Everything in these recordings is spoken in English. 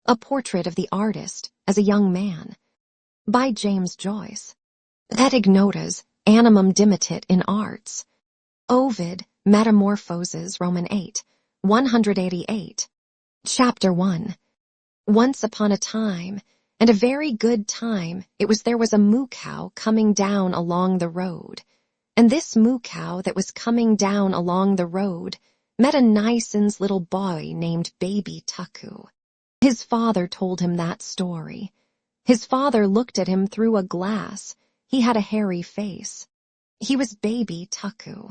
A Portrait of the Artist as a Young Man, by James Joyce. Et ignotas animum dimitit in arts. Ovid, Metamorphoses, Roman 8, 188. Chapter 1. Once upon a time, and a very good time, there was a moo cow coming down along the road. And this moo cow that was coming down along the road met a nice little boy named Baby Tuckoo. His father told him that story. His father looked at him through a glass. He had a hairy face. He was Baby Tuckoo.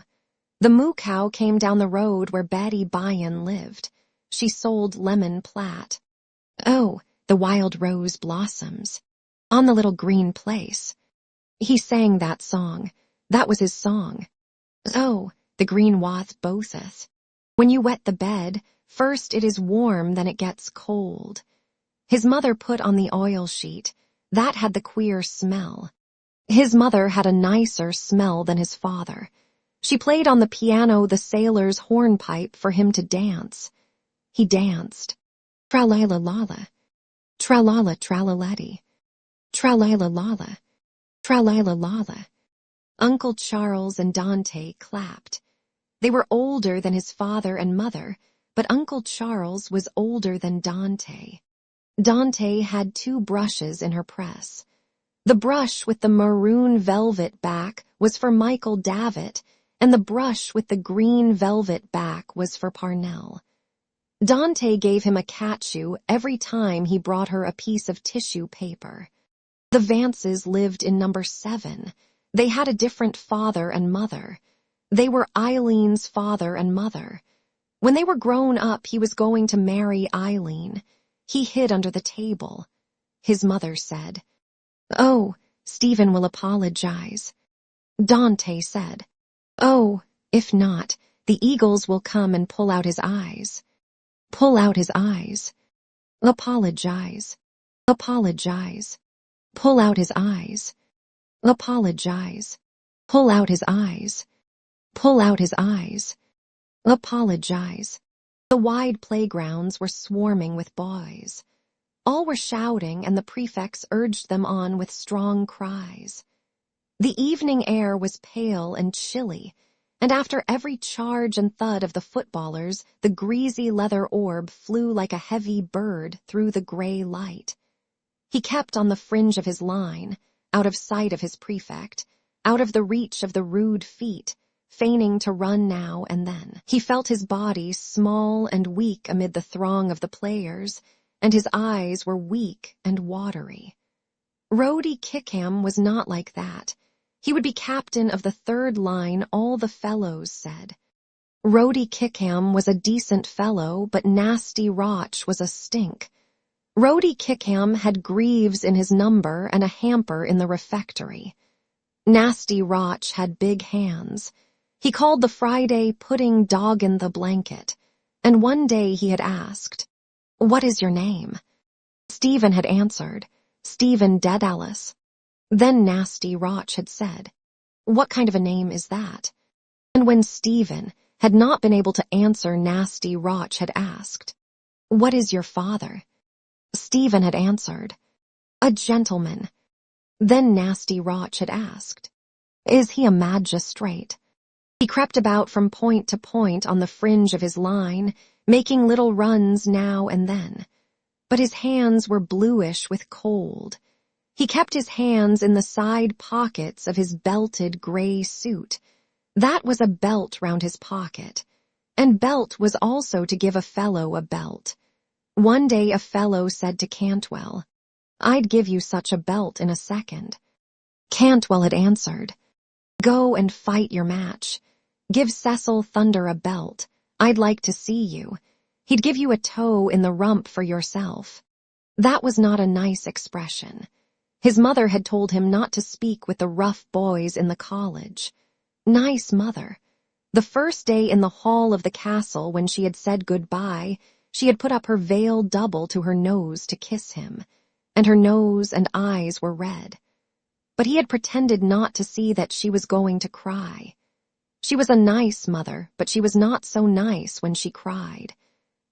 The moo cow came down the road where Betty Byan lived. She sold lemon platt. Oh, the wild rose blossoms on the little green place. He sang that song. That was his song. Oh, the green wath botheth. When you wet the bed, first it is warm, then it gets cold. His mother put on the oil sheet. That had the queer smell. His mother had a nicer smell than his father. She played on the piano the sailor's hornpipe for him to dance. He danced. Tra-la-la-la-la. Tra-la-la tra-la-letty. Tra-la-la-la-la. Tra-la-la-la-la. Uncle Charles and Dante clapped. They were older than his father and mother, but Uncle Charles was older than Dante. Dante had 2 brushes in her press. The brush with the maroon velvet back was for Michael Davitt, and the brush with the green velvet back was for Parnell. Dante gave him a catchew every time he brought her a piece of tissue paper. The Vances lived in number 7. They had a different father and mother. They were Eileen's father and mother. When they were grown up, he was going to marry Eileen. He hid under the table. His mother said, "Oh, Stephen will apologize." Dante said, "Oh, if not, the eagles will come and pull out his eyes." Pull out his eyes. Apologize. Apologize. Pull out his eyes. Apologize. Pull out his eyes. Pull out his eyes. Apologize. The wide playgrounds were swarming with boys. All were shouting, and the prefects urged them on with strong cries. The evening air was pale and chilly, and after every charge and thud of the footballers, the greasy leather orb flew like a heavy bird through the gray light. He kept on the fringe of his line, out of sight of his prefect, out of the reach of the rude feet, feigning to run now and then. He felt his body small and weak amid the throng of the players, and his eyes were weak and watery. Rhodey Kickham was not like that. He would be captain of the 3rd line, all the fellows said. Rhodey Kickham was a decent fellow, but Nasty Roch was a stink. Rhodey Kickham had Greaves in his number and a hamper in the refectory. Nasty Roch had big hands. He called the Friday pudding dog in the blanket, and one day he had asked, "What is your name?" Stephen had answered, "Stephen Dedalus." Then Nasty Roch had said, "What kind of a name is that?" And when Stephen had not been able to answer, Nasty Roch had asked, "What is your father?" Stephen had answered, "A gentleman." Then Nasty Roch had asked, "Is he a magistrate?" He crept about from point to point on the fringe of his line, making little runs now and then. But his hands were bluish with cold. He kept his hands in the side pockets of his belted gray suit. That was a belt round his pocket, and belt was also to give a fellow a belt. One day a fellow said to Cantwell, "I'd give you such a belt in a second." Cantwell had answered, "Go and fight your match. Give Cecil Thunder a belt. I'd like to see you. He'd give you a toe in the rump for yourself." That was not a nice expression. His mother had told him not to speak with the rough boys in the college. Nice mother. The first day in the hall of the castle when she had said goodbye, she had put up her veil double to her nose to kiss him, and her nose and eyes were red. But he had pretended not to see that she was going to cry. She was a nice mother, but she was not so nice when she cried.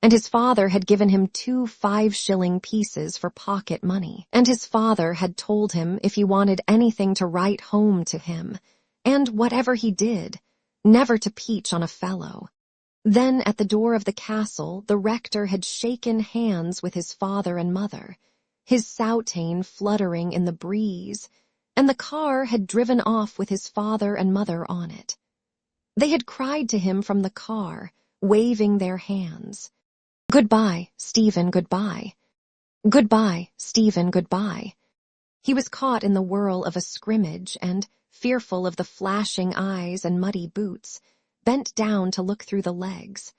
and his father had given him 2 5-shilling pieces for pocket money, and his father had told him if he wanted anything to write home to him, and whatever he did, never to peach on a fellow. Then at the door of the castle the rector had shaken hands with his father and mother, his soutane fluttering in the breeze, and the car had driven off with his father and mother on it. They had cried to him from the car, waving their hands. "Goodbye, Stephen, goodbye. Goodbye, Stephen, goodbye." He was caught in the whirl of a scrimmage and, fearful of the flashing eyes and muddy boots, bent down to look through the legs.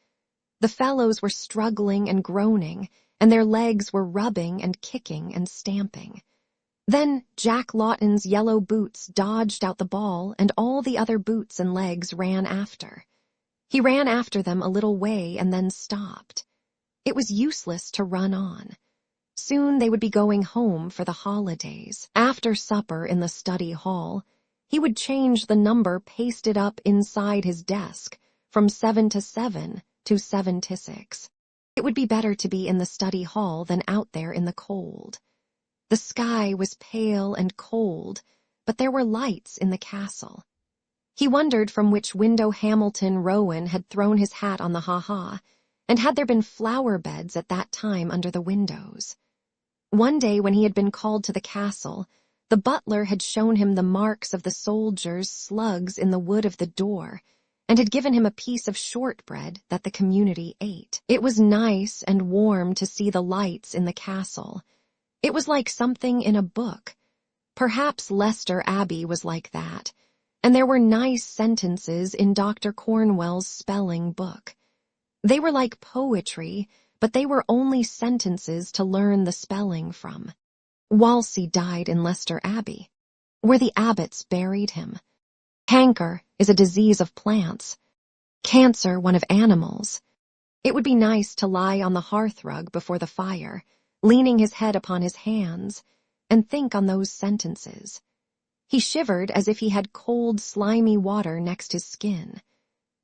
The fellows were struggling and groaning, and their legs were rubbing and kicking and stamping. Then Jack Lawton's yellow boots dodged out the ball, and all the other boots and legs ran after. He ran after them a little way and then stopped. It was useless to run on. Soon they would be going home for the holidays. After supper in the study hall, he would change the number pasted up inside his desk from 7 to 7 to 7 to 6. It would be better to be in the study hall than out there in the cold. The sky was pale and cold, but there were lights in the castle. He wondered from which window Hamilton Rowan had thrown his hat on the ha-ha, and had there been flower beds at that time under the windows. One day when he had been called to the castle, the butler had shown him the marks of the soldiers' slugs in the wood of the door, and had given him a piece of shortbread that the community ate. It was nice and warm to see the lights in the castle. It was like something in a book. Perhaps Leicester Abbey was like that, and there were nice sentences in Dr. Cornwell's spelling book. They were like poetry, but they were only sentences to learn the spelling from. Wolsey died in Leicester Abbey, where the abbots buried him. Canker is a disease of plants. Cancer one of animals. It would be nice to lie on the hearthrug before the fire, leaning his head upon his hands, and think on those sentences. He shivered as if he had cold, slimy water next his skin.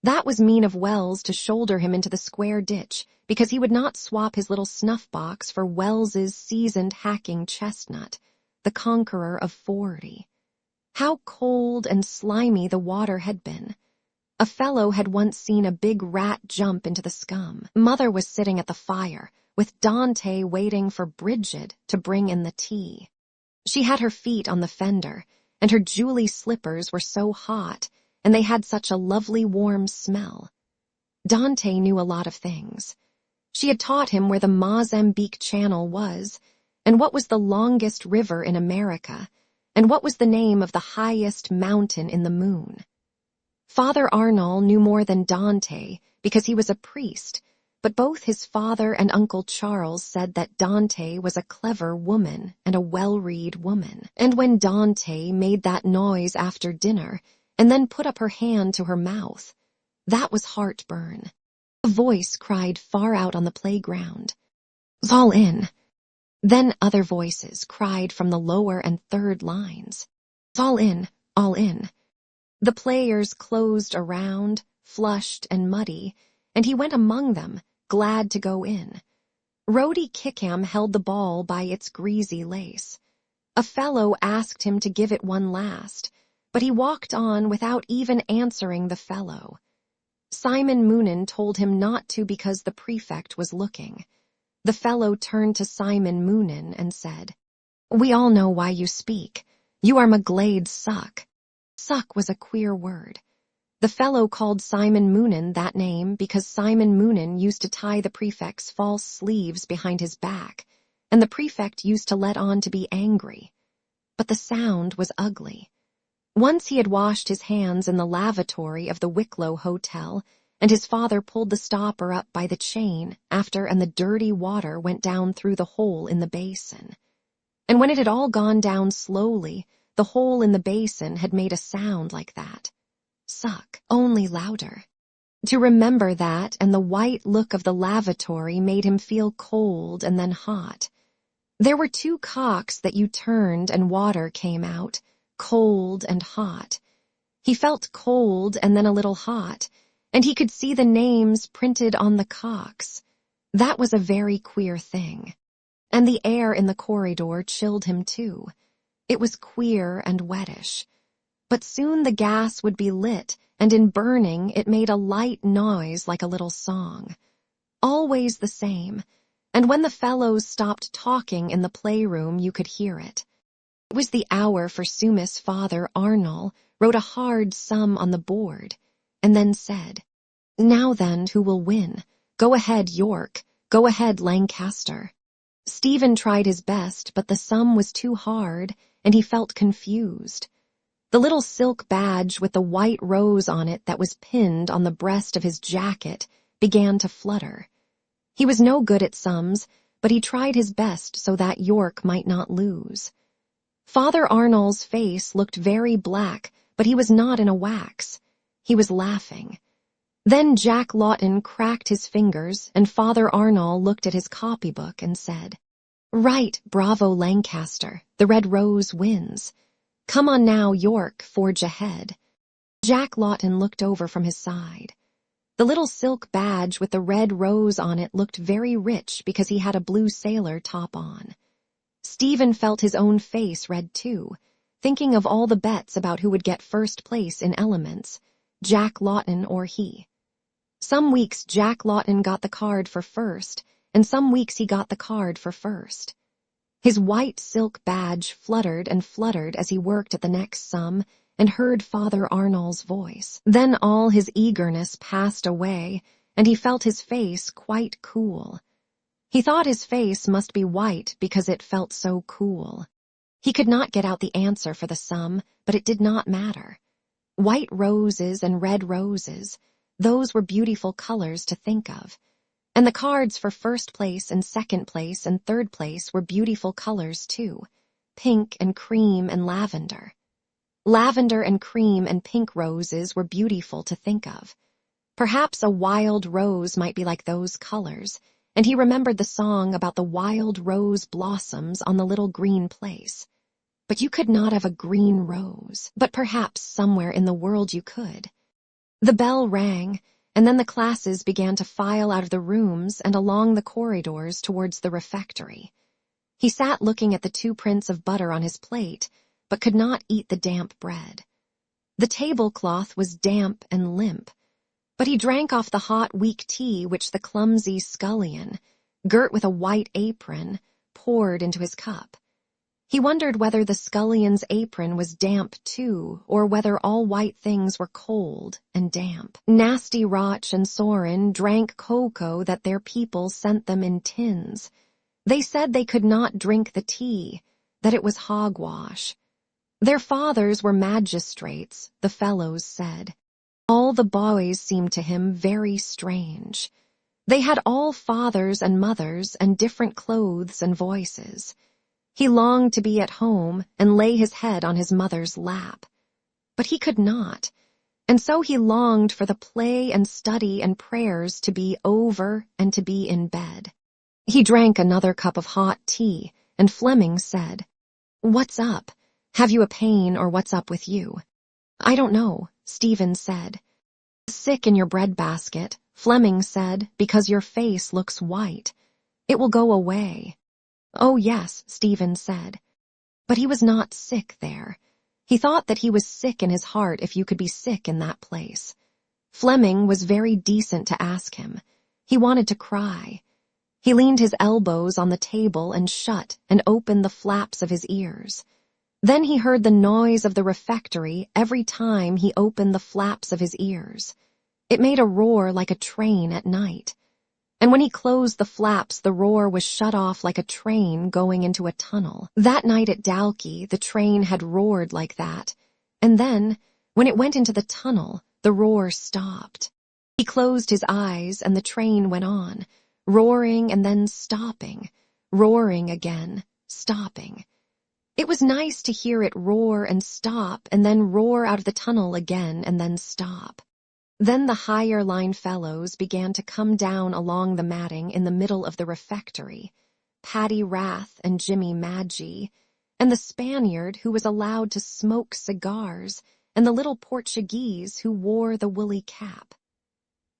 That was mean of Wells to shoulder him into the square ditch, because he would not swap his little snuff-box for Wells's seasoned hacking chestnut, the conqueror of 40. How cold and slimy the water had been. A fellow had once seen a big rat jump into the scum. Mother was sitting at the fire, with Dante waiting for Bridget to bring in the tea. She had her feet on the fender, and her Julie slippers were so hot, and they had such a lovely warm smell. Dante knew a lot of things. She had taught him where the Mozambique Channel was, and what was the longest river in America, and what was the name of the highest mountain in the moon. Father Arnall knew more than Dante because he was a priest, but both his father and Uncle Charles said that Dante was a clever woman and a well-read woman. And when Dante made that noise after dinner and then put up her hand to her mouth, that was heartburn. A voice cried far out on the playground, "It's all in." Then other voices cried from the lower and third lines, "It's all in, all in." The players closed around, flushed and muddy, and he went among them, glad to go in. Rhodey Kickham held the ball by its greasy lace. A fellow asked him to give it one last, but he walked on without even answering the fellow. Simon Moonan told him not to because the prefect was looking. The fellow turned to Simon Moonan and said, "We all know why you speak. You are McGlade's suck." Suck was a queer word. The fellow called Simon Moonan that name because Simon Moonan used to tie the prefect's false sleeves behind his back, and the prefect used to let on to be angry. But the sound was ugly. Once he had washed his hands in the lavatory of the Wicklow Hotel, and his father pulled the stopper up by the chain after, and the dirty water went down through the hole in the basin. And when it had all gone down slowly, the hole in the basin had made a sound like that. Suck, only louder. To remember that and the white look of the lavatory made him feel cold and then hot. There were 2 cocks that you turned and water came out, cold and hot. He felt cold and then a little hot, and he could see the names printed on the cocks. That was a very queer thing. And the air in the corridor chilled him too. It was queer and wettish. But soon the gas would be lit, and in burning it made a light noise like a little song. Always the same, and when the fellows stopped talking in the playroom you could hear it. It was the hour for Sumis' father Arnold wrote a hard sum on the board, and then said, "Now then, who will win? Go ahead, York. Go ahead, Lancaster." Stephen tried his best, but the sum was too hard, and he felt confused. The little silk badge with the white rose on it that was pinned on the breast of his jacket began to flutter. He was no good at sums, but he tried his best so that York might not lose. Father Arnold's face looked very black, but he was not in a wax. He was laughing. Then Jack Lawton cracked his fingers, and Father Arnold looked at his copybook and said, "Right, bravo, Lancaster. The red rose wins. Come on now, York, forge ahead." Jack Lawton looked over from his side. The little silk badge with the red rose on it looked very rich because he had a blue sailor top on. Stephen felt his own face red too, thinking of all the bets about who would get first place in elements, Jack Lawton or he. Some weeks Jack Lawton got the card for first, and some weeks he got the card for first. His white silk badge fluttered and fluttered as he worked at the next sum and heard Father Arnold's voice. Then all his eagerness passed away, and he felt his face quite cool. He thought his face must be white because it felt so cool. He could not get out the answer for the sum, but it did not matter. White roses and red roses, those were beautiful colors to think of. And the cards for first place and second place and third place were beautiful colors too, pink and cream and lavender. Lavender and cream and pink roses were beautiful to think of. Perhaps a wild rose might be like those colors, and he remembered the song about the wild rose blossoms on the little green place. But you could not have a green rose, but perhaps somewhere in the world you could. The bell rang, and then the classes began to file out of the rooms and along the corridors towards the refectory. He sat looking at the 2 prints of butter on his plate, but could not eat the damp bread. The tablecloth was damp and limp, but he drank off the hot, weak tea which the clumsy scullion, girt with a white apron, poured into his cup. He wondered whether the scullion's apron was damp too, or whether all white things were cold and damp. Nasty Roch and Soren drank cocoa that their people sent them in tins. They said they could not drink the tea, that it was hogwash. Their fathers were magistrates, the fellows said. All the boys seemed to him very strange. They had all fathers and mothers and different clothes and voices. He longed to be at home and lay his head on his mother's lap. But he could not, and so he longed for the play and study and prayers to be over and to be in bed. He drank another cup of hot tea, and Fleming said, "What's up? Have you a pain or what's up with you?" "I don't know," Stephen said. "Sick in your breadbasket," Fleming said, "because your face looks white. It will go away." "Oh, yes," Stephen said. But he was not sick there. He thought that he was sick in his heart if you could be sick in that place. Fleming was very decent to ask him. He wanted to cry. He leaned his elbows on the table and shut and opened the flaps of his ears. Then he heard the noise of the refectory every time he opened the flaps of his ears. It made a roar like a train at night. And when he closed the flaps, the roar was shut off like a train going into a tunnel. That night at Dalkey, the train had roared like that, and then, when it went into the tunnel, the roar stopped. He closed his eyes, and the train went on, roaring and then stopping, roaring again, stopping. It was nice to hear it roar and stop, and then roar out of the tunnel again and then stop. Then the higher line fellows began to come down along the matting in the middle of the refectory, Paddy Rath and Jimmy Magee, and the Spaniard who was allowed to smoke cigars, and the little Portuguese who wore the woolly cap.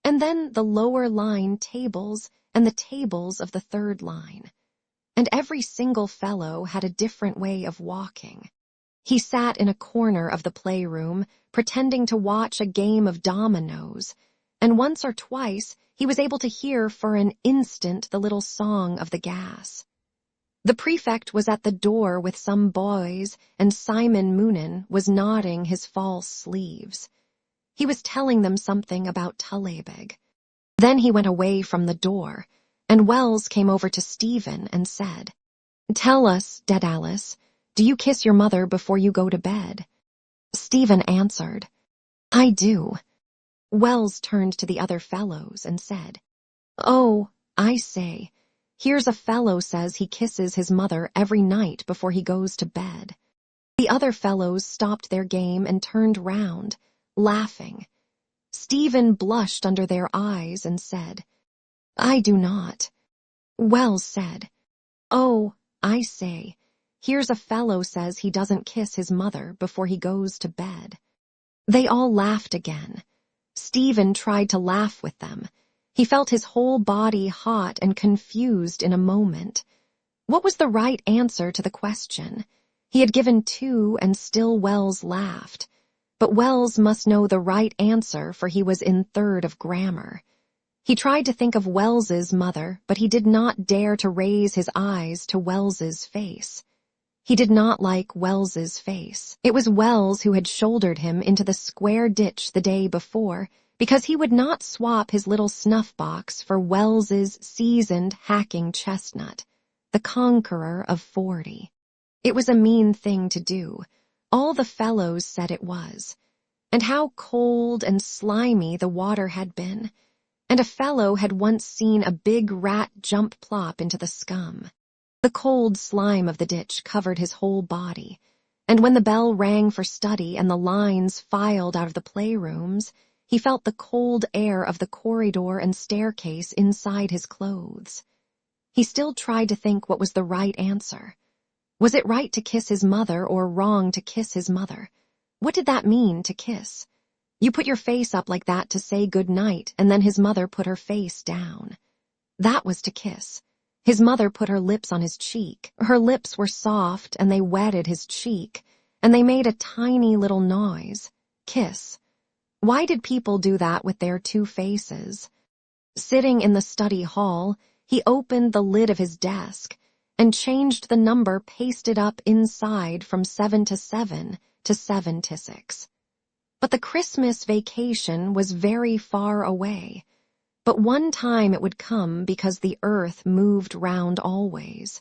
And then the lower line tables and the tables of the third line. And every single fellow had a different way of walking. He sat in a corner of the playroom, pretending to watch a game of dominoes, and once or twice he was able to hear for an instant the little song of the gas. The prefect was at the door with some boys, and Simon Moonan was nodding his false sleeves. He was telling them something about Tullabeg. Then he went away from the door, and Wells came over to Stephen and said, "Tell us, Daedalus, do you kiss your mother before you go to bed?" Stephen answered, "I do." Wells turned to the other fellows and said, "Oh, I say, here's a fellow says he kisses his mother every night before he goes to bed." The other fellows stopped their game and turned round, laughing. Stephen blushed under their eyes and said, "I do not." Wells said, "Oh, I say, here's a fellow says he doesn't kiss his mother before he goes to bed." They all laughed again. Stephen tried to laugh with them. He felt his whole body hot and confused in a moment. What was the right answer to the question? He had given 2 and still Wells laughed. But Wells must know the right answer, for he was in 3rd of grammar. He tried to think of Wells's mother, but he did not dare to raise his eyes to Wells's face. He did not like Wells's face. It was Wells who had shouldered him into the square ditch the day before, because he would not swap his little snuff box for Wells's seasoned hacking chestnut, the conqueror of 40. It was a mean thing to do. All the fellows said it was. And how cold and slimy the water had been. And a fellow had once seen a big rat jump plop into the scum. The cold slime of the ditch covered his whole body, and when the bell rang for study and the lines filed out of the playrooms, he felt the cold air of the corridor and staircase inside his clothes. He still tried to think what was the right answer. Was it right to kiss his mother or wrong to kiss his mother? What did that mean, to kiss? You put your face up like that to say good night, and then his mother put her face down. That was to kiss. His mother put her lips on his cheek. Her lips were soft, and they wetted his cheek, and they made a tiny little noise. Kiss. Why did people do that with their 2 faces? Sitting in the study hall, he opened the lid of his desk and changed the number pasted up inside from 7 to 7 to 7 to 6. But the Christmas vacation was very far away. But one time it would come because the earth moved round always.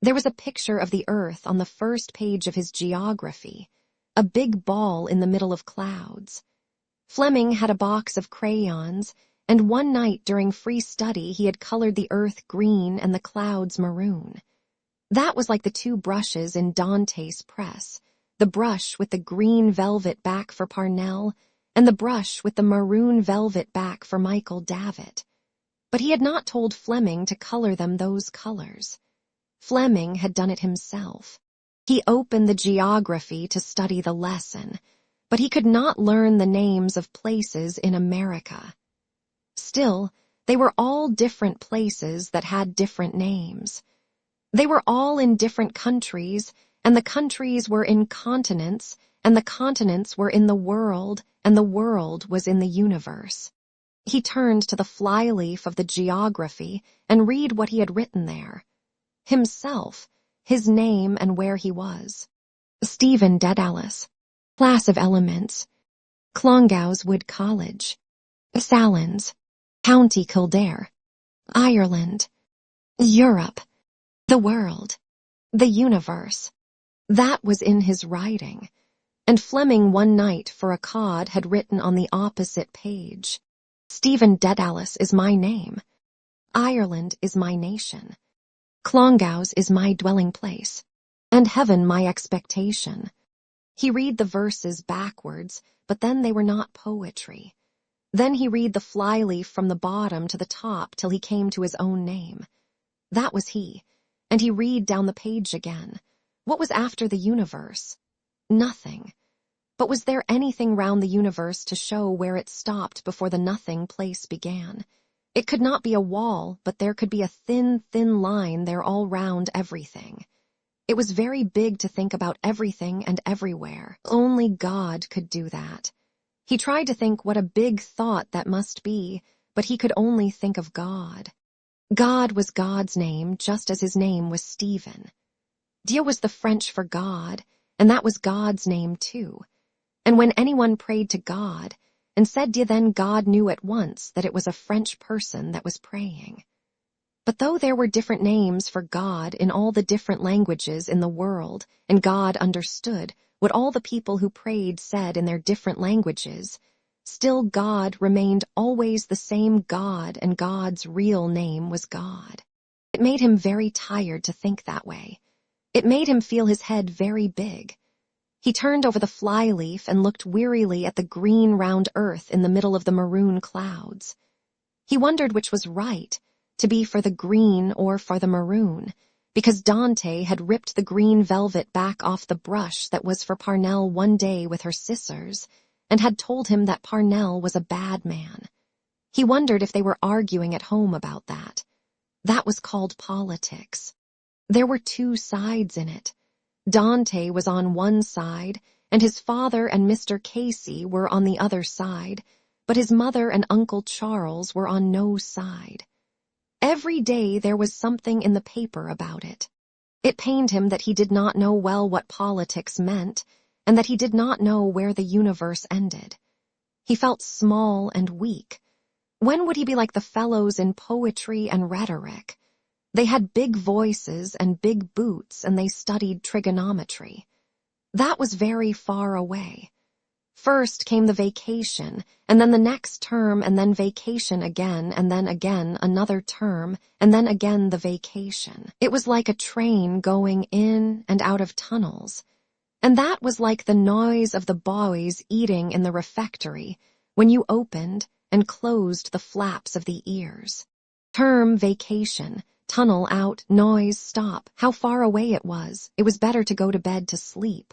There was a picture of the earth on the first page of his geography, a big ball in the middle of clouds. Fleming had a box of crayons, and one night during free study he had colored the earth green and the clouds maroon. That was like the 2 brushes in Dante's press, the brush with the green velvet back for Parnell, and the brush with the maroon velvet back for Michael Davitt. But he had not told Fleming to color them those colors. Fleming had done it himself. He opened the geography to study the lesson, but he could not learn the names of places in America. Still, they were all different places that had different names. They were all in different countries, and the countries were in continents, and the continents were in the world, and the world was in the universe. He turned to the flyleaf of the geography and read what he had written there. Himself, his name and where he was. Stephen Daedalus, class of elements, Clongowes Wood College, Sallins, County Kildare, Ireland, Europe, the world, the universe. That was in his writing. And Fleming one night for a cod had written on the opposite page, "Stephen Daedalus is my name. Ireland is my nation. Clongowes is my dwelling place, and heaven my expectation." He read the verses backwards, but then they were not poetry. Then he read the flyleaf from the bottom to the top till he came to his own name. That was he, and he read down the page again. What was after the universe? Nothing. But was there anything round the universe to show where it stopped before the nothing place began? It could not be a wall, but there could be a thin, thin line there all round everything. It was very big to think about everything and everywhere. Only God could do that. He tried to think what a big thought that must be, but he could only think of God. God was God's name, just as his name was Stephen. Dieu was the French for God, and that was God's name too. And when anyone prayed to God and said Dieu, then God knew at once that it was a French person that was praying. But though there were different names for God in all the different languages in the world, and God understood what all the people who prayed said in their different languages, still God remained always the same God, and God's real name was God. It made him very tired to think that way. It made him feel his head very big. He turned over the flyleaf and looked wearily at the green round earth in the middle of the maroon clouds. He wondered which was right, to be for the green or for the maroon, because Dante had ripped the green velvet back off the brush that was for Parnell one day with her scissors, and had told him that Parnell was a bad man. He wondered if they were arguing at home about that. That was called politics. There were two sides in it. Dante was on one side, and his father and Mr. Casey were on the other side, but his mother and Uncle Charles were on no side. Every day there was something in the paper about it. It pained him that he did not know well what politics meant, and that he did not know where the universe ended. He felt small and weak. When would he be like the fellows in poetry and rhetoric? They had big voices and big boots, and they studied trigonometry. That was very far away. First came the vacation, and then the next term, and then vacation again, and then again another term, and then again the vacation. It was like a train going in and out of tunnels. And that was like the noise of the boys eating in the refectory when you opened and closed the flaps of the ears. Term, vacation. Tunnel out, noise, stop. How far away it was. It was better to go to bed to sleep.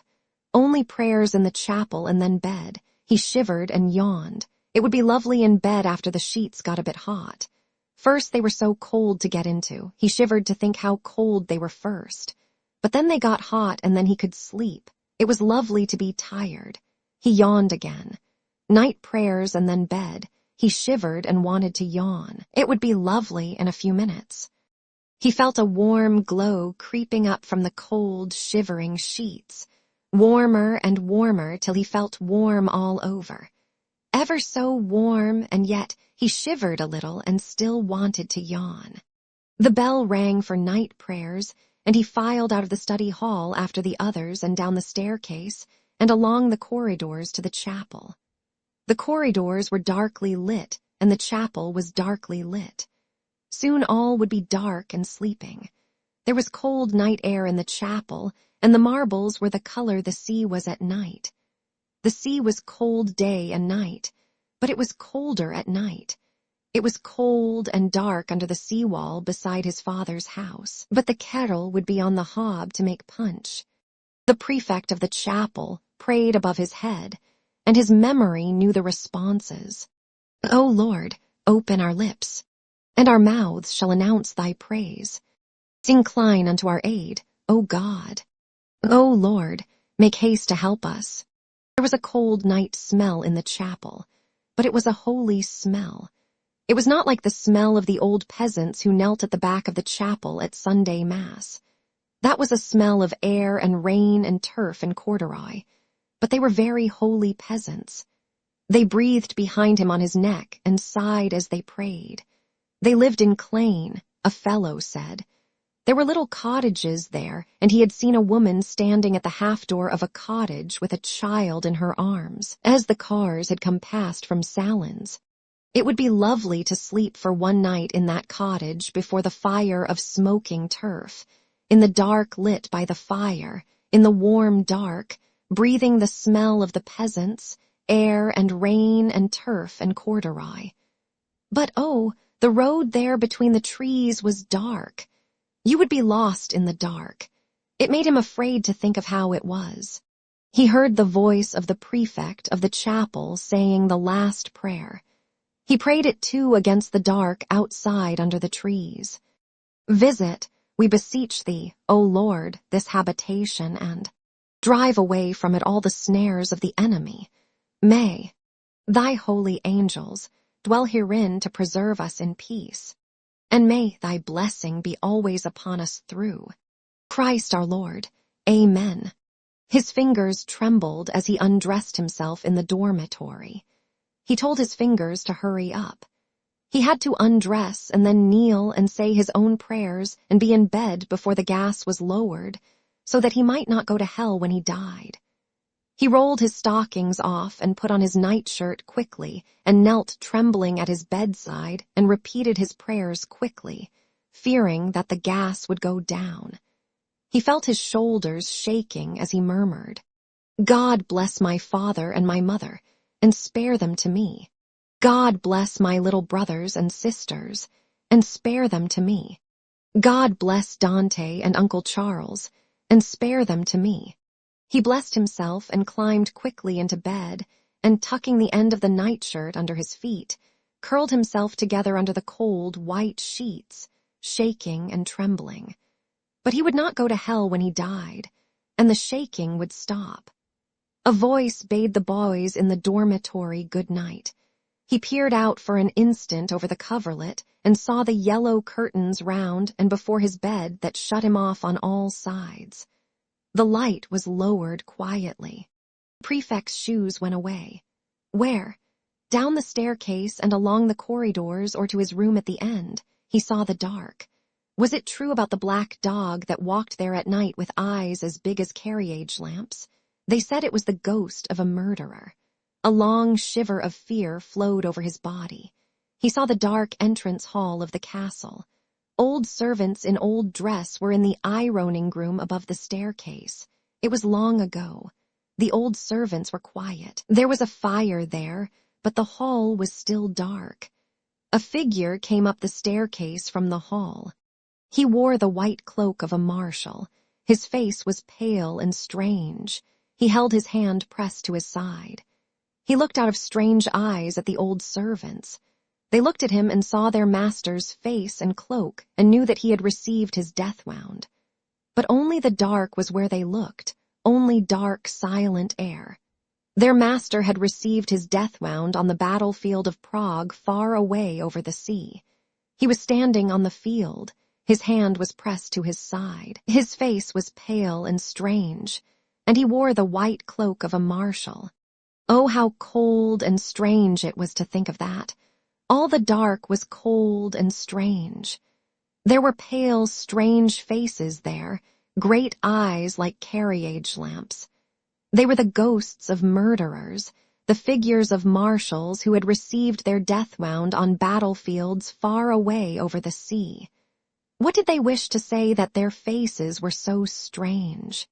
Only prayers in the chapel and then bed. He shivered and yawned. It would be lovely in bed after the sheets got a bit hot. First they were so cold to get into. He shivered to think how cold they were first. But then they got hot and then he could sleep. It was lovely to be tired. He yawned again. Night prayers and then bed. He shivered and wanted to yawn. It would be lovely in a few minutes. He felt a warm glow creeping up from the cold, shivering sheets, warmer and warmer till he felt warm all over. Ever so warm, and yet he shivered a little and still wanted to yawn. The bell rang for night prayers, and he filed out of the study hall after the others and down the staircase and along the corridors to the chapel. The corridors were darkly lit, and the chapel was darkly lit. Soon all would be dark and sleeping. There was cold night air in the chapel, and the marbles were the color the sea was at night. The sea was cold day and night, but it was colder at night. It was cold and dark under the seawall beside his father's house, but the kettle would be on the hob to make punch. The prefect of the chapel prayed above his head, and his memory knew the responses. O Lord, open our lips, and our mouths shall announce thy praise. Incline unto our aid, O God. O Lord, make haste to help us. There was a cold night smell in the chapel, but it was a holy smell. It was not like the smell of the old peasants who knelt at the back of the chapel at Sunday Mass. That was a smell of air and rain and turf and corduroy, but they were very holy peasants. They breathed behind him on his neck and sighed as they prayed. They lived in Clane, a fellow said. There were little cottages there, and he had seen a woman standing at the half-door of a cottage with a child in her arms, as the cars had come past from Salins. It would be lovely to sleep for one night in that cottage before the fire of smoking turf, in the dark lit by the fire, in the warm dark, breathing the smell of the peasants, air and rain and turf and corduroy. But oh, the road there between the trees was dark. You would be lost in the dark. It made him afraid to think of how it was. He heard the voice of the prefect of the chapel saying the last prayer. He prayed it too against the dark outside under the trees. Visit, we beseech thee, O Lord, this habitation, and drive away from it all the snares of the enemy. May thy holy angels dwell herein to preserve us in peace, and may thy blessing be always upon us through Christ our Lord. Amen. His fingers trembled as he undressed himself in the dormitory. He told his fingers to hurry up. He had to undress and then kneel and say his own prayers and be in bed before the gas was lowered, so that he might not go to hell when he died. He rolled his stockings off and put on his nightshirt quickly and knelt trembling at his bedside and repeated his prayers quickly, fearing that the gas would go down. He felt his shoulders shaking as he murmured, God bless my father and my mother, and spare them to me. God bless my little brothers and sisters, and spare them to me. God bless Dante and Uncle Charles, and spare them to me. He blessed himself and climbed quickly into bed, and tucking the end of the nightshirt under his feet, curled himself together under the cold, white sheets, shaking and trembling. But he would not go to hell when he died, and the shaking would stop. A voice bade the boys in the dormitory good night. He peered out for an instant over the coverlet and saw the yellow curtains round and before his bed that shut him off on all sides. The light was lowered quietly. The prefect's shoes went away. Where? Down the staircase and along the corridors or to his room at the end, he saw the dark. Was it true about the black dog that walked there at night with eyes as big as carriage lamps? They said it was the ghost of a murderer. A long shiver of fear flowed over his body. He saw the dark entrance hall of the castle. Old servants in old dress were in the ironing room above the staircase. It was long ago. The old servants were quiet. There was a fire there, but the hall was still dark. A figure came up the staircase from the hall. He wore the white cloak of a marshal. His face was pale and strange. He held his hand pressed to his side. He looked out of strange eyes at the old servants. They looked at him and saw their master's face and cloak and knew that he had received his death wound. But only the dark was where they looked, only dark, silent air. Their master had received his death wound on the battlefield of Prague far away over the sea. He was standing on the field. His hand was pressed to his side. His face was pale and strange, and he wore the white cloak of a marshal. Oh, how cold and strange it was to think of that. All the dark was cold and strange. There were pale, strange faces there, great eyes like carriage lamps. They were the ghosts of murderers, the figures of marshals who had received their death wound on battlefields far away over the sea. What did they wish to say that their faces were so strange?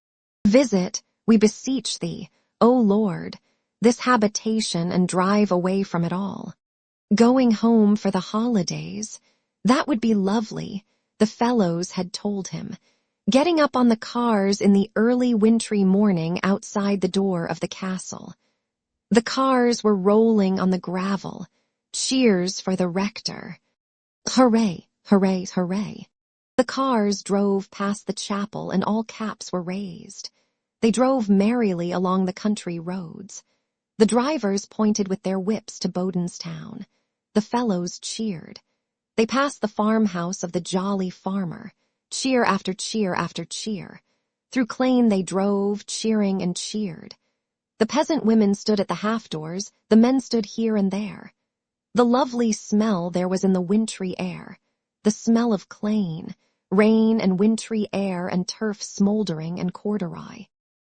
Visit, we beseech thee, O Lord, this habitation and drive away from it all. Going home for the holidays, that would be lovely, the fellows had told him. Getting up on the cars in the early wintry morning outside the door of the castle. The cars were rolling on the gravel. Cheers for the rector. Hooray, hooray, hooray. The cars drove past the chapel and all caps were raised. They drove merrily along the country roads. The drivers pointed with their whips to Bodenstown. The fellows cheered. They passed the farmhouse of the jolly farmer. Cheer after cheer after cheer. Through Clane they drove, cheering and cheered. The peasant women stood at the half-doors, the men stood here and there. The lovely smell there was in the wintry air, the smell of Clane, rain and wintry air and turf smoldering and corduroy.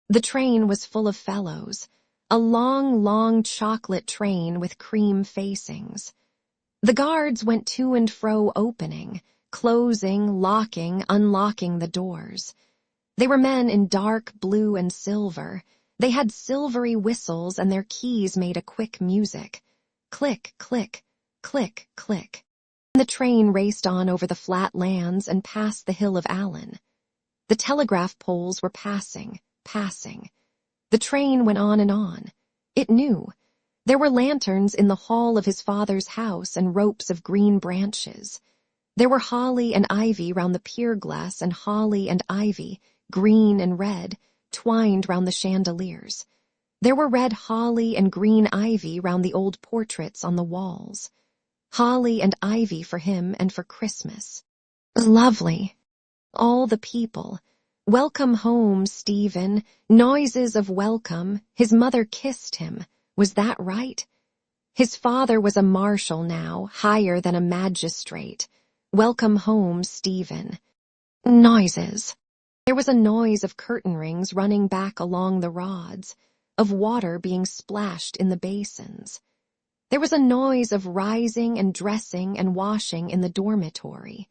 The train was full of fellows, a long, long chocolate train with cream facings. The guards went to and fro opening, closing, locking, unlocking the doors. They were men in dark blue and silver. They had silvery whistles and their keys made a quick music. Click, click, click, click. The train raced on over the flat lands and past the hill of Allen. The telegraph poles were passing, passing. The train went on and on. It knew. There were lanterns in the hall of his father's house and ropes of green branches. There were holly and ivy round the pier glass and holly and ivy, green and red, twined round the chandeliers. There were red holly and green ivy round the old portraits on the walls. Holly and ivy for him and for Christmas. Lovely. All the people. Welcome home, Stephen. Noises of welcome. His mother kissed him. Was that right? His father was a marshal now, higher than a magistrate. Welcome home, Stephen. Noises. There was a noise of curtain rings running back along the rods, of water being splashed in the basins. There was a noise of rising and dressing and washing in the dormitory,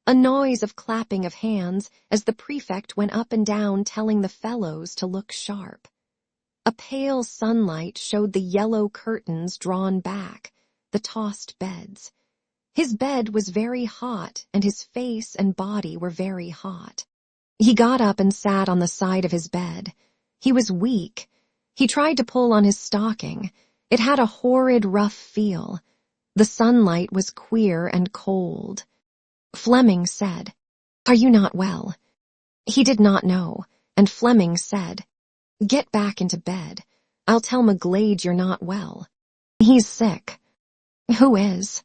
a noise of clapping of hands as the prefect went up and down telling the fellows to look sharp. A pale sunlight showed the yellow curtains drawn back, the tossed beds. His bed was very hot, and his face and body were very hot. He got up and sat on the side of his bed. He was weak. He tried to pull on his stocking. It had a horrid, rough feel. The sunlight was queer and cold. Fleming said, "Are you not well?" He did not know, and Fleming said, "Get back into bed. I'll tell McGlade you're not well. He's sick." "Who is?"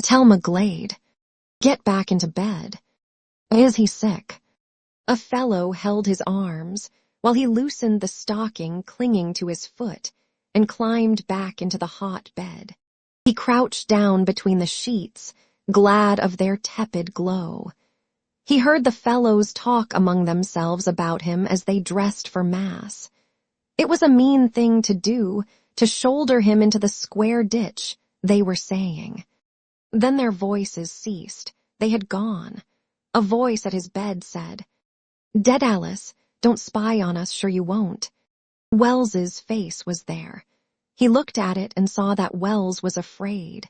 "Tell McGlade. Get back into bed." "Is he sick?" A fellow held his arms while he loosened the stocking clinging to his foot and climbed back into the hot bed. He crouched down between the sheets, glad of their tepid glow. He heard the fellows talk among themselves about him as they dressed for Mass. It was a mean thing to do, to shoulder him into the square ditch, they were saying. Then their voices ceased. They had gone. A voice at his bed said, "Dead Alice, don't spy on us, sure you won't." Wells's face was there. He looked at it and saw that Wells was afraid.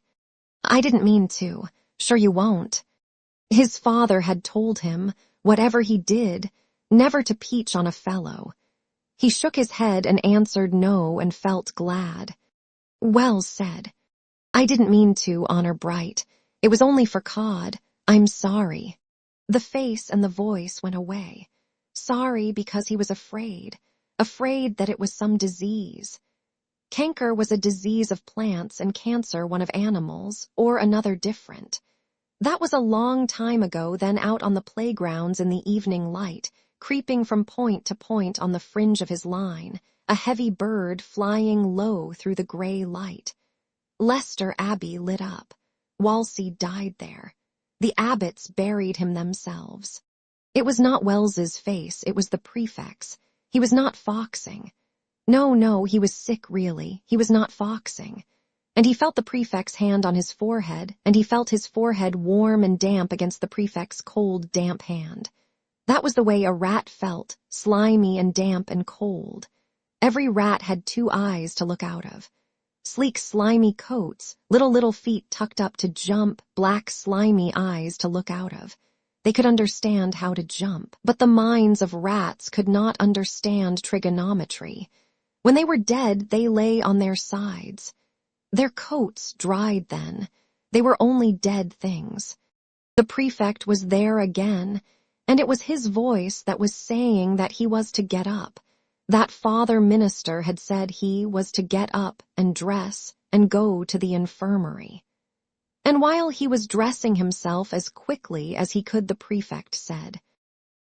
"I didn't mean to, sure you won't." His father had told him, whatever he did, never to peach on a fellow. He shook his head and answered no and felt glad. Wells said, "I didn't mean to, Honor Bright. It was only for cod. I'm sorry." The face and the voice went away. Sorry because he was afraid that it was some disease. Canker was a disease of plants and cancer one of animals, or another different. That was a long time ago, then out on the playgrounds in the evening light, creeping from point to point on the fringe of his line, a heavy bird flying low through the gray light. Leicester Abbey lit up. Walsey died there. The abbots buried him themselves. It was not Wells's face, it was the prefect's. He was not foxing. No, he was sick really. He was not foxing. And he felt the prefect's hand on his forehead, and he felt his forehead warm and damp against the prefect's cold, damp hand. That was the way a rat felt, slimy and damp and cold. Every rat had two eyes to look out of. Sleek, slimy coats, little feet tucked up to jump, black, slimy eyes to look out of. They could understand how to jump, but the minds of rats could not understand trigonometry. When they were dead, they lay on their sides. Their coats dried then. They were only dead things. The prefect was there again, and it was his voice that was saying that he was to get up. That father minister had said he was to get up and dress and go to the infirmary. And while he was dressing himself as quickly as he could, the prefect said,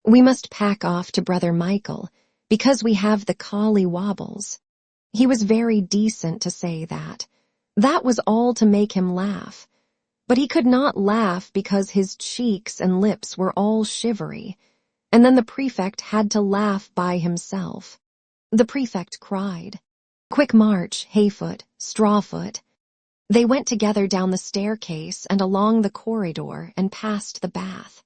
"We must pack off to Brother Michael, because we have the collie wobbles." He was very decent to say that. That was all to make him laugh. But he could not laugh because his cheeks and lips were all shivery, and then the prefect had to laugh by himself. The prefect cried, "Quick march, Hayfoot, Strawfoot." They went together down the staircase and along the corridor and past the bath.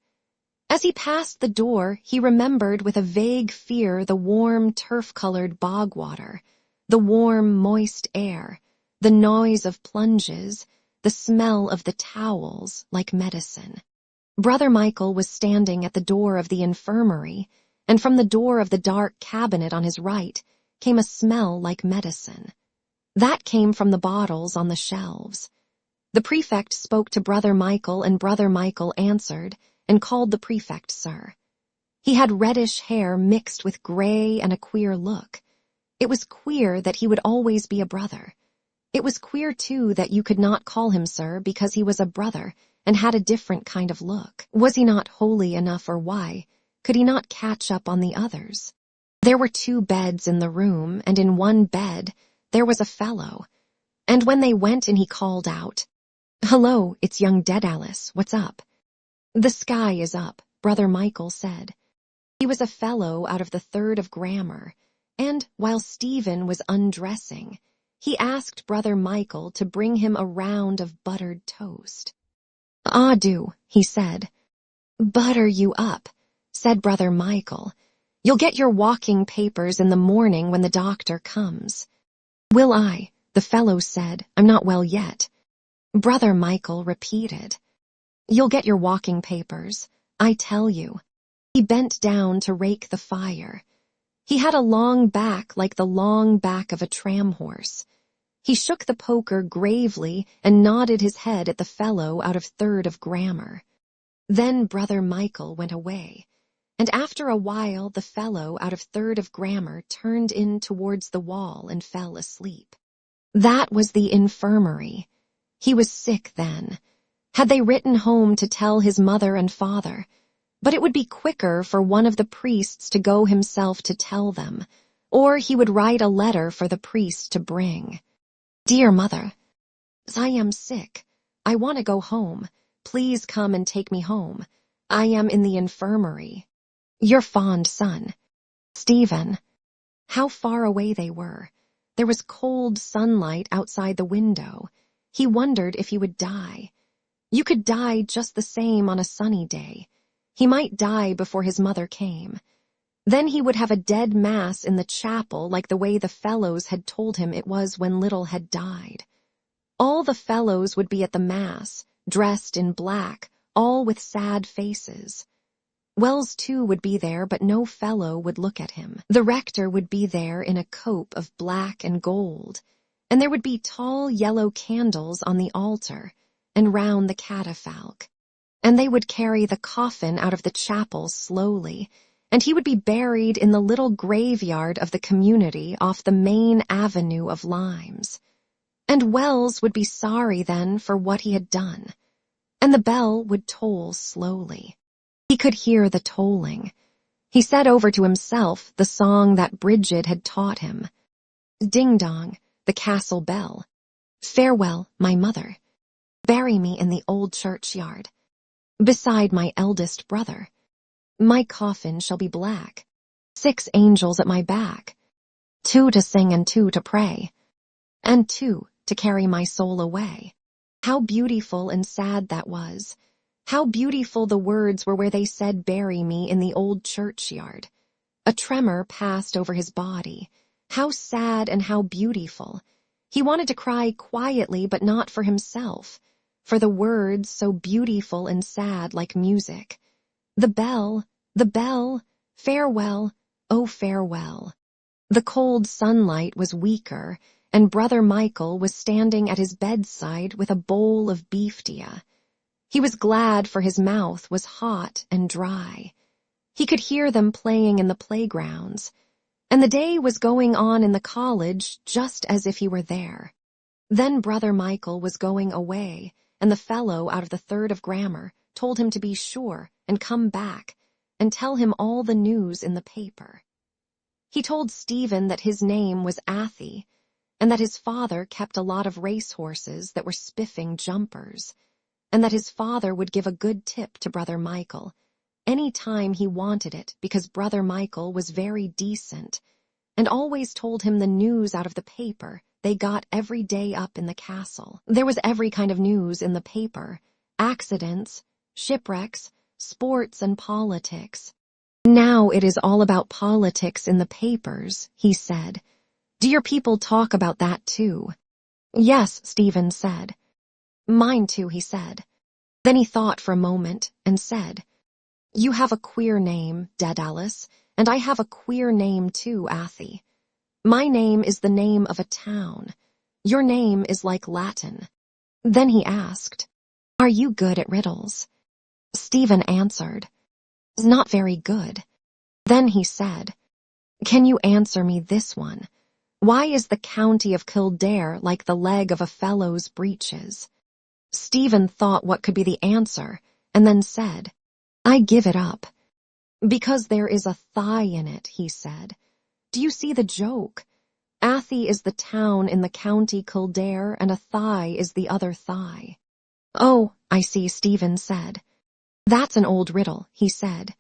As he passed the door, he remembered with a vague fear the warm, turf-colored bog water, the warm, moist air, the noise of plunges, the smell of the towels like medicine. Brother Michael was standing at the door of the infirmary, and from the door of the dark cabinet on his right, came a smell like medicine. That came from the bottles on the shelves. The prefect spoke to Brother Michael, and Brother Michael answered and called the prefect sir. He had reddish hair mixed with gray and a queer look. It was queer that he would always be a brother. It was queer, too, that you could not call him sir because he was a brother and had a different kind of look. Was he not holy enough, or why could he not catch up on the others? There were 2 beds in the room, and in one bed there was a fellow. And when they went in, he called out, "Hello, it's young Daedalus, what's up?" "The sky is up," Brother Michael said. He was a fellow out of the 3rd of grammar, and while Stephen was undressing, he asked Brother Michael to bring him a round of buttered toast. "Ah, do," he said. "Butter you up," said Brother Michael. "You'll get your walking papers in the morning when the doctor comes." "Will I?" the fellow said. "I'm not well yet." Brother Michael repeated, "You'll get your walking papers, I tell you." He bent down to rake the fire. He had a long back like the long back of a tram horse. He shook the poker gravely and nodded his head at the fellow out of 3rd of grammar. Then Brother Michael went away, and after a while the fellow out of 3rd of grammar turned in towards the wall and fell asleep. That was the infirmary. He was sick then. Had they written home to tell his mother and father? But it would be quicker for one of the priests to go himself to tell them, or he would write a letter for the priest to bring. "Dear Mother, I am sick. I want to go home. Please come and take me home. I am in the infirmary. Your fond son, Stephen." How far away they were. There was cold sunlight outside the window. He wondered if he would die. You could die just the same on a sunny day. He might die before his mother came. Then he would have a dead mass in the chapel like the way the fellows had told him it was when Little had died. All the fellows would be at the mass, dressed in black, all with sad faces. Wells, too, would be there, but no fellow would look at him. The rector would be there in a cope of black and gold, and there would be tall yellow candles on the altar and round the catafalque. And they would carry the coffin out of the chapel slowly, and he would be buried in the little graveyard of the community off the main avenue of limes. And Wells would be sorry then for what he had done. And the bell would toll slowly. He could hear the tolling. He said over to himself the song that Bridget had taught him. Ding-dong, the castle bell. Farewell, my mother. Bury me in the old churchyard, beside my eldest brother. My coffin shall be black, 6 angels at my back, 2 to sing and 2 to pray, and 2 to carry my soul away. How beautiful and sad that was. How beautiful the words were where they said, "Bury me in the old churchyard." A tremor passed over his body. How sad and how beautiful. He wanted to cry quietly, but not for himself, for the words so beautiful and sad like music. The bell, farewell, oh farewell. The cold sunlight was weaker, and Brother Michael was standing at his bedside with a bowl of beefsteak. He was glad, for his mouth was hot and dry. He could hear them playing in the playgrounds, and the day was going on in the college just as if he were there. Then Brother Michael was going away, and the fellow out of the 3rd of grammar told him to be sure and come back and tell him all the news in the paper. He told Stephen that his name was Athy, and that his father kept a lot of racehorses that were spiffing jumpers, and that his father would give a good tip to Brother Michael any time he wanted it, because Brother Michael was very decent and always told him the news out of the paper they got every day up in the castle. There was every kind of news in the paper: accidents, shipwrecks, sports, and politics. "Now it is all about politics in the papers," he said. "Do your people talk about that too?" "Yes," Stephen said. "Mine too," he said. Then he thought for a moment and said, "You have a queer name, Daedalus, and I have a queer name too, Athy. My name is the name of a town. Your name is like Latin. Then he asked, Are you good at riddles? Stephen answered, Not very good. Then he said, Can you answer me this one? Why is the county of Kildare like the leg of a fellow's breeches? Stephen thought what could be the answer, and then said, I give it up. Because there is a thigh in it, he said. Do you see the joke? Athy is the town in the county Kildare, and a thigh is the other thigh. Oh, I see, Stephen said. That's an old riddle, he said.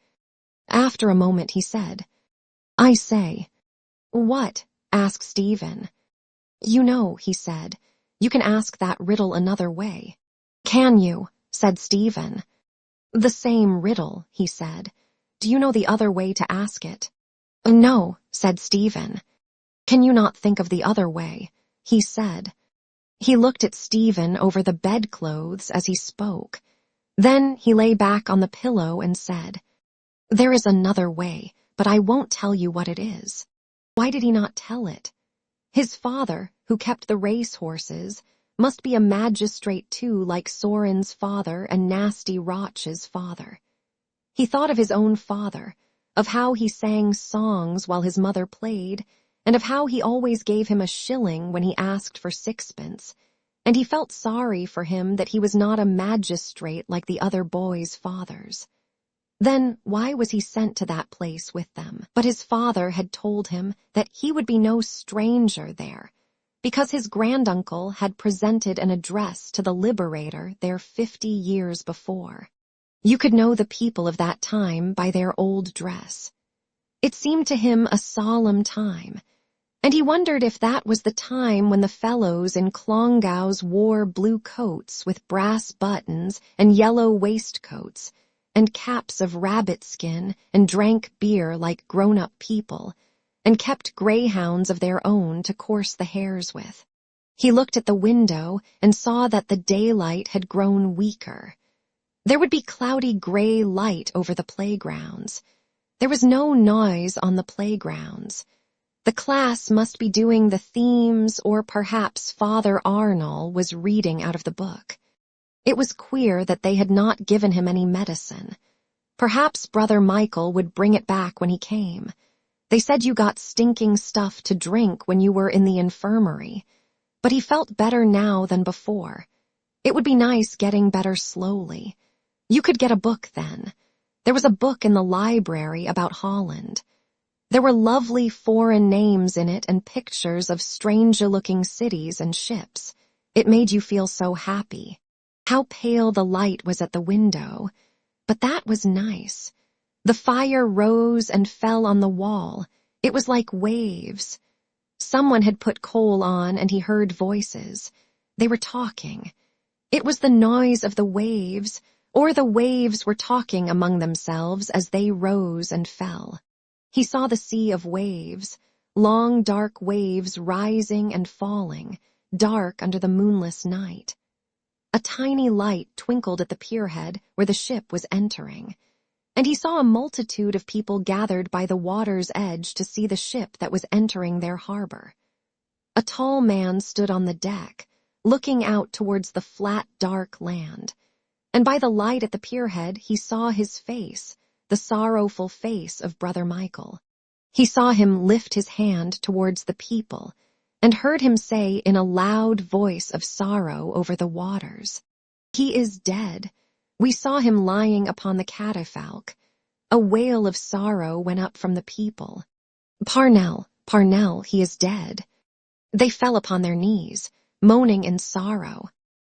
After a moment he said, I say. What? Asked Stephen. You know, he said, you can ask that riddle another way. Can you? Said Stephen. The same riddle, he said. Do you know the other way to ask it? No, said Stephen. Can you not think of the other way? He said. He looked at Stephen over the bedclothes as he spoke. Then he lay back on the pillow and said, There is another way, but I won't tell you what it is. Why did he not tell it? His father, who kept the race horses, must be a magistrate too, like Soren's father and Nasty Roch's father. He thought of his own father, of how he sang songs while his mother played, and of how he always gave him a shilling when he asked for sixpence, and he felt sorry for him that he was not a magistrate like the other boys' fathers. Then why was he sent to that place with them? But his father had told him that he would be no stranger there, because his granduncle had presented an address to the Liberator there 50 years before. You could know the people of that time by their old dress. It seemed to him a solemn time, and he wondered if that was the time when the fellows in Clongowes wore blue coats with brass buttons and yellow waistcoats, and caps of rabbit skin, and drank beer like grown-up people, and kept greyhounds of their own to course the hares with. He looked at the window and saw that the daylight had grown weaker. There would be cloudy gray light over the playgrounds. There was no noise on the playgrounds. The class must be doing the themes, or perhaps Father Arnall was reading out of the book. It was queer that they had not given him any medicine. Perhaps Brother Michael would bring it back when he came. They said you got stinking stuff to drink when you were in the infirmary. But he felt better now than before. It would be nice getting better slowly. You could get a book then. There was a book in the library about Holland. There were lovely foreign names in it and pictures of stranger-looking cities and ships. It made you feel so happy. How pale the light was at the window. But that was nice. The fire rose and fell on the wall. It was like waves. Someone had put coal on and he heard voices. They were talking. It was the noise of the waves, or the waves were talking among themselves as they rose and fell. He saw the sea of waves, long dark waves rising and falling, dark under the moonless night. A tiny light twinkled at the pierhead where the ship was entering, and he saw a multitude of people gathered by the water's edge to see the ship that was entering their harbor. A tall man stood on the deck, looking out towards the flat, dark land, and by the light at the pierhead he saw his face, the sorrowful face of Brother Michael. He saw him lift his hand towards the people, and heard him say in a loud voice of sorrow over the waters, He is dead. We saw him lying upon the catafalque. A wail of sorrow went up from the people. Parnell, Parnell, he is dead. They fell upon their knees, moaning in sorrow.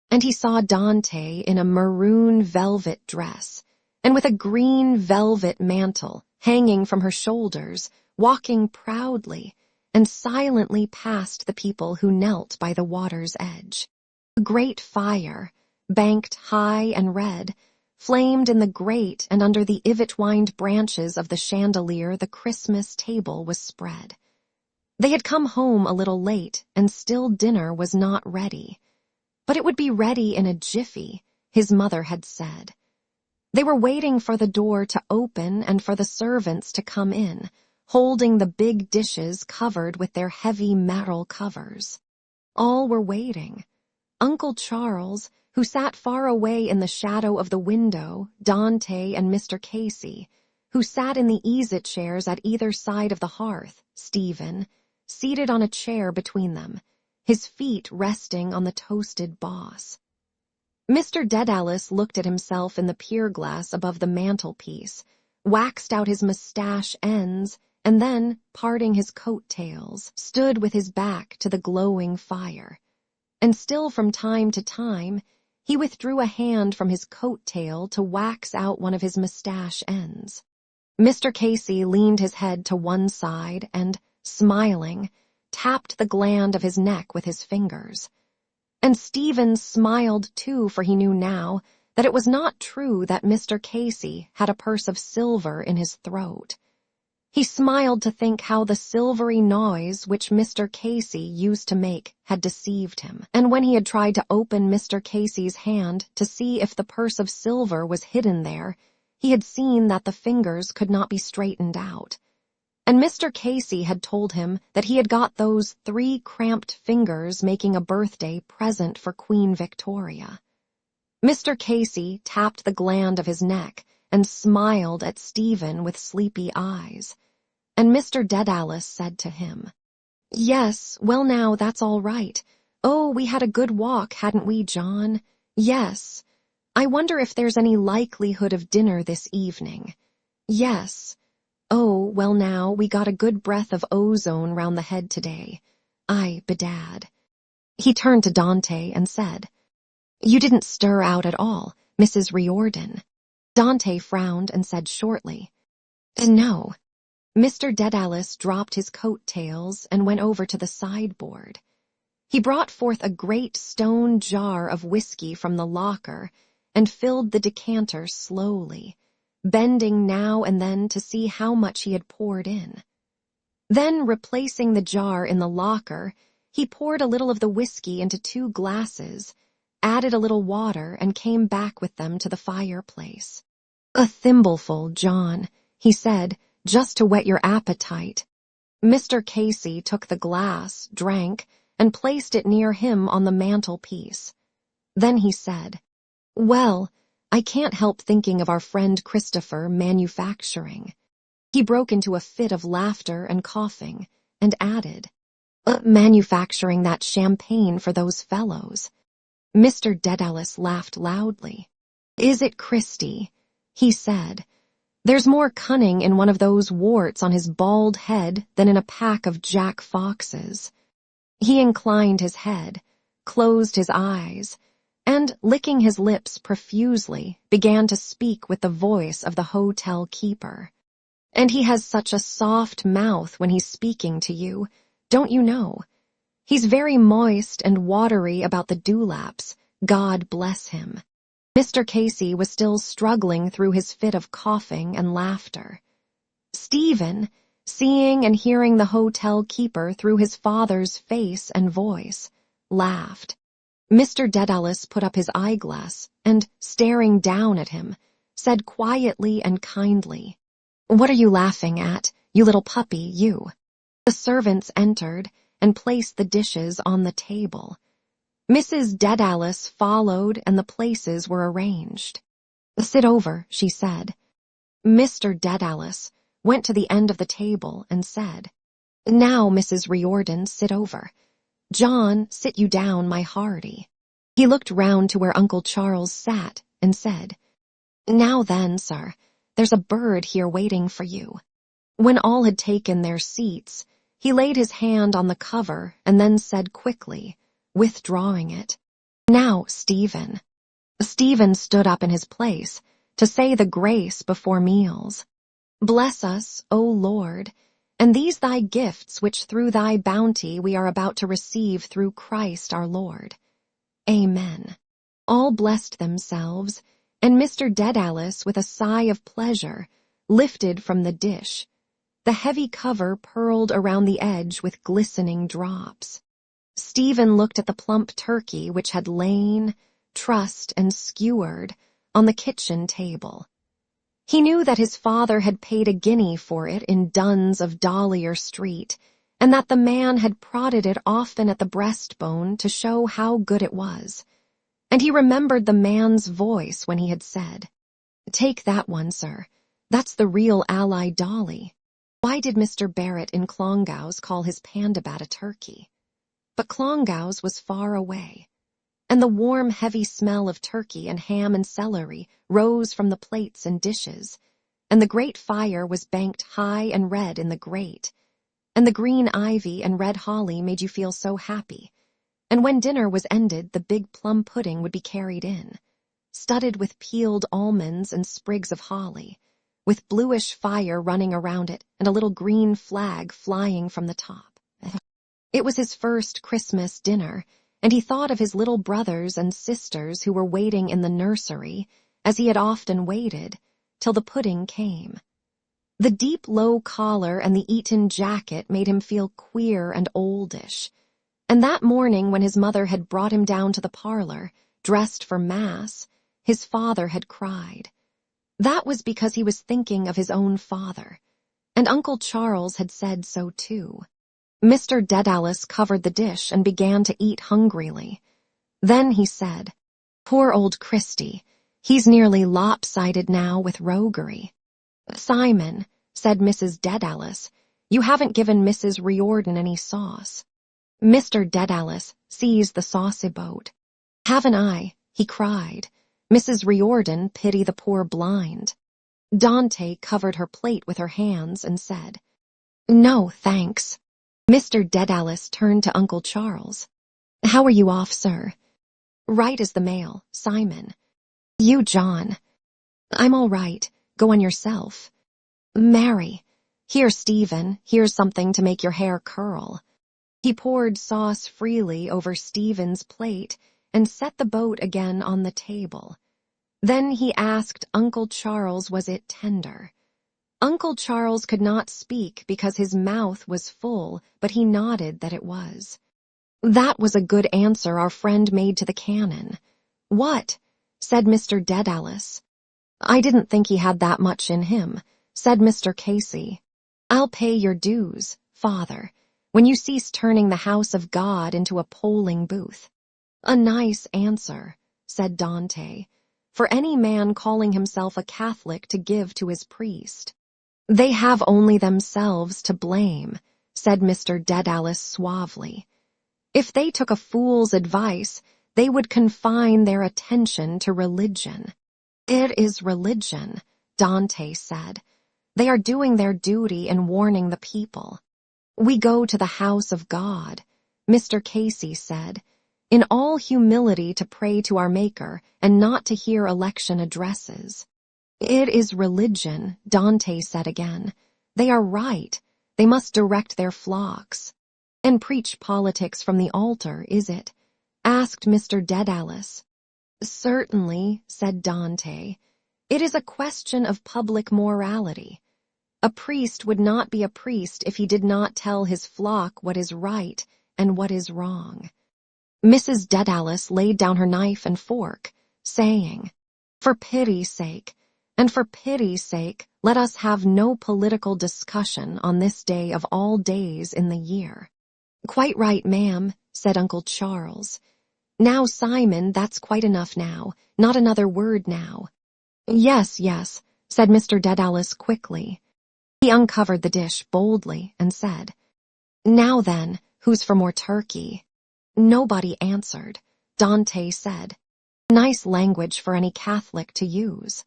And he saw Dante in a maroon velvet dress, and with a green velvet mantle hanging from her shoulders, walking proudly and silently past the people who knelt by the water's edge. A great fire, banked high and red, flamed in the grate, and under the ivy-twined branches of the chandelier the Christmas table was spread. They had come home a little late, and still dinner was not ready. But it would be ready in a jiffy, his mother had said. They were waiting for the door to open and for the servants to come in, holding the big dishes covered with their heavy metal covers. All were waiting. Uncle Charles, who sat far away in the shadow of the window, Dante and Mr. Casey, who sat in the easy-chairs at either side of the hearth, Stephen, seated on a chair between them, his feet resting on the toasted boss. Mr. Dedalus looked at himself in the pier-glass above the mantelpiece, waxed out his mustache ends, and then, parting his coat-tails, stood with his back to the glowing fire. And still from time to time, he withdrew a hand from his coat-tail to wax out one of his mustache ends. Mr. Casey leaned his head to one side and, smiling, tapped the gland of his neck with his fingers. And Stephen smiled too, for he knew now that it was not true that Mr. Casey had a purse of silver in his throat. He smiled to think how the silvery noise which Mr. Casey used to make had deceived him, and when he had tried to open Mr. Casey's hand to see if the purse of silver was hidden there, he had seen that the fingers could not be straightened out. And Mr. Casey had told him that he had got those 3 cramped fingers making a birthday present for Queen Victoria. Mr. Casey tapped the gland of his neck and smiled at Stephen with sleepy eyes. And Mr. Dedalus said to him, "Yes, well now, that's all right. Oh, we had a good walk, hadn't we, John? Yes. I wonder if there's any likelihood of dinner this evening. Yes. Oh, well now, we got a good breath of ozone round the head today. Aye, bedad." He turned to Dante and said, "You didn't stir out at all, Mrs. Riordan." Dante frowned and said shortly, "No." Mr. Dedalus dropped his coat-tails and went over to the sideboard. He brought forth a great stone jar of whiskey from the locker and filled the decanter slowly, bending now and then to see how much he had poured in. Then, replacing the jar in the locker, he poured a little of the whiskey into 2 glasses, added a little water, and came back with them to the fireplace. "A thimbleful, John," he said, "just to whet your appetite." Mr. Casey took the glass, drank, and placed it near him on the mantelpiece. Then he said, "Well, I can't help thinking of our friend Christopher manufacturing." He broke into a fit of laughter and coughing, and added, "Manufacturing that champagne for those fellows." Mr. Dedalus laughed loudly. "Is it, Christy?" he said. "There's more cunning in one of those warts on his bald head than in a pack of Jack Foxes." He inclined his head, closed his eyes, and, licking his lips profusely, began to speak with the voice of the hotel keeper. "And he has such a soft mouth when he's speaking to you, don't you know? He's very moist and watery about the dewlaps, God bless him." Mr. Casey was still struggling through his fit of coughing and laughter. Stephen, seeing and hearing the hotel keeper through his father's face and voice, laughed. Mr. Dedalus put up his eyeglass and, staring down at him, said quietly and kindly, "What are you laughing at, you little puppy, you?" The servants entered and placed the dishes on the table. Mrs. Dedalus followed and the places were arranged. "Sit over," she said. Mr. Dedalus went to the end of the table and said, "Now, Mrs. Riordan, sit over. John, sit you down, my hearty." He looked round to where Uncle Charles sat and said, "Now then, sir, there's a bird here waiting for you." When all had taken their seats, he laid his hand on the cover and then said quickly, withdrawing it, "Now, Stephen." Stephen stood up in his place to say the grace before meals. "Bless us, O Lord, and these thy gifts which through thy bounty we are about to receive through Christ our Lord. Amen." All blessed themselves, and Mr. Dedalus, with a sigh of pleasure, lifted from the dish. The heavy cover purled around the edge with glistening drops. Stephen looked at the plump turkey which had lain, trussed and skewered, on the kitchen table. He knew that his father had paid a guinea for it in Duns of Dahlier Street, and that the man had prodded it often at the breastbone to show how good it was. And he remembered the man's voice when he had said, "Take that one, sir. That's the real Ally Dolly." Why did Mr. Barrett in Clongowes call his pandabat a turkey? But Clongowes was far away, and the warm, heavy smell of turkey and ham and celery rose from the plates and dishes, and the great fire was banked high and red in the grate, and the green ivy and red holly made you feel so happy, and when dinner was ended the big plum pudding would be carried in, studded with peeled almonds and sprigs of holly, with bluish fire running around it and a little green flag flying from the top. It was his first Christmas dinner, and he thought of his little brothers and sisters who were waiting in the nursery, as he had often waited, till the pudding came. The deep low collar and the Eton jacket made him feel queer and oldish, and that morning when his mother had brought him down to the parlor, dressed for Mass, his father had cried. That was because he was thinking of his own father, and Uncle Charles had said so too. Mr. Dedalus covered the dish and began to eat hungrily. Then he said, "Poor old Christy, he's nearly lopsided now with roguery." "Simon," said Mrs. Dedalus, "you haven't given Mrs. Riordan any sauce." Mr. Dedalus seized the saucy boat. "Haven't I?" he cried. Mrs. Riordan pity the poor blind. Dante covered her plate with her hands and said, "No, thanks." Mr. Dedalus turned to Uncle Charles. "How are you off, sir?" "Right as the mail, Simon." "You, John?" "I'm all right. Go on yourself." "Mary. Here, Stephen, here's something to make your hair curl." He poured sauce freely over Stephen's plate and set the boat again on the table. Then he asked Uncle Charles was it tender. Uncle Charles could not speak because his mouth was full, but he nodded that it was. "That was a good answer our friend made to the canon." "What?" said Mr. Dedalus. "I didn't think he had that much in him," said Mr. Casey. "I'll pay your dues, Father, when you cease turning the house of God into a polling booth." "A nice answer," said Dante, "for any man calling himself a Catholic to give to his priest." "They have only themselves to blame," said Mr. Dedalus suavely. "If they took a fool's advice, they would confine their attention to religion." "It is religion," Dante said. "They are doing their duty in warning the people." "We go to the house of God," Mr. Casey said, "in all humility to pray to our Maker and not to hear election addresses." "It is religion," Dante said again. "They are right. They must direct their flocks." "And preach politics from the altar, is it?" asked Mr. Dedalus. "Certainly," said Dante. "It is a question of public morality. A priest would not be a priest if he did not tell his flock what is right and what is wrong." Mrs. Dedalus laid down her knife and fork, saying, "For pity's sake, and for pity's sake, let us have no political discussion on this day of all days in the year." "Quite right, ma'am," said Uncle Charles. "Now, Simon, that's quite enough now. Not another word now." "Yes, yes," said Mr. Dedalus quickly. He uncovered the dish boldly and said, "Now then, who's for more turkey?" Nobody answered. Dante said, "Nice language for any Catholic to use."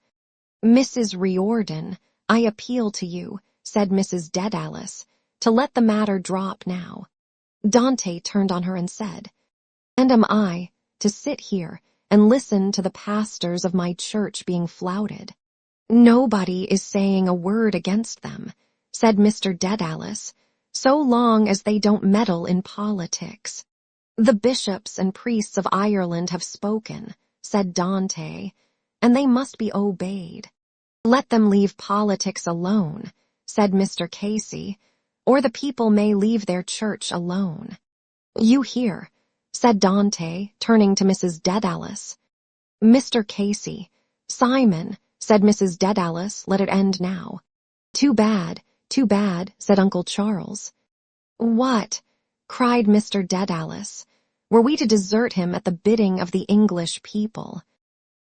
"Mrs. Riordan, I appeal to you," said Mrs. Dedalus, "to let the matter drop now." Dante turned on her and said, "And am I to sit here and listen to the pastors of my church being flouted?" "Nobody is saying a word against them," said Mr. Dedalus, "so long as they don't meddle in politics." "The bishops and priests of Ireland have spoken," said Dante, "and they must be obeyed." "Let them leave politics alone," said Mr. Casey, "or the people may leave their church alone." "You hear," said Dante, turning to Mrs. Dedalus. "Mr. Casey, Simon," said Mrs. Dedalus. Let it end now. Too bad, said Uncle Charles. What? Cried Mr. Dedalus. Were we to desert him at the bidding of the English people?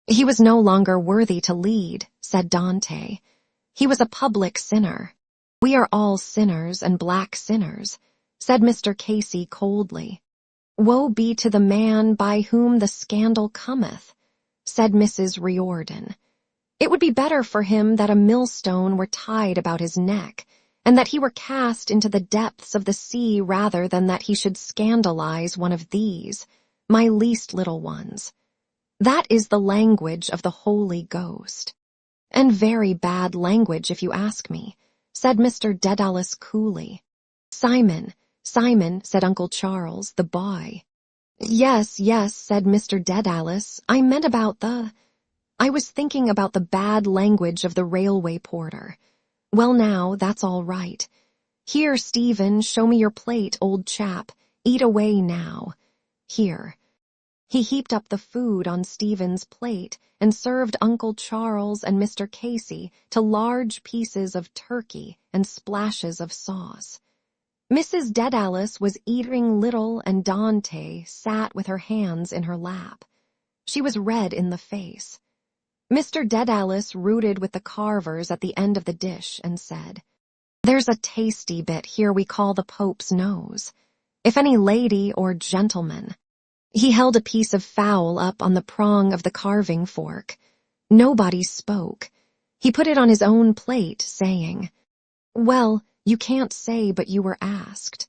He was no longer worthy to lead, said Dante. He was a public sinner. We are all sinners and black sinners, said Mr. Casey coldly. Woe be to the man by whom the scandal cometh, said Mrs. Riordan. It would be better for him that a millstone were tied about his neck, and that he were cast into the depths of the sea rather than that he should scandalize one of these, my least little ones. That is the language of the Holy Ghost. And very bad language, if you ask me, said Mr. Dedalus coolly. Simon, said Uncle Charles, the boy. Yes, said Mr. Dedalus, I was thinking about the bad language of the railway porter. Well now, that's all right. Here, Stephen, show me your plate, old chap. Eat away now. Here. He heaped up the food on Stephen's plate and served Uncle Charles and Mr. Casey to large pieces of turkey and splashes of sauce. Mrs. Dedalus was eating little, and Dante sat with her hands in her lap. She was red in the face. Mr. Dedalus rooted with the carvers at the end of the dish and said, There's a tasty bit here we call the Pope's nose. If any lady or gentleman. He held a piece of fowl up on the prong of the carving fork. Nobody spoke. He put it on his own plate, saying, Well, you can't say but you were asked.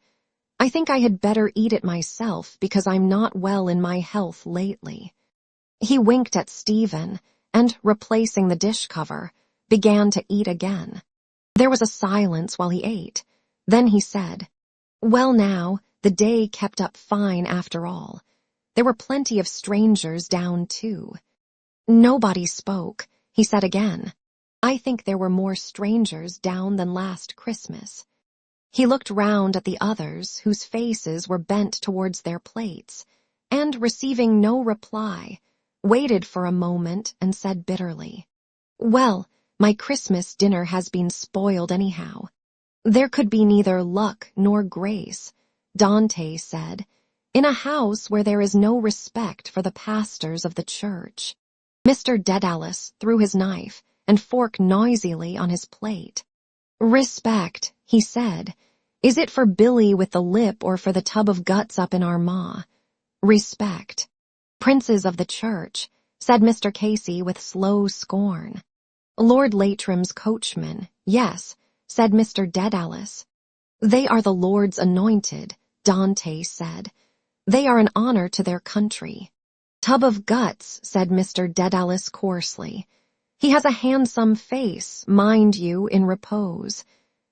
I think I had better eat it myself because I'm not well in my health lately. He winked at Stephen, and, replacing the dish cover, began to eat again. There was a silence while he ate. Then he said, Well now, the day kept up fine after all. There were plenty of strangers down too. Nobody spoke, he said again. I think there were more strangers down than last Christmas. He looked round at the others whose faces were bent towards their plates, and, receiving no reply, waited for a moment and said bitterly, Well, my Christmas dinner has been spoiled anyhow. There could be neither luck nor grace, Dante said, in a house where there is no respect for the pastors of the church. Mr. Dedalus threw his knife and fork noisily on his plate. Respect, he said. Is it for Billy with the lip or for the tub of guts up in our maw? Respect. Princes of the church, said Mr. Casey with slow scorn. Lord Leitrim's coachman, yes, said Mr. Dedalus. They are the Lord's anointed, Dante said. They are an honor to their country. Tub of guts, said Mr. Dedalus coarsely. He has a handsome face, mind you, in repose.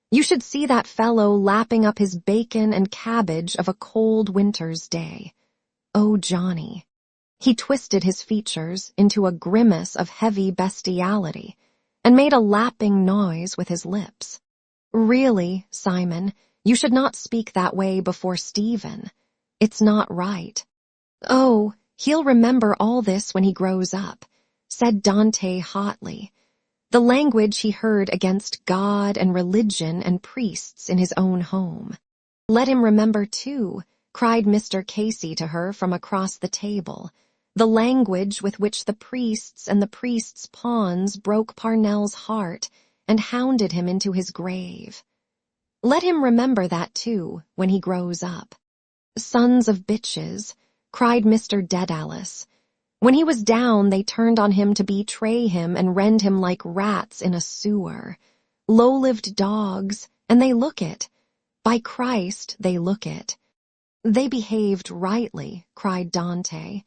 You should see that fellow lapping up his bacon and cabbage of a cold winter's day. Oh, Johnny. He twisted his features into a grimace of heavy bestiality and made a lapping noise with his lips. Really, Simon, you should not speak that way before Stephen. It's not right. Oh, he'll remember all this when he grows up, said Dante hotly. The language he heard against God and religion and priests in his own home. Let him remember, too, cried Mr. Casey to her from across the table, the language with which the priests and the priests' pawns broke Parnell's heart and hounded him into his grave. Let him remember that, too, when he grows up. Sons of bitches, cried Mr. Dedalus. When he was down, they turned on him to betray him and rend him like rats in a sewer. Low-lived dogs, and they look it. By Christ, they look it. They behaved rightly, cried Dante.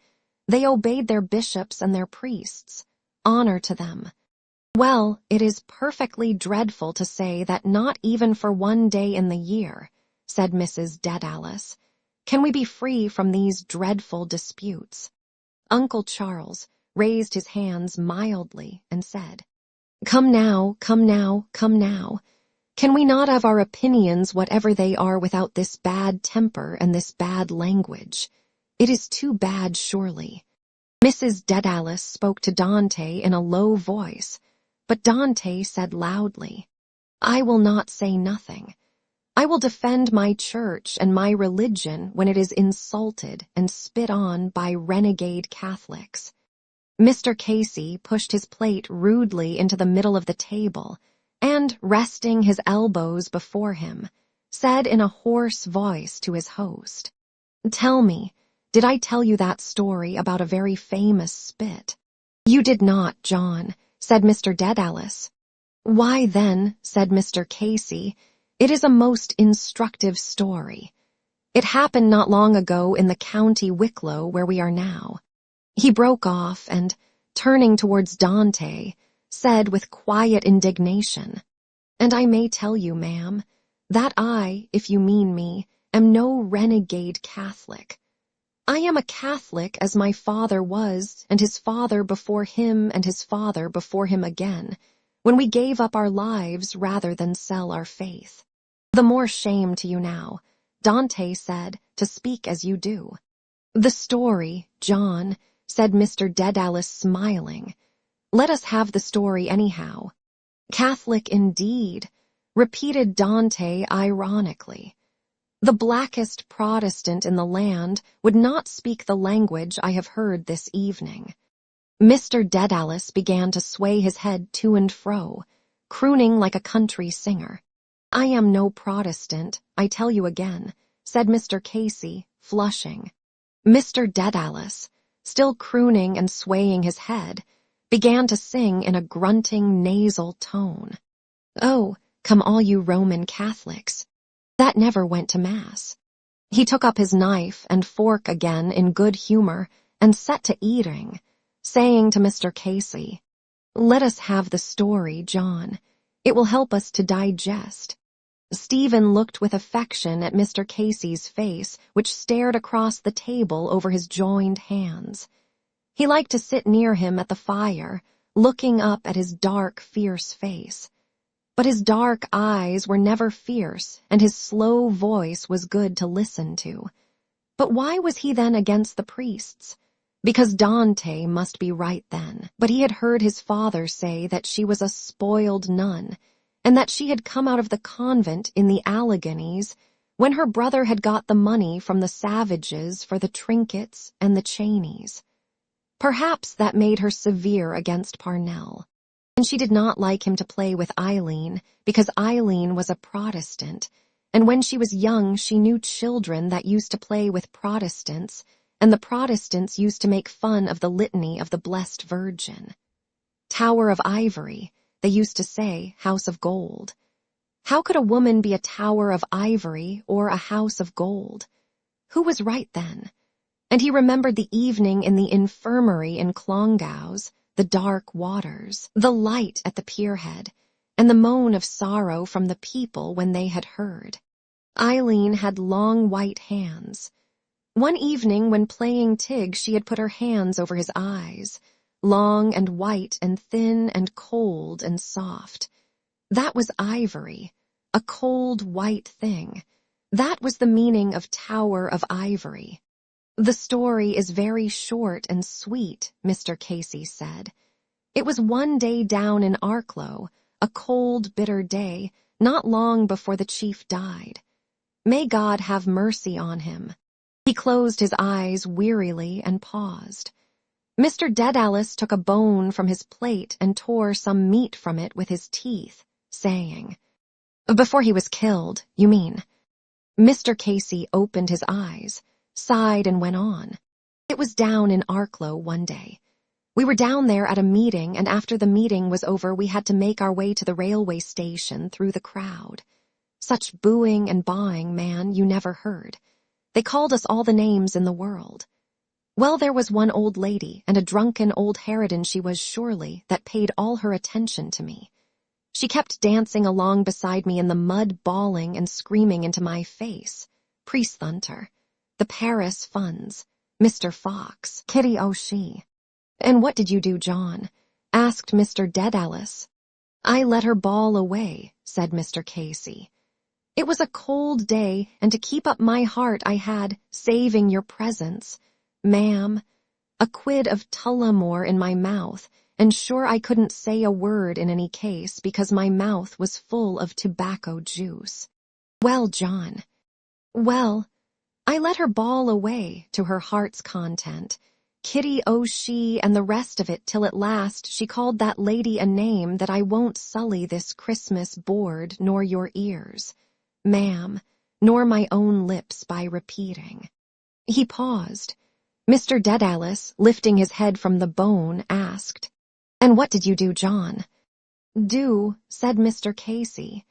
They obeyed their bishops and their priests. Honor to them. Well, it is perfectly dreadful to say that not even for one day in the year, said Mrs. Dedalus, can we be free from these dreadful disputes. Uncle Charles raised his hands mildly and said, Come now, come now, come now. Can we not have our opinions whatever they are without this bad temper and this bad language? It is too bad, surely. Mrs. Dedalus spoke to Dante in a low voice, But Dante said loudly, "I will not say nothing. I will defend my church and my religion when it is insulted and spit on by renegade Catholics." Mr. Casey pushed his plate rudely into the middle of the table and, resting his elbows before him, said in a hoarse voice to his host, "Tell me, did I tell you that story about a very famous spit?" "You did not, John," said Mr. Dedalus. "Why then," said Mr. Casey, "it is a most instructive story. It happened not long ago in the county Wicklow where we are now." He broke off and, turning towards Dante, said with quiet indignation, "And I may tell you, ma'am, that I, if you mean me, am no renegade Catholic. I am a Catholic as my father was, and his father before him, and his father before him again, when we gave up our lives rather than sell our faith. The more shame to you now," Dante said, "to speak as you do." "The story, John," said Mr. Dedalus, smiling. "Let us have the story anyhow." "Catholic indeed," repeated Dante ironically. "The blackest Protestant in the land would not speak the language I have heard this evening." Mr. Dedalus began to sway his head to and fro, crooning like a country singer. "I am no Protestant, I tell you again," said Mr. Casey, flushing. Mr. Dedalus, still crooning and swaying his head, began to sing in a grunting nasal tone. "Oh, come all you Roman Catholics. That never went to Mass." He took up his knife and fork again in good humor and set to eating, saying to Mr. Casey, "Let us have the story, John. It will help us to digest." Stephen looked with affection at Mr. Casey's face, which stared across the table over his joined hands. He liked to sit near him at the fire, looking up at his dark, fierce face. But his dark eyes were never fierce, and his slow voice was good to listen to. But why was he then against the priests? Because Dante must be right then. But he had heard his father say that she was a spoiled nun, and that she had come out of the convent in the Alleghenies when her brother had got the money from the savages for the trinkets and the Cheneys. Perhaps that made her severe against Parnell. And she did not like him to play with Eileen, because Eileen was a Protestant, and when she was young she knew children that used to play with Protestants, and the Protestants used to make fun of the litany of the Blessed Virgin. Tower of Ivory, they used to say, House of Gold. How could a woman be a tower of ivory or a house of gold? Who was right then? And he remembered the evening in the infirmary in Clongowes, the dark waters, the light at the pierhead, and the moan of sorrow from the people when they had heard. Eileen had long white hands. One evening when playing Tig she had put her hands over his eyes, long and white and thin and cold and soft. That was ivory, a cold white thing. That was the meaning of Tower of Ivory. "The story is very short and sweet," Mr. Casey said. "It was one day down in Arklow, a cold, bitter day, not long before the chief died. May God have mercy on him." He closed his eyes wearily and paused. Mr. Dedalus took a bone from his plate and tore some meat from it with his teeth, saying, "Before he was killed, you mean?" Mr. Casey opened his eyes, sighed and went on. "It was down in Arklow one day. We were down there at a meeting, and after the meeting was over we had to make our way to the railway station through the crowd. Such booing and bawing, man, you never heard. They called us all the names in the world. Well, there was one old lady, and a drunken old harridan she was surely, that paid all her attention to me. She kept dancing along beside me in the mud, bawling and screaming into my face. Priest Thunter, the Paris funds, Mr. Fox, Kitty O'Shea." "And what did you do, John?" asked Mr. Dedalus. "I let her bawl away," said Mr. Casey. "It was a cold day, and to keep up my heart I had, saving your presence, ma'am, a quid of Tullamore in my mouth, and sure I couldn't say a word in any case because my mouth was full of tobacco juice. Well, John. Well, I let her bawl away to her heart's content. Kitty, oh she, and the rest of it, till at last she called that lady a name that I won't sully this Christmas board nor your ears, ma'am, nor my own lips by repeating. He paused. Mr. Dedalus, lifting his head from the bone, asked, "And what did you do, John?" "Do," said Mr. Casey.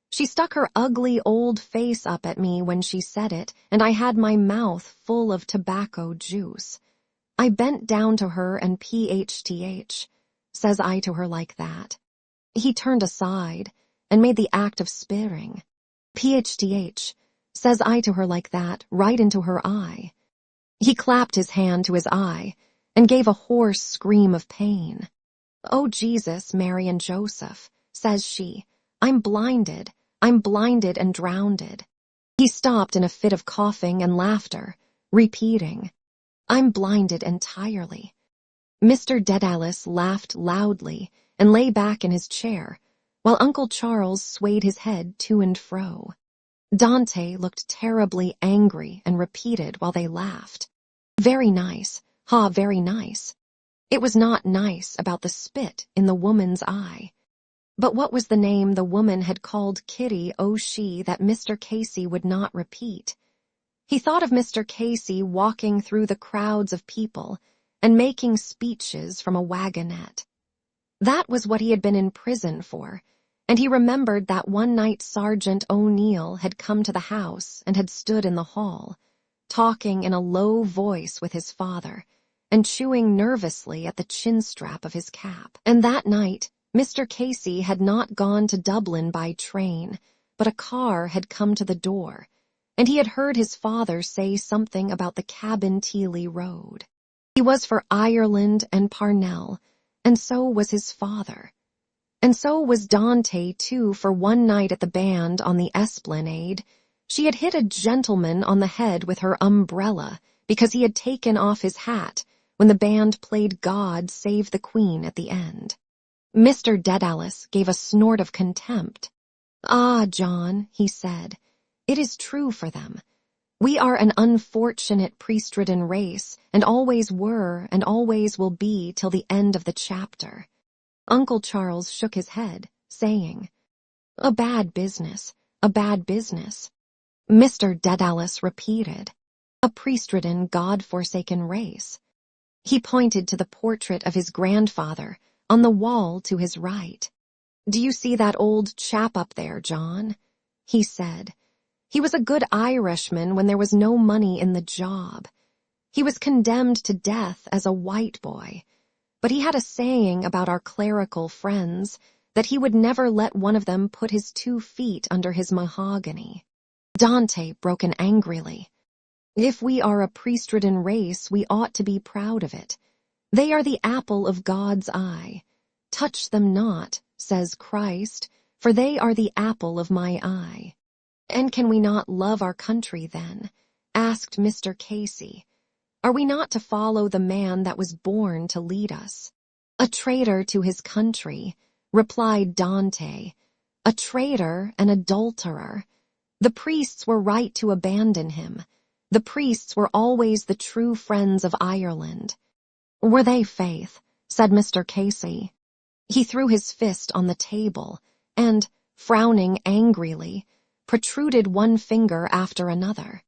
She stuck her ugly old face up at me when she said it, and I had my mouth full of tobacco juice. I bent down to her and PHTH, says I to her like that. He turned aside and made the act of spitting. PHTH, says I to her like that, right into her eye. He clapped his hand to his eye and gave a hoarse scream of pain. "Oh, Jesus, Mary and Joseph," says she, I'm blinded and drowned." He stopped in a fit of coughing and laughter, repeating, "I'm blinded entirely." Mr. Dedalus laughed loudly and lay back in his chair, while Uncle Charles swayed his head to and fro. Dante looked terribly angry and repeated while they laughed, "Very nice, ha, very nice." It was not nice about the spit in the woman's eye. But what was the name the woman had called Kitty, oh she, that Mr. Casey would not repeat? He thought of Mr. Casey walking through the crowds of people and making speeches from a wagonette. That was what he had been in prison for, and he remembered that one night Sergeant O'Neill had come to the house and had stood in the hall, talking in a low voice with his father and chewing nervously at the chin-strap of his cap. And that night, Mr. Casey had not gone to Dublin by train, but a car had come to the door, and he had heard his father say something about the Cabinteely Road. He was for Ireland and Parnell, and so was his father. And so was Dante, too, for one night at the band on the Esplanade, she had hit a gentleman on the head with her umbrella because he had taken off his hat when the band played God Save the Queen at the end. Mr. Dedalus gave a snort of contempt. "Ah, John," he said, "it is true for them. We are an unfortunate priest-ridden race, and always were and always will be till the end of the chapter." Uncle Charles shook his head, saying, "A bad business, a bad business." Mr. Dedalus repeated, "A priest-ridden, God-forsaken race." He pointed to the portrait of his grandfather on the wall to his right. "Do you see that old chap up there, John?" he said. "He was a good Irishman when there was no money in the job. He was condemned to death as a white boy, but he had a saying about our clerical friends that he would never let one of them put his 2 feet under his mahogany." Dante broke in angrily. "If we are a priest-ridden race, we ought to be proud of it. They are the apple of God's eye. Touch them not, says Christ, for they are the apple of my eye." "And can we not love our country then?" asked Mr. Casey. "Are we not to follow the man that was born to lead us?" "A traitor to his country," replied Dante. "A traitor, an adulterer. The priests were right to abandon him. The priests were always the true friends of Ireland." "Were they, Faith?" said Mr. Casey. He threw his fist on the table and, frowning angrily, protruded one finger after another.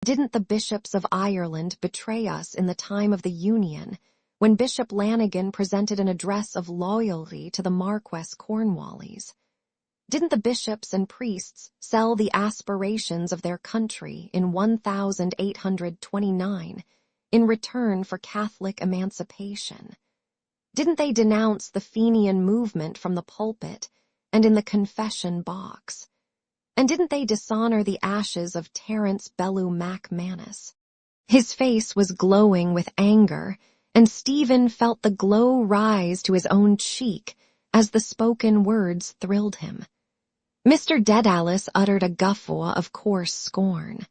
"Didn't the bishops of Ireland betray us in the time of the Union, when Bishop Lanigan presented an address of loyalty to the Marquess Cornwallis? Didn't the bishops and priests sell the aspirations of their country in 1829 in return for Catholic emancipation? Didn't they denounce the Fenian movement from the pulpit and in the confession box? And didn't they dishonor the ashes of Terence Bellew MacManus?" His face was glowing with anger, and Stephen felt the glow rise to his own cheek as the spoken words thrilled him. Mr. Dedalus uttered a guffaw of coarse scorn.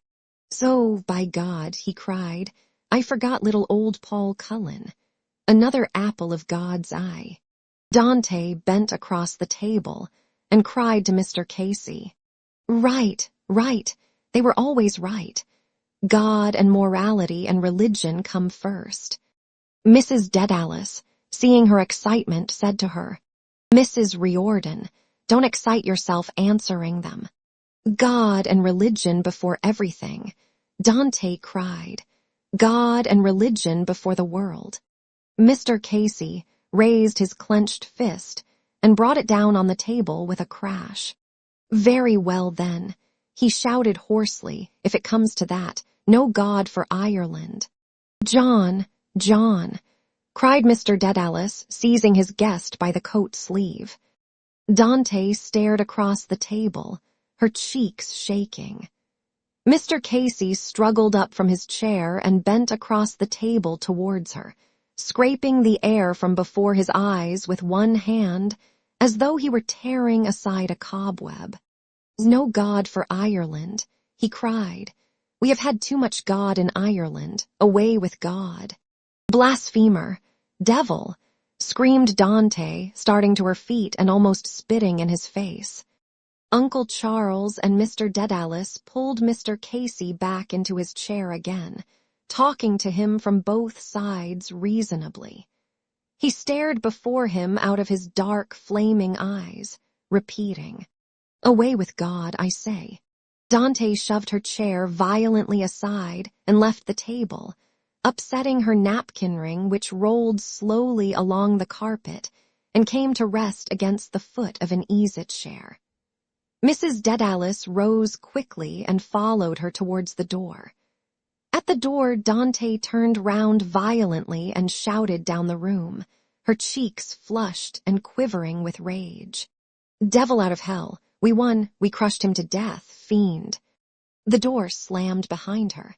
"So, by God," he cried, "I forgot little old Paul Cullen. Another apple of God's eye. Dante bent across the table and cried to Mr. Casey. Right, right. They were always right. God and morality and religion come first. Mrs. Dedalus, seeing her excitement, said to her, Mrs. Riordan, don't excite yourself answering them. God and religion before everything. Dante cried. God and religion before the world. Mr. Casey raised his clenched fist and brought it down on the table with a crash. Very well then, he shouted hoarsely, if it comes to that, no God for Ireland. John, John, cried Mr. Dedalus, seizing his guest by the coat sleeve. Dante stared across the table, her cheeks shaking. Mr. Casey struggled up from his chair and bent across the table towards her, scraping the air from before his eyes with one hand, as though he were tearing aside a cobweb. No God for Ireland, he cried. We have had too much God in Ireland. Away with God. Blasphemer, devil, screamed Dante, starting to her feet and almost spitting in his face. Uncle Charles and Mr. Dedalus pulled Mr. Casey back into his chair again, talking to him from both sides reasonably. He stared before him out of his dark, flaming eyes, repeating, Away with God, I say. Dante shoved her chair violently aside and left the table, upsetting her napkin ring, which rolled slowly along the carpet and came to rest against the foot of an easy-chair. Mrs. Dedalus rose quickly and followed her towards the door. At the door, Dante turned round violently and shouted down the room, her cheeks flushed and quivering with rage. Devil out of hell! We won, we crushed him to death, fiend. The door slammed behind her.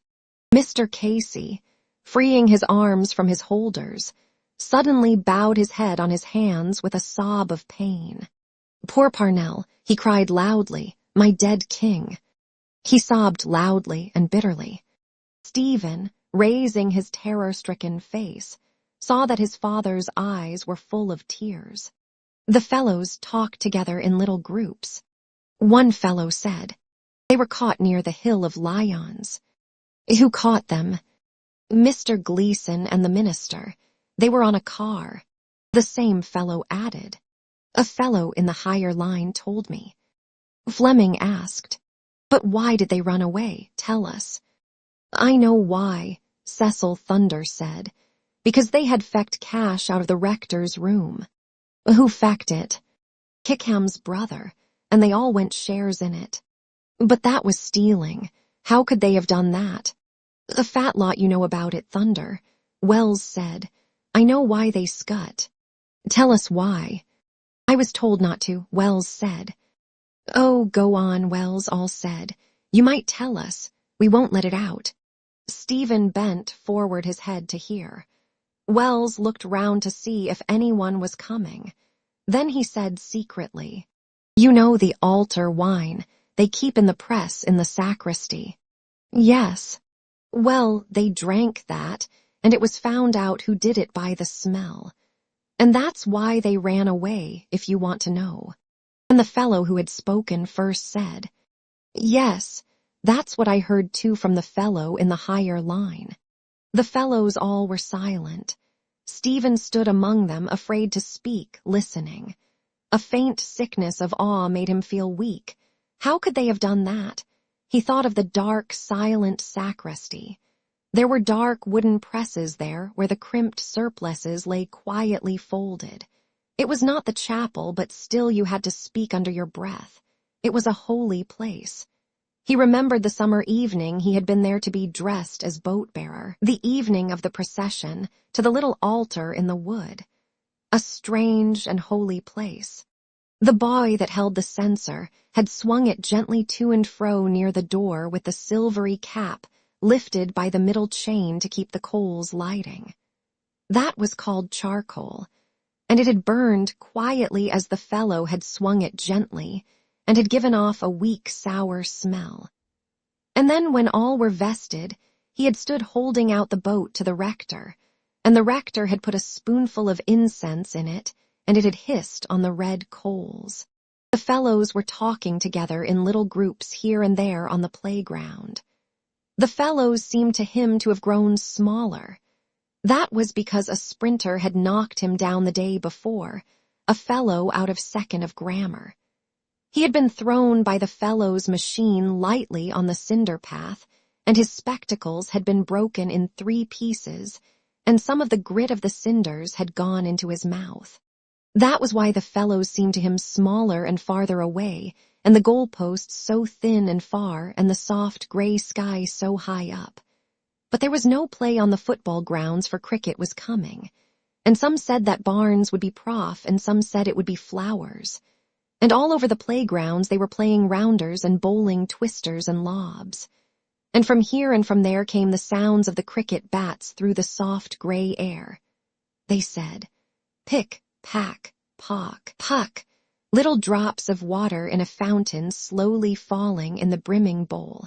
Mr. Casey, freeing his arms from his holders, suddenly bowed his head on his hands with a sob of pain. Poor Parnell, he cried loudly, my dead king. He sobbed loudly and bitterly. Stephen, raising his terror-stricken face, saw that his father's eyes were full of tears. The fellows talked together in little groups. One fellow said, They were caught near the Hill of Lions. Who caught them? Mr. Gleason and the minister. They were on a car. The same fellow added. A fellow in the higher line told me. Fleming asked, But why did they run away? Tell us. I know why, Cecil Thunder said. Because they had fecked cash out of the rector's room. Who fecked it? Kickham's brother, and they all went shares in it. But that was stealing. How could they have done that? The fat lot you know about it, Thunder. Wells said, I know why they scut. Tell us why. I was told not to, Wells said. Oh, go on, Wells all said. You might tell us. We won't let it out. Stephen bent forward his head to hear. Wells looked round to see if anyone was coming. Then he said secretly, You know the altar wine they keep in the press in the sacristy. Yes. Well, they drank that, and it was found out who did it by the smell. And that's why they ran away, if you want to know. And the fellow who had spoken first said, Yes, that's what I heard too from the fellow in the higher line. The fellows all were silent. Stephen stood among them, afraid to speak, listening. A faint sickness of awe made him feel weak. How could they have done that? He thought of the dark, silent sacristy. There were dark wooden presses there where the crimped surplices lay quietly folded. It was not the chapel, but still you had to speak under your breath. It was a holy place. He remembered the summer evening he had been there to be dressed as boat-bearer, the evening of the procession, to the little altar in the wood. A strange and holy place. The boy that held the censer had swung it gently to and fro near the door with the silvery cap lifted by the middle chain to keep the coals lighting. That was called charcoal, and it had burned quietly as the fellow had swung it gently, and had given off a weak, sour smell. And then when all were vested, he had stood holding out the boat to the rector, and the rector had put a spoonful of incense in it, and it had hissed on the red coals. The fellows were talking together in little groups here and there on the playground. The fellows seemed to him to have grown smaller. That was because a sprinter had knocked him down the day before, a fellow out of second of grammar. He had been thrown by the fellow's machine lightly on the cinder path, and his spectacles had been broken in 3 pieces, and some of the grit of the cinders had gone into his mouth. That was why the fellows seemed to him smaller and farther away, and the goalposts so thin and far, and the soft gray sky so high up. But there was no play on the football grounds, for cricket was coming, and some said that Barnes would be prof, and some said it would be Flowers. And all over the playgrounds they were playing rounders and bowling twisters and lobs. And from here and from there came the sounds of the cricket bats through the soft gray air. They said, pick, pack, pock, puck, little drops of water in a fountain slowly falling in the brimming bowl.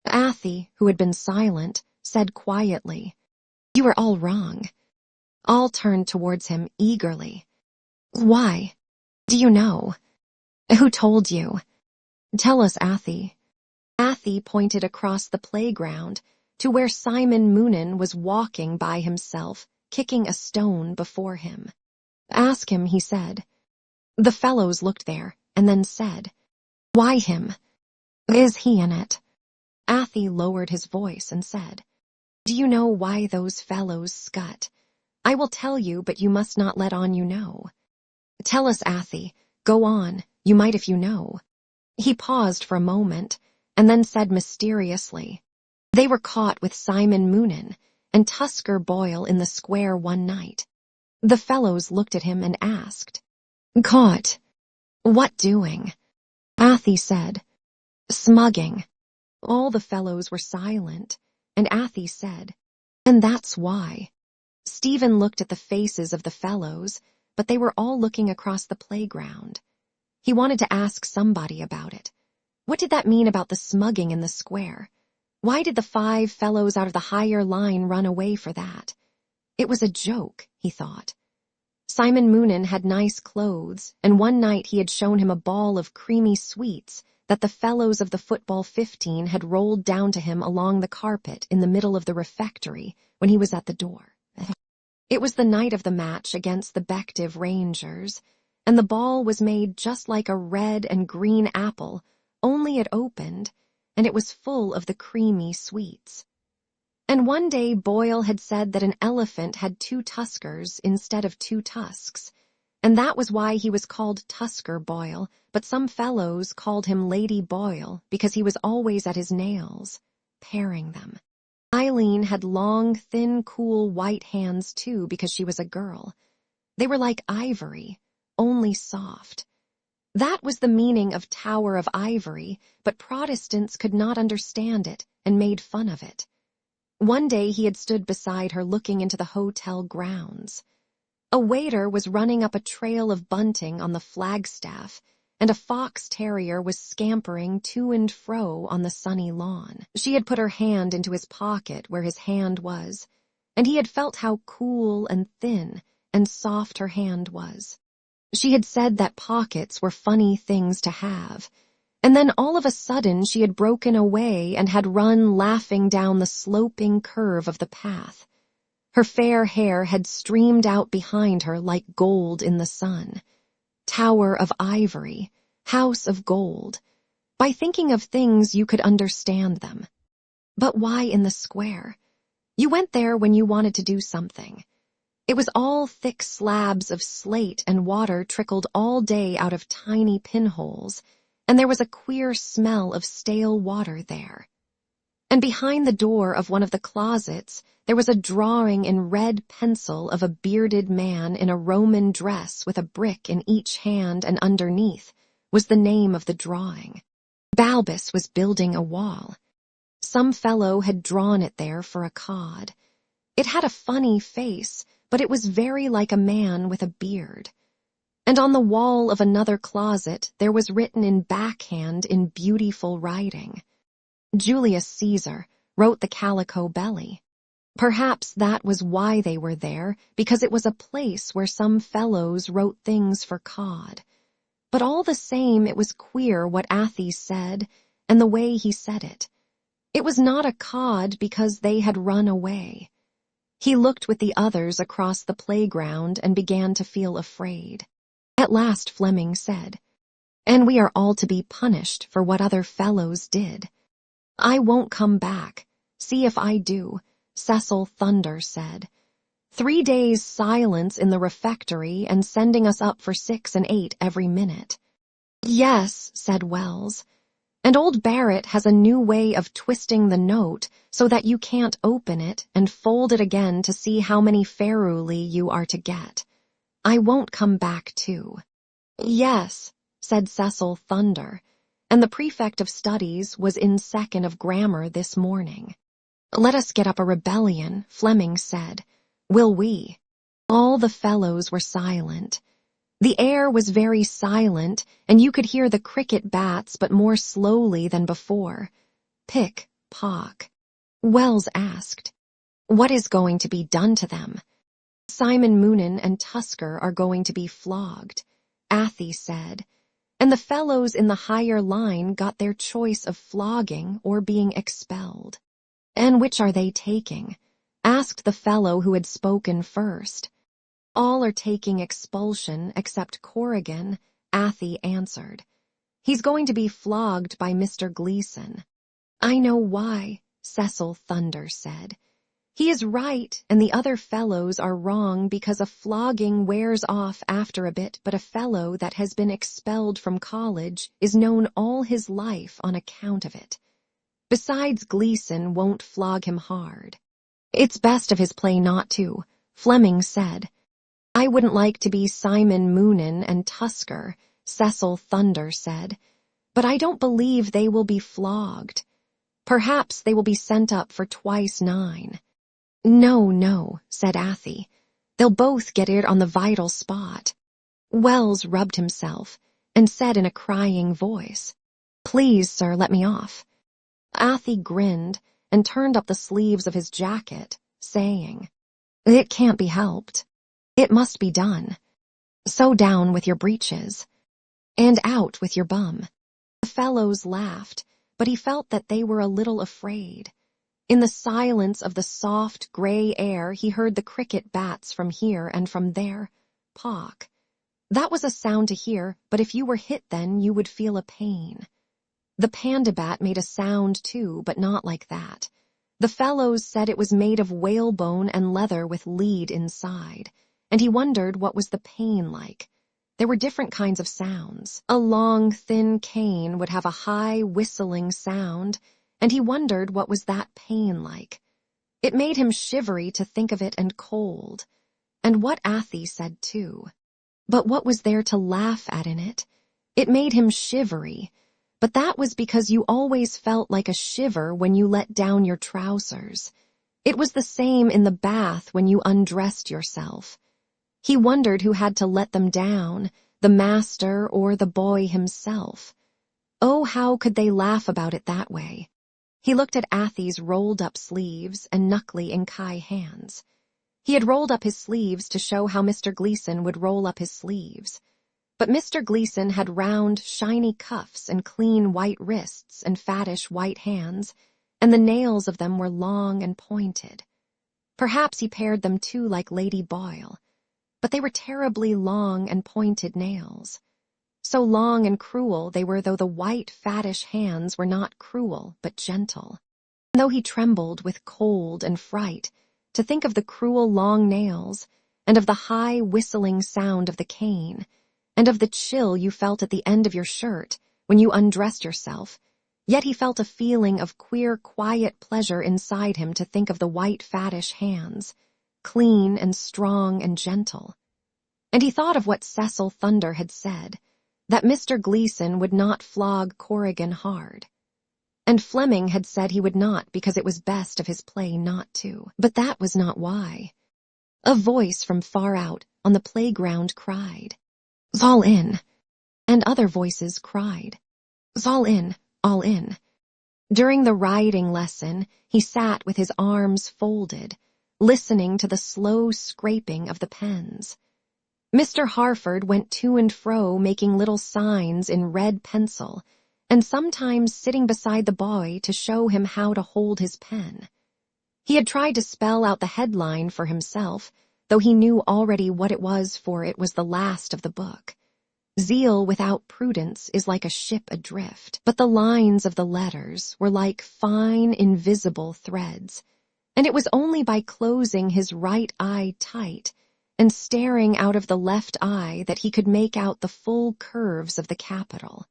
Athy, who had been silent, said quietly, "You are all wrong." All turned towards him eagerly. "Why? Do you know? Who told you? Tell us, Athy." Athy pointed across the playground to where Simon Moonan was walking by himself, kicking a stone before him. "Ask him," he said. The fellows looked there, and then said, "Why him? Is he in it?" Athy lowered his voice and said, "Do you know why those fellows scut? I will tell you, but you must not let on you know." "Tell us, Athy. Go on. You might if you know." He paused for a moment, and then said mysteriously, "They were caught with Simon Moonan and Tusker Boyle in the square one night." The fellows looked at him and asked, "Caught? What doing?" Athy said, "Smugging." All the fellows were silent, and Athy said, "And that's why." Stephen looked at the faces of the fellows, but they were all looking across the playground. He wanted to ask somebody about it. What did that mean about the smugging in the square? Why did the 5 fellows out of the higher line run away for that? It was a joke, he thought. Simon Moonan had nice clothes, and one night he had shown him a ball of creamy sweets that the fellows of the football 15 had rolled down to him along the carpet in the middle of the refectory when he was at the door. It was the night of the match against the Bective Rangers, and the ball was made just like a red and green apple, only it opened, and it was full of the creamy sweets. And one day Boyle had said that an elephant had 2 tuskers instead of 2 tusks, and that was why he was called Tusker Boyle, but some fellows called him Lady Boyle because he was always at his nails, paring them. Eileen had long, thin, cool white hands too because she was a girl. They were like ivory, only soft. That was the meaning of Tower of Ivory, but Protestants could not understand it and made fun of it. One day he had stood beside her looking into the hotel grounds. A waiter was running up a trail of bunting on the flagstaff, and a fox terrier was scampering to and fro on the sunny lawn. She had put her hand into his pocket where his hand was, and he had felt how cool and thin and soft her hand was. She had said that pockets were funny things to have, and then all of a sudden she had broken away and had run laughing down the sloping curve of the path. Her fair hair had streamed out behind her like gold in the sun. Tower of Ivory, House of Gold. By thinking of things you could understand them. But why in the square? You went there when you wanted to do something. It was all thick slabs of slate, and water trickled all day out of tiny pinholes, and there was a queer smell of stale water there. And behind the door of one of the closets there was a drawing in red pencil of a bearded man in a Roman dress with a brick in each hand, and underneath was the name of the drawing. Balbus was building a wall. Some fellow had drawn it there for a cod. It had a funny face, but it was very like a man with a beard. And on the wall of another closet there was written in backhand in beautiful writing, "Julius Caesar wrote the Calico Belly." Perhaps that was why they were there, because it was a place where some fellows wrote things for cod. But all the same, it was queer what Athy said, and the way he said it. It was not a cod because they had run away. He looked with the others across the playground and began to feel afraid. At last Fleming said, "And we are all to be punished for what other fellows did." "I won't come back. See if I do," Cecil Thunder said. 3 days' silence in the refectory and sending us up for 6 and 8 every minute. "Yes," said Wells. "And old Barrett has a new way of twisting the note so that you can't open it and fold it again to see how many feruli you are to get. I won't come back too." "Yes," said Cecil Thunder, and the prefect of studies was in second of grammar this morning. "Let us get up a rebellion," Fleming said. "Will we?" All the fellows were silent. The air was very silent, and you could hear the cricket bats but more slowly than before. Pick, pock. Wells asked, "What is going to be done to them?" "Simon Moonan and Tusker are going to be flogged," Athy said, "and the fellows in the higher line got their choice of flogging or being expelled." "And which are they taking?" asked the fellow who had spoken first. "All are taking expulsion except Corrigan," Athy answered. "He's going to be flogged by Mr. Gleason." "I know why," Cecil Thunder said. "He is right and the other fellows are wrong because a flogging wears off after a bit, but a fellow that has been expelled from college is known all his life on account of it. Besides, Gleason won't flog him hard." "It's best of his play not to," Fleming said. "I wouldn't like to be Simon Moonan and Tusker," Cecil Thunder said, "but I don't believe they will be flogged. Perhaps they will be sent up for twice 9. No, said Athy. "They'll both get it on the vital spot." Wells rubbed himself and said in a crying voice, "Please, sir, let me off." Athy grinned and turned up the sleeves of his jacket, saying, "It can't be helped. It must be done. So down with your breeches. And out with your bum." The fellows laughed, but he felt that they were a little afraid. In the silence of the soft, gray air he heard the cricket bats from here and from there. Pock. That was a sound to hear, but if you were hit then you would feel a pain. The panda bat made a sound too, but not like that. The fellows said it was made of whalebone and leather with lead inside, and he wondered what was the pain like. There were different kinds of sounds. A long, thin cane would have a high, whistling sound, and he wondered what was that pain like. It made him shivery to think of it and cold. And what Athy said too. But what was there to laugh at in it? It made him shivery, but that was because you always felt like a shiver when you let down your trousers. It was the same in the bath when you undressed yourself. He wondered who had to let them down, the master or the boy himself. Oh, how could they laugh about it that way? He looked at Athy's rolled-up sleeves and knuckly Inkai hands. He had rolled up his sleeves to show how Mr. Gleason would roll up his sleeves. But Mr. Gleason had round, shiny cuffs and clean white wrists and fattish white hands, and the nails of them were long and pointed. Perhaps he paired them too like Lady Boyle, but they were terribly long and pointed nails. So long and cruel they were, though the white, fattish hands were not cruel but gentle. And though he trembled with cold and fright to think of the cruel long nails, and of the high whistling sound of the cane, and of the chill you felt at the end of your shirt when you undressed yourself, yet he felt a feeling of queer, quiet pleasure inside him to think of the white, fattish hands, clean and strong and gentle. And he thought of what Cecil Thunder had said, that Mr. Gleason would not flog Corrigan hard. And Fleming had said he would not because it was best of his play not to. But that was not why. A voice from far out on the playground cried, "All in!" And other voices cried, "All in, all in!" During the writing lesson, he sat with his arms folded, listening to the slow scraping of the pens. Mr. Harford went to and fro making little signs in red pencil, and sometimes sitting beside the boy to show him how to hold his pen. He had tried to spell out the headline for himself, though he knew already what it was, for it was the last of the book. Zeal without prudence is like a ship adrift, but the lines of the letters were like fine, invisible threads, and it was only by closing his right eye tight and staring out of the left eye that he could make out the full curves of the capital.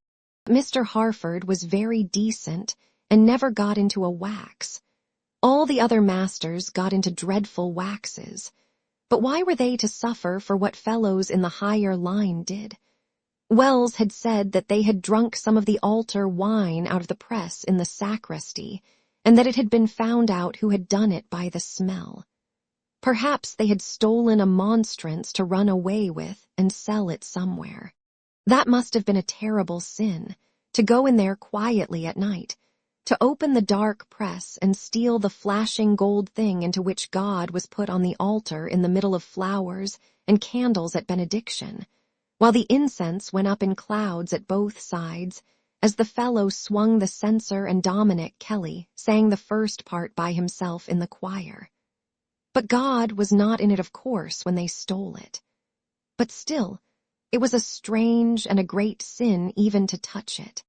Mr. Harford was very decent and never got into a wax. All the other masters got into dreadful waxes. But why were they to suffer for what fellows in the higher line did? Wells had said that they had drunk some of the altar wine out of the press in the sacristy, and that it had been found out who had done it by the smell. Perhaps they had stolen a monstrance to run away with and sell it somewhere. That must have been a terrible sin, to go in there quietly at night, to open the dark press and steal the flashing gold thing into which God was put on the altar in the middle of flowers and candles at benediction, while the incense went up in clouds at both sides, as the fellow swung the censer and Dominic Kelly sang the first part by himself in the choir. But God was not in it, of course, when they stole it. But still, it was a strange and a great sin even to touch it.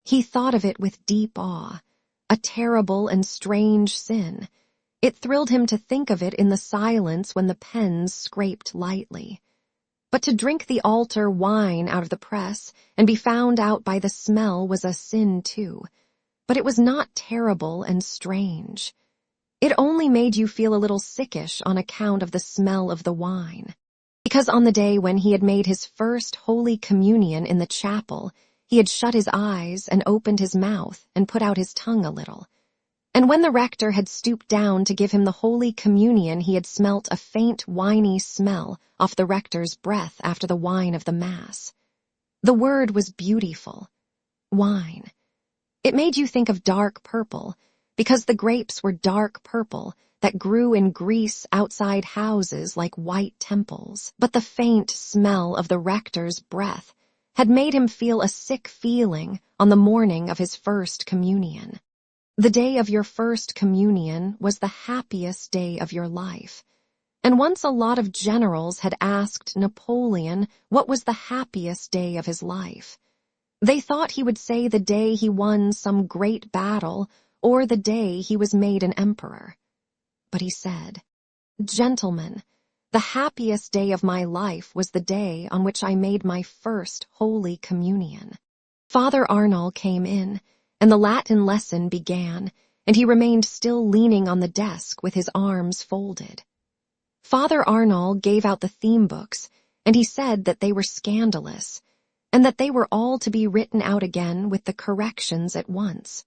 He thought of it with deep awe, a terrible and strange sin. It thrilled him to think of it in the silence when the pens scraped lightly. But to drink the altar wine out of the press and be found out by the smell was a sin too. But it was not terrible and strange. It only made you feel a little sickish on account of the smell of the wine. Because on the day when he had made his first Holy Communion in the chapel, he had shut his eyes and opened his mouth and put out his tongue a little. And when the rector had stooped down to give him the Holy Communion, he had smelt a faint, winey smell off the rector's breath after the wine of the Mass. The word was beautiful. Wine. It made you think of dark purple, because the grapes were dark purple that grew in Greece outside houses like white temples. But the faint smell of the rector's breath had made him feel a sick feeling on the morning of his first communion. The day of your first communion was the happiest day of your life. And once a lot of generals had asked Napoleon what was the happiest day of his life. They thought he would say the day he won some great battle or the day he was made an emperor. But he said, "Gentlemen, the happiest day of my life was the day on which I made my first Holy Communion." Father Arnall came in, and the Latin lesson began, and he remained still leaning on the desk with his arms folded. Father Arnall gave out the theme books, and he said that they were scandalous, and that they were all to be written out again with the corrections at once.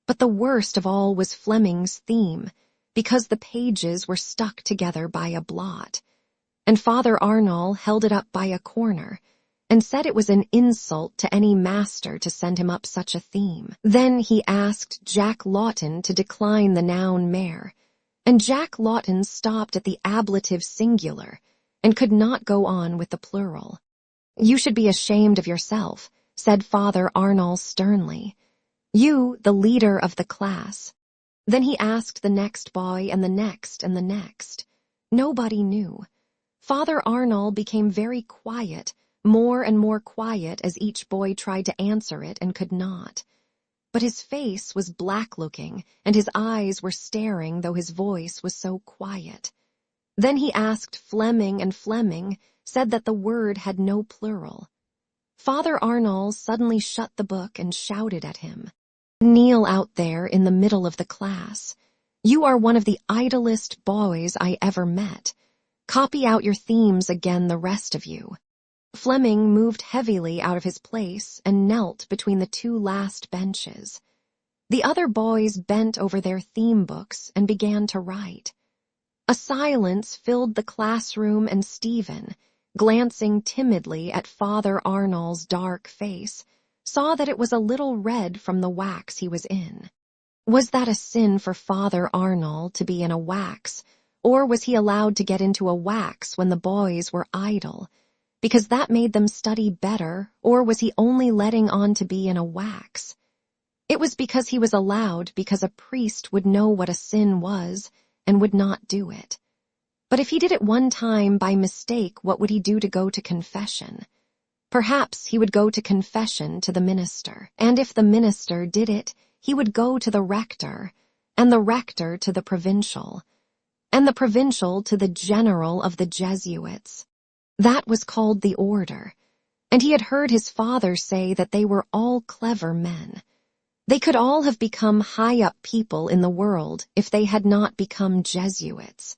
But the worst of all was Fleming's theme, because the pages were stuck together by a blot, and Father Arnall held it up by a corner, and said it was an insult to any master to send him up such a theme. Then he asked Jack Lawton to decline the noun mare, and Jack Lawton stopped at the ablative singular, and could not go on with the plural. "You should be ashamed of yourself," said Father Arnall sternly. "You, the leader of the class." Then he asked the next boy and the next and the next. Nobody knew. Father Arnall became very quiet, more and more quiet as each boy tried to answer it and could not. But his face was black-looking, and his eyes were staring, though his voice was so quiet. Then he asked Fleming, and Fleming said that the word had no plural. Father Arnall suddenly shut the book and shouted at him, "Kneel out there in the middle of the class. You are one of the idlest boys I ever met. Copy out your themes again, the rest of you." Fleming moved heavily out of his place and knelt between the two last benches. The other boys bent over their theme books and began to write. A silence filled the classroom, and Stephen, glancing timidly at Father Arnall's dark face, saw that it was a little red from the wax he was in. Was that a sin for Father Arnold to be in a wax, or was he allowed to get into a wax when the boys were idle, because that made them study better, or was he only letting on to be in a wax? It was because he was allowed, because a priest would know what a sin was and would not do it. But if he did it one time by mistake, what would he do to go to confession? Perhaps he would go to confession to the minister, and if the minister did it, he would go to the rector, and the rector to the provincial, and the provincial to the general of the Jesuits. That was called the order, and he had heard his father say that they were all clever men. They could all have become high-up people in the world if they had not become Jesuits.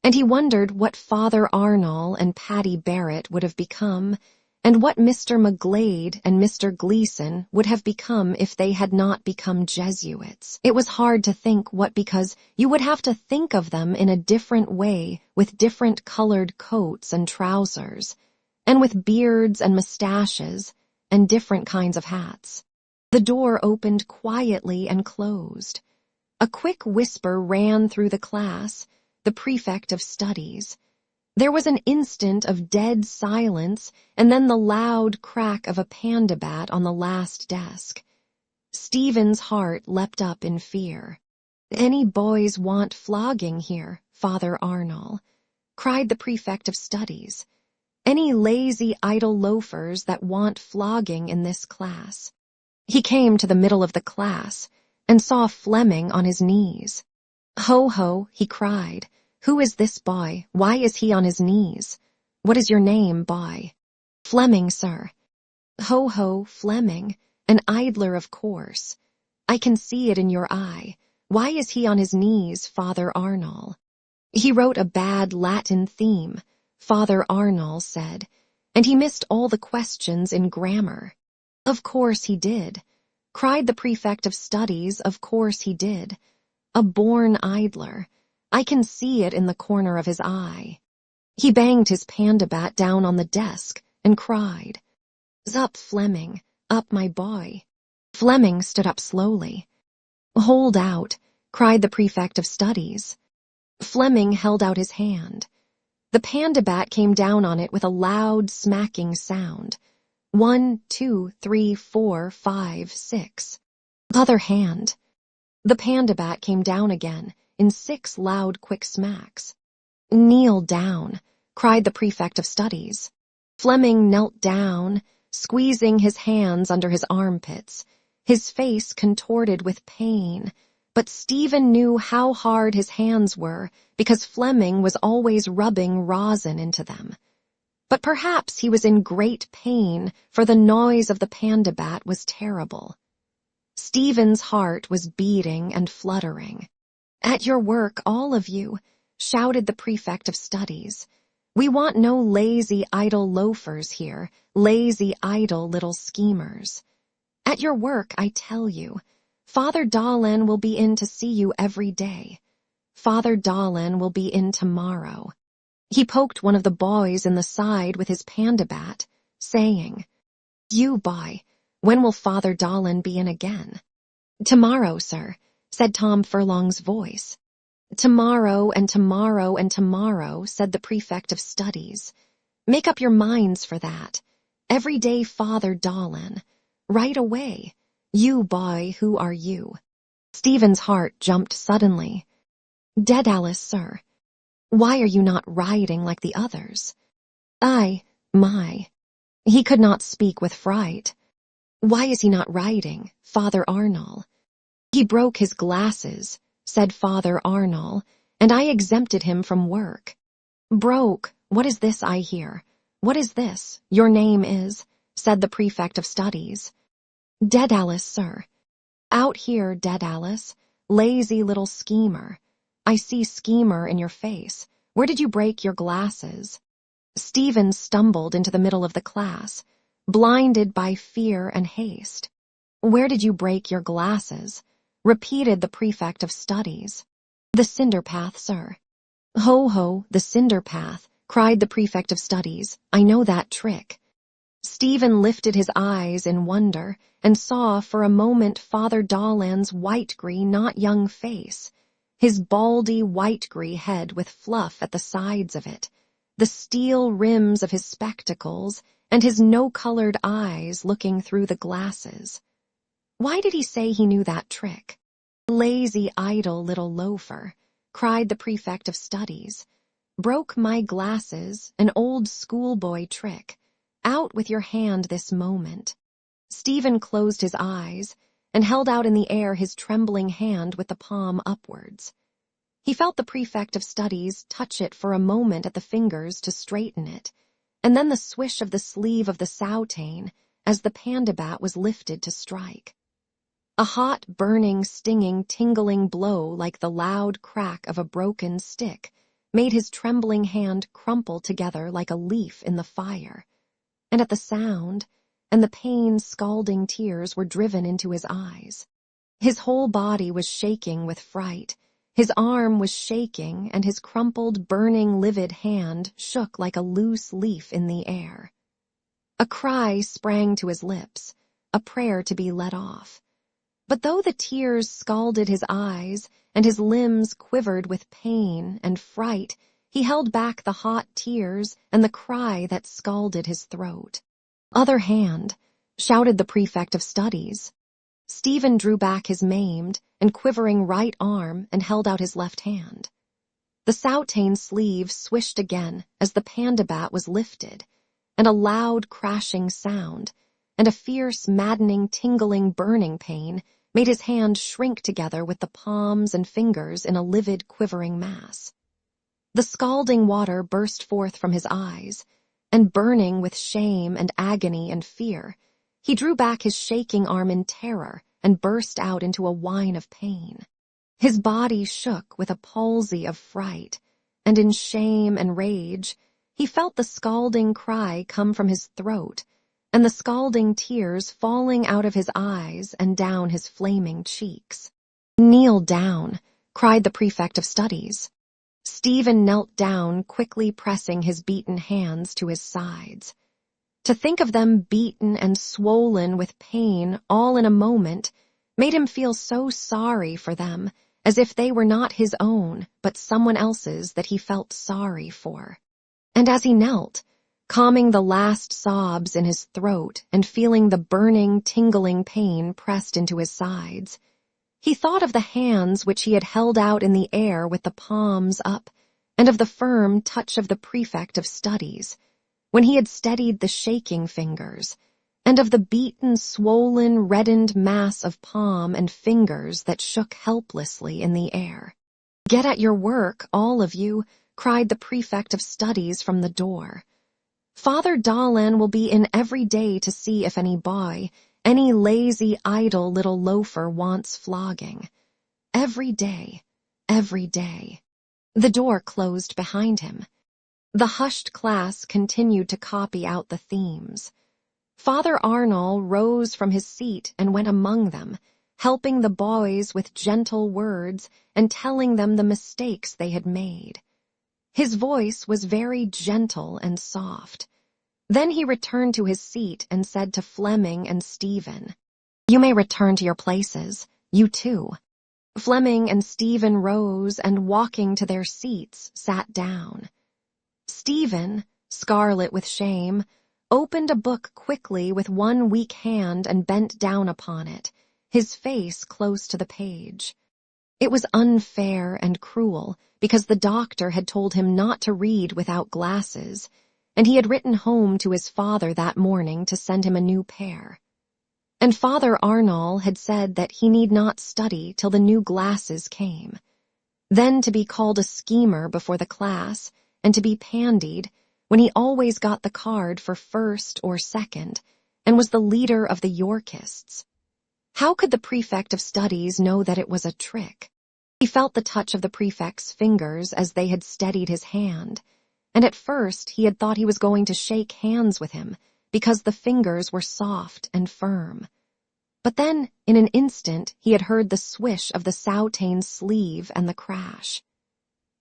And he wondered what Father Arnold and Patty Barrett would have become, and what Mr. McGlade and Mr. Gleason would have become if they had not become Jesuits. It was hard to think what, because you would have to think of them in a different way, with different colored coats and trousers, and with beards and mustaches, and different kinds of hats. The door opened quietly and closed. A quick whisper ran through the class, the prefect of studies. There was an instant of dead silence, and then the loud crack of a panda bat on the last desk. Stephen's heart leapt up in fear. "Any boys want flogging here, Father Arnold?" cried the prefect of studies. "Any lazy, idle loafers that want flogging in this class?" He came to the middle of the class and saw Fleming on his knees. "Ho, ho," he cried. "Who is this boy? Why is he on his knees? What is your name, boy?" "Fleming, sir." "Ho, ho, Fleming, an idler, of course. I can see it in your eye. Why is he on his knees, Father Arnold?" "He wrote a bad Latin theme," Father Arnold said, "and he missed all the questions in grammar." "Of course he did," cried the prefect of studies. "Of course he did. A born idler. I can see it in the corner of his eye." He banged his panda bat down on the desk and cried, "Up, Fleming, up, my boy." Fleming stood up slowly. "Hold out," cried the prefect of studies. Fleming held out his hand. The panda bat came down on it with a loud smacking sound. 1, 2, 3, 4, 5, 6. Other hand. The panda bat came down again in 6 loud, quick smacks. "Kneel down," cried the prefect of studies. Fleming knelt down, squeezing his hands under his armpits, his face contorted with pain, but Stephen knew how hard his hands were because Fleming was always rubbing rosin into them. But perhaps he was in great pain, for the noise of the panda bat was terrible. Stephen's heart was beating and fluttering. "At your work, all of you," shouted the prefect of studies. "We want no lazy, idle loafers here, lazy, idle little schemers. At your work, I tell you. Father Dahlan will be in to see you every day. Father Dahlan will be in tomorrow." He poked one of the boys in the side with his panda bat, saying, "You boy, when will Father Dahlan be in again?" "Tomorrow, sir," said Tom Furlong's voice. "Tomorrow and tomorrow and tomorrow," said the prefect of studies. "Make up your minds for that. Every day, Father Dahlan. Right away. You boy, who are you?" Stephen's heart jumped suddenly. "Daedalus, sir." "Why are you not riding like the others?" My. He could not speak with fright. "Why is he not riding, Father Arnold?" "He broke his glasses," said Father Arnold, "and I exempted him from work." "Broke? What is this I hear? What is this? Your name is," said the prefect of studies. "Daedalus, sir." "Out here, Daedalus. Lazy little schemer. I see schemer in your face. Where did you break your glasses?" Stephen stumbled into the middle of the class, blinded by fear and haste. "Where did you break your glasses?" repeated the prefect of studies. "The cinder path, sir." "Ho, ho, the cinder path," cried the prefect of studies. "I know that trick." Stephen lifted his eyes in wonder and saw for a moment Father Dahlan's white-grey, not young face, his baldy white-grey head with fluff at the sides of it, the steel rims of his spectacles, and his no-colored eyes looking through the glasses. Why did he say he knew that trick? "Lazy, idle little loafer," cried the prefect of studies. "Broke my glasses, an old schoolboy trick. Out with your hand this moment." Stephen closed his eyes and held out in the air his trembling hand with the palm upwards. He felt the prefect of studies touch it for a moment at the fingers to straighten it, and then the swish of the sleeve of the soutane as the pandabat was lifted to strike. A hot, burning, stinging, tingling blow like the loud crack of a broken stick made his trembling hand crumple together like a leaf in the fire, and at the sound, and the pain, scalding tears were driven into his eyes. His whole body was shaking with fright. His arm was shaking, and his crumpled, burning, livid hand shook like a loose leaf in the air. A cry sprang to his lips, a prayer to be let off. But though the tears scalded his eyes and his limbs quivered with pain and fright, he held back the hot tears and the cry that scalded his throat. "Other hand," shouted the prefect of studies. Stephen drew back his maimed and quivering right arm and held out his left hand. The soutane sleeve swished again as the pandabat was lifted, and a loud crashing sound, and a fierce, maddening, tingling, burning pain made his hand shrink together with the palms and fingers in a livid, quivering mass. The scalding water burst forth from his eyes, and burning with shame and agony and fear, he drew back his shaking arm in terror and burst out into a whine of pain. His body shook with a palsy of fright, and in shame and rage, he felt the scalding cry come from his throat, and the scalding tears falling out of his eyes and down his flaming cheeks. "Kneel down," cried the prefect of studies. Stephen knelt down, quickly pressing his beaten hands to his sides. To think of them beaten and swollen with pain all in a moment made him feel so sorry for them, as if they were not his own, but someone else's that he felt sorry for. And as he knelt, calming the last sobs in his throat and feeling the burning, tingling pain pressed into his sides, he thought of the hands which he had held out in the air with the palms up, and of the firm touch of the prefect of studies, when he had steadied the shaking fingers, and of the beaten, swollen, reddened mass of palm and fingers that shook helplessly in the air. "Get at your work, all of you," cried the prefect of studies from the door. "Father Dahlan will be in every day to see if any boy, any lazy, idle little loafer wants flogging. Every day, every day." The door closed behind him. The hushed class continued to copy out the themes. Father Arnall rose from his seat and went among them, helping the boys with gentle words and telling them the mistakes they had made. His voice was very gentle and soft. Then he returned to his seat and said to Fleming and Stephen, "You may return to your places, you too." Fleming and Stephen rose and, walking to their seats, sat down. Stephen, scarlet with shame, opened a book quickly with one weak hand and bent down upon it, his face close to the page. It was unfair and cruel because the doctor had told him not to read without glasses, and he had written home to his father that morning to send him a new pair. And Father Arnall had said that he need not study till the new glasses came. Then to be called a schemer before the class, and to be pandied, when he always got the card for first or second, and was the leader of the Yorkists. How could the prefect of studies know that it was a trick? He felt the touch of the prefect's fingers as they had steadied his hand, and at first he had thought he was going to shake hands with him, because the fingers were soft and firm. But then, in an instant, he had heard the swish of the soutane's sleeve and the crash.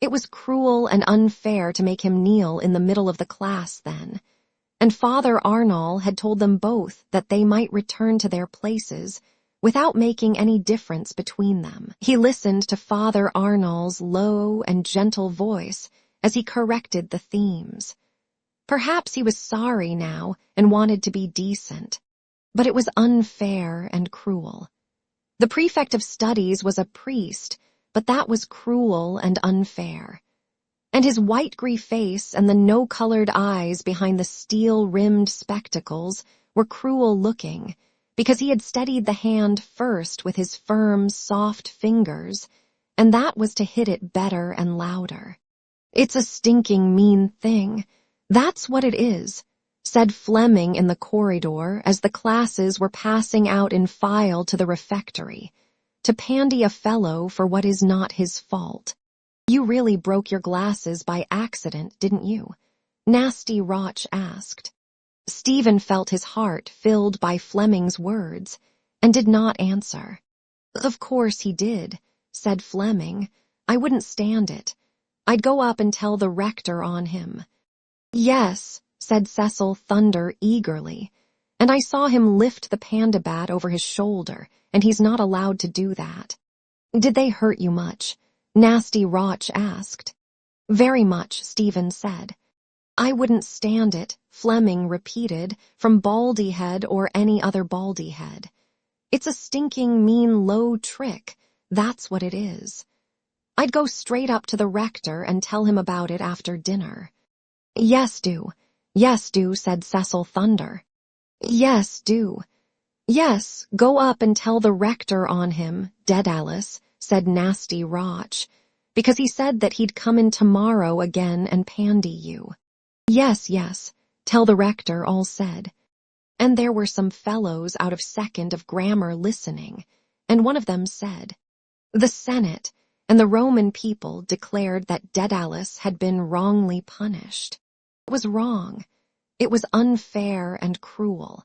It was cruel and unfair to make him kneel in the middle of the class then, and Father Arnall had told them both that they might return to their places without making any difference between them. He listened to Father Arnall's low and gentle voice as he corrected the themes. Perhaps he was sorry now and wanted to be decent, but it was unfair and cruel. The prefect of studies was a priest, but that was cruel and unfair. And his white-gray face and the no-colored eyes behind the steel-rimmed spectacles were cruel-looking, because he had steadied the hand first with his firm, soft fingers, and that was to hit it better and louder. "It's a stinking mean thing. That's what it is," said Fleming in the corridor as the classes were passing out in file to the refectory, "to pandy a fellow for what is not his fault. You really broke your glasses by accident, didn't you?" Nasty Roch asked. Stephen felt his heart filled by Fleming's words and did not answer. "Of course he did," said Fleming. "I wouldn't stand it. I'd go up and tell the rector on him." "Yes," said Cecil Thunder eagerly, "and I saw him lift the panda bat over his shoulder, and he's not allowed to do that." "Did they hurt you much?" Nasty Roch asked. "Very much," Stephen said. "I wouldn't stand it," Fleming repeated, "from Baldyhead or any other Baldyhead. It's a stinking mean low trick, that's what it is. I'd go straight up to the rector and tell him about it after dinner." Yes, do," said Cecil Thunder. "Yes, do." "Yes, go up and tell the rector on him, Alice," said Nasty Roch, "because he said that he'd come in tomorrow again and pandy you." Yes, tell the rector," all said. And there were some fellows out of second of grammar listening, and one of them said, "The Senate and the Roman people declared that Alice had been wrongly punished. It was wrong. It was unfair and cruel.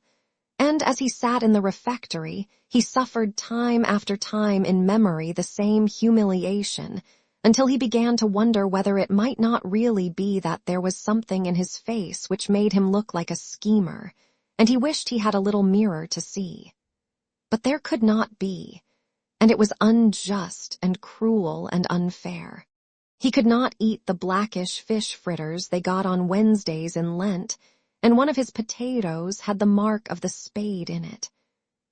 And as he sat in the refectory, he suffered time after time in memory the same humiliation, until he began to wonder whether it might not really be that there was something in his face which made him look like a schemer, and he wished he had a little mirror to see. But there could not be, and it was unjust and cruel and unfair. He could not eat the blackish fish fritters they got on Wednesdays in Lent, and one of his potatoes had the mark of the spade in it.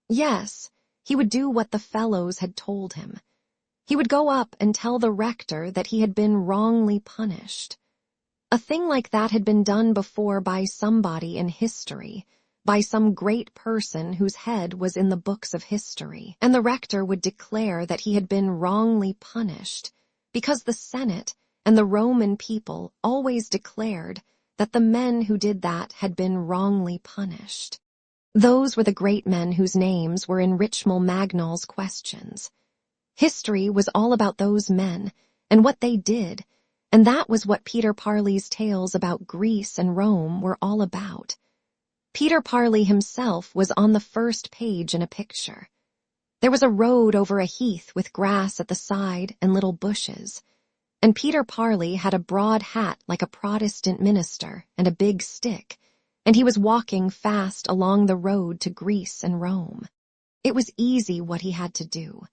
Yes, he would do what the fellows had told him. He would go up and tell the rector that he had been wrongly punished. A thing like that had been done before by somebody in history, by some great person whose head was in the books of history, and the rector would declare that he had been wrongly punished, because the Senate and the Roman people always declared that the men who did that had been wrongly punished. Those were the great men whose names were in Richmal Magnall's questions. History was all about those men and what they did, and that was what Peter Parley's tales about Greece and Rome were all about. Peter Parley himself was on the first page in a picture. There was a road over a heath with grass at the side and little bushes, and Peter Parley had a broad hat like a Protestant minister and a big stick, and he was walking fast along the road to Greece and Rome. It was easy what he had to do.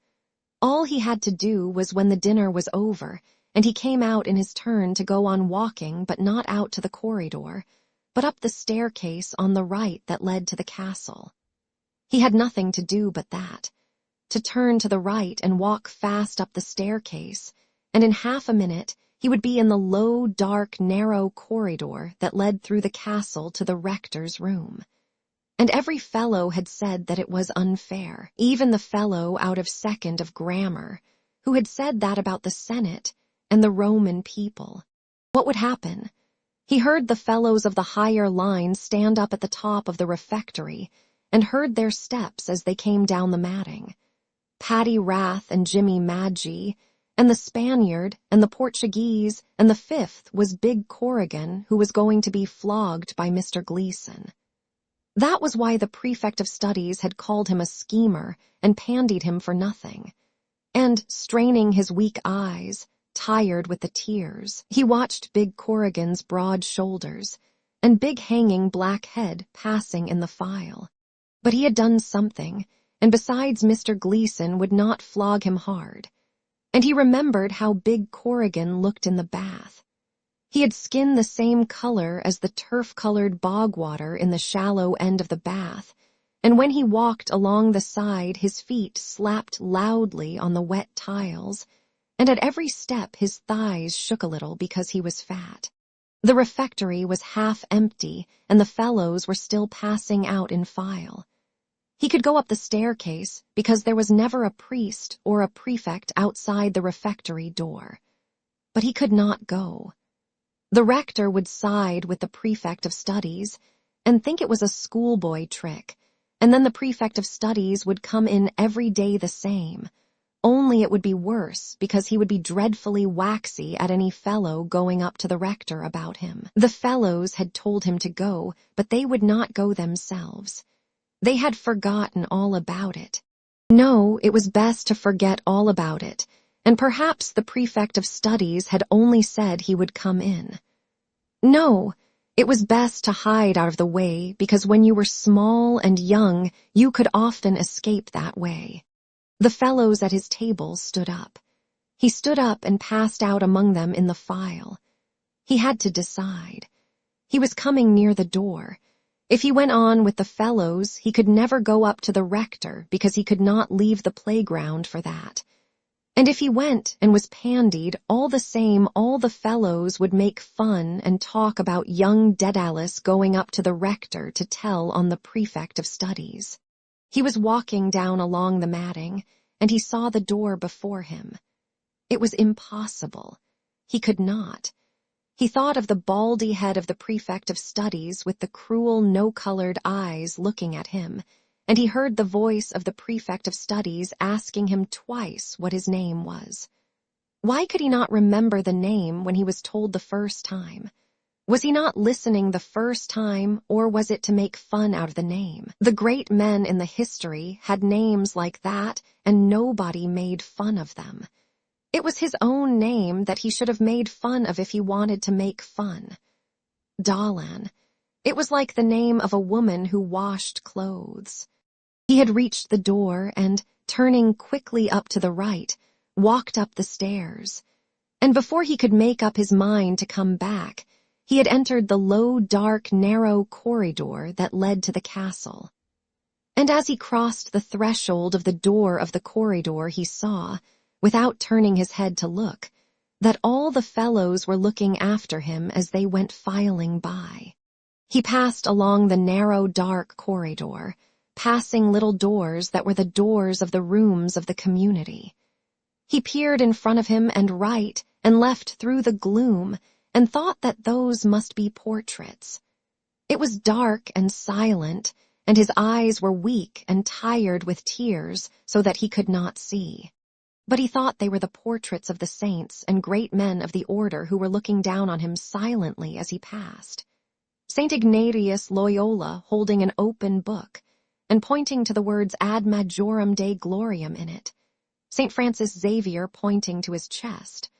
All he had to do was when the dinner was over, and he came out in his turn to go on walking, but not out to the corridor, but up the staircase on the right that led to the castle. He had nothing to do but that, to turn to the right and walk fast up the staircase, and in half a minute he would be in the low, dark, narrow corridor that led through the castle to the rector's room. And every fellow had said that it was unfair, even the fellow out of second of grammar, who had said that about the Senate and the Roman people. What would happen? He heard the fellows of the higher line stand up at the top of the refectory and heard their steps as they came down the matting. Paddy Rath and Jimmy Magee, and the Spaniard and the Portuguese, and the fifth was Big Corrigan, who was going to be flogged by Mr. Gleason. That was why the prefect of studies had called him a schemer and pandied him for nothing. And, straining his weak eyes, tired with the tears, he watched Big Corrigan's broad shoulders, and big hanging black head passing in the file. But he had done something, and besides Mr. Gleason would not flog him hard. And he remembered how big Corrigan looked in the bath. He had skin the same color as the turf-colored bog water in the shallow end of the bath, and when he walked along the side his feet slapped loudly on the wet tiles, and at every step his thighs shook a little because he was fat. The refectory was half empty, and the fellows were still passing out in file. He could go up the staircase because there was never a priest or a prefect outside the refectory door. But he could not go. The rector would side with the prefect of studies and think it was a schoolboy trick, and then the prefect of studies would come in every day the same, only it would be worse because he would be dreadfully waxy at any fellow going up to the rector about him. The fellows had told him to go, but they would not go themselves. They had forgotten all about it. No, it was best to forget all about it, and perhaps the prefect of studies had only said he would come in. No, it was best to hide out of the way because when you were small and young, you could often escape that way. The fellows at his table stood up. He stood up and passed out among them in the file. He had to decide. He was coming near the door. If he went on with the fellows, he could never go up to the rector because he could not leave the playground for that. And if he went and was pandied, all the same all the fellows would make fun and talk about young Daedalus going up to the rector to tell on the prefect of studies. He was walking down along the matting, and he saw the door before him. It was impossible. He could not. He thought of the baldy head of the prefect of studies with the cruel, no-colored eyes looking at him, and he heard the voice of the prefect of studies asking him twice what his name was. Why could he not remember the name when he was told the first time? Was he not listening the first time, or was it to make fun out of the name? The great men in the history had names like that, and nobody made fun of them. It was his own name that he should have made fun of if he wanted to make fun. Dalan. It was like the name of a woman who washed clothes. He had reached the door and, turning quickly up to the right, walked up the stairs. And before he could make up his mind to come back, he had entered the low, dark, narrow corridor that led to the castle. And as he crossed the threshold of the door of the corridor, he saw, without turning his head to look, that all the fellows were looking after him as they went filing by. He passed along the narrow, dark corridor, passing little doors that were the doors of the rooms of the community. He peered in front of him and right and left through the gloom and thought that those must be portraits. It was dark and silent, and his eyes were weak and tired with tears so that he could not see. But he thought they were the portraits of the saints and great men of the order who were looking down on him silently as he passed. St. Ignatius Loyola holding an open book and pointing to the words Ad Majorem Dei Gloriam in it. St. Francis Xavier pointing to his chest.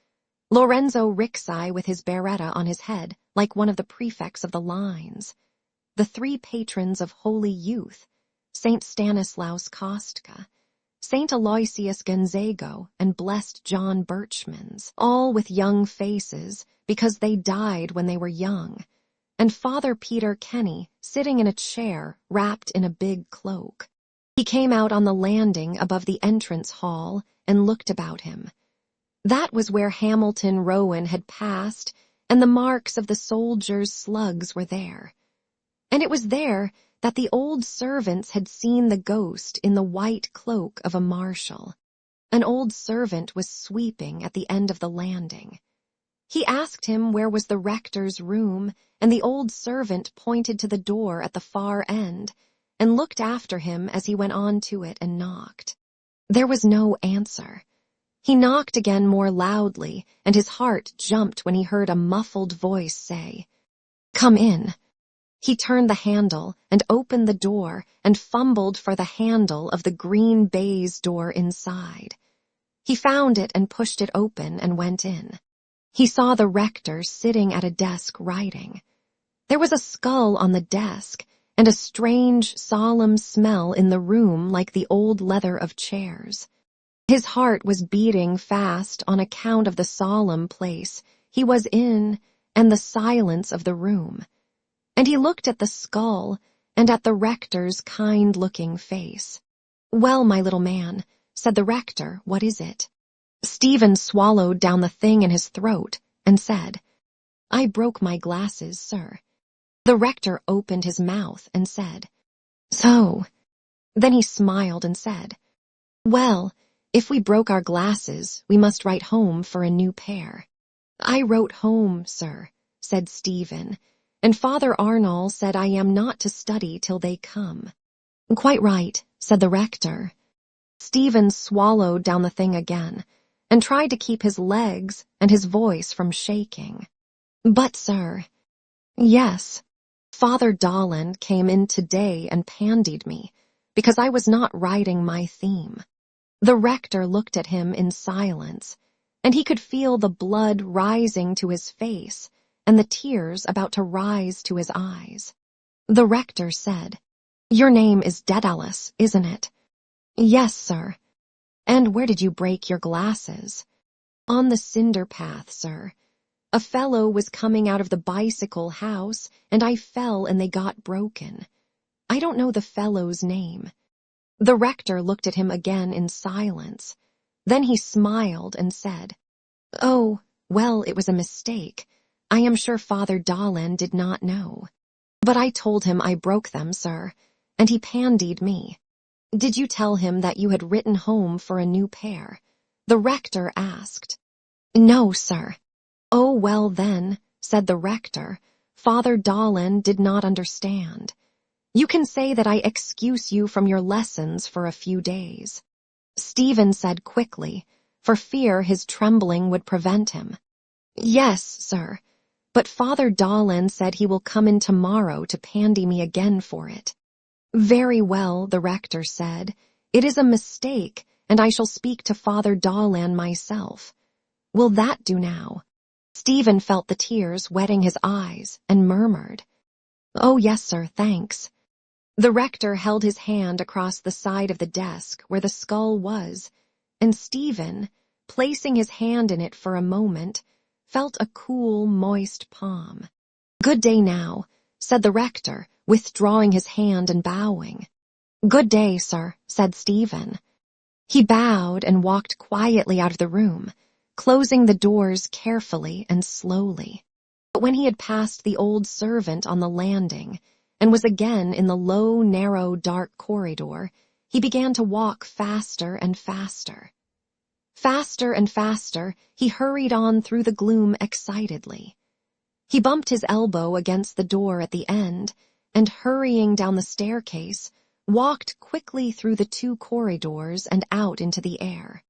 Lorenzo Rixai with his beretta on his head, like one of the prefects of the lines. The three patrons of holy youth, St. Stanislaus Kostka, St. Aloysius Gonzago, and Blessed John Birchmans, all with young faces because they died when they were young, and Father Peter Kenny sitting in a chair wrapped in a big cloak. He came out on the landing above the entrance hall and looked about him. That was where Hamilton Rowan had passed, and the marks of the soldiers' slugs were there. And it was there that the old servants had seen the ghost in the white cloak of a marshal. An old servant was sweeping at the end of the landing. He asked him where was the rector's room, and the old servant pointed to the door at the far end, and looked after him as he went on to it and knocked. There was no answer. He knocked again more loudly, and his heart jumped when he heard a muffled voice say, "Come in." He turned the handle and opened the door and fumbled for the handle of the green baize door inside. He found it and pushed it open and went in. He saw the rector sitting at a desk writing. There was a skull on the desk, and a strange, solemn smell in the room like the old leather of chairs. His heart was beating fast on account of the solemn place he was in and the silence of the room. And he looked at the skull and at the rector's kind-looking face. "Well, my little man," said the rector, "what is it?" Stephen swallowed down the thing in his throat and said, "I broke my glasses, sir." The rector opened his mouth and said, "So?" Then he smiled and said, "Well, if we broke our glasses, we must write home for a new pair." "I wrote home, sir," said Stephen, "and Father Arnall said I am not to study till they come." "Quite right," said the rector. Stephen swallowed down the thing again and tried to keep his legs and his voice from shaking. "But, sir—" "Yes, Father Dolan came in today and pandied me because I was not writing my theme." The rector looked at him in silence, and he could feel the blood rising to his face and the tears about to rise to his eyes. The rector said, "Your name is Daedalus, isn't it?" "Yes, sir." "And where did you break your glasses?" "On the cinder path, sir. A fellow was coming out of the bicycle house, and I fell and they got broken. I don't know the fellow's name." The rector looked at him again in silence. Then he smiled and said, "Oh, well, it was a mistake. I am sure Father Dolan did not know. But I told him I broke them, sir, and he pandied me." "Did you tell him that you had written home for a new pair?" the rector asked. "No, sir." "Oh, well then," said the rector, "Father Dolan did not understand. You can say that I excuse you from your lessons for a few days." Stephen said quickly, for fear his trembling would prevent him, "Yes, sir, but Father Dolan said he will come in tomorrow to pandy me again for it." "Very well," the rector said. "It is a mistake, and I shall speak to Father Dolan myself. Will that do now?" Stephen felt the tears wetting his eyes and murmured, "Oh, yes, sir, thanks." The rector held his hand across the side of the desk where the skull was, and Stephen, placing his hand in it for a moment, felt a cool, moist palm. "Good day now," said the rector, withdrawing his hand and bowing. "Good day, sir," said Stephen. He bowed and walked quietly out of the room, closing the doors carefully and slowly. But when he had passed the old servant on the landing and was again in the low, narrow, dark corridor, he began to walk faster and faster. Faster and faster, he hurried on through the gloom excitedly. He bumped his elbow against the door at the end, and hurrying down the staircase, walked quickly through the 2 corridors and out into the air.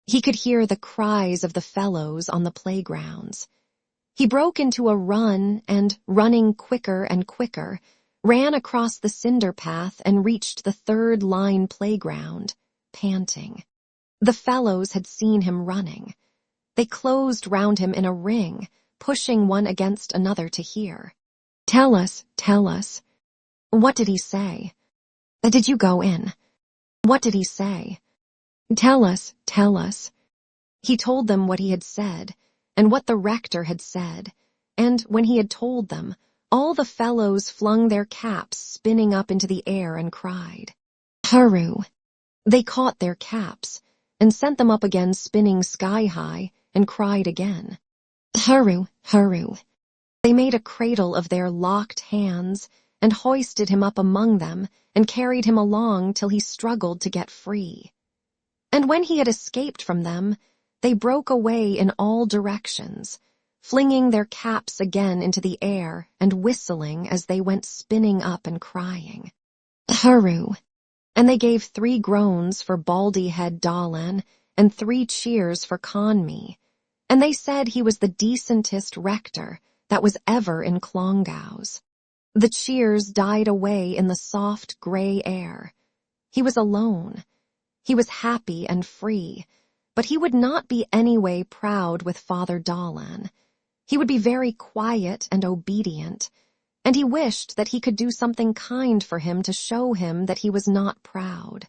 He could hear the cries of the fellows on the playgrounds. He broke into a run and, running quicker and quicker, ran across the cinder path and reached the 3rd line playground, panting. The fellows had seen him running. They closed round him in a ring, pushing one against another to hear. "Tell us, tell us." "What did he say?" "Did you go in?" "What did he say?" "Tell us, tell us." He told them what he had said, and what the rector had said, and when he had told them, all the fellows flung their caps spinning up into the air and cried, "Hurroo!" They caught their caps and sent them up again spinning sky-high and cried again, "Hurroo, hurroo." They made a cradle of their locked hands and hoisted him up among them and carried him along till he struggled to get free. And when he had escaped from them, they broke away in all directions, flinging their caps again into the air and whistling as they went spinning up and crying, "Hurroo!" And they gave 3 groans for Baldy-head Dolan and 3 cheers for Conmee, and they said he was the decentest rector that was ever in Clongowes. The cheers died away in the soft grey air. He was alone. He was happy and free, but he would not be anyway proud with Father Dolan. He would be very quiet and obedient, and he wished that he could do something kind for him to show him that he was not proud.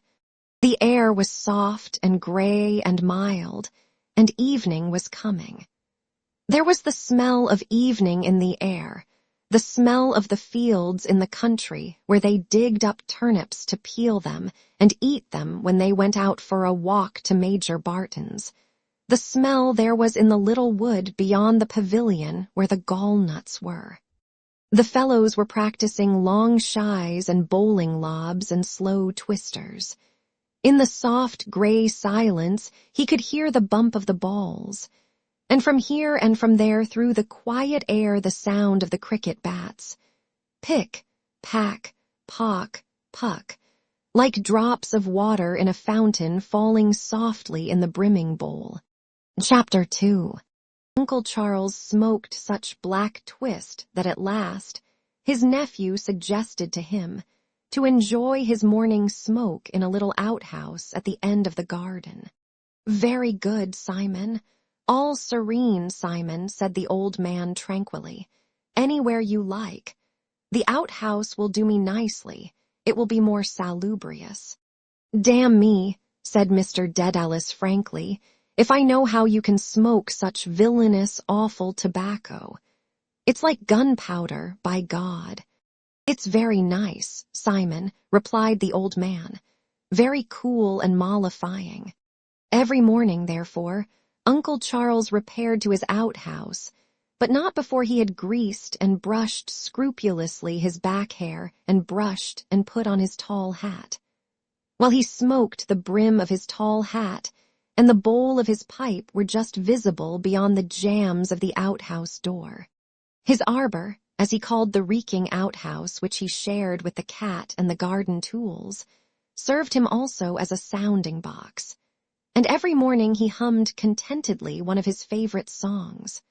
The air was soft and gray and mild, and evening was coming. There was the smell of evening in the air, the smell of the fields in the country where they digged up turnips to peel them and eat them when they went out for a walk to Major Barton's. The smell there was in the little wood beyond the pavilion where the gallnuts were. The fellows were practicing long shies and bowling lobs and slow twisters. In the soft, gray silence, he could hear the bump of the balls, and from here and from there through the quiet air the sound of the cricket bats. Pick, pack, pock, puck, like drops of water in a fountain falling softly in the brimming bowl. Chapter 2. Uncle Charles smoked such black twist that at last his nephew suggested to him to enjoy his morning smoke in a little outhouse at the end of the garden. "Very good, Simon. All serene, Simon," said the old man tranquilly. "Anywhere you like. The outhouse will do me nicely. It will be more salubrious." "Damn me," said Mr. Dedalus frankly, "if I know how you can smoke such villainous, awful tobacco. It's like gunpowder, by God." "It's very nice, Simon," replied the old man. "Very cool and mollifying." Every morning, therefore, Uncle Charles repaired to his outhouse, but not before he had greased and brushed scrupulously his back hair and brushed and put on his tall hat. While he smoked, the brim of his tall hat and the bowl of his pipe were just visible beyond the jambs of the outhouse door. His arbor, as he called the reeking outhouse which he shared with the cat and the garden tools, served him also as a sounding box, and every morning he hummed contentedly one of his favorite songs.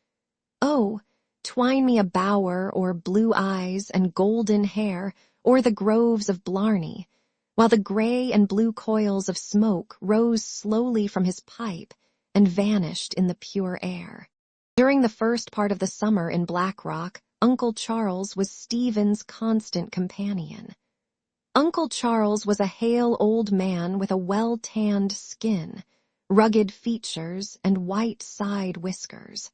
"Oh, twine me a bower o'er blue eyes and golden hair o'er the groves of Blarney," while the gray and blue coils of smoke rose slowly from his pipe and vanished in the pure air. During the first part of the summer in Black Rock, Uncle Charles was Stephen's constant companion. Uncle Charles was a hale old man with a well-tanned skin, rugged features, and white side whiskers.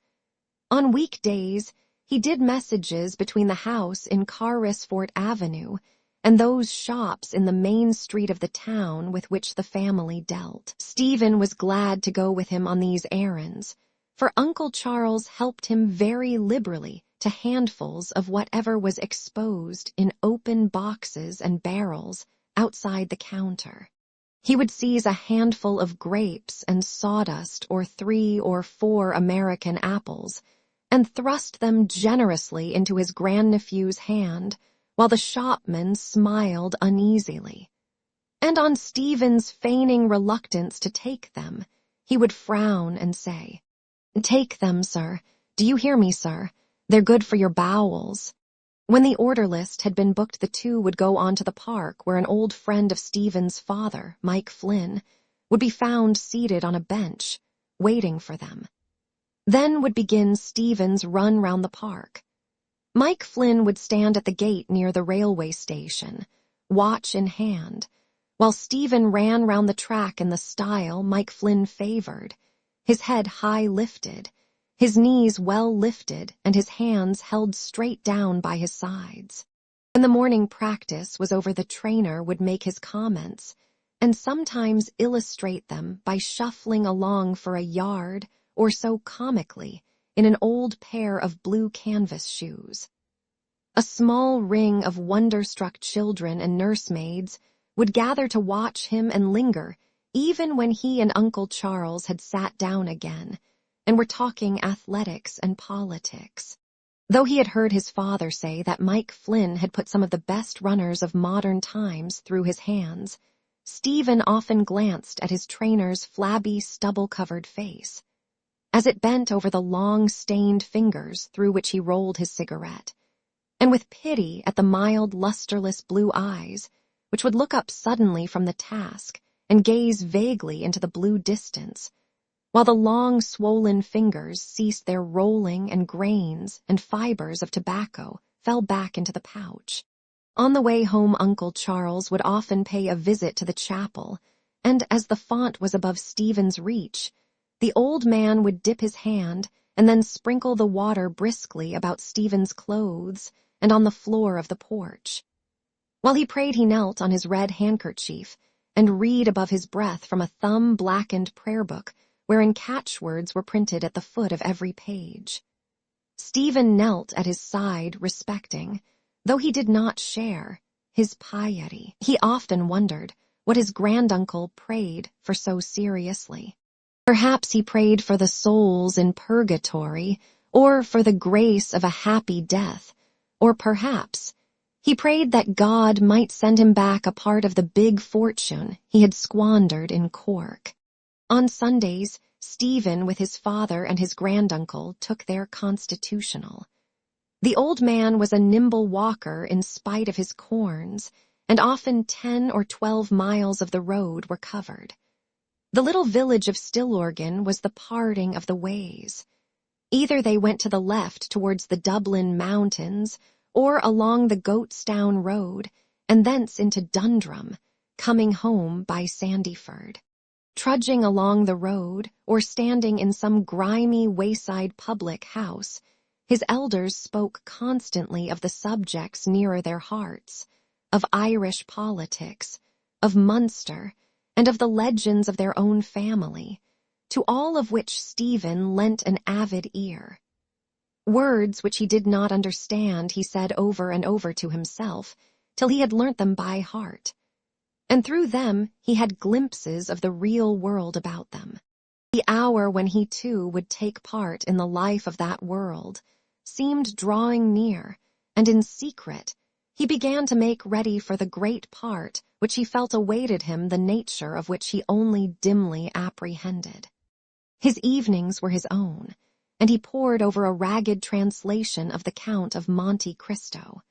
On weekdays, he did messages between the house in Carrisford Avenue and those shops in the main street of the town with which the family dealt. Stephen was glad to go with him on these errands, for Uncle Charles helped him very liberally to handfuls of whatever was exposed in open boxes and barrels outside the counter. He would seize a handful of grapes and sawdust or 3 or 4 American apples and thrust them generously into his grandnephew's hand, while the shopman smiled uneasily. And on Stephen's feigning reluctance to take them, he would frown and say, "Take them, sir. Do you hear me, sir? They're good for your bowels." When the order list had been booked, the two would go on to the park where an old friend of Stephen's father, Mike Flynn, would be found seated on a bench, waiting for them. Then would begin Stephen's run round the park. Mike Flynn would stand at the gate near the railway station, watch in hand, while Stephen ran round the track in the style Mike Flynn favored, his head high lifted, his knees well lifted, and his hands held straight down by his sides. When the morning practice was over, the trainer would make his comments, and sometimes illustrate them by shuffling along for a yard or so comically in an old pair of blue canvas shoes. A small ring of wonder-struck children and nursemaids would gather to watch him and linger even when he and Uncle Charles had sat down again and were talking athletics and politics. Though he had heard his father say that Mike Flynn had put some of the best runners of modern times through his hands, Stephen often glanced at his trainer's flabby, stubble-covered face, as it bent over the long, stained fingers through which he rolled his cigarette, and with pity at the mild, lusterless blue eyes, which would look up suddenly from the task and gaze vaguely into the blue distance, while the long, swollen fingers ceased their rolling and grains and fibers of tobacco fell back into the pouch. On the way home, Uncle Charles would often pay a visit to the chapel, and as the font was above Stephen's reach, the old man would dip his hand and then sprinkle the water briskly about Stephen's clothes and on the floor of the porch. While he prayed, he knelt on his red handkerchief and read above his breath from a thumb-blackened prayer book wherein catchwords were printed at the foot of every page. Stephen knelt at his side, respecting, though he did not share, his piety. He often wondered what his granduncle prayed for so seriously. Perhaps he prayed for the souls in purgatory, or for the grace of a happy death, or perhaps he prayed that God might send him back a part of the big fortune he had squandered in Cork. On Sundays, Stephen, with his father and his granduncle, took their constitutional. The old man was a nimble walker in spite of his corns, and often 10 or 12 miles of the road were covered. The little village of Stillorgan was the parting of the ways. Either they went to the left towards the Dublin mountains, or along the Goatstown road, and thence into Dundrum, coming home by Sandyford. Trudging along the road, or standing in some grimy wayside public house, his elders spoke constantly of the subjects nearer their hearts, of Irish politics, of Munster, and of the legends of their own family, to all of which Stephen lent an avid ear. Words which he did not understand he said over and over to himself, till he had learnt them by heart, and through them he had glimpses of the real world about them. The hour when he too would take part in the life of that world seemed drawing near, and in secret he began to make ready for the great part which he felt awaited him, the nature of which he only dimly apprehended. His evenings were his own, and he pored over a ragged translation of the Count of Monte Cristo.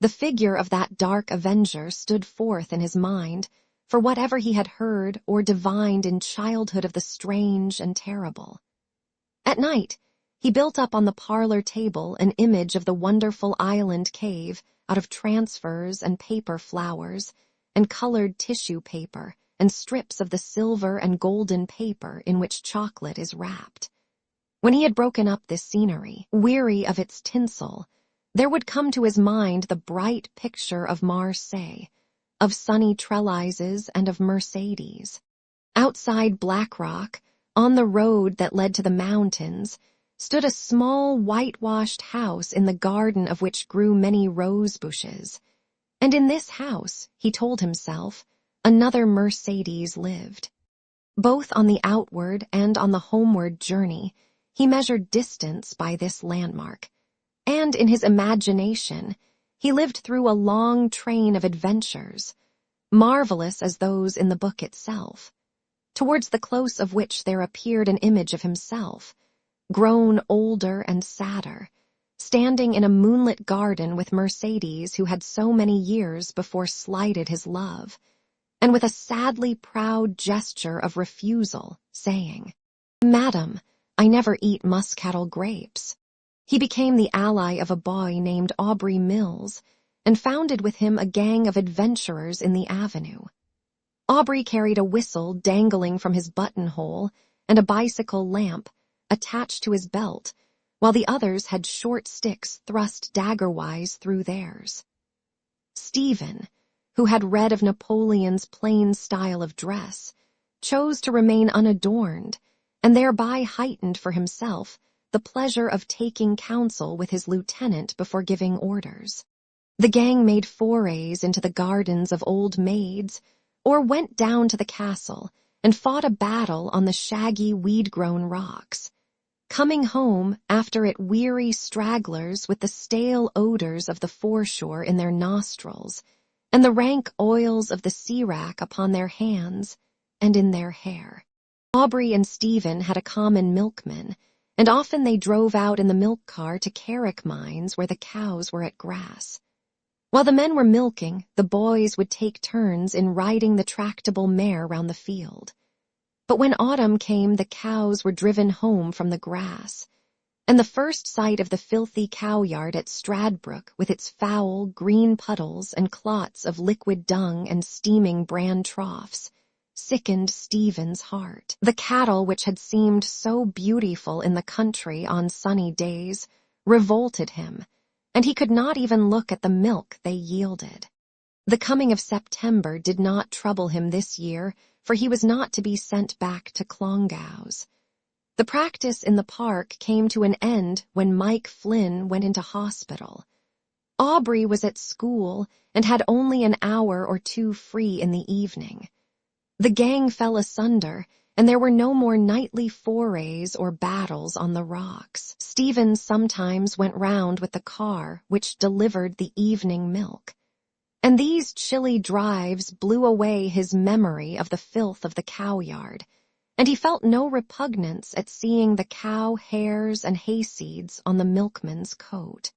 The figure of that dark avenger stood forth in his mind for whatever he had heard or divined in childhood of the strange and terrible. At night, he built up on the parlor table an image of the wonderful island cave out of transfers and paper flowers and colored tissue paper and strips of the silver and golden paper in which chocolate is wrapped. When he had broken up this scenery, weary of its tinsel, there would come to his mind the bright picture of Marseille, of sunny trellises and of Mercedes. Outside Blackrock, on the road that led to the mountains, stood a small whitewashed house in the garden of which grew many rose bushes. And in this house, he told himself, another Mercedes lived. Both on the outward and on the homeward journey, he measured distance by this landmark, and in his imagination, he lived through a long train of adventures, marvelous as those in the book itself, towards the close of which there appeared an image of himself, grown older and sadder, standing in a moonlit garden with Mercedes, who had so many years before slighted his love, and with a sadly proud gesture of refusal, saying, "Madam, I never eat muscatel grapes." He became the ally of a boy named Aubrey Mills, and founded with him a gang of adventurers in the avenue. Aubrey carried a whistle dangling from his buttonhole and a bicycle lamp attached to his belt, while the others had short sticks thrust dagger-wise through theirs. Stephen, who had read of Napoleon's plain style of dress, chose to remain unadorned, and thereby heightened for himself the pleasure of taking counsel with his lieutenant before giving orders. The gang made forays into the gardens of old maids, or went down to the castle and fought a battle on the shaggy weed-grown rocks, coming home after it weary stragglers with the stale odors of the foreshore in their nostrils and the rank oils of the sea-wrack upon their hands and in their hair. Aubrey and Stephen had a common milkman, and often they drove out in the milk car to Carrick mines where the cows were at grass. While the men were milking, the boys would take turns in riding the tractable mare round the field. But when autumn came, the cows were driven home from the grass, And the first sight of the filthy cowyard at Stradbrook, with its foul, green puddles and clots of liquid dung and steaming bran troughs, sickened Stephen's heart. The cattle, which had seemed so beautiful in the country on sunny days, revolted him, and he could not even look at the milk they yielded. The coming of September did not trouble him this year, for he was not to be sent back to Clongowes. The practice in the park came to an end when Mike Flynn went into hospital. Aubrey was at school and had only an hour or two free in the evening. The gang fell asunder, and there were no more nightly forays or battles on the rocks. Stephen sometimes went round with the car which delivered the evening milk, and these chilly drives blew away his memory of the filth of the cowyard, and he felt no repugnance at seeing the cow hairs and hayseeds on the milkman's coat.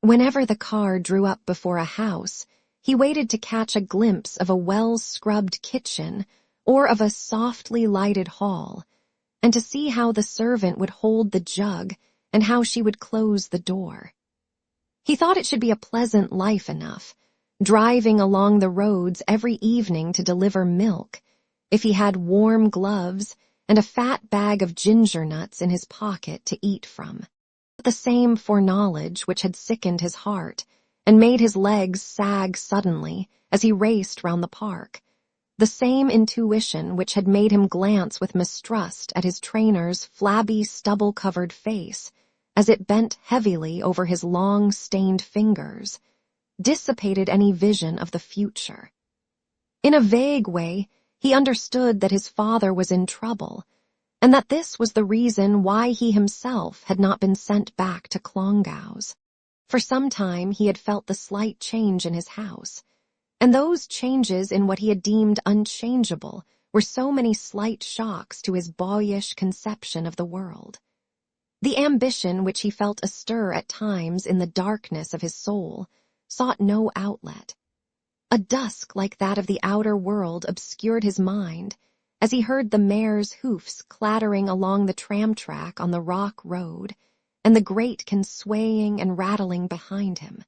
Whenever the car drew up before a house, he waited to catch a glimpse of a well-scrubbed kitchen or of a softly lighted hall, and to see how the servant would hold the jug and how she would close the door. He thought it should be a pleasant life enough, driving along the roads every evening to deliver milk, if he had warm gloves and a fat bag of ginger nuts in his pocket to eat from. The same foreknowledge which had sickened his heart and made his legs sag suddenly as he raced round the park, the same intuition which had made him glance with mistrust at his trainer's flabby, stubble-covered face as it bent heavily over his long, stained fingers, dissipated any vision of the future. In a vague way, he understood that his father was in trouble, and that this was the reason why he himself had not been sent back to Clongowes. For some time he had felt the slight change in his house, and those changes in what he had deemed unchangeable were so many slight shocks to his boyish conception of the world. The ambition which he felt astir at times in the darkness of his soul sought no outlet. A dusk like that of the outer world obscured his mind as he heard the mare's hoofs clattering along the tram track on the rock road and the greatkin swaying and rattling behind him.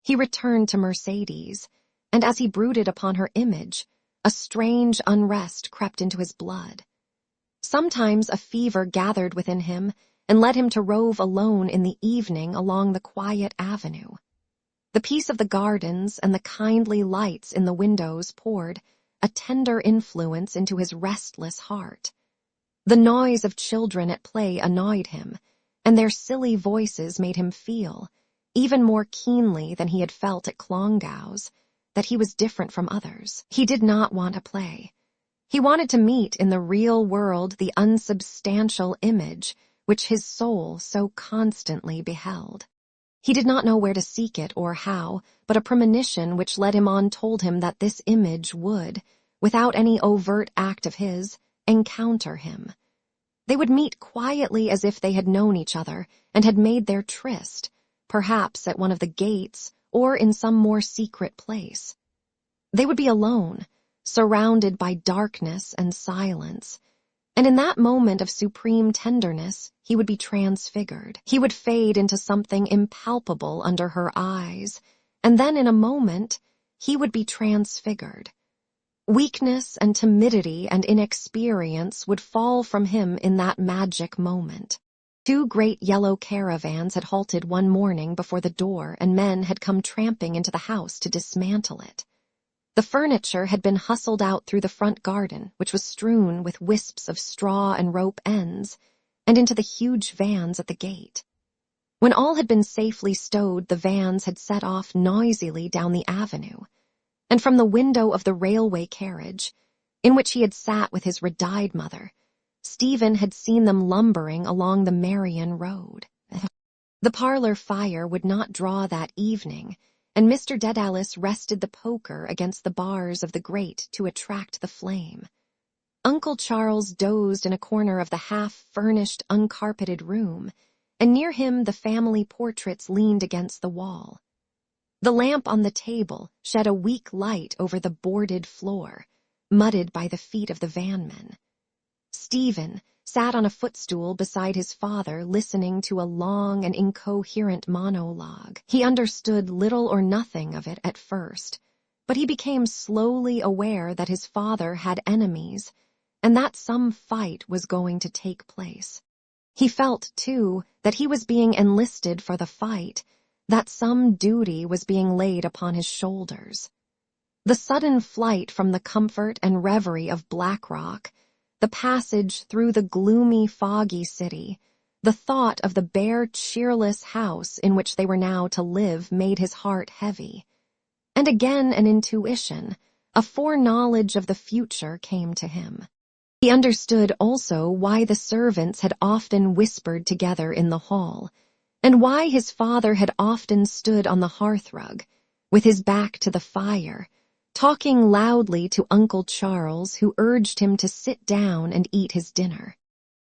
He returned to Mercedes, and as he brooded upon her image, a strange unrest crept into his blood. Sometimes a fever gathered within him and led him to rove alone in the evening along the quiet avenue. The peace of the gardens and the kindly lights in the windows poured a tender influence into his restless heart. The noise of children at play annoyed him, and their silly voices made him feel, even more keenly than he had felt at Clongowes, that he was different from others. He did not want to play. He wanted to meet in the real world the unsubstantial image which his soul so constantly beheld. He did not know where to seek it or how, but a premonition which led him on told him that this image would, without any overt act of his, encounter him. They would meet quietly as if they had known each other and had made their tryst, perhaps at one of the gates or in some more secret place. They would be alone, surrounded by darkness and silence, and in that moment of supreme tenderness he would be transfigured. He would fade into something impalpable under her eyes, and then in a moment he would be transfigured. Weakness and timidity and inexperience would fall from him in that magic moment. 2 great yellow caravans had halted one morning before the door, and men had come tramping into the house to dismantle it. The furniture had been hustled out through the front garden, which was strewn with wisps of straw and rope ends, and into the huge vans at the gate. When all had been safely stowed, the vans had set off noisily down the avenue, and from the window of the railway carriage, in which he had sat with his red-eyed mother, Stephen had seen them lumbering along the Marion Road. The parlor fire would not draw that evening, and Mr. Dedalus rested the poker against the bars of the grate to attract the flame. Uncle Charles dozed in a corner of the half-furnished, uncarpeted room, and near him the family portraits leaned against the wall. The lamp on the table shed a weak light over the boarded floor, mudded by the feet of the vanmen. Stephen, sat on a footstool beside his father, listening to a long and incoherent monologue. He understood little or nothing of it at first, but he became slowly aware that his father had enemies, and that some fight was going to take place. He felt, too, that he was being enlisted for the fight, that some duty was being laid upon his shoulders. The sudden flight from the comfort and reverie of Blackrock, the passage through the gloomy, foggy city, the thought of the bare, cheerless house in which they were now to live made his heart heavy. And again an intuition, a foreknowledge of the future came to him. He understood also why the servants had often whispered together in the hall, and why his father had often stood on the hearthrug, with his back to the fire, talking loudly to Uncle Charles, who urged him to sit down and eat his dinner.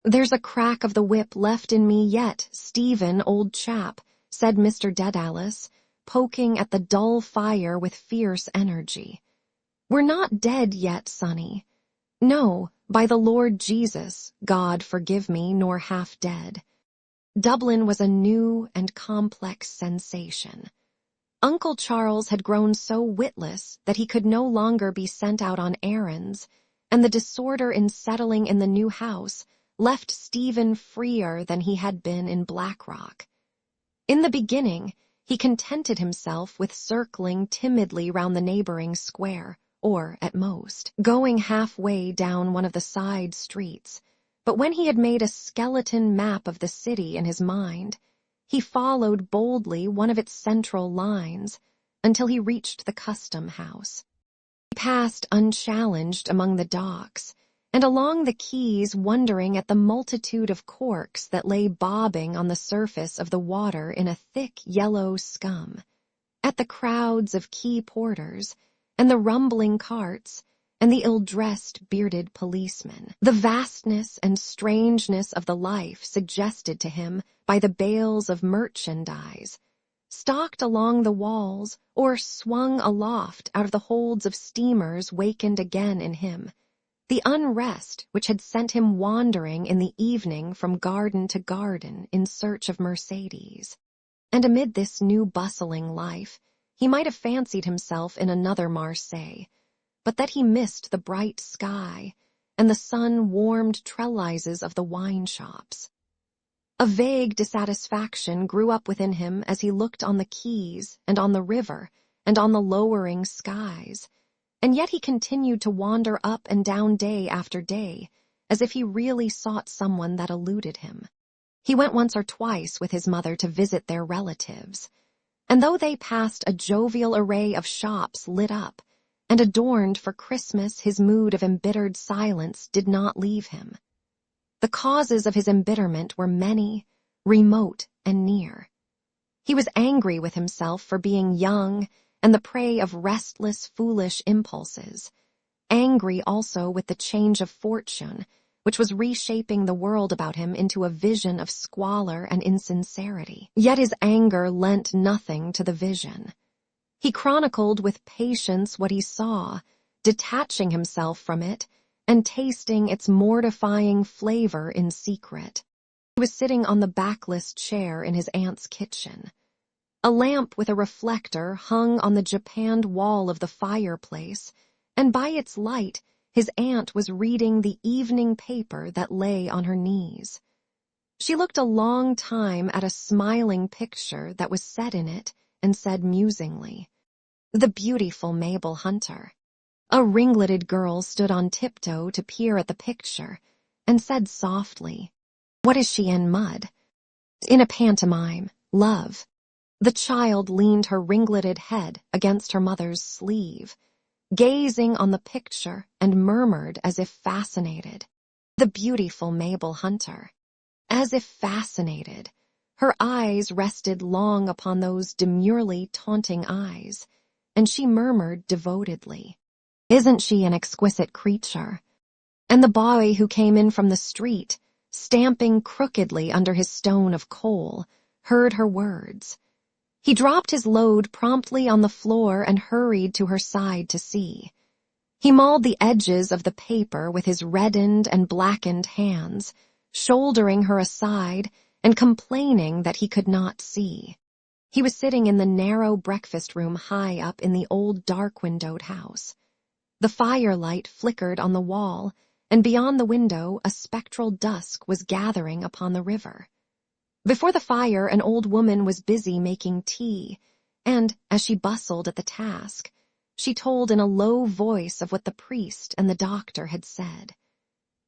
"There's a crack of the whip left in me yet, Stephen, old chap," said Mr. Dedalus, poking at the dull fire with fierce energy. "We're not dead yet, sonny. No, by the Lord Jesus, God forgive me, nor half dead." Dublin was a new and complex sensation. Uncle Charles had grown so witless that he could no longer be sent out on errands, and the disorder in settling in the new house left Stephen freer than he had been in Blackrock. In the beginning, he contented himself with circling timidly round the neighboring square, or, at most, going halfway down one of the side streets, but when he had made a skeleton map of the city in his mind, he followed boldly one of its central lines until he reached the custom house. He passed unchallenged among the docks, and along the quays, wondering at the multitude of corks that lay bobbing on the surface of the water in a thick yellow scum, at the crowds of quay porters, and the rumbling carts, and the ill-dressed, bearded policemen. The vastness and strangeness of the life suggested to him by the bales of merchandise, stalked along the walls or swung aloft out of the holds of steamers, wakened again in him the unrest which had sent him wandering in the evening from garden to garden in search of Mercedes. And amid this new bustling life, he might have fancied himself in another Marseille, but that he missed the bright sky and the sun-warmed trellises of the wine shops. A vague dissatisfaction grew up within him as he looked on the quays and on the river and on the lowering skies, and yet he continued to wander up and down day after day, as if he really sought someone that eluded him. He went once or twice with his mother to visit their relatives, and though they passed a jovial array of shops lit up and adorned for Christmas, his mood of embittered silence did not leave him. The causes of his embitterment were many, remote, and near. He was angry with himself for being young and the prey of restless, foolish impulses, angry also with the change of fortune, which was reshaping the world about him into a vision of squalor and insincerity. Yet his anger lent nothing to the vision. He chronicled with patience what he saw, detaching himself from it and tasting its mortifying flavor in secret. He was sitting on the backless chair in his aunt's kitchen. A lamp with a reflector hung on the japanned wall of the fireplace, and by its light his aunt was reading the evening paper that lay on her knees. She looked a long time at a smiling picture that was set in it and said musingly, "The beautiful Mabel Hunter." A ringleted girl stood on tiptoe to peer at the picture and said softly, "What is she in, Mud?" "In a pantomime, love." The child leaned her ringleted head against her mother's sleeve, gazing on the picture, and murmured as if fascinated, "The beautiful Mabel Hunter." As if fascinated, her eyes rested long upon those demurely taunting eyes, and she murmured devotedly, "Isn't she an exquisite creature?" And the boy who came in from the street, stamping crookedly under his stone of coal, heard her words. He dropped his load promptly on the floor and hurried to her side to see. He mauled the edges of the paper with his reddened and blackened hands, shouldering her aside and complaining that he could not see. He was sitting in the narrow breakfast room high up in the old dark-windowed house. The firelight flickered on the wall, and beyond the window a spectral dusk was gathering upon the river. Before the fire an old woman was busy making tea, and, as she bustled at the task, she told in a low voice of what the priest and the doctor had said.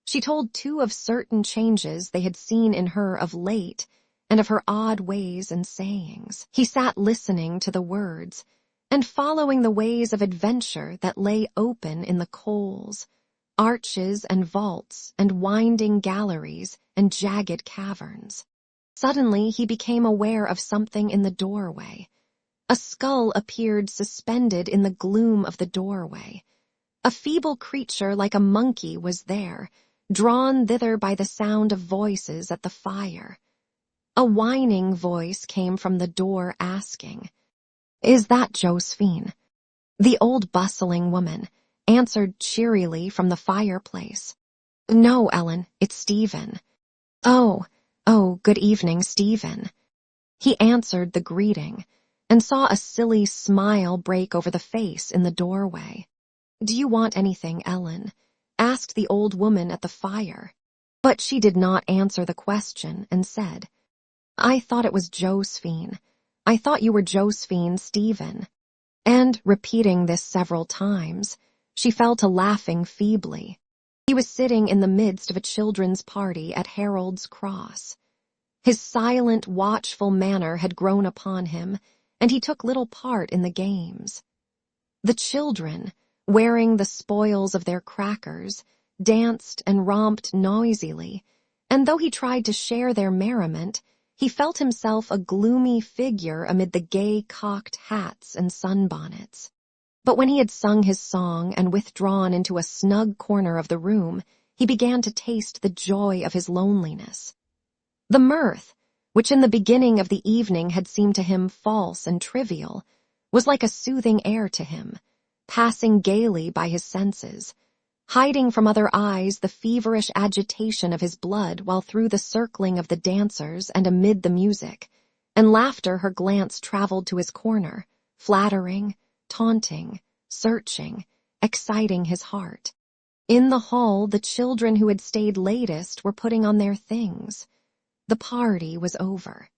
She told too of certain changes they had seen in her of late, and of her odd ways and sayings. He sat listening to the words, and following the ways of adventure that lay open in the coals, arches and vaults and winding galleries and jagged caverns. Suddenly he became aware of something in the doorway. A skull appeared suspended in the gloom of the doorway. A feeble creature like a monkey was there, drawn thither by the sound of voices at the fire. A whining voice came from the door asking, "Is that Josephine?" The old bustling woman answered cheerily from the fireplace, "No, Ellen, it's Stephen." Oh, good evening, Stephen." He answered the greeting, and saw a silly smile break over the face in the doorway. "Do you want anything, Ellen?" asked the old woman at the fire. But she did not answer the question and said, "I thought it was Josephine. I thought you were Josephine, Stephen." And, repeating this several times, she fell to laughing feebly. He was sitting in the midst of a children's party at Harold's Cross. His silent, watchful manner had grown upon him, and he took little part in the games. The children, wearing the spoils of their crackers, danced and romped noisily, and though he tried to share their merriment, he felt himself a gloomy figure amid the gay cocked hats and sunbonnets. But when he had sung his song and withdrawn into a snug corner of the room, he began to taste the joy of his loneliness. The mirth, which in the beginning of the evening had seemed to him false and trivial, was like a soothing air to him, passing gaily by his senses, hiding from other eyes the feverish agitation of his blood while through the circling of the dancers and amid the music, and laughter her glance traveled to his corner, flattering, taunting, searching, exciting his heart. In the hall the children who had stayed latest were putting on their things. The party was over.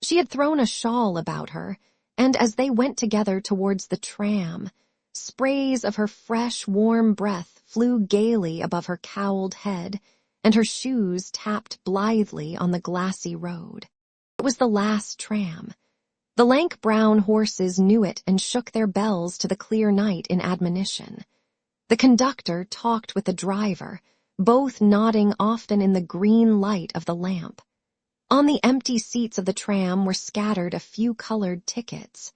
She had thrown a shawl about her, and as they went together towards the tram, sprays of her fresh, warm breath flew gaily above her cowled head, and her shoes tapped blithely on the glassy road. It was the last tram. The lank brown horses knew it and shook their bells to the clear night in admonition. The conductor talked with the driver, both nodding often in the green light of the lamp. On the empty seats of the tram were scattered a few colored tickets.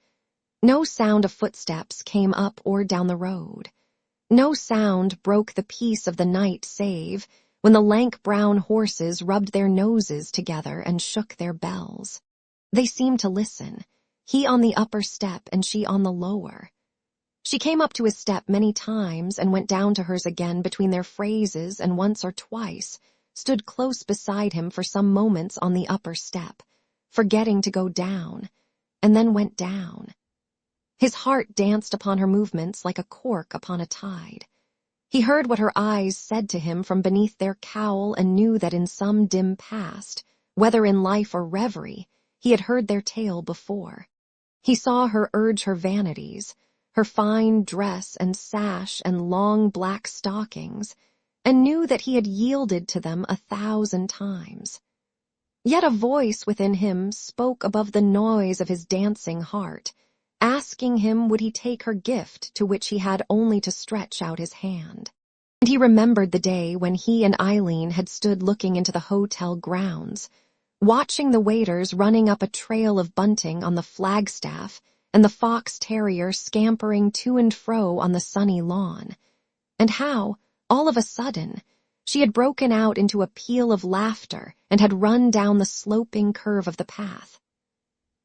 No sound of footsteps came up or down the road. No sound broke the peace of the night save when the lank brown horses rubbed their noses together and shook their bells. They seemed to listen, he on the upper step and she on the lower. She came up to his step many times and went down to hers again between their phrases, and once or twice stood close beside him for some moments on the upper step, forgetting to go down, and then went down. His heart danced upon her movements like a cork upon a tide. He heard what her eyes said to him from beneath their cowl and knew that in some dim past, whether in life or reverie, he had heard their tale before. He saw her urge her vanities, her fine dress and sash and long black stockings, and knew that he had yielded to them 1,000 times. Yet a voice within him spoke above the noise of his dancing heart, asking him would he take her gift to which he had only to stretch out his hand. And he remembered the day when he and Eileen had stood looking into the hotel grounds, watching the waiters running up a trail of bunting on the flagstaff and the fox terrier scampering to and fro on the sunny lawn, and how, all of a sudden, she had broken out into a peal of laughter and had run down the sloping curve of the path.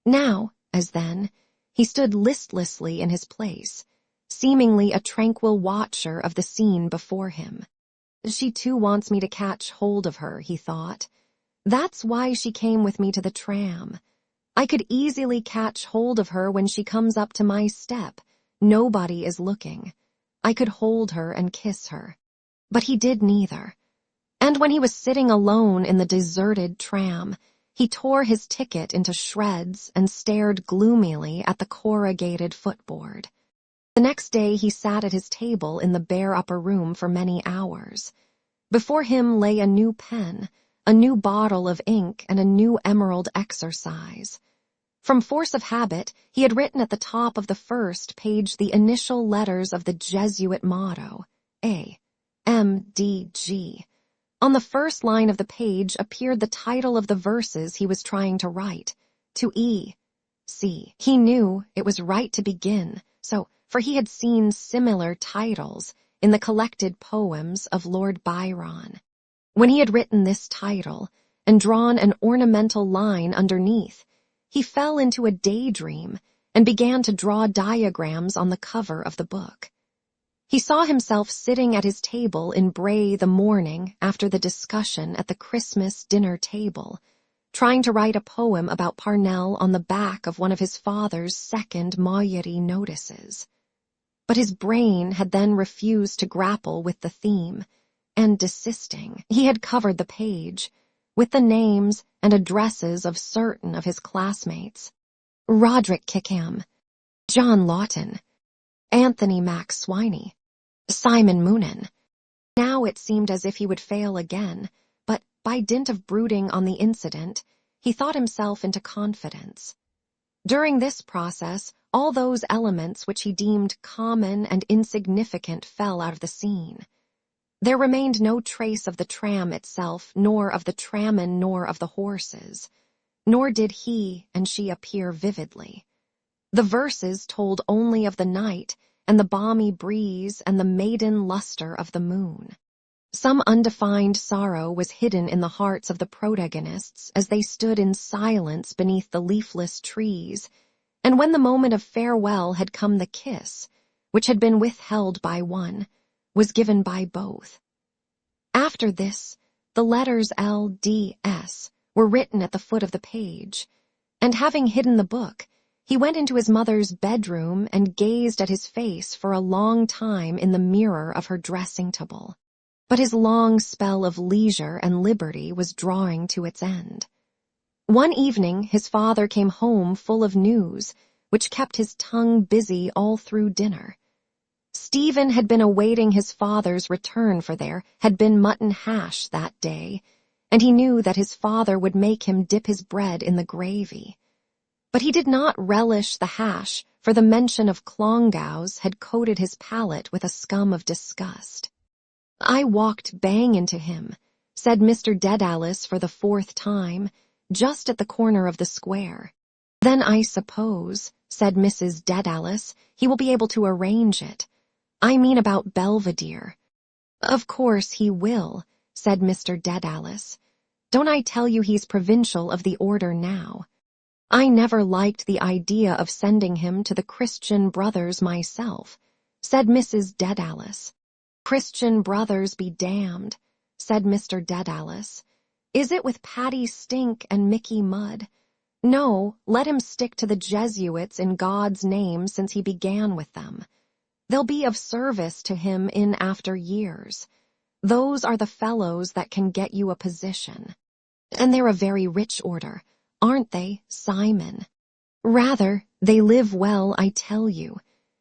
Now, as then, he stood listlessly in his place, seemingly a tranquil watcher of the scene before him. She too wants me to catch hold of her, he thought. That's why she came with me to the tram. I could easily catch hold of her when she comes up to my step. Nobody is looking. I could hold her and kiss her. But he did neither. And when he was sitting alone in the deserted tram, he tore his ticket into shreds and stared gloomily at the corrugated footboard. The next day he sat at his table in the bare upper room for many hours. Before him lay a new pen, a new bottle of ink, and a new emerald exercise. From force of habit, he had written at the top of the first page the initial letters of the Jesuit motto, A, M, D, G. On the first line of the page appeared the title of the verses he was trying to write, to E, C. He knew it was right to begin, for he had seen similar titles in the collected poems of Lord Byron. When he had written this title and drawn an ornamental line underneath, he fell into a daydream and began to draw diagrams on the cover of the book. He saw himself sitting at his table in Bray the morning after the discussion at the Christmas dinner table, trying to write a poem about Parnell on the back of one of his father's second Maury notices. But his brain had then refused to grapple with the theme, and desisting, he had covered the page with the names and addresses of certain of his classmates. Roderick Kickham, John Lawton, Anthony McSwiney, Simon Moonan. Now it seemed as if he would fail again, but by dint of brooding on the incident, he thought himself into confidence. During this process, all those elements which he deemed common and insignificant fell out of the scene. There remained no trace of the tram itself, nor of the trammen, nor of the horses, nor did he and she appear vividly. The verses told only of the night and the balmy breeze and the maiden luster of the moon. Some undefined sorrow was hidden in the hearts of the protagonists as they stood in silence beneath the leafless trees, and when the moment of farewell had come, the kiss, which had been withheld by one, was given by both. After this, the letters L, D, S were written at the foot of the page, and having hidden the book, he went into his mother's bedroom and gazed at his face for a long time in the mirror of her dressing table. But his long spell of leisure and liberty was drawing to its end. One evening his father came home full of news, which kept his tongue busy all through dinner. Stephen had been awaiting his father's return, for there had been mutton hash that day, and he knew that his father would make him dip his bread in the gravy. But he did not relish the hash, for the mention of clongows had coated his palate with a scum of disgust. "I walked bang into him," said Mr. Dedalus for the fourth time, "just at the corner of the square." "Then I suppose," said Mrs. Dedalus, "he will be able to arrange it. I mean about Belvedere." "Of course he will," said Mr. Dedalus. "Don't I tell you he's provincial of the order now? I never liked the idea of sending him to the Christian Brothers myself," said Mrs. Dedalus. "Christian Brothers be damned," said Mr. Dedalus. "Is it with Patty Stink and Mickey Mudd? No, let him stick to the Jesuits in God's name, since he began with them. They'll be of service to him in after years. Those are the fellows that can get you a position. And they're a very rich order, aren't they, Simon?" "Rather, they live well, I tell you.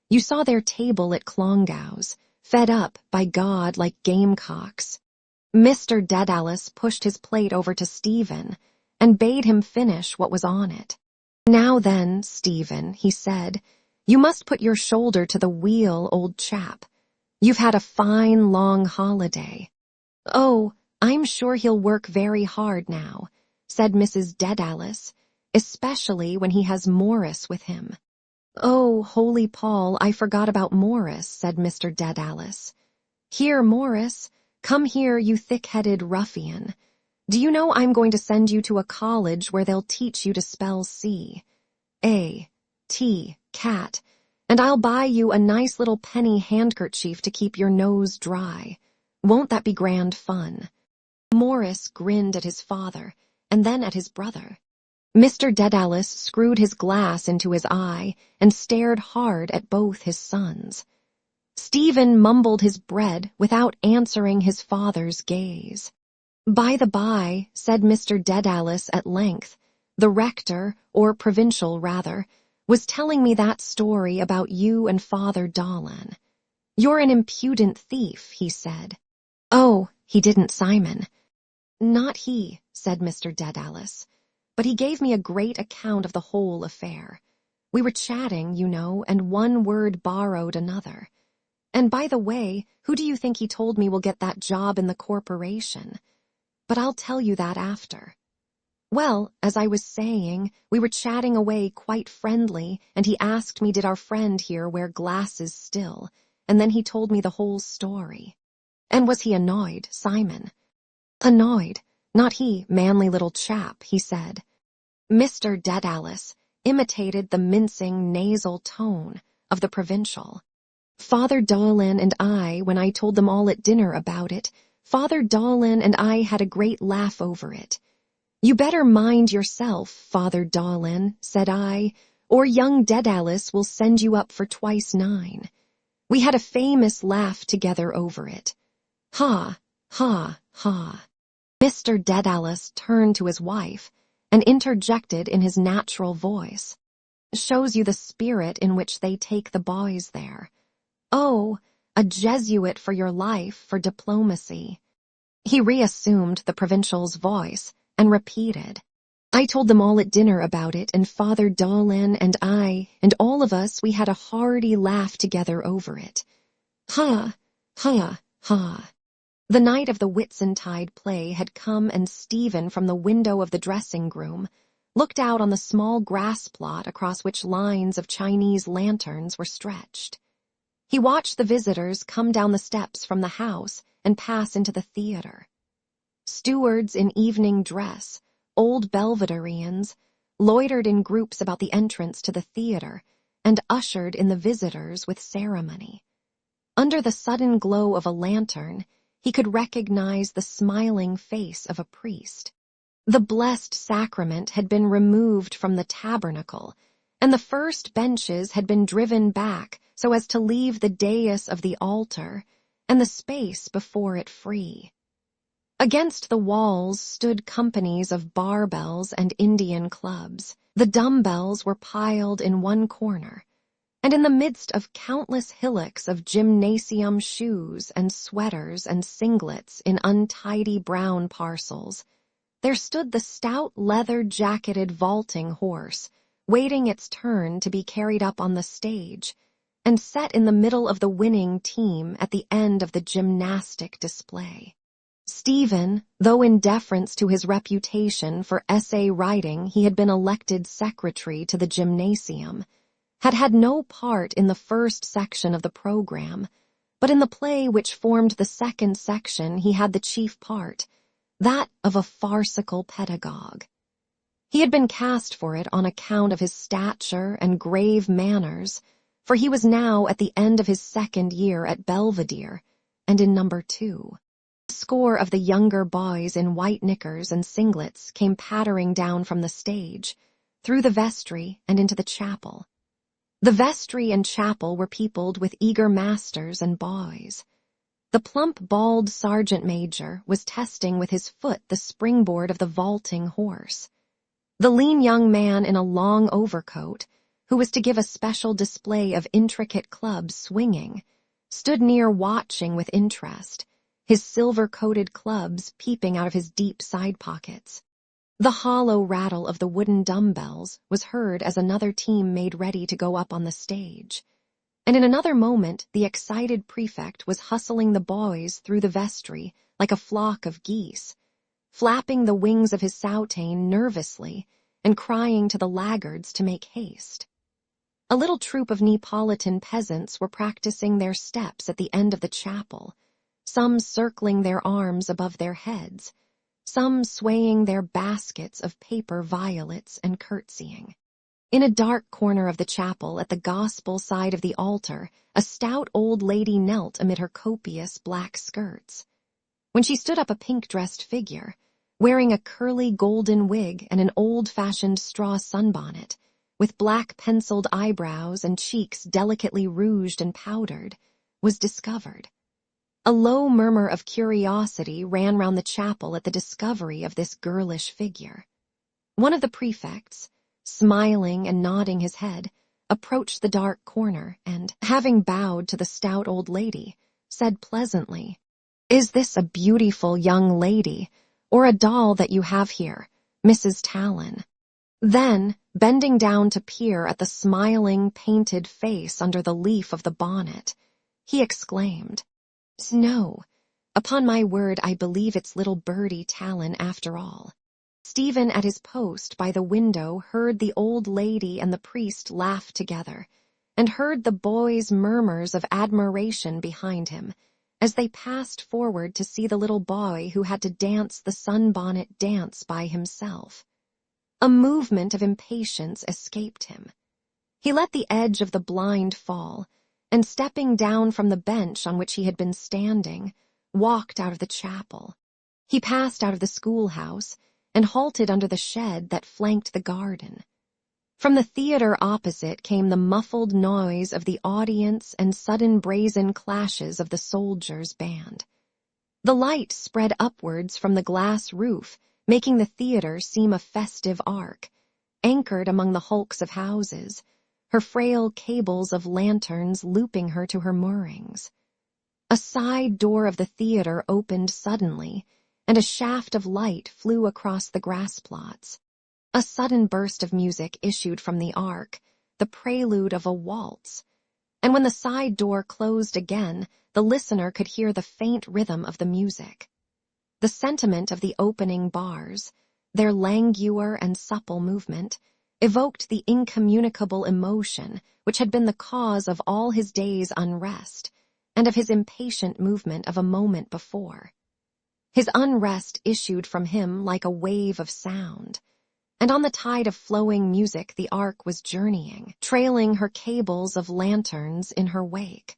You saw their table at Clongowes, fed up, by God, like gamecocks." Mr. Dedalus pushed his plate over to Stephen and bade him finish what was on it. "Now then, Stephen," he said, "you must put your shoulder to the wheel, old chap. You've had a fine, long holiday." "Oh, I'm sure he'll work very hard now," said Mrs. Dedalus, "especially when he has Morris with him." "Oh, holy Paul, I forgot about Morris," said Mr. Dedalus. "Here, Morris, come here, you thick-headed ruffian. Do you know I'm going to send you to a college where they'll teach you to spell C, A, T, cat, and I'll buy you a nice little penny handkerchief to keep your nose dry. Won't that be grand fun?" Morris grinned at his father and then at his brother. Mr. Dedalus screwed his glass into his eye and stared hard at both his sons. Stephen mumbled his bread without answering his father's gaze. "By the by," said Mr. Dedalus at length, "the rector, or provincial rather, was telling me that story about you and Father Dolan. You're an impudent thief," he said. "Oh, he didn't, Simon." "Not he," said Mr. Dedalus, "but he gave me a great account of the whole affair. We were chatting, you know, and one word borrowed another. And by the way, who do you think he told me will get that job in the corporation? But I'll tell you that after. Well, as I was saying, we were chatting away quite friendly, and he asked me did our friend here wear glasses still, and then he told me the whole story." "And was he annoyed, Simon?" "Annoyed? Not he, manly little chap," he said. Mr. Dedalus imitated the mincing nasal tone of the provincial. "Father Dolan and I, when I told them all at dinner about it, Father Dolan and I had a great laugh over it. 'You better mind yourself, Father Dolan,' said I, 'or young Dedalus will send you up for twice 9. We had a famous laugh together over it. Ha, ha, ha." Mr. Dedalus turned to his wife and interjected in his natural voice. "Shows you the spirit in which they take the boys there. Oh, a Jesuit for your life, for diplomacy." He reassumed the provincial's voice and repeated, "I told them all at dinner about it, and Father Dolan and I, and all of us, we had a hearty laugh together over it. Ha, ha, ha." The night of the Whitsuntide play had come, and Stephen, from the window of the dressing-room, looked out on the small grass plot across which lines of Chinese lanterns were stretched. He watched the visitors come down the steps from the house and pass into the theater. Stewards in evening dress, old Belvederians, loitered in groups about the entrance to the theater and ushered in the visitors with ceremony. Under the sudden glow of a lantern, he could recognize the smiling face of a priest. The blessed sacrament had been removed from the tabernacle, and the first benches had been driven back so as to leave the dais of the altar and the space before it free. Against the walls stood companies of barbells and Indian clubs. The dumbbells were piled in one corner, and in the midst of countless hillocks of gymnasium shoes and sweaters and singlets in untidy brown parcels, there stood the stout leather-jacketed vaulting horse, waiting its turn to be carried up on the stage, and set in the middle of the winning team at the end of the gymnastic display. Stephen, though in deference to his reputation for essay writing he had been elected secretary to the gymnasium, had had no part in the first section of the program, but in the play which formed the second section he had the chief part, that of a farcical pedagogue. He had been cast for it on account of his stature and grave manners, for he was now at the end of his second year at Belvedere, and in number 2. A score of the younger boys in white knickers and singlets came pattering down from the stage, through the vestry and into the chapel. The vestry and chapel were peopled with eager masters and boys. The plump, bald sergeant major was testing with his foot the springboard of the vaulting horse. The lean young man in a long overcoat, who was to give a special display of intricate clubs swinging, stood near watching with interest, his silver-coated clubs peeping out of his deep side pockets. The hollow rattle of the wooden dumbbells was heard as another team made ready to go up on the stage, and in another moment the excited prefect was hustling the boys through the vestry like a flock of geese, flapping the wings of his soutane nervously and crying to the laggards to make haste. A little troop of Neapolitan peasants were practicing their steps at the end of the chapel, some circling their arms above their heads, some swaying their baskets of paper violets and curtsying. In a dark corner of the chapel at the gospel side of the altar, a stout old lady knelt amid her copious black skirts. when she stood up a pink-dressed figure, wearing a curly golden wig and an old-fashioned straw sunbonnet, with black penciled eyebrows and cheeks delicately rouged and powdered, was discovered. A low murmur of curiosity ran round the chapel at the discovery of this girlish figure. One of the prefects, smiling and nodding his head, approached the dark corner and, having bowed to the stout old lady, said pleasantly, "Is this a beautiful young lady, or a doll that you have here, Mrs. Talon?" Then, bending down to peer at the smiling, painted face under the leaf of the bonnet, he exclaimed, "No, upon my word I believe it's little Birdie Talon after all." Stephen at his post by the window heard the old lady and the priest laugh together, and heard the boys' murmurs of admiration behind him, as they passed forward to see the little boy who had to dance the sunbonnet dance by himself. A movement of impatience escaped him. He let the edge of the blind fall, and stepping down from the bench on which he had been standing, walked out of the chapel. He passed out of the schoolhouse and halted under the shed that flanked the garden. From the theater opposite came the muffled noise of the audience and sudden brazen clashes of the soldiers' band. The light spread upwards from the glass roof, making the theater seem a festive ark, anchored among the hulks of houses, her frail cables of lanterns looping her to her moorings. A side door of the theater opened suddenly, and a shaft of light flew across the grass plots. A sudden burst of music issued from the ark, the prelude of a waltz, and when the side door closed again, the listener could hear the faint rhythm of the music. The sentiment of the opening bars, their languor and supple movement, evoked the incommunicable emotion which had been the cause of all his day's unrest, and of his impatient movement of a moment before. His unrest issued from him like a wave of sound, and on the tide of flowing music the ark was journeying, trailing her cables of lanterns in her wake.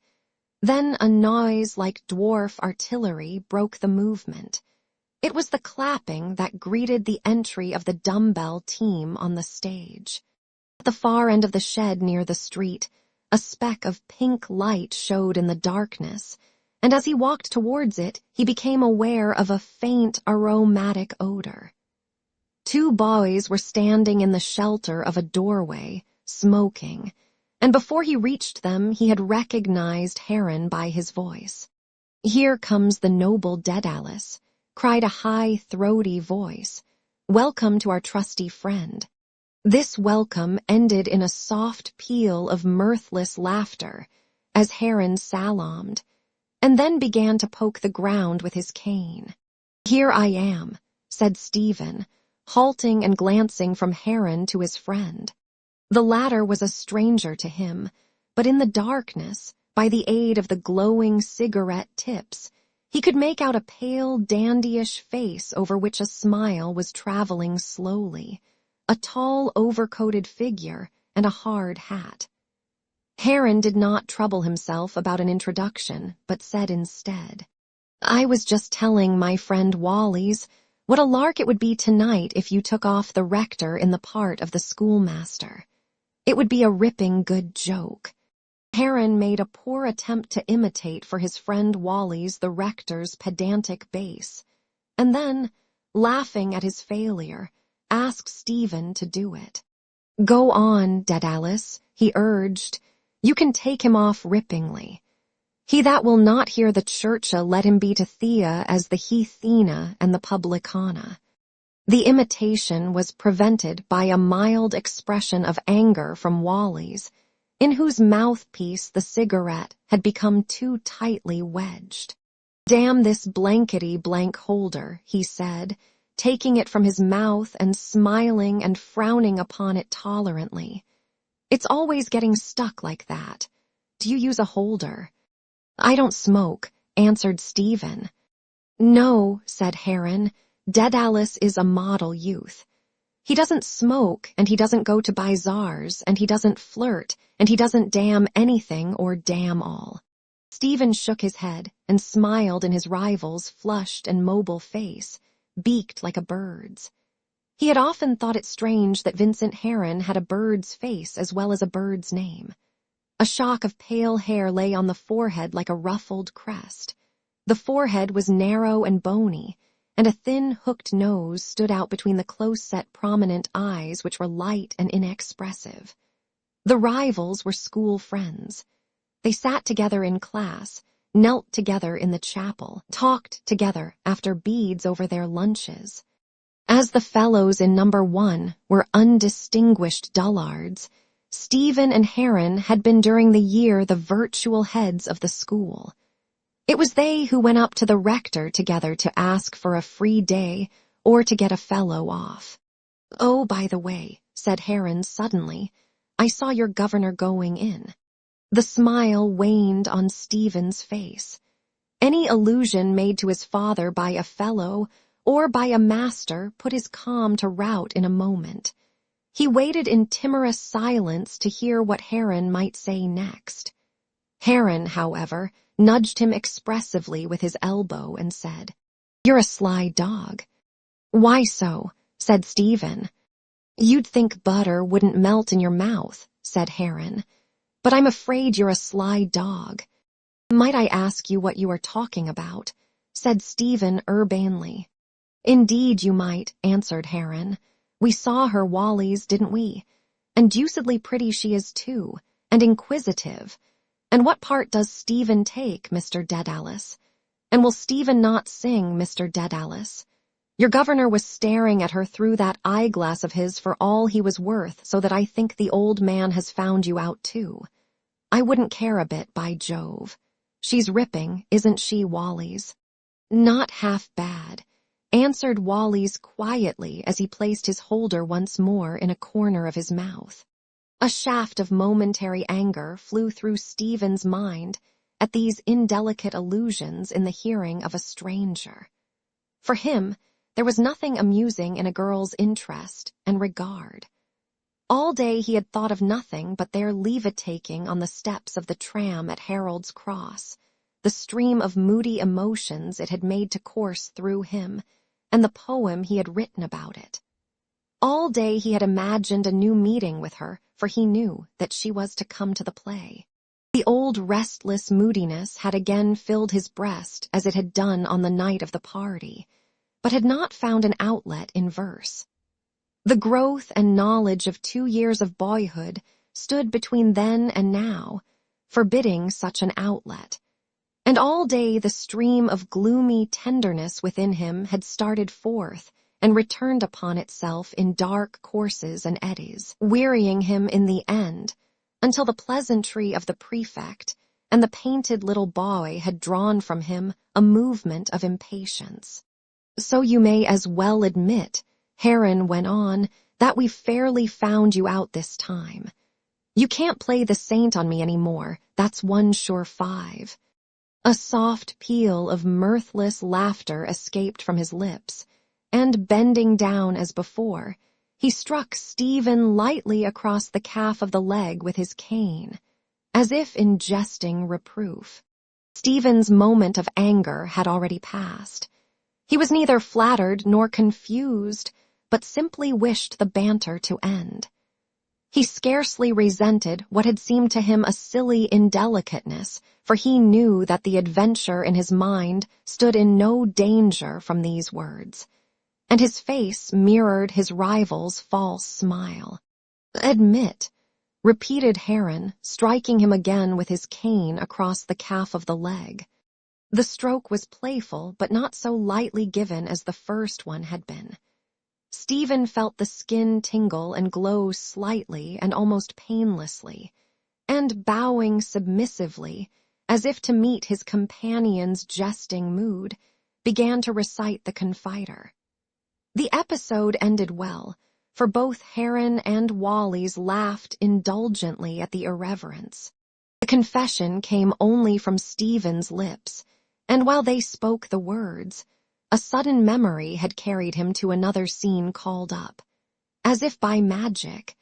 Then a noise like dwarf artillery broke the movement. It was the clapping that greeted the entry of the dumbbell team on the stage. At the far end of the shed near the street, a speck of pink light showed in the darkness, and as he walked towards it, he became aware of a faint aromatic odor. Two boys were standing in the shelter of a doorway, smoking, and before he reached them he had recognized Heron by his voice. "Here comes the noble Daedalus," cried a high, throaty voice. "Welcome to our trusty friend." This welcome ended in a soft peal of mirthless laughter as Heron salaamed, and then began to poke the ground with his cane. "Here I am," said Stephen, halting and glancing from Heron to his friend. The latter was a stranger to him, but in the darkness, by the aid of the glowing cigarette tips, he could make out a pale, dandyish face over which a smile was traveling slowly, a tall, overcoated figure, and a hard hat. Heron did not trouble himself about an introduction, but said instead, "I was just telling my friend Wally's what a lark it would be tonight if you took off the rector in the part of the schoolmaster. It would be a ripping good joke." Heron made a poor attempt to imitate for his friend Wally's the rector's pedantic bass, and then, laughing at his failure, asked Stephen to do it. "Go on, Daedalus," he urged. "You can take him off rippingly. He that will not hear the churcha, let him be to Thea as the Heathena and the publicana." The imitation was prevented by a mild expression of anger from Wally's, in whose mouthpiece the cigarette had become too tightly wedged. "Damn this blankety-blank holder," he said, taking it from his mouth and smiling and frowning upon it tolerantly. "It's always getting stuck like that. Do you use a holder?" "I don't smoke," answered Stephen. "No," said Heron, "Daedalus is a model youth. He doesn't smoke, and he doesn't go to bazaars, and he doesn't flirt, and he doesn't damn anything or damn all." Stephen shook his head and smiled in his rival's flushed and mobile face, beaked like a bird's. He had often thought it strange that Vincent Heron had a bird's face as well as a bird's name. A shock of pale hair lay on the forehead like a ruffled crest. The forehead was narrow and bony, and a thin, hooked nose stood out between the close-set, prominent eyes which were light and inexpressive. The rivals were school friends. They sat together in class, knelt together in the chapel, talked together after beads over their lunches. As the fellows in number 1 were undistinguished dullards, Stephen and Heron had been during the year the virtual heads of the school. It was they who went up to the rector together to ask for a free day or to get a fellow off. "Oh, by the way," said Heron suddenly, "I saw your governor going in." The smile waned on Stephen's face. Any allusion made to his father by a fellow or by a master put his calm to rout in a moment. He waited in timorous silence to hear what Heron might say next. Heron, however, nudged him expressively with his elbow and said, "You're a sly dog." "Why so?" said Stephen. "You'd think butter wouldn't melt in your mouth," said Heron. "But I'm afraid you're a sly dog." "Might I ask you what you are talking about?" said Stephen urbanely. "Indeed you might," answered Heron. "We saw her Wally's, didn't we? And deucedly pretty she is too, and inquisitive. And what part does Stephen take, Mr. Dedalus? And will Stephen not sing, Mr. Dedalus? Your governor was staring at her through that eyeglass of his for all he was worth, so that I think the old man has found you out too. I wouldn't care a bit, by Jove. She's ripping, isn't she, Wally's?" "Not half bad," answered Wally's quietly as he placed his holder once more in a corner of his mouth. A shaft of momentary anger flew through Stephen's mind at these indelicate allusions in the hearing of a stranger. For him, there was nothing amusing in a girl's interest and regard. All day he had thought of nothing but their leave-taking on the steps of the tram at Harold's Cross, the stream of moody emotions it had made to course through him, and the poem he had written about it. All day he had imagined a new meeting with her, for he knew that she was to come to the play. The old restless moodiness had again filled his breast as it had done on the night of the party, but had not found an outlet in verse. The growth and knowledge of 2 years of boyhood stood between then and now, forbidding such an outlet. And all day the stream of gloomy tenderness within him had started forth and returned upon itself in dark courses and eddies, wearying him in the end, until the pleasantry of the prefect and the painted little boy had drawn from him a movement of impatience. "So you may as well admit," Heron went on, "that we've fairly found you out this time. You can't play the saint on me any more, that's one sure 5. A soft peal of mirthless laughter escaped from his lips, and bending down as before, he struck Stephen lightly across the calf of the leg with his cane, as if in jesting reproof. Stephen's moment of anger had already passed. He was neither flattered nor confused, but simply wished the banter to end. He scarcely resented what had seemed to him a silly indelicateness, for he knew that the adventure in his mind stood in no danger from these words, and his face mirrored his rival's false smile. "Admit," repeated Heron, striking him again with his cane across the calf of the leg. The stroke was playful, but not so lightly given as the first one had been. Stephen felt the skin tingle and glow slightly and almost painlessly, and bowing submissively, as if to meet his companion's jesting mood, began to recite the Confider. The episode ended well, for both Heron and Wally's laughed indulgently at the irreverence. The confession came only from Stephen's lips, and while they spoke the words, a sudden memory had carried him to another scene called up. As if by magic,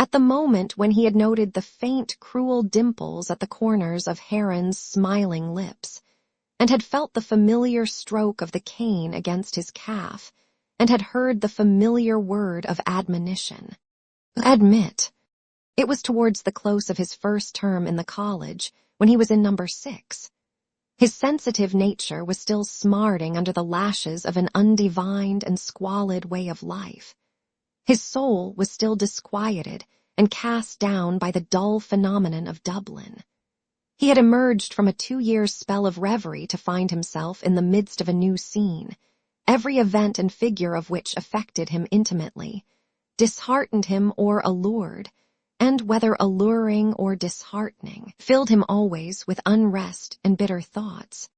At the moment when he had noted the faint, cruel dimples at the corners of Heron's smiling lips, and had felt the familiar stroke of the cane against his calf, and had heard the familiar word of admonition. Admit. It was towards the close of his first term in the college, when he was in number 6. His sensitive nature was still smarting under the lashes of an undivined and squalid way of life. His soul was still disquieted and cast down by the dull phenomenon of Dublin. He had emerged from a 2-year spell of reverie to find himself in the midst of a new scene, every event and figure of which affected him intimately, disheartened him or allured, and whether alluring or disheartening, filled him always with unrest and bitter thoughts.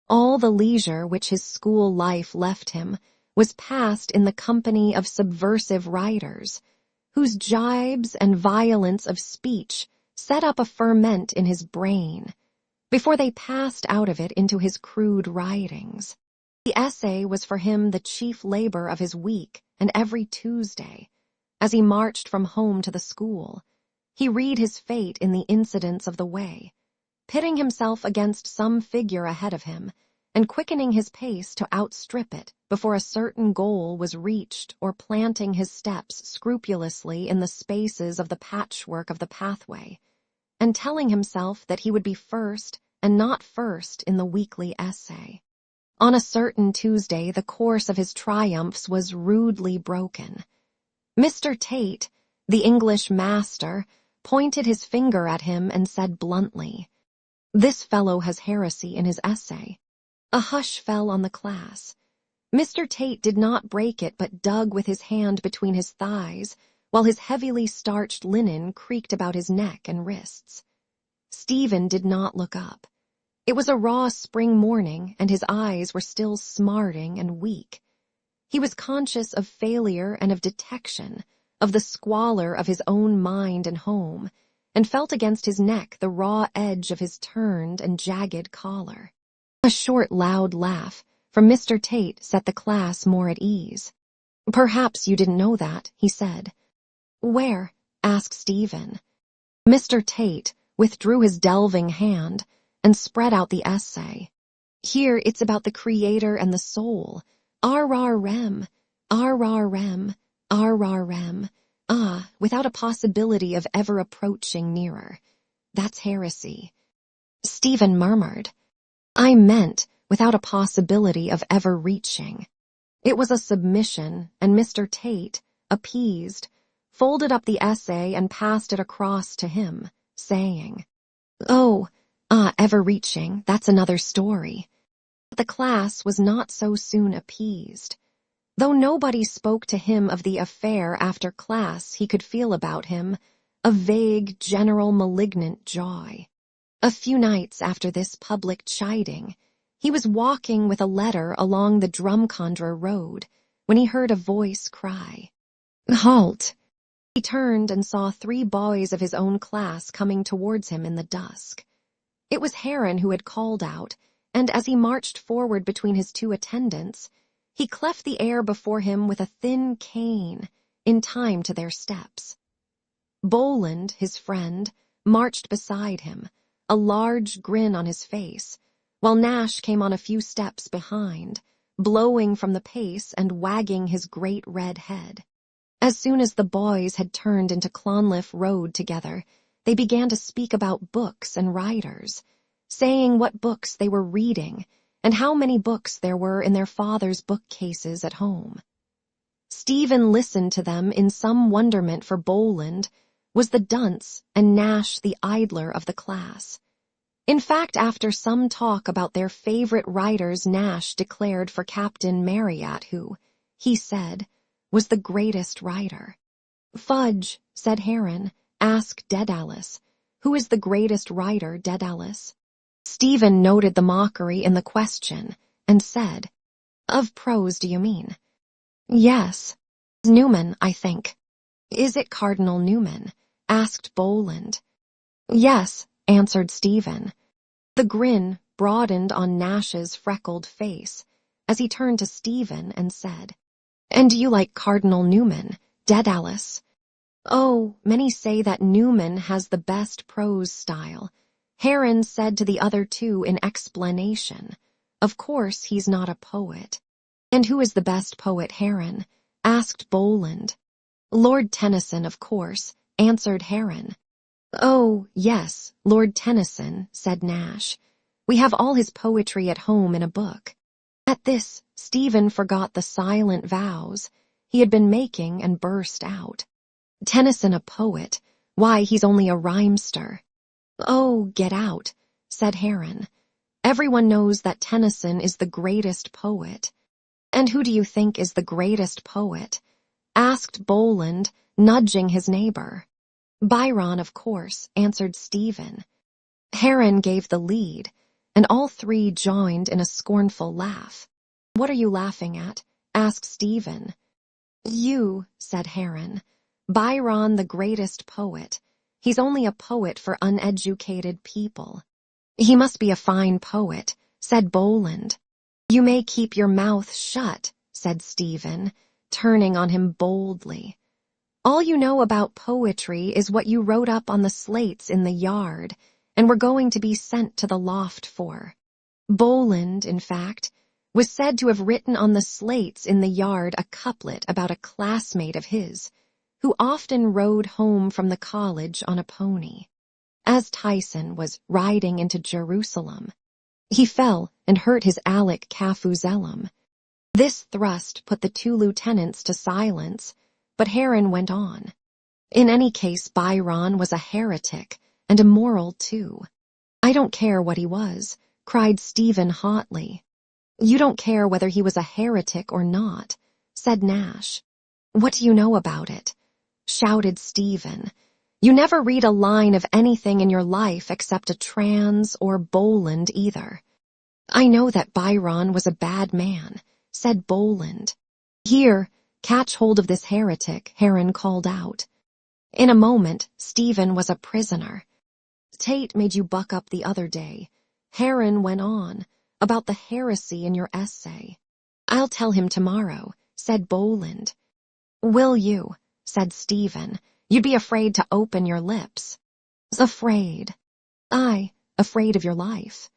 All the leisure which his school life left him was passed in the company of subversive writers, whose gibes and violence of speech set up a ferment in his brain, before they passed out of it into his crude writings. The essay was for him the chief labor of his week, and every Tuesday, as he marched from home to the school, he read his fate in the incidents of the way, pitting himself against some figure ahead of him, and quickening his pace to outstrip it before a certain goal was reached, or planting his steps scrupulously in the spaces of the patchwork of the pathway, and telling himself that he would be first and not first in the weekly essay. On a certain Tuesday the course of his triumphs was rudely broken. Mr. Tate, the English master, pointed his finger at him and said bluntly, "This fellow has heresy in his essay." A hush fell on the class. Mr. Tate did not break it, but dug with his hand between his thighs, while his heavily starched linen creaked about his neck and wrists. Stephen did not look up. It was a raw spring morning, and his eyes were still smarting and weak. He was conscious of failure and of detection, of the squalor of his own mind and home, and felt against his neck the raw edge of his turned and jagged collar. A short, loud laugh from Mr. Tate set the class more at ease. "Perhaps you didn't know that," he said. "Where?" asked Stephen. Mr. Tate withdrew his delving hand and spread out the essay. "Here it's about the Creator and the soul. R-R-rem, R-R-rem, R-R-rem. Ah, without a possibility of ever approaching nearer. That's heresy." Stephen murmured, "I meant without a possibility of ever reaching." It was a submission, and Mr. Tate, appeased, folded up the essay and passed it across to him, saying, ever reaching, that's another story." But the class was not so soon appeased. Though nobody spoke to him of the affair after class, he could feel about him a vague, general, malignant joy. A few nights after this public chiding, he was walking with a letter along the Drumcondra road when he heard a voice cry, "Halt!" He turned and saw 3 boys of his own class coming towards him in the dusk. It was Heron who had called out, and as he marched forward between his 2 attendants, he cleft the air before him with a thin cane in time to their steps. Boland, his friend, marched beside him, a large grin on his face, while Nash came on a few steps behind, blowing from the pace and wagging his great red head. As soon as the boys had turned into Clonliffe Road together, they began to speak about books and writers, saying what books they were reading and how many books there were in their father's bookcases at home. Stephen listened to them in some wonderment, for Boland was the dunce and Nash the idler of the class. In fact, after some talk about their favorite writers, Nash declared for Captain Marryat, who, he said, was the greatest writer. "Fudge," said Heron, "ask Dedalus. Who is the greatest writer, Dedalus?" Stephen noted the mockery in the question and said, "Of prose, do you mean?" "Yes. Newman, I think." "Is it Cardinal Newman?" asked Boland. "Yes," answered Stephen. The grin broadened on Nash's freckled face as he turned to Stephen and said, "And do you like Cardinal Newman, Dedalus?" "Oh, many say that Newman has the best prose style." Heron said to the other two in explanation. "Of course he's not a poet." "And who is the best poet, Heron?" asked Boland. "Lord Tennyson, of course," answered Heron. "Oh, yes, Lord Tennyson," said Nash. "We have all his poetry at home in a book." At this, Stephen forgot the silent vows he had been making and burst out. "Tennyson a poet? Why, he's only a rhymester." "Oh, get out," said Heron. "Everyone knows that Tennyson is the greatest poet." "And who do you think is the greatest poet?" asked Boland, nudging his neighbor. "Byron, of course," answered Stephen. Heron gave the lead, and all three joined in a scornful laugh. "What are you laughing at?" asked Stephen. "You," said Heron. "Byron the greatest poet. He's only a poet for uneducated people." "He must be a fine poet," said Boland. "You may keep your mouth shut," said Stephen, turning on him boldly. "All you know about poetry is what you wrote up on the slates in the yard, and were going to be sent to the loft for." Boland, in fact, was said to have written on the slates in the yard a couplet about a classmate of his, who often rode home from the college on a pony. As Tyson was riding into Jerusalem, he fell and hurt his Alec Cafuzelum. This thrust put the two lieutenants to silence, but Heron went on. "In any case, Byron was a heretic, and immoral too." "I don't care what he was," cried Stephen hotly. "You don't care whether he was a heretic or not," said Nash. "What do you know about it?" shouted Stephen. "You never read a line of anything in your life except a trans or Boland either." "I know that Byron was a bad man," said Boland. "Here, catch hold of this heretic," Heron called out. In a moment, Stephen was a prisoner. "Tate made you buck up the other day," Heron went on, "about the heresy in your essay." "I'll tell him tomorrow," said Boland. "Will you?" said Stephen. "You'd be afraid to open your lips." "Afraid?" "Aye, afraid of your life."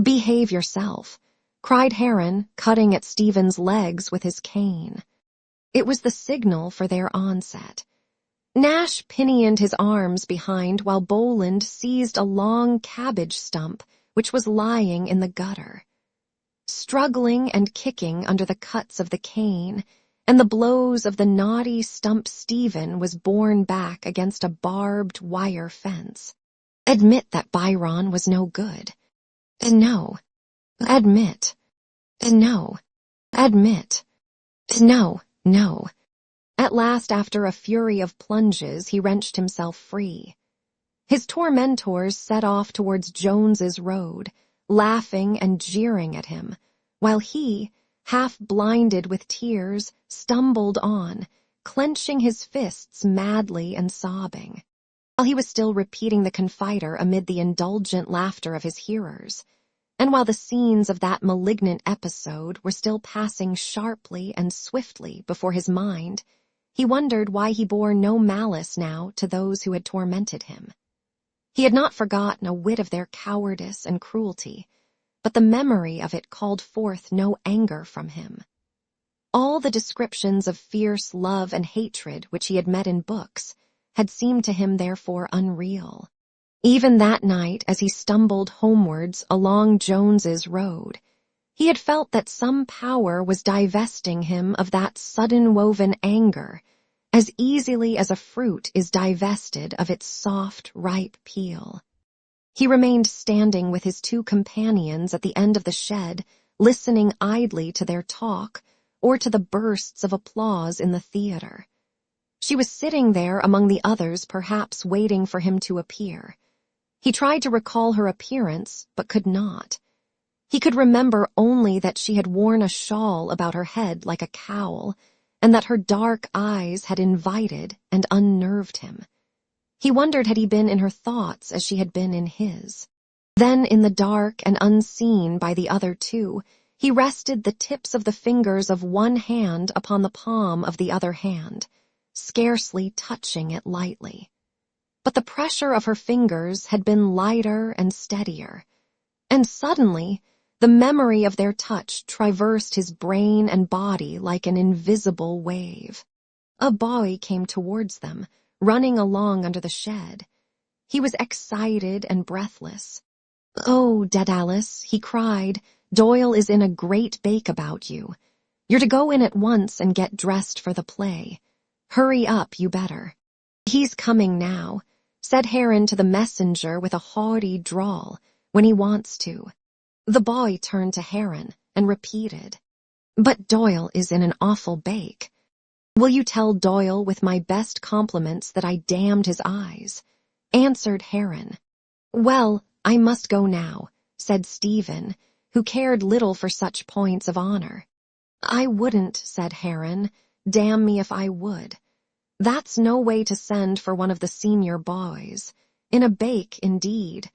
"Behave yourself," cried Heron, cutting at Stephen's legs with his cane. It was the signal for their onset. Nash pinioned his arms behind while Boland seized a long cabbage stump which was lying in the gutter. Struggling and kicking under the cuts of the cane and the blows of the knotty stump, Stephen was borne back against a barbed wire fence. "Admit that Byron was no good." "No." "Admit." "No." "Admit." "No, no." At last, after a fury of plunges, he wrenched himself free. His tormentors set off towards Jones's Road, laughing and jeering at him, while he, half blinded with tears, stumbled on, clenching his fists madly and sobbing. While he was still repeating the confiter amid the indulgent laughter of his hearers, and while the scenes of that malignant episode were still passing sharply and swiftly before his mind, he wondered why he bore no malice now to those who had tormented him. He had not forgotten a whit of their cowardice and cruelty, but the memory of it called forth no anger from him. All the descriptions of fierce love and hatred which he had met in books had seemed to him therefore unreal. Even that night, as he stumbled homewards along Jones's Road, he had felt that some power was divesting him of that sudden-woven anger as easily as a fruit is divested of its soft, ripe peel. He remained standing with his two companions at the end of the shed, listening idly to their talk or to the bursts of applause in the theater. She was sitting there among the others, perhaps waiting for him to appear. He tried to recall her appearance, but could not. He could remember only that she had worn a shawl about her head like a cowl, and that her dark eyes had invited and unnerved him. He wondered had he been in her thoughts as she had been in his. Then, in the dark and unseen by the other two, he rested the tips of the fingers of one hand upon the palm of the other hand, scarcely touching it lightly. But the pressure of her fingers had been lighter and steadier, and suddenly the memory of their touch traversed his brain and body like an invisible wave. A boy came towards them, running along under the shed. He was excited and breathless. "Oh, Daedalus," he cried, "Doyle is in a great bake about you. You're to go in at once and get dressed for the play. Hurry up, you better." "He's coming now," said Heron to the messenger with a haughty drawl, "when he wants to." The boy turned to Heron and repeated, "But Doyle is in an awful bake. Will you tell Doyle with my best compliments that I damned his eyes?" answered Heron. "Well, I must go now," said Stephen, who cared little for such points of honor. "I wouldn't," said Heron. "Damn me if I would. That's no way to send for one of the senior boys. In a bake, indeed.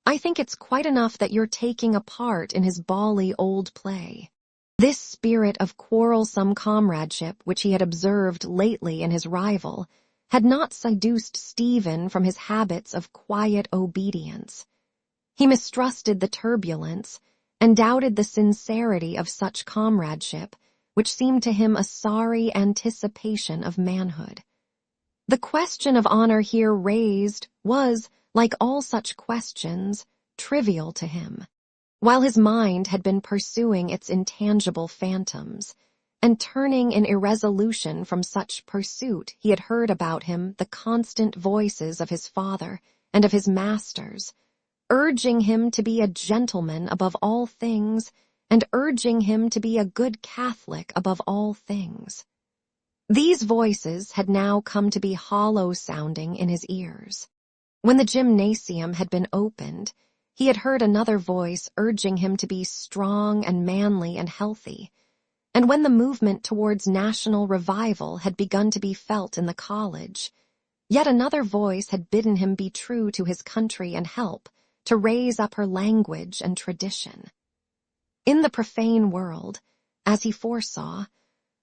I think it's quite enough that you're taking a part in his bally old play." This spirit of quarrelsome comradeship which he had observed lately in his rival had not seduced Stephen from his habits of quiet obedience. He mistrusted the turbulence and doubted the sincerity of such comradeship, which seemed to him a sorry anticipation of manhood. The question of honor here raised was, like all such questions, trivial to him, while his mind had been pursuing its intangible phantoms, and turning in irresolution from such pursuit he had heard about him the constant voices of his father and of his masters, urging him to be a gentleman above all things, and urging him to be a good Catholic above all things. These voices had now come to be hollow-sounding in his ears. When the gymnasium had been opened, he had heard another voice urging him to be strong and manly and healthy, and when the movement towards national revival had begun to be felt in the college, yet another voice had bidden him be true to his country and help to raise up her language and tradition. In the profane world, as he foresaw,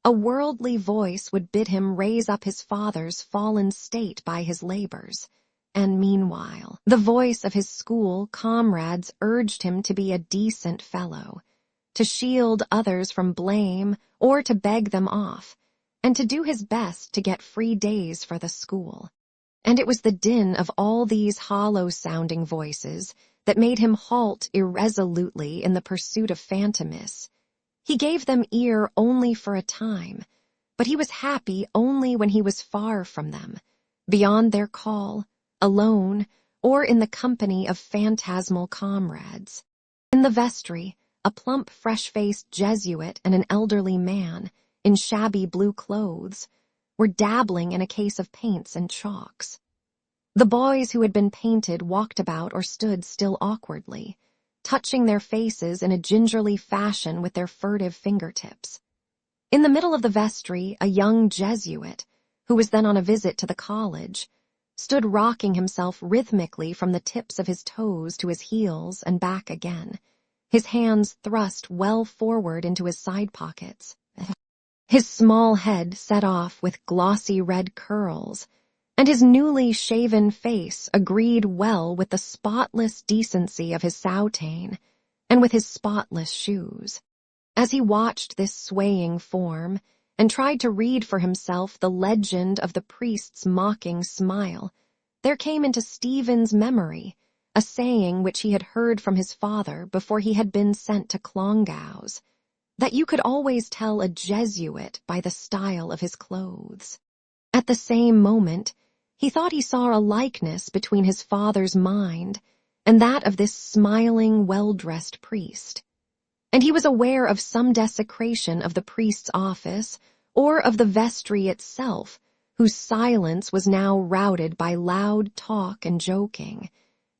a worldly voice would bid him raise up his father's fallen state by his labors, and meanwhile the voice of his school comrades urged him to be a decent fellow, to shield others from blame or to beg them off, and to do his best to get free days for the school. And it was the din of all these hollow-sounding voices that made him halt irresolutely in the pursuit of Phantomis. He gave them ear only for a time, but he was happy only when he was far from them, beyond their call, alone, or in the company of phantasmal comrades. In the vestry, a plump, fresh-faced Jesuit and an elderly man, in shabby blue clothes, were dabbling in a case of paints and chalks. The boys who had been painted walked about or stood still awkwardly, touching their faces in a gingerly fashion with their furtive fingertips. In the middle of the vestry, a young Jesuit, who was then on a visit to the college, stood rocking himself rhythmically from the tips of his toes to his heels and back again, his hands thrust well forward into his side pockets. His small head set off with glossy red curls, and his newly shaven face agreed well with the spotless decency of his soutane and with his spotless shoes. As he watched this swaying form and tried to read for himself the legend of the priest's mocking smile, there came into Stephen's memory a saying which he had heard from his father before he had been sent to Clongowes, that you could always tell a Jesuit by the style of his clothes. At the same moment, he thought he saw a likeness between his father's mind and that of this smiling, well-dressed priest, and he was aware of some desecration of the priest's office or of the vestry itself, whose silence was now routed by loud talk and joking,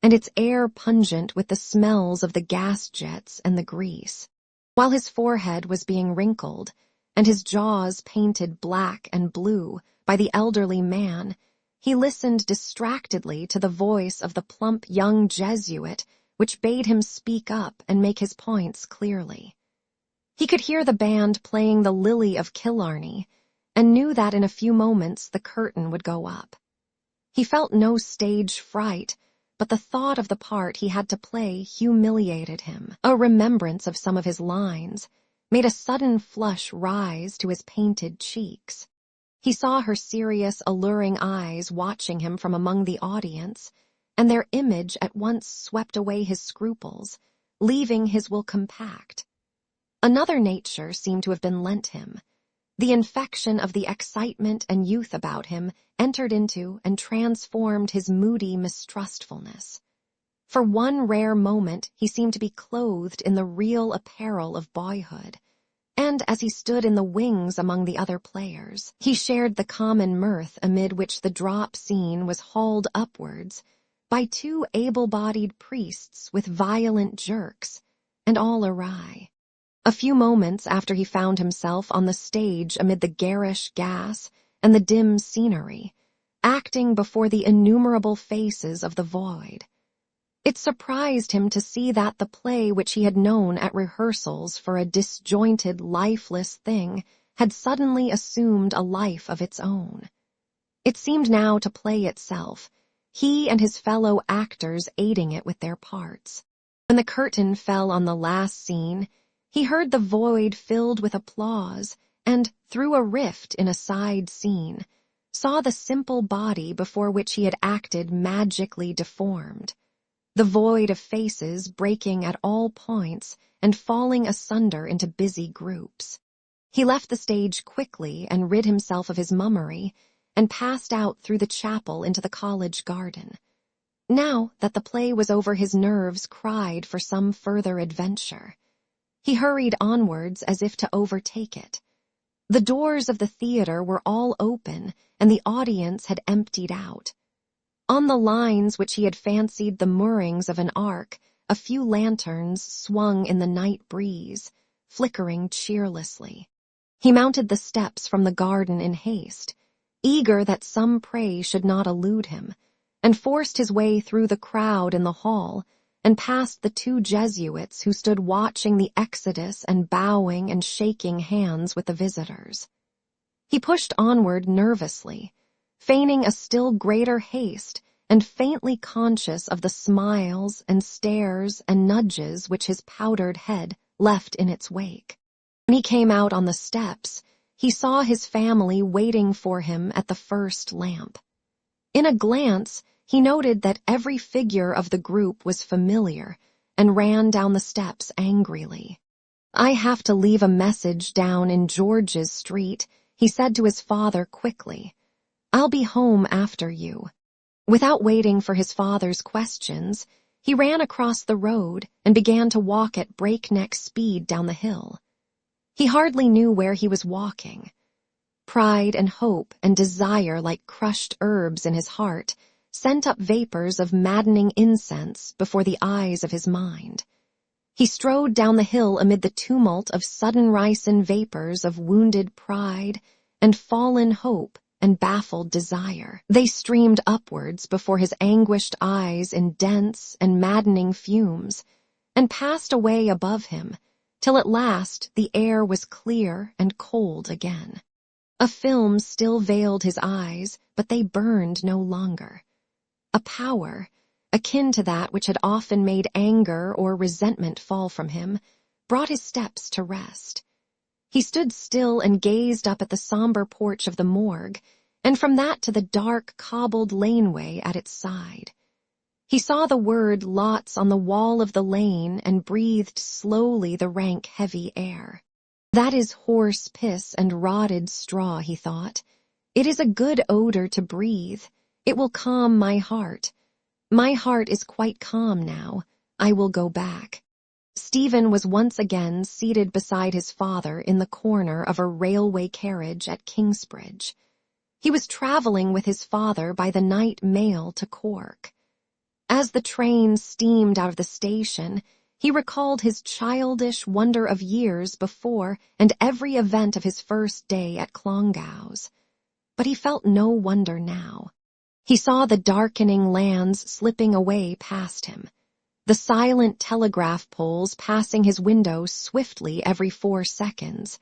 and its air pungent with the smells of the gas jets and the grease. While his forehead was being wrinkled, and his jaws painted black and blue by the elderly man, he listened distractedly to the voice of the plump young Jesuit, which bade him speak up and make his points clearly. He could hear the band playing the Lily of Killarney, and knew that in a few moments the curtain would go up. He felt no stage fright, but the thought of the part he had to play humiliated him. A remembrance of some of his lines made a sudden flush rise to his painted cheeks. He saw her serious, alluring eyes watching him from among the audience, and their image at once swept away his scruples, leaving his will compact. Another nature seemed to have been lent him. The infection of the excitement and youth about him entered into and transformed his moody mistrustfulness. For one rare moment he seemed to be clothed in the real apparel of boyhood, and as he stood in the wings among the other players, he shared the common mirth amid which the drop scene was hauled upwards by two able-bodied priests with violent jerks, and all awry. A few moments after he found himself on the stage amid the garish gas and the dim scenery, acting before the innumerable faces of the void. It surprised him to see that the play which he had known at rehearsals for a disjointed, lifeless thing had suddenly assumed a life of its own. It seemed now to play itself, he and his fellow actors aiding it with their parts. When the curtain fell on the last scene, he heard the void filled with applause and, through a rift in a side scene, saw the simple body before which he had acted magically deformed. The void of faces breaking at all points and falling asunder into busy groups. He left the stage quickly and rid himself of his mummery, and passed out through the chapel into the college garden. Now that the play was over, his nerves cried for some further adventure. He hurried onwards as if to overtake it. The doors of the theater were all open, and the audience had emptied out. On the lines which he had fancied the moorings of an ark, a few lanterns swung in the night breeze, flickering cheerlessly. He mounted the steps from the garden in haste, eager that some prey should not elude him, and forced his way through the crowd in the hall, and past the two Jesuits who stood watching the exodus and bowing and shaking hands with the visitors. He pushed onward nervously, feigning a still greater haste and faintly conscious of the smiles and stares and nudges which his powdered head left in its wake. When he came out on the steps, he saw his family waiting for him at the first lamp. In a glance, he noted that every figure of the group was familiar and ran down the steps angrily. "I have to leave a message down in George's Street," he said to his father quickly. "I'll be home after you." Without waiting for his father's questions, he ran across the road and began to walk at breakneck speed down the hill. He hardly knew where he was walking. Pride and hope and desire, like crushed herbs in his heart, sent up vapors of maddening incense before the eyes of his mind. He strode down the hill amid the tumult of sudden ricin vapors of wounded pride and fallen hope and baffled desire. They streamed upwards before his anguished eyes in dense and maddening fumes, and passed away above him, till at last the air was clear and cold again. A film still veiled his eyes, but they burned no longer. A power, akin to that which had often made anger or resentment fall from him, brought his steps to rest. He stood still and gazed up at the somber porch of the morgue, and from that to the dark, cobbled laneway at its side. He saw the word "Lots" on the wall of the lane and breathed slowly the rank, heavy air. "That is horse piss and rotted straw," he thought. "It is a good odor to breathe. It will calm my heart. My heart is quite calm now. I will go back." Stephen was once again seated beside his father in the corner of a railway carriage at Kingsbridge. He was travelling with his father by the night mail to Cork. As the train steamed out of the station, he recalled his childish wonder of years before and every event of his first day at Clongowes. But he felt no wonder now. He saw the darkening lands slipping away past him, the silent telegraph poles passing his window swiftly every 4 seconds,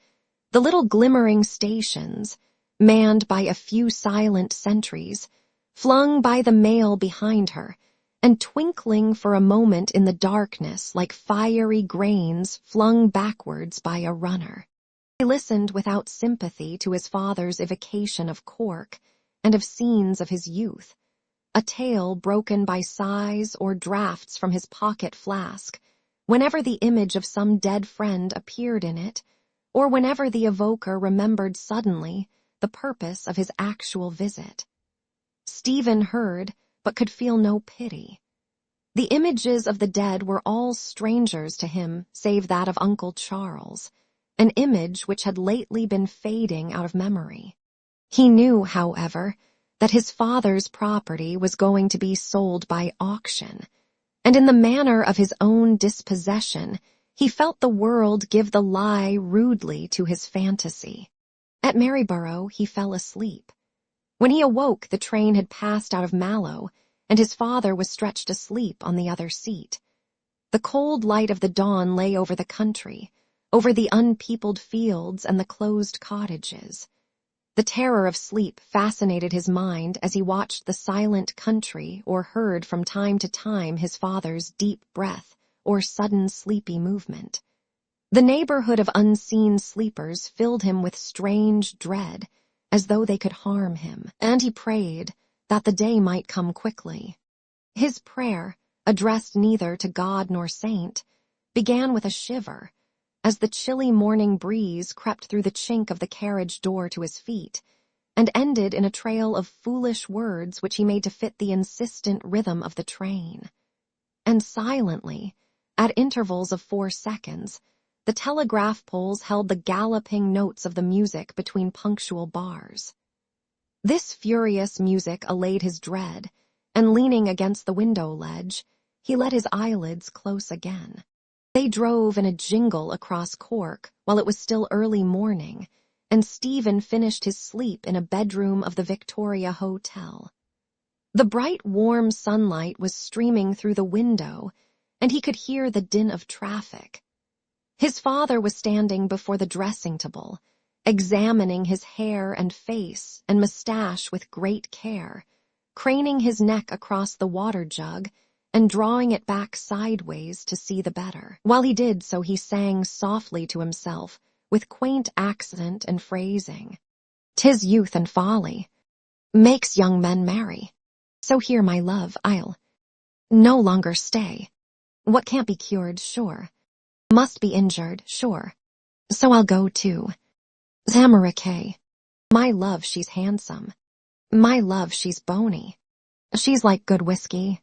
the little glimmering stations, manned by a few silent sentries, flung by the mail behind her, and twinkling for a moment in the darkness like fiery grains flung backwards by a runner. He listened without sympathy to his father's evocation of Cork and of scenes of his youth, a tale broken by sighs or draughts from his pocket flask, whenever the image of some dead friend appeared in it, or whenever the evoker remembered suddenly the purpose of his actual visit. Stephen heard, but could feel no pity. The images of the dead were all strangers to him save that of Uncle Charles, an image which had lately been fading out of memory. He knew, however, that his father's property was going to be sold by auction, and in the manner of his own dispossession, he felt the world give the lie rudely to his fantasy. At Maryborough he fell asleep. When he awoke, the train had passed out of Mallow, and his father was stretched asleep on the other seat. The cold light of the dawn lay over the country, over the unpeopled fields and the closed cottages. The terror of sleep fascinated his mind as he watched the silent country or heard from time to time his father's deep breath or sudden sleepy movement. The neighborhood of unseen sleepers filled him with strange dread, as though they could harm him, and he prayed that the day might come quickly. His prayer, addressed neither to God nor saint, began with a shiver, as the chilly morning breeze crept through the chink of the carriage door to his feet, and ended in a trail of foolish words which he made to fit the insistent rhythm of the train. And silently, at intervals of 4 seconds, the telegraph poles held the galloping notes of the music between punctual bars. This furious music allayed his dread, and leaning against the window ledge, he let his eyelids close again. They drove in a jingle across Cork while it was still early morning, and Stephen finished his sleep in a bedroom of the Victoria Hotel. The bright, warm sunlight was streaming through the window, and he could hear the din of traffic. His father was standing before the dressing table, examining his hair and face and moustache with great care, craning his neck across the water jug and drawing it back sideways to see the better. While he did so, he sang softly to himself, with quaint accent and phrasing. "'Tis youth and folly makes young men marry. So here, my love, I'll no longer stay. What can't be cured, sure, must be injured, sure. So I'll go to Zamarake. My love, she's handsome. My love, she's bony. She's like good whiskey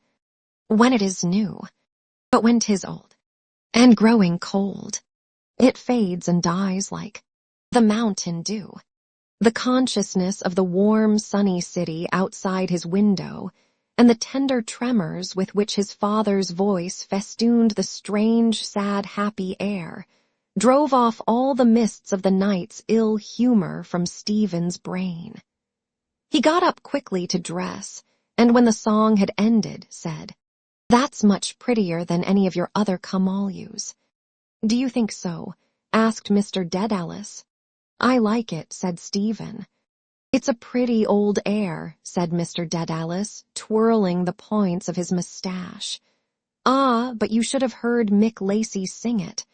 when it is new, but when 'tis old and growing cold, it fades and dies like the mountain dew." The consciousness of the warm, sunny city outside his window and the tender tremors with which his father's voice festooned the strange, sad, happy air drove off all the mists of the night's ill humor from Stephen's brain. He got up quickly to dress, and when the song had ended, said, "That's much prettier than any of your other come-all-yous." "Do you think so?" asked Mr. Dedalus. "I like it," said Stephen. "It's a pretty old air," said Mr. Dedalus, twirling the points of his moustache. "Ah, but you should have heard Mick Lacey sing it.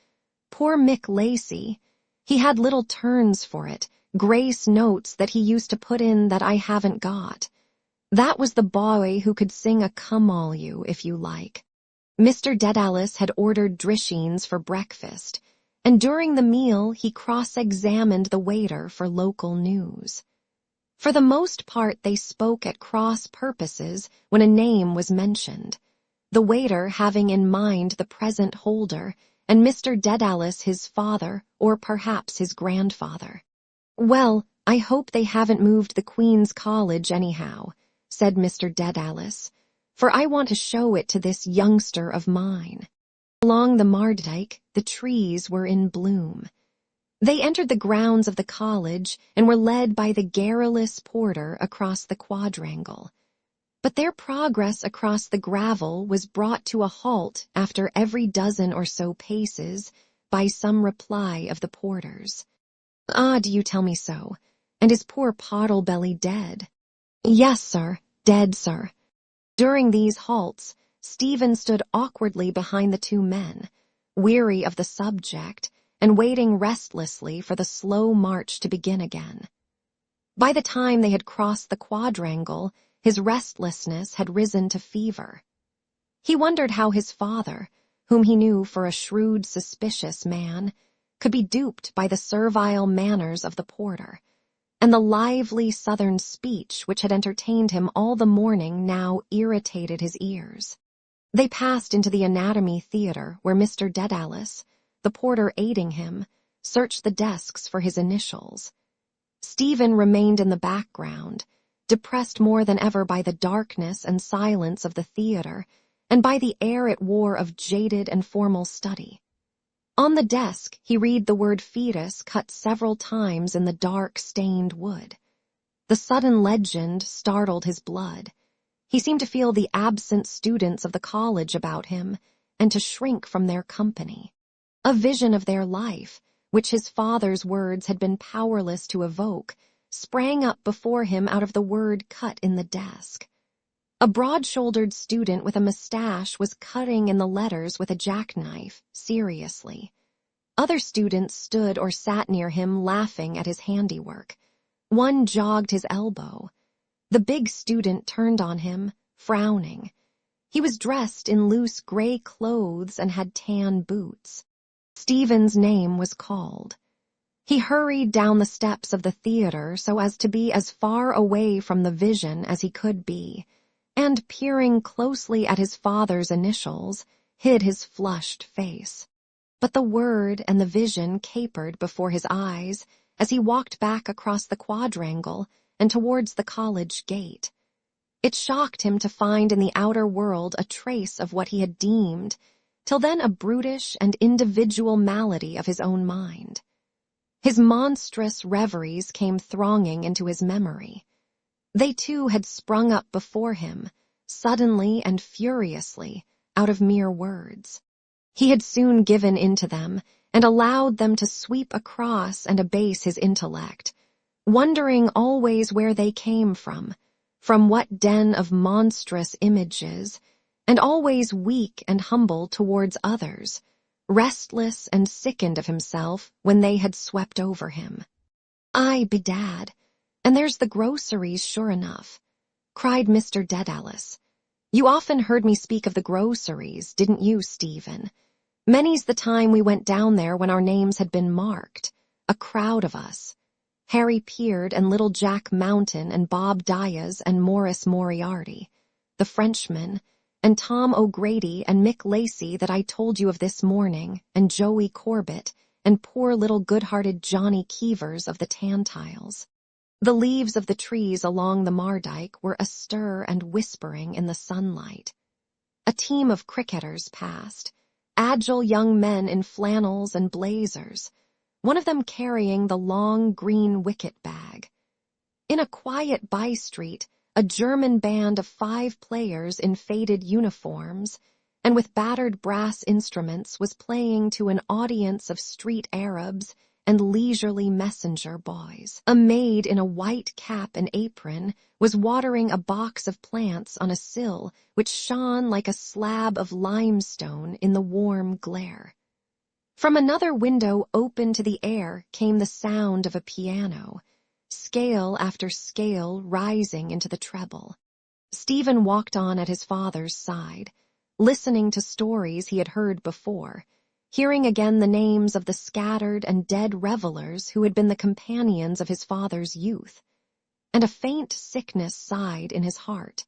Poor Mick Lacey. He had little turns for it, grace notes that he used to put in that I haven't got. That was the boy who could sing a come-all-you, if you like." Mr. Dedalus had ordered drischines for breakfast, and during the meal he cross-examined the waiter for local news. For the most part they spoke at cross purposes when a name was mentioned, the waiter having in mind the present holder, and Mr. Dedalus his father, or perhaps his grandfather. "Well, I hope they haven't moved the Queen's College anyhow," said Mr. Dedalus, "for I want to show it to this youngster of mine." Along the Mardyke, the trees were in bloom. They entered the grounds of the college and were led by the garrulous porter across the quadrangle. But their progress across the gravel was brought to a halt after every dozen or so paces by some reply of the porter's. "Ah, do you tell me so? And is poor Pottlebelly dead? Yes, sir, dead, sir. During these halts, Stephen stood awkwardly behind the two men, weary of the subject and waiting restlessly for the slow march to begin again. By the time they had crossed the quadrangle, his restlessness had risen to fever. He wondered how his father, whom he knew for a shrewd, suspicious man, could be duped by the servile manners of the porter, and the lively southern speech which had entertained him all the morning now irritated his ears. They passed into the anatomy theater where Mr. Dedalus, the porter aiding him, searched the desks for his initials. Stephen remained in the background, depressed more than ever by the darkness and silence of the theater and by the air it wore of jaded and formal study. On the desk he read the word fetus cut several times in the dark, stained wood. The sudden legend startled his blood. He seemed to feel the absent students of the college about him and to shrink from their company. A vision of their life, which his father's words had been powerless to evoke, sprang up before him out of the word cut in the desk. A broad-shouldered student with a mustache was cutting in the letters with a jackknife, seriously. Other students stood or sat near him laughing at his handiwork. One jogged his elbow. The big student turned on him, frowning. He was dressed in loose gray clothes and had tan boots. Stephen's name was called. He hurried down the steps of the theater so as to be as far away from the vision as he could be, and peering closely at his father's initials, hid his flushed face. But the word and the vision capered before his eyes as he walked back across the quadrangle and towards the college gate. It shocked him to find in the outer world a trace of what he had deemed, till then a brutish and individual malady of his own mind. His monstrous reveries came thronging into his memory. They too had sprung up before him, suddenly and furiously, out of mere words. He had soon given in to them and allowed them to sweep across and abase his intellect, wondering always where they came from what den of monstrous images, and always weak and humble towards others, restless and sickened of himself when they had swept over him. "Ay, bedad, and there's the groceries sure enough," cried Mr. Dedalus. "You often heard me speak of the groceries, didn't you, Stephen? Many's the time we went down there when our names had been marked, a crowd of us. Harry Peard and little Jack Mountain and Bob Diaz and Morris Moriarty, the Frenchman, and Tom O'Grady and Mick Lacey that I told you of this morning, and Joey Corbett, and poor little good-hearted Johnny Keevers of the Tantiles. The leaves of the trees along the Mardyke were astir and whispering in the sunlight. A team of cricketers passed, agile young men in flannels and blazers, one of them carrying the long green wicket bag. In a quiet by-street, a German band of 5 players in faded uniforms and with battered brass instruments was playing to an audience of street Arabs and leisurely messenger boys. A maid in a white cap and apron was watering a box of plants on a sill which shone like a slab of limestone in the warm glare. From another window open to the air came the sound of a piano, scale after scale rising into the treble. Stephen walked on at his father's side, listening to stories he had heard before, hearing again the names of the scattered and dead revelers who had been the companions of his father's youth, and a faint sickness sighed in his heart.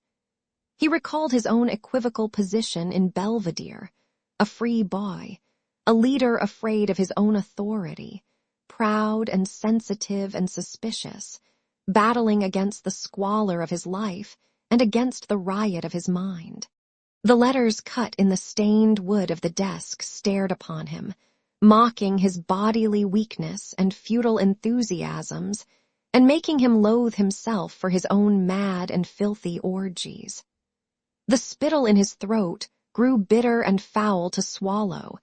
He recalled his own equivocal position in Belvedere, a free boy, a leader afraid of his own authority, proud and sensitive and suspicious, battling against the squalor of his life and against the riot of his mind. The letters cut in the stained wood of the desk stared upon him, mocking his bodily weakness and futile enthusiasms, and making him loathe himself for his own mad and filthy orgies. The spittle in his throat grew bitter and foul to swallow,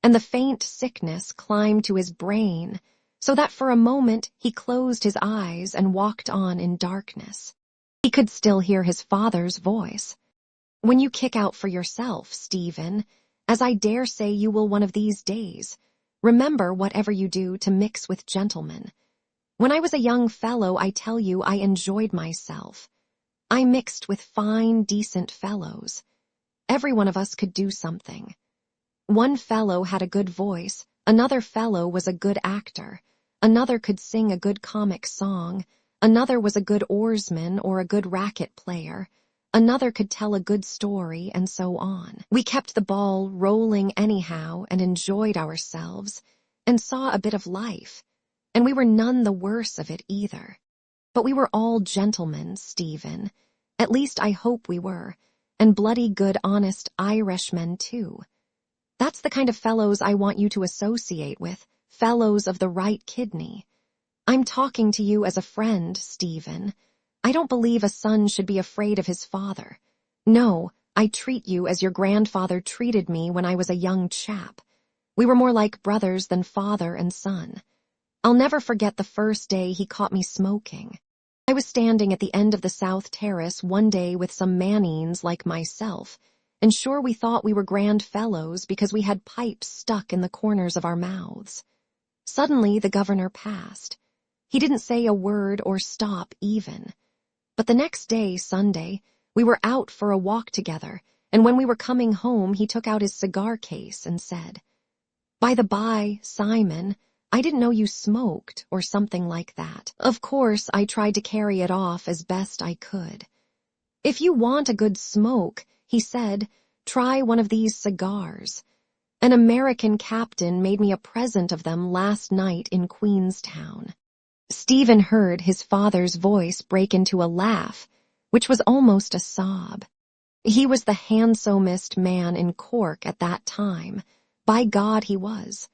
and the faint sickness climbed to his brain, so that for a moment he closed his eyes and walked on in darkness. He could still hear his father's voice. "When you kick out for yourself, Stephen, as I dare say you will one of these days, remember whatever you do to mix with gentlemen. When I was a young fellow, I tell you, I enjoyed myself. I mixed with fine, decent fellows. Every one of us could do something. One fellow had a good voice, another fellow was a good actor, another could sing a good comic song, another was a good oarsman or a good racket player, another could tell a good story, and so on. We kept the ball rolling anyhow and enjoyed ourselves and saw a bit of life, and we were none the worse of it either. But we were all gentlemen, Stephen. At least I hope we were, and bloody good honest Irishmen too. That's the kind of fellows I want you to associate with, fellows of the right kidney. I'm talking to you as a friend, Stephen. I don't believe a son should be afraid of his father. No, I treat you as your grandfather treated me when I was a young chap. We were more like brothers than father and son. I'll never forget the first day he caught me smoking. I was standing at the end of the South Terrace one day with some Mannings like myself, and sure we thought we were grand fellows because we had pipes stuck in the corners of our mouths. Suddenly the governor passed. He didn't say a word or stop even. But the next day, Sunday, we were out for a walk together, and when we were coming home he took out his cigar case and said, "By the by, Simon, I didn't know you smoked," or something like that. Of course, I tried to carry it off as best I could. "If you want a good smoke," he said, "try one of these cigars. An American captain made me a present of them last night in Queenstown." Stephen heard his father's voice break into a laugh, which was almost a sob. He was the handsomest man in Cork at that time. By God, he was.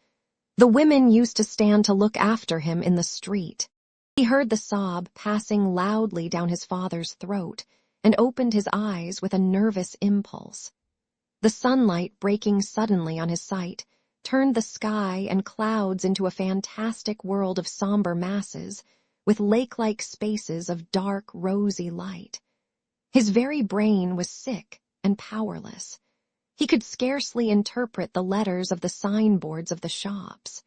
The women used to stand to look after him in the street. He heard the sob passing loudly down his father's throat and opened his eyes with a nervous impulse. The sunlight breaking suddenly on his sight turned the sky and clouds into a fantastic world of somber masses with lake-like spaces of dark, rosy light. His very brain was sick and powerless. He could scarcely interpret the letters of the signboards of the shops.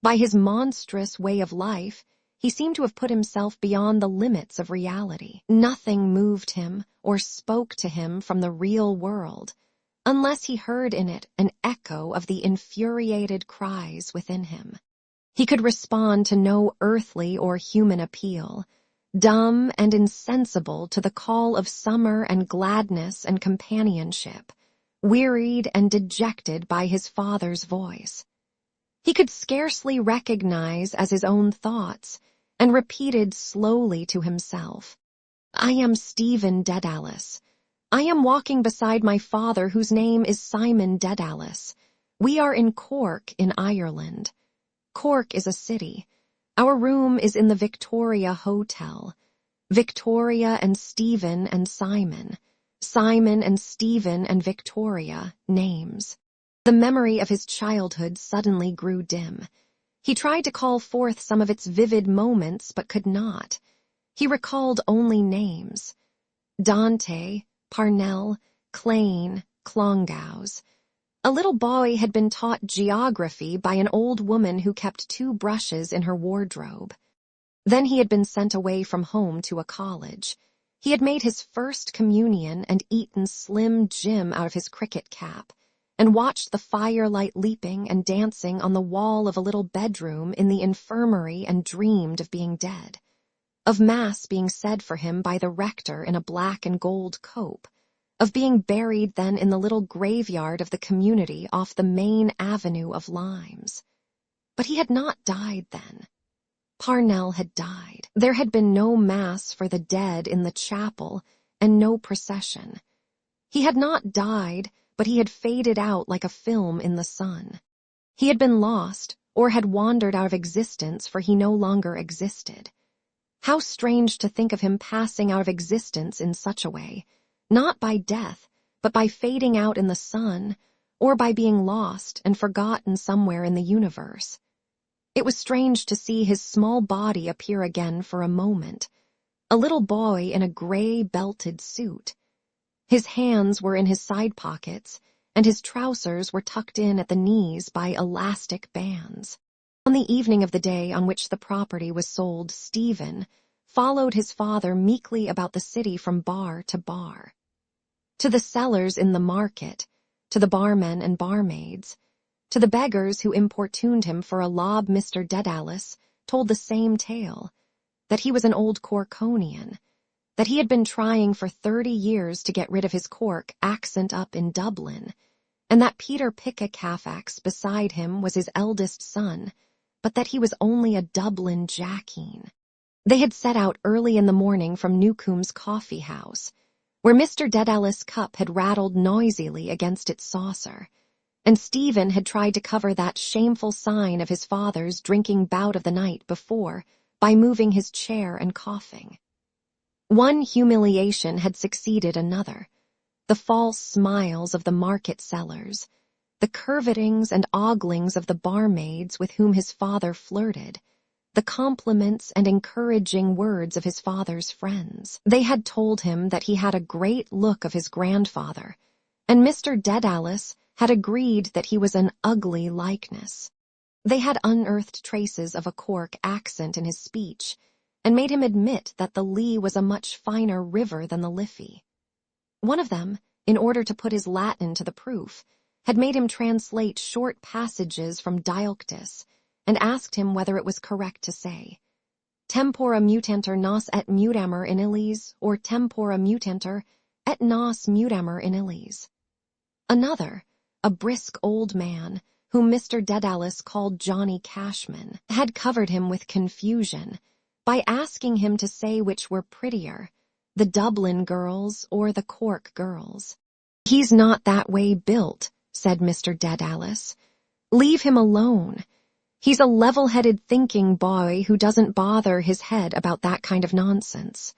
By his monstrous way of life, he seemed to have put himself beyond the limits of reality. Nothing moved him or spoke to him from the real world, unless he heard in it an echo of the infuriated cries within him. He could respond to no earthly or human appeal, dumb and insensible to the call of summer and gladness and companionship, wearied and dejected by his father's voice. He could scarcely recognize as his own thoughts, and repeated slowly to himself, "I am Stephen Dedalus. I am walking beside my father, whose name is Simon Dedalus. We are in Cork, in Ireland. Cork is a city. Our room is in the Victoria Hotel. Victoria and Stephen and Simon. Simon and Stephen and Victoria, names." The memory of his childhood suddenly grew dim. He tried to call forth some of its vivid moments, but could not. He recalled only names. Dante, Parnell, Clane, Clongowes. A little boy had been taught geography by an old woman who kept 2 brushes in her wardrobe. Then he had been sent away from home to a college. He had made his first communion and eaten Slim Jim out of his cricket cap, and watched the firelight leaping and dancing on the wall of a little bedroom in the infirmary and dreamed of being dead, of Mass being said for him by the rector in a black and gold cope, of being buried then in the little graveyard of the community off the main avenue of limes. But he had not died then. Parnell had died. There had been no Mass for the dead in the chapel and no procession. He had not died, but he had faded out like a film in the sun. He had been lost, or had wandered out of existence, for he no longer existed. How strange to think of him passing out of existence in such a way, not by death, but by fading out in the sun, or by being lost and forgotten somewhere in the universe. It was strange to see his small body appear again for a moment, a little boy in a gray belted suit. His hands were in his side pockets, and his trousers were tucked in at the knees by elastic bands. On the evening of the day on which the property was sold, Stephen followed his father meekly about the city from bar to bar. To the sellers in the market, to the barmen and barmaids, to the beggars who importuned him for a lob, Mr. Dedalus told the same tale, that he was an old Corkonian, that he had been trying for 30 years to get rid of his Cork accent up in Dublin, and that Peter Pick-a-Cafax beside him was his eldest son, but that he was only a Dublin jackeen. They had set out early in the morning from Newcomb's coffee house, where Mr. Dedalus' cup had rattled noisily against its saucer, and Stephen had tried to cover that shameful sign of his father's drinking bout of the night before by moving his chair and coughing. One humiliation had succeeded another: the false smiles of the market sellers, the curvetings and oglings of the barmaids with whom his father flirted, the compliments and encouraging words of his father's friends. They had told him that he had a great look of his grandfather, and Mr. Dedalus had agreed that he was an ugly likeness. They had unearthed traces of a Cork accent in his speech, and made him admit that the Lee was a much finer river than the Liffey. One of them, in order to put his Latin to the proof, had made him translate short passages from Dioctus, and asked him whether it was correct to say, tempora mutantur nos et mutamur in illis, or tempora mutantur et nos mutamur in illis. Another, a brisk old man, whom Mr. Dedalus called Johnny Cashman, had covered him with confusion by asking him to say which were prettier, the Dublin girls or the Cork girls. "He's not that way built," said Mr. Dedalus. "Leave him alone. He's a level-headed thinking boy who doesn't bother his head about that kind of nonsense."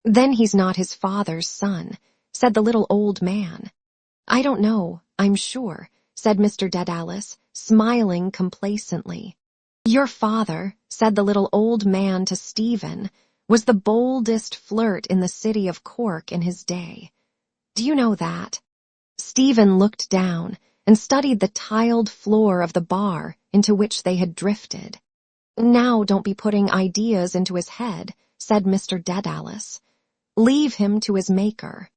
"Then he's not his father's son," said the little old man. "I don't know, I'm sure," said Mr. Dedalus, smiling complacently. "Your father," said the little old man to Stephen, "was the boldest flirt in the city of Cork in his day. Do you know that?" Stephen looked down and studied the tiled floor of the bar into which they had drifted. "Now don't be putting ideas into his head," said Mr. Dedalus. "Leave him to his maker."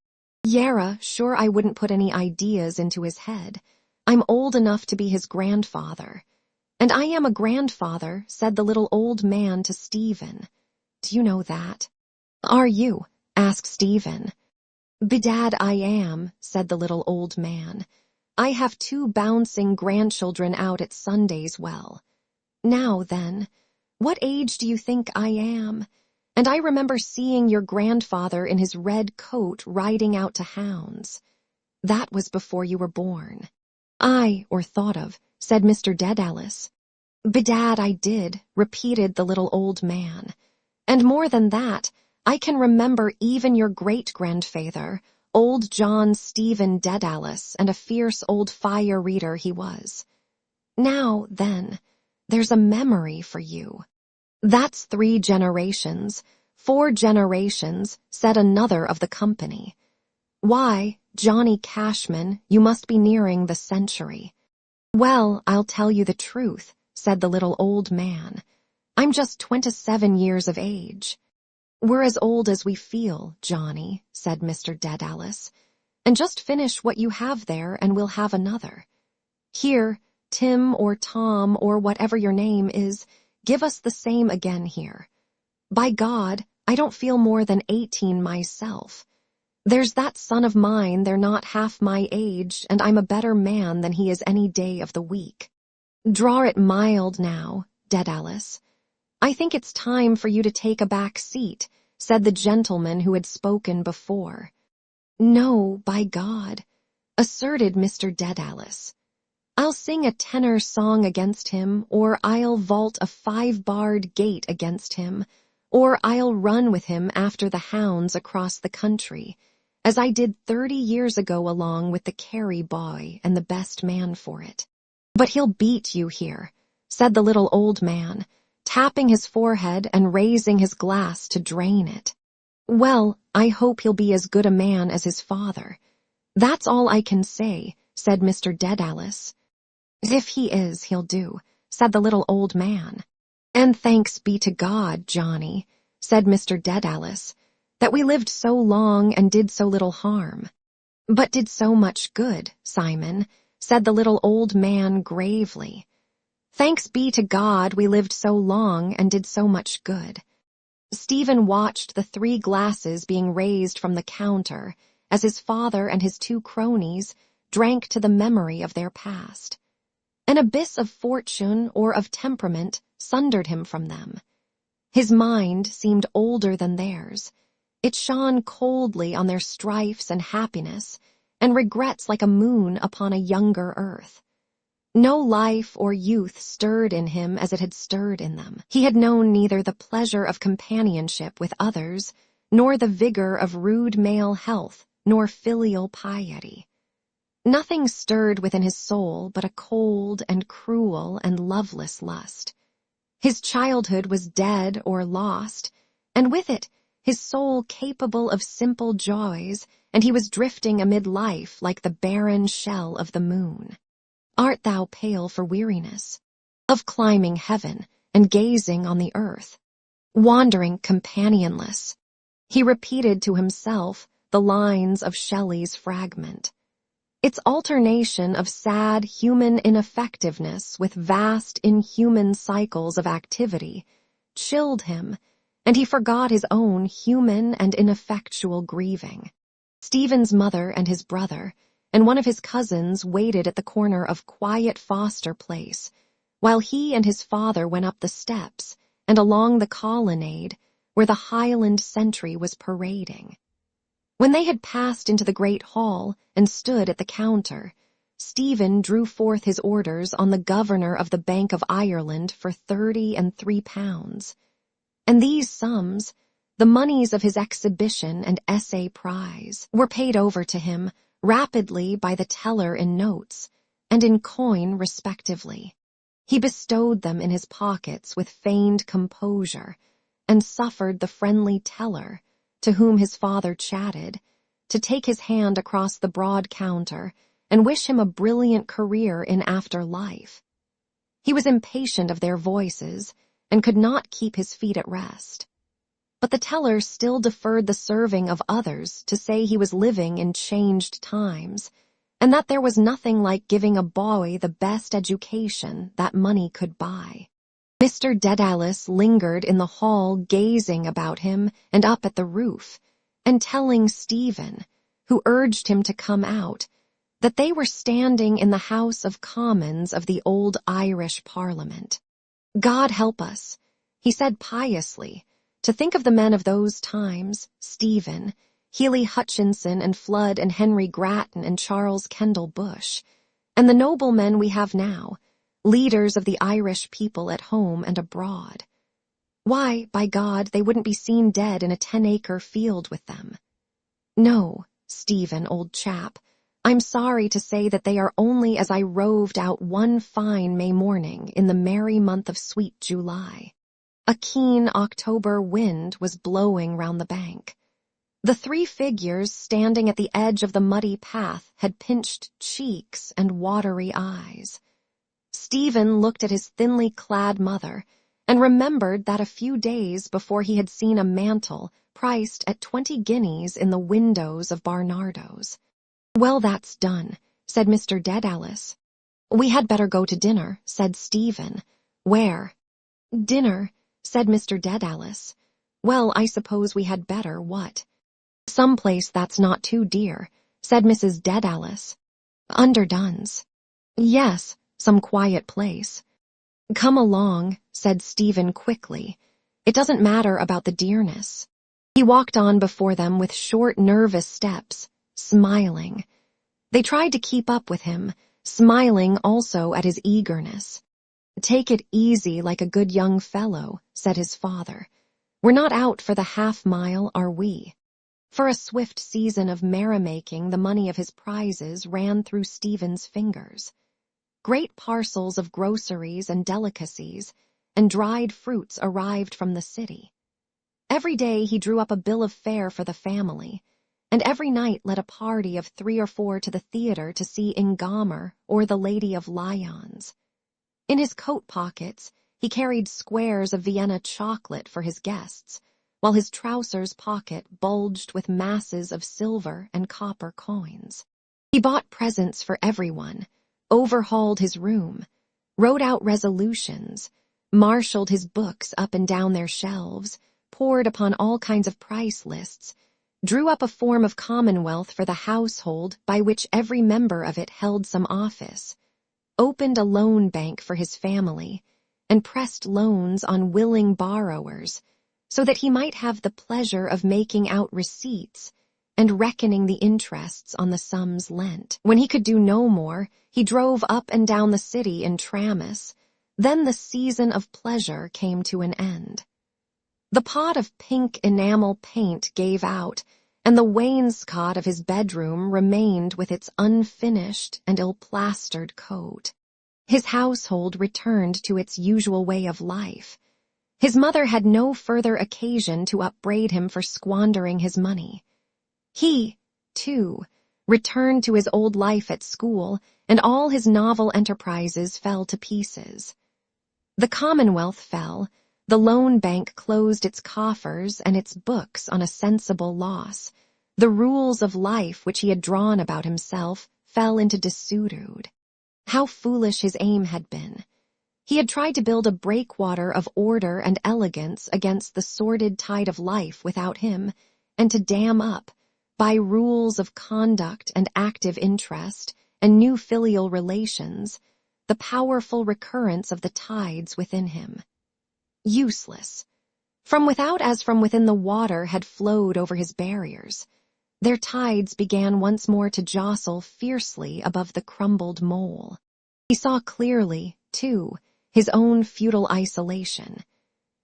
"Yara, sure I wouldn't put any ideas into his head. I'm old enough to be his grandfather." "And I am a grandfather," said the little old man to Stephen. "Do you know that?" "Are you?" asked Stephen. "Bedad I am," said the little old man. "I have 2 bouncing grandchildren out at Sundays well. Now then, what age do you think I am? And I remember seeing your grandfather in his red coat riding out to hounds. That was before you were born." "Aye, or thought of," said Mr. Dedalus. "Bedad I did," repeated the little old man. "And more than that, I can remember even your great-grandfather, old John Stephen Dedalus, and a fierce old fire-reader he was. Now, then, there's a memory for you." "That's 3 generations, 4 generations," said another of the company. "Why, Johnny Cashman, you must be nearing the century." "Well, I'll tell you the truth," said the little old man. "I'm just 27 years of age." "We're as old as we feel, Johnny," said Mr. Dedalus. "And just finish what you have there and we'll have another. Here, Tim or Tom or whatever your name is, give us the same again here. By God, I don't feel more than 18 myself. There's that son of mine, they're not half my age, and I'm a better man than he is any day of the week. Draw it mild now, Dedalus. I think it's time for you to take a back seat," said the gentleman who had spoken before. "No, by God," asserted Mr. Dedalus. "I'll sing a tenor song against him, or I'll vault a 5-barred gate against him, or I'll run with him after the hounds across the country, as I did 30 years ago along with the Kerry boy and the best man for it. But he'll beat you here. said the little old man, tapping his forehead and raising his glass to drain it. Well, I hope he'll be as good a man as his father. That's all I can say, said Mr. Dedalus. If he is, he'll do, said the little old man. And thanks be to God, Johnny, said Mr. Dedalus, that we lived so long and did so little harm. But did so much good, Simon, said the little old man gravely. Thanks be to God we lived so long and did so much good. Stephen watched the 3 glasses being raised from the counter as his father and his 2 cronies drank to the memory of their past. An abyss of fortune or of temperament sundered him from them. His mind seemed older than theirs. It shone coldly on their strifes and happiness, and regrets like a moon upon a younger earth. No life or youth stirred in him as it had stirred in them. He had known neither the pleasure of companionship with others, nor the vigor of rude male health, nor filial piety. Nothing stirred within his soul but a cold and cruel and loveless lust. His childhood was dead or lost, and with it his soul capable of simple joys, and he was drifting amid life like the barren shell of the moon. Art thou pale for weariness? Of climbing heaven and gazing on the earth, wandering companionless? He repeated to himself the lines of Shelley's fragment. Its alternation of sad human ineffectiveness with vast inhuman cycles of activity chilled him, and he forgot his own human and ineffectual grieving. Stephen's mother and his brother and one of his cousins waited at the corner of quiet Foster Place, while he and his father went up the steps and along the colonnade where the Highland sentry was parading. When they had passed into the great hall and stood at the counter, Stephen drew forth his orders on the governor of the Bank of Ireland for 30 and £3. And these sums, the moneys of his exhibition and essay prize, were paid over to him rapidly by the teller in notes and in coin respectively. He bestowed them in his pockets with feigned composure and suffered the friendly teller, to whom his father chatted, to take his hand across the broad counter and wish him a brilliant career in after life. He was impatient of their voices and could not keep his feet at rest. But the teller still deferred the serving of others to say he was living in changed times, and that there was nothing like giving a boy the best education that money could buy. Mr. Dedalus lingered in the hall gazing about him and up at the roof, and telling Stephen, who urged him to come out, that they were standing in the House of Commons of the old Irish Parliament. God help us, he said piously, to think of the men of those times, Stephen, Healy Hutchinson and Flood and Henry Grattan and Charles Kendall Bush, and the noblemen we have now, leaders of the Irish people at home and abroad. Why, by God, they wouldn't be seen dead in a 10-acre field with them. No, Stephen, old chap, I'm sorry to say that they are only as I roved out one fine May morning in the merry month of sweet July. A keen October wind was blowing round the bank. The 3 figures standing at the edge of the muddy path had pinched cheeks and watery eyes. Stephen looked at his thinly clad mother and remembered that a few days before he had seen a mantle priced at 20 guineas in the windows of Barnardo's. Well, that's done, said Mr. Dedalus. We had better go to dinner, said Stephen. Where? Dinner, said Mr. Dedalus. Well, I suppose we had better, what? Some place that's not too dear, said Mrs. Dedalus. Underdone's. Yes, some quiet place. Come along, said Stephen quickly. It doesn't matter about the dearness. He walked on before them with short, nervous steps, smiling. They tried to keep up with him, smiling also at his eagerness. Take it easy like a good young fellow, said his father. We're not out for the half-mile, are we? For a swift season of merrymaking, the money of his prizes ran through Stephen's fingers. Great parcels of groceries and delicacies and dried fruits arrived from the city. Every day he drew up a bill of fare for the family, and every night led a party of 3 or 4 to the theater to see Ingamer or the Lady of Lyons. In his coat pockets, he carried squares of Vienna chocolate for his guests, while his trousers pocket bulged with masses of silver and copper coins. He bought presents for everyone, overhauled his room, wrote out resolutions, marshaled his books up and down their shelves, pored upon all kinds of price lists, drew up a form of commonwealth for the household by which every member of it held some office, opened a loan bank for his family, and pressed loans on willing borrowers, so that he might have the pleasure of making out receipts and reckoning the interests on the sums lent. When he could do no more, he drove up and down the city in trammis. Then the season of pleasure came to an end. The pot of pink enamel paint gave out, and the wainscot of his bedroom remained with its unfinished and ill-plastered coat. His household returned to its usual way of life. His mother had no further occasion to upbraid him for squandering his money. He, too, returned to his old life at school, and all his novel enterprises fell to pieces. The Commonwealth fell, the loan bank closed its coffers and its books on a sensible loss. The rules of life which he had drawn about himself fell into desuetude. How foolish his aim had been! He had tried to build a breakwater of order and elegance against the sordid tide of life without him, and to dam up, by rules of conduct and active interest and new filial relations, the powerful recurrence of the tides within him. Useless. From without as from within the water had flowed over his barriers. Their tides began once more to jostle fiercely above the crumbled mole. He saw clearly, too, his own futile isolation.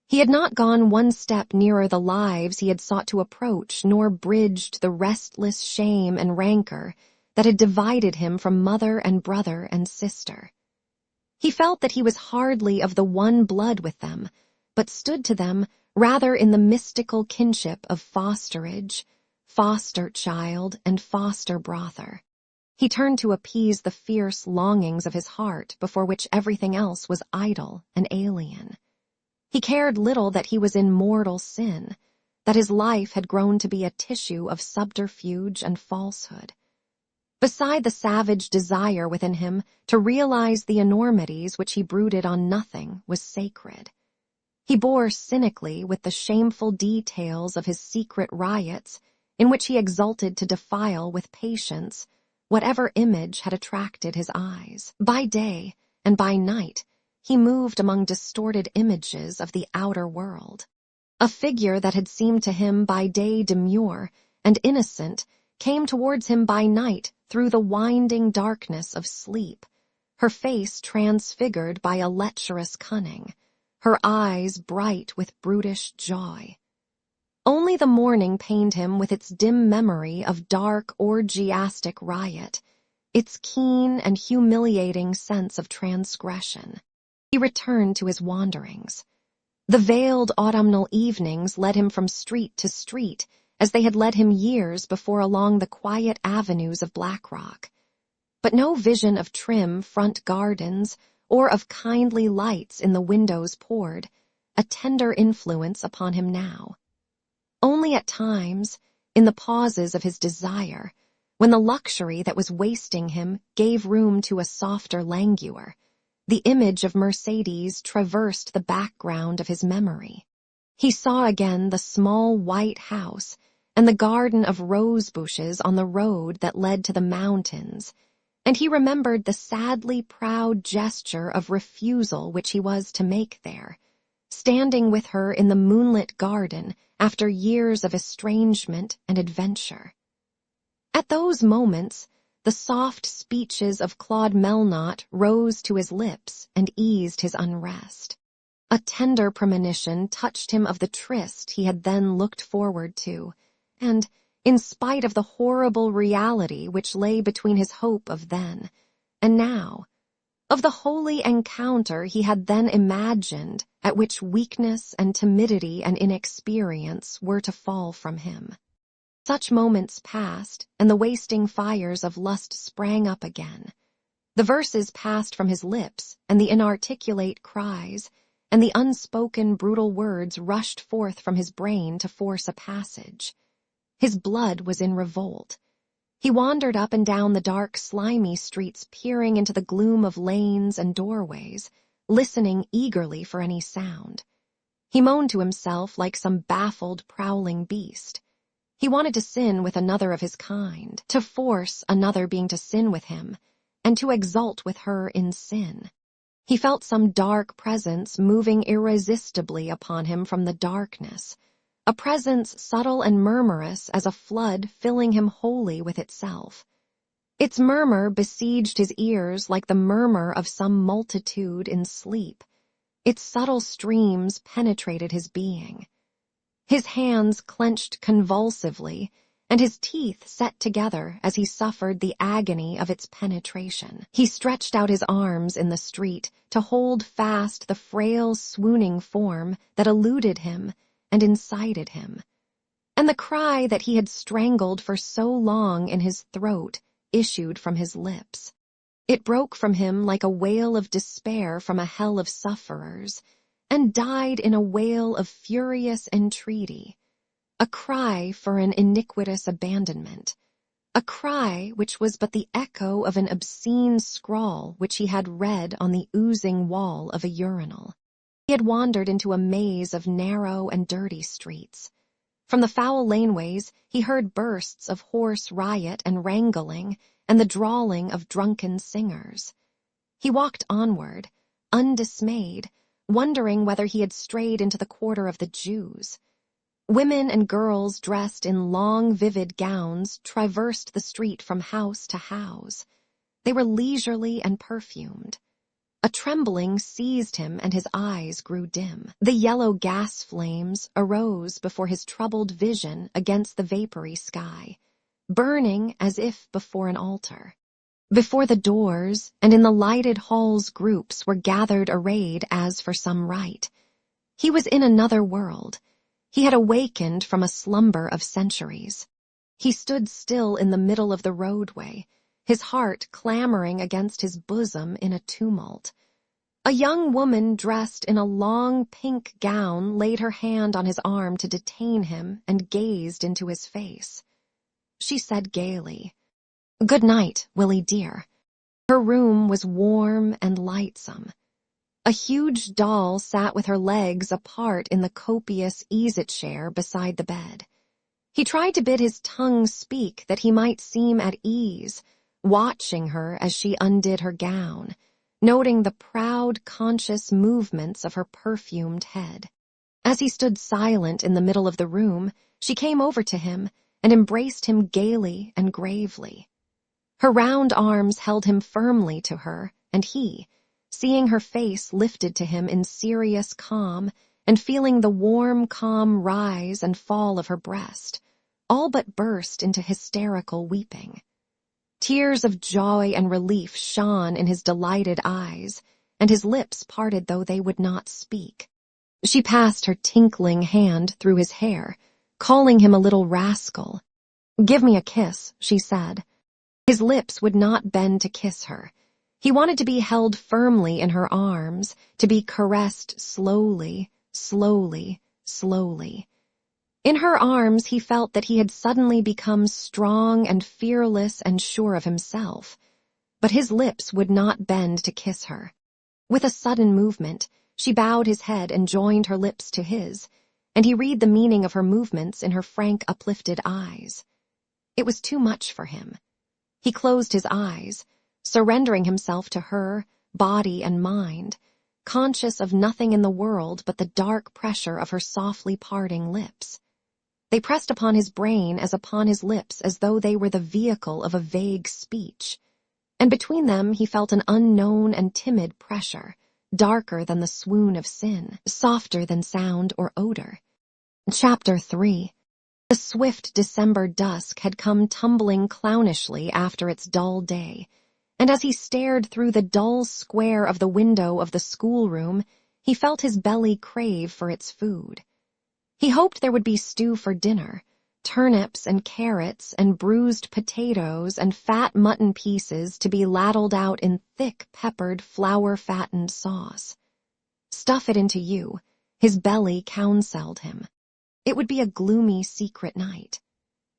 He had not gone one step nearer the lives he had sought to approach, nor bridged the restless shame and rancor that had divided him from mother and brother and sister. He felt that he was hardly of the one blood with them, but stood to them rather in the mystical kinship of fosterage, foster child, and foster brother. He turned to appease the fierce longings of his heart before which everything else was idle and alien. He cared little that he was in mortal sin, that his life had grown to be a tissue of subterfuge and falsehood. Beside the savage desire within him to realize the enormities which he brooded on nothing was sacred. He bore cynically with the shameful details of his secret riots, in which he exulted to defile with patience whatever image had attracted his eyes. By day and by night, he moved among distorted images of the outer world. A figure that had seemed to him by day demure and innocent came towards him by night through the winding darkness of sleep, her face transfigured by a lecherous cunning, her eyes bright with brutish joy. Only the morning pained him with its dim memory of dark orgiastic riot, its keen and humiliating sense of transgression. He returned to his wanderings. The veiled autumnal evenings led him from street to street, as they had led him years before along the quiet avenues of Blackrock. But no vision of trim front gardens or of kindly lights in the windows poured a tender influence upon him now. Only at times, in the pauses of his desire, when the luxury that was wasting him gave room to a softer languor, the image of Mercedes traversed the background of his memory. He saw again the small white house and the garden of rose bushes on the road that led to the mountains, and he remembered the sadly proud gesture of refusal which he was to make there, standing with her in the moonlit garden after years of estrangement and adventure. At those moments, the soft speeches of Claude Melnotte rose to his lips and eased his unrest. A tender premonition touched him of the tryst he had then looked forward to, and, in spite of the horrible reality which lay between his hope of then and now, of the holy encounter he had then imagined, at which weakness and timidity and inexperience were to fall from him. Such moments passed, and the wasting fires of lust sprang up again. The verses passed from his lips, and the inarticulate cries, and the unspoken brutal words rushed forth from his brain to force a passage. His blood was in revolt. He wandered up and down the dark, slimy streets, peering into the gloom of lanes and doorways, listening eagerly for any sound. He moaned to himself like some baffled, prowling beast. He wanted to sin with another of his kind, to force another being to sin with him, and to exult with her in sin. He felt some dark presence moving irresistibly upon him from the darkness, a presence subtle and murmurous as a flood filling him wholly with itself. Its murmur besieged his ears like the murmur of some multitude in sleep. Its subtle streams penetrated his being. His hands clenched convulsively, and his teeth set together as he suffered the agony of its penetration. He stretched out his arms in the street to hold fast the frail, swooning form that eluded him and incited him. And the cry that he had strangled for so long in his throat issued from his lips. It broke from him like a wail of despair from a hell of sufferers, and died in a wail of furious entreaty, a cry for an iniquitous abandonment, a cry which was but the echo of an obscene scrawl which he had read on the oozing wall of a urinal. He had wandered into a maze of narrow and dirty streets. From the foul laneways he heard bursts of hoarse riot and wrangling, and the drawling of drunken singers. He walked onward, undismayed, wondering whether he had strayed into the quarter of the Jews. Women and girls dressed in long, vivid gowns traversed the street from house to house. They were leisurely and perfumed. A trembling seized him and his eyes grew dim. The yellow gas flames arose before his troubled vision against the vapory sky, burning as if before an altar. Before the doors and in the lighted halls groups were gathered arrayed as for some rite. He was in another world. He had awakened from a slumber of centuries. He stood still in the middle of the roadway, his heart clamoring against his bosom in a tumult. A young woman dressed in a long pink gown laid her hand on his arm to detain him and gazed into his face. She said gaily, "Good night, Willie dear." Her room was warm and lightsome. A huge doll sat with her legs apart in the copious easy-chair beside the bed. He tried to bid his tongue speak that he might seem at ease, watching her as she undid her gown, noting the proud, conscious movements of her perfumed head. As he stood silent in the middle of the room, she came over to him and embraced him gaily and gravely. Her round arms held him firmly to her, and he, seeing her face lifted to him in serious calm and feeling the warm calm rise and fall of her breast, all but burst into hysterical weeping. Tears of joy and relief shone in his delighted eyes, and his lips parted though they would not speak. She passed her tinkling hand through his hair, calling him a little rascal. "Give me a kiss," she said. His lips would not bend to kiss her. He wanted to be held firmly in her arms, to be caressed slowly, slowly, slowly. In her arms he felt that he had suddenly become strong and fearless and sure of himself, but his lips would not bend to kiss her. With a sudden movement, she bowed his head and joined her lips to his, and he read the meaning of her movements in her frank, uplifted eyes. It was too much for him. He closed his eyes, surrendering himself to her, body and mind, conscious of nothing in the world but the dark pressure of her softly parting lips. They pressed upon his brain as upon his lips as though they were the vehicle of a vague speech, and between them he felt an unknown and timid pressure, darker than the swoon of sin, softer than sound or odor. Chapter 3. The swift December dusk had come tumbling clownishly after its dull day, and as he stared through the dull square of the window of the schoolroom, he felt his belly crave for its food. He hoped there would be stew for dinner, turnips and carrots and bruised potatoes and fat mutton pieces to be ladled out in thick peppered flour-fattened sauce. Stuff it into you, his belly counselled him. It would be a gloomy secret night.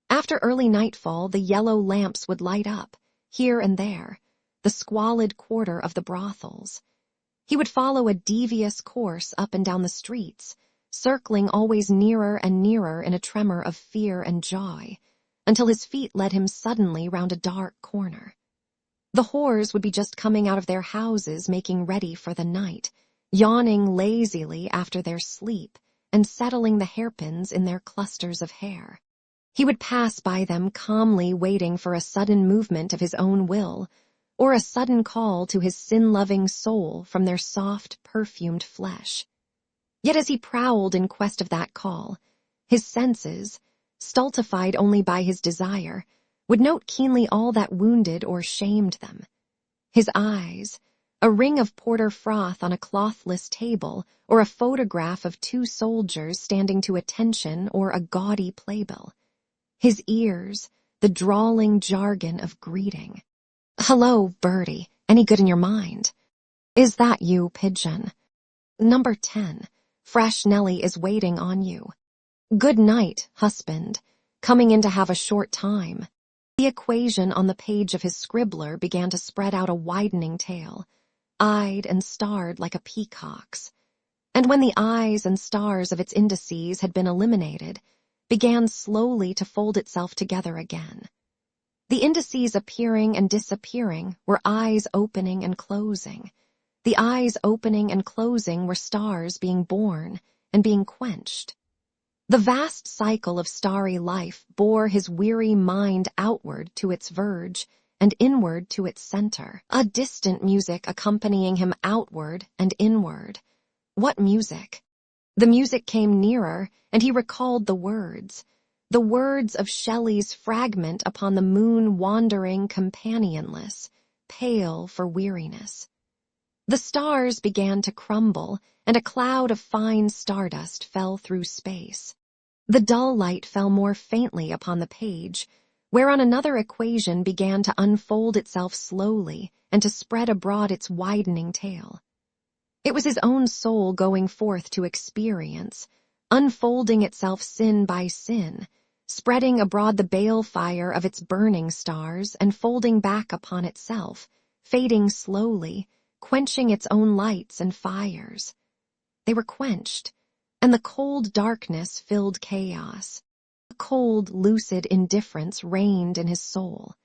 After early nightfall, the yellow lamps would light up, here and there, the squalid quarter of the brothels. He would follow a devious course up and down the streets, circling always nearer and nearer in a tremor of fear and joy, until his feet led him suddenly round a dark corner. The whores would be just coming out of their houses making ready for the night, yawning lazily after their sleep and settling the hairpins in their clusters of hair. He would pass by them calmly waiting for a sudden movement of his own will, or a sudden call to his sin-loving soul from their soft, perfumed flesh. Yet as he prowled in quest of that call, his senses, stultified only by his desire, would note keenly all that wounded or shamed them. His eyes, a ring of porter froth on a clothless table, or a photograph of two soldiers standing to attention, or a gaudy playbill. His ears, the drawling jargon of greeting. "Hello, birdie, any good in your mind? Is that you, pigeon? Number 10, fresh Nellie is waiting on you. Good night, husband, coming in to have a short time." The equation on the page of his scribbler began to spread out a widening tail, eyed and starred like a peacock's, and when the eyes and stars of its indices had been eliminated, began slowly to fold itself together again. The indices appearing and disappearing were eyes opening and closing. The eyes opening and closing were stars being born and being quenched. The vast cycle of starry life bore his weary mind outward to its verge and inward to its center, a distant music accompanying him outward and inward. What music? The music came nearer, and he recalled the words of Shelley's fragment upon the moon wandering companionless, pale for weariness. The stars began to crumble, and a cloud of fine stardust fell through space. The dull light fell more faintly upon the page, whereon another equation began to unfold itself slowly and to spread abroad its widening tail. It was his own soul going forth to experience, unfolding itself sin by sin, spreading abroad the balefire of its burning stars and folding back upon itself, fading slowly, quenching its own lights and fires. They were quenched, and the cold darkness filled chaos. A cold, lucid indifference reigned in his soul.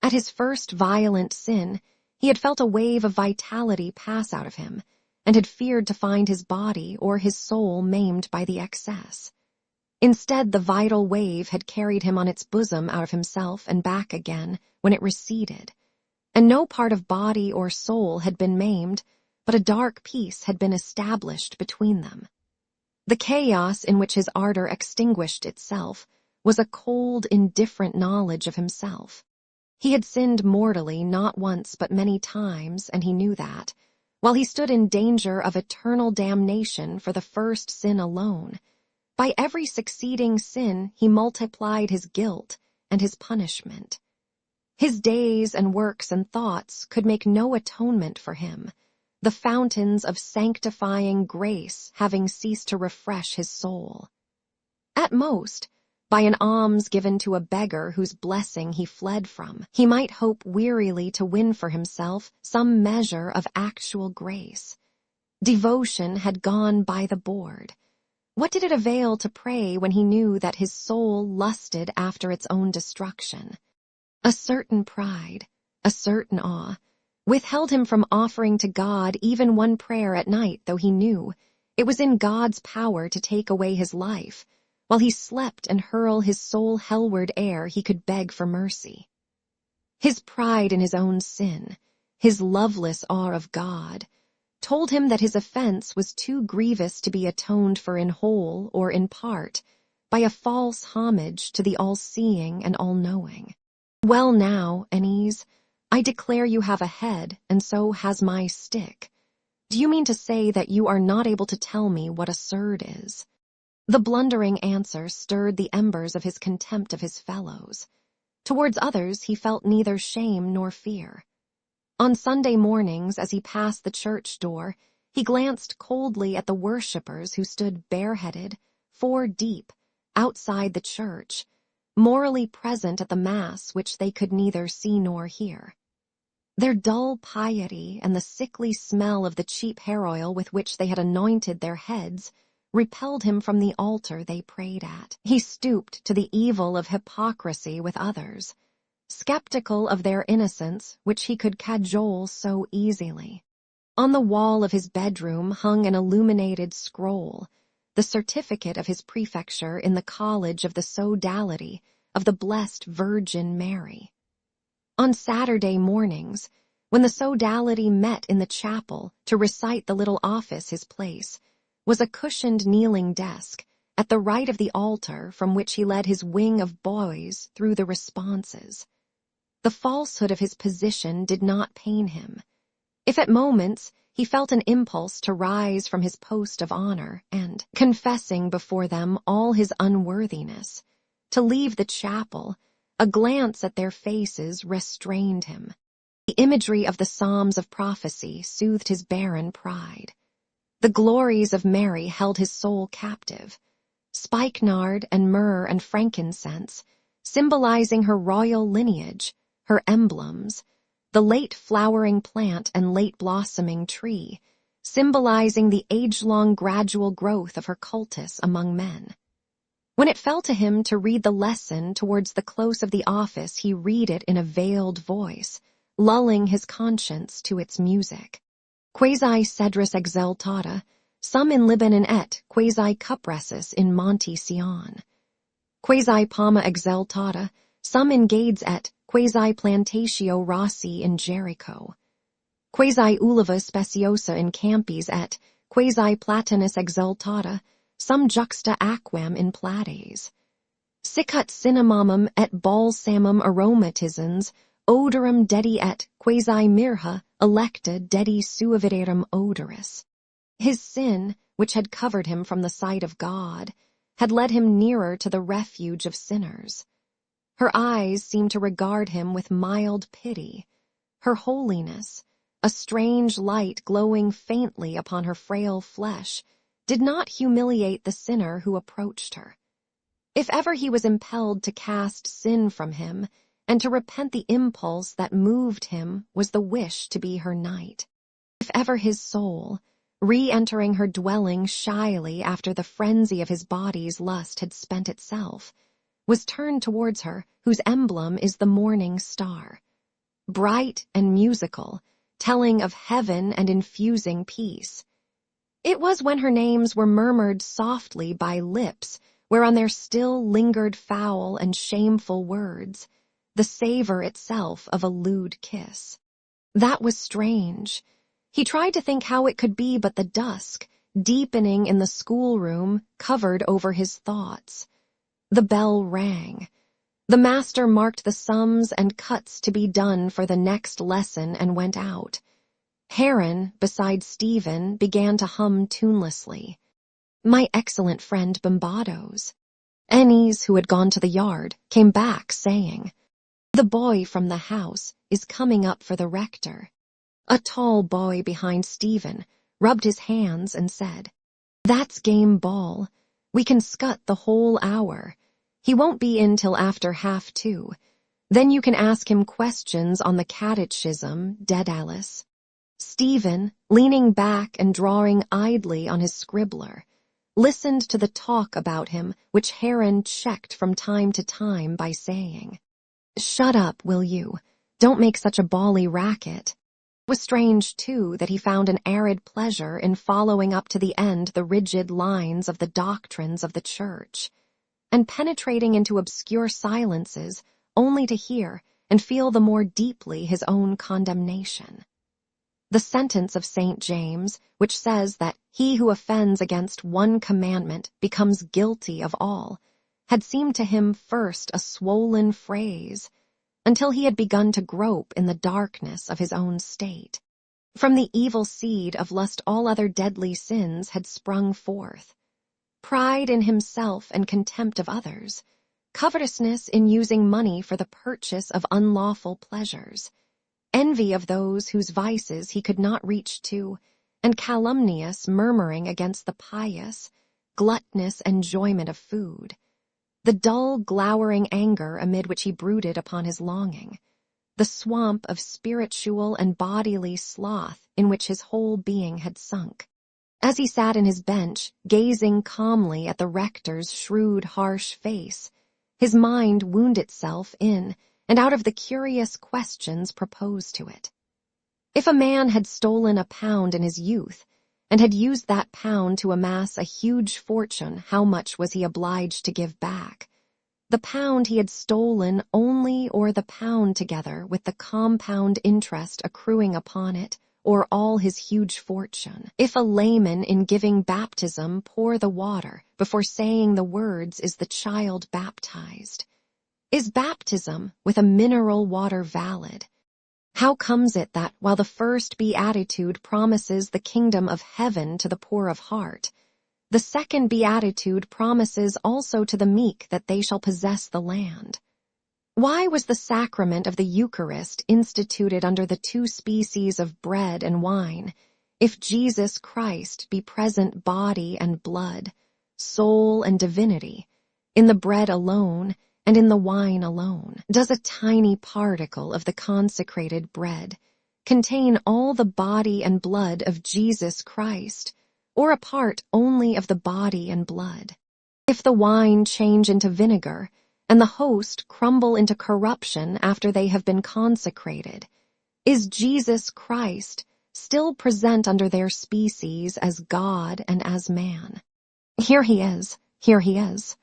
At his first violent sin, he had felt a wave of vitality pass out of him, and had feared to find his body or his soul maimed by the excess. Instead, the vital wave had carried him on its bosom out of himself and back again when it receded, and no part of body or soul had been maimed, but a dark peace had been established between them. The chaos in which his ardor extinguished itself was a cold, indifferent knowledge of himself. He had sinned mortally not once but many times, and he knew that, while he stood in danger of eternal damnation for the first sin alone, by every succeeding sin he multiplied his guilt and his punishment. His days and works and thoughts could make no atonement for him, the fountains of sanctifying grace having ceased to refresh his soul. At most, by an alms given to a beggar whose blessing he fled from, he might hope wearily to win for himself some measure of actual grace. Devotion had gone by the board. What did it avail to pray when he knew that his soul lusted after its own destruction? A certain pride, a certain awe, withheld him from offering to God even one prayer at night, though he knew it was in God's power to take away his life. While he slept and hurl his soul hellward ere he could beg for mercy. His pride in his own sin, his loveless awe of God, told him that his offense was too grievous to be atoned for in whole or in part by a false homage to the all-seeing and all-knowing. Well now, Anise, I declare you have a head, and so has my stick. Do you mean to say that you are not able to tell me what a surd is?" The blundering answer stirred the embers of his contempt of his fellows. Towards others he felt neither shame nor fear. On Sunday mornings, as he passed the church door, he glanced coldly at the worshippers who stood bareheaded, 4 deep, outside the church, morally present at the Mass which they could neither see nor hear. Their dull piety and the sickly smell of the cheap hair oil with which they had anointed their heads repelled him from the altar they prayed at. He stooped to the evil of hypocrisy with others, skeptical of their innocence which he could cajole so easily. On the wall of his bedroom hung an illuminated scroll, the certificate of his prefecture in the College of the Sodality of the Blessed Virgin Mary. On Saturday mornings, when the Sodality met in the chapel to recite the little office his place, was a cushioned kneeling desk at the right of the altar from which he led his wing of boys through the responses. The falsehood of his position did not pain him. If at moments he felt an impulse to rise from his post of honor and, confessing before them all his unworthiness, to leave the chapel, a glance at their faces restrained him. The imagery of the Psalms of prophecy soothed his barren pride. The glories of Mary held his soul captive. Spikenard and myrrh and frankincense, symbolizing her royal lineage, her emblems, the late flowering plant and late blossoming tree, symbolizing the age-long gradual growth of her cultus among men. When it fell to him to read the lesson towards the close of the office, he read it in a veiled voice, lulling his conscience to its music. Quasi cedrus exaltata, sum in Libanon et quasi cupressus in Monte Sion. Quasi palma exaltata, sum in Gades et quasi plantatio Rossi in Jericho. Quasi uliva speciosa in Campis et quasi platanus exaltata, sum juxta aquam in Plades. Sicut cinnamomum et balsamum aromatisans, odorum dedi et quasi mirha electa dedi suavidarum odoris. His sin, which had covered him from the sight of God, had led him nearer to the refuge of sinners. Her eyes seemed to regard him with mild pity. Her holiness, a strange light glowing faintly upon her frail flesh, did not humiliate the sinner who approached her. If ever he was impelled to cast sin from him, and to repent, the impulse that moved him was the wish to be her knight. If ever his soul, re-entering her dwelling shyly after the frenzy of his body's lust had spent itself, was turned towards her whose emblem is the morning star, bright and musical, telling of heaven and infusing peace. It was when her names were murmured softly by lips whereon there still lingered foul and shameful words, the savor itself of a lewd kiss. That was strange. He tried to think how it could be, but the dusk, deepening in the schoolroom, covered over his thoughts. The bell rang. The master marked the sums and cuts to be done for the next lesson and went out. Heron, beside Stephen, began to hum tunelessly. My excellent friend Bombado's. Ennis, who had gone to the yard, came back saying, The boy from the house is coming up for the rector. A tall boy behind Stephen rubbed his hands and said, That's game ball. We can scut the whole hour. He won't be in till after 2:30. Then you can ask him questions on the catechism, Daedalus. Stephen, leaning back and drawing idly on his scribbler, listened to the talk about him which Heron checked from time to time by saying, Shut up, will you? Don't make such a bally racket. It was strange, too, that he found an arid pleasure in following up to the end the rigid lines of the doctrines of the Church, and penetrating into obscure silences only to hear and feel the more deeply his own condemnation. The sentence of St. James, which says that he who offends against one commandment becomes guilty of all, had seemed to him first a swollen phrase, until he had begun to grope in the darkness of his own state. From the evil seed of lust all other deadly sins had sprung forth. Pride in himself and contempt of others, covetousness in using money for the purchase of unlawful pleasures, envy of those whose vices he could not reach to, and calumnious murmuring against the pious, gluttonous enjoyment of food, the dull, glowering anger amid which he brooded upon his longing, the swamp of spiritual and bodily sloth in which his whole being had sunk. As he sat in his bench, gazing calmly at the rector's shrewd, harsh face, his mind wound itself in and out of the curious questions proposed to it. If a man had stolen £1 in his youth, and had used that £1 to amass a huge fortune, how much was he obliged to give back? The £1 he had stolen only, or the £1 together with the compound interest accruing upon it, or all his huge fortune? If a layman in giving baptism pour the water before saying the words, is the child baptized? Is baptism with a mineral water valid? How comes it that, while the first beatitude promises the kingdom of heaven to the poor of heart, the second beatitude promises also to the meek that they shall possess the land? Why was the sacrament of the Eucharist instituted under the 2 species of bread and wine, if Jesus Christ be present body and blood, soul and divinity, in the bread alone and in the wine alone? Does a tiny particle of the consecrated bread contain all the body and blood of Jesus Christ, or a part only of the body and blood? If the wine change into vinegar, and the host crumble into corruption after they have been consecrated, is Jesus Christ still present under their species as God and as man? Here he is, here he is.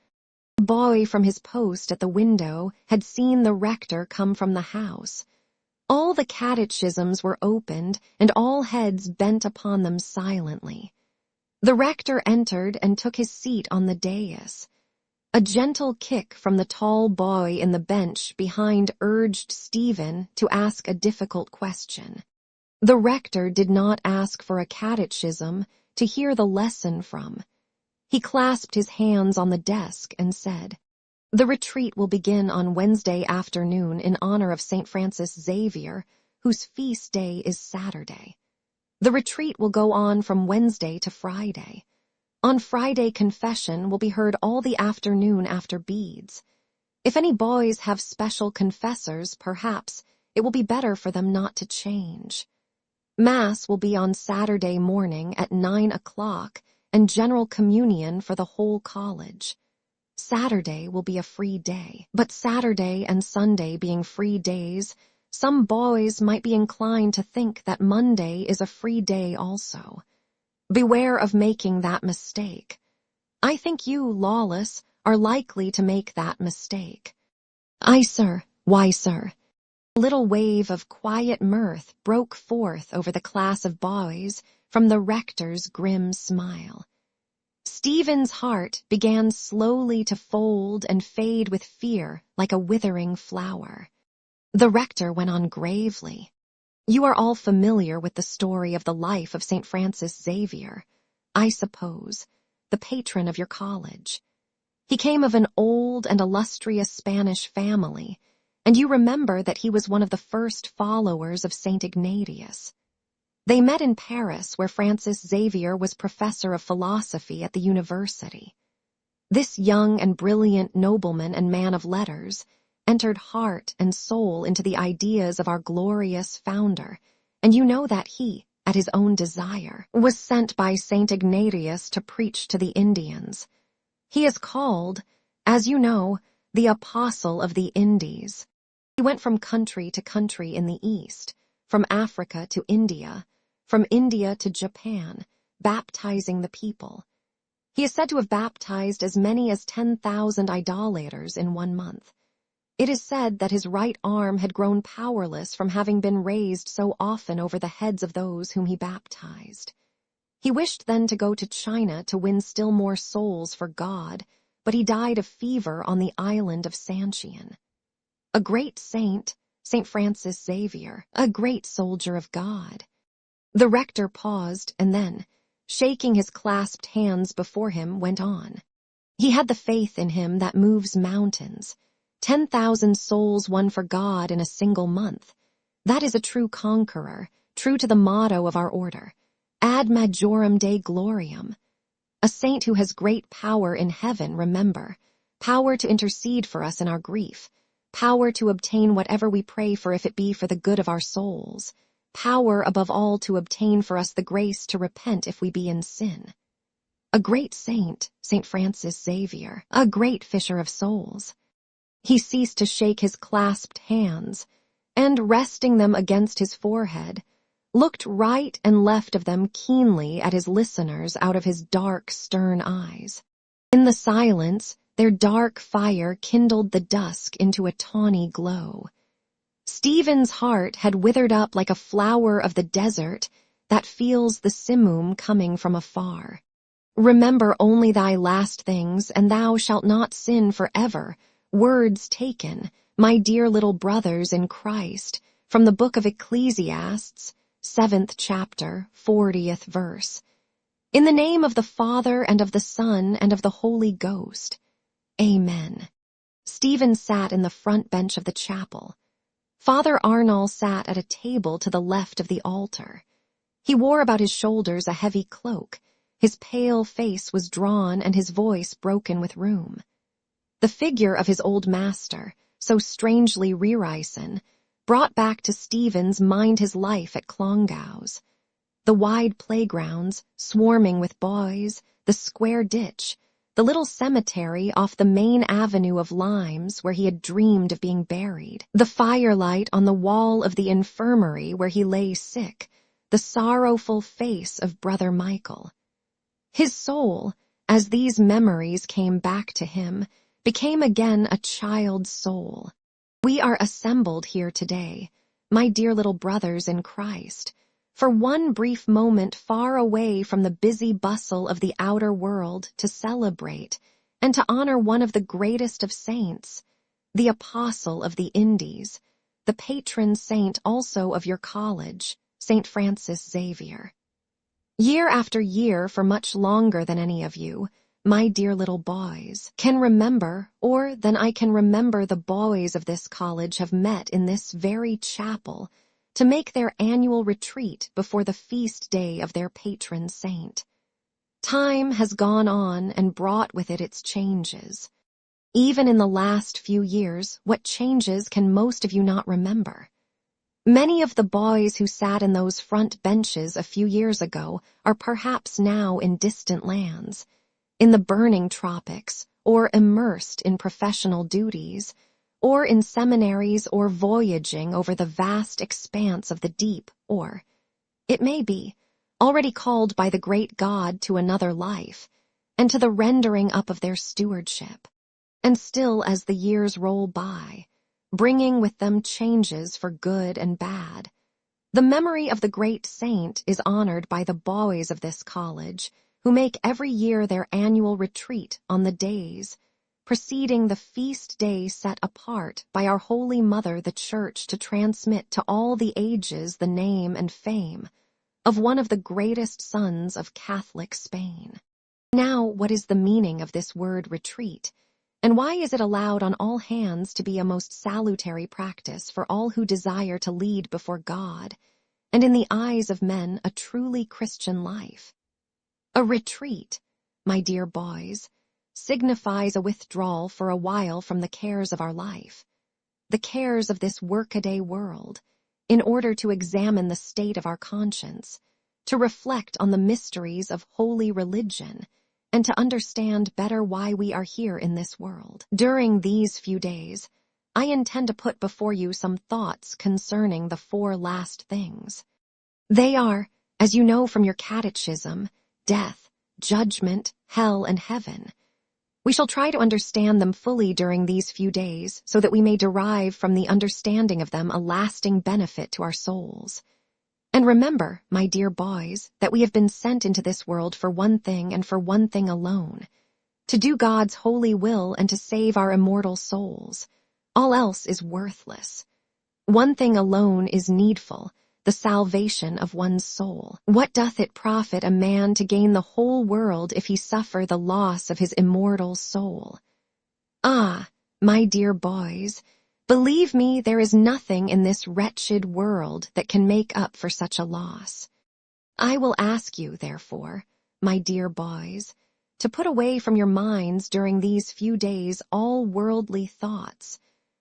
A boy from his post at the window had seen the rector come from the house. All the catechisms were opened, and all heads bent upon them silently. The rector entered and took his seat on the dais. A gentle kick from the tall boy in the bench behind urged Stephen to ask a difficult question. The rector did not ask for a catechism to hear the lesson from. He clasped his hands on the desk and said, "The retreat will begin on Wednesday afternoon in honor of St. Francis Xavier, whose feast day is Saturday. The retreat will go on from Wednesday to Friday. On Friday, confession will be heard all the afternoon after beads. If any boys have special confessors, perhaps it will be better for them not to change. Mass will be on Saturday morning at 9 o'clock, and general communion for the whole college. Saturday will be a free day, but Saturday and Sunday being free days, some boys might be inclined to think that Monday is a free day also. Beware of making that mistake. I think you, lawless, are likely to make that mistake." "Aye, sir. Why, sir?" A little wave of quiet mirth broke forth over the class of boys from the rector's grim smile. Stephen's heart began slowly to fold and fade with fear like a withering flower. The rector went on gravely. "You are all familiar with the story of the life of St. Francis Xavier, I suppose, the patron of your college. He came of an old and illustrious Spanish family, and you remember that he was one of the first followers of St. Ignatius. They met in Paris, where Francis Xavier was professor of philosophy at the university. This young and brilliant nobleman and man of letters entered heart and soul into the ideas of our glorious founder, and you know that he, at his own desire, was sent by St. Ignatius to preach to the Indians. He is called, as you know, the Apostle of the Indies. He went from country to country in the East, from Africa to India, from India to Japan, baptizing the people. He is said to have baptized as many as 10,000 idolaters in 1 month. It is said that his right arm had grown powerless from having been raised so often over the heads of those whom he baptized. He wished then to go to China to win still more souls for God, but he died of fever on the island of Sanchian. a great saint, St. Francis Xavier, a great soldier of God. The rector paused and then, shaking his clasped hands before him, went on. He had the faith in him that moves mountains. 10,000 souls won for God in a single month. That is a true conqueror, true to the motto of our order, ad majorem Dei gloriam. A saint who has great power in heaven, remember, power to intercede for us in our grief, power to obtain whatever we pray for if it be for the good of our souls, power above all to obtain for us the grace to repent if we be in sin. A great saint, St. Francis Xavier, a great fisher of souls. He ceased to shake his clasped hands, and resting them against his forehead, looked right and left of them keenly at his listeners out of his dark, stern eyes. In the silence, their dark fire kindled the dusk into a tawny glow. Stephen's heart had withered up like a flower of the desert that feels the simoom coming from afar. Remember only thy last things, and thou shalt not sin forever. Words taken, my dear little brothers in Christ, from the book of Ecclesiastes, 7th chapter, 40th verse. In the name of the Father, and of the Son, and of the Holy Ghost. Amen. Stephen sat in the front bench of the chapel. Father Arnall sat at a table to the left of the altar. He wore about his shoulders a heavy cloak. His pale face was drawn and his voice broken with rheum. The figure of his old master, so strangely rearisen, brought back to Stephen's mind his life at Clongowes. The wide playgrounds, swarming with boys, the square ditch, the little cemetery off the main avenue of limes where he had dreamed of being buried, the firelight on the wall of the infirmary where he lay sick, the sorrowful face of Brother Michael. His soul, as these memories came back to him, became again a child's soul. We are assembled here today, my dear little brothers in Christ, for one brief moment far away from the busy bustle of the outer world to celebrate and to honor one of the greatest of saints, the Apostle of the Indies, the patron saint also of your college, St. Francis Xavier. Year after year, for much longer than any of you, my dear little boys, can remember, or than I can remember the boys of this college have met in this very chapel to make their annual retreat before the feast day of their patron saint. Time has gone on and brought with it its changes. Even in the last few years, what changes can most of you not remember? Many of the boys who sat in those front benches a few years ago are perhaps now in distant lands, in the burning tropics, or immersed in professional duties, or in seminaries or voyaging over the vast expanse of the deep, or, it may be, already called by the great God to another life, and to the rendering up of their stewardship. And still as the years roll by, bringing with them changes for good and bad, the memory of the great saint is honored by the boys of this college, who make every year their annual retreat on the days preceding the feast day set apart by our Holy Mother the Church to transmit to all the ages the name and fame of one of the greatest sons of Catholic Spain. Now, what is the meaning of this word retreat, and why is it allowed on all hands to be a most salutary practice for all who desire to lead before God, and in the eyes of men a truly Christian life? A retreat, my dear boys, signifies a withdrawal for a while from the cares of our life, the cares of this workaday world, in order to examine the state of our conscience, to reflect on the mysteries of holy religion, and to understand better why we are here in this world. During these few days, I intend to put before you some thoughts concerning the 4 last things. They are, as you know from your catechism, death, judgment, hell, and heaven. We shall try to understand them fully during these few days so that we may derive from the understanding of them a lasting benefit to our souls. And remember, my dear boys, that we have been sent into this world for one thing and for one thing alone, to do God's holy will and to save our immortal souls. All else is worthless. One thing alone is needful, the salvation of one's soul. What doth it profit a man to gain the whole world if he suffer the loss of his immortal soul? Ah, my dear boys, believe me, there is nothing in this wretched world that can make up for such a loss. I will ask you, therefore, my dear boys, to put away from your minds during these few days all worldly thoughts,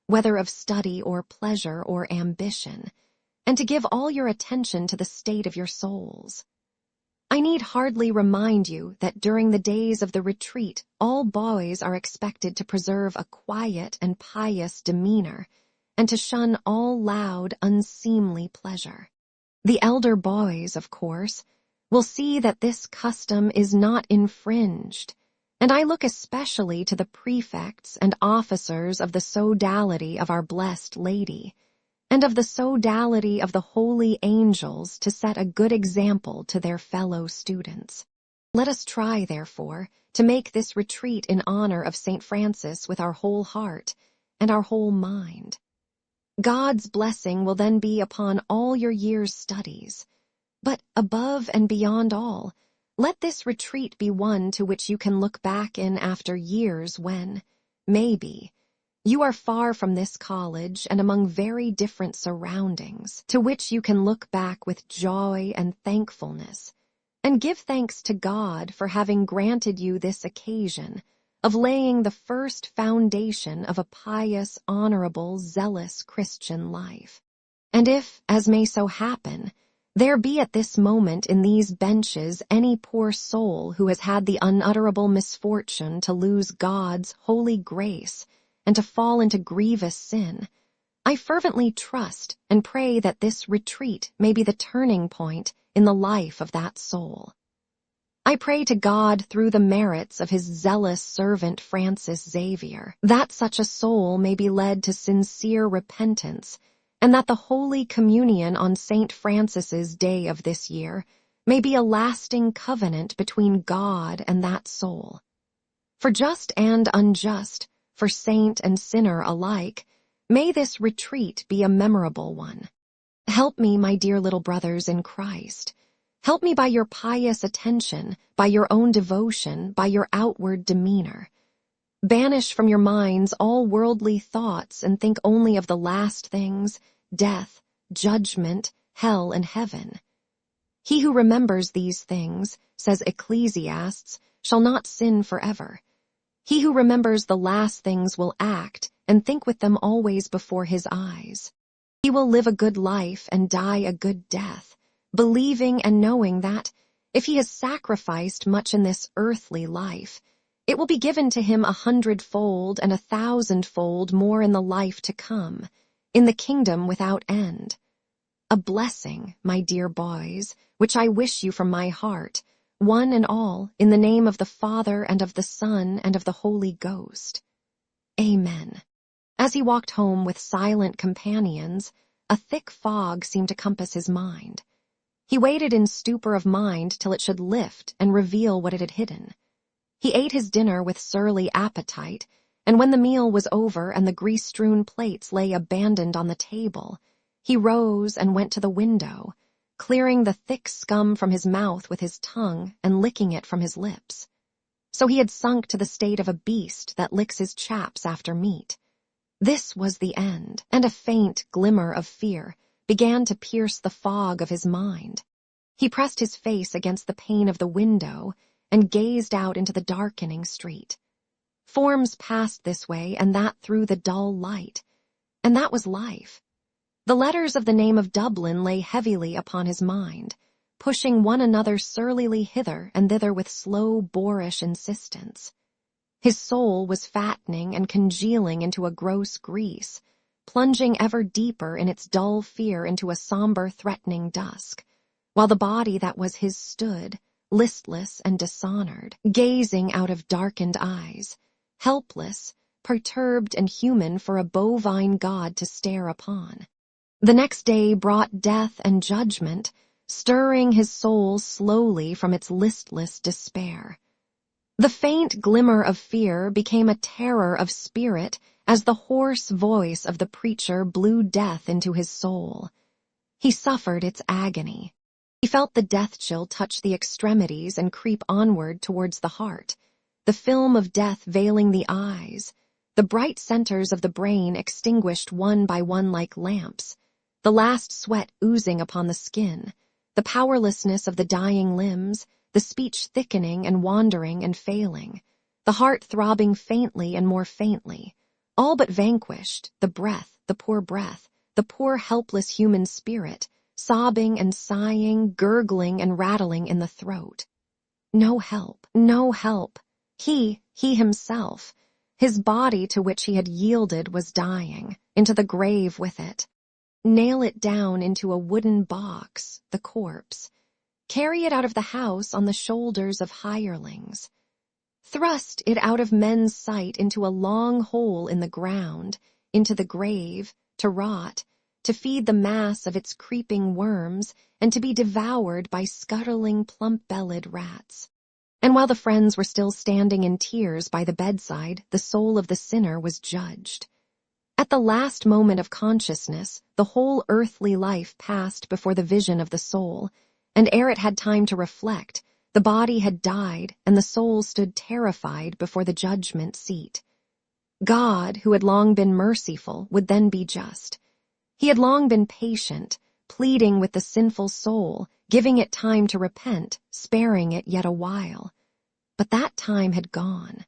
whether of study or pleasure or ambition, and to give all your attention to the state of your souls. I need hardly remind you that during the days of the retreat all boys are expected to preserve a quiet and pious demeanor, and to shun all loud, unseemly pleasure. The elder boys, of course, will see that this custom is not infringed, and I look especially to the prefects and officers of the sodality of our blessed Lady, and of the sodality of the holy angels to set a good example to their fellow students. Let us try, therefore, to make this retreat in honor of St. Francis with our whole heart and our whole mind. God's blessing will then be upon all your year's studies, but above and beyond all, let this retreat be one to which you can look back in after years when, maybe, you are far from this college and among very different surroundings, to which you can look back with joy and thankfulness, and give thanks to God for having granted you this occasion of laying the first foundation of a pious, honorable, zealous Christian life. And if, as may so happen, there be at this moment in these benches any poor soul who has had the unutterable misfortune to lose God's holy grace and to fall into grievous sin, I fervently trust and pray that this retreat may be the turning point in the life of that soul. I pray to God through the merits of his zealous servant Francis Xavier, that such a soul may be led to sincere repentance, and that the Holy Communion on St. Francis's day of this year may be a lasting covenant between God and that soul. For just and unjust, for saint and sinner alike, may this retreat be a memorable one. Help me, my dear little brothers in Christ. Help me by your pious attention, by your own devotion, by your outward demeanor. Banish from your minds all worldly thoughts and think only of the last things, death, judgment, hell, and heaven. He who remembers these things, says Ecclesiastes, shall not sin forever. He who remembers the last things will act and think with them always before his eyes. He will live a good life and die a good death, believing and knowing that, if he has sacrificed much in this earthly life, it will be given to him 100-fold and 1,000-fold more in the life to come, in the kingdom without end. A blessing, my dear boys, which I wish you from my heart, one and all, in the name of the Father and of the Son and of the Holy Ghost. Amen. As he walked home with silent companions, a thick fog seemed to compass his mind. He waited in stupor of mind till it should lift and reveal what it had hidden. He ate his dinner with surly appetite, and when the meal was over and the grease-strewn plates lay abandoned on the table, he rose and went to the window, clearing the thick scum from his mouth with his tongue and licking it from his lips. So he had sunk to the state of a beast that licks his chaps after meat. This was the end, and a faint glimmer of fear began to pierce the fog of his mind. He pressed his face against the pane of the window and gazed out into the darkening street. Forms passed this way and that through the dull light, and that was life. The letters of the name of Dublin lay heavily upon his mind, pushing one another surlily hither and thither with slow, boorish insistence. His soul was fattening and congealing into a gross grease, plunging ever deeper in its dull fear into a somber, threatening dusk, while the body that was his stood, listless and dishonored, gazing out of darkened eyes, helpless, perturbed and human for a bovine god to stare upon. The next day brought death and judgment, stirring his soul slowly from its listless despair. The faint glimmer of fear became a terror of spirit as the hoarse voice of the preacher blew death into his soul. He suffered its agony. He felt the death chill touch the extremities and creep onward towards the heart, the film of death veiling the eyes, the bright centers of the brain extinguished one by one like lamps, the last sweat oozing upon the skin, the powerlessness of the dying limbs, the speech thickening and wandering and failing, the heart throbbing faintly and more faintly, all but vanquished, the poor helpless human spirit, sobbing and sighing, gurgling and rattling in the throat. No help, no help. He himself, his body to which he had yielded was dying, into the grave with it. Nail it down into a wooden box, the corpse. Carry it out of the house on the shoulders of hirelings. Thrust it out of men's sight into a long hole in the ground, into the grave, to rot, to feed the mass of its creeping worms, and to be devoured by scuttling plump-bellied rats. And while the friends were still standing in tears by the bedside, the soul of the sinner was judged. At the last moment of consciousness, the whole earthly life passed before the vision of the soul, and ere it had time to reflect, the body had died, and the soul stood terrified before the judgment seat. God, who had long been merciful, would then be just. He had long been patient, pleading with the sinful soul, giving it time to repent, sparing it yet a while. But that time had gone.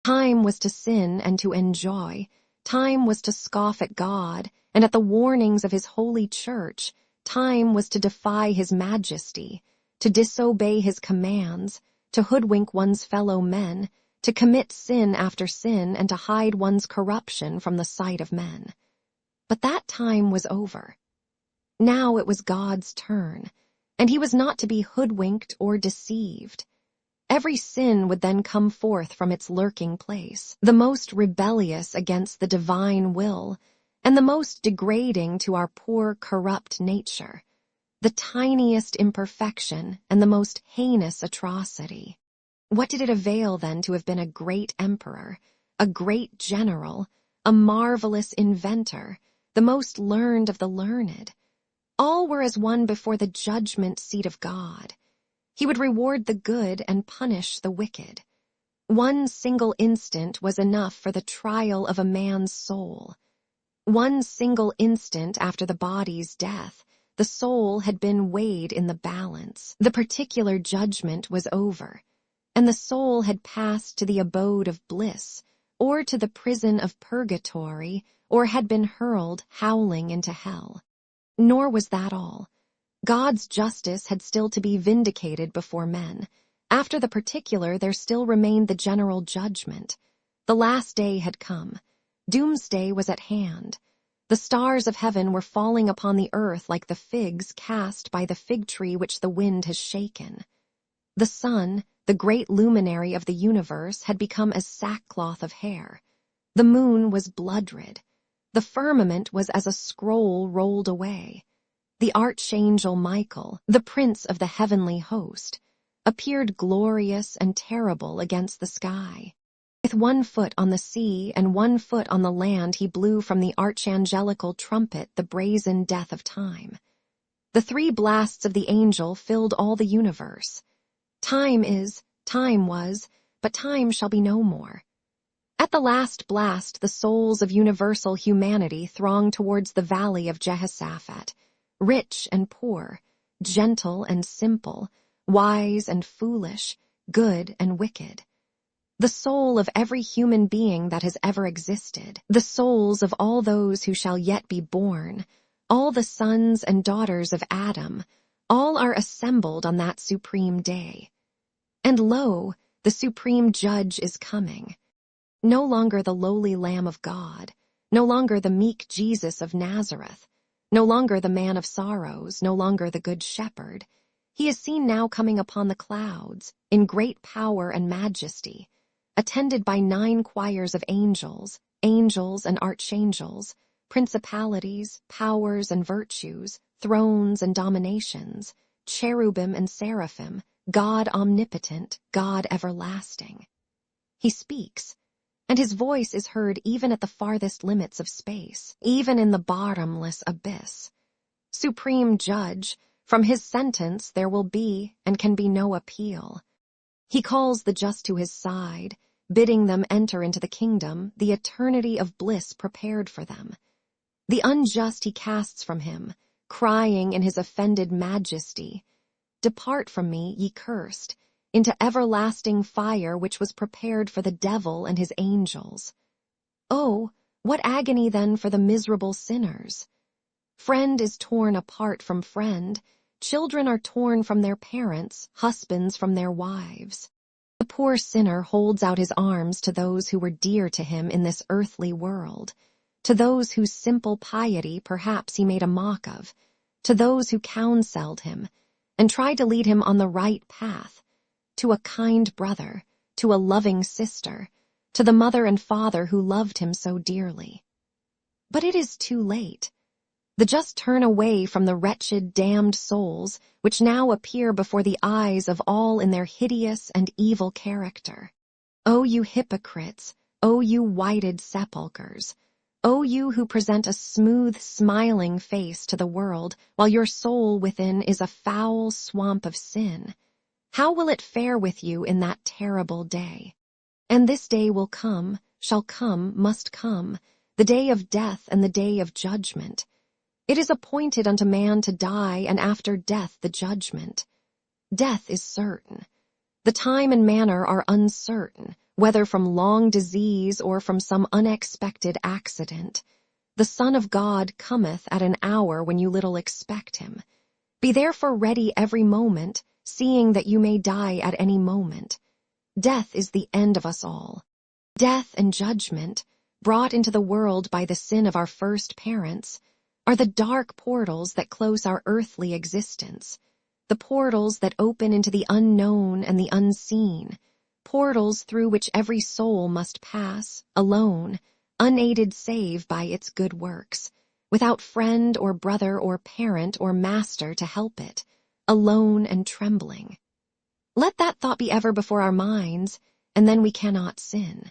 Time was to sin and to enjoy. Time was to scoff at God, and at the warnings of his holy church. Time was to defy his majesty, to disobey his commands, to hoodwink one's fellow men, to commit sin after sin, and to hide one's corruption from the sight of men. But that time was over. Now it was God's turn, and he was not to be hoodwinked or deceived. Every sin would then come forth from its lurking place, the most rebellious against the divine will, and the most degrading to our poor, corrupt nature, the tiniest imperfection and the most heinous atrocity. What did it avail then to have been a great emperor, a great general, a marvelous inventor, the most learned of the learned? All were as one before the judgment seat of God. He would reward the good and punish the wicked. One single instant was enough for the trial of a man's soul. One single instant after the body's death, the soul had been weighed in the balance. The particular judgment was over, and the soul had passed to the abode of bliss, or to the prison of purgatory, or had been hurled howling into hell. Nor was that all. God's justice had still to be vindicated before men. After the particular, there still remained the general judgment. The last day had come. Doomsday was at hand. The stars of heaven were falling upon the earth like the figs cast by the fig tree which the wind has shaken. The sun, the great luminary of the universe, had become as sackcloth of hair. The moon was blood-red. The firmament was as a scroll rolled away. The archangel Michael, the prince of the heavenly host, appeared glorious and terrible against the sky. With 1 foot on the sea and 1 foot on the land, he blew from the archangelical trumpet the brazen death of time. The 3 blasts of the angel filled all the universe. Time is, time was, but time shall be no more. At the last blast, the souls of universal humanity thronged towards the valley of Jehoshaphat, rich and poor, gentle and simple, wise and foolish, good and wicked. The soul of every human being that has ever existed, the souls of all those who shall yet be born, all the sons and daughters of Adam, all are assembled on that supreme day. And lo, the supreme judge is coming. No longer the lowly Lamb of God, no longer the meek Jesus of Nazareth, no longer the man of sorrows, no longer the good shepherd. He is seen now coming upon the clouds, in great power and majesty, attended by 9 choirs of angels, angels and archangels, principalities, powers and virtues, thrones and dominations, cherubim and seraphim, God omnipotent, God everlasting. he speaks, and his voice is heard even at the farthest limits of space, even in the bottomless abyss. Supreme Judge, from his sentence there will be and can be no appeal. He calls the just to his side, bidding them enter into the kingdom, the eternity of bliss prepared for them. The unjust he casts from him, crying in his offended majesty, "Depart from me, ye cursed, into everlasting fire which was prepared for the devil and his angels." Oh, what agony then for the miserable sinners! Friend is torn apart from friend, children are torn from their parents, husbands from their wives. The poor sinner holds out his arms to those who were dear to him in this earthly world, to those whose simple piety perhaps he made a mock of, to those who counseled him and tried to lead him on the right path, to a kind brother, to a loving sister, to the mother and father who loved him so dearly. But it is too late. The just turn away from the wretched, damned souls which now appear before the eyes of all in their hideous and evil character. O you hypocrites, O you whited sepulchres, O you who present a smooth, smiling face to the world, while your soul within is a foul swamp of sin, how will it fare with you in that terrible day? And this day will come, shall come, must come, the day of death and the day of judgment. It is appointed unto man to die, and after death the judgment. Death is certain. The time and manner are uncertain, whether from long disease or from some unexpected accident. The Son of God cometh at an hour when you little expect him. Be therefore ready every moment, seeing that you may die at any moment. Death is the end of us all. Death and judgment, brought into the world by the sin of our first parents, are the dark portals that close our earthly existence, the portals that open into the unknown and the unseen, portals through which every soul must pass, alone, unaided save by its good works, without friend or brother or parent or master to help it, alone and trembling. Let that thought be ever before our minds, and then we cannot sin.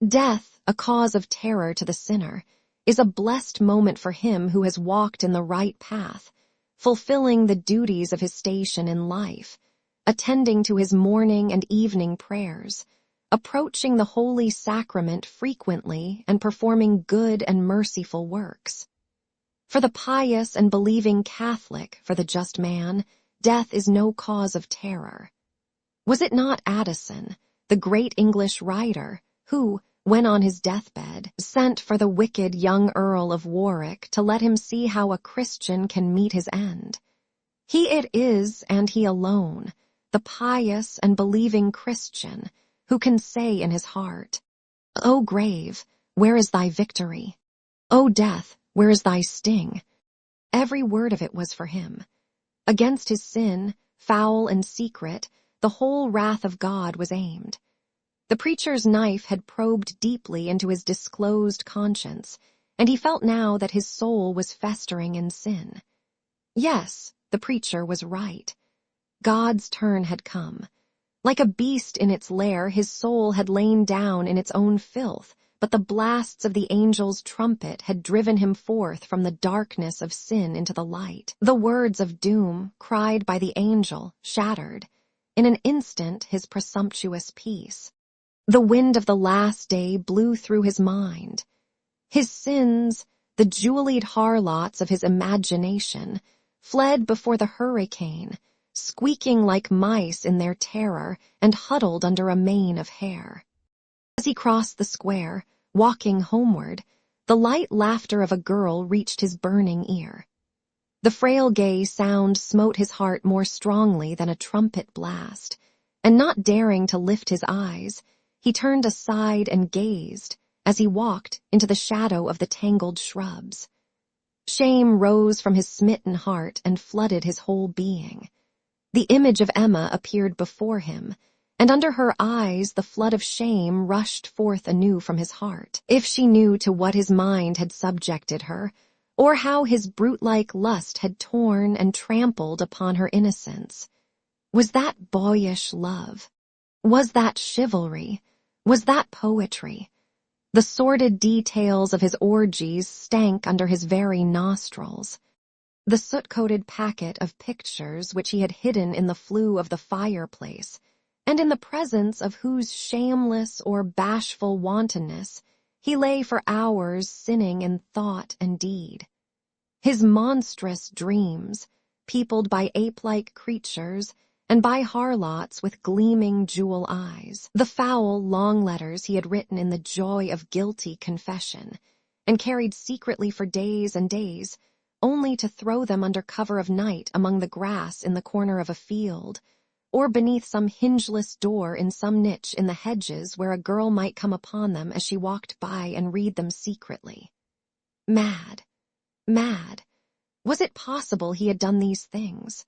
Death, a cause of terror to the sinner, is a blessed moment for him who has walked in the right path, fulfilling the duties of his station in life, attending to his morning and evening prayers, approaching the holy sacrament frequently and performing good and merciful works. For the pious and believing Catholic, for the just man, death is no cause of terror. Was it not Addison, the great English writer, who, when on his deathbed, sent for the wicked young Earl of Warwick to let him see how a Christian can meet his end? He it is, and he alone, the pious and believing Christian, who can say in his heart, "O grave, where is thy victory? O death, where is thy sting?" Every word of it was for him. Against his sin, foul and secret, the whole wrath of God was aimed. The preacher's knife had probed deeply into his disclosed conscience, and he felt now that his soul was festering in sin. Yes, the preacher was right. God's turn had come. Like a beast in its lair, his soul had lain down in its own filth, but the blasts of the angel's trumpet had driven him forth from the darkness of sin into the light. The words of doom, cried by the angel, shattered, in an instant, his presumptuous peace. The wind of the last day blew through his mind. His sins, the jeweled harlots of his imagination, fled before the hurricane, squeaking like mice in their terror and huddled under a mane of hair. As he crossed the square, walking homeward, the light laughter of a girl reached his burning ear. The frail gay sound smote his heart more strongly than a trumpet blast, and not daring to lift his eyes, he turned aside and gazed, as he walked, into the shadow of the tangled shrubs. Shame rose from his smitten heart and flooded his whole being. The image of Emma appeared before him, and under her eyes the flood of shame rushed forth anew from his heart. If she knew to what his mind had subjected her, or how his brute-like lust had torn and trampled upon her innocence. Was that boyish love? Was that chivalry? Was that poetry? The sordid details of his orgies stank under his very nostrils. The soot-coated packet of pictures which he had hidden in the flue of the fireplace, and in the presence of whose shameless or bashful wantonness he lay for hours sinning in thought and deed. His monstrous dreams, peopled by ape-like creatures and by harlots with gleaming jewel eyes. The foul, long letters he had written in the joy of guilty confession, and carried secretly for days and days, only to throw them under cover of night among the grass in the corner of a field, or beneath some hingeless door in some niche in the hedges where a girl might come upon them as she walked by and read them secretly. Mad. Mad. Was it possible he had done these things?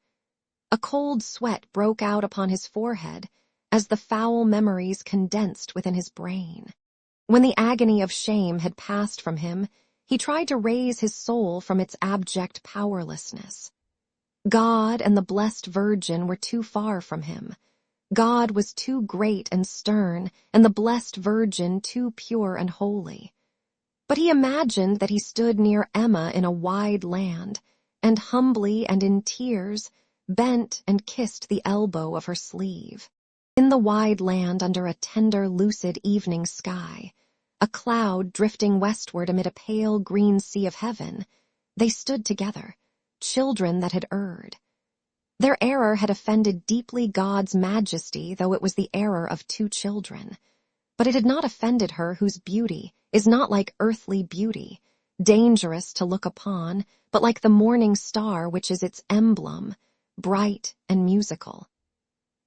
A cold sweat broke out upon his forehead as the foul memories condensed within his brain. When the agony of shame had passed from him, he tried to raise his soul from its abject powerlessness. God and the Blessed Virgin were too far from him. God was too great and stern, and the Blessed Virgin too pure and holy. But he imagined that he stood near Emma in a wide land, and humbly and in tears bent and kissed the elbow of her sleeve. In the wide land under a tender, lucid evening sky, a cloud drifting westward amid a pale green sea of heaven, they stood together, children that had erred. Their error had offended deeply God's majesty, though it was the error of two children. But it had not offended her whose beauty is not like earthly beauty, dangerous to look upon, but like the morning star which is its emblem, bright and musical.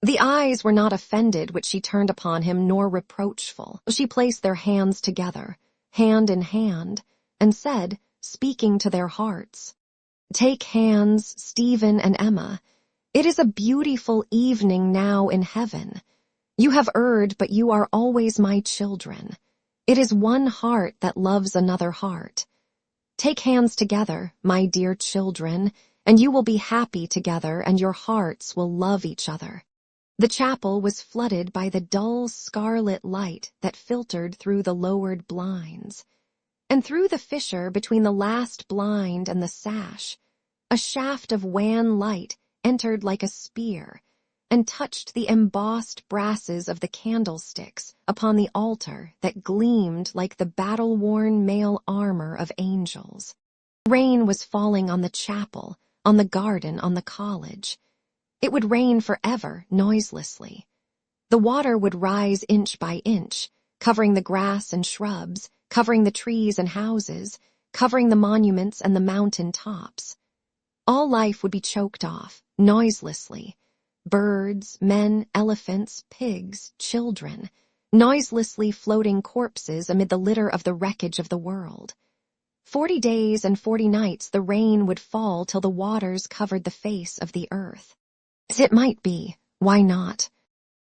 The eyes were not offended which she turned upon him, nor reproachful. She placed their hands together, hand in hand, and said, speaking to their hearts, "Take hands, Stephen and Emma. It is a beautiful evening now in heaven. You have erred, but you are always my children. It is one heart that loves another heart. Take hands together, my dear children, and you will be happy together, and your hearts will love each other." The chapel was flooded by the dull scarlet light that filtered through the lowered blinds, and through the fissure between the last blind and the sash, a shaft of wan light entered like a spear, and touched the embossed brasses of the candlesticks upon the altar that gleamed like the battle-worn mail armor of angels. Rain was falling on the chapel, on the garden, on the college. It would rain forever, noiselessly. The water would rise inch by inch, covering the grass and shrubs, covering the trees and houses, covering the monuments and the mountain tops. All life would be choked off, noiselessly. Birds, men, elephants, pigs, children, noiselessly floating corpses amid the litter of the wreckage of the world. 40 days and 40 nights the rain would fall till the waters covered the face of the earth. It might be, why not?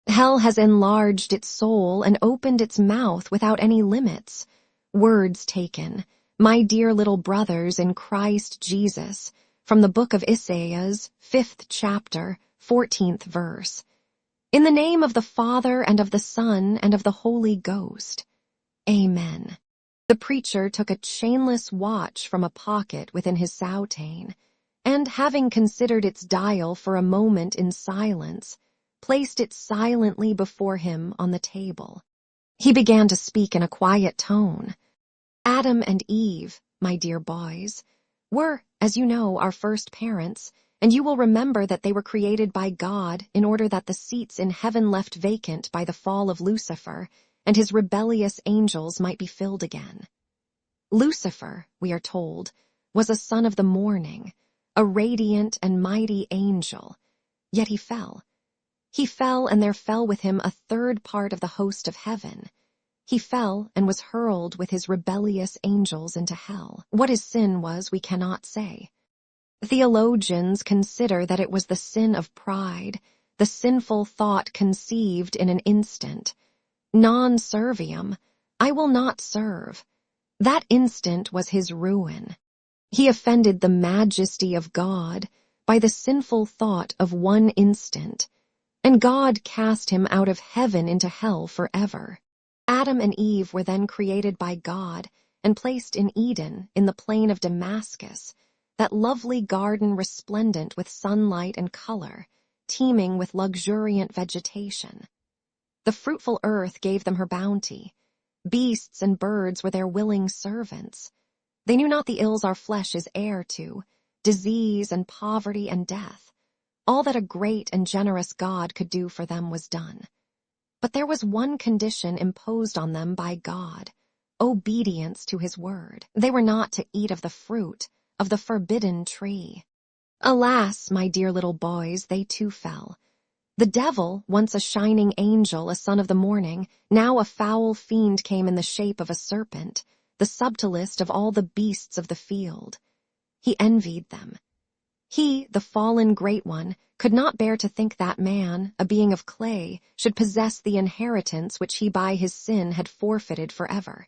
Hell has enlarged its soul and opened its mouth without any limits. Words taken, my dear little brothers in Christ Jesus, from the book of Isaiah's 5th chapter, 14th verse. In the name of the Father and of the Son and of the Holy Ghost. Amen. The preacher took a chainless watch from a pocket within his soutane, and, having considered its dial for a moment in silence, placed it silently before him on the table. He began to speak in a quiet tone. Adam and Eve, my dear boys, were, as you know, our first parents, and you will remember that they were created by God in order that the seats in heaven left vacant by the fall of Lucifer and his rebellious angels might be filled again. Lucifer, we are told, was a son of the morning, a radiant and mighty angel, yet he fell. He fell, and there fell with him a third part of the host of heaven. He fell and was hurled with his rebellious angels into hell. What his sin was, we cannot say. Theologians consider that it was the sin of pride, the sinful thought conceived in an instant. Non serviam, I will not serve. That instant was his ruin. He offended the majesty of God by the sinful thought of one instant, and God cast him out of heaven into hell forever. Adam and Eve were then created by God and placed in Eden in the plain of Damascus, that lovely garden resplendent with sunlight and color, teeming with luxuriant vegetation. The fruitful earth gave them her bounty. Beasts and birds were their willing servants. They knew not the ills our flesh is heir to, disease and poverty and death. All that a great and generous God could do for them was done. But there was one condition imposed on them by God: obedience to his word. They were not to eat of the fruit of the forbidden tree. Alas, my dear little boys, they too fell. The devil, once a shining angel, a son of the morning, now a foul fiend, came in the shape of a serpent, the subtlest of all the beasts of the field. He envied them. He, the fallen great one, could not bear to think that man, a being of clay, should possess the inheritance which he by his sin had forfeited forever.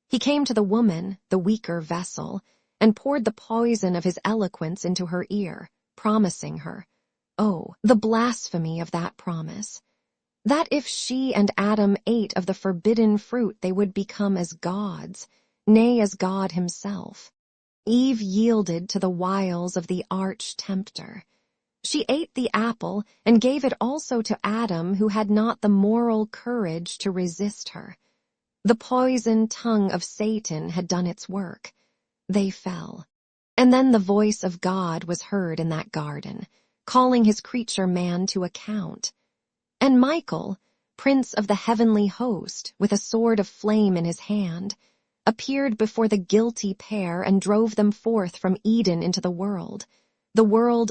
He came to the woman, the weaker vessel, and poured the poison of his eloquence into her ear, promising her, oh, the blasphemy of that promise, that if she and Adam ate of the forbidden fruit they would become as gods, nay, as God himself. Eve yielded to the wiles of the arch-tempter. She ate the apple and gave it also to Adam, who had not the moral courage to resist her. The poisoned tongue of Satan had done its work. They fell. And then the voice of God was heard in that garden, calling his creature man to account. And Michael, prince of the heavenly host, with a sword of flame in his hand, appeared before the guilty pair and drove them forth from Eden into the world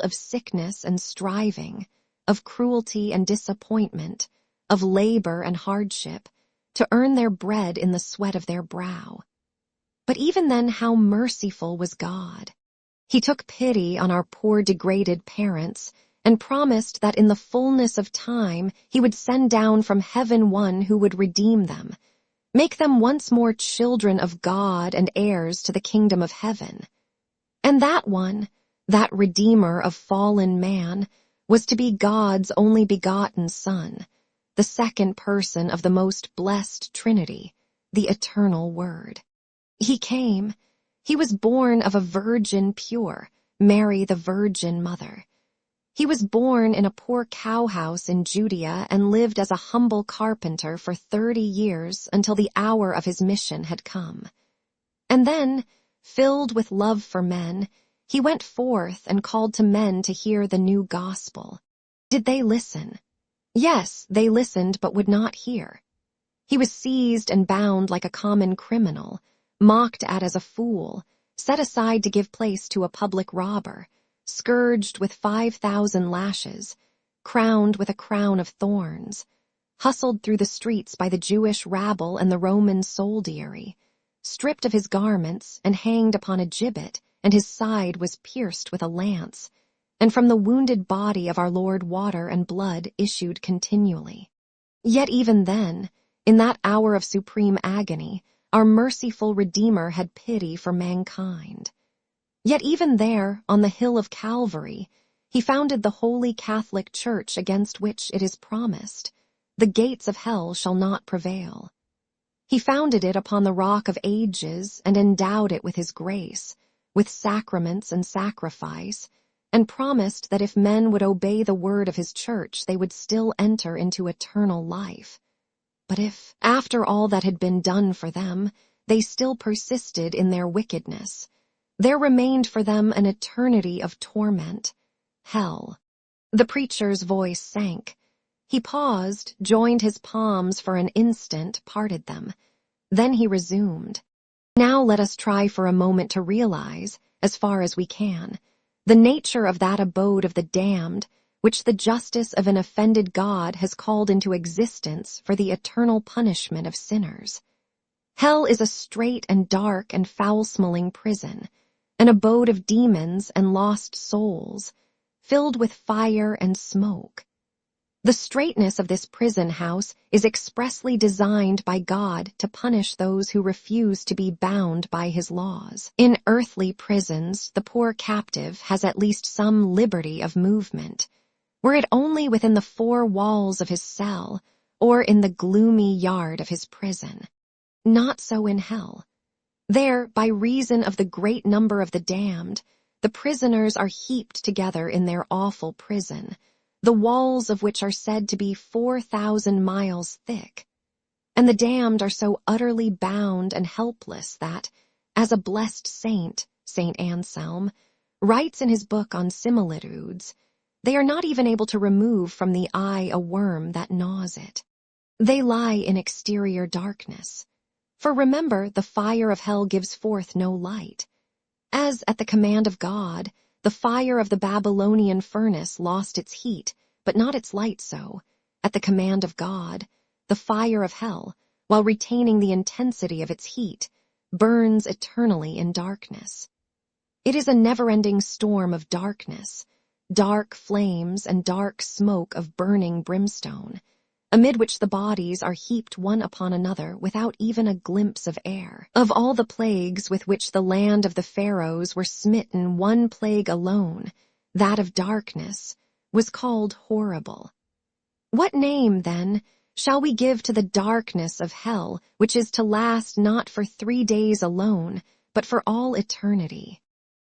of sickness and striving, of cruelty and disappointment, of labor and hardship, to earn their bread in the sweat of their brow. But even then, how merciful was God! He took pity on our poor degraded parents and promised that in the fullness of time he would send down from heaven one who would redeem them, make them once more children of God and heirs to the kingdom of heaven. And that one, that Redeemer of fallen man, was to be God's only begotten Son, the second person of the most blessed Trinity, the eternal Word. He came. He was born of a virgin pure, Mary the Virgin Mother. He was born in a poor cowhouse in Judea and lived as a humble carpenter for 30 years until the hour of his mission had come. And then, filled with love for men, he went forth and called to men to hear the new gospel. Did they listen? Yes, they listened but would not hear. He was seized and bound like a common criminal, mocked at as a fool, set aside to give place to a public robber, scourged with 5,000 lashes, crowned with a crown of thorns, hustled through the streets by the Jewish rabble and the Roman soldiery, stripped of his garments and hanged upon a gibbet, and his side was pierced with a lance, and from the wounded body of our Lord water and blood issued continually. Yet even then, in that hour of supreme agony, our merciful Redeemer had pity for mankind. Yet even there, on the hill of Calvary, he founded the Holy Catholic Church against which it is promised, the gates of hell shall not prevail. He founded it upon the rock of ages and endowed it with his grace, with sacraments and sacrifice, and promised that if men would obey the word of his church, they would still enter into eternal life. But if, after all that had been done for them, they still persisted in their wickedness, there remained for them an eternity of torment, hell. The preacher's voice sank. He paused, joined his palms for an instant, parted them. Then he resumed. Now let us try for a moment to realize, as far as we can, the nature of that abode of the damned, which the justice of an offended God has called into existence for the eternal punishment of sinners. Hell is a strait and dark and foul-smelling prison, an abode of demons and lost souls, filled with fire and smoke. The straitness of this prison house is expressly designed by God to punish those who refuse to be bound by his laws. In earthly prisons, the poor captive has at least some liberty of movement. Were it only within the 4 walls of his cell, or in the gloomy yard of his prison. Not so in hell. There, by reason of the great number of the damned, the prisoners are heaped together in their awful prison, the walls of which are said to be 4,000 miles thick. And the damned are so utterly bound and helpless that, as a blessed saint, Saint Anselm, writes in his book on similitudes, they are not even able to remove from the eye a worm that gnaws it. They lie in exterior darkness. For remember, the fire of hell gives forth no light. As, at the command of God, the fire of the Babylonian furnace lost its heat, but not its light so, at the command of God, the fire of hell, while retaining the intensity of its heat, burns eternally in darkness. It is a never-ending storm of darkness, dark flames and dark smoke of burning brimstone, amid which the bodies are heaped one upon another without even a glimpse of air. Of all the plagues with which the land of the Pharaohs were smitten, one plague alone, that of darkness, was called horrible. What name, then, shall we give to the darkness of hell, which is to last not for 3 days alone, but for all eternity?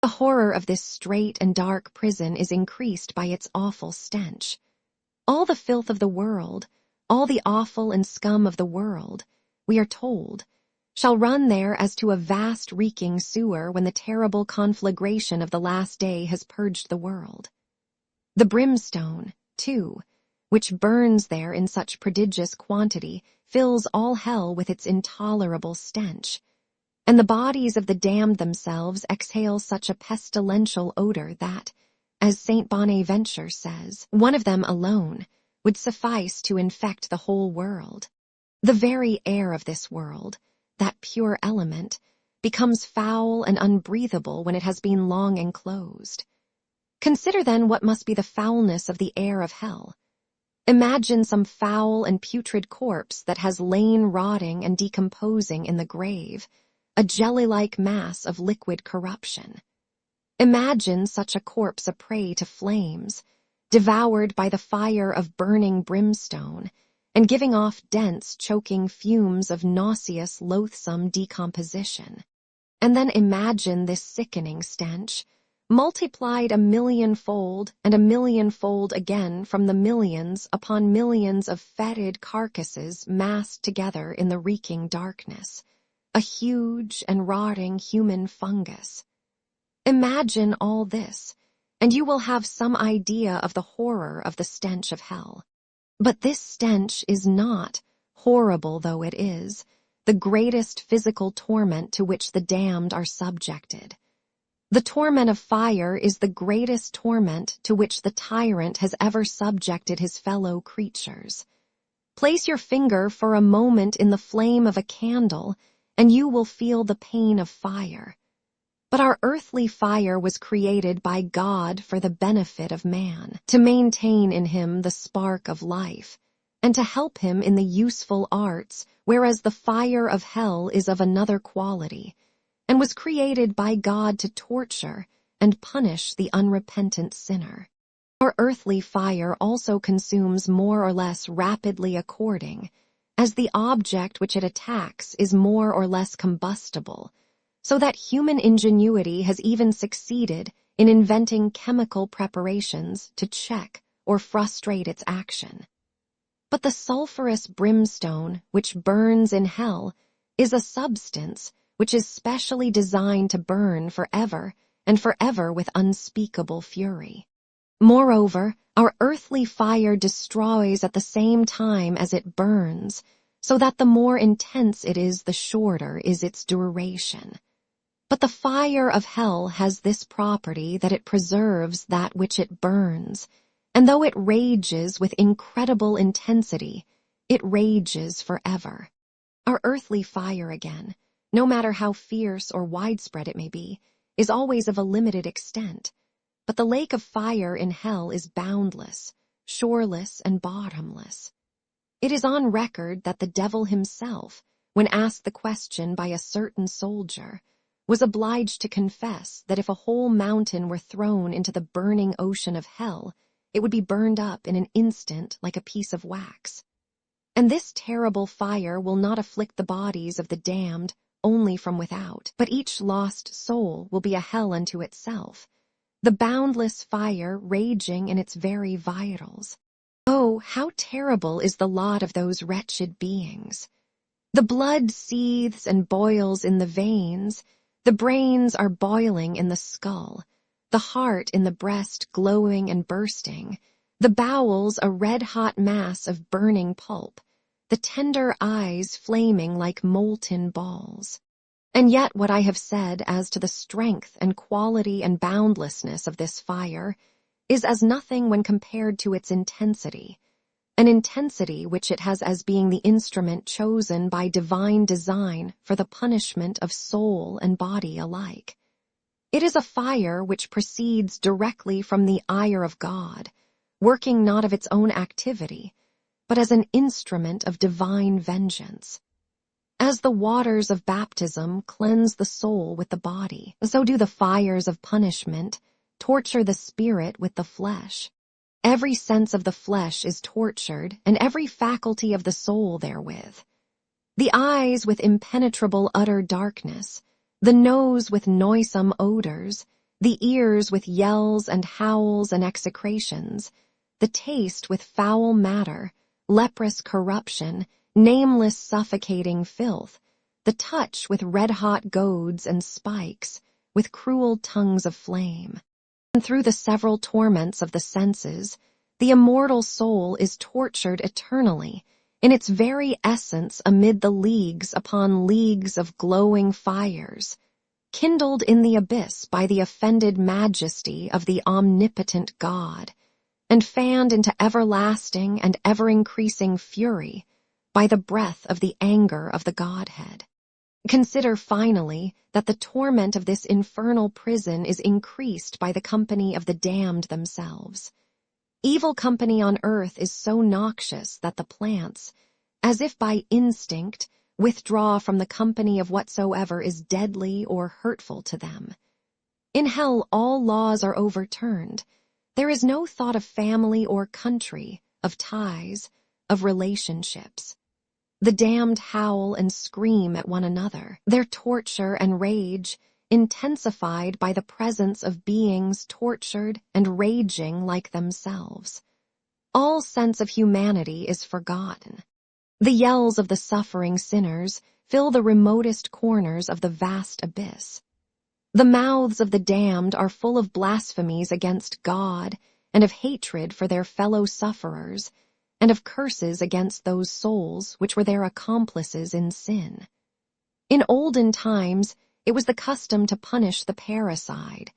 The horror of this strait and dark prison is increased by its awful stench. All the filth of the world, all the offal and scum of the world, we are told, shall run there as to a vast reeking sewer when the terrible conflagration of the last day has purged the world. The brimstone, too, which burns there in such prodigious quantity, fills all hell with its intolerable stench, and the bodies of the damned themselves exhale such a pestilential odor that, as Saint Bonaventure says, one of them alone would suffice to infect the whole world. The very air of this world, that pure element, becomes foul and unbreathable when it has been long enclosed. Consider then what must be the foulness of the air of hell. Imagine some foul and putrid corpse that has lain rotting and decomposing in the grave, a jelly-like mass of liquid corruption. Imagine such a corpse a prey to flames, devoured by the fire of burning brimstone, and giving off dense, choking fumes of nauseous, loathsome decomposition. And then imagine this sickening stench, multiplied 1,000,000-fold and 1,000,000-fold again from the millions upon millions of fetid carcasses massed together in the reeking darkness, a huge and rotting human fungus. Imagine all this, and you will have some idea of the horror of the stench of hell. But this stench is not, horrible though it is, the greatest physical torment to which the damned are subjected. The torment of fire is the greatest torment to which the tyrant has ever subjected his fellow creatures. Place your finger for a moment in the flame of a candle, and you will feel the pain of fire. But our earthly fire was created by God for the benefit of man, to maintain in him the spark of life, and to help him in the useful arts, whereas the fire of hell is of another quality, and was created by God to torture and punish the unrepentant sinner. Our earthly fire also consumes more or less rapidly according, as the object which it attacks is more or less combustible, so that human ingenuity has even succeeded in inventing chemical preparations to check or frustrate its action. But the sulphurous brimstone which burns in hell is a substance which is specially designed to burn forever and forever with unspeakable fury. Moreover, our earthly fire destroys at the same time as it burns, so that the more intense it is, the shorter is its duration. But the fire of hell has this property that it preserves that which it burns, and though it rages with incredible intensity, it rages forever. Our earthly fire, again, no matter how fierce or widespread it may be, is always of a limited extent, but the lake of fire in hell is boundless, shoreless, and bottomless. It is on record that the devil himself, when asked the question by a certain soldier, was obliged to confess that if a whole mountain were thrown into the burning ocean of hell, it would be burned up in an instant like a piece of wax. And this terrible fire will not afflict the bodies of the damned only from without, but each lost soul will be a hell unto itself, the boundless fire raging in its very vitals. Oh, how terrible is the lot of those wretched beings! The blood seethes and boils in the veins, the brains are boiling in the skull, the heart in the breast glowing and bursting, the bowels a red-hot mass of burning pulp, the tender eyes flaming like molten balls. And yet what I have said as to the strength and quality and boundlessness of this fire is as nothing when compared to its intensity, an intensity which it has as being the instrument chosen by divine design for the punishment of soul and body alike. It is a fire which proceeds directly from the ire of God, working not of its own activity, but as an instrument of divine vengeance. As the waters of baptism cleanse the soul with the body, so do the fires of punishment torture the spirit with the flesh. Every sense of the flesh is tortured, and every faculty of the soul therewith. The eyes with impenetrable utter darkness, the nose with noisome odors, the ears with yells and howls and execrations, the taste with foul matter, leprous corruption, nameless suffocating filth, the touch with red-hot goads and spikes, with cruel tongues of flame. And through the several torments of the senses, the immortal soul is tortured eternally, in its very essence amid the leagues upon leagues of glowing fires, kindled in the abyss by the offended majesty of the omnipotent God, and fanned into everlasting and ever-increasing fury by the breath of the anger of the Godhead. Consider finally that the torment of this infernal prison is increased by the company of the damned themselves. Evil company on earth is so noxious that the plants, as if by instinct, withdraw from the company of whatsoever is deadly or hurtful to them. In hell all laws are overturned. There is no thought of family or country, of ties, of relationships. The damned howl and scream at one another, their torture and rage intensified by the presence of beings tortured and raging like themselves. All sense of humanity is forgotten. The yells of the suffering sinners fill the remotest corners of the vast abyss. The mouths of the damned are full of blasphemies against God and of hatred for their fellow sufferers, and of curses against those souls which were their accomplices in sin. In olden times, it was the custom to punish the parricide,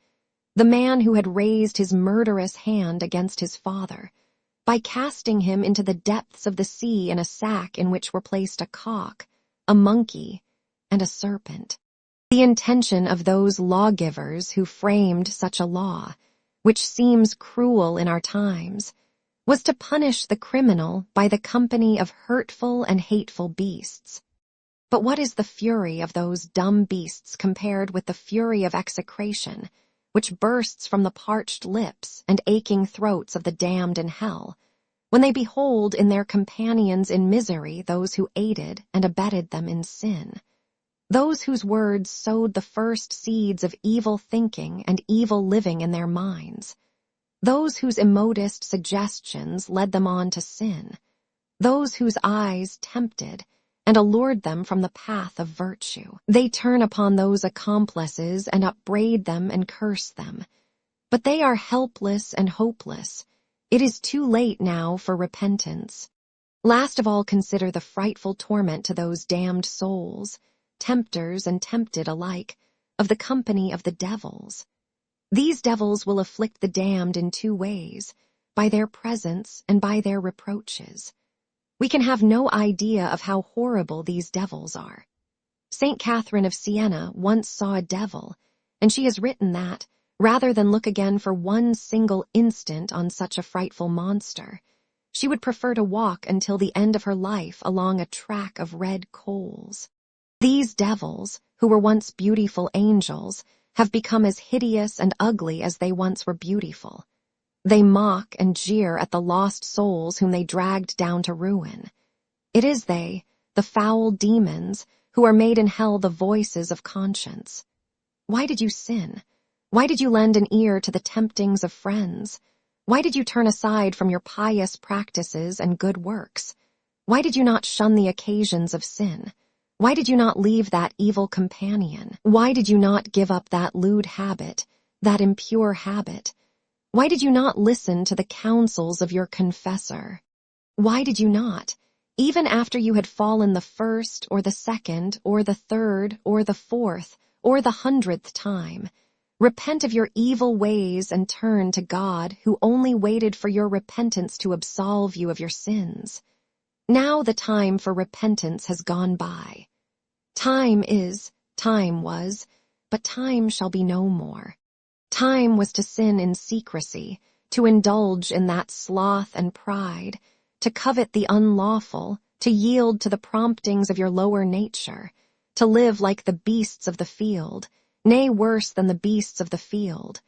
the man who had raised his murderous hand against his father, by casting him into the depths of the sea in a sack in which were placed a cock, a monkey, and a serpent. The intention of those lawgivers who framed such a law, which seems cruel in our times, was to punish the criminal by the company of hurtful and hateful beasts. But what is the fury of those dumb beasts compared with the fury of execration, which bursts from the parched lips and aching throats of the damned in hell, when they behold in their companions in misery those who aided and abetted them in sin, those whose words sowed the first seeds of evil thinking and evil living in their minds, those whose immodest suggestions led them on to sin, those whose eyes tempted and allured them from the path of virtue. They turn upon those accomplices and upbraid them and curse them. But they are helpless and hopeless. It is too late now for repentance. Last of all, consider the frightful torment to those damned souls, tempters and tempted alike, of the company of the devils. These devils will afflict the damned in two ways, by their presence and by their reproaches. We can have no idea of how horrible these devils are. St. Catherine of Siena once saw a devil, and she has written that, rather than look again for one single instant on such a frightful monster, she would prefer to walk until the end of her life along a track of red coals. These devils, who were once beautiful angels, have become as hideous and ugly as they once were beautiful. They mock and jeer at the lost souls whom they dragged down to ruin. It is they, the foul demons, who are made in hell the voices of conscience. Why did you sin? Why did you lend an ear to the temptings of friends? Why did you turn aside from your pious practices and good works? Why did you not shun the occasions of sin? Why did you not leave that evil companion? Why did you not give up that lewd habit, that impure habit? Why did you not listen to the counsels of your confessor? Why did you not, even after you had fallen the first or the second or the third or the fourth or the 100th time, repent of your evil ways and turn to God, who only waited for your repentance to absolve you of your sins? Now the time for repentance has gone by. Time was, but time shall be no more. Time was to sin in secrecy, to indulge in that sloth and pride, to covet the unlawful, to yield to the promptings of your lower nature, to live like the beasts of the field, nay, worse than the beasts of the field.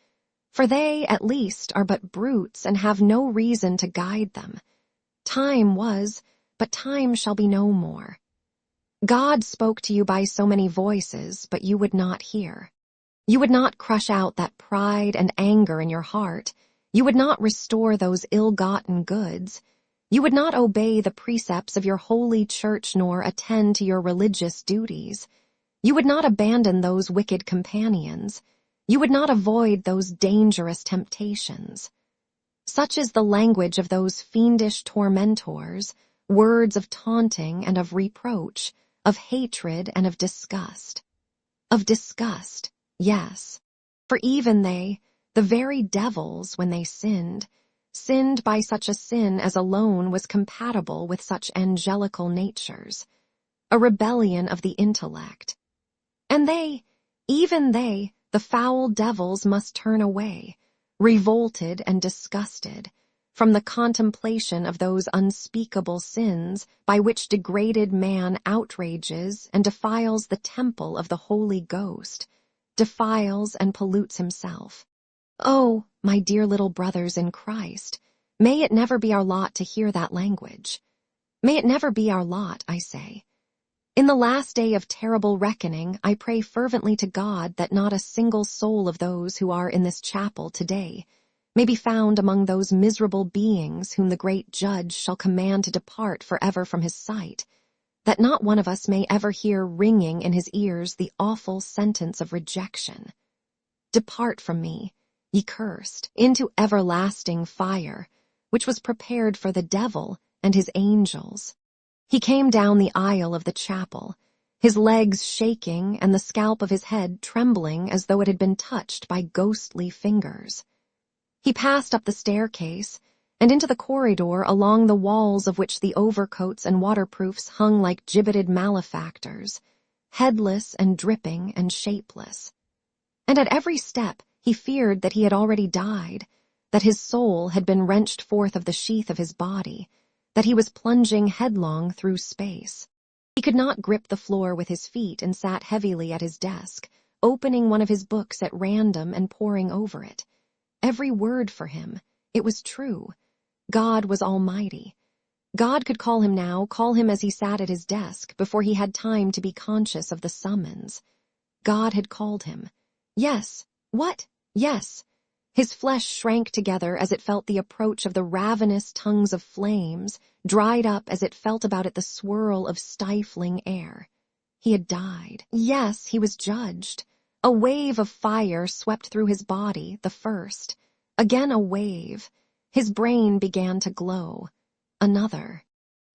For they, at least, are but brutes and have no reason to guide them. Time was, but time shall be no more. God spoke to you by so many voices, but you would not hear. You would not crush out that pride and anger in your heart. You would not restore those ill-gotten goods. You would not obey the precepts of your holy church nor attend to your religious duties. You would not abandon those wicked companions. You would not avoid those dangerous temptations. Such is the language of those fiendish tormentors, words of taunting and of reproach, of hatred and of disgust. Of disgust, yes, for even they, the very devils, when they sinned by such a sin as alone was compatible with such angelical natures, a rebellion of the intellect. And they, even they, the foul devils, must turn away, revolted and disgusted, from the contemplation of those unspeakable sins by which degraded man outrages and defiles the temple of the Holy Ghost, defiles and pollutes himself. Oh, my dear little brothers in Christ, may it never be our lot to hear that language. May it never be our lot, I say. In the last day of terrible reckoning, I pray fervently to God that not a single soul of those who are in this chapel today may be found among those miserable beings whom the great Judge shall command to depart forever from his sight, that not one of us may ever hear ringing in his ears the awful sentence of rejection. Depart from me, ye cursed, into everlasting fire, which was prepared for the devil and his angels. He came down the aisle of the chapel, his legs shaking and the scalp of his head trembling as though it had been touched by ghostly fingers. He passed up the staircase and into the corridor along the walls of which the overcoats and waterproofs hung like gibbeted malefactors, headless and dripping and shapeless. And at every step he feared that he had already died, that his soul had been wrenched forth of the sheath of his body, that he was plunging headlong through space. He could not grip the floor with his feet and sat heavily at his desk, opening one of his books at random and poring over it. Every word for him, it was true. God was almighty. God could call him now, call him as he sat at his desk, before he had time to be conscious of the summons. God had called him. Yes. What? Yes. His flesh shrank together as it felt the approach of the ravenous tongues of flames, dried up as it felt about it the swirl of stifling air. He had died. Yes, he was judged. A wave of fire swept through his body, the first. Again a wave. His brain began to glow. Another.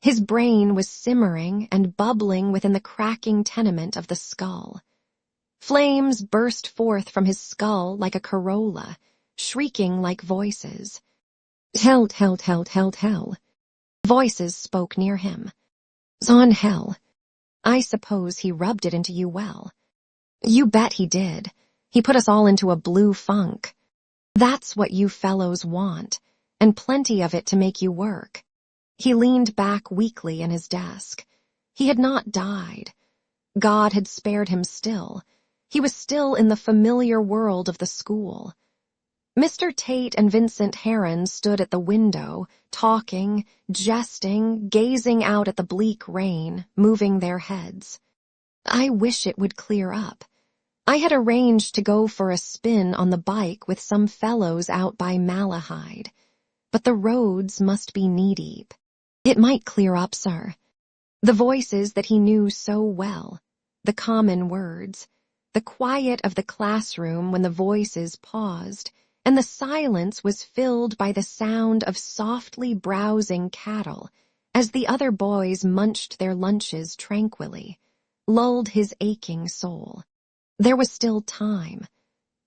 His brain was simmering and bubbling within the cracking tenement of the skull. Flames burst forth from his skull like a corolla, shrieking like voices. Hell, hell, hell, hell, hell. Voices spoke near him. On hell. I suppose he rubbed it into you well. You bet he did. He put us all into a blue funk. That's what you fellows want, and plenty of it to make you work. He leaned back weakly in his desk. He had not died. God had spared him still. He was still in the familiar world of the school. Mr. Tate and Vincent Heron stood at the window, talking, jesting, gazing out at the bleak rain, moving their heads. I wish it would clear up. I had arranged to go for a spin on the bike with some fellows out by Malahide, but the roads must be knee-deep. It might clear up, sir. The voices that he knew so well, the common words, the quiet of the classroom when the voices paused, and the silence was filled by the sound of softly browsing cattle as the other boys munched their lunches tranquilly, lulled his aching soul. There was still time.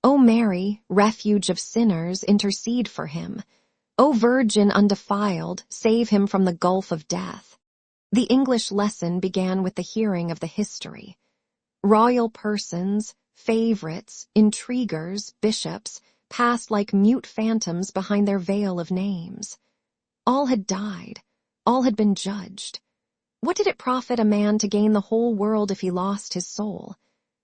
O Mary, refuge of sinners, intercede for him. O Virgin undefiled, save him from the gulf of death. The English lesson began with the hearing of the history. Royal persons, favorites, intriguers, bishops, passed like mute phantoms behind their veil of names. All had died. All had been judged. What did it profit a man to gain the whole world if he lost his soul?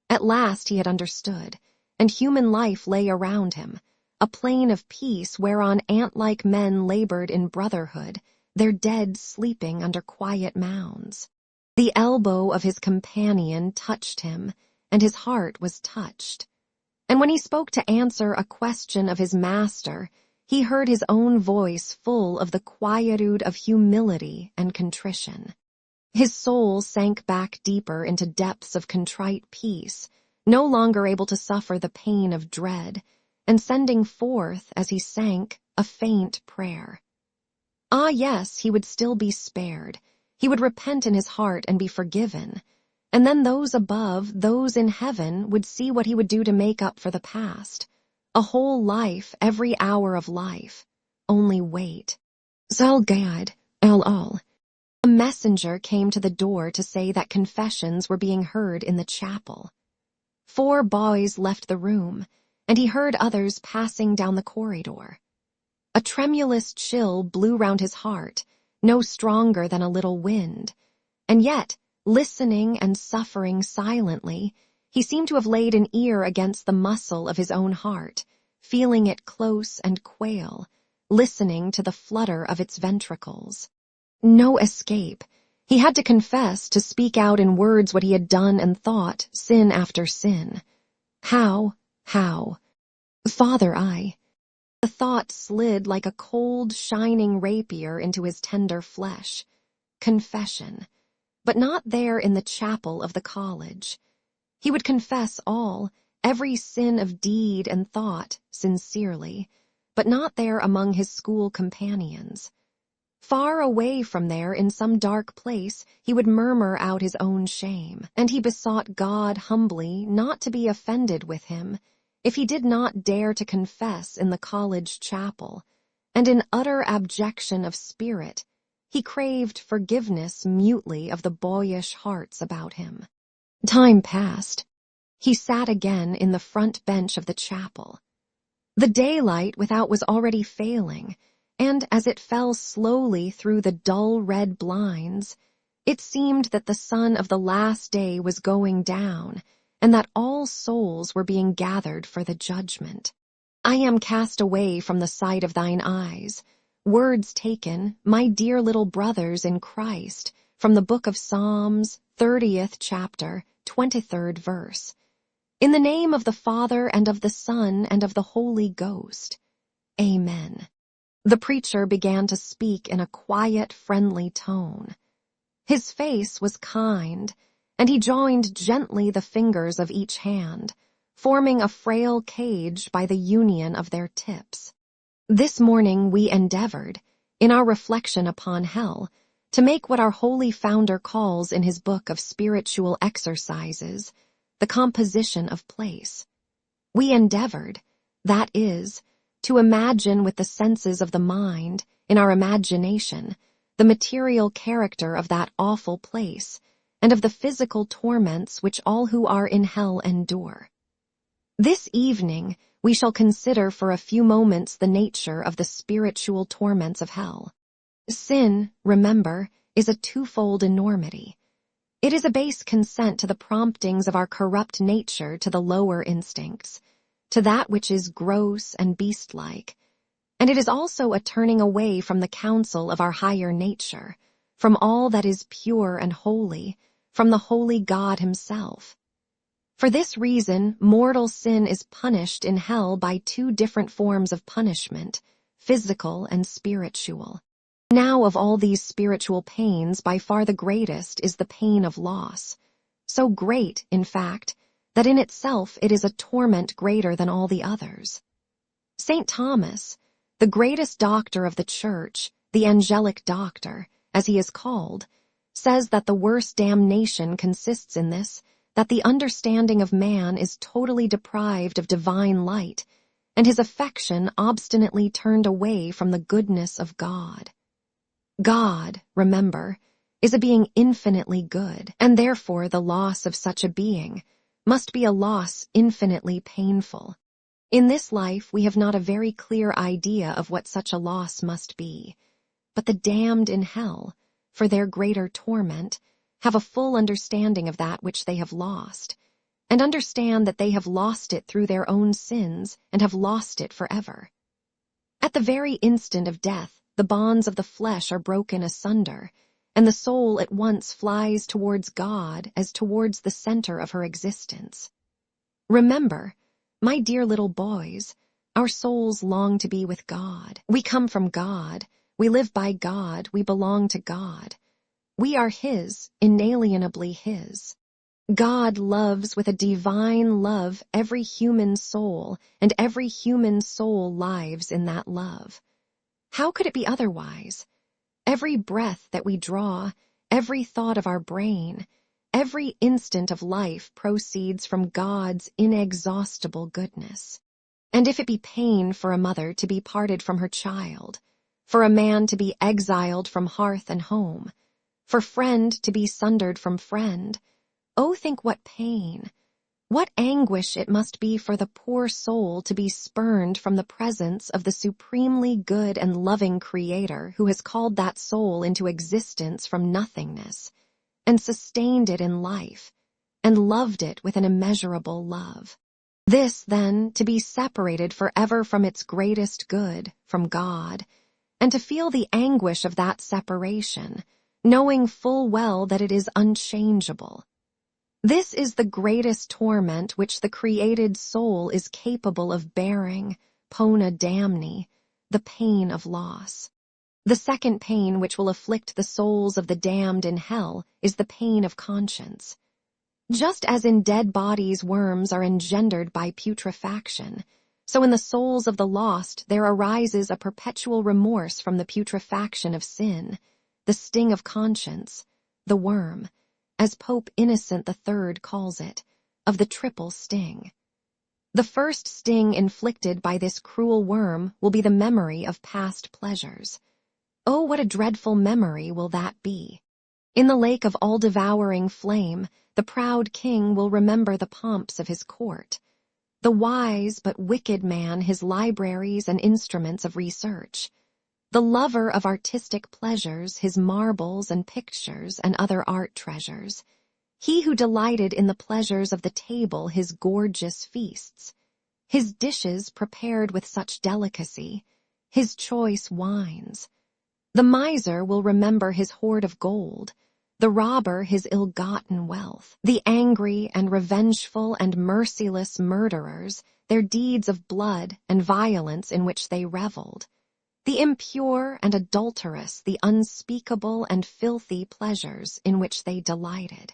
At last he had understood, and human life lay around him, a plain of peace whereon ant-like men labored in brotherhood, their dead sleeping under quiet mounds. The elbow of his companion touched him, and his heart was touched. And when he spoke to answer a question of his master, he heard his own voice full of the quietude of humility and contrition. His soul sank back deeper into depths of contrite peace, no longer able to suffer the pain of dread, and sending forth, as he sank, a faint prayer. Ah, yes, he would still be spared. He would repent in his heart and be forgiven. And then those above, those in heaven, would see what he would do to make up for the past. A whole life, every hour of life. Only wait. Zalgad, all. A messenger came to the door to say that confessions were being heard in the chapel. 4 boys left the room, and he heard others passing down the corridor. A tremulous chill blew round his heart, no stronger than a little wind, and yet, listening and suffering silently, he seemed to have laid an ear against the muscle of his own heart, feeling it close and quail, listening to the flutter of its ventricles. No escape. He had to confess, to speak out in words what he had done and thought, sin after sin. How? Father, The thought slid like a cold, shining rapier into his tender flesh. Confession. But not there in the chapel of the college. He would confess all, every sin of deed and thought, sincerely, but not there among his school companions. Far away from there, in some dark place, he would murmur out his own shame, and he besought God humbly not to be offended with him if he did not dare to confess in the college chapel, and in utter abjection of spirit, he craved forgiveness mutely of the boyish hearts about him. Time passed. He sat again in the front bench of the chapel. The daylight without was already failing, and as it fell slowly through the dull red blinds, it seemed that the sun of the last day was going down, and that all souls were being gathered for the judgment. I am cast away from the sight of thine eyes. Words taken, my dear little brothers in Christ, from the book of Psalms, 30th chapter, 23rd verse. In the name of the Father and of the Son and of the Holy Ghost. Amen. The preacher began to speak in a quiet, friendly tone. His face was kind, and he joined gently the fingers of each hand, forming a frail cage by the union of their tips. This morning we endeavored, in our reflection upon hell, to make what our holy founder calls in his book of spiritual exercises, the composition of place. We endeavored, that is, to imagine with the senses of the mind, in our imagination, the material character of that awful place, and of the physical torments which all who are in hell endure. This evening we shall consider for a few moments the nature of the spiritual torments of hell. Sin, remember, is a twofold enormity. It is a base consent to the promptings of our corrupt nature to the lower instincts, to that which is gross and beast-like, and it is also a turning away from the counsel of our higher nature, from all that is pure and holy, from the holy God himself. For this reason, mortal sin is punished in hell by two different forms of punishment, physical and spiritual. Now of all these spiritual pains, by far the greatest is the pain of loss, so great, in fact, that in itself it is a torment greater than all the others. St. Thomas, the greatest doctor of the Church, the angelic doctor, as he is called, says that the worst damnation consists in this, that the understanding of man is totally deprived of divine light, and his affection obstinately turned away from the goodness of God. God, remember, is a being infinitely good, and therefore the loss of such a being must be a loss infinitely painful. In this life we have not a very clear idea of what such a loss must be, but the damned in hell, for their greater torment, have a full understanding of that which they have lost, and understand that they have lost it through their own sins and have lost it forever. At the very instant of death, the bonds of the flesh are broken asunder, and the soul at once flies towards God as towards the center of her existence. Remember, my dear little boys, our souls long to be with God. We come from God, we live by God, we belong to God. We are His, inalienably His. God loves with a divine love every human soul, and every human soul lives in that love. How could it be otherwise? Every breath that we draw, every thought of our brain, every instant of life proceeds from God's inexhaustible goodness. And if it be pain for a mother to be parted from her child, for a man to be exiled from hearth and home, for friend to be sundered from friend, oh, think what pain, what anguish it must be for the poor soul to be spurned from the presence of the supremely good and loving Creator who has called that soul into existence from nothingness, and sustained it in life, and loved it with an immeasurable love. This, then, to be separated forever from its greatest good, from God, and to feel the anguish of that separation, knowing full well that it is unchangeable. This is the greatest torment which the created soul is capable of bearing, pona damni, the pain of loss. The second pain which will afflict the souls of the damned in hell is the pain of conscience. Just as in dead bodies worms are engendered by putrefaction, so in the souls of the lost there arises a perpetual remorse from the putrefaction of sin, the sting of conscience, the worm, as Pope Innocent III calls it, of the triple sting. The first sting inflicted by this cruel worm will be the memory of past pleasures. Oh, what a dreadful memory will that be! In the lake of all-devouring flame, the proud king will remember the pomps of his court, the wise but wicked man his libraries and instruments of research, the lover of artistic pleasures his marbles and pictures and other art treasures, he who delighted in the pleasures of the table his gorgeous feasts, his dishes prepared with such delicacy, his choice wines. The miser will remember his hoard of gold, the robber his ill-gotten wealth, the angry and revengeful and merciless murderers, their deeds of blood and violence in which they reveled, the impure and adulterous, the unspeakable and filthy pleasures in which they delighted.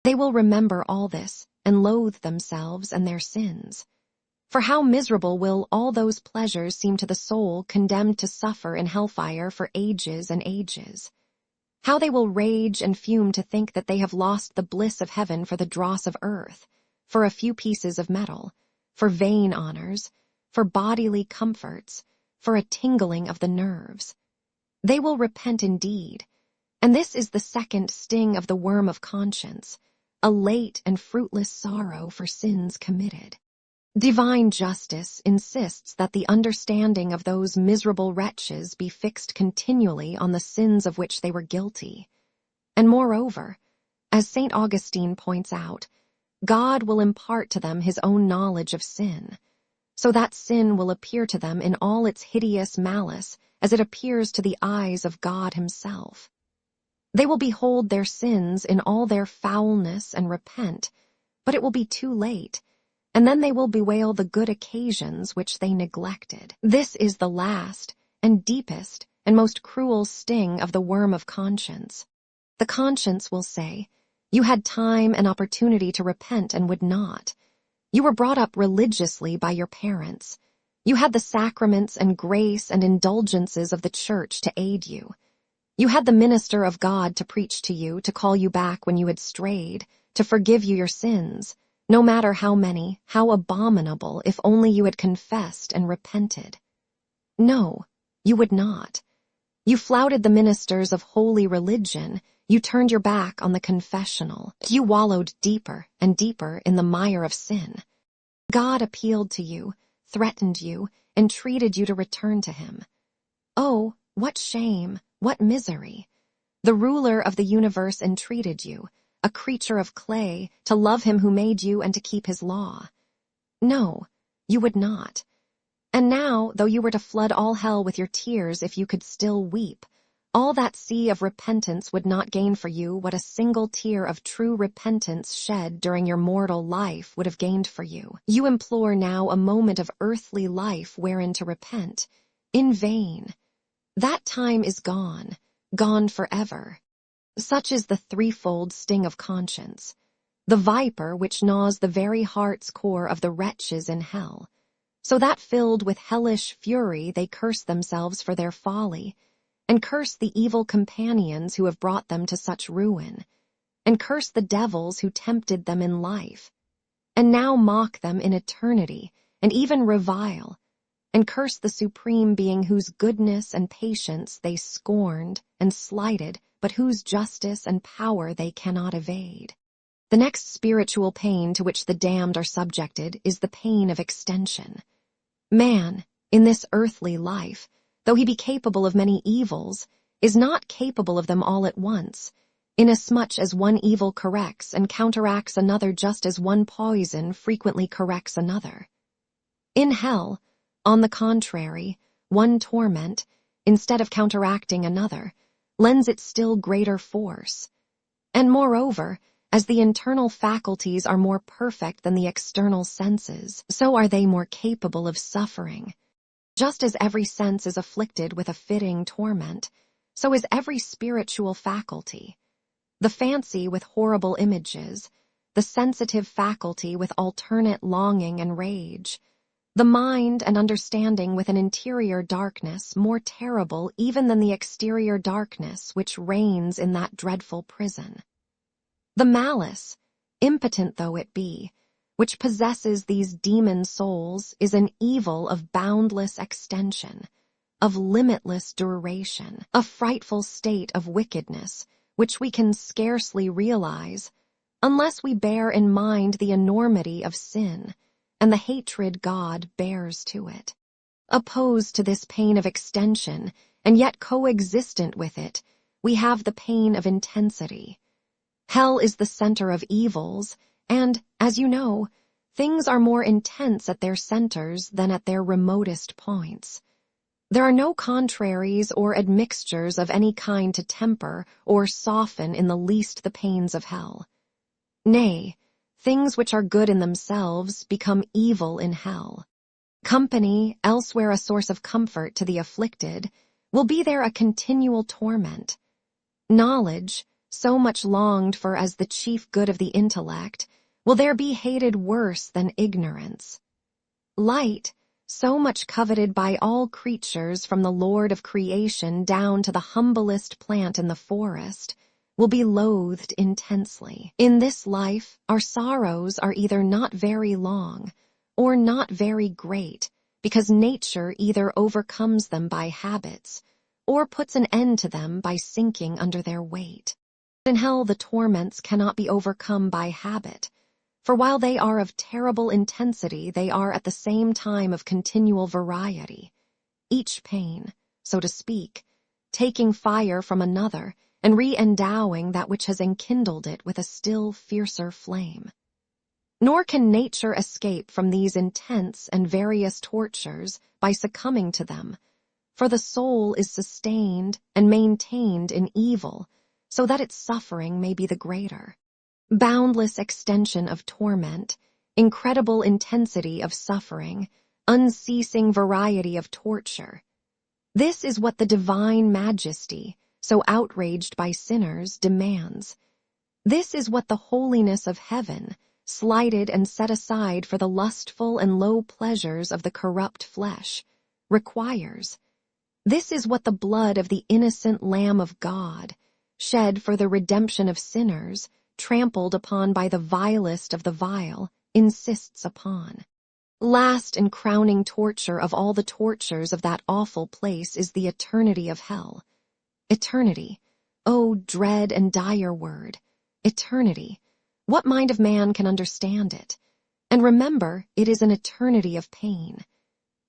They will remember all this and loathe themselves and their sins. For how miserable will all those pleasures seem to the soul condemned to suffer in hellfire for ages and ages. How they will rage and fume to think that they have lost the bliss of heaven for the dross of earth, for a few pieces of metal, for vain honors, for bodily comforts, for a tingling of the nerves. They will repent indeed, and this is the second sting of the worm of conscience, a late and fruitless sorrow for sins committed. Divine justice insists that the understanding of those miserable wretches be fixed continually on the sins of which they were guilty. And moreover, as St. Augustine points out, God will impart to them his own knowledge of sin. so that sin will appear to them in all its hideous malice as it appears to the eyes of God himself. They will behold their sins in all their foulness and repent, but it will be too late, and then they will bewail the good occasions which they neglected. This is the last and deepest and most cruel sting of the worm of conscience. The conscience will say, "You had time and opportunity to repent and would not. You were brought up religiously by your parents. You had the sacraments and grace and indulgences of the church to aid you. You had the minister of God to preach to you, to call you back when you had strayed, to forgive you your sins, no matter how many, how abominable, if only you had confessed and repented. No, you would not. You flouted the ministers of holy religion. You turned your back on the confessional. You wallowed deeper and deeper in the mire of sin. God appealed to you, threatened you, entreated you to return to him. Oh, what shame, what misery! The ruler of the universe entreated you, a creature of clay, to love him who made you and to keep his law. No, you would not. And now, though you were to flood all hell with your tears if you could still weep, all that sea of repentance would not gain for you what a single tear of true repentance shed during your mortal life would have gained for you. You implore now a moment of earthly life wherein to repent. In vain. That time is gone, gone forever. Such is the threefold sting of conscience, the viper which gnaws the very heart's core of the wretches in hell, so that filled with hellish fury they curse themselves for their folly, and curse the evil companions who have brought them to such ruin, and curse the devils who tempted them in life, and now mock them in eternity, and even revile, and curse the supreme being whose goodness and patience they scorned and slighted, but whose justice and power they cannot evade. The next spiritual pain to which the damned are subjected is the pain of extension. Man, in this earthly life, though he be capable of many evils, is not capable of them all at once, inasmuch as one evil corrects and counteracts another just as one poison frequently corrects another. In hell, on the contrary, one torment, instead of counteracting another, lends it still greater force. And moreover, as the internal faculties are more perfect than the external senses, so are they more capable of suffering. Just as every sense is afflicted with a fitting torment, so is every spiritual faculty. The fancy with horrible images, the sensitive faculty with alternate longing and rage, the mind and understanding with an interior darkness more terrible even than the exterior darkness which reigns in that dreadful prison. The malice, impotent though it be, which possesses these demon souls is an evil of boundless extension, of limitless duration, a frightful state of wickedness which we can scarcely realize unless we bear in mind the enormity of sin and the hatred God bears to it. Opposed to this pain of extension, and yet coexistent with it, we have the pain of intensity. Hell is the center of evils, and, as you know, things are more intense at their centers than at their remotest points. There are no contraries or admixtures of any kind to temper or soften in the least the pains of hell. Nay, things which are good in themselves become evil in hell. Company, elsewhere a source of comfort to the afflicted, will be there a continual torment. Knowledge, so much longed for as the chief good of the intellect, will there be hated worse than ignorance. Light, so much coveted by all creatures from the Lord of creation down to the humblest plant in the forest, will be loathed intensely. In this life, our sorrows are either not very long or not very great, because nature either overcomes them by habits or puts an end to them by sinking under their weight. In hell the torments cannot be overcome by habit, for while they are of terrible intensity, they are at the same time of continual variety, each pain, so to speak, taking fire from another and re-endowing that which has enkindled it with a still fiercer flame. Nor can nature escape from these intense and various tortures by succumbing to them, for the soul is sustained and maintained in evil, so that its suffering may be the greater. Boundless extension of torment, incredible intensity of suffering, unceasing variety of torture. This is what the divine majesty, so outraged by sinners, demands. This is what the holiness of heaven, slighted and set aside for the lustful and low pleasures of the corrupt flesh, requires. This is what the blood of the innocent Lamb of God, shed for the redemption of sinners, trampled upon by the vilest of the vile, insists upon. Last and crowning torture of all the tortures of that awful place is the eternity of hell. Eternity, oh dread and dire word, eternity. What mind of man can understand it? And remember, it is an eternity of pain.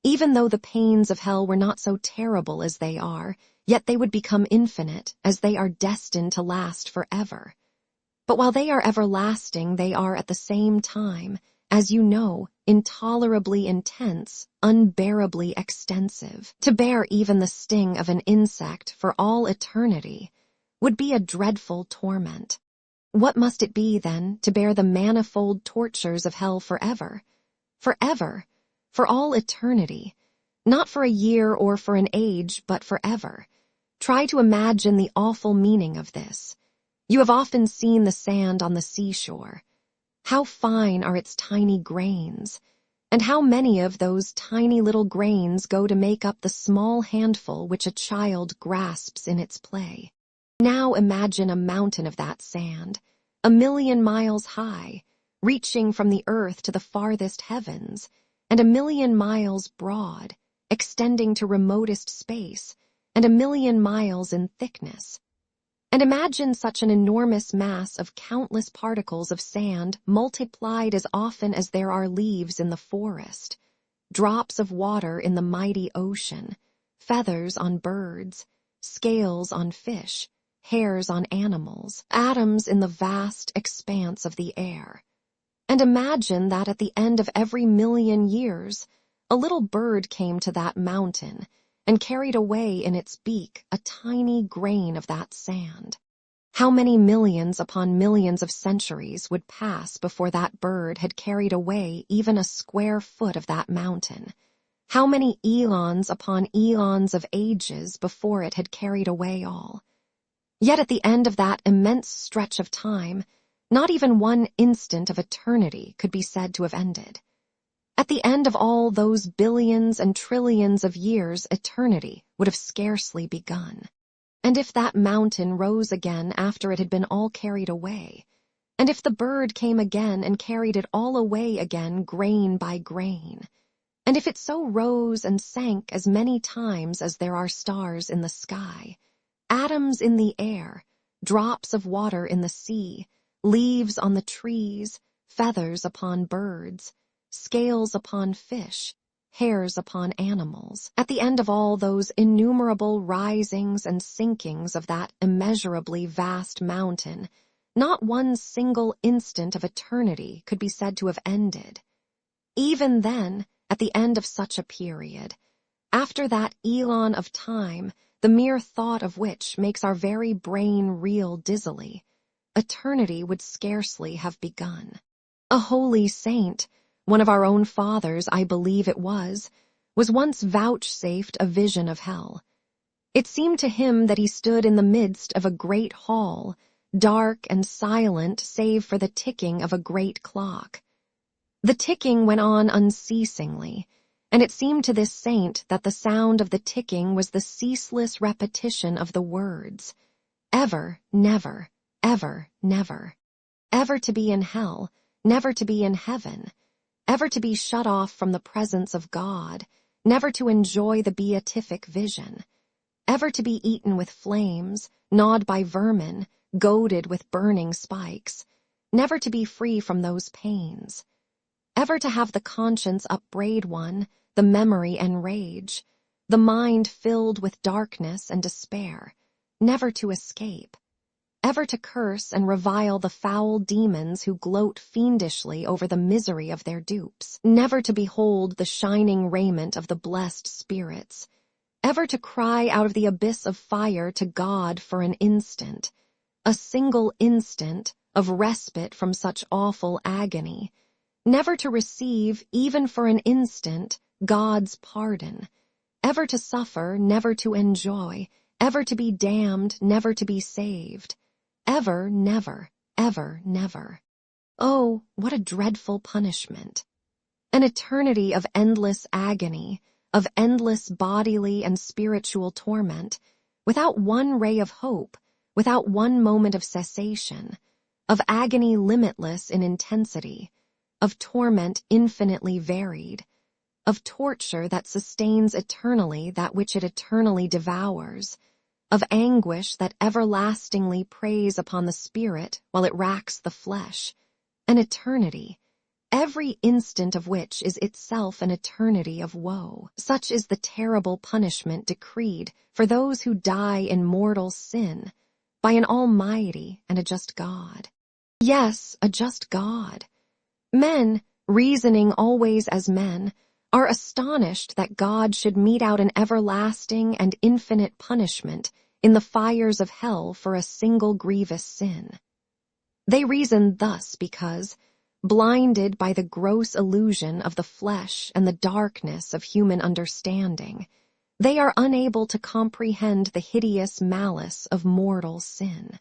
Even though the pains of hell were not so terrible as they are, yet they would become infinite, as they are destined to last forever. But while they are everlasting, they are at the same time, as you know, intolerably intense, unbearably extensive. To bear even the sting of an insect for all eternity would be a dreadful torment. What must it be, then, to bear the manifold tortures of hell forever? Forever, for all eternity, not for a year or for an age, but forever. Try to imagine the awful meaning of this. You have often seen the sand on the seashore. How fine are its tiny grains, and how many of those tiny little grains go to make up the small handful which a child grasps in its play. Now imagine a mountain of that sand, 1,000,000 miles high, reaching from the earth to the farthest heavens, and 1,000,000 miles broad, extending to remotest space, and 1,000,000 miles in thickness. And imagine such an enormous mass of countless particles of sand multiplied as often as there are leaves in the forest, drops of water in the mighty ocean, feathers on birds, scales on fish, hairs on animals, atoms in the vast expanse of the air. And imagine that at the end of every 1,000,000 years, a little bird came to that mountain and carried away in its beak a tiny grain of that sand. How many millions upon millions of centuries would pass before that bird had carried away even a square foot of that mountain? How many eons upon eons of ages before it had carried away all? Yet at the end of that immense stretch of time, not even one instant of eternity could be said to have ended. At the end of all those billions and trillions of years, eternity would have scarcely begun. And if that mountain rose again after it had been all carried away, and if the bird came again and carried it all away again grain by grain, and if it so rose and sank as many times as there are stars in the sky, atoms in the air, drops of water in the sea, leaves on the trees, feathers upon birds, scales upon fish, hairs upon animals. At the end of all those innumerable risings and sinkings of that immeasurably vast mountain, not one single instant of eternity could be said to have ended. Even then, at the end of such a period, after that eon of time, the mere thought of which makes our very brain reel dizzily, eternity would scarcely have begun. A holy saint, one of our own fathers, I believe it was once vouchsafed a vision of hell. It seemed to him that he stood in the midst of a great hall, dark and silent save for the ticking of a great clock. The ticking went on unceasingly, and it seemed to this saint that the sound of the ticking was the ceaseless repetition of the words, ever, never, ever, never, ever to be in hell, never to be in heaven, ever to be shut off from the presence of God, never to enjoy the beatific vision, ever to be eaten with flames, gnawed by vermin, goaded with burning spikes, never to be free from those pains, ever to have the conscience upbraid one, the memory enrage, the mind filled with darkness and despair, never to escape, ever to curse and revile the foul demons who gloat fiendishly over the misery of their dupes, never to behold the shining raiment of the blessed spirits, ever to cry out of the abyss of fire to God for an instant, a single instant of respite from such awful agony, never to receive, even for an instant, God's pardon, ever to suffer, never to enjoy, ever to be damned, never to be saved, ever, never, ever, never. Oh, what a dreadful punishment! An eternity of endless agony, of endless bodily and spiritual torment, without one ray of hope, without one moment of cessation, of agony limitless in intensity, of torment infinitely varied, of torture that sustains eternally that which it eternally devours, of anguish that everlastingly preys upon the spirit while it racks the flesh, an eternity, every instant of which is itself an eternity of woe. Such is the terrible punishment decreed for those who die in mortal sin by an almighty and a just God. Yes, a just God. Men, reasoning always as men, are astonished that God should mete out an everlasting and infinite punishment in the fires of hell for a single grievous sin. They reason thus because, blinded by the gross illusion of the flesh and the darkness of human understanding, they are unable to comprehend the hideous malice of mortal sin.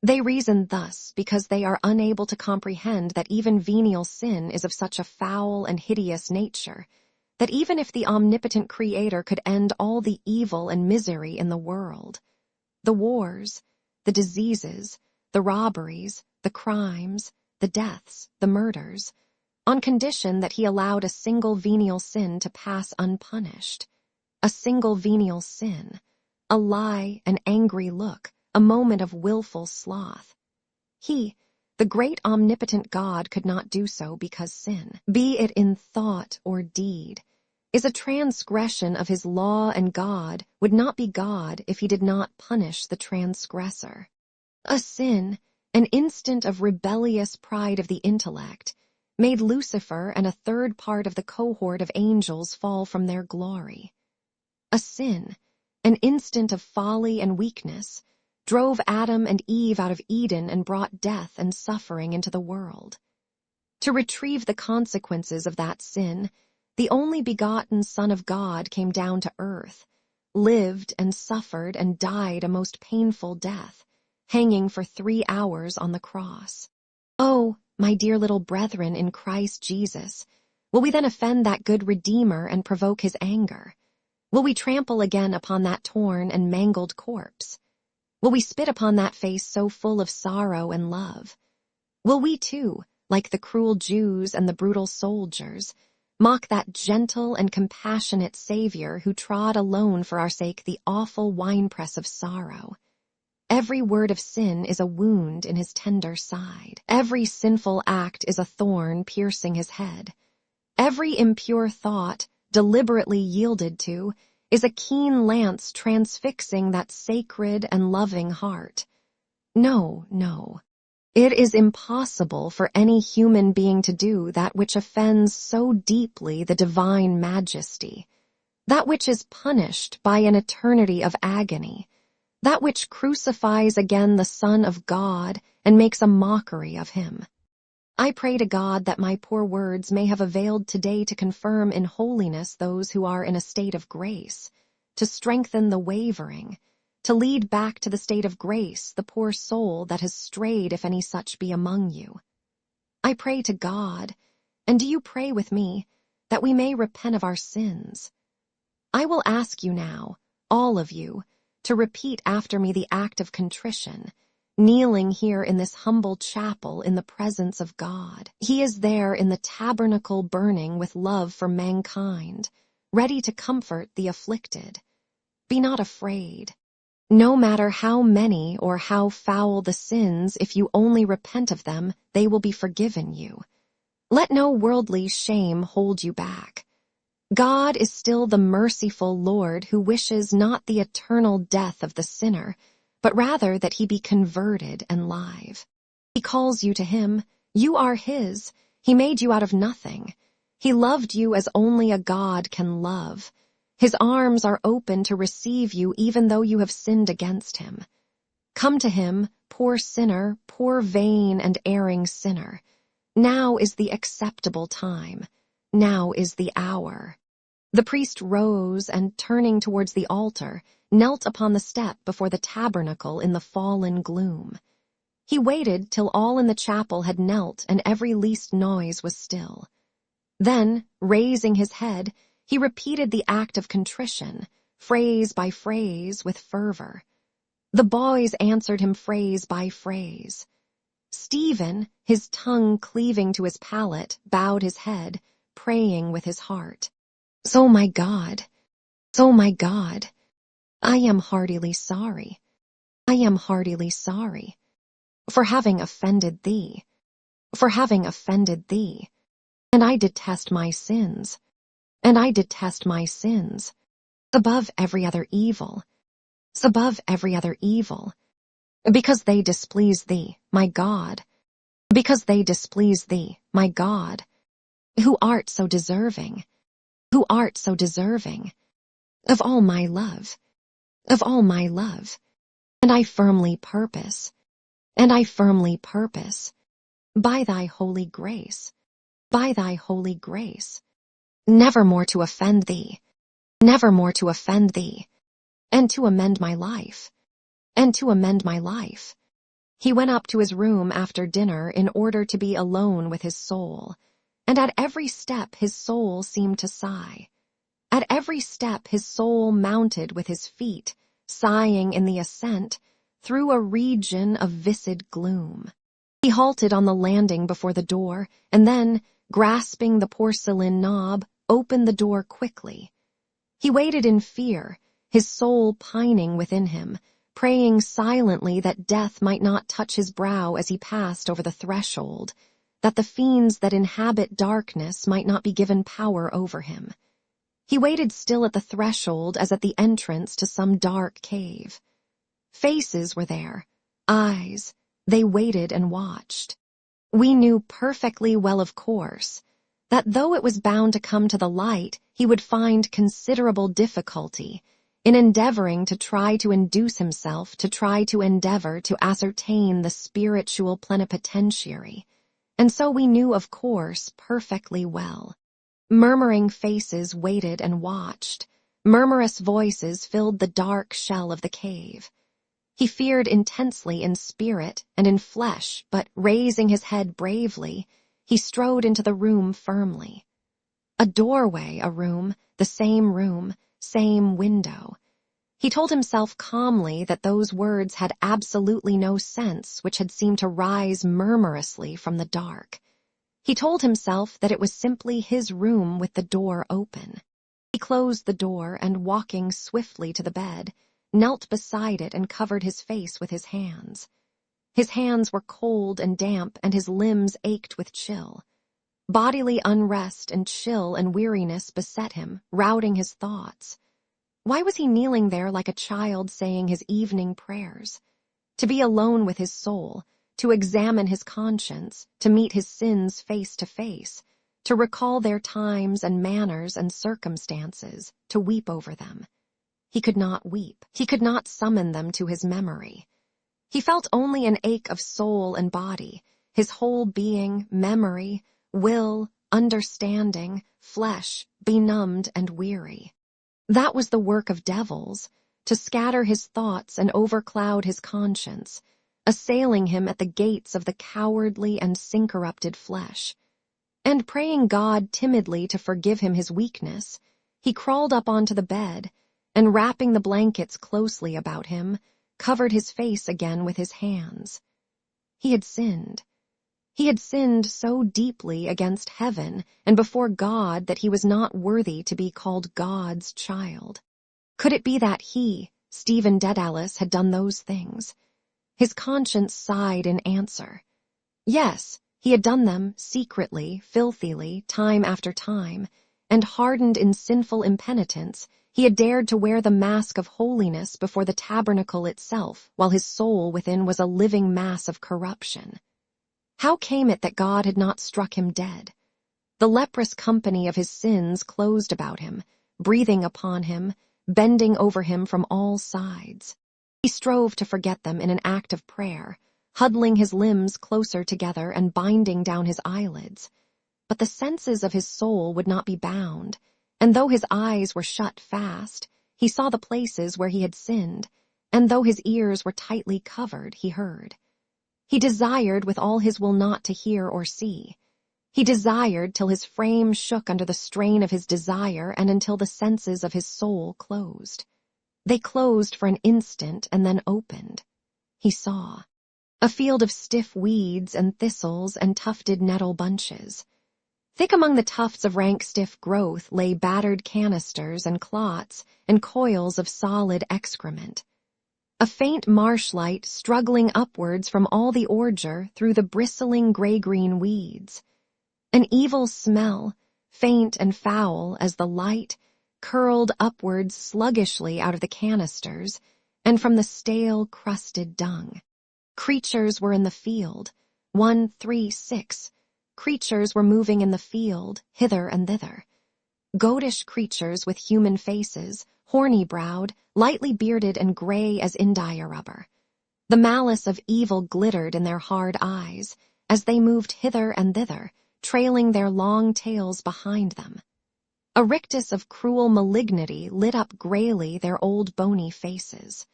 They reason thus because they are unable to comprehend that even venial sin is of such a foul and hideous nature, that even if the omnipotent Creator could end all the evil and misery in the world, the wars, the diseases, the robberies, the crimes, the deaths, the murders, on condition that he allowed a single venial sin to pass unpunished, a single venial sin, a lie, an angry look, a moment of willful sloth. He, the great omnipotent God, could not do so because sin, be it in thought or deed, is a transgression of his law, and God would not be God if he did not punish the transgressor. A sin, an instant of rebellious pride of the intellect, made Lucifer and a third part of the cohort of angels fall from their glory. A sin, an instant of folly and weakness, drove Adam and Eve out of Eden and brought death and suffering into the world. To retrieve the consequences of that sin, the only begotten Son of God came down to earth, lived and suffered and died a most painful death, hanging for 3 hours on the cross. Oh, my dear little brethren in Christ Jesus, will we then offend that good Redeemer and provoke his anger? Will we trample again upon that torn and mangled corpse? Will we spit upon that face so full of sorrow and love? Will we too, like the cruel Jews and the brutal soldiers, mock that gentle and compassionate Savior who trod alone for our sake the awful winepress of sorrow? Every word of sin is a wound in his tender side. Every sinful act is a thorn piercing his head. Every impure thought, deliberately yielded to, is a keen lance transfixing that sacred and loving heart. No, no. It is impossible for any human being to do that which offends so deeply the divine majesty, that which is punished by an eternity of agony, that which crucifies again the Son of God and makes a mockery of him. I pray to God that my poor words may have availed today to confirm in holiness those who are in a state of grace, to strengthen the wavering, to lead back to the state of grace the poor soul that has strayed, if any such be among you. I pray to God, and do you pray with me, that we may repent of our sins. I will ask you now, all of you, to repeat after me the act of contrition, kneeling here in this humble chapel in the presence of God. He is there in the tabernacle burning with love for mankind, ready to comfort the afflicted. Be not afraid. No matter how many or how foul the sins, if you only repent of them, they will be forgiven you. Let no worldly shame hold you back. God is still the merciful Lord who wishes not the eternal death of the sinner, but rather that he be converted and live. He calls you to him. You are his. He made you out of nothing. He loved you as only a God can love. His arms are open to receive you even though you have sinned against him. Come to him, poor sinner, poor vain and erring sinner. Now is the acceptable time. Now is the hour. The priest rose and, turning towards the altar, knelt upon the step before the tabernacle in the fallen gloom. He waited till all in the chapel had knelt and every least noise was still. Then, raising his head, he repeated the act of contrition, phrase by phrase, with fervor. The boys answered him phrase by phrase. Stephen, his tongue cleaving to his palate, bowed his head, praying with his heart. So my God, I am heartily sorry. I am heartily sorry for having offended thee, and I detest my sins, above every other evil, because they displease thee, my God, who art so deserving, of all my love, and I firmly purpose, by thy holy grace, never more to offend thee, and to amend my life. He went up to his room after dinner in order to be alone with his soul, and at every step his soul seemed to sigh. At every step his soul mounted with his feet, sighing in the ascent, through a region of viscid gloom. He halted on the landing before the door, and then, grasping the porcelain knob, opened the door quickly. He waited in fear, his soul pining within him, praying silently that death might not touch his brow as he passed over the threshold, that the fiends that inhabit darkness might not be given power over him. He waited still at the threshold as at the entrance to some dark cave. Faces were there, eyes, they waited and watched. We knew perfectly well, of course, that though it was bound to come to the light, he would find considerable difficulty in endeavoring to try to induce himself to endeavor to ascertain the spiritual plenipotentiary, and so we knew, of course, perfectly well. Murmuring faces waited and watched. Murmurous voices filled the dark shell of the cave. He feared intensely in spirit and in flesh, but raising his head bravely, he strode into the room firmly. A doorway, a room, same window. He told himself calmly that those words had absolutely no sense which had seemed to rise murmurously from the dark. He told himself that it was simply his room with the door open. He closed the door and, walking swiftly to the bed, knelt beside it and covered his face with his hands. His hands were cold and damp, and his limbs ached with chill. Bodily unrest and chill and weariness beset him, routing his thoughts. Why was he kneeling there like a child saying his evening prayers? To be alone with his soul, to examine his conscience, to meet his sins face to face, to recall their times and manners and circumstances, to weep over them. He could not weep. He could not summon them to his memory. He felt only an ache of soul and body, his whole being, memory, will, understanding, flesh, benumbed and weary. That was the work of devils, to scatter his thoughts and overcloud his conscience, assailing him at the gates of the cowardly and sin-corrupted flesh. And praying God timidly to forgive him his weakness, he crawled up onto the bed, and wrapping the blankets closely about him, covered his face again with his hands. He had sinned. He had sinned so deeply against heaven and before God that he was not worthy to be called God's child. Could it be that he, Stephen Dedalus, had done those things? His conscience sighed in answer. Yes, he had done them secretly, filthily, time after time, and hardened in sinful impenitence, He had dared to wear the mask of holiness before the tabernacle itself, while his soul within was a living mass of corruption. How came it that God had not struck him dead? The leprous company of his sins closed about him, breathing upon him, bending over him from all sides. He strove to forget them in an act of prayer, huddling his limbs closer together and binding down his eyelids. But the senses of his soul would not be bound, and though his eyes were shut fast, he saw the places where he had sinned, and though his ears were tightly covered, he heard. He desired with all his will not to hear or see. He desired till his frame shook under the strain of his desire and until the senses of his soul closed. They closed for an instant and then opened. He saw a field of stiff weeds and thistles and tufted nettle bunches. Thick among the tufts of rank stiff growth lay battered canisters and clots and coils of solid excrement. A faint marsh light struggling upwards from all the ordure through the bristling gray-green weeds. An evil smell, faint and foul as the light, curled upwards sluggishly out of the canisters and from the stale, crusted dung. Creatures were in the field. 1, 3, 6. Creatures were moving in the field, hither and thither. Goatish creatures with human faces, horny-browed, lightly bearded and gray as india-rubber. The malice of evil glittered in their hard eyes as they moved hither and thither, trailing their long tails behind them. A rictus of cruel malignity lit up grayly their old bony faces.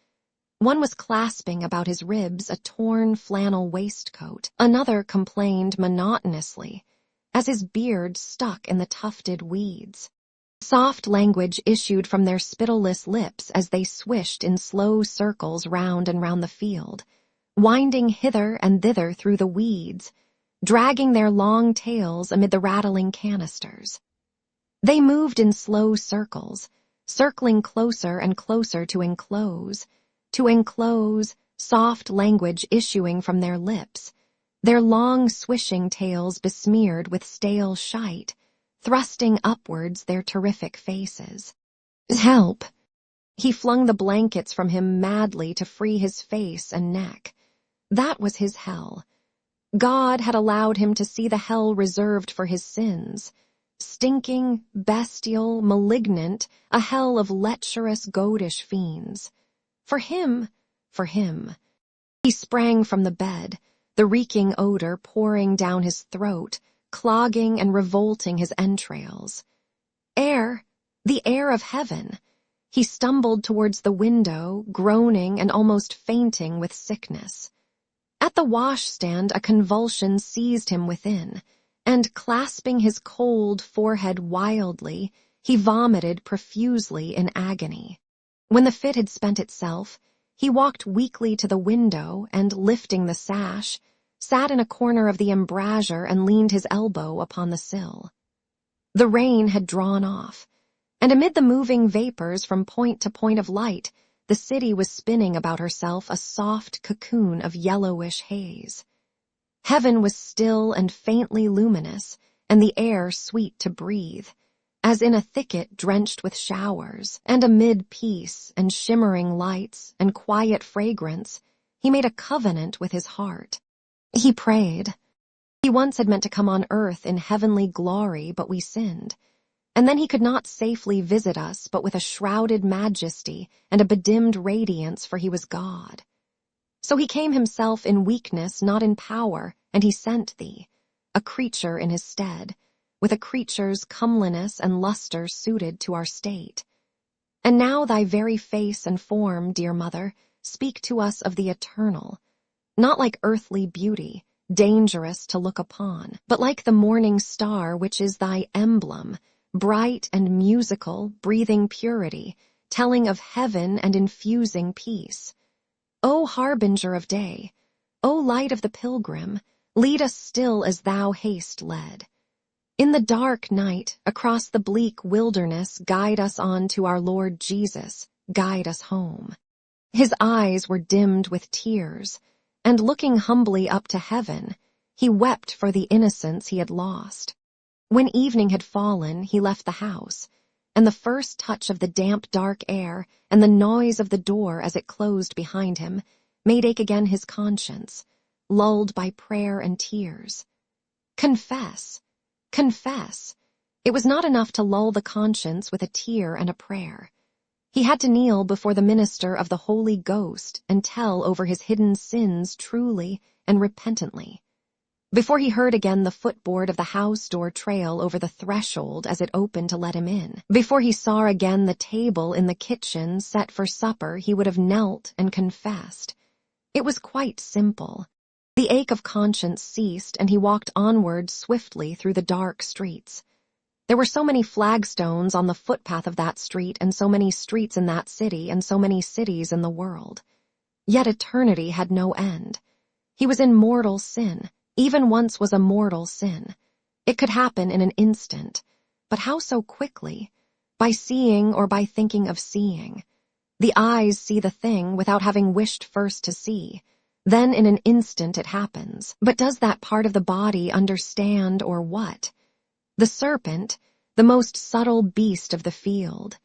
One was clasping about his ribs a torn flannel waistcoat. Another complained monotonously, as his beard stuck in the tufted weeds. Soft language issued from their spittleless lips as they swished in slow circles round and round the field, winding hither and thither through the weeds, dragging their long tails amid the rattling canisters. They moved in slow circles, circling closer and closer to enclose, soft language issuing from their lips, their long swishing tails besmeared with stale shite, thrusting upwards their terrific faces. Help! He flung the blankets from him madly to free his face and neck. That was his hell. God had allowed him to see the hell reserved for his sins. Stinking, bestial, malignant, a hell of lecherous, goatish fiends. For him. He sprang from the bed, the reeking odor pouring down his throat, clogging and revolting his entrails. Air, the air of heaven. He stumbled towards the window, groaning and almost fainting with sickness. At the washstand a convulsion seized him within, and clasping his cold forehead wildly, he vomited profusely in agony. When the fit had spent itself, he walked weakly to the window and, lifting the sash, sat in a corner of the embrasure and leaned his elbow upon the sill. The rain had drawn off, and amid the moving vapors from point to point of light, the city was spinning about herself a soft cocoon of yellowish haze. Heaven was still and faintly luminous, and the air sweet to breathe, as in a thicket drenched with showers, and amid peace and shimmering lights and quiet fragrance, he made a covenant with his heart. He prayed. He once had meant to come on earth in heavenly glory, but we sinned. And then he could not safely visit us but with a shrouded majesty and a bedimmed radiance, for he was God. So he came himself in weakness, not in power, and he sent thee, a creature in his stead, with a creature's comeliness and luster suited to our state. And now thy very face and form, dear mother, speak to us of the eternal, not like earthly beauty, dangerous to look upon, but like the morning star which is thy emblem, bright and musical, breathing purity, telling of heaven and infusing peace. O harbinger of day, O light of the pilgrim, lead us still as thou hast led. In the dark night, across the bleak wilderness, guide us on to our Lord Jesus, guide us home. His eyes were dimmed with tears, and looking humbly up to heaven, he wept for the innocence he had lost. When evening had fallen, he left the house, and the first touch of the damp, dark air, and the noise of the door as it closed behind him, made ache again his conscience, lulled by prayer and tears. Confess, confess. It was not enough to lull the conscience with a tear and a prayer. He had to kneel before the minister of the Holy Ghost and tell over his hidden sins truly and repentantly. Before he heard again the footboard of the house door trail over the threshold as it opened to let him in, before he saw again the table in the kitchen set for supper, he would have knelt and confessed. It was quite simple. The ache of conscience ceased, and he walked onward swiftly through the dark streets. There were so many flagstones on the footpath of that street, and so many streets in that city, and so many cities in the world. Yet eternity had no end. He was in mortal sin. Even once was a mortal sin. It could happen in an instant. But how so quickly? By seeing or by thinking of seeing. The eyes see the thing without having wished first to see. Then in an instant it happens. But does that part of the body understand, or what? The serpent, the most subtle beast of the field.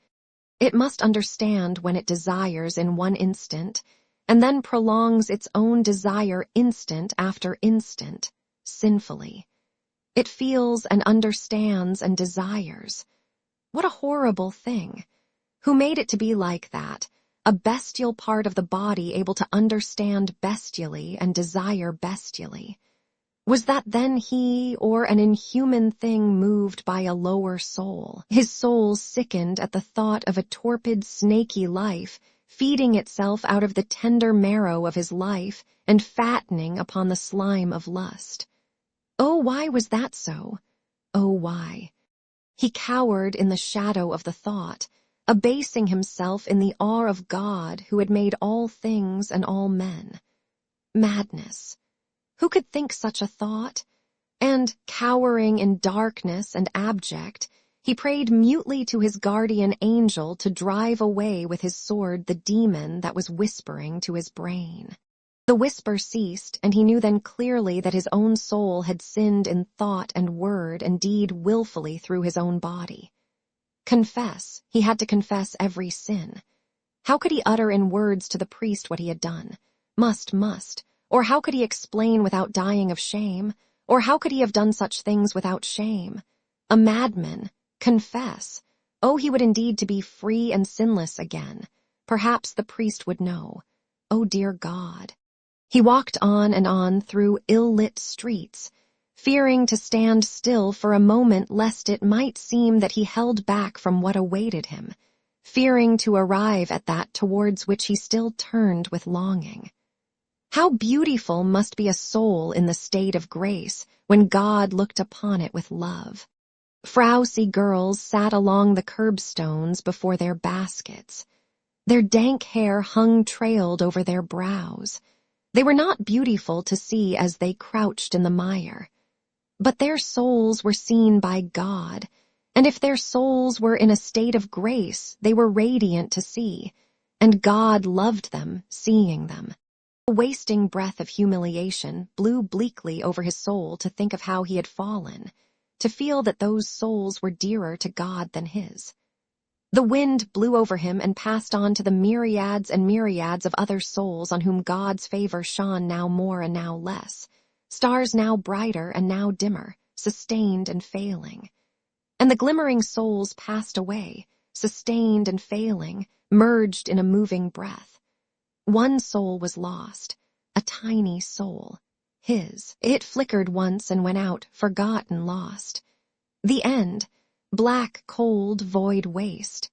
It must understand when it desires in one instant, and then prolongs its own desire instant after instant, sinfully. It feels and understands and desires. What a horrible thing! Who made it to be like that? A bestial part of the body able to understand bestially and desire bestially. Was that then he, or an inhuman thing moved by a lower soul? His soul sickened at the thought of a torpid, snaky life, feeding itself out of the tender marrow of his life and fattening upon the slime of lust. Oh, why was that so? Oh, why? He cowered in the shadow of the thought, abasing himself in the awe of God who had made all things and all men. Madness. Who could think such a thought? And, cowering in darkness and abject, he prayed mutely to his guardian angel to drive away with his sword the demon that was whispering to his brain. The whisper ceased, and he knew then clearly that his own soul had sinned in thought and word and deed willfully through his own body. Confess, he had to confess every sin. How could he utter in words to the priest what he had done? Must. Or how could he explain without dying of shame? Or how could he have done such things without shame? A madman. Confess. Oh, he would indeed to be free and sinless again. Perhaps the priest would know. Oh, dear God. He walked on and on through ill-lit streets, fearing to stand still for a moment lest it might seem that he held back from what awaited him, fearing to arrive at that towards which he still turned with longing. How beautiful must be a soul in the state of grace when God looked upon it with love. Frowsy girls sat along the curbstones before their baskets. Their dank hair hung trailed over their brows. They were not beautiful to see as they crouched in the mire. But their souls were seen by God, and if their souls were in a state of grace, they were radiant to see, and God loved them, seeing them. A wasting breath of humiliation blew bleakly over his soul to think of how he had fallen, to feel that those souls were dearer to God than his. The wind blew over him and passed on to the myriads and myriads of other souls on whom God's favor shone now more and now less, stars now brighter and now dimmer, sustained and failing. And the glimmering souls passed away, sustained and failing, merged in a moving breath. One soul was lost, a tiny soul, his. It flickered once and went out, forgotten, lost. The end, black, cold, void waste.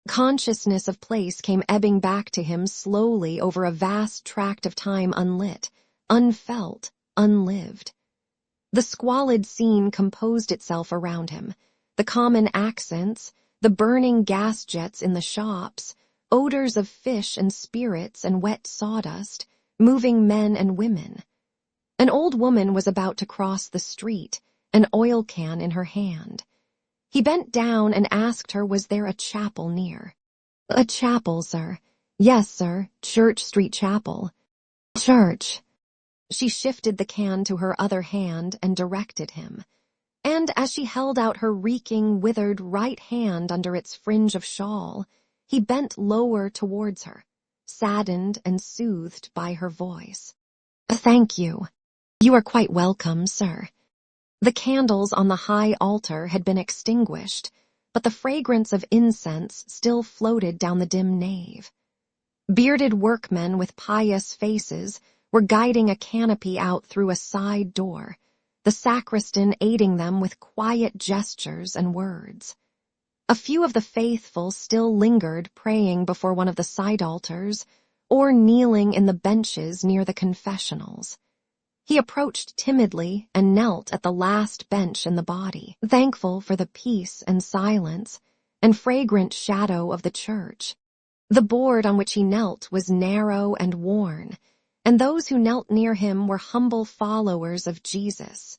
Consciousness of place came ebbing back to him slowly over a vast tract of time unlit, unfelt, unlived. The squalid scene composed itself around him, the common accents, the burning gas jets in the shops, odors of fish and spirits and wet sawdust, moving men and women. An old woman was about to cross the street, an oil can in her hand. He bent down and asked her was there a chapel near. "A chapel, sir. Yes, sir, Church Street Chapel." "Church." She shifted the can to her other hand and directed him. And as she held out her reeking, withered right hand under its fringe of shawl, he bent lower towards her, saddened and soothed by her voice. "Thank you. You are quite welcome, sir." The candles on the high altar had been extinguished, but the fragrance of incense still floated down the dim nave. Bearded workmen with pious faces were guiding a canopy out through a side door, the sacristan aiding them with quiet gestures and words. A few of the faithful still lingered praying before one of the side altars or kneeling in the benches near the confessionals. He approached timidly and knelt at the last bench in the body, thankful for the peace and silence and fragrant shadow of the church. The board on which he knelt was narrow and worn, and those who knelt near him were humble followers of Jesus.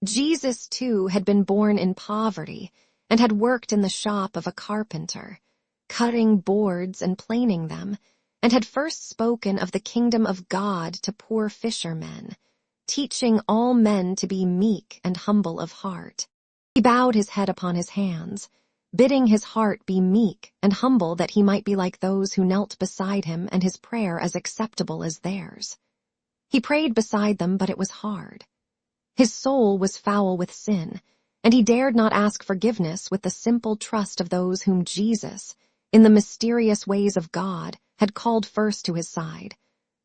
Jesus, too, had been born in poverty and had worked in the shop of a carpenter, cutting boards and planing them, and had first spoken of the kingdom of God to poor fishermen, teaching all men to be meek and humble of heart. He bowed his head upon his hands, bidding his heart be meek and humble that he might be like those who knelt beside him and his prayer as acceptable as theirs. He prayed beside them, but it was hard. His soul was foul with sin, and he dared not ask forgiveness with the simple trust of those whom Jesus, in the mysterious ways of God, had called first to his side.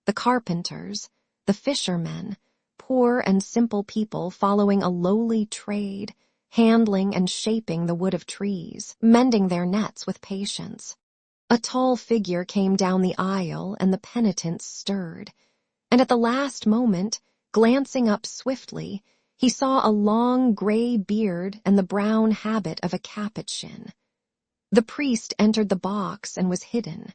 The carpenters, the fishermen, poor and simple people following a lowly trade, handling and shaping the wood of trees, mending their nets with patience. A tall figure came down the aisle, and the penitents stirred, and at the last moment, glancing up swiftly, he saw a long gray beard and the brown habit of a Capuchin. The priest entered the box and was hidden.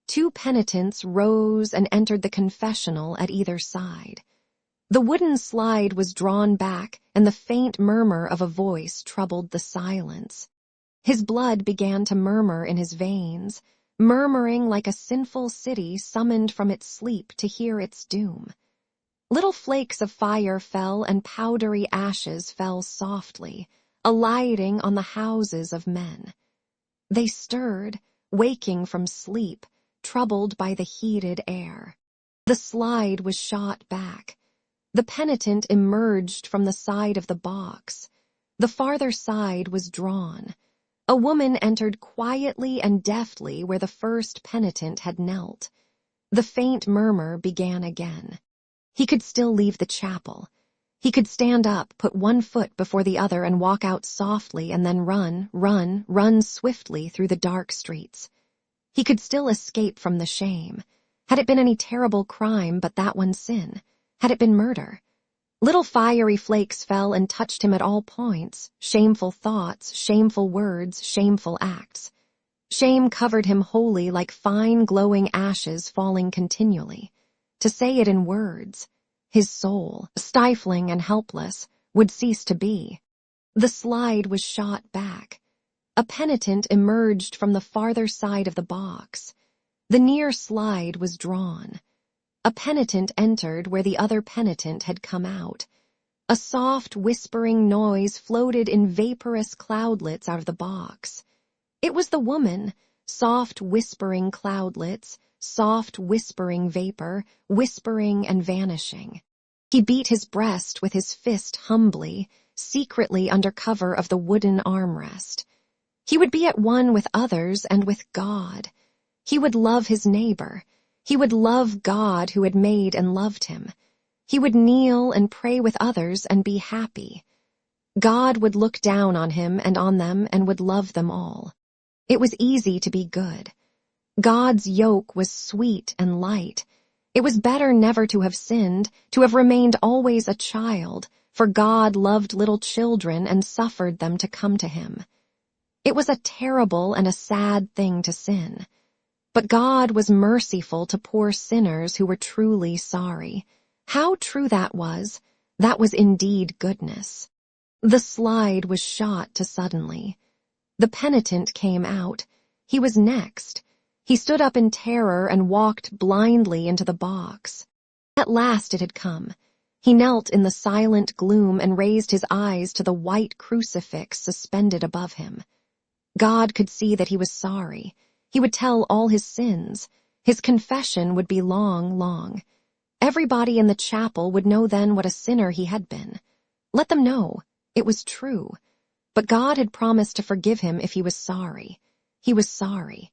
Two penitents rose and entered the confessional at either side. The wooden slide was drawn back, and the faint murmur of a voice troubled the silence. His blood began to murmur in his veins, murmuring like a sinful city summoned from its sleep to hear its doom. Little flakes of fire fell, and powdery ashes fell softly, alighting on the houses of men. They stirred, waking from sleep, troubled by the heated air. The slide was shot back. The penitent emerged from the side of the box. The farther side was drawn. A woman entered quietly and deftly where the first penitent had knelt. The faint murmur began again. He could still leave the chapel. He could stand up, put one foot before the other, and walk out softly, and then run swiftly through the dark streets. He could still escape from the shame. Had it been any terrible crime but that one sin? Had it been murder? Little fiery flakes fell and touched him at all points, shameful thoughts, shameful words, shameful acts. Shame covered him wholly like fine glowing ashes falling continually. To say it in words, his soul, stifling and helpless, would cease to be. The slide was shot back. A penitent emerged from the farther side of the box. The near slide was drawn. A penitent entered where the other penitent had come out. A soft, whispering noise floated in vaporous cloudlets out of the box. It was the woman, soft, whispering cloudlets, soft, whispering vapor, whispering and vanishing. He beat his breast with his fist humbly, secretly under cover of the wooden armrest. He would be at one with others and with God. He would love his neighbor. He would love God who had made and loved him. He would kneel and pray with others and be happy. God would look down on him and on them and would love them all. It was easy to be good. God's yoke was sweet and light. It was better never to have sinned, to have remained always a child, for God loved little children and suffered them to come to him. It was a terrible and a sad thing to sin. But God was merciful to poor sinners who were truly sorry. How true that was indeed goodness. The slide was shot to suddenly. The penitent came out. He was next. He stood up in terror and walked blindly into the box. At last it had come. He knelt in the silent gloom and raised his eyes to the white crucifix suspended above him. God could see that he was sorry. He would tell all his sins. His confession would be long, long. Everybody in the chapel would know then what a sinner he had been. Let them know. It was true. But God had promised to forgive him if he was sorry. He was sorry.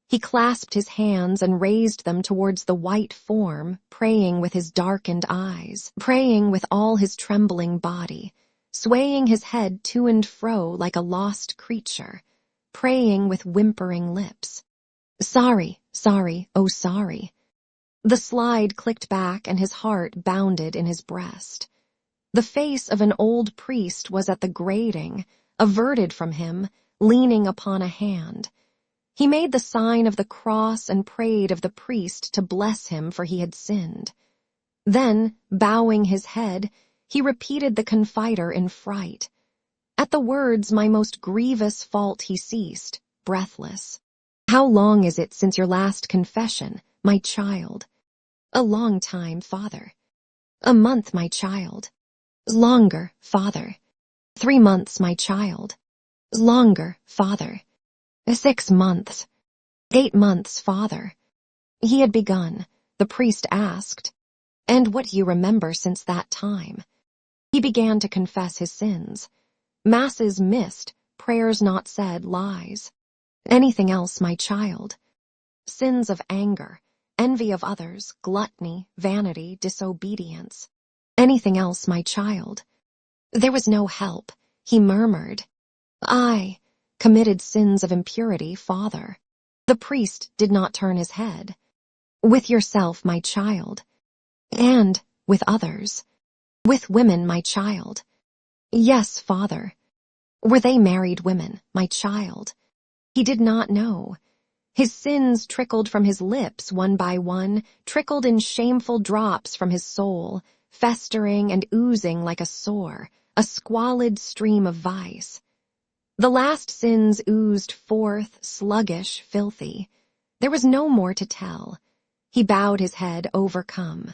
He clasped his hands and raised them towards the white form, praying with his darkened eyes, praying with all his trembling body, swaying his head to and fro like a lost creature, praying with whimpering lips. Sorry, sorry, oh sorry. The slide clicked back and his heart bounded in his breast. The face of an old priest was at the grating, averted from him, leaning upon a hand. He made the sign of the cross and prayed of the priest to bless him for he had sinned. Then, bowing his head, he repeated the confiter in fright. At the words, "my most grievous fault," he ceased, breathless. "How long is it since your last confession, my child?" "A long time, Father." "A month, my child." "Longer, Father." 3 months, my child." "Longer, Father." 6 months. 8 months, Father. He had begun. The priest asked, "And what do you remember since that time?" He began to confess his sins. Masses missed, prayers not said, lies. "Anything else, my child?" "Sins of anger, envy of others, gluttony, vanity, disobedience." "Anything else, my child?" There was no help. He murmured, "I committed sins of impurity, Father." The priest did not turn his head. "With yourself, my child." "And with others." "With women, my child." "Yes, Father." "Were they married women, my child?" He did not know. His sins trickled from his lips one by one, trickled in shameful drops from his soul, festering and oozing like a sore, a squalid stream of vice. The last sins oozed forth, sluggish, filthy. There was no more to tell. He bowed his head, overcome.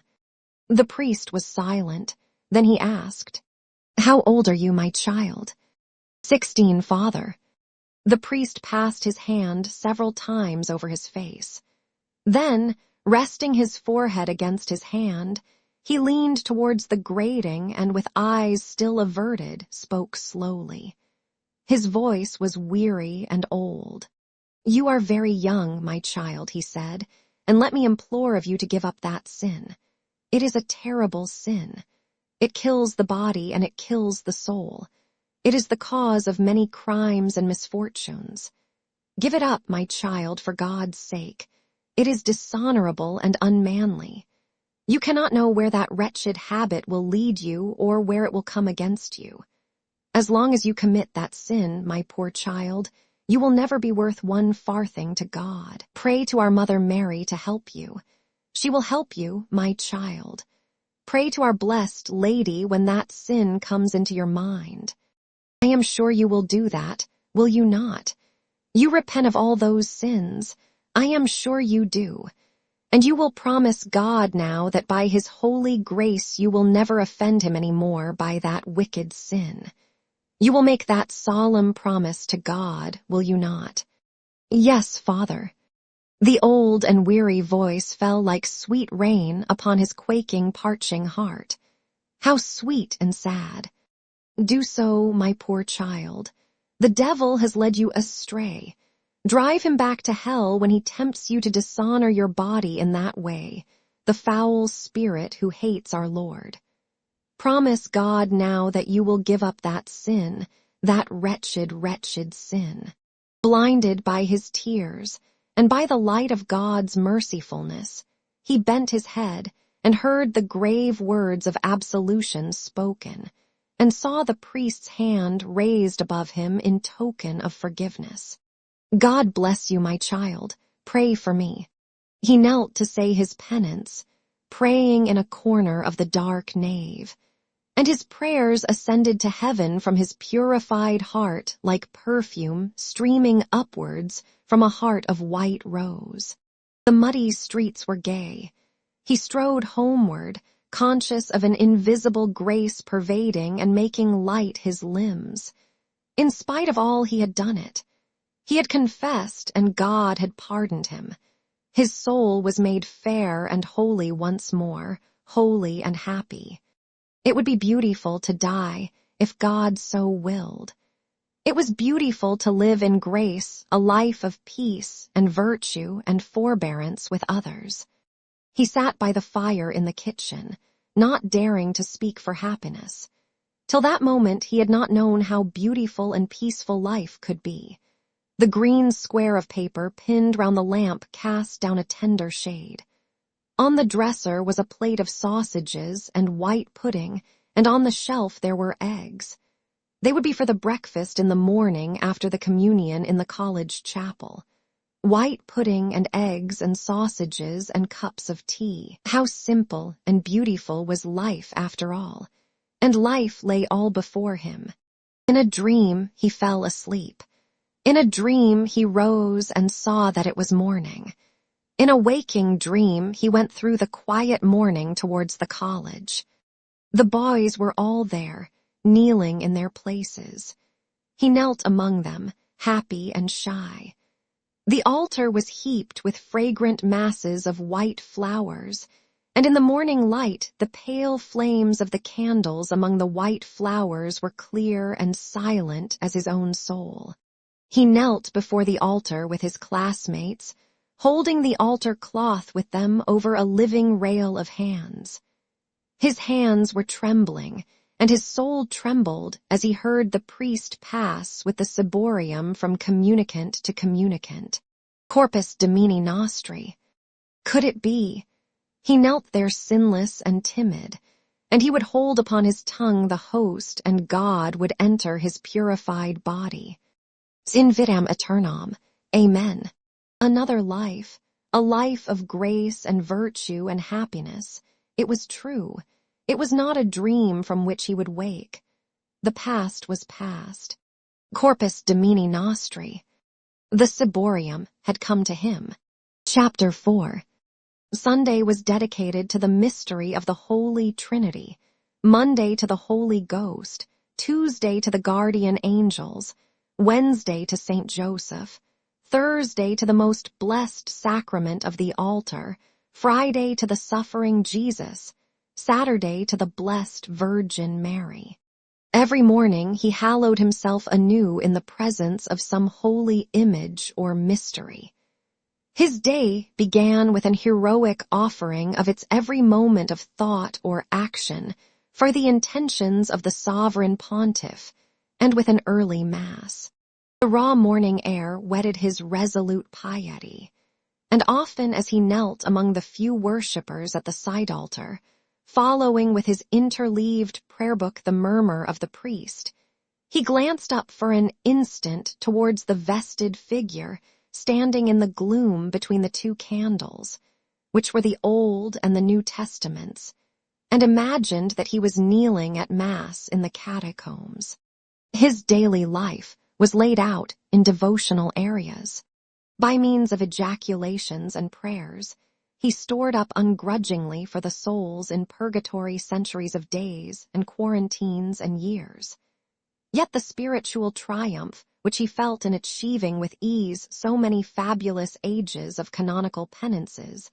The priest was silent. Then he asked, "How old are you, my child?" 16, Father." The priest passed his hand several times over his face. Then, resting his forehead against his hand, he leaned towards the grating and with eyes still averted, spoke slowly. His voice was weary and old. "You are very young, my child," he said, "and let me implore of you to give up that sin. It is a terrible sin. It kills the body and it kills the soul. It is the cause of many crimes and misfortunes. Give it up, my child, for God's sake. It is dishonorable and unmanly. You cannot know where that wretched habit will lead you or where it will come against you. As long as you commit that sin, my poor child, you will never be worth one farthing to God. Pray to our Mother Mary to help you. She will help you, my child. Pray to our blessed Lady when that sin comes into your mind. I am sure you will do that, will you not? You repent of all those sins. I am sure you do. And you will promise God now that by his holy grace you will never offend him any more by that wicked sin. You will make that solemn promise to God, will you not?" "Yes, Father." The old and weary voice fell like sweet rain upon his quaking, parching heart. How sweet and sad. "Do so, my poor child. The devil has led you astray. Drive him back to hell when he tempts you to dishonor your body in that way, the foul spirit who hates our Lord. Promise God now that you will give up that sin, that wretched, wretched sin." Blinded by his tears, and by the light of God's mercifulness, he bent his head and heard the grave words of absolution spoken, and saw the priest's hand raised above him in token of forgiveness. "God bless you, my child. Pray for me." He knelt to say his penance, praying in a corner of the dark nave, and his prayers ascended to heaven from his purified heart like perfume streaming upwards from a heart of white rose. The muddy streets were gay. He strode homeward, conscious of an invisible grace pervading and making light his limbs. In spite of all he had done it. He had confessed and God had pardoned him. His soul was made fair and holy once more, holy and happy. It would be beautiful to die if God so willed. It was beautiful to live in grace a life of peace and virtue and forbearance with others. He sat by the fire in the kitchen, not daring to speak for happiness. Till that moment he had not known how beautiful and peaceful life could be. The green square of paper pinned round the lamp cast down a tender shade. On the dresser was a plate of sausages and white pudding, and on the shelf there were eggs. They would be for the breakfast in the morning after the communion in the college chapel. White pudding and eggs and sausages and cups of tea. How simple and beautiful was life after all. And life lay all before him. In a dream he fell asleep. In a dream he rose and saw that it was morning. In a waking dream he went through the quiet morning towards the college. The boys were all there, kneeling in their places. He knelt among them, happy and shy. The altar was heaped with fragrant masses of white flowers, and in the morning light the pale flames of the candles among the white flowers were clear and silent as his own soul. He knelt before the altar with his classmates, holding the altar cloth with them over a living rail of hands. His hands were trembling, and his soul trembled as he heard the priest pass with the ciborium from communicant to communicant. Corpus Domini Nostri. Could it be? He knelt there sinless and timid, and he would hold upon his tongue the host, and God would enter his purified body. In vitam aeternam. Amen. Another life, a life of grace and virtue and happiness. It was true. It was not a dream from which he would wake. The past was past. Corpus Domini Nostri. The ciborium had come to him. Chapter 4. Sunday was dedicated to the mystery of the Holy Trinity, Monday to the Holy Ghost, Tuesday to the guardian angels, Wednesday to Saint Joseph, Thursday to the most blessed sacrament of the altar, Friday to the suffering Jesus, Saturday to the blessed Virgin Mary. Every morning he hallowed himself anew in the presence of some holy image or mystery. His day began with an heroic offering of its every moment of thought or action for the intentions of the sovereign pontiff, and with an early mass. The raw morning air whetted his resolute piety, and often as he knelt among the few worshippers at the side altar, following with his interleaved prayer book the murmur of the priest, he glanced up for an instant towards the vested figure standing in the gloom between the two candles, which were the Old and the New Testaments, and imagined that he was kneeling at Mass in the catacombs. His daily life was laid out in devotional areas. By means of ejaculations and prayers, he stored up ungrudgingly for the souls in purgatory centuries of days and quarantines and years. Yet the spiritual triumph which he felt in achieving with ease so many fabulous ages of canonical penances,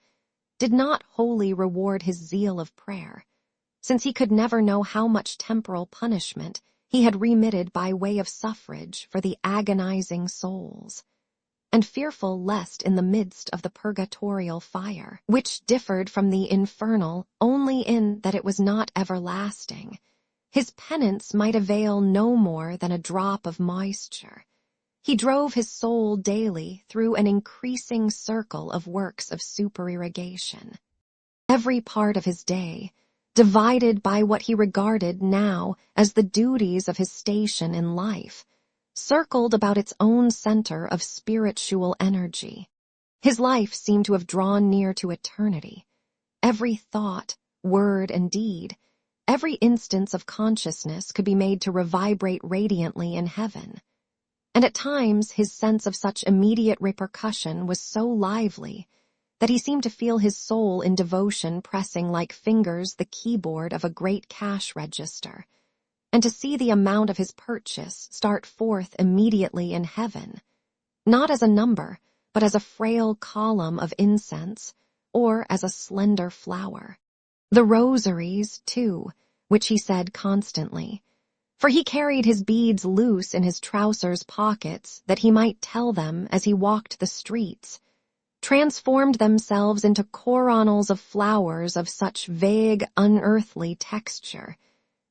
did not wholly reward his zeal of prayer, since he could never know how much temporal punishment he had remitted by way of suffrage for the agonizing souls, and fearful lest in the midst of the purgatorial fire, which differed from the infernal only in that it was not everlasting, his penance might avail no more than a drop of moisture. He drove his soul daily through an increasing circle of works of supererogation. Every part of his day, divided by what he regarded now as the duties of his station in life, circled about its own center of spiritual energy. His life seemed to have drawn near to eternity. Every thought, word, and deed, every instance of consciousness could be made to revibrate radiantly in heaven. And at times his sense of such immediate repercussion was so lively that he seemed to feel his soul in devotion pressing like fingers the keyboard of a great cash register, and to see the amount of his purchase start forth immediately in heaven, not as a number, but as a frail column of incense, or as a slender flower. The rosaries, too, which he said constantly, for he carried his beads loose in his trousers pockets that he might tell them as he walked the streets, transformed themselves into coronals of flowers of such vague, unearthly texture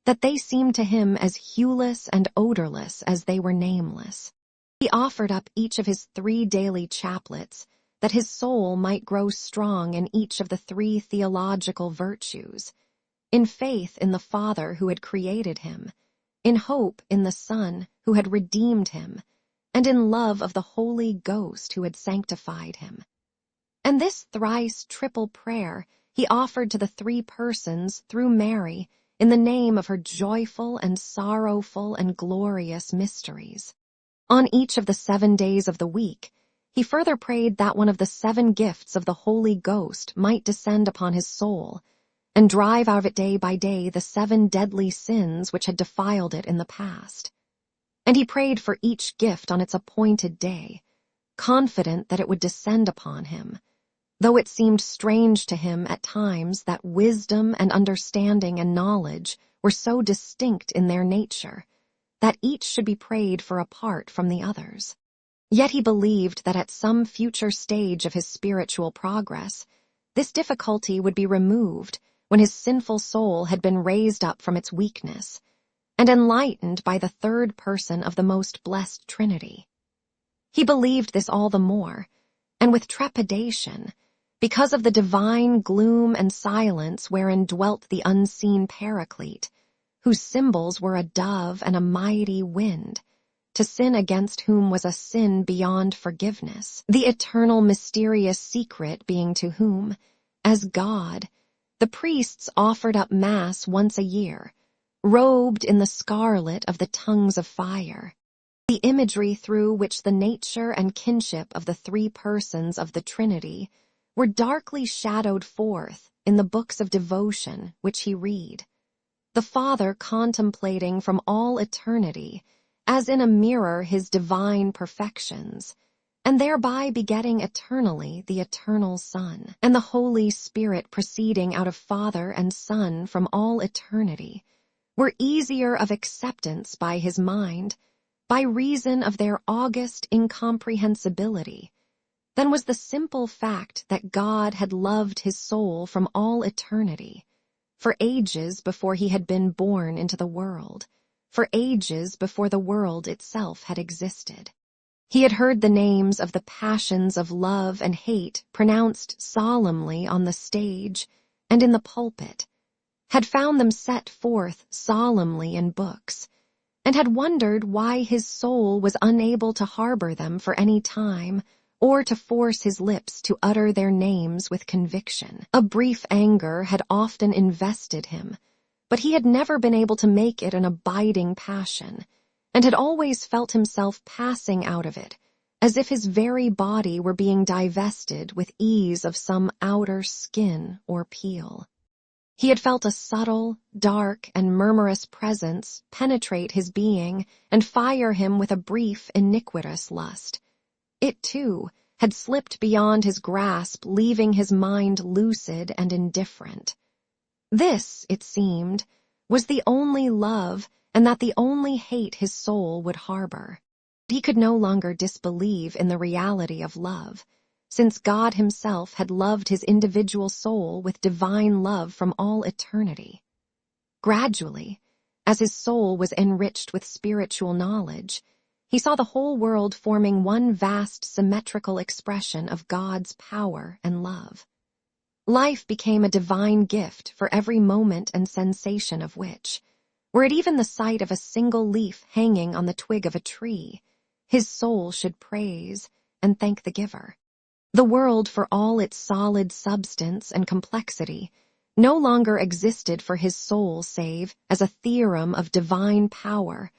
that they seemed to him as hueless and odorless as they were nameless. He offered up each of his 3 daily chaplets that his soul might grow strong in each of the 3 theological virtues, in faith in the Father who had created him, in hope in the Son who had redeemed him, and in love of the Holy Ghost who had sanctified him. And this thrice triple prayer he offered to the 3 persons through Mary in the name of her joyful and sorrowful and glorious mysteries. On each of the 7 days of the week, he further prayed that one of the 7 gifts of the Holy Ghost might descend upon his soul, and drive out of it day by day the 7 deadly sins which had defiled it in the past. And he prayed for each gift on its appointed day, confident that it would descend upon him, though it seemed strange to him at times that wisdom and understanding and knowledge were so distinct in their nature, that each should be prayed for apart from the others. Yet he believed that at some future stage of his spiritual progress, this difficulty would be removed when his sinful soul had been raised up from its weakness and enlightened by the 3rd person of the most blessed Trinity. He believed this all the more, and with trepidation, because of the divine gloom and silence wherein dwelt the unseen Paraclete, whose symbols were a dove and a mighty wind, to sin against whom was a sin beyond forgiveness, the eternal mysterious secret being to whom, as God, the priests offered up Mass once a year, robed in the scarlet of the tongues of fire, the imagery through which the nature and kinship of the 3 persons of the Trinity were darkly shadowed forth in the books of devotion which he read, the Father contemplating from all eternity as in a mirror his divine perfections, and thereby begetting eternally the eternal Son, and the Holy Spirit proceeding out of Father and Son from all eternity, were easier of acceptance by his mind, by reason of their august incomprehensibility, than was the simple fact that God had loved his soul from all eternity, for ages before he had been born into the world, for ages before the world itself had existed. He had heard the names of the passions of love and hate pronounced solemnly on the stage and in the pulpit, had found them set forth solemnly in books, and had wondered why his soul was unable to harbor them for any time, or to force his lips to utter their names with conviction. A brief anger had often invested him, but he had never been able to make it an abiding passion, and had always felt himself passing out of it, as if his very body were being divested with ease of some outer skin or peel. He had felt a subtle, dark, and murmurous presence penetrate his being and fire him with a brief, iniquitous lust. It, too, had slipped beyond his grasp, leaving his mind lucid and indifferent. This, it seemed, was the only love, and that the only hate his soul would harbor. He could no longer disbelieve in the reality of love, since God himself had loved his individual soul with divine love from all eternity. Gradually, as his soul was enriched with spiritual knowledge, he saw the whole world forming one vast symmetrical expression of God's power and love. Life became a divine gift for every moment and sensation of which, were it even the sight of a single leaf hanging on the twig of a tree, his soul should praise and thank the giver. The world, for all its solid substance and complexity, no longer existed for his soul save as a theorem of divine power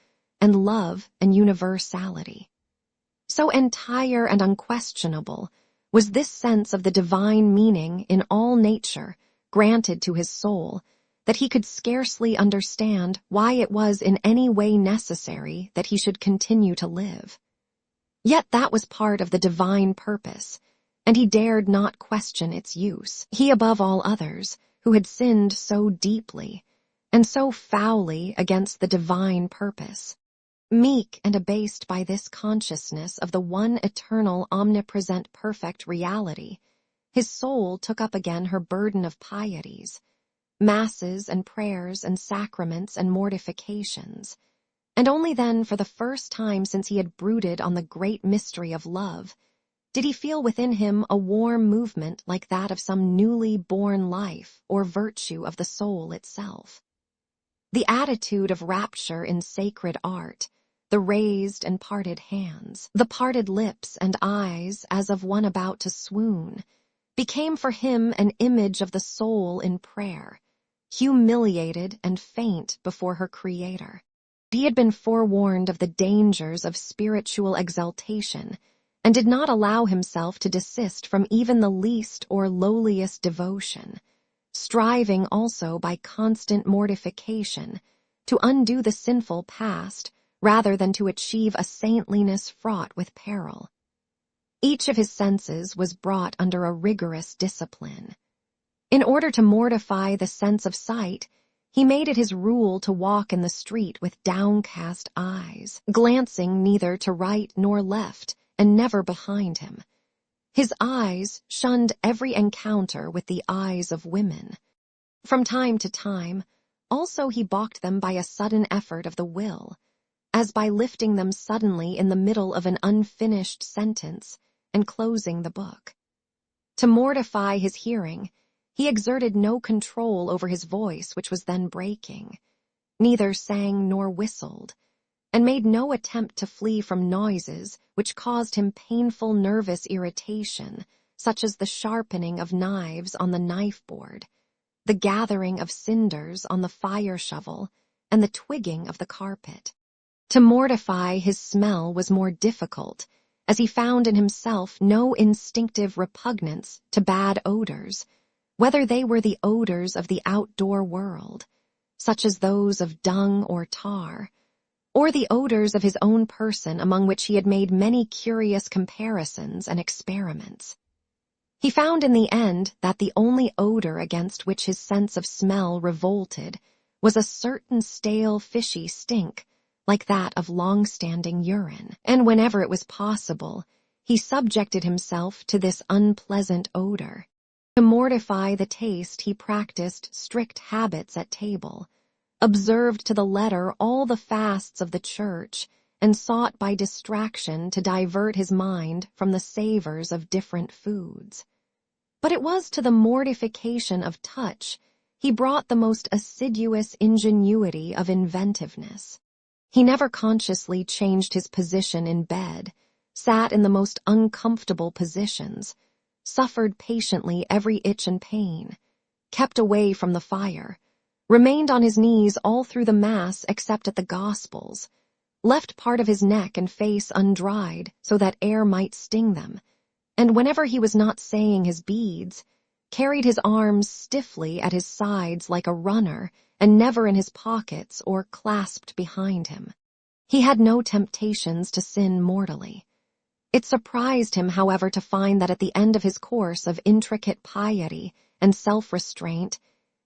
and love and universality. So entire and unquestionable was this sense of the divine meaning in all nature granted to his soul that he could scarcely understand why it was in any way necessary that he should continue to live. Yet that was part of the divine purpose, and he dared not question its use. He, above all others, who had sinned so deeply and so foully against the divine purpose. Meek and abased by this consciousness of the one eternal, omnipresent, perfect reality, his soul took up again her burden of pieties, masses and prayers and sacraments and mortifications, and only then, for the first time since he had brooded on the great mystery of love, did he feel within him a warm movement like that of some newly born life or virtue of the soul itself. The attitude of rapture in sacred art, the raised and parted hands, the parted lips and eyes as of one about to swoon, became for him an image of the soul in prayer, humiliated and faint before her Creator. He had been forewarned of the dangers of spiritual exaltation, and did not allow himself to desist from even the least or lowliest devotion, striving also by constant mortification to undo the sinful past rather than to achieve a saintliness fraught with peril. Each of his senses was brought under a rigorous discipline. In order to mortify the sense of sight, he made it his rule to walk in the street with downcast eyes, glancing neither to right nor left, and never behind him. His eyes shunned every encounter with the eyes of women. From time to time, also he balked them by a sudden effort of the will, as by lifting them suddenly in the middle of an unfinished sentence and closing the book. To mortify his hearing, he exerted no control over his voice, which was then breaking, neither sang nor whistled, and made no attempt to flee from noises which caused him painful nervous irritation, such as the sharpening of knives on the knife-board, the gathering of cinders on the fire-shovel, and the twigging of the carpet. To mortify his smell was more difficult, as he found in himself no instinctive repugnance to bad odors, whether they were the odors of the outdoor world, such as those of dung or tar, or the odors of his own person, among which he had made many curious comparisons and experiments. He found in the end that the only odor against which his sense of smell revolted was a certain stale, fishy stink, like that of long-standing urine, and whenever it was possible, he subjected himself to this unpleasant odor. To mortify the taste, he practiced strict habits at table, observed to the letter all the fasts of the church, and sought by distraction to divert his mind from the savors of different foods. But it was to the mortification of touch he brought the most assiduous ingenuity of inventiveness. He never consciously changed his position in bed, sat in the most uncomfortable positions, suffered patiently every itch and pain, kept away from the fire, remained on his knees all through the Mass except at the Gospels, left part of his neck and face undried so that air might sting them, and whenever he was not saying his beads, carried his arms stiffly at his sides like a runner and never in his pockets or clasped behind him. He had no temptations to sin mortally. It surprised him, however, to find that at the end of his course of intricate piety and self-restraint,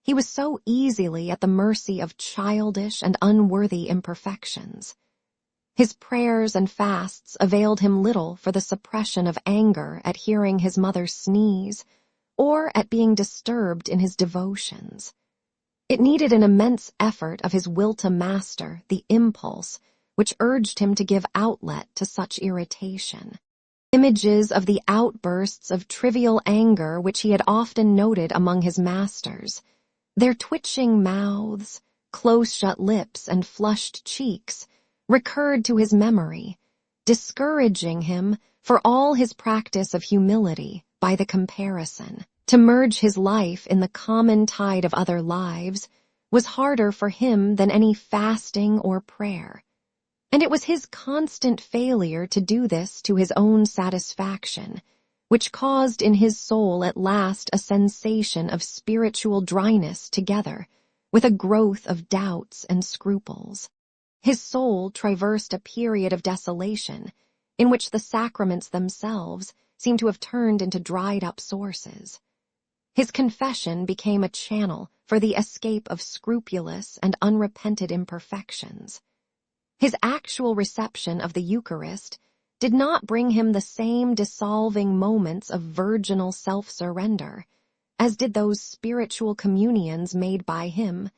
he was so easily at the mercy of childish and unworthy imperfections. His prayers and fasts availed him little for the suppression of anger at hearing his mother sneeze, or at being disturbed in his devotions. It needed an immense effort of his will to master the impulse which urged him to give outlet to such irritation. Images of the outbursts of trivial anger which he had often noted among his masters, their twitching mouths, close-shut lips, and flushed cheeks, recurred to his memory, discouraging him for all his practice of humility by the comparison. To merge his life in the common tide of other lives was harder for him than any fasting or prayer, and it was his constant failure to do this to his own satisfaction which caused in his soul at last a sensation of spiritual dryness together with a growth of doubts and scruples. His soul traversed a period of desolation in which the sacraments themselves seemed to have turned into dried-up sources. His confession became a channel for the escape of scrupulous and unrepented imperfections. His actual reception of the Eucharist did not bring him the same dissolving moments of virginal self-surrender as did those spiritual communions made by him,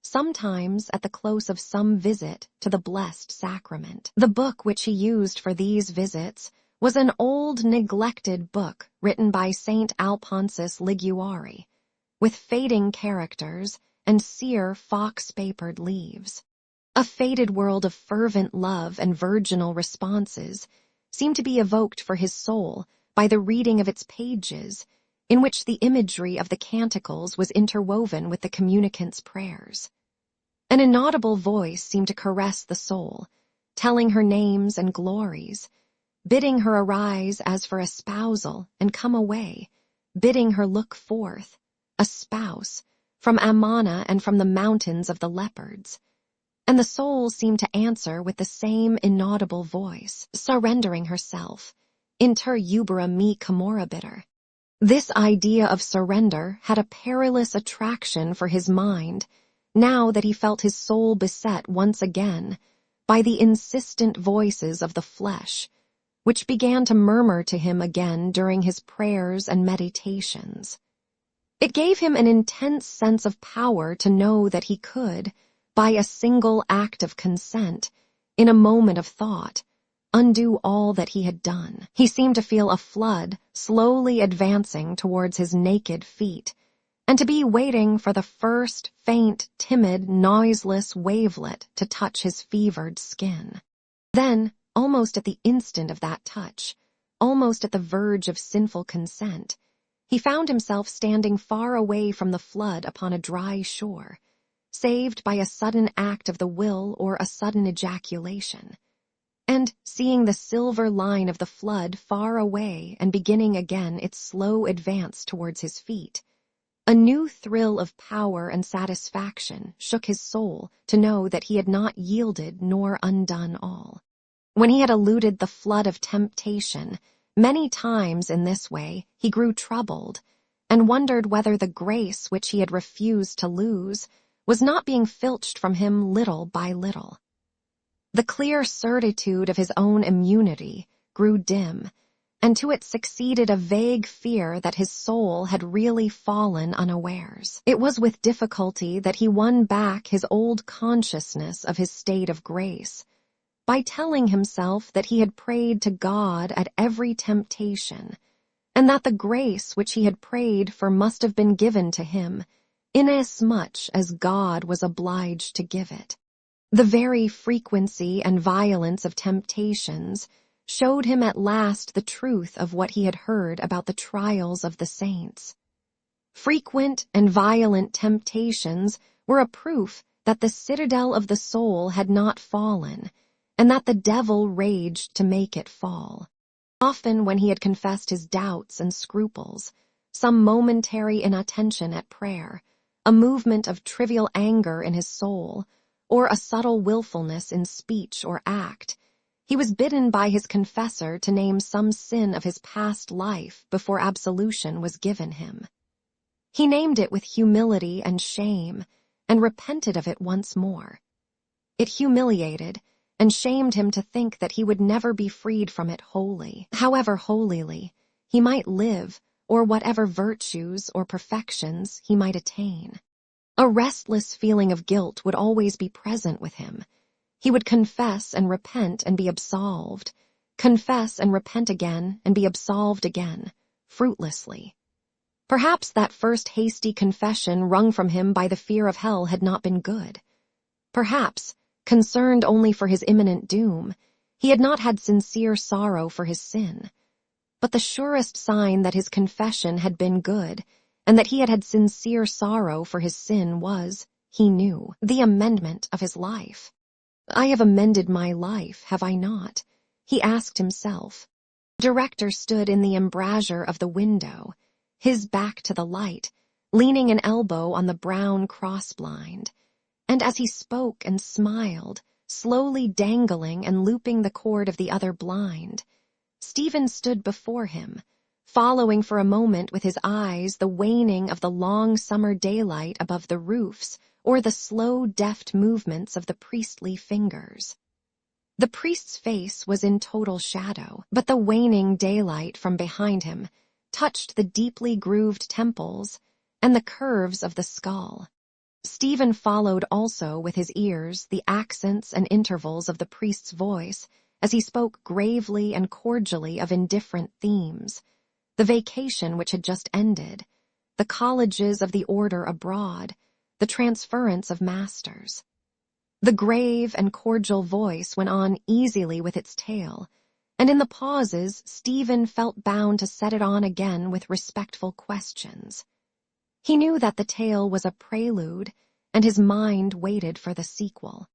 sometimes at the close of some visit to the blessed sacrament. The book which he used for these visits was an old, neglected book written by Saint Alphonsus Liguori, with fading characters and sere fox-papered leaves. A faded world of fervent love and virginal responses seemed to be evoked for his soul by the reading of its pages, in which the imagery of the canticles was interwoven with the communicant's prayers. An inaudible voice seemed to caress the soul, telling her names and glories, bidding her arise as for a spousal and come away, bidding her look forth, a spouse, from Ammana and from the mountains of the leopards. And the soul seemed to answer with the same inaudible voice, surrendering herself, inter ubera me comorabiter. This idea of surrender had a perilous attraction for his mind, now that he felt his soul beset once again by the insistent voices of the flesh, which began to murmur to him again during his prayers and meditations. It gave him an intense sense of power to know that he could, by a single act of consent, in a moment of thought, undo all that he had done. He seemed to feel a flood slowly advancing towards his naked feet, and to be waiting for the first faint, timid, noiseless wavelet to touch his fevered skin. Then, almost at the instant of that touch, almost at the verge of sinful consent, he found himself standing far away from the flood upon a dry shore, saved by a sudden act of the will or a sudden ejaculation. And, seeing the silver line of the flood far away and beginning again its slow advance towards his feet, a new thrill of power and satisfaction shook his soul to know that he had not yielded nor undone all. When he had eluded the flood of temptation, many times in this way he grew troubled, and wondered whether the grace which he had refused to lose was not being filched from him little by little. The clear certitude of his own immunity grew dim, and to it succeeded a vague fear that his soul had really fallen unawares. It was with difficulty that he won back his old consciousness of his state of grace, by telling himself that he had prayed to God at every temptation, and that the grace which he had prayed for must have been given to him, inasmuch as God was obliged to give it. The very frequency and violence of temptations showed him at last the truth of what he had heard about the trials of the saints. Frequent and violent temptations were a proof that the citadel of the soul had not fallen, and that the devil raged to make it fall. Often when he had confessed his doubts and scruples, some momentary inattention at prayer, a movement of trivial anger in his soul, or a subtle willfulness in speech or act, he was bidden by his confessor to name some sin of his past life before absolution was given him. He named it with humility and shame, and repented of it once more. It humiliated and shamed him to think that he would never be freed from it wholly, however holily he might live, or whatever virtues or perfections he might attain. A restless feeling of guilt would always be present with him. He would confess and repent and be absolved, confess and repent again and be absolved again, fruitlessly. Perhaps that first hasty confession wrung from him by the fear of hell had not been good. Perhaps, concerned only for his imminent doom, he had not had sincere sorrow for his sin. But the surest sign that his confession had been good, and that he had had sincere sorrow for his sin was, he knew, the amendment of his life. I have amended my life, have I not? He asked himself. Director stood in the embrasure of the window, his back to the light, leaning an elbow on the brown cross-blind. And as he spoke and smiled, slowly dangling and looping the cord of the other blind, Stephen stood before him, following for a moment with his eyes the waning of the long summer daylight above the roofs or the slow, deft movements of the priestly fingers. The priest's face was in total shadow, but the waning daylight from behind him touched the deeply grooved temples and the curves of the skull. Stephen followed also with his ears the accents and intervals of the priest's voice as he spoke gravely and cordially of indifferent themes, the vacation which had just ended, the colleges of the order abroad, the transference of masters. The grave and cordial voice went on easily with its tale, and in the pauses Stephen felt bound to set it on again with respectful questions. He knew that the tale was a prelude, and his mind waited for the sequel.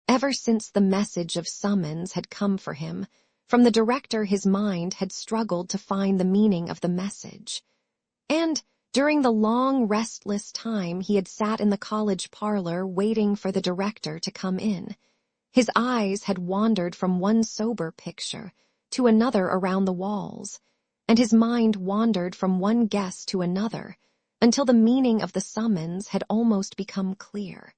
Ever since the message of summons had come for him, from the director his mind had struggled to find the meaning of the message. And during the long, restless time he had sat in the college parlor waiting for the director to come in, his eyes had wandered from one sober picture to another around the walls, and his mind wandered from one guess to another, until the meaning of the summons had almost become clear.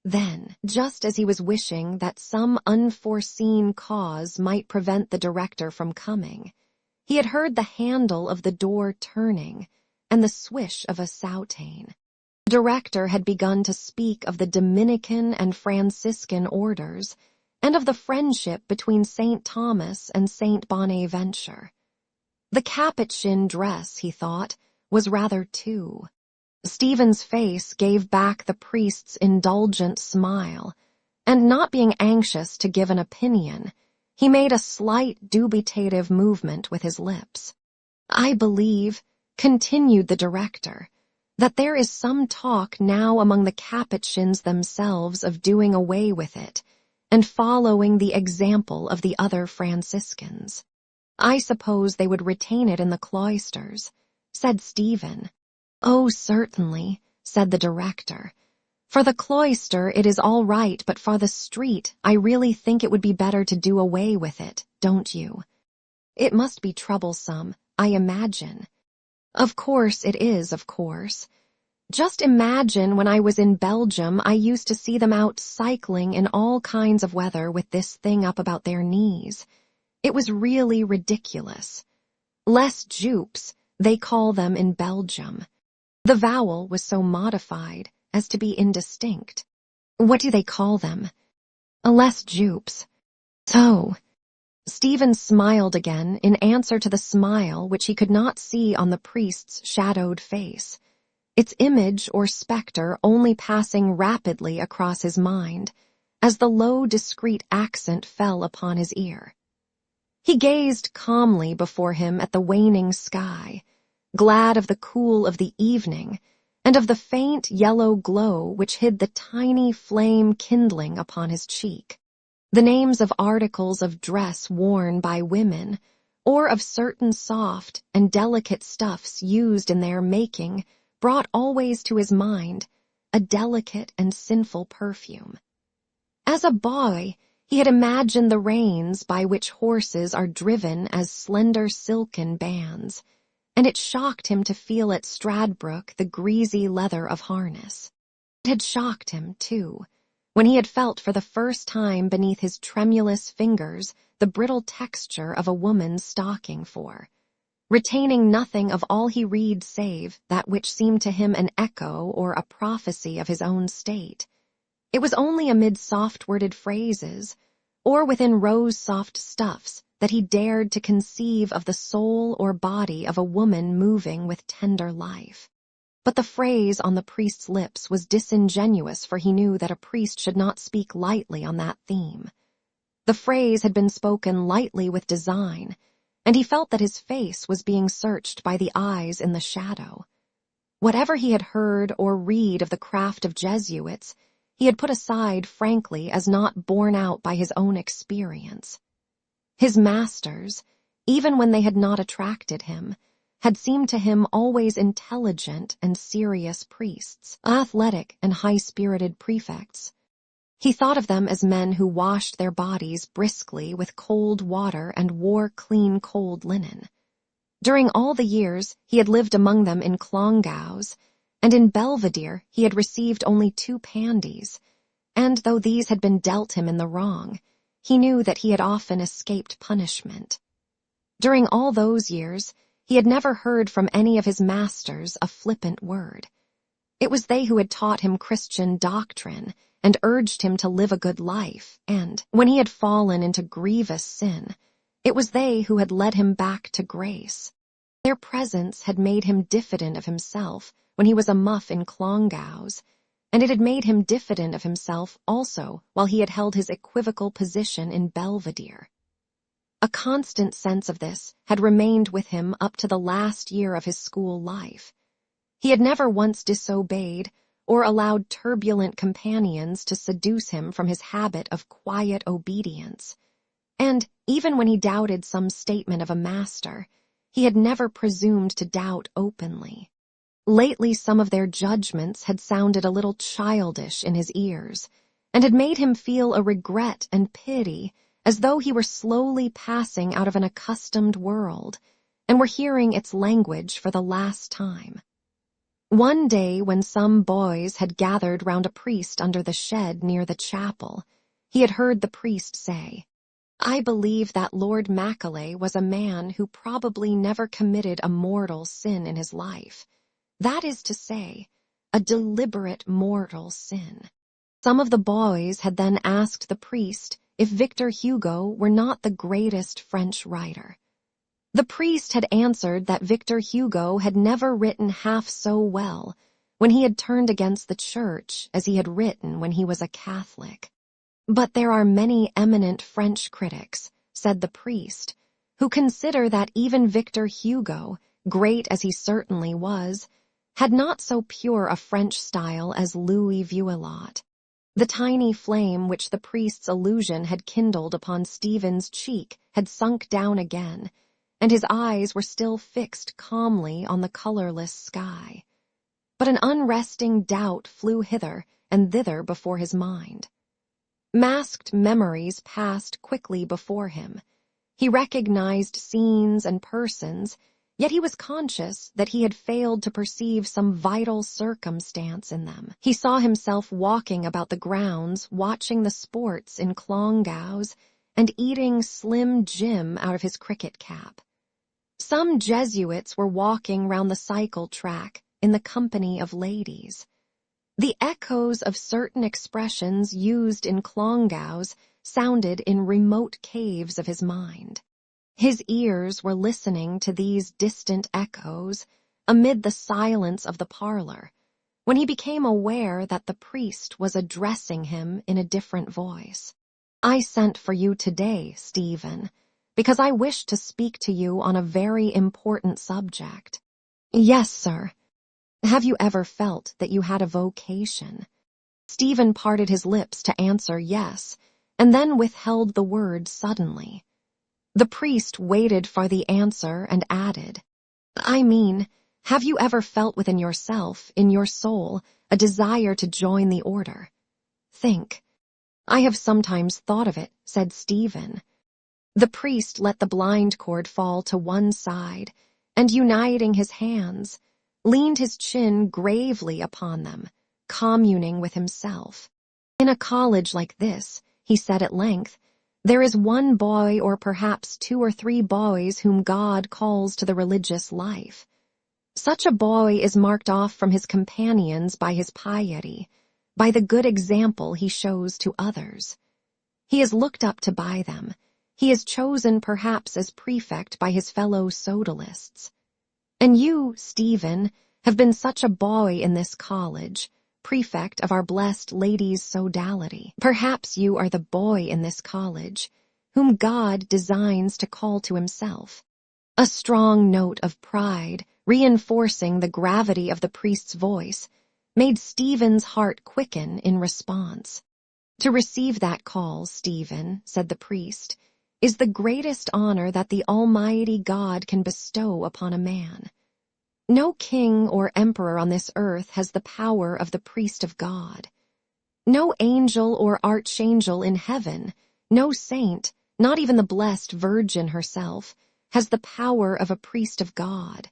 Then, just as he was wishing that some unforeseen cause might prevent the director from coming, he had heard the handle of the door turning and the swish of a soutane. The director had begun to speak of the Dominican and Franciscan orders and of the friendship between St. Thomas and St. Bonaventure. The capuchin dress, he thought, was rather too. Stephen's face gave back the priest's indulgent smile, and not being anxious to give an opinion, he made a slight dubitative movement with his lips. "I believe," continued the director, "that there is some talk now among the Capuchins themselves of doing away with it, and following the example of the other Franciscans. I suppose they would retain it in the cloisters," said Stephen. "Oh, certainly," said the director. "For the cloister it is all right, but for the street I really think it would be better to do away with it, don't you? It must be troublesome, I imagine." "Of course it is, of course. Just imagine when I was in Belgium I used to see them out cycling in all kinds of weather with this thing up about their knees. It was really ridiculous. Les jupes, they call them in Belgium. The vowel was so modified as to be indistinct. What do they call them?" "Les jupes." "So." Stephen smiled again in answer to the smile which he could not see on the priest's shadowed face, its image or spectre only passing rapidly across his mind, as the low, discreet accent fell upon his ear. He gazed calmly before him at the waning sky, glad of the cool of the evening, and of the faint yellow glow which hid the tiny flame kindling upon his cheek. The names of articles of dress worn by women, or of certain soft and delicate stuffs used in their making, brought always to his mind a delicate and sinful perfume. As a boy, he had imagined the reins by which horses are driven as slender silken bands, and it shocked him to feel at Stradbroke the greasy leather of harness. It had shocked him, too, when he had felt for the first time beneath his tremulous fingers the brittle texture of a woman's stocking for, retaining nothing of all he read save that which seemed to him an echo or a prophecy of his own state. It was only amid soft-worded phrases, or within rose-soft stuffs, that he dared to conceive of the soul or body of a woman moving with tender life. But the phrase on the priest's lips was disingenuous, for he knew that a priest should not speak lightly on that theme. The phrase had been spoken lightly with design, and he felt that his face was being searched by the eyes in the shadow. Whatever he had heard or read of the craft of Jesuits, he had put aside frankly as not borne out by his own experience. His masters, even when they had not attracted him, had seemed to him always intelligent and serious priests, athletic and high-spirited prefects. He thought of them as men who washed their bodies briskly with cold water and wore clean cold linen. During all the years he had lived among them in Clongowes, and in Belvedere he had received only 2 pandies, and though these had been dealt him in the wrong, he knew that he had often escaped punishment. During all those years, he had never heard from any of his masters a flippant word. It was they who had taught him Christian doctrine and urged him to live a good life, and, when he had fallen into grievous sin, it was they who had led him back to grace. Their presence had made him diffident of himself when he was a muff in Clongowes, and it had made him diffident of himself also while he had held his equivocal position in Belvedere. A constant sense of this had remained with him up to the last year of his school life. He had never once disobeyed or allowed turbulent companions to seduce him from his habit of quiet obedience, and even when he doubted some statement of a master, he had never presumed to doubt openly. Lately some of their judgments had sounded a little childish in his ears, and had made him feel a regret and pity as though he were slowly passing out of an accustomed world, and were hearing its language for the last time. One day when some boys had gathered round a priest under the shed near the chapel, he had heard the priest say, "I believe that Lord Macaulay was a man who probably never committed a mortal sin in his life. That is to say, a deliberate mortal sin." Some of the boys had then asked the priest if Victor Hugo were not the greatest French writer. The priest had answered that Victor Hugo had never written half so well when he had turned against the church as he had written when he was a Catholic. "But there are many eminent French critics," said the priest, "who consider that even Victor Hugo, great as he certainly was, had not so pure a French style as Louis Vuillot." The tiny flame which the priest's allusion had kindled upon Stephen's cheek had sunk down again, and his eyes were still fixed calmly on the colorless sky. But an unresting doubt flew hither and thither before his mind. Masked memories passed quickly before him. He recognized scenes and persons, yet he was conscious that he had failed to perceive some vital circumstance in them. He saw himself walking about the grounds, watching the sports in Clongowes, and eating Slim Jim out of his cricket cap. Some Jesuits were walking round the cycle track in the company of ladies. The echoes of certain expressions used in Clongowes sounded in remote caves of his mind. His ears were listening to these distant echoes amid the silence of the parlor, when he became aware that the priest was addressing him in a different voice. "I sent for you today, Stephen, because I wish to speak to you on a very important subject." "Yes, sir." "Have you ever felt that you had a vocation?" Stephen parted his lips to answer yes, and then withheld the word suddenly. The priest waited for the answer and added, "I mean, have you ever felt within yourself, in your soul, a desire to join the order?" "Think." "I have sometimes thought of it," said Stephen. The priest let the blind cord fall to one side, and uniting his hands, leaned his chin gravely upon them, communing with himself. "In a college like this," he said at length, "there is one boy or perhaps 2 or 3 boys whom God calls to the religious life. Such a boy is marked off from his companions by his piety, by the good example he shows to others. He is looked up to by them. He is chosen perhaps as prefect by his fellow sodalists. And you, Stephen, have been such a boy in this college, prefect of our blessed ladies' sodality. Perhaps you are the boy in this college, whom God designs to call to himself." A strong note of pride, reinforcing the gravity of the priest's voice, made Stephen's heart quicken in response. "To receive that call, Stephen," said the priest, is the greatest honor that the Almighty God can bestow upon a man. No king or emperor on this earth has the power of the priest of God. No angel or archangel in heaven, no saint, not even the blessed Virgin herself, has the power of a priest of God.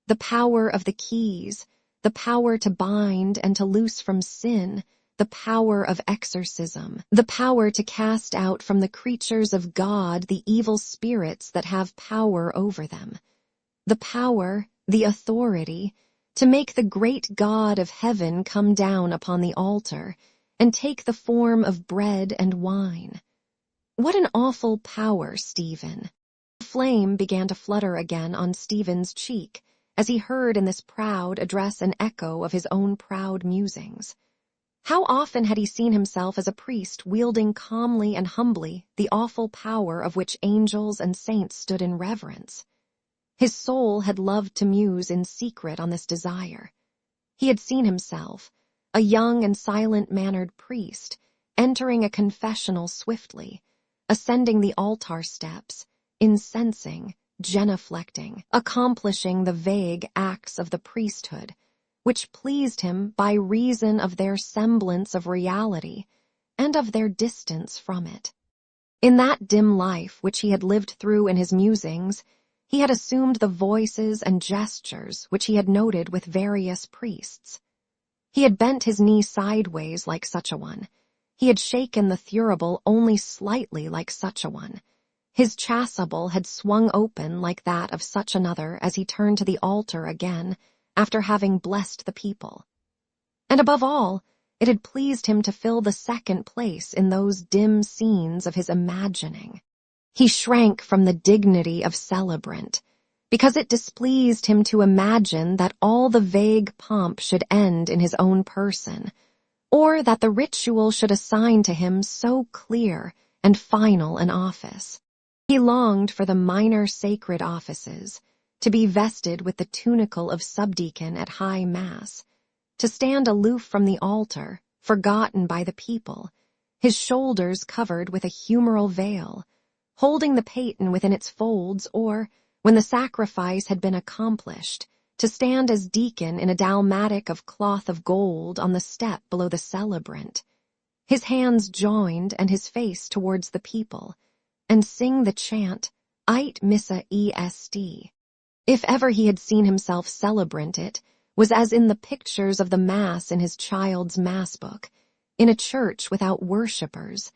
The power of the keys, the power to bind and to loose from sin, the power of exorcism, the power to cast out from the creatures of God the evil spirits that have power over them, the power, the authority, to make the great God of heaven come down upon the altar and take the form of bread and wine. What an awful power, Stephen! The flame began to flutter again on Stephen's cheek as he heard in this proud address an echo of his own proud musings. How often had he seen himself as a priest wielding calmly and humbly the awful power of which angels and saints stood in reverence. His soul had loved to muse in secret on this desire. He had seen himself, a young and silent-mannered priest, entering a confessional swiftly, ascending the altar steps, incensing, genuflecting, accomplishing the vague acts of the priesthood, which pleased him by reason of their semblance of reality and of their distance from it. In that dim life which he had lived through in his musings, he had assumed the voices and gestures which he had noted with various priests. He had bent his knee sideways like such a one. He had shaken the thurible only slightly like such a one. His chasuble had swung open like that of such another as he turned to the altar again, after having blessed the people. And above all, it had pleased him to fill the second place in those dim scenes of his imagining. He shrank from the dignity of celebrant, because it displeased him to imagine that all the vague pomp should end in his own person, or that the ritual should assign to him so clear and final an office. He longed for the minor sacred offices, to be vested with the tunicle of subdeacon at high mass, to stand aloof from the altar, forgotten by the people, his shoulders covered with a humoral veil, holding the paten within its folds, or, when the sacrifice had been accomplished, to stand as deacon in a dalmatic of cloth of gold on the step below the celebrant, his hands joined and his face towards the people, and sing the chant, Ite missa est. If ever he had seen himself celebrant, it was as in the pictures of the Mass in his child's Mass book, in a church without worshippers,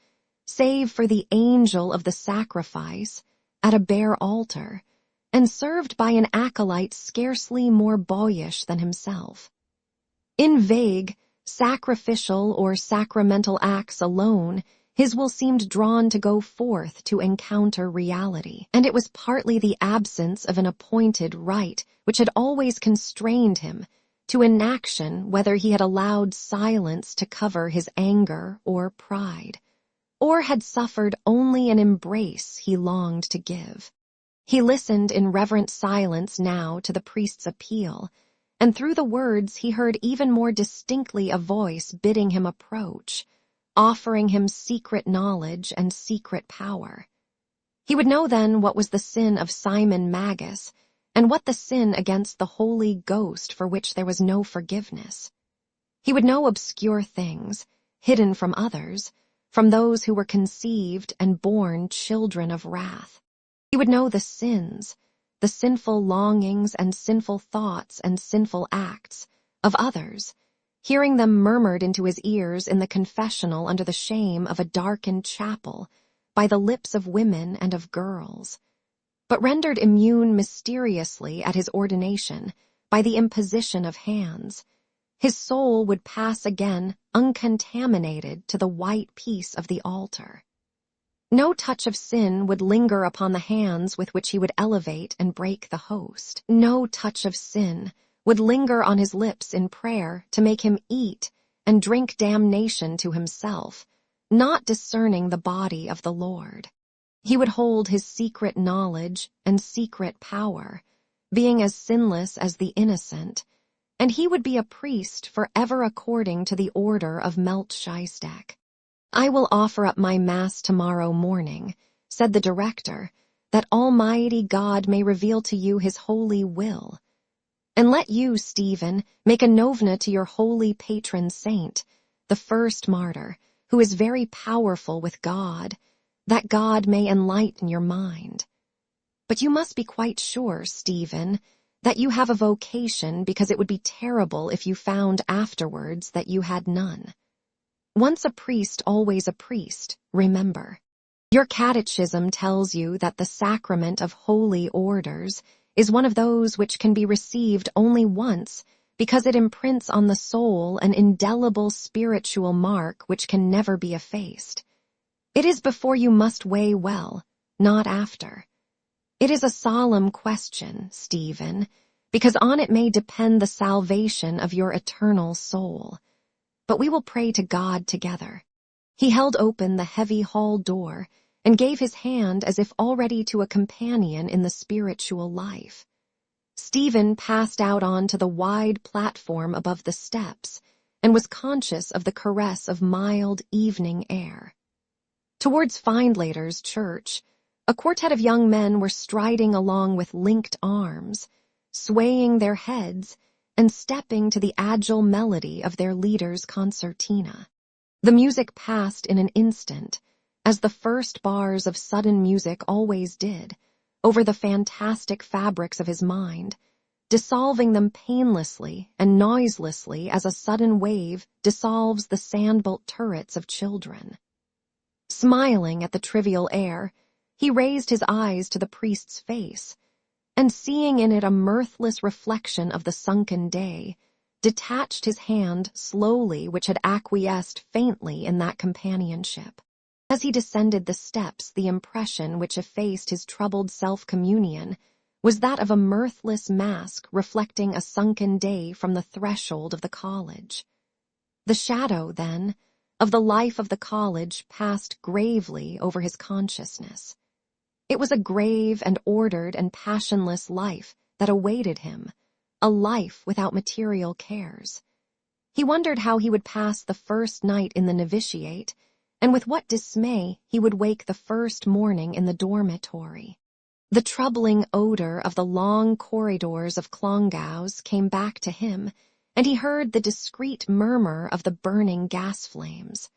save for the angel of the sacrifice, at a bare altar, and served by an acolyte scarcely more boyish than himself. In vague, sacrificial or sacramental acts alone, his will seemed drawn to go forth to encounter reality, and it was partly the absence of an appointed rite which had always constrained him to inaction, whether he had allowed silence to cover his anger or pride, or had suffered only an embrace he longed to give. He listened in reverent silence now to the priest's appeal, and through the words he heard even more distinctly a voice bidding him approach, offering him secret knowledge and secret power. He would know then what was the sin of Simon Magus, and what the sin against the Holy Ghost for which there was no forgiveness. He would know obscure things, hidden from others, from those who were conceived and born children of wrath. He would know the sins, the sinful longings and sinful thoughts and sinful acts of others, hearing them murmured into his ears in the confessional under the shame of a darkened chapel, by the lips of women and of girls, but rendered immune mysteriously at his ordination by the imposition of hands. His soul would pass again uncontaminated to the white peace of the altar. No touch of sin would linger upon the hands with which he would elevate and break the host. No touch of sin would linger on his lips in prayer to make him eat and drink damnation to himself, not discerning the body of the Lord. He would hold his secret knowledge and secret power, being as sinless as the innocent, and he would be a priest forever according to the order of Melchizedek. I will offer up my Mass tomorrow morning, said the director, that Almighty God may reveal to you his holy will. And let you, Stephen, make a novena to your holy patron saint, the first martyr, who is very powerful with God, that God may enlighten your mind. But you must be quite sure, Stephen, that you have a vocation, because it would be terrible if you found afterwards that you had none. Once a priest, always a priest, remember. Your catechism tells you that the sacrament of holy orders is one of those which can be received only once, because it imprints on the soul an indelible spiritual mark which can never be effaced. It is before you must weigh well, not after. It is a solemn question, Stephen, because on it may depend the salvation of your eternal soul. But we will pray to God together. He held open the heavy hall door and gave his hand as if already to a companion in the spiritual life. Stephen passed out onto the wide platform above the steps and was conscious of the caress of mild evening air. Towards Findlater's church, a quartet of young men were striding along with linked arms, swaying their heads and stepping to the agile melody of their leader's concertina. The music passed in an instant, as the first bars of sudden music always did, over the fantastic fabrics of his mind, dissolving them painlessly and noiselessly as a sudden wave dissolves the sandbuilt turrets of children. Smiling at the trivial air, he raised his eyes to the priest's face, and seeing in it a mirthless reflection of the sunken day, detached his hand slowly which had acquiesced faintly in that companionship. As he descended the steps, the impression which effaced his troubled self-communion was that of a mirthless mask reflecting a sunken day from the threshold of the college. The shadow, then, of the life of the college passed gravely over his consciousness. It was a grave and ordered and passionless life that awaited him, a life without material cares. He wondered how he would pass the first night in the novitiate, and with what dismay he would wake the first morning in the dormitory. The troubling odor of the long corridors of Clongowes came back to him, and he heard the discreet murmur of the burning gas flames.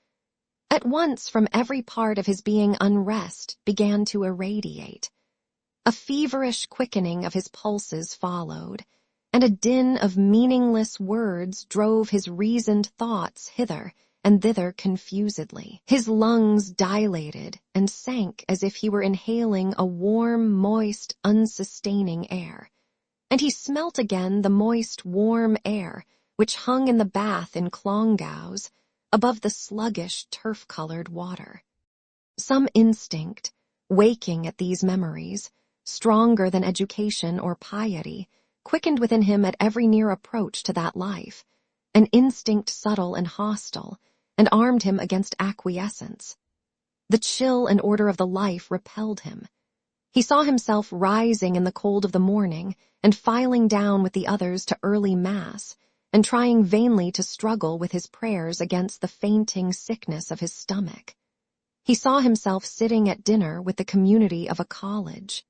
At once from every part of his being unrest began to irradiate. A feverish quickening of his pulses followed, and a din of meaningless words drove his reasoned thoughts hither and thither confusedly. His lungs dilated and sank as if he were inhaling a warm, moist, unsustaining air, and he smelt again the moist, warm air which hung in the bath in Clongowes above the sluggish, turf-colored water. Some instinct, waking at these memories, stronger than education or piety, quickened within him at every near approach to that life, an instinct subtle and hostile, and armed him against acquiescence. The chill and order of the life repelled him. He saw himself rising in the cold of the morning and filing down with the others to early mass, and trying vainly to struggle with his prayers against the fainting sickness of his stomach. He saw himself sitting at dinner with the community of a college.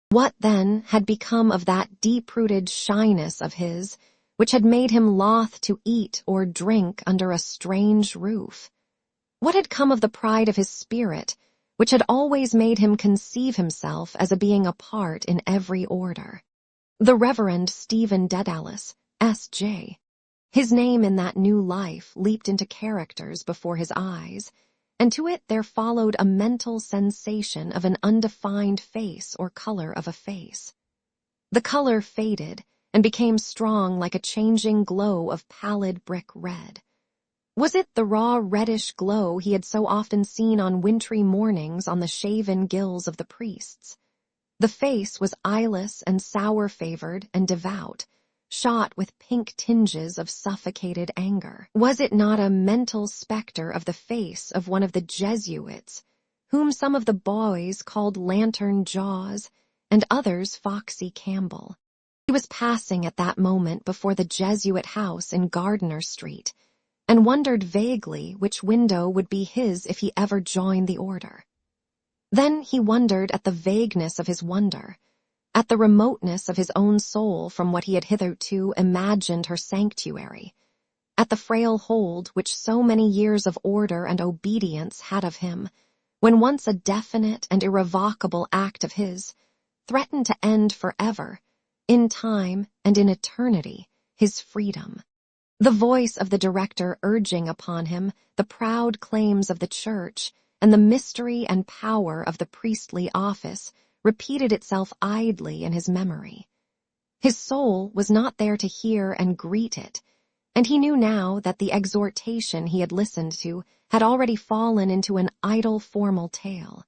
What, then, had become of that deep-rooted shyness of his, which had made him loth to eat or drink under a strange roof? What had come of the pride of his spirit, which had always made him conceive himself as a being apart in every order? The Reverend Stephen Dedalus, S.J. His name in that new life leaped into characters before his eyes, and to it there followed a mental sensation of an undefined face or color of a face. The color faded and became strong like a changing glow of pallid brick red. Was it the raw reddish glow he had so often seen on wintry mornings on the shaven gills of the priests? The face was eyeless and sour-favored and devout, shot with pink tinges of suffocated anger. Was it not a mental specter of the face of one of the Jesuits, whom some of the boys called Lantern Jaws, and others Foxy Campbell? He was passing at that moment before the Jesuit house in Gardiner Street, and wondered vaguely which window would be his if he ever joined the order. Then he wondered at the vagueness of his wonder, at the remoteness of his own soul from what he had hitherto imagined her sanctuary, at the frail hold which so many years of order and obedience had of him, when once a definite and irrevocable act of his threatened to end forever, in time and in eternity, his freedom. The voice of the director urging upon him the proud claims of the church and the mystery and power of the priestly office repeated itself idly in his memory. His soul was not there to hear and greet it, and he knew now that the exhortation he had listened to had already fallen into an idle formal tale.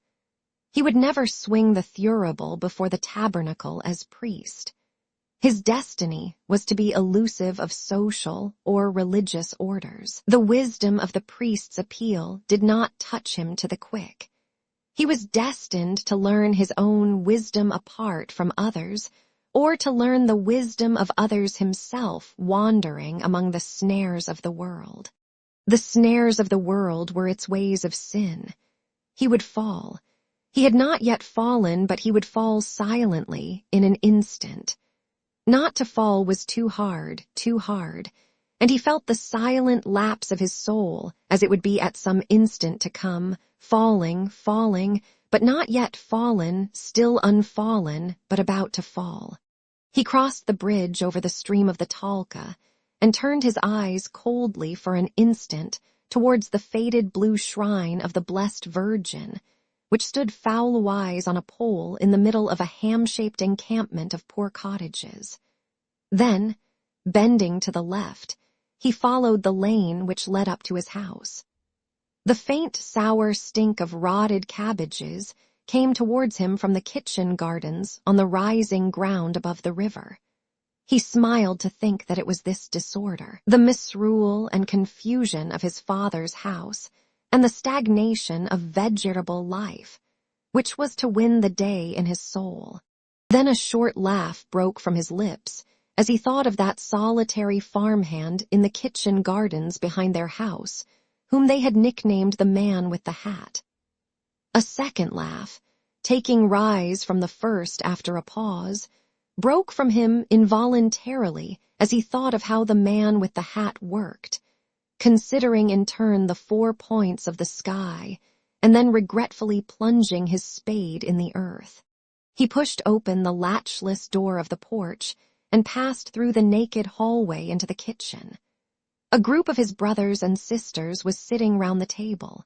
He would never swing the thurible before the tabernacle as priest. His destiny was to be elusive of social or religious orders. The wisdom of the priest's appeal did not touch him to the quick. He was destined to learn his own wisdom apart from others, or to learn the wisdom of others himself wandering among the snares of the world. The snares of the world were its ways of sin. He would fall. He had not yet fallen, but he would fall silently in an instant. Not to fall was too hard, and he felt the silent lapse of his soul, as it would be at some instant to come, falling, but not yet fallen, still unfallen, but about to fall. He crossed the bridge over the stream of the Talca, and turned his eyes coldly for an instant towards the faded blue shrine of the Blessed Virgin, which stood foul-wise on a pole in the middle of a ham-shaped encampment of poor cottages. Then, bending to the left, he followed the lane which led up to his house. The faint, sour stink of rotted cabbages came towards him from the kitchen gardens on the rising ground above the river. He smiled to think that it was this disorder, the misrule and confusion of his father's house, and the stagnation of vegetable life, which was to win the day in his soul. Then a short laugh broke from his lips as he thought of that solitary farmhand in the kitchen gardens behind their house, whom they had nicknamed the man with the hat. A second laugh, taking rise from the first after a pause, broke from him involuntarily as he thought of how the man with the hat worked, considering in turn the 4 points of the sky, and then regretfully plunging his spade in the earth. He pushed open the latchless door of the porch and passed through the naked hallway into the kitchen. A group of his brothers and sisters was sitting round the table.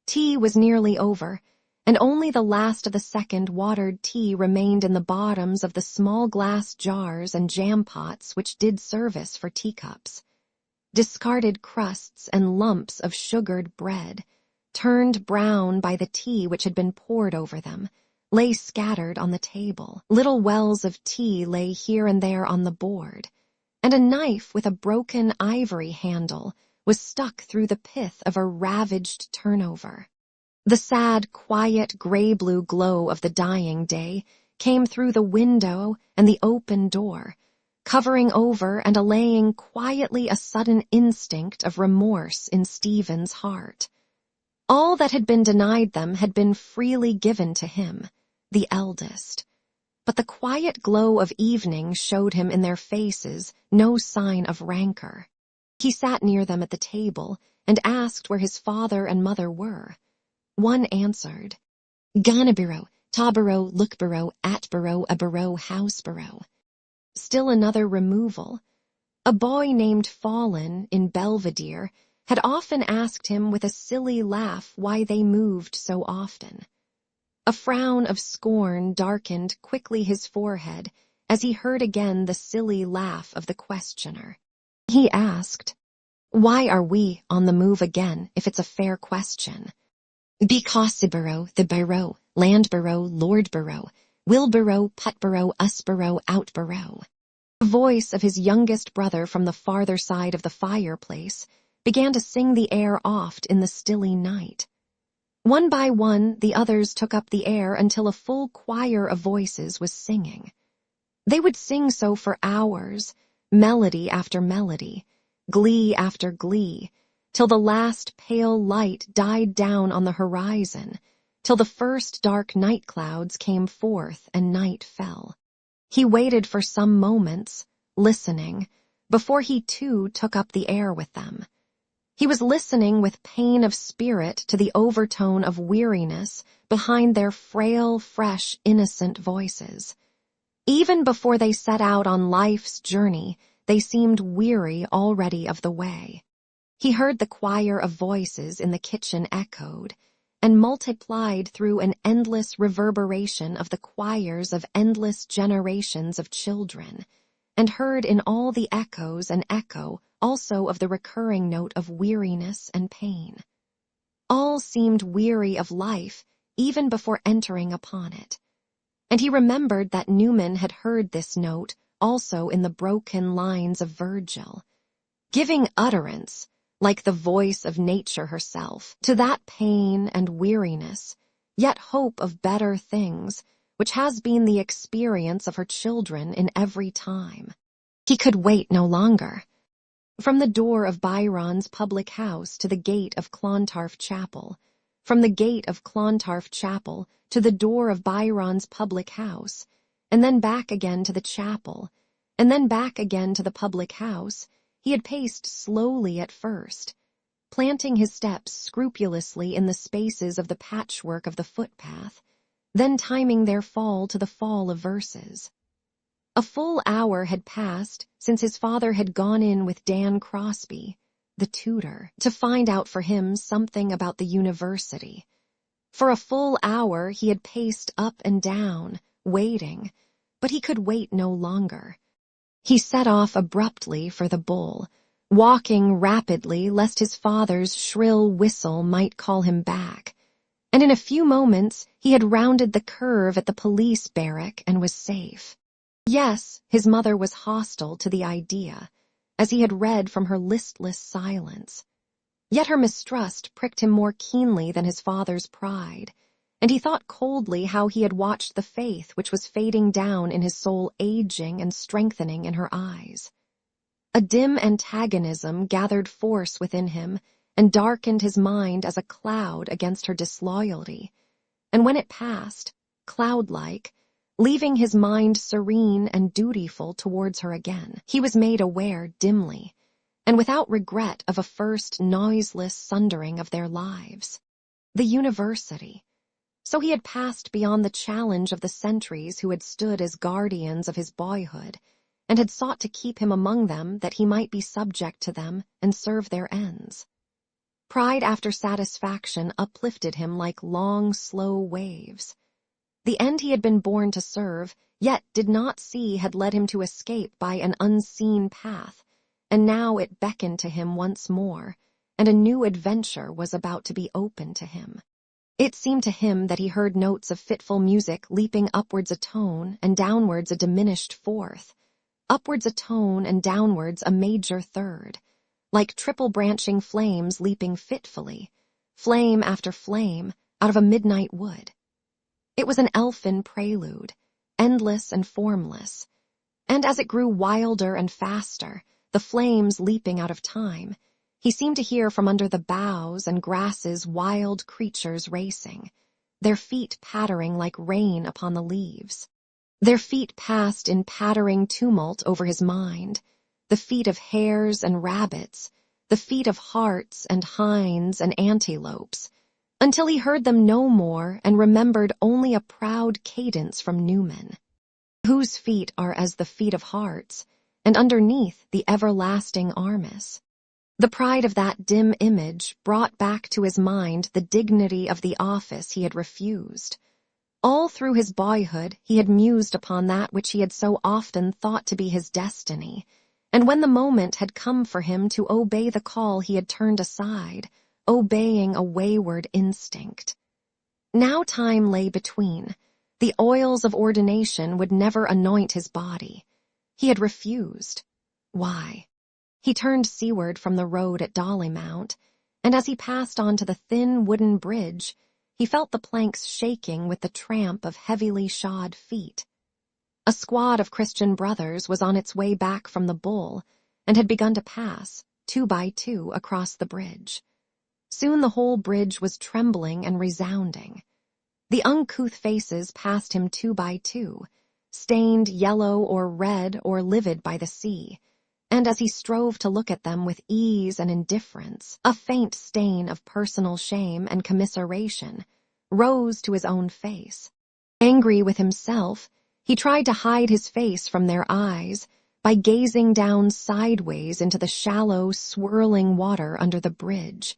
Tea was nearly over, and only the last of the second watered tea remained in the bottoms of the small glass jars and jam pots which did service for teacups. Discarded crusts and lumps of sugared bread, turned brown by the tea which had been poured over them, lay scattered on the table. Little wells of tea lay here and there on the board, and a knife with a broken ivory handle was stuck through the pith of a ravaged turnover. The sad, quiet, gray-blue glow of the dying day came through the window and the open door, covering over and allaying quietly a sudden instinct of remorse in Stephen's heart. All that had been denied them had been freely given to him, the eldest, but the quiet glow of evening showed him in their faces no sign of rancor. He sat near them at the table and asked where his father and mother were. One answered, Ganaburo, Tabaro, Lookbaro, Atbaro, Abaro, Housebaro. Still another removal. A boy named Fallen in Belvedere had often asked him with a silly laugh why they moved so often. A frown of scorn darkened quickly his forehead as he heard again the silly laugh of the questioner. He asked, Why are we on the move again, if it's a fair question? Because-borough, the borough, land-borough, lord-borough, will-borough, put-borough, us-borough, out-borough. The voice of his youngest brother from the farther side of the fireplace began to sing the air oft in the stilly night. One by one, the others took up the air until a full choir of voices was singing. They would sing so for hours, melody after melody, glee after glee, till the last pale light died down on the horizon, till the first dark night clouds came forth and night fell. He waited for some moments, listening, before he too took up the air with them. He was listening with pain of spirit to the overtone of weariness behind their frail, fresh, innocent voices. Even before they set out on life's journey, they seemed weary already of the way. He heard the choir of voices in the kitchen echoed, and multiplied through an endless reverberation of the choirs of endless generations of children, and heard in all the echoes an echo also of the recurring note of weariness and pain. All seemed weary of life even before entering upon it. And he remembered that Newman had heard this note also in the broken lines of Virgil, giving utterance, like the voice of nature herself, to that pain and weariness, yet hope of better things, which has been the experience of her children in every time. He could wait no longer. From the door of Byron's public house to the gate of Clontarf Chapel, from the gate of Clontarf Chapel to the door of Byron's public house, and then back again to the chapel, and then back again to the public house, he had paced slowly at first, planting his steps scrupulously in the spaces of the patchwork of the footpath, then timing their fall to the fall of verses. A full hour had passed since his father had gone in with Dan Crosby, the tutor, to find out for him something about the university. For a full hour he had paced up and down, waiting, but he could wait no longer. He set off abruptly for the Bull, walking rapidly lest his father's shrill whistle might call him back, and in a few moments he had rounded the curve at the police barrack and was safe. Yes, his mother was hostile to the idea, as he had read from her listless silence. Yet her mistrust pricked him more keenly than his father's pride, and he thought coldly how he had watched the faith which was fading down in his soul aging and strengthening in her eyes. A dim antagonism gathered force within him and darkened his mind as a cloud against her disloyalty, and when it passed, cloud-like, leaving his mind serene and dutiful towards her again, he was made aware dimly, and without regret, of a first noiseless sundering of their lives. The university. So he had passed beyond the challenge of the sentries who had stood as guardians of his boyhood, and had sought to keep him among them that he might be subject to them and serve their ends. Pride after satisfaction uplifted him like long, slow waves. The end he had been born to serve, yet did not see, had led him to escape by an unseen path, and now it beckoned to him once more, and a new adventure was about to be opened to him. It seemed to him that he heard notes of fitful music leaping upwards a tone and downwards a diminished fourth, upwards a tone and downwards a major third, like triple-branching flames leaping fitfully, flame after flame, out of a midnight wood. It was an elfin prelude, endless and formless, and as it grew wilder and faster, the flames leaping out of time, he seemed to hear from under the boughs and grasses wild creatures racing, their feet pattering like rain upon the leaves. Their feet passed in pattering tumult over his mind, the feet of hares and rabbits, the feet of harts and hinds and antelopes, until he heard them no more and remembered only a proud cadence from Newman, whose feet are as the feet of harts, and underneath the everlasting Armis. The pride of that dim image brought back to his mind the dignity of the office he had refused. All through his boyhood he had mused upon that which he had so often thought to be his destiny, and when the moment had come for him to obey the call he had turned aside, obeying a wayward instinct. Now time lay between. The oils of ordination would never anoint his body. He had refused. Why? He turned seaward from the road at Dollymount, and as he passed on to the thin wooden bridge, he felt the planks shaking with the tramp of heavily shod feet. A squad of Christian brothers was on its way back from the Bull, and had begun to pass, 2 by 2, across the bridge. Soon the whole bridge was trembling and resounding. The uncouth faces passed him 2 by 2, stained yellow or red or livid by the sea, and as he strove to look at them with ease and indifference, a faint stain of personal shame and commiseration rose to his own face. Angry with himself, he tried to hide his face from their eyes by gazing down sideways into the shallow, swirling water under the bridge.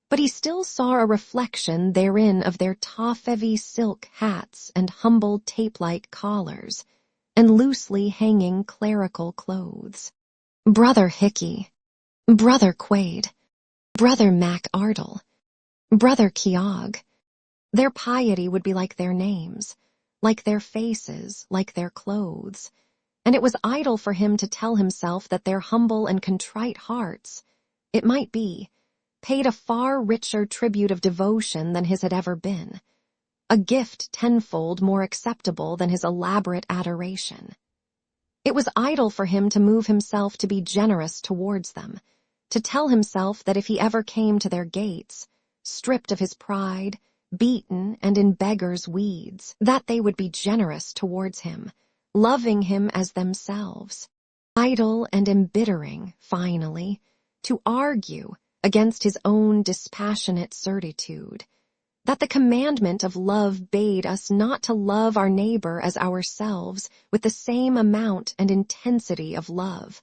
But he still saw a reflection therein of their taffety silk hats and humble tape-like collars, and loosely hanging clerical clothes. Brother Hickey, Brother Quaid, Brother Mac Ardle, Brother Keogh. Their piety would be like their names, like their faces, like their clothes, and it was idle for him to tell himself that their humble and contrite hearts, it might be, paid a far richer tribute of devotion than his had ever been, a gift tenfold more acceptable than his elaborate adoration. It was idle for him to move himself to be generous towards them, to tell himself that if he ever came to their gates, stripped of his pride, beaten and in beggars' weeds, that they would be generous towards him, loving him as themselves. Idle and embittering, finally, to argue against his own dispassionate certitude, that the commandment of love bade us not to love our neighbor as ourselves with the same amount and intensity of love,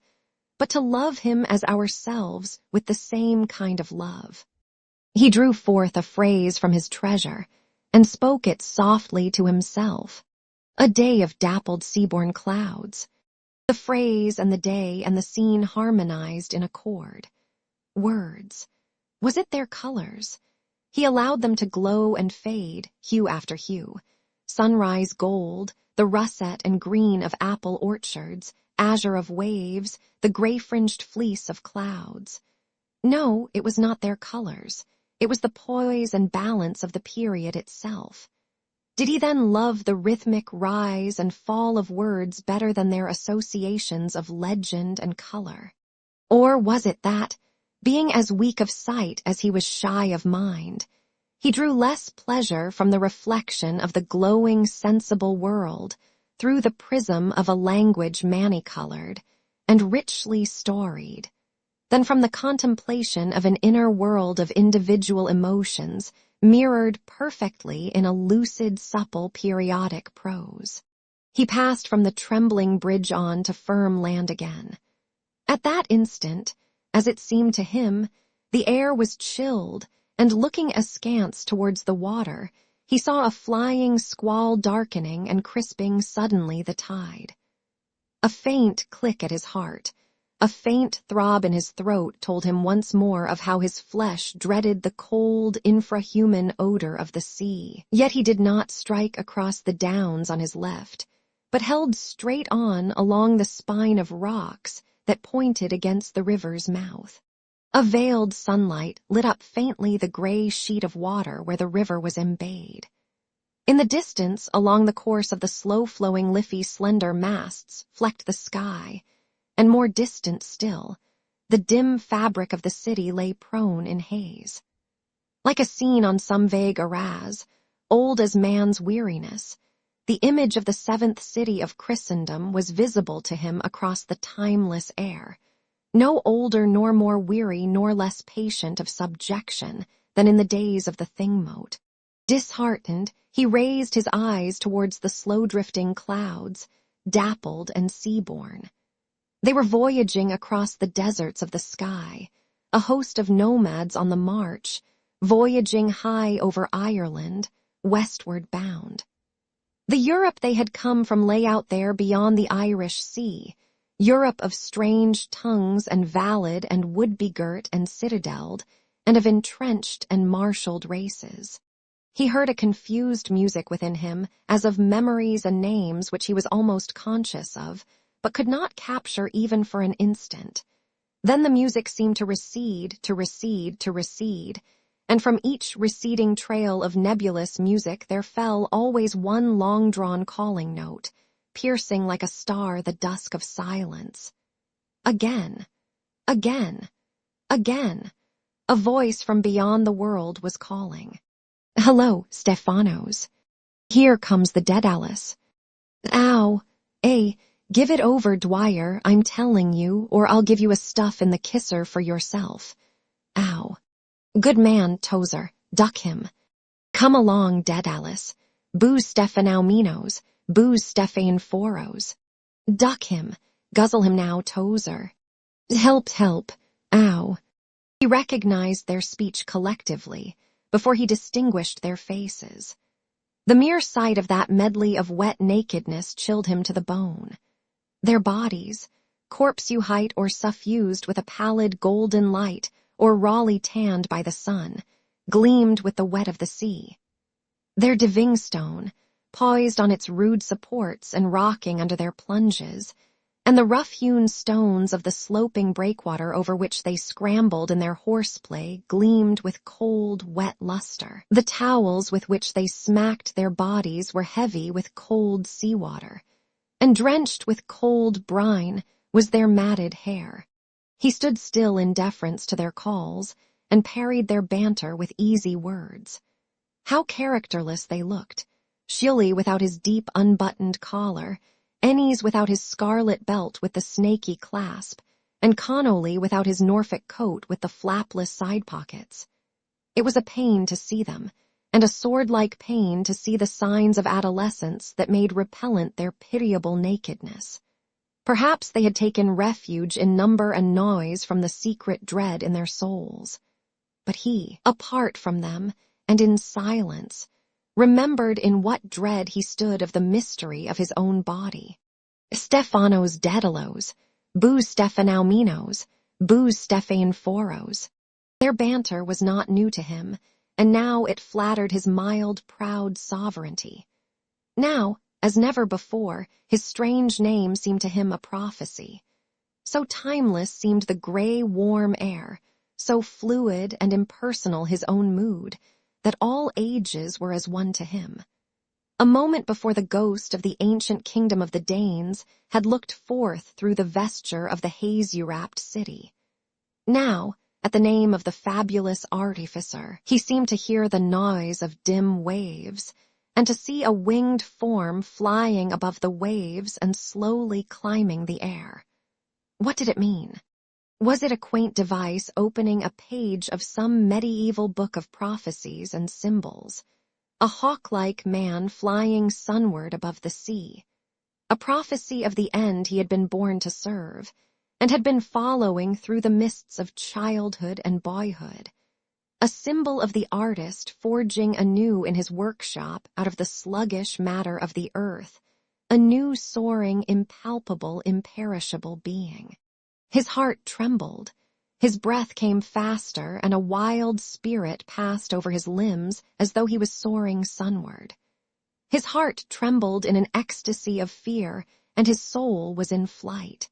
but to love him as ourselves with the same kind of love. He drew forth a phrase from his treasure and spoke it softly to himself. A day of dappled seaborne clouds. The phrase and the day and the scene harmonized in accord. Words. Was it their colors? He allowed them to glow and fade, hue after hue. Sunrise gold, the russet and green of apple orchards, azure of waves, the gray-fringed fleece of clouds. No, it was not their colors. It was the poise and balance of the period itself. Did he then love the rhythmic rise and fall of words better than their associations of legend and color? Or was it that, being as weak of sight as he was shy of mind, he drew less pleasure from the reflection of the glowing, sensible world through the prism of a language many-colored and richly storied, than from the contemplation of an inner world of individual emotions mirrored perfectly in a lucid, supple, periodic prose? He passed from the trembling bridge on to firm land again. At that instant, as it seemed to him, the air was chilled, and looking askance towards the water, he saw a flying squall darkening and crisping suddenly the tide. A faint click at his heart, a faint throb in his throat told him once more of how his flesh dreaded the cold, infrahuman odor of the sea. Yet he did not strike across the downs on his left, but held straight on along the spine of rocks that pointed against the river's mouth. A veiled sunlight lit up faintly the gray sheet of water where the river was embayed. In the distance, along the course of the slow-flowing Liffey slender masts flecked the sky, and more distant still, the dim fabric of the city lay prone in haze. Like a scene on some vague arras, old as man's weariness, the image of the seventh city of Christendom was visible to him across the timeless air, no older nor more weary nor less patient of subjection than in the days of the Thingmote. Disheartened, he raised his eyes towards the slow-drifting clouds, dappled and sea-borne. They were voyaging across the deserts of the sky, a host of nomads on the march, voyaging high over Ireland, westward bound. The Europe they had come from lay out there beyond the Irish Sea, Europe of strange tongues and valid and wood-begirt and citadelled, and of entrenched and marshaled races. He heard a confused music within him, as of memories and names which he was almost conscious of, but could not capture even for an instant. Then the music seemed to recede, to recede, to recede, and from each receding trail of nebulous music there fell always one long-drawn calling note, piercing like a star the dusk of silence. Again, again, again, a voice from beyond the world was calling. "Hello, Stefanos." Here comes the dead Alice. Ow! Give it over, Dwyer, I'm telling you, or I'll give you a stuff in the kisser for yourself. Ow. Good man, Tozer, duck him. Come along, dead Alice. Booze Stephanauminos, booze Stephan Foros. Duck him, guzzle him now, Tozer. Help, help, ow. He recognized their speech collectively, before he distinguished their faces. The mere sight of that medley of wet nakedness chilled him to the bone. Their bodies, corpse-height or suffused with a pallid golden light or rawly tanned by the sun, gleamed with the wet of the sea. Their divingstone, poised on its rude supports and rocking under their plunges, and the rough-hewn stones of the sloping breakwater over which they scrambled in their horseplay gleamed with cold, wet luster. The towels with which they smacked their bodies were heavy with cold seawater, and drenched with cold brine was their matted hair. He stood still in deference to their calls, and parried their banter with easy words. How characterless they looked, Shilly without his deep unbuttoned collar, Ennis without his scarlet belt with the snaky clasp, and Connolly without his Norfolk coat with the flapless side pockets. It was a pain to see them, and a sword-like pain to see the signs of adolescence that made repellent their pitiable nakedness. Perhaps they had taken refuge in number and noise from the secret dread in their souls. But he, apart from them, and in silence, remembered in what dread he stood of the mystery of his own body. Stephanos Daedalus, booze Stephanauminos, booze Stephan Foros. Their banter was not new to him, and now it flattered his mild, proud sovereignty. Now, as never before, his strange name seemed to him a prophecy. So timeless seemed the gray, warm air, so fluid and impersonal his own mood, that all ages were as one to him. A moment before the ghost of the ancient kingdom of the Danes had looked forth through the vesture of the haze-wrapped city. Now, at the name of the fabulous artificer, he seemed to hear the noise of dim waves, and to see a winged form flying above the waves and slowly climbing the air. What did it mean? Was it a quaint device opening a page of some medieval book of prophecies and symbols? A hawk-like man flying sunward above the sea? A prophecy of the end he had been born to serve, and had been following through the mists of childhood and boyhood? A symbol of the artist forging anew in his workshop out of the sluggish matter of the earth, a new soaring, impalpable, imperishable being. His heart trembled, his breath came faster, and a wild spirit passed over his limbs as though he was soaring sunward. His heart trembled in an ecstasy of fear, and his soul was in flight.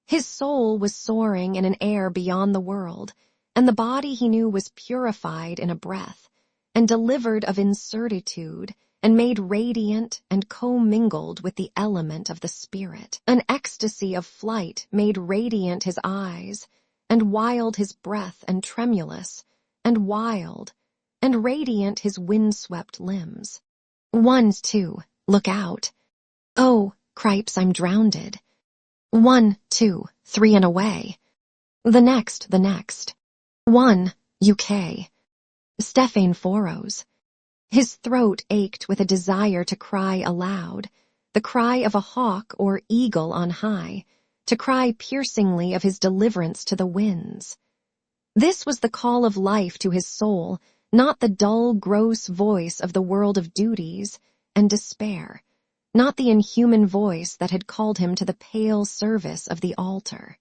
His soul was soaring in an air beyond the world, and the body he knew was purified in a breath, and delivered of incertitude, and made radiant and commingled with the element of the spirit. An ecstasy of flight made radiant his eyes, and wild his breath, and tremulous, and wild, and radiant his windswept limbs. 1, 2, look out. Oh, cripes, I'm drowned. 1, 2, 3 and away. The next. 1, UK. Stephan Foros. His throat ached with a desire to cry aloud, the cry of a hawk or eagle on high, to cry piercingly of his deliverance to the winds. This was the call of life to his soul, not the dull, gross voice of the world of duties and despair, not the inhuman voice that had called him to the pale service of the altar.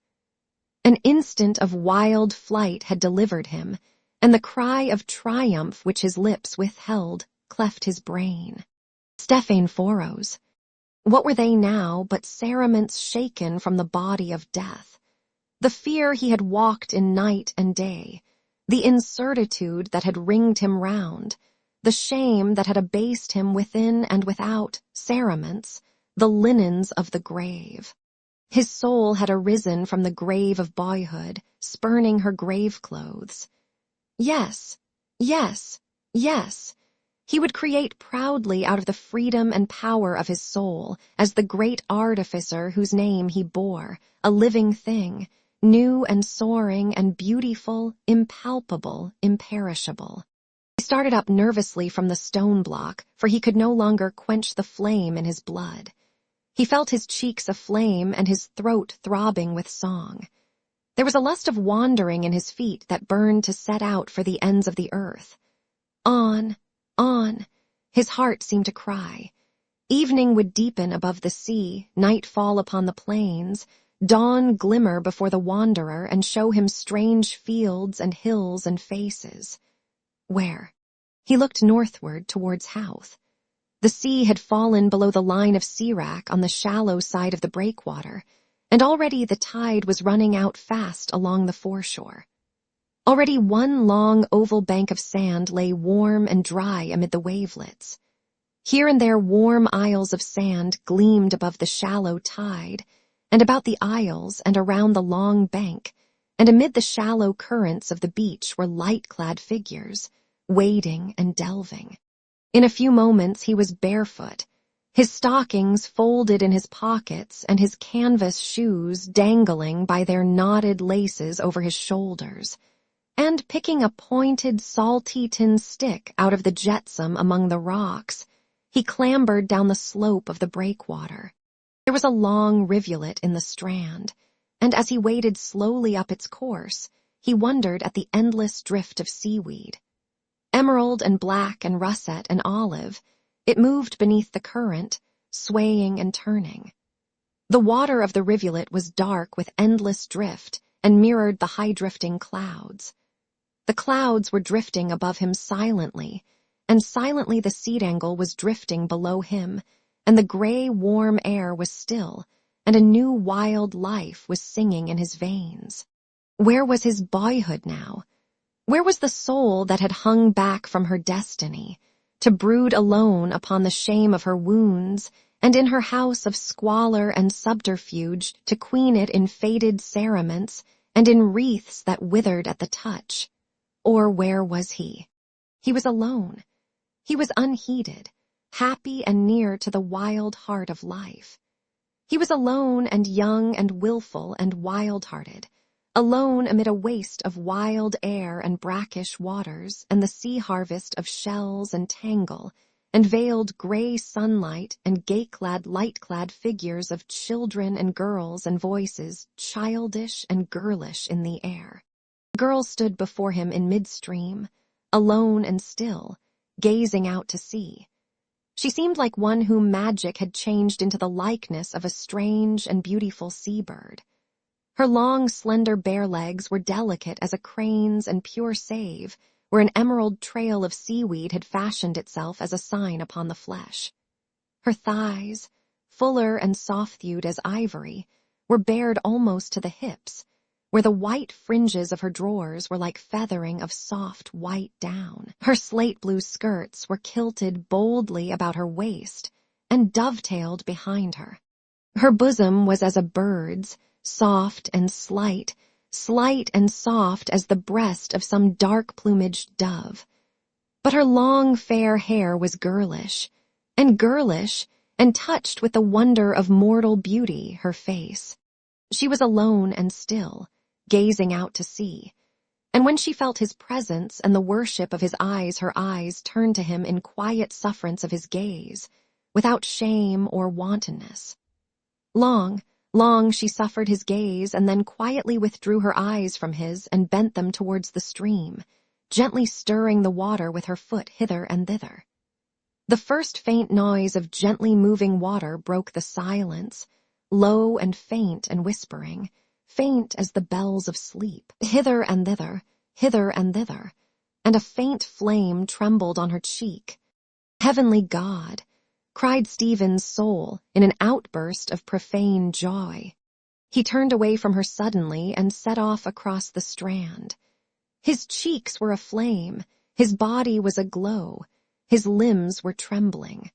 An instant of wild flight had delivered him, and the cry of triumph which his lips withheld cleft his brain. Stephan Foros. What were they now but cerements shaken from the body of death? The fear he had walked in night and day, the incertitude that had ringed him round, the shame that had abased him within and without, cerements, the linens of the grave. His soul had arisen from the grave of boyhood, spurning her grave clothes. Yes. He would create proudly out of the freedom and power of his soul as the great artificer whose name he bore, a living thing, new and soaring and beautiful, impalpable, imperishable. He started up nervously from the stone block, for he could no longer quench the flame in his blood. He felt his cheeks aflame and his throat throbbing with song. There was a lust of wandering in his feet that burned to set out for the ends of the earth. On, his heart seemed to cry. Evening would deepen above the sea, night fall upon the plains, dawn glimmer before the wanderer and show him strange fields and hills and faces. Where? He looked northward towards Howth. The sea had fallen below the line of sea wrack on the shallow side of the breakwater, and already the tide was running out fast along the foreshore. Already one long oval bank of sand lay warm and dry amid the wavelets. Here and there warm isles of sand gleamed above the shallow tide, and about the isles and around the long bank, and amid the shallow currents of the beach were light-clad figures, wading and delving. In a few moments he was barefoot, his stockings folded in his pockets and his canvas shoes dangling by their knotted laces over his shoulders, and picking a pointed salty tin stick out of the jetsam among the rocks, he clambered down the slope of the breakwater. There was a long rivulet in the strand, and as he waded slowly up its course, he wondered at the endless drift of seaweed. Emerald and black and russet and olive, it moved beneath the current, swaying and turning. The water of the rivulet was dark with endless drift and mirrored the high-drifting clouds. The clouds were drifting above him silently, and silently the sea-dangle was drifting below him, and the gray, warm air was still, and a new wild life was singing in his veins. Where was his boyhood now? Where was the soul that had hung back from her destiny, to brood alone upon the shame of her wounds, and in her house of squalor and subterfuge to queen it in faded cerements and in wreaths that withered at the touch? Or where was he? He was alone. He was unheeded, happy and near to the wild heart of life. He was alone and young and willful and wild-hearted, alone amid a waste of wild air and brackish waters and the sea harvest of shells and tangle, and veiled gray sunlight and gay-clad, light-clad figures of children and girls and voices childish and girlish in the air. The girl stood before him in midstream, alone and still, gazing out to sea. She seemed like one whom magic had changed into the likeness of a strange and beautiful seabird. Her long, slender bare legs were delicate as a crane's and pure save, where an emerald trail of seaweed had fashioned itself as a sign upon the flesh. Her thighs, fuller and soft-thewed as ivory, were bared almost to the hips, where the white fringes of her drawers were like feathering of soft white down. Her slate-blue skirts were kilted boldly about her waist and dovetailed behind her. Her bosom was as a bird's, soft and slight and soft as the breast of some dark-plumaged dove. But her long fair hair was girlish, and touched with the wonder of mortal beauty her face. She was alone and still, gazing out to sea, and when she felt his presence and the worship of his eyes, her eyes turned to him in quiet sufferance of his gaze, without shame or wantonness. Long she suffered his gaze, and then quietly withdrew her eyes from his and bent them towards the stream, gently stirring the water with her foot hither and thither. The first faint noise of gently moving water broke the silence, low and faint and whispering, faint as the bells of sleep, hither and thither, and a faint flame trembled on her cheek. Heavenly God! Cried Stephen's soul in an outburst of profane joy. He turned away from her suddenly and set off across the strand. His cheeks were aflame, his body was aglow, his limbs were trembling.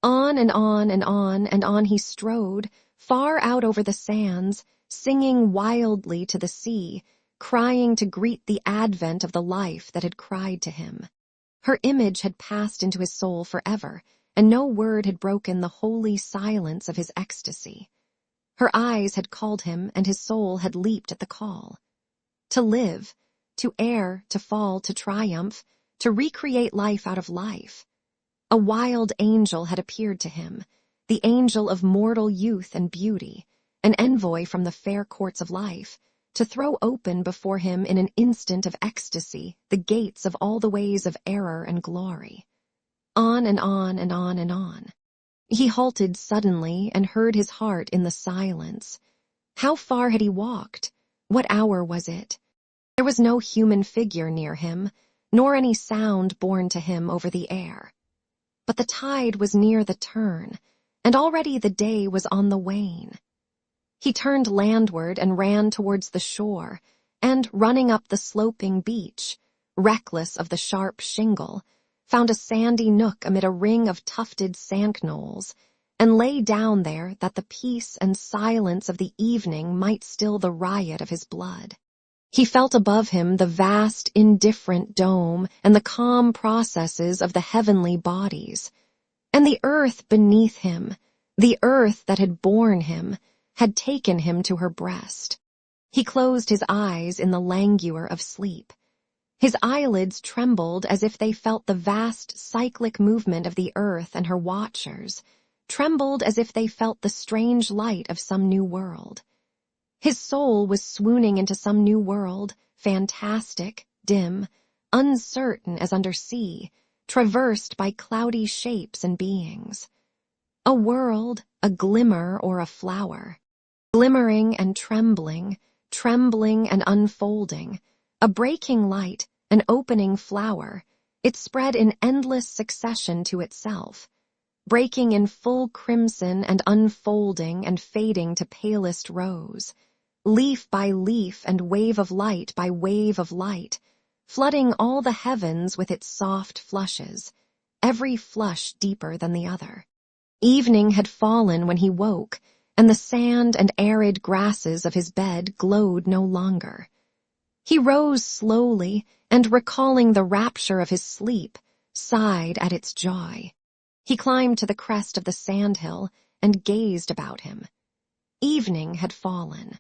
On and on and on and on he strode, far out over the sands, singing wildly to the sea, crying to greet the advent of the life that had cried to him. Her image had passed into his soul forever, and no word had broken the holy silence of his ecstasy. Her eyes had called him, and his soul had leaped at the call. To live, to err, to fall, to triumph, to recreate life out of life. A wild angel had appeared to him, the angel of mortal youth and beauty, an envoy from the fair courts of life, to throw open before him in an instant of ecstasy the gates of all the ways of error and glory. On and on and on and on. He halted suddenly and heard his heart in the silence. How far had he walked? What hour was it? There was no human figure near him, nor any sound borne to him over the air. But the tide was near the turn, and already the day was on the wane. He turned landward and ran towards the shore, and, running up the sloping beach, reckless of the sharp shingle, found a sandy nook amid a ring of tufted sand-knolls, and lay down there that the peace and silence of the evening might still the riot of his blood. He felt above him the vast, indifferent dome and the calm processes of the heavenly bodies, and the earth beneath him, the earth that had borne him, had taken him to her breast. He closed his eyes in the languor of sleep. His eyelids trembled as if they felt the vast cyclic movement of the earth and her watchers, trembled as if they felt the strange light of some new world. His soul was swooning into some new world, fantastic, dim, uncertain as under sea, traversed by cloudy shapes and beings. A world, a glimmer or a flower, glimmering and trembling, trembling and unfolding, a breaking light, an opening flower, it spread in endless succession to itself, breaking in full crimson and unfolding and fading to palest rose, leaf by leaf and wave of light by wave of light, flooding all the heavens with its soft flushes, every flush deeper than the other. Evening had fallen when he woke, and the sand and arid grasses of his bed glowed no longer. He rose slowly, and recalling the rapture of his sleep, sighed at its joy. He climbed to the crest of the sandhill and gazed about him. Evening had fallen.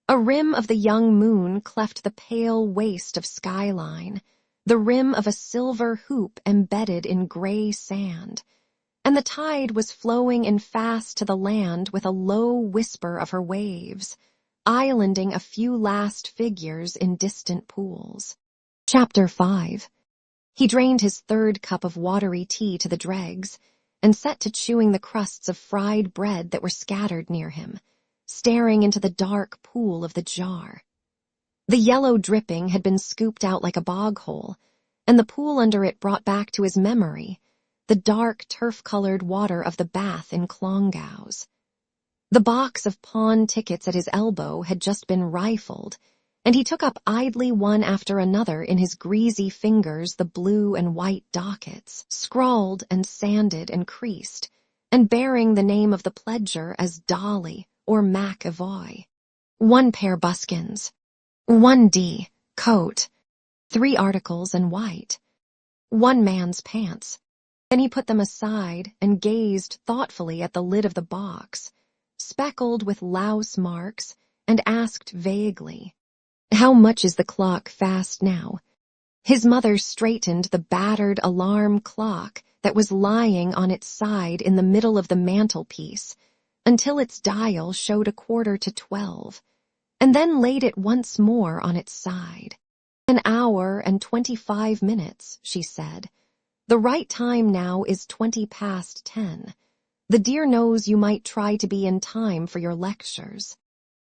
A rim of the young moon cleft the pale waste of skyline, the rim of a silver hoop embedded in gray sand, and the tide was flowing in fast to the land with a low whisper of her waves, islanding a few last figures in distant pools. Chapter 5. He drained his third cup of watery tea to the dregs, and set to chewing the crusts of fried bread that were scattered near him, staring into the dark pool of the jar. The yellow dripping had been scooped out like a bog hole, and the pool under it brought back to his memory the dark turf-colored water of the bath in Clongowes. The box of pawn tickets at his elbow had just been rifled, and he took up idly one after another in his greasy fingers the blue and white dockets, scrawled and sanded and creased, and bearing the name of the pledger as Dolly or McAvoy. 1 pair buskins, 1 D, coat, 3 articles in white, 1 man's pants. Then he put them aside and gazed thoughtfully at the lid of the box, speckled with louse marks, and asked vaguely, "How much is the clock fast now?" His mother straightened the battered alarm clock that was lying on its side in the middle of the mantelpiece until its dial showed 11:45, and then laid it once more on its side. "An hour and 25 minutes, she said. "The right time now is 10:20. The dear knows you might try to be in time for your lectures."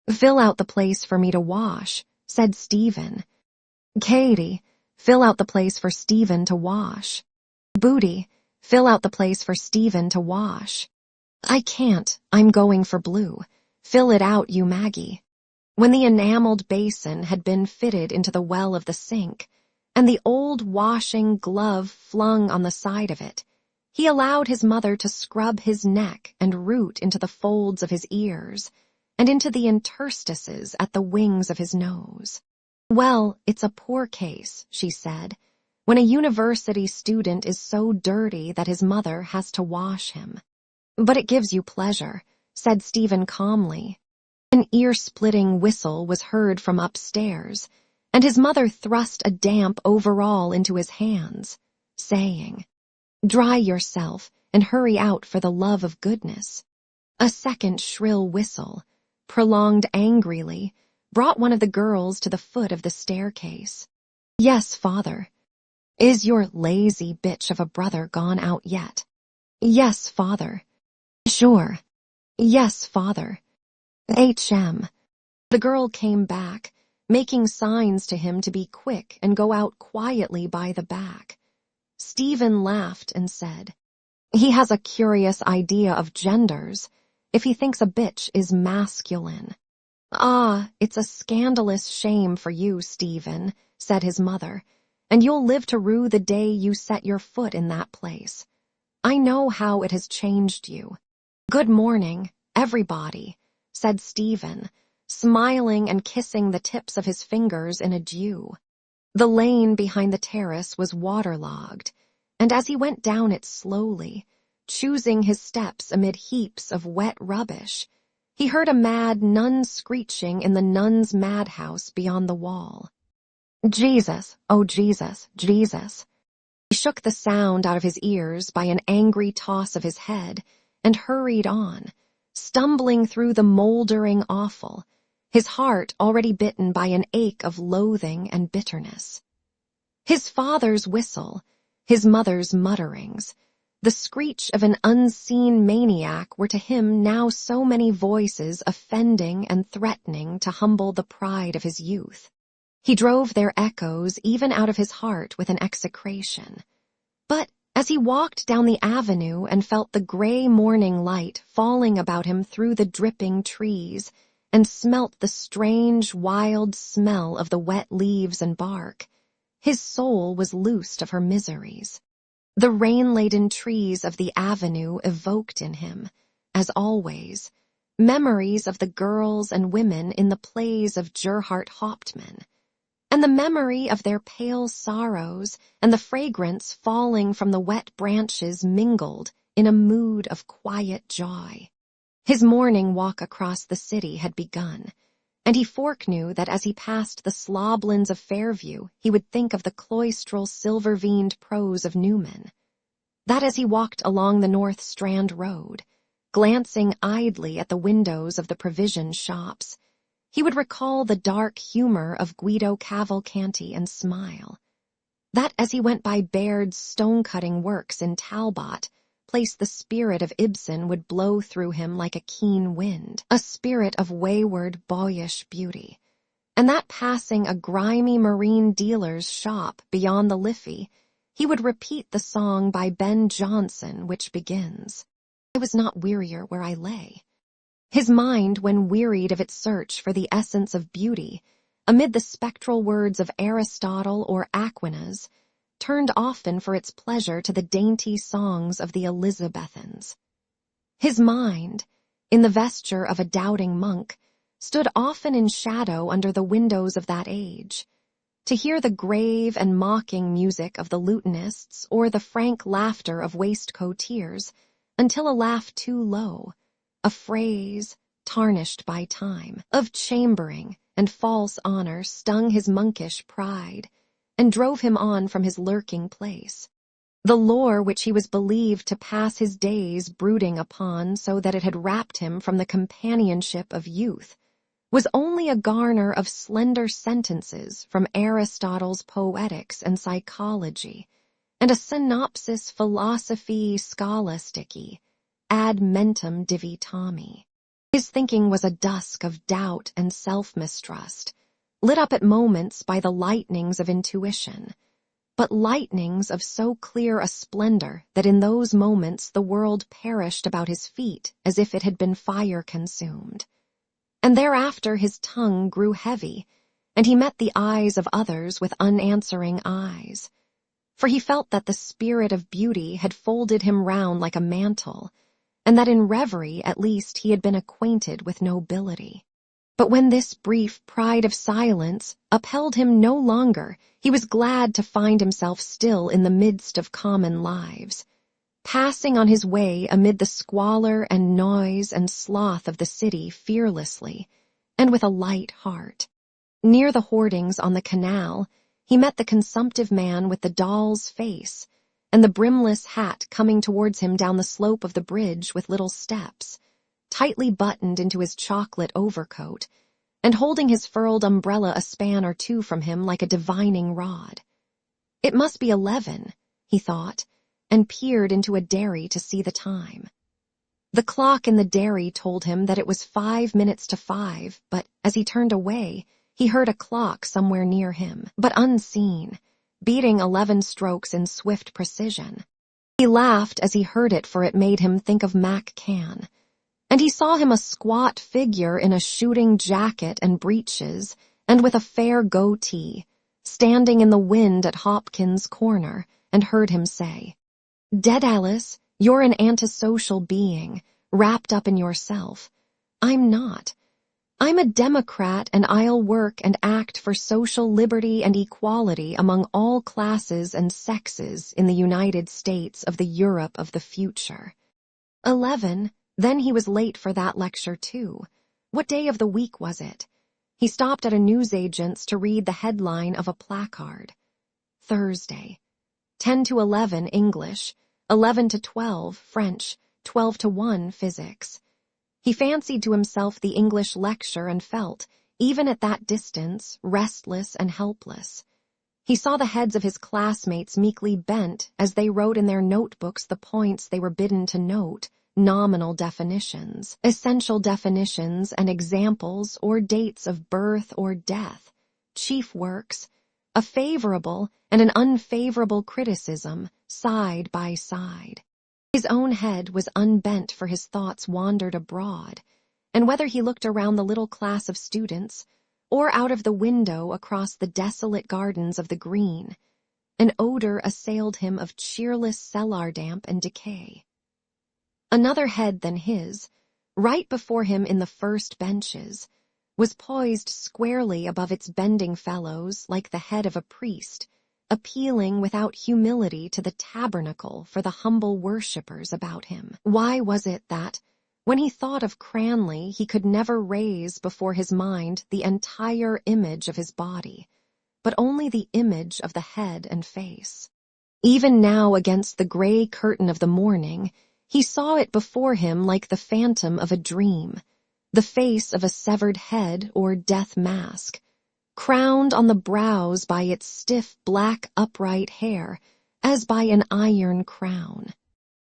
"Fill out the place for me to wash," said Stephen. "Katie, fill out the place for Stephen to wash." "Booty, fill out the place for Stephen to wash." "I can't, I'm going for blue. Fill it out, you Maggie." When the enameled basin had been fitted into the well of the sink, and the old washing glove flung on the side of it, he allowed his mother to scrub his neck and root into the folds of his ears, and into the interstices at the wings of his nose. "Well, it's a poor case," she said, when a university student is so dirty that his mother has to wash him. But it gives you pleasure, said Stephen calmly. An ear-splitting whistle was heard from upstairs, and his mother thrust a damp overall into his hands, saying, "Dry yourself and hurry out for the love of goodness." A second shrill whistle, prolonged angrily, brought one of the girls to the foot of the staircase. "Yes, father." "Is your lazy bitch of a brother gone out yet?" "Yes, father." "Sure." "Yes, father." "HM." The girl came back, making signs to him to be quick and go out quietly by the back. Stephen laughed and said, "He has a curious idea of genders, if he thinks a bitch is masculine." "Ah, it's a scandalous shame for you, Stephen," said his mother, "and you'll live to rue the day you set your foot in that place. I know how it has changed you." "Good morning, everybody," said Stephen, smiling and kissing the tips of his fingers in adieu. The lane behind the terrace was waterlogged, and as he went down it slowly, choosing his steps amid heaps of wet rubbish, he heard a mad nun screeching in the nuns' madhouse beyond the wall. "Jesus, oh Jesus, Jesus." He shook the sound out of his ears by an angry toss of his head and hurried on, stumbling through the moldering offal, his heart already bitten by an ache of loathing and bitterness. His father's whistle, his mother's mutterings, the screech of an unseen maniac were to him now so many voices offending and threatening to humble the pride of his youth. He drove their echoes even out of his heart with an execration. But as he walked down the avenue and felt the gray morning light falling about him through the dripping trees, and smelt the strange, wild smell of the wet leaves and bark, his soul was loosed of her miseries. The rain-laden trees of the avenue evoked in him, as always, memories of the girls and women in the plays of Gerhardt Hauptmann, and the memory of their pale sorrows and the fragrance falling from the wet branches mingled in a mood of quiet joy. His morning walk across the city had begun, and he foreknew that as he passed the sloblands of Fairview he would think of the cloistral silver-veined prose of Newman. That as he walked along the North Strand Road, glancing idly at the windows of the provision shops, he would recall the dark humor of Guido Cavalcanti and smile. That as he went by Baird's stone-cutting works in Talbot, place the spirit of Ibsen would blow through him like a keen wind, a spirit of wayward, boyish beauty. And that passing a grimy marine dealer's shop beyond the Liffey, he would repeat the song by Ben Jonson which begins, "I was not wearier where I lay." His mind, when wearied of its search for the essence of beauty, amid the spectral words of Aristotle or Aquinas, turned often for its pleasure to the dainty songs of the Elizabethans. His mind, in the vesture of a doubting monk, stood often in shadow under the windows of that age, to hear the grave and mocking music of the lutanists or the frank laughter of waistcoateers, until a laugh too low, a phrase tarnished by time, of chambering and false honor stung his monkish pride, and drove him on from his lurking place. The lore which he was believed to pass his days brooding upon so that it had wrapped him from the companionship of youth, was only a garner of slender sentences from Aristotle's Poetics and Psychology, and a synopsis philosophiae scholastici, ad mentem divitami. His thinking was a dusk of doubt and self-mistrust, lit up at moments by the lightnings of intuition, but lightnings of so clear a splendor that in those moments the world perished about his feet as if it had been fire-consumed. And thereafter his tongue grew heavy, and he met the eyes of others with unanswering eyes, for he felt that the spirit of beauty had folded him round like a mantle, and that in reverie at least he had been acquainted with nobility. But when this brief pride of silence upheld him no longer, he was glad to find himself still in the midst of common lives, passing on his way amid the squalor and noise and sloth of the city fearlessly, and with a light heart. Near the hoardings on the canal, he met the consumptive man with the doll's face, and the brimless hat coming towards him down the slope of the bridge with little steps, tightly buttoned into his chocolate overcoat, and holding his furled umbrella a span or two from him like a divining rod. It must be 11, he thought, and peered into a dairy to see the time. The clock in the dairy told him that it was 5 minutes to 5, but as he turned away, he heard a clock somewhere near him, but unseen, beating 11 strokes in swift precision. He laughed as he heard it, for it made him think of Mac Cann, and he saw him a squat figure in a shooting jacket and breeches, and with a fair goatee, standing in the wind at Hopkins' corner, and heard him say, "Dead Alice, you're an antisocial being, wrapped up in yourself. I'm not. I'm a Democrat, and I'll work and act for social liberty and equality among all classes and sexes in the United States of the Europe of the future." 11. Then he was late for that lecture, too. What day of the week was it? He stopped at a newsagent's to read the headline of a placard. Thursday. 10 to 11 English, 11 to 12 French, 12 to 1 physics. He fancied to himself the English lecture and felt, even at that distance, restless and helpless. He saw the heads of his classmates meekly bent as they wrote in their notebooks the points they were bidden to note, nominal definitions, essential definitions and examples or dates of birth or death, chief works, a favorable and an unfavorable criticism, side by side. His own head was unbent, for his thoughts wandered abroad, and whether he looked around the little class of students or out of the window across the desolate gardens of the green, an odor assailed him of cheerless cellar damp and decay. Another head than his, right before him in the first benches, was poised squarely above its bending fellows like the head of a priest, appealing without humility to the tabernacle for the humble worshippers about him. Why was it that, when he thought of Cranley, he could never raise before his mind the entire image of his body, but only the image of the head and face? Even now, against the gray curtain of the morning, he saw it before him like the phantom of a dream, the face of a severed head or death mask, crowned on the brows by its stiff black upright hair as by an iron crown.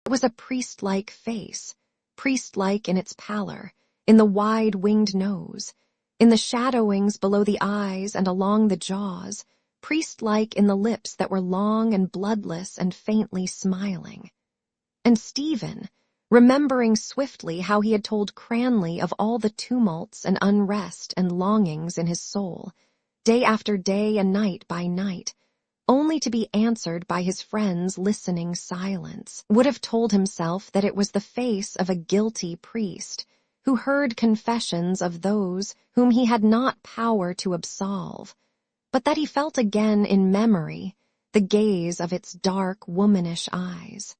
It was a priest-like face, priest-like in its pallor, in the wide-winged nose, in the shadowings below the eyes and along the jaws, priest-like in the lips that were long and bloodless and faintly smiling. And Stephen, remembering swiftly how he had told Cranley of all the tumults and unrest and longings in his soul, day after day and night by night, only to be answered by his friend's listening silence, would have told himself that it was the face of a guilty priest who heard confessions of those whom he had not power to absolve, but that he felt again in memory the gaze of its dark, womanish eyes.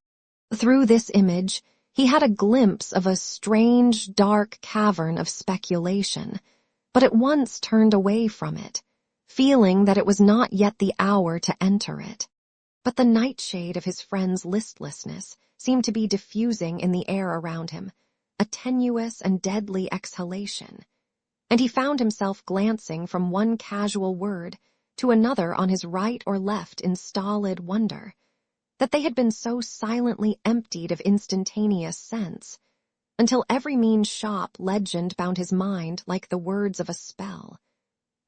Through this image, he had a glimpse of a strange, dark cavern of speculation, but at once turned away from it, feeling that it was not yet the hour to enter it. But the nightshade of his friend's listlessness seemed to be diffusing in the air around him, a tenuous and deadly exhalation, and he found himself glancing from one casual word to another on his right or left in stolid wonder that they had been so silently emptied of instantaneous sense, until every mean shop legend bound his mind like the words of a spell,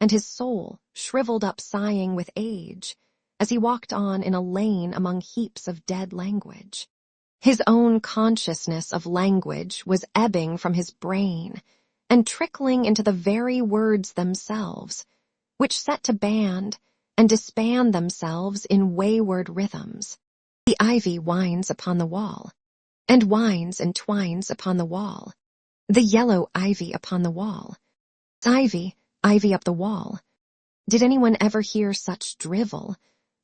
and his soul shriveled up sighing with age as he walked on in a lane among heaps of dead language. His own consciousness of language was ebbing from his brain and trickling into the very words themselves, which set to band and disband themselves in wayward rhythms. The ivy winds upon the wall, and winds and twines upon the wall, the yellow ivy upon the wall, Ivy, ivy up the wall. Did anyone ever hear such drivel?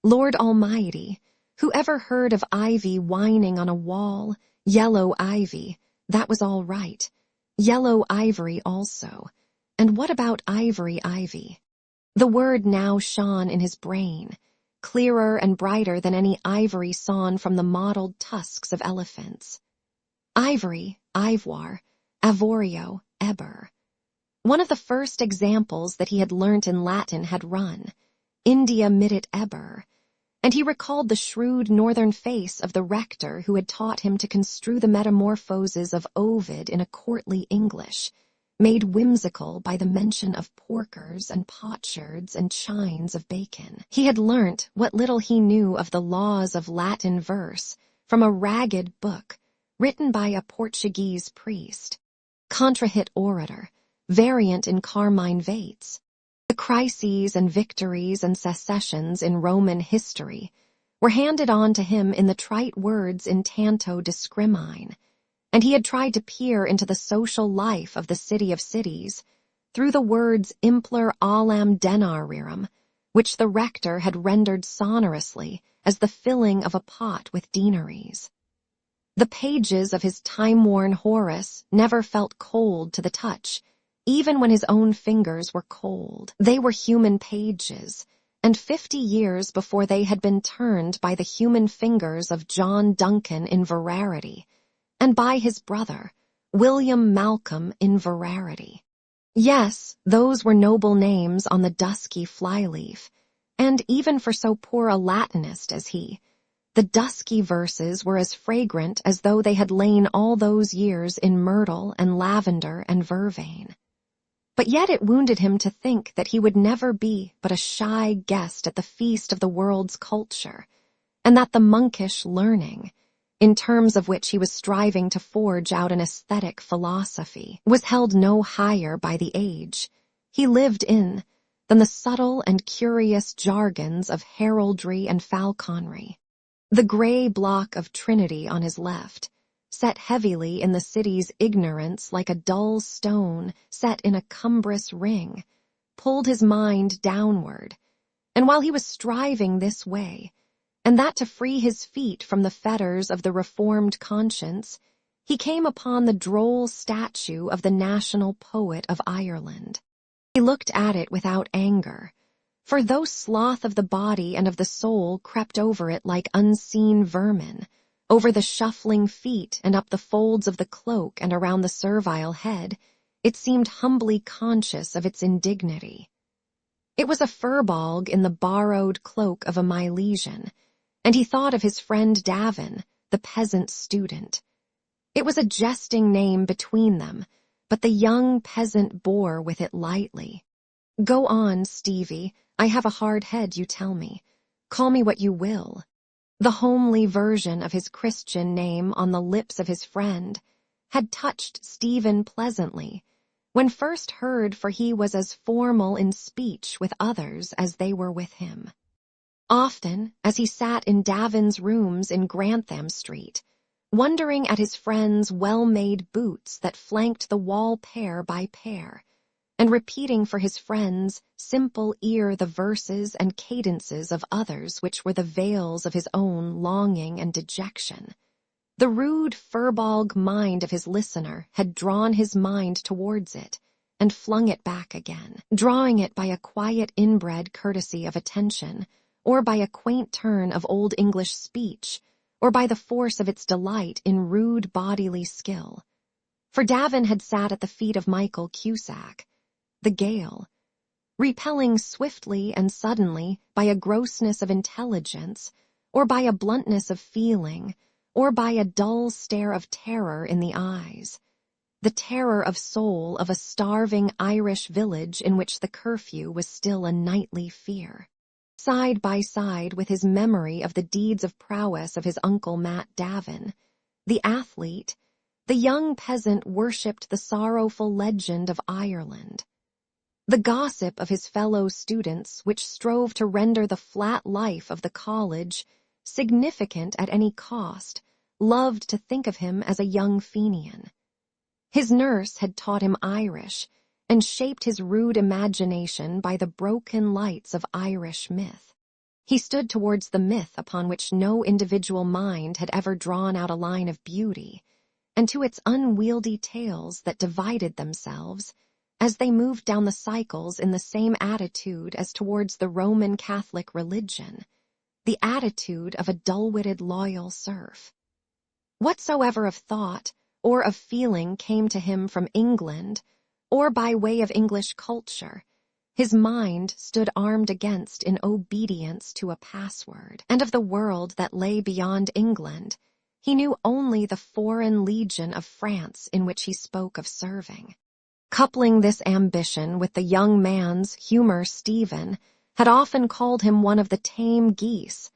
Lord Almighty, who ever heard of ivy whining on a wall? Yellow ivy, that was all right. Yellow ivory also. And what about ivory ivy? The word now shone in his brain, clearer and brighter than any ivory sawn from the mottled tusks of elephants. Ivory, ivoire, avorio, eber. One of the first examples that he had learnt in Latin had run, India mitit eber, and he recalled the shrewd northern face of the rector who had taught him to construe the metamorphoses of Ovid in a courtly English, made whimsical by the mention of porkers and potsherds and chines of bacon. He had learnt what little he knew of the laws of Latin verse from a ragged book written by a Portuguese priest, contrahit orator, variant in carmine vates. The crises and victories and secessions in Roman history were handed on to him in the trite words in tanto discrimine, and he had tried to peer into the social life of the city of cities through the words implor alam denarium, which the rector had rendered sonorously as the filling of a pot with denaries. The pages of his time-worn Horace never felt cold to the touch, even when his own fingers were cold. They were human pages, and 50 years before they had been turned by the human fingers of John Duncan in veracity, and by his brother, William Malcolm in veracity. Yes, those were noble names on the dusky flyleaf, and even for so poor a Latinist as he, the dusky verses were as fragrant as though they had lain all those years in myrtle and lavender and vervain. But yet it wounded him to think that he would never be but a shy guest at the feast of the world's culture, and that the monkish learning, in terms of which he was striving to forge out an aesthetic philosophy, was held no higher by the age he lived in than the subtle and curious jargons of heraldry and falconry. The gray block of Trinity on his left, set heavily in the city's ignorance like a dull stone set in a cumbrous ring, pulled his mind downward, and while he was striving this way, and that to free his feet from the fetters of the reformed conscience, he came upon the droll statue of the national poet of Ireland. He looked at it without anger, for though sloth of the body and of the soul crept over it like unseen vermin, over the shuffling feet and up the folds of the cloak and around the servile head, it seemed humbly conscious of its indignity. It was a furbolg in the borrowed cloak of a Milesian, and he thought of his friend Davin, the peasant student. It was a jesting name between them, but the young peasant bore with it lightly. "Go on, Stevie, I have a hard head, you tell me. Call me what you will." The homely version of his Christian name on the lips of his friend had touched Stephen pleasantly, when first heard, for he was as formal in speech with others as they were with him. Often, as he sat in Davin's rooms in Grantham Street, wondering at his friend's well-made boots that flanked the wall pair by pair, and repeating for his friend's simple ear the verses and cadences of others which were the veils of his own longing and dejection, the rude furbolg mind of his listener had drawn his mind towards it and flung it back again, drawing it by a quiet inbred courtesy of attention, or by a quaint turn of old English speech, or by the force of its delight in rude bodily skill. For Davin had sat at the feet of Michael Cusack, the Gael, repelling swiftly and suddenly by a grossness of intelligence, or by a bluntness of feeling, or by a dull stare of terror in the eyes, the terror of soul of a starving Irish village in which the curfew was still a nightly fear. Side by side with his memory of the deeds of prowess of his uncle Matt Davin, the athlete, the young peasant worshipped the sorrowful legend of Ireland. The gossip of his fellow students, which strove to render the flat life of the college significant at any cost, loved to think of him as a young Fenian. His nurse had taught him Irish, and shaped his rude imagination by the broken lights of Irish myth. He stood towards the myth upon which no individual mind had ever drawn out a line of beauty, and to its unwieldy tales that divided themselves as they moved down the cycles in the same attitude as towards the Roman Catholic religion, the attitude of a dull-witted loyal serf. Whatsoever of thought or of feeling came to him from England, or by way of English culture, his mind stood armed against in obedience to a password, and of the world that lay beyond England, he knew only the foreign legion of France in which he spoke of serving. Coupling this ambition with the young man's humor, Stephen had often called him one of the tame geese,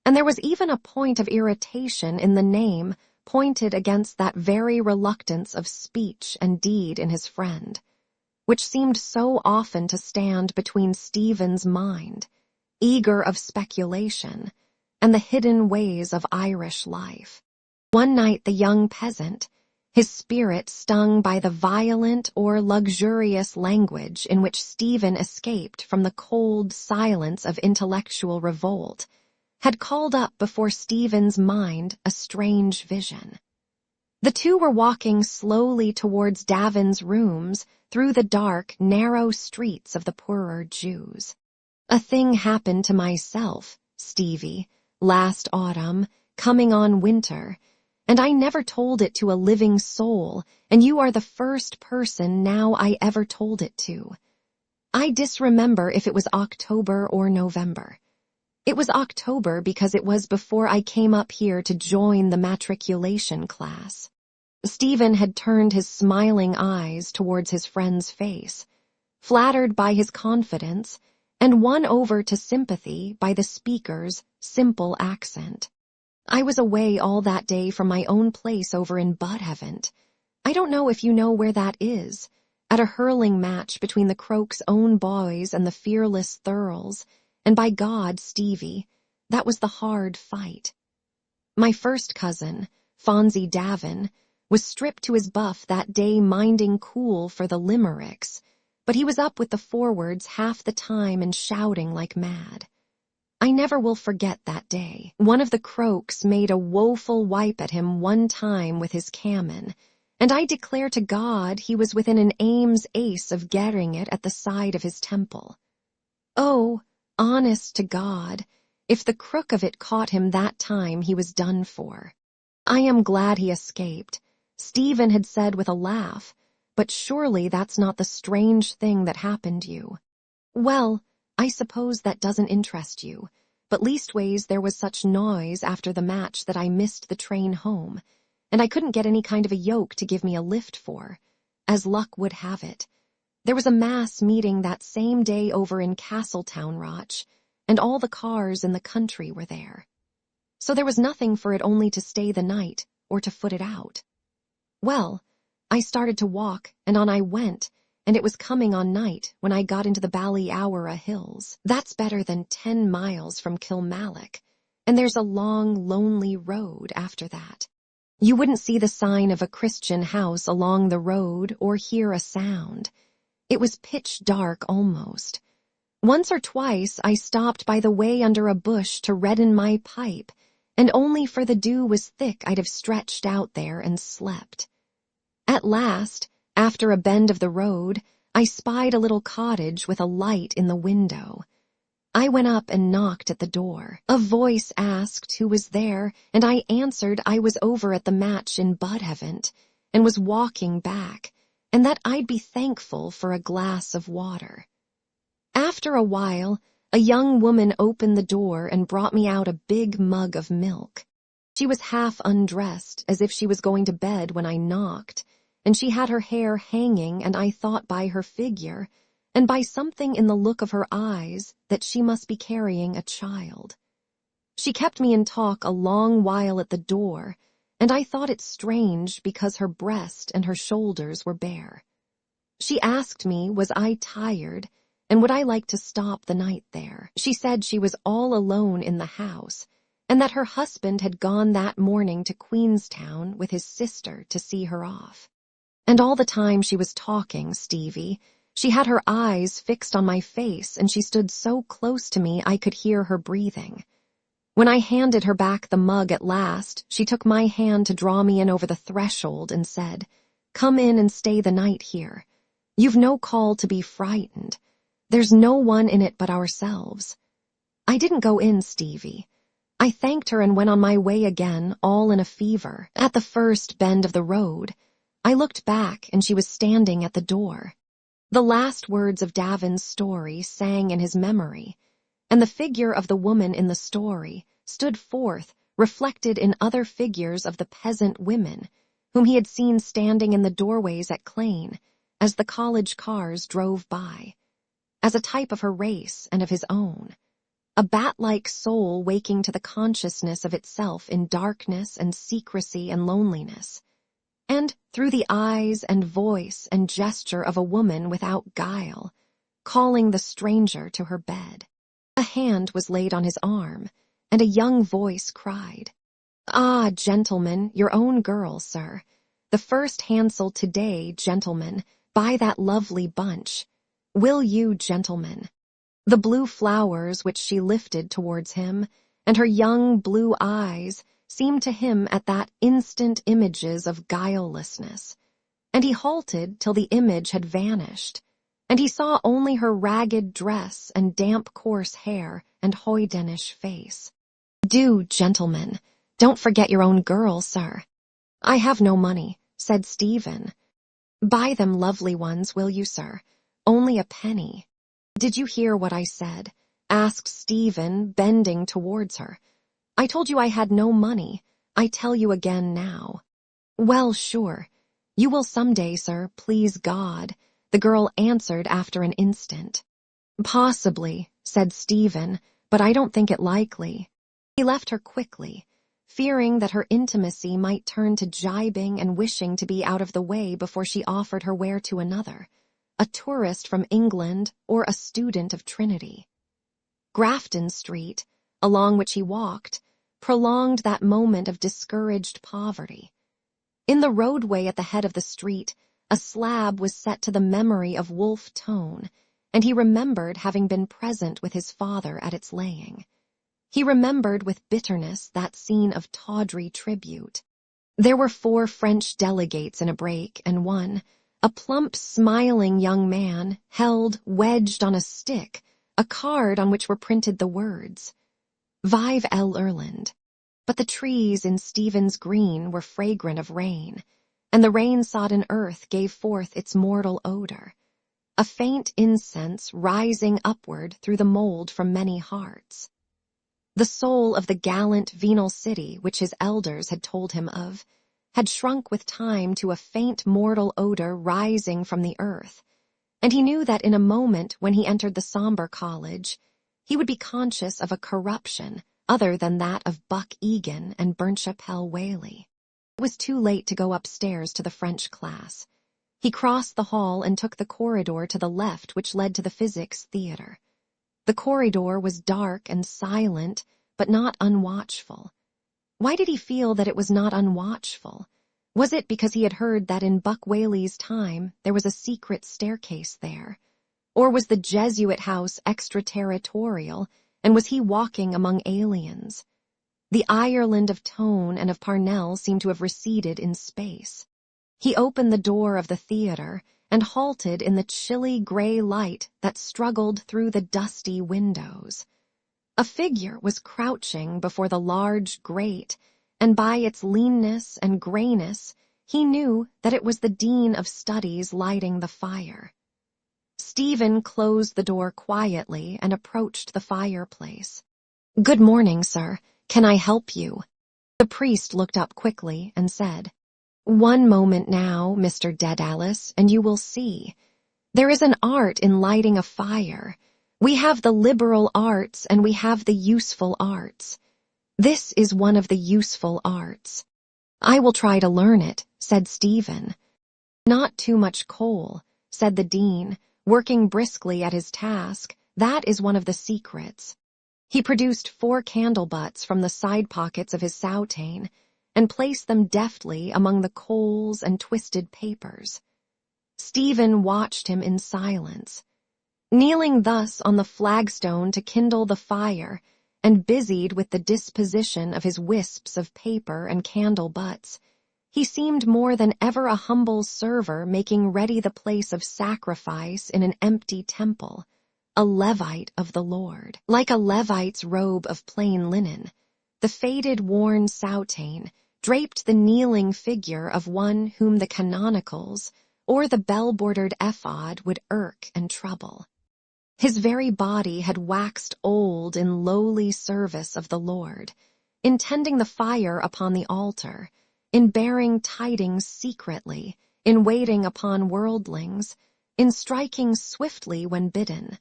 and there was even a point of irritation in the name pointed against that very reluctance of speech and deed in his friend, which seemed so often to stand between Stephen's mind, eager of speculation, and the hidden ways of Irish life. One night the young peasant, his spirit stung by the violent or luxurious language in which Stephen escaped from the cold silence of intellectual revolt, had called up before Stephen's mind a strange vision. The two were walking slowly towards Davin's rooms through the dark, narrow streets of the poorer Jews. "A thing happened to myself, Stevie, last autumn, coming on winter, and I never told it to a living soul, and you are the first person now I ever told it to. I disremember if it was October or November. It was October because it was before I came up here to join the matriculation class." Stephen had turned his smiling eyes towards his friend's face, flattered by his confidence and won over to sympathy by the speaker's simple accent. "I was away all that day from my own place over in Budheavent. I don't know if you know where that is, at a hurling match between the Croke's own boys and the fearless Thurles, and by God, Stevie, that was the hard fight. My first cousin, Fonzie Davin, was stripped to his buff that day minding cool for the limericks, but he was up with the forwards half the time and shouting like mad. I never will forget that day. One of the Crokes made a woeful wipe at him one time with his cannon, and I declare to God he was within an aim's ace of getting it at the side of his temple. Oh, honest to God, if the crook of it caught him that time he was done for. I am glad he escaped," Stephen had said with a laugh, "but surely that's not the strange thing that happened you." "Well, I suppose that doesn't interest you, but leastways there was such noise after the match that I missed the train home, and I couldn't get any kind of a yoke to give me a lift for. As luck would have it, there was a mass meeting that same day over in Castletown, Roch, and all the cars in the country were there. So there was nothing for it only to stay the night or to foot it out. Well, I started to walk, and on I went, and it was coming on night when I got into the Ballyowra Hills. That's better than 10 miles from Kilmallock, and there's a long, lonely road after that. You wouldn't see the sign of a Christian house along the road or hear a sound. It was pitch dark almost. Once or twice I stopped by the way under a bush to redden my pipe, and only for the dew was thick I'd have stretched out there and slept. At last, after a bend of the road, I spied a little cottage with a light in the window. I went up and knocked at the door. A voice asked who was there, and I answered I was over at the match in Budheavent, and was walking back, and that I'd be thankful for a glass of water. After a while, a young woman opened the door and brought me out a big mug of milk. She was half undressed, as if she was going to bed when I knocked, and she had her hair hanging, and I thought by her figure, and by something in the look of her eyes, that she must be carrying a child. She kept me in talk a long while at the door, and I thought it strange because her breast and her shoulders were bare. She asked me, was I tired, and would I like to stop the night there? She said she was all alone in the house, and that her husband had gone that morning to Queenstown with his sister to see her off. And all the time she was talking, Stevie, she had her eyes fixed on my face, and she stood so close to me I could hear her breathing. When I handed her back the mug at last, she took my hand to draw me in over the threshold and said, "Come in and stay the night here. You've no call to be frightened. There's no one in it but ourselves." I didn't go in, Stevie. I thanked her and went on my way again, all in a fever. At the first bend of the road, I looked back and she was standing at the door. The last words of Davin's story sang in his memory, and the figure of the woman in the story stood forth, reflected in other figures of the peasant women, whom he had seen standing in the doorways at Clane as the college cars drove by, as a type of her race and of his own. A bat-like soul waking to the consciousness of itself in darkness and secrecy and loneliness, and through the eyes and voice and gesture of a woman without guile, calling the stranger to her bed. A hand was laid on his arm, and a young voice cried, "Ah, gentlemen, your own girl, sir. The first handsel today, gentlemen, buy that lovely bunch. Will you, gentlemen?" The blue flowers which she lifted towards him, and her young blue eyes, seemed to him at that instant images of guilelessness, and he halted till the image had vanished, and he saw only her ragged dress and damp coarse hair and hoydenish face. "Do, gentlemen, don't forget your own girl, sir." "I have no money," said Stephen. "Buy them lovely ones, will you, sir? Only a penny." "Did you hear what I said?" asked Stephen, bending towards her. "I told you I had no money. I tell you again now." "Well, sure. You will some day, sir, please God," the girl answered after an instant. "Possibly," said Stephen, "but I don't think it likely." He left her quickly, fearing that her intimacy might turn to gibing and wishing to be out of the way before she offered her ware to another, a tourist from England or a student of Trinity. Grafton Street, along which he walked, prolonged that moment of discouraged poverty. In the roadway at the head of the street, a slab was set to the memory of Wolfe Tone, and he remembered having been present with his father at its laying. He remembered with bitterness that scene of tawdry tribute. There were 4 French delegates in a brake, and one, a plump, smiling young man, held, wedged on a stick, a card on which were printed the words, "Vive l'Irlande." But the trees in Stephen's Green were fragrant of rain, and the rain-sodden earth gave forth its mortal odor, a faint incense rising upward through the mold from many hearts. The soul of the gallant venal city which his elders had told him of had shrunk with time to a faint mortal odor rising from the earth, and he knew that in a moment when he entered the sombre college, he would be conscious of a corruption other than that of Buck Egan and Burnchapel Whaley. It was too late to go upstairs to the French class. He crossed the hall and took the corridor to the left which led to the physics theater. The corridor was dark and silent, but not unwatchful. Why did he feel that it was not unwatchful? Was it because he had heard that in Buck Whaley's time there was a secret staircase there? Or was the Jesuit house extraterritorial, and was he walking among aliens? The Ireland of Tone and of Parnell seemed to have receded in space. He opened the door of the theater and halted in the chilly gray light that struggled through the dusty windows. A figure was crouching before the large grate, and by its leanness and grayness, he knew that it was the Dean of Studies lighting the fire. Stephen closed the door quietly and approached the fireplace. "Good morning, sir. Can I help you?" The priest looked up quickly and said, "One moment now, Mr. Dedalus, and you will see. There is an art in lighting a fire. We have the liberal arts and we have the useful arts. This is one of the useful arts." "I will try to learn it," said Stephen. "Not too much coal," said the dean, working briskly at his task. "That is one of the secrets." He produced 4 candle butts from the side pockets of his soutane, and place them deftly among the coals and twisted papers. Stephen watched him in silence. Kneeling thus on the flagstone to kindle the fire, and busied with the disposition of his wisps of paper and candle butts, he seemed more than ever a humble server making ready the place of sacrifice in an empty temple, a Levite of the Lord. Like a Levite's robe of plain linen, the faded worn soutane draped the kneeling figure of one whom the canonicals or the bell-bordered ephod would irk and trouble. His very body had waxed old in lowly service of the Lord, in tending the fire upon the altar, in bearing tidings secretly, in waiting upon worldlings, in striking swiftly when bidden,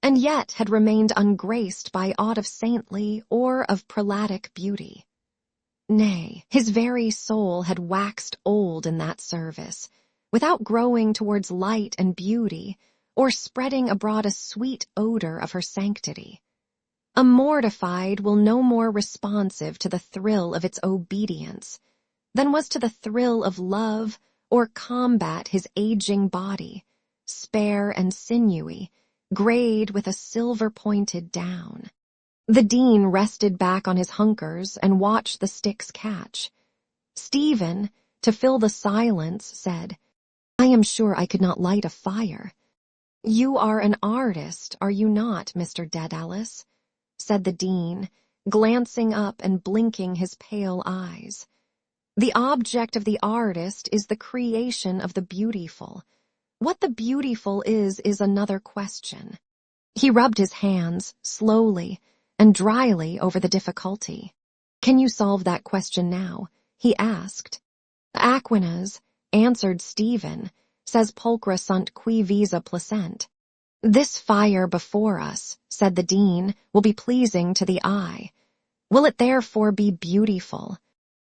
and yet had remained ungraced by aught of saintly or of prelatic beauty. Nay, his very soul had waxed old in that service, without growing towards light and beauty, or spreading abroad a sweet odor of her sanctity. A mortified will no more responsive to the thrill of its obedience than was to the thrill of love or combat his aging body, spare and sinewy, grayed with a silver-pointed down. The dean rested back on his hunkers and watched the sticks catch. Stephen, to fill the silence, said, "I am sure I could not light a fire." "You are an artist, are you not, Mr. Dedalus?" said the dean, glancing up and blinking his pale eyes. "The object of the artist is the creation of the beautiful. What the beautiful is another question." He rubbed his hands, slowly and dryly, over the difficulty. "Can you solve that question now?" he asked. "Aquinas," answered Stephen, "says pulchra sunt qui visa placent." "This fire before us," said the dean, "will be pleasing to the eye. Will it therefore be beautiful?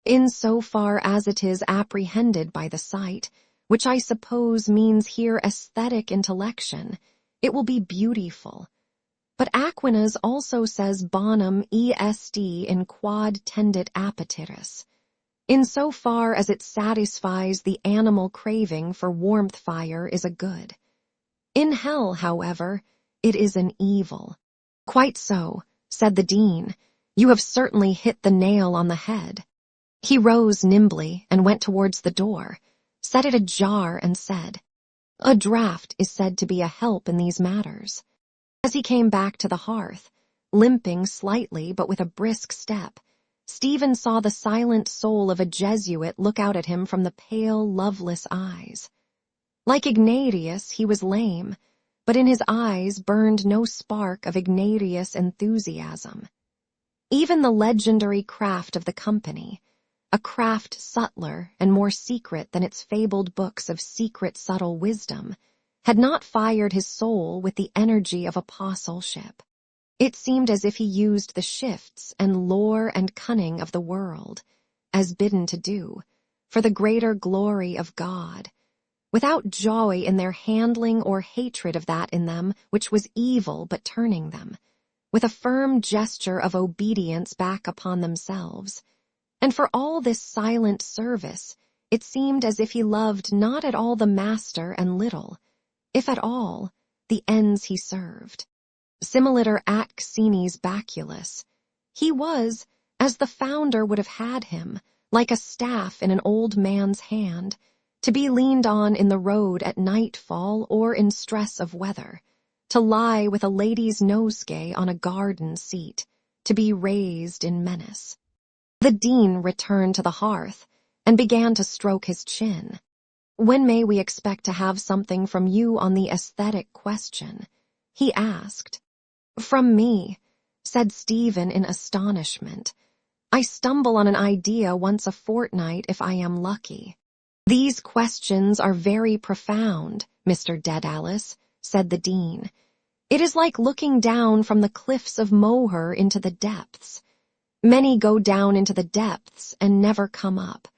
In so far as it is apprehended by the sight, which I suppose means here aesthetic intellection, it will be beautiful. But Aquinas also says bonum est in quod tendit appetitus. In so far as it satisfies the animal craving for warmth, fire is a good. In hell, however, it is an evil." "Quite so," said the dean. "You have certainly hit the nail on the head." He rose nimbly and went towards the door, set it ajar, and said, "A draught is said to be a help in these matters." As he came back to the hearth, limping slightly but with a brisk step, Stephen saw the silent soul of a Jesuit look out at him from the pale, loveless eyes. Like Ignatius, he was lame, but in his eyes burned no spark of Ignatius enthusiasm. Even the legendary craft of the company, a craft subtler and more secret than its fabled books of secret subtle wisdom, had not fired his soul with the energy of apostleship. It seemed as if he used the shifts and lore and cunning of the world, as bidden to do, for the greater glory of God, without joy in their handling or hatred of that in them which was evil but turning them, with a firm gesture of obedience back upon themselves. And for all this silent service, it seemed as if he loved not at all the master and little, if at all, the ends he served. Similiter ac senis baculus. He was, as the founder would have had him, like a staff in an old man's hand, to be leaned on in the road at nightfall or in stress of weather, to lie with a lady's nosegay on a garden seat, to be raised in menace. The dean returned to the hearth and began to stroke his chin. "When may we expect to have something from you on the aesthetic question?" he asked. "From me," said Stephen in astonishment. "I stumble on an idea once a fortnight if I am lucky." "These questions are very profound, Mr. Dedalus," said the dean. "It is like looking down from the cliffs of Moher into the depths. Many go down into the depths and never come up.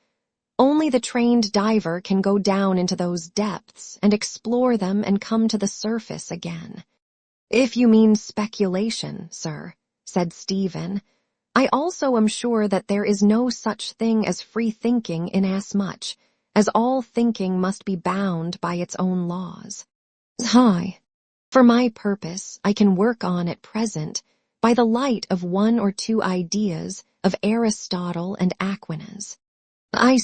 Only the trained diver can go down into those depths and explore them and come to the surface again." "If you mean speculation, sir," said Stephen, I also am sure that there is no such thing as free thinking inasmuch as all thinking must be bound by its own laws. Hi. For my purpose, I can work on at present by the light of one or two ideas of Aristotle and Aquinas. I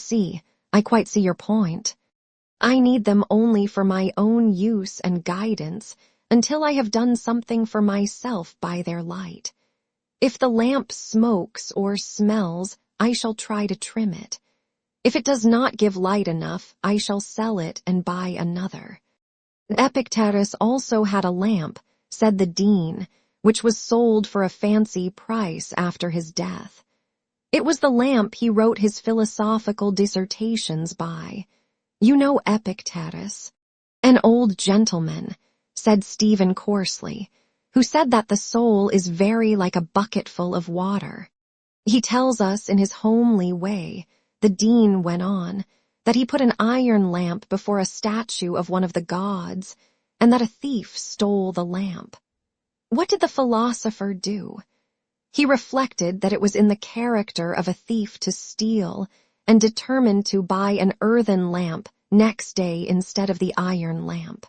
quite see your point. I need them only for my own use and guidance until I have done something for myself by their light. If the lamp smokes or smells, I shall try to trim it. If it does not give light enough, I shall sell it and buy another. Epictetus also had a lamp, said the dean, which was sold for a fancy price after his death. It was the lamp he wrote his philosophical dissertations by. You know Epictetus? An old gentleman, said Stephen coarsely, who said that the soul is very like a bucketful of water. He tells us in his homely way, the dean went on, that he put an iron lamp before a statue of one of the gods, and that a thief stole the lamp. What did the philosopher do? He reflected that it was in the character of a thief to steal, and determined to buy an earthen lamp next day instead of the iron lamp.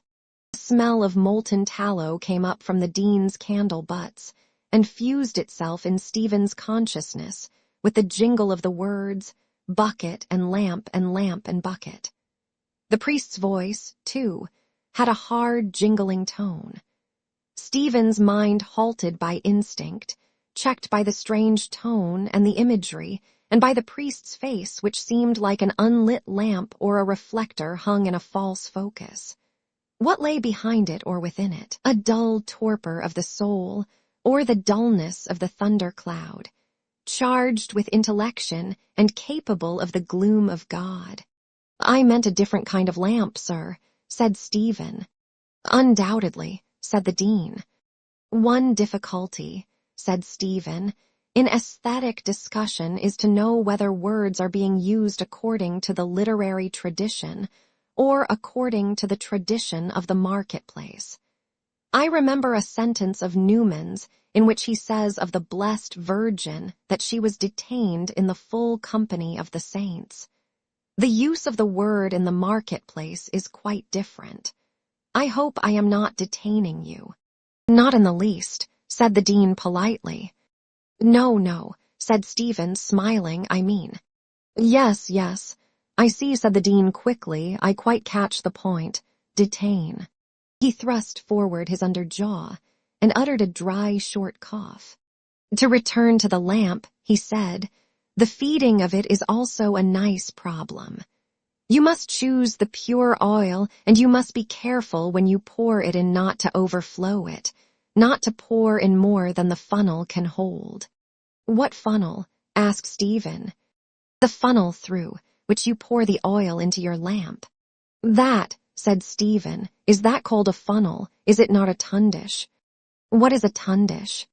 The smell of molten tallow came up from the dean's candle butts, and fused itself in Stephen's consciousness with the jingle of the words, bucket and lamp and lamp and bucket. The priest's voice, too, had a hard, jingling tone. Stephen's mind halted by instinct, checked by the strange tone and the imagery, and by the priest's face, which seemed like an unlit lamp or a reflector hung in a false focus. What lay behind it or within it? A dull torpor of the soul, or the dullness of the thundercloud, charged with intellection and capable of the gloom of God. I meant a different kind of lamp, sir, said Stephen. Undoubtedly, said the dean. One difficulty, said Stephen, in aesthetic discussion is to know whether words are being used according to the literary tradition or according to the tradition of the marketplace. I remember a sentence of Newman's in which he says of the Blessed Virgin that she was detained in the full company of the saints. The use of the word in the marketplace is quite different. I hope I am not detaining you. Not in the least, said the dean politely. No, said Stephen, smiling, I mean. Yes, I see, said the dean quickly, I quite catch the point. Detain. He thrust forward his under jaw and uttered a dry, short cough. To return to the lamp, he said, the feeding of it is also a nice problem. You must choose the pure oil, and you must be careful when you pour it in not to overflow it, not to pour in more than the funnel can hold. What funnel? Asked Stephen. The funnel through which you pour the oil into your lamp. That, said Stephen, is that called a funnel? Is it not a tundish? What is a tundish?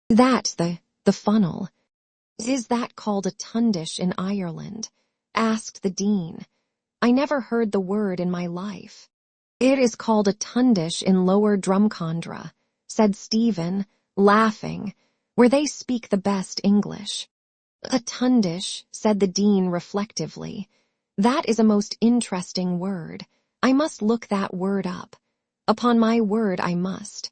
That, the funnel. Is that called a tundish in Ireland? Asked the dean. I never heard the word in my life. It is called a tundish in Lower Drumcondra, said Stephen, laughing, where they speak the best English. A tundish, said the dean reflectively. That is a most interesting word. I must look that word up. Upon my word I must.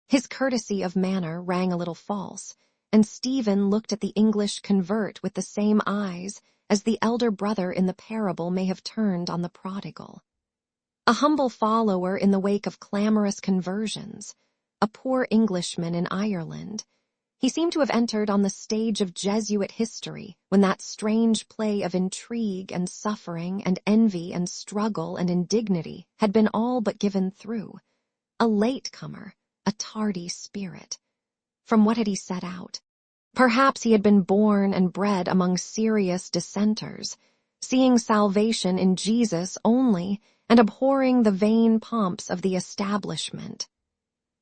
His courtesy of manner rang a little false, and Stephen looked at the English convert with the same eyes as the elder brother in the parable may have turned on the prodigal. A humble follower in the wake of clamorous conversions, a poor Englishman in Ireland, he seemed to have entered on the stage of Jesuit history when that strange play of intrigue and suffering and envy and struggle and indignity had been all but given through. A latecomer, a tardy spirit. From what had he set out? Perhaps he had been born and bred among serious dissenters, seeing salvation in Jesus only and abhorring the vain pomps of the establishment.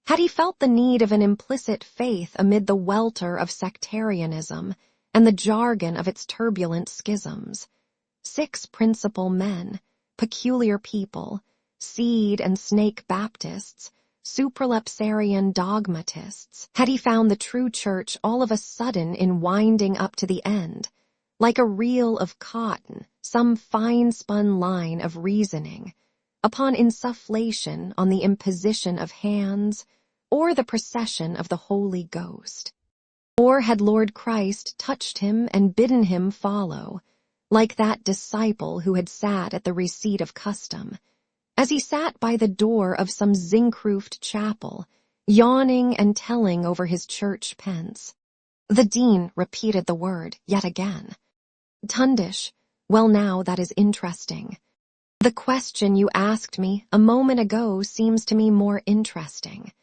Had he felt the need of an implicit faith amid the welter of sectarianism and the jargon of its turbulent schisms? 6 principal men, peculiar people, seed and snake Baptists, supralapsarian dogmatists had he found the true church all of a sudden in winding up to the end, like a reel of cotton, some fine-spun line of reasoning, upon insufflation on the imposition of hands, or the procession of the Holy Ghost? Or had Lord Christ touched him and bidden him follow, like that disciple who had sat at the receipt of custom, as he sat by the door of some zinc-roofed chapel, yawning and telling over his church pence? The dean repeated the word yet again. Tundish, well now that is interesting. The question you asked me a moment ago seems to me more interesting.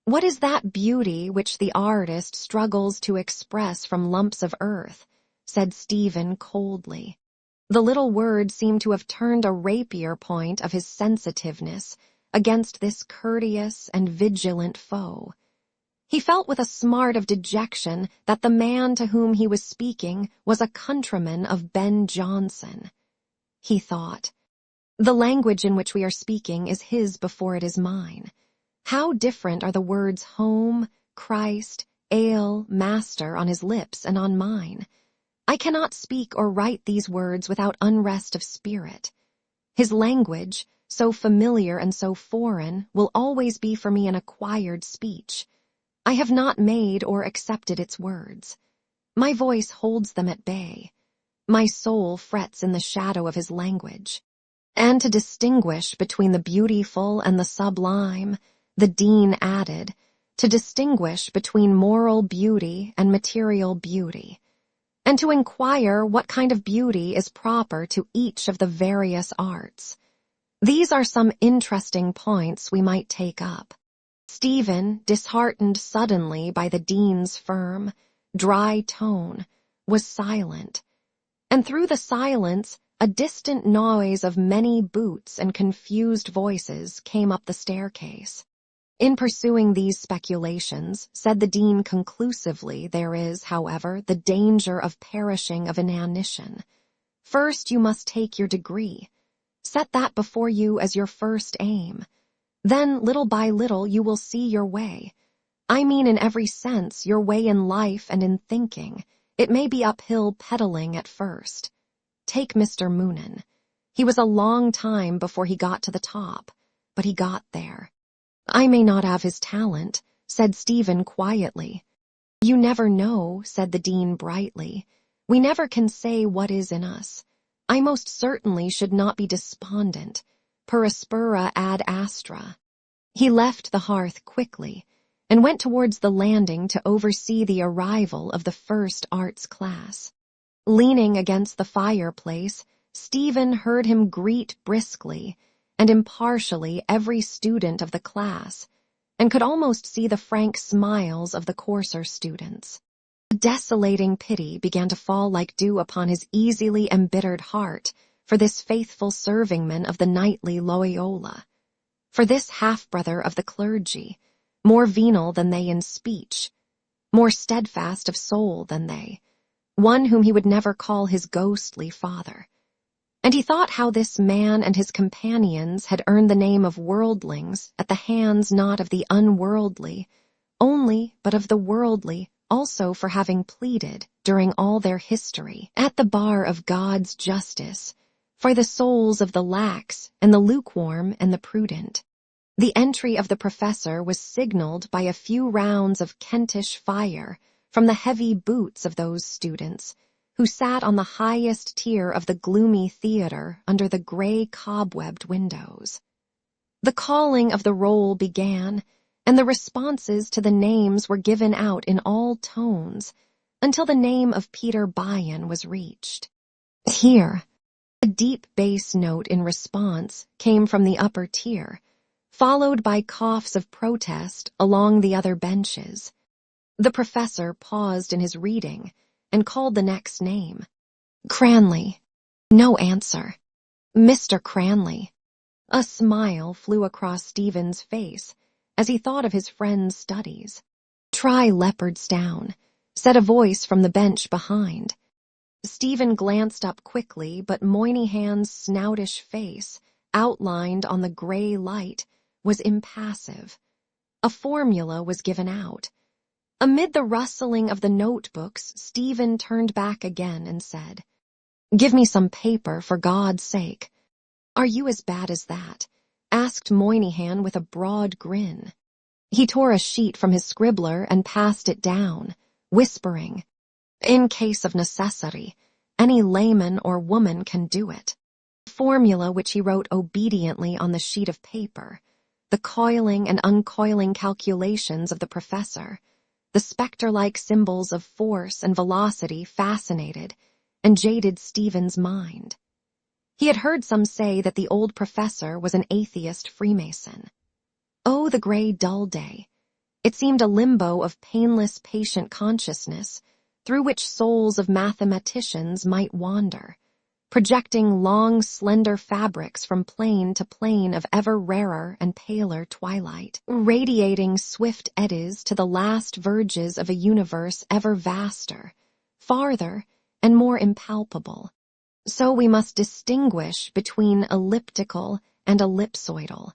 What is that beauty which the artist struggles to express from lumps of earth? Said Stephen coldly. The little word seemed to have turned a rapier point of his sensitiveness against this courteous and vigilant foe. He felt with a smart of dejection that the man to whom he was speaking was a countryman of Ben Jonson. He thought, the language in which we are speaking is his before it is mine. How different are the words home, Christ, ale, master on his lips and on mine. I cannot speak or write these words without unrest of spirit. His language, so familiar and so foreign, will always be for me an acquired speech. I have not made or accepted its words. My voice holds them at bay. My soul frets in the shadow of his language. And to distinguish between the beautiful and the sublime, the dean added, to distinguish between moral beauty and material beauty, and to inquire what kind of beauty is proper to each of the various arts. These are some interesting points we might take up. Stephen, disheartened suddenly by the dean's firm, dry tone, was silent, and through the silence a distant noise of many boots and confused voices came up the staircase. In pursuing these speculations, said the dean conclusively, there is, however, the danger of perishing of inanition. First you must take your degree. Set that before you as your first aim. Then, little by little, you will see your way. I mean in every sense, your way in life and in thinking. It may be uphill pedaling at first. Take Mr. Moonan. He was a long time before he got to the top, but he got there. I may not have his talent, said Stephen quietly. You never know, said the dean brightly. We never can say what is in us. I most certainly should not be despondent. Per aspera ad astra. He left the hearth quickly, and went towards the landing to oversee the arrival of the first arts class. Leaning against the fireplace, Stephen heard him greet briskly and impartially every student of the class, and could almost see the frank smiles of the coarser students. A desolating pity began to fall like dew upon his easily embittered heart for this faithful servingman of the knightly Loyola, for this half-brother of the clergy, more venal than they in speech, more steadfast of soul than they, one whom he would never call his ghostly father. And he thought how this man and his companions had earned the name of worldlings at the hands not of the unworldly only, but of the worldly also, for having pleaded, during all their history, at the bar of God's justice, for the souls of the lax and the lukewarm and the prudent. The entry of the professor was signaled by a few rounds of Kentish fire from the heavy boots of those students who sat on the highest tier of the gloomy theater under the gray cobwebbed windows. The calling of the roll began, and the responses to the names were given out in all tones until the name of Peter Byon was reached. Here, a deep bass note in response came from the upper tier, followed by coughs of protest along the other benches. The professor paused in his reading and called the next name. Cranley. No answer. Mr. Cranley. A smile flew across Stephen's face as he thought of his friend's studies. Try Leopardstown, said a voice from the bench behind. Stephen glanced up quickly, but Moynihan's snoutish face, outlined on the gray light, was impassive. A formula was given out. Amid the rustling of the notebooks, Stephen turned back again and said, "Give me some paper, for God's sake." "Are you as bad as that?" asked Moynihan with a broad grin. He tore a sheet from his scribbler and passed it down, whispering, "In case of necessity, any layman or woman can do it." The formula which he wrote obediently on the sheet of paper, the coiling and uncoiling calculations of the professor, the spectre-like symbols of force and velocity fascinated and jaded Stephen's mind. He had heard some say that the old professor was an atheist Freemason. Oh, the gray, dull day. It seemed a limbo of painless, patient consciousness through which souls of mathematicians might wander, projecting long, slender fabrics from plane to plane of ever rarer and paler twilight, radiating swift eddies to the last verges of a universe ever vaster, farther, and more impalpable. So we must distinguish between elliptical and ellipsoidal.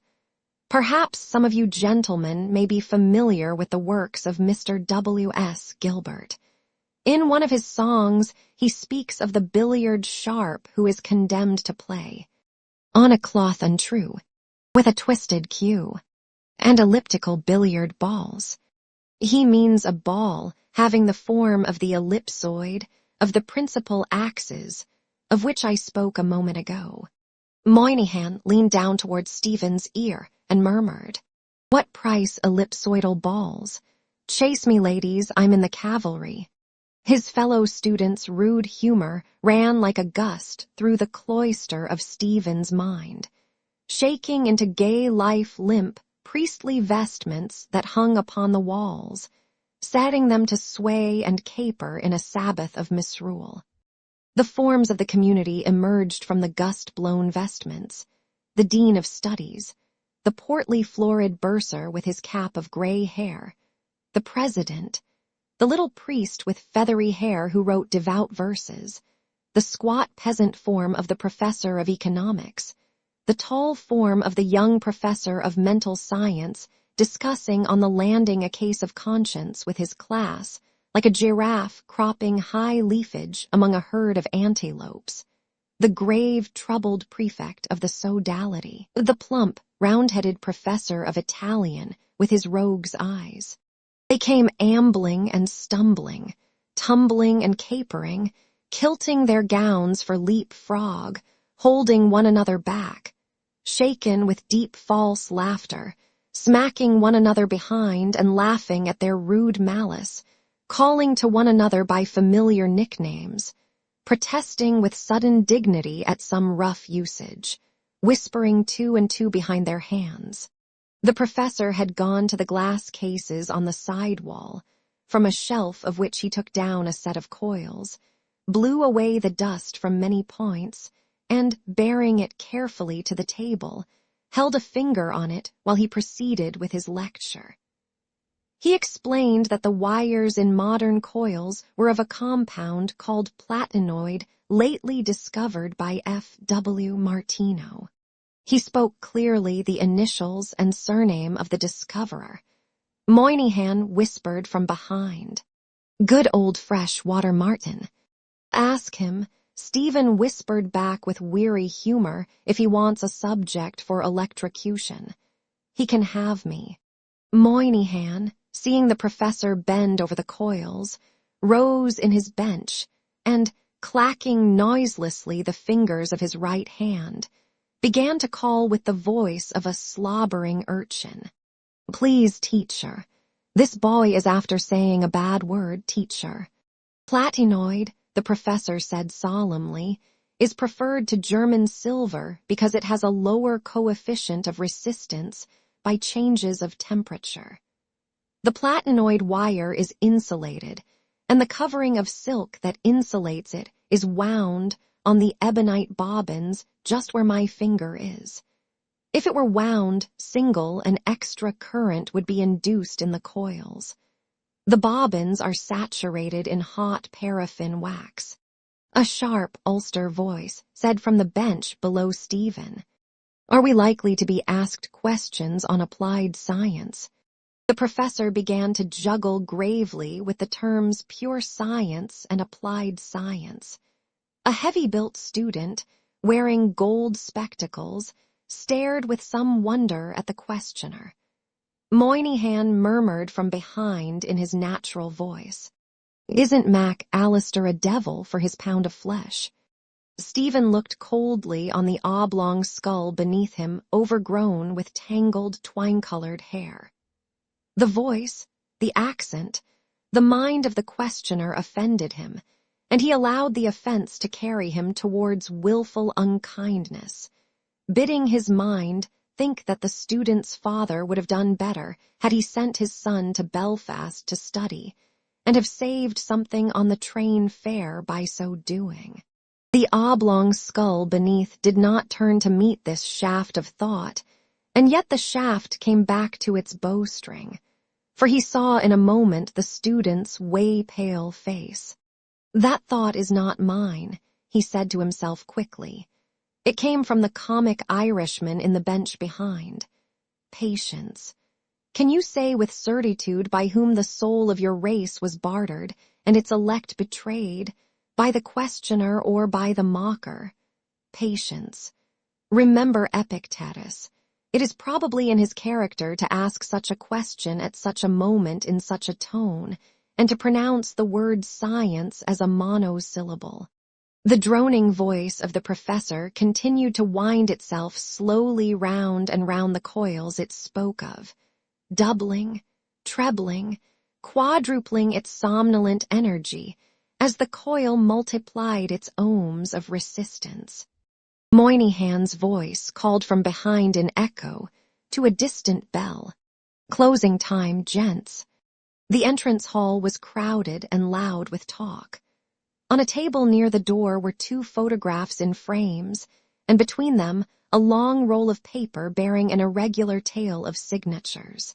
Perhaps some of you gentlemen may be familiar with the works of Mr. W.S. Gilbert. In one of his songs, he speaks of the billiard sharp who is condemned to play on a cloth untrue, with a twisted cue, and elliptical billiard balls. He means a ball having the form of the ellipsoid of the principal axes, of which I spoke a moment ago. Moynihan leaned down towards Stephen's ear and murmured, "What price ellipsoidal balls? Chase me, ladies, I'm in the cavalry." His fellow students' rude humor ran like a gust through the cloister of Stephen's mind, shaking into gay life limp, priestly vestments that hung upon the walls, setting them to sway and caper in a Sabbath of misrule. The forms of the community emerged from the gust-blown vestments, the dean of studies, the portly florid bursar with his cap of gray hair, the president, the little priest with feathery hair who wrote devout verses, the squat peasant form of the professor of economics, the tall form of the young professor of mental science discussing on the landing a case of conscience with his class, like a giraffe cropping high leafage among a herd of antelopes, the grave, troubled prefect of the sodality, the plump, round-headed professor of Italian with his rogue's eyes. They came ambling and stumbling, tumbling and capering, kilting their gowns for leap-frog, holding one another back, shaken with deep false laughter, smacking one another behind and laughing at their rude malice, calling to one another by familiar nicknames, protesting with sudden dignity at some rough usage, whispering two and two behind their hands. The professor had gone to the glass cases on the side wall, from a shelf of which he took down a set of coils, blew away the dust from many points, and, bearing it carefully to the table, held a finger on it while he proceeded with his lecture. He explained that the wires in modern coils were of a compound called platinoid lately discovered by F. W. Martino. He spoke clearly the initials and surname of the discoverer. Moynihan whispered from behind, "Good old fresh water Martin." "Ask him," Stephen whispered back with weary humor, "if he wants a subject for electrocution. He can have me." Moynihan, seeing the professor bend over the coils, rose in his bench and, clacking noiselessly the fingers of his right hand, began to call with the voice of a slobbering urchin. "Please, teacher. This boy is after saying a bad word, teacher." "Platinoid," the professor said solemnly, "is preferred to German silver because it has a lower coefficient of resistance by changes of temperature. The platinoid wire is insulated, and the covering of silk that insulates it is wound on the ebonite bobbins just where my finger is. If it were wound single, an extra current would be induced in the coils. The bobbins are saturated in hot paraffin wax." A sharp Ulster voice said from the bench below Stephen, "Are we likely to be asked questions on applied science?" The professor began to juggle gravely with the terms pure science and applied science. A heavy-built student, wearing gold spectacles, stared with some wonder at the questioner. Moynihan murmured from behind in his natural voice, "Isn't Mac Allister a devil for his pound of flesh?" Stephen looked coldly on the oblong skull beneath him, overgrown with tangled, twine-colored hair. The voice, the accent, the mind of the questioner offended him, and he allowed the offense to carry him towards willful unkindness, bidding his mind think that the student's father would have done better had he sent his son to Belfast to study, and have saved something on the train fare by so doing. The oblong skull beneath did not turn to meet this shaft of thought, and yet the shaft came back to its bowstring, for he saw in a moment the student's way-pale face. "That thought is not mine," he said to himself quickly. It came from the comic Irishman in the bench behind. "Patience. Can you say with certitude by whom the soul of your race was bartered, and its elect betrayed, by the questioner or by the mocker? Patience. Remember Epictetus. It is probably in his character to ask such a question at such a moment in such a tone, and to pronounce the word science as a monosyllable." The droning voice of the professor continued to wind itself slowly round and round the coils it spoke of, doubling, trebling, quadrupling its somnolent energy as the coil multiplied its ohms of resistance. Moynihan's voice called from behind in echo to a distant bell. "Closing time, gents." The entrance hall was crowded and loud with talk. On a table near the door were 2 photographs in frames, and between them a long roll of paper bearing an irregular tail of signatures.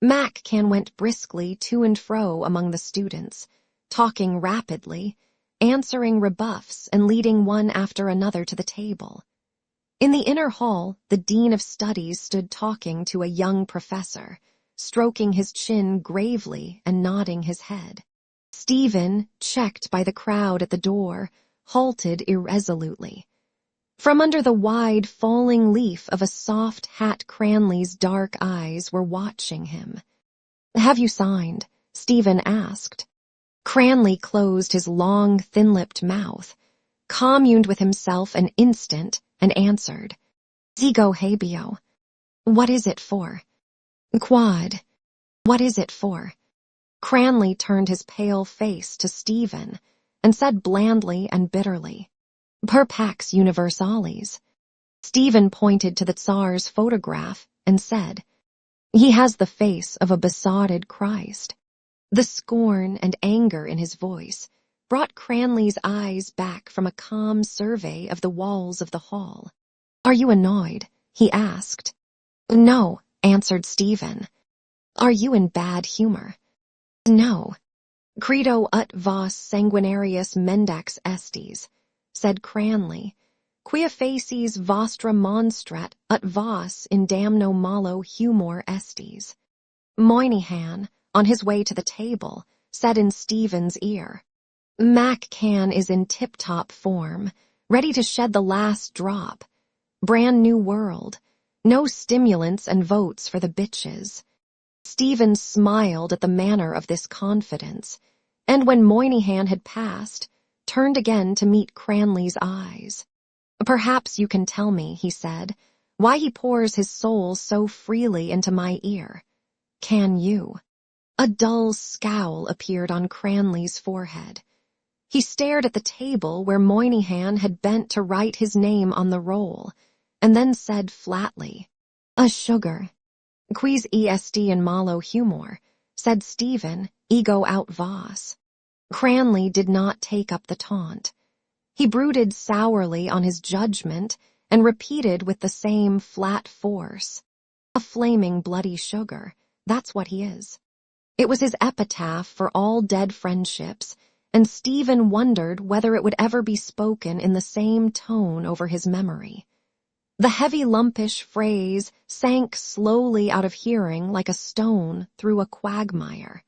Mac went briskly to and fro among the students, talking rapidly, answering rebuffs and leading one after another to the table. In the inner hall, the dean of studies stood talking to a young professor, stroking his chin gravely and nodding his head. Stephen, checked by the crowd at the door, halted irresolutely. From under the wide, falling leaf of a soft hat Cranley's dark eyes were watching him. "Have you signed?" Stephen asked. Cranley closed his long, thin-lipped mouth, communed with himself an instant, and answered, "Ego habeo." "What is it for?" "Quad. What is it for?" Cranley turned his pale face to Stephen and said blandly and bitterly, "Per pax universalis." Stephen pointed to the Tsar's photograph and said, "He has the face of a besotted Christ." The scorn and anger in his voice brought Cranley's eyes back from a calm survey of the walls of the hall. "Are you annoyed?" he asked. "No," answered Stephen. "Are you in bad humor?" "No." "Credo ut vos sanguinarius mendax estis," said Cranley, "quia facies vostra monstrat ut vos in damno malo humor estis." Moynihan, on his way to the table, said in Stephen's ear, "Mac is in tip-top form, ready to shed the last drop. Brand new world. No stimulants and votes for the bitches." Stephen smiled at the manner of this confidence, and when Moynihan had passed, turned again to meet Cranley's eyes. "Perhaps you can tell me," he said, "why he pours his soul so freely into my ear. Can you?" A dull scowl appeared on Cranley's forehead. He stared at the table where Moynihan had bent to write his name on the roll, and then said flatly, "A sugar." "Quis est in malo humor," said Stephen, "ego aut vos." Cranley did not take up the taunt. He brooded sourly on his judgment and repeated with the same flat force, "A flaming bloody sugar, that's what he is." It was his epitaph for all dead friendships, and Stephen wondered whether it would ever be spoken in the same tone over his memory. The heavy lumpish phrase sank slowly out of hearing like a stone through a quagmire.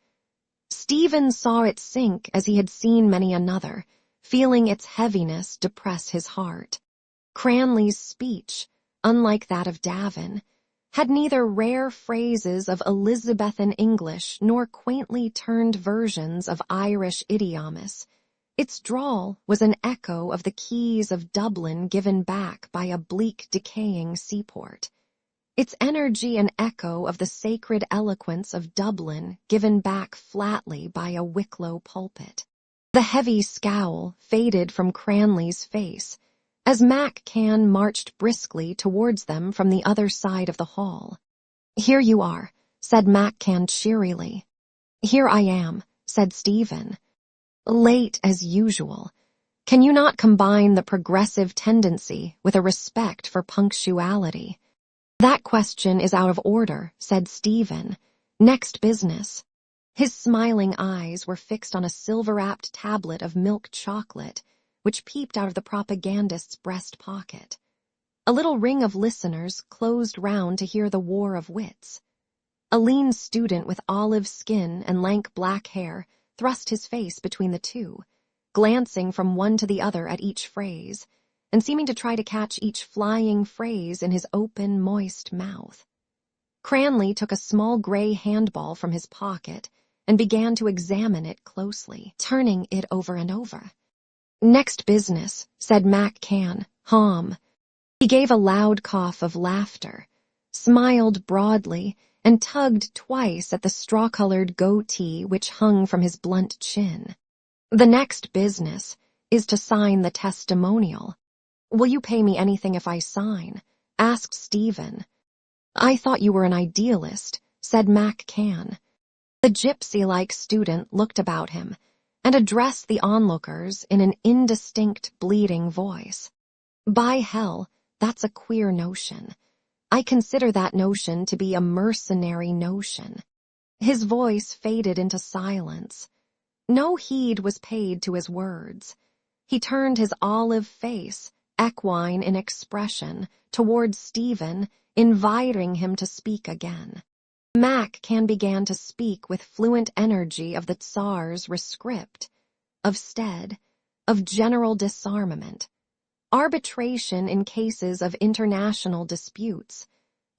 Stephen saw it sink as he had seen many another, feeling its heaviness depress his heart. Cranley's speech, unlike that of Davin, had neither rare phrases of Elizabethan English nor quaintly turned versions of Irish idiomus. Its drawl was an echo of the keys of Dublin given back by a bleak, decaying seaport. Its energy an echo of the sacred eloquence of Dublin given back flatly by a Wicklow pulpit. The heavy scowl faded from Cranley's face as Mac Can marched briskly towards them from the other side of the hall. "Here you are," said Mac Can cheerily. "Here I am," said Stephen. "Late as usual. Can you not combine the progressive tendency with a respect for punctuality?" "That question is out of order," said Stephen. "Next business." His smiling eyes were fixed on a silver-wrapped tablet of milk chocolate, which peeped out of the propagandist's breast pocket. A little ring of listeners closed round to hear the war of wits. A lean student with olive skin and lank black hair thrust his face between the two, glancing from one to the other at each phrase, and seeming to try to catch each flying phrase in his open, moist mouth. Cranley took a small gray handball from his pocket and began to examine it closely, turning it over and over. "Next business," said Mac Can, "Hom." He gave a loud cough of laughter, smiled broadly, and tugged twice at the straw-colored goatee which hung from his blunt chin. "The next business is to sign the testimonial." "Will you pay me anything if I sign?" asked Stephen. "I thought you were an idealist," said Mac Can. The gypsy-like student looked about him and addressed the onlookers in an indistinct, bleating voice. "By hell, that's a queer notion. I consider that notion to be a mercenary notion." His voice faded into silence. No heed was paid to his words. He turned his olive face, equine in expression, towards Stephen, inviting him to speak again. Mac Can began to speak with fluent energy of the Tsar's rescript, of stead, of general disarmament, arbitration in cases of international disputes,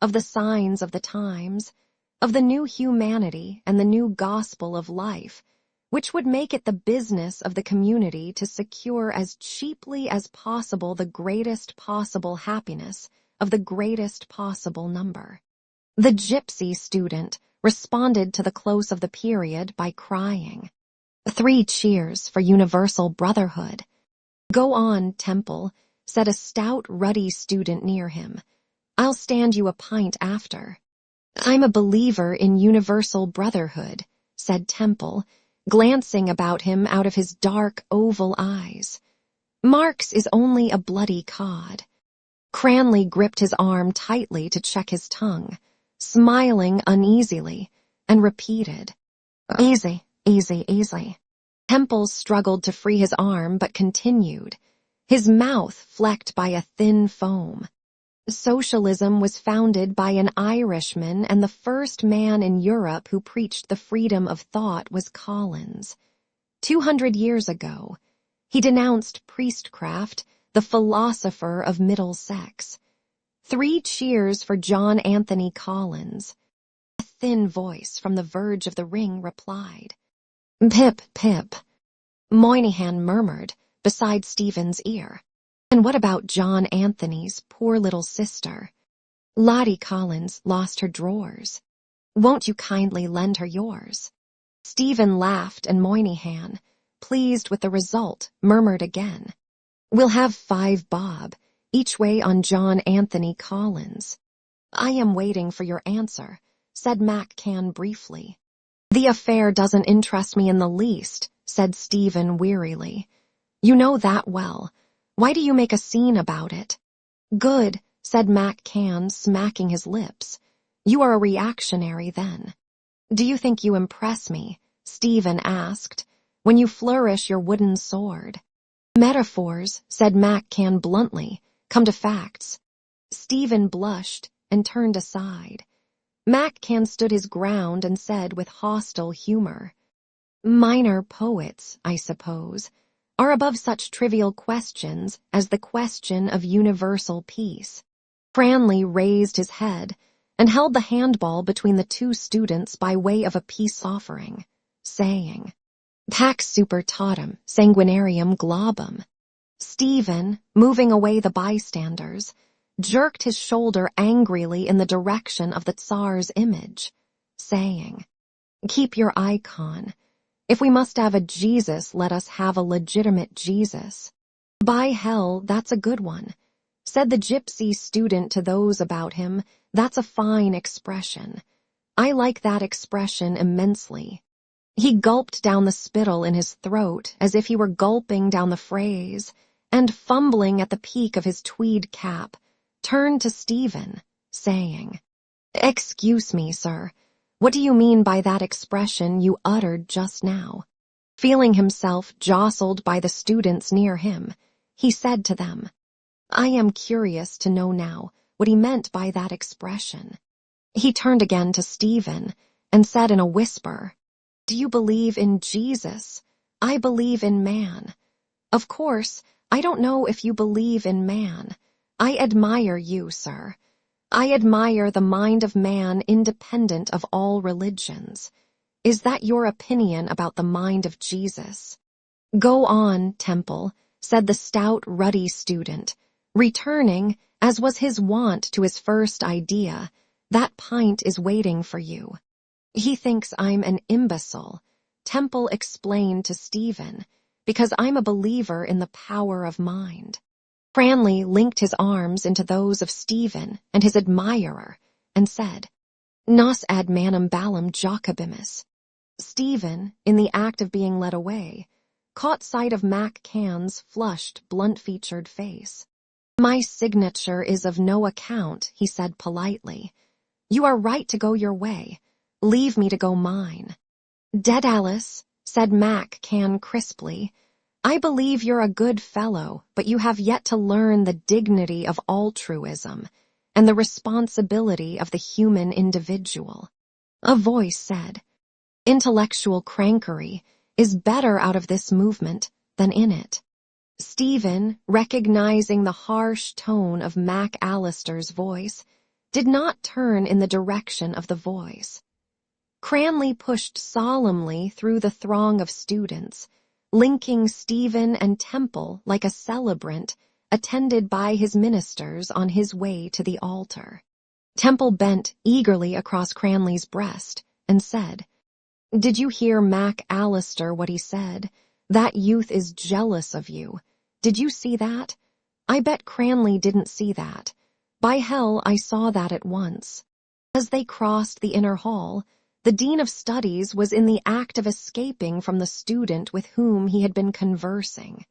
of the signs of the times, of the new humanity and the new gospel of life, which would make it the business of the community to secure as cheaply as possible the greatest possible happiness of the greatest possible number. The gypsy student responded to the close of the period by crying, "3 cheers for universal brotherhood." "Go on, Temple," said a stout, ruddy student near him. "I'll stand you a pint after." "I'm a believer in universal brotherhood," said Temple, glancing about him out of his dark, oval eyes. "Marx is only a bloody cod." Cranley gripped his arm tightly to check his tongue, smiling uneasily, and repeated, "Easy, easy, easy." Temple struggled to free his arm but continued, his mouth flecked by a thin foam. "Socialism was founded by an Irishman, and the first man in Europe who preached the freedom of thought was Collins. 200 years ago, he denounced priestcraft, the philosopher of middle sex. 3 cheers for John Anthony Collins." A thin voice from the verge of the ring replied. "Pip, pip," Moynihan murmured beside Stephen's ear. "And what about John Anthony's poor little sister? Lottie Collins lost her drawers. Won't you kindly lend her yours?" Stephen laughed, and Moynihan, pleased with the result, murmured again, "We'll have 5 bob, each way on John Anthony Collins." "I am waiting for your answer," said Mac Can briefly. "The affair doesn't interest me in the least," said Stephen wearily. "You know that well. Why do you make a scene about it?" "Good," said Mac Can, smacking his lips. "You are a reactionary, then." "Do you think you impress me," Stephen asked, "when you flourish your wooden sword?" "Metaphors," said Mac Can bluntly, "come to facts." Stephen blushed and turned aside. Mac Can stood his ground and said with hostile humor, "Minor poets, I suppose, are above such trivial questions as the question of universal peace." Cranley raised his head and held the handball between the two students by way of a peace offering, saying, "Pax supertatum sanguinarium globum." Stephen, moving away the bystanders, jerked his shoulder angrily in the direction of the Tsar's image, saying, "Keep your icon. If we must have a Jesus, let us have a legitimate Jesus." "By hell, that's a good one," said the gypsy student to those about him. "That's a fine expression. I like that expression immensely." He gulped down the spittle in his throat as if he were gulping down the phrase, and fumbling at the peak of his tweed cap, turned to Stephen, saying, "Excuse me, sir. What do you mean by that expression you uttered just now?" Feeling himself jostled by the students near him, he said to them, "I am curious to know now what he meant by that expression." He turned again to Stephen and said in a whisper, "Do you believe in Jesus? I believe in man. Of course, I don't know if you believe in man. I admire you, sir. I admire the mind of man independent of all religions. Is that your opinion about the mind of Jesus?" "Go on, Temple," said the stout, ruddy student, returning, as was his wont, to his first idea. "That pint is waiting for you." "He thinks I'm an imbecile," Temple explained to Stephen, "because I'm a believer in the power of mind." Cranley linked his arms into those of Stephen and his admirer and said, "Nos ad manum ballum Jacobimus." Stephen, in the act of being led away, caught sight of Mac Can's flushed, blunt-featured face. "My signature is of no account," he said politely. "You are right to go your way. Leave me to go mine." "Dead Alice," said Mac Can crisply, "I believe you're a good fellow, but you have yet to learn the dignity of altruism and the responsibility of the human individual." A voice said, "Intellectual crankery is better out of this movement than in it." Stephen, recognizing the harsh tone of Mac Allister's voice, did not turn in the direction of the voice. Cranley pushed solemnly through the throng of students, linking Stephen and Temple like a celebrant attended by his ministers on his way to the altar. Temple bent eagerly across Cranley's breast and said, "Did you hear Mac Allister what he said? That youth is jealous of you. Did you see that? I bet Cranley didn't see that. By hell, I saw that at once." As they crossed the inner hall, the Dean of Studies was in the act of escaping from the student with whom he had been conversing.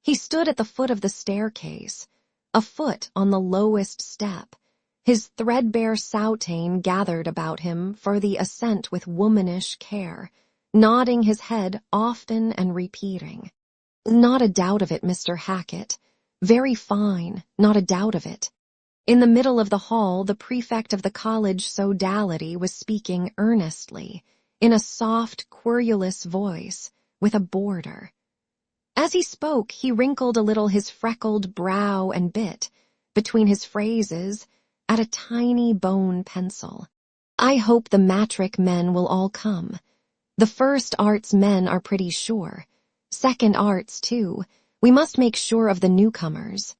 He stood at the foot of the staircase, a foot on the lowest step, his threadbare soutane gathered about him for the ascent with womanish care, nodding his head often and repeating, "Not a doubt of it, Mr. Hackett. Very fine, not a doubt of it." In the middle of the hall, the prefect of the college sodality was speaking earnestly, in a soft, querulous voice, with a boarder. As he spoke, he wrinkled a little his freckled brow and bit, between his phrases, at a tiny bone pencil. "I hope the matric men will all come. The first arts men are pretty sure. Second arts, too. We must make sure of the newcomers."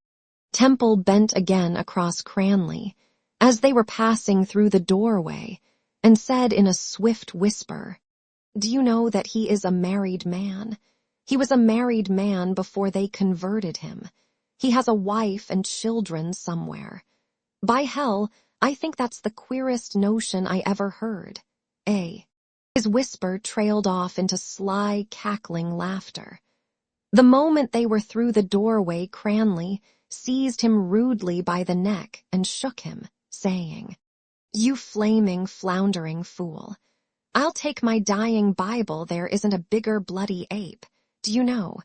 Temple bent again across Cranley, as they were passing through the doorway, and said in a swift whisper, "Do you know that he is a married man? He was a married man before they converted him. He has a wife and children somewhere. By hell, I think that's the queerest notion I ever heard. Eh?" His whisper trailed off into sly, cackling laughter. The moment they were through the doorway, Cranley seized him rudely by the neck and shook him, saying, "You flaming, floundering fool. I'll take my dying Bible there isn't a bigger bloody ape, do you know,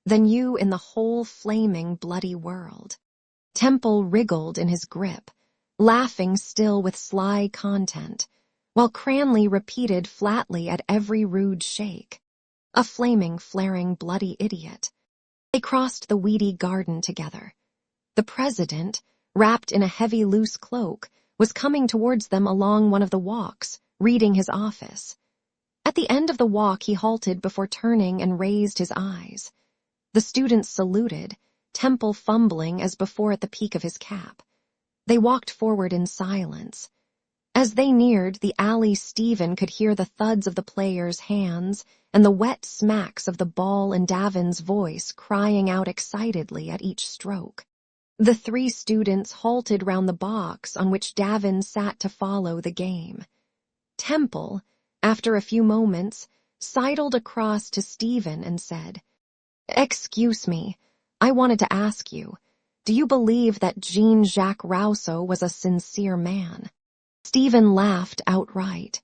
than you in the whole flaming bloody world." Temple wriggled in his grip, laughing still with sly content, while Cranley repeated flatly at every rude shake, "A flaming, flaring, bloody idiot." They crossed the weedy garden together. The president, wrapped in a heavy loose cloak, was coming towards them along one of the walks, reading his office. At the end of the walk he halted before turning and raised his eyes. The students saluted, Temple fumbling as before at the peak of his cap. They walked forward in silence. As they neared the alley, Stephen could hear the thuds of the players' hands and the wet smacks of the ball and Davin's voice crying out excitedly at each stroke. The three students halted round the box on which Davin sat to follow the game. Temple, after a few moments, sidled across to Stephen and said, "Excuse me, I wanted to ask you, do you believe that Jean-Jacques Rousseau was a sincere man?" Stephen laughed outright.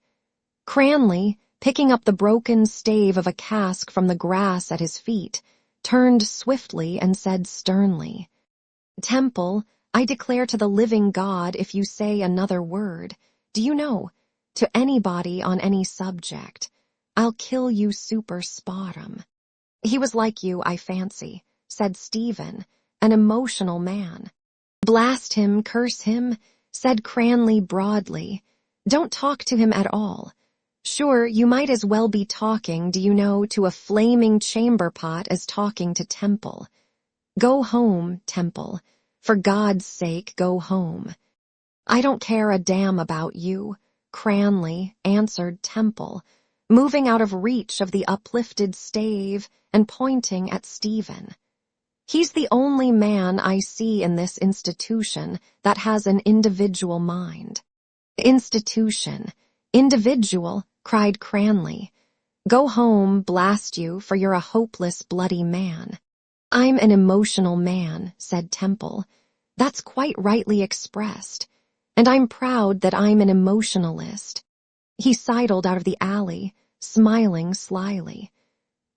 Cranley, picking up the broken stave of a cask from the grass at his feet, turned swiftly and said sternly, "Temple, I declare to the living God, if you say another word, do you know, to anybody on any subject, I'll kill you super spottum." "He was like you, I fancy," said Stephen, an emotional man. "Blast him, curse him," said Cranley broadly. "Don't talk to him at all. Sure, you might as well be talking, do you know, to a flaming chamber pot as talking to Temple. Go home, Temple. For God's sake, go home." "I don't care a damn about you," Cranley answered Temple, moving out of reach of the uplifted stave and pointing at Stephen. "He's the only man I see in this institution that has an individual mind." "Institution, individual," cried Cranley. "Go home, blast you, for you're a hopeless, bloody man." "I'm an emotional man," said Temple. "That's quite rightly expressed, and I'm proud that I'm an emotionalist." He sidled out of the alley, smiling slyly.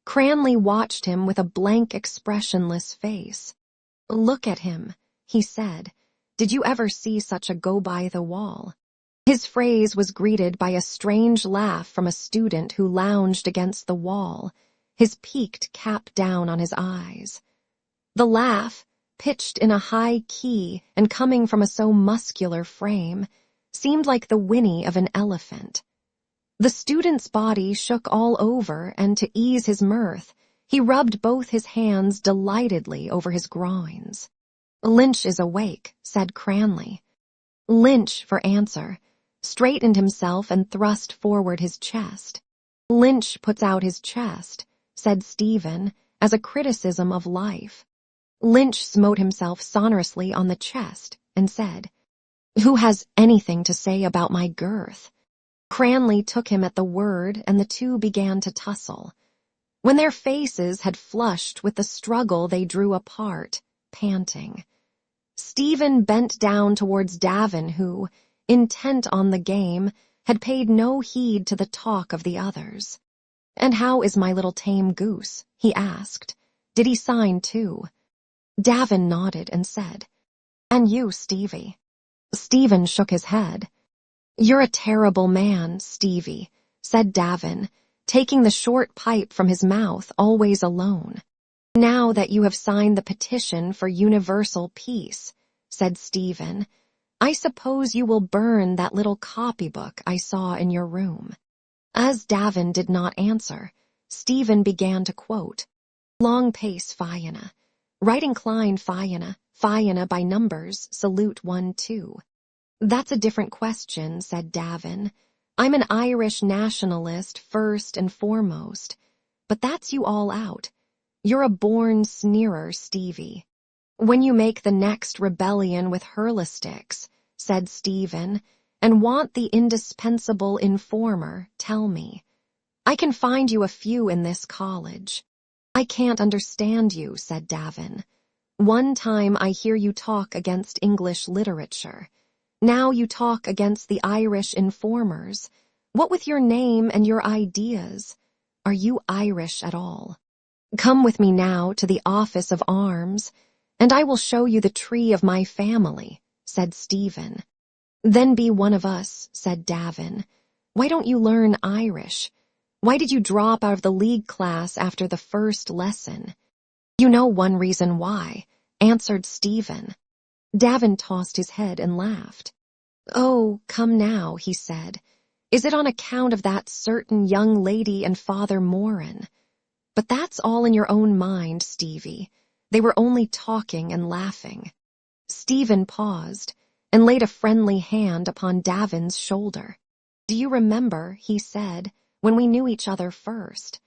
Cranley watched him with a blank, expressionless face. "Look at him," he said. "Did you ever see such a go-by-the-wall?" His phrase was greeted by a strange laugh from a student who lounged against the wall, his peaked cap down on his eyes. The laugh, pitched in a high key and coming from a so muscular frame, seemed like the whinny of an elephant. The student's body shook all over, and to ease his mirth, he rubbed both his hands delightedly over his groins. "Lynch is awake," said Cranley. Lynch, for answer, straightened himself and thrust forward his chest. "Lynch puts out his chest," said Stephen, as a criticism of life. Lynch smote himself sonorously on the chest and said, "Who has anything to say about my girth?" Cranley took him at the word, and the two began to tussle. When their faces had flushed with the struggle, they drew apart, panting. Stephen bent down towards Davin, who, intent on the game, had paid no heed to the talk of the others. "And how is my little tame goose?" he asked. "Did he sign too?" Davin nodded and said, "And you, Stevie?" Stephen shook his head. "You're a terrible man, Stevie," said Davin, taking the short pipe from his mouth, always alone. "Now that you have signed the petition for universal peace," said Stephen, "I suppose you will burn that little copybook I saw in your room." As Davin did not answer, Stephen began to quote, "Long pace, Fianna. Right incline, Fianna. Fianna by numbers, salute 1-2. "That's a different question," said Davin. "I'm an Irish nationalist first and foremost. But that's you all out. You're a born sneerer, Stevie. When you make the next rebellion with hurlesticks," said Stephen, "and want the indispensable informer, tell me. I can find you a few in this college." "I can't understand you," said Davin. "One time I hear you talk against English literature. Now you talk against the Irish informers. What with your name and your ideas? Are you Irish at all? Come with me now to the office of arms, "And I will show you the tree of my family," said Stephen. "Then be one of us," said Davin. "Why don't you learn Irish? Why did you drop out of the league class after the first lesson?" "You know one reason why," answered Stephen. Davin tossed his head and laughed. "Oh, come now," he said. "Is it on account of that certain young lady and Father Moran? But that's all in your own mind, Stevie. They were only talking and laughing." Stephen paused and laid a friendly hand upon Davin's shoulder. "Do you remember," he said, "when we knew each other first?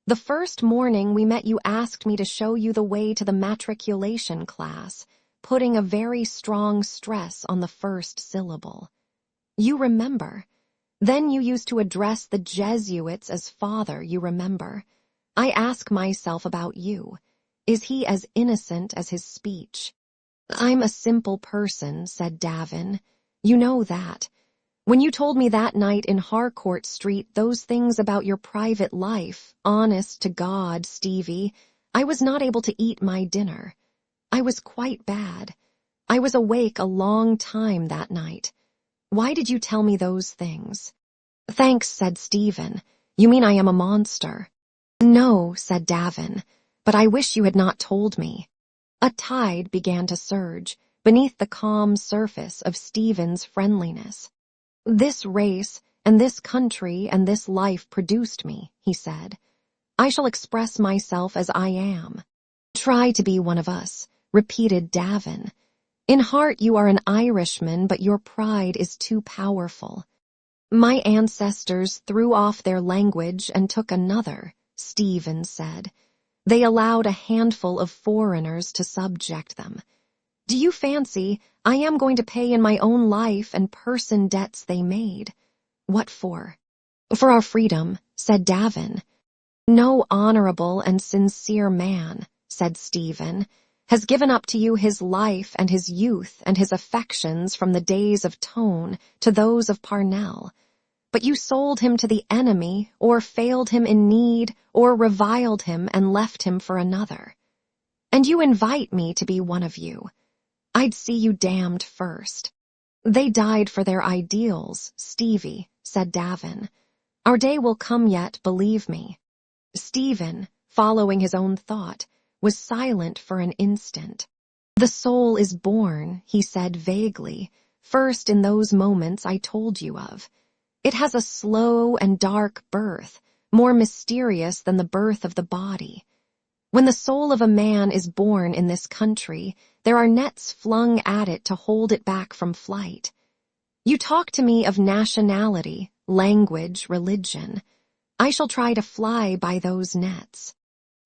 The first morning we met, you asked me to show you the way to the matriculation class, putting a very strong stress on the first syllable. You remember? Then you used to address the Jesuits as Father, you remember? I ask myself about you. Is he as innocent as his speech?" "I'm a simple person," said Davin. "You know that. When you told me that night in Harcourt Street those things about your private life, honest to God, Stevie, I was not able to eat my dinner. I was quite bad. I was awake a long time that night. Why did you tell me those things?" "Thanks," said Stephen. "You mean I am a monster." "No," said Davin, "but I wish you had not told me." A tide began to surge beneath the calm surface of Stephen's friendliness. "This race and this country and this life produced me," he said. "I shall express myself as I am." "Try to be one of us," repeated Davin. "In heart you are an Irishman, but your pride is too powerful." "My ancestors threw off their language and took another," Stephen said. "They allowed a handful of foreigners to subject them. Do you fancy I am going to pay in my own life and person debts they made? What for?" "For our freedom," said Davin. "No honorable and sincere man," said Stephen, "has given up to you his life and his youth and his affections from the days of Tone to those of Parnell. But you sold him to the enemy, or failed him in need, or reviled him and left him for another. And you invite me to be one of you. I'd see you damned first." "They died for their ideals, Stevie," said Davin. "Our day will come yet, believe me." Stephen, following his own thought, was silent for an instant. "The soul is born," he said vaguely, "first in those moments I told you of. It has a slow and dark birth, more mysterious than the birth of the body. When the soul of a man is born in this country, there are nets flung at it to hold it back from flight. You talk to me of nationality, language, religion. I shall try to fly by those nets."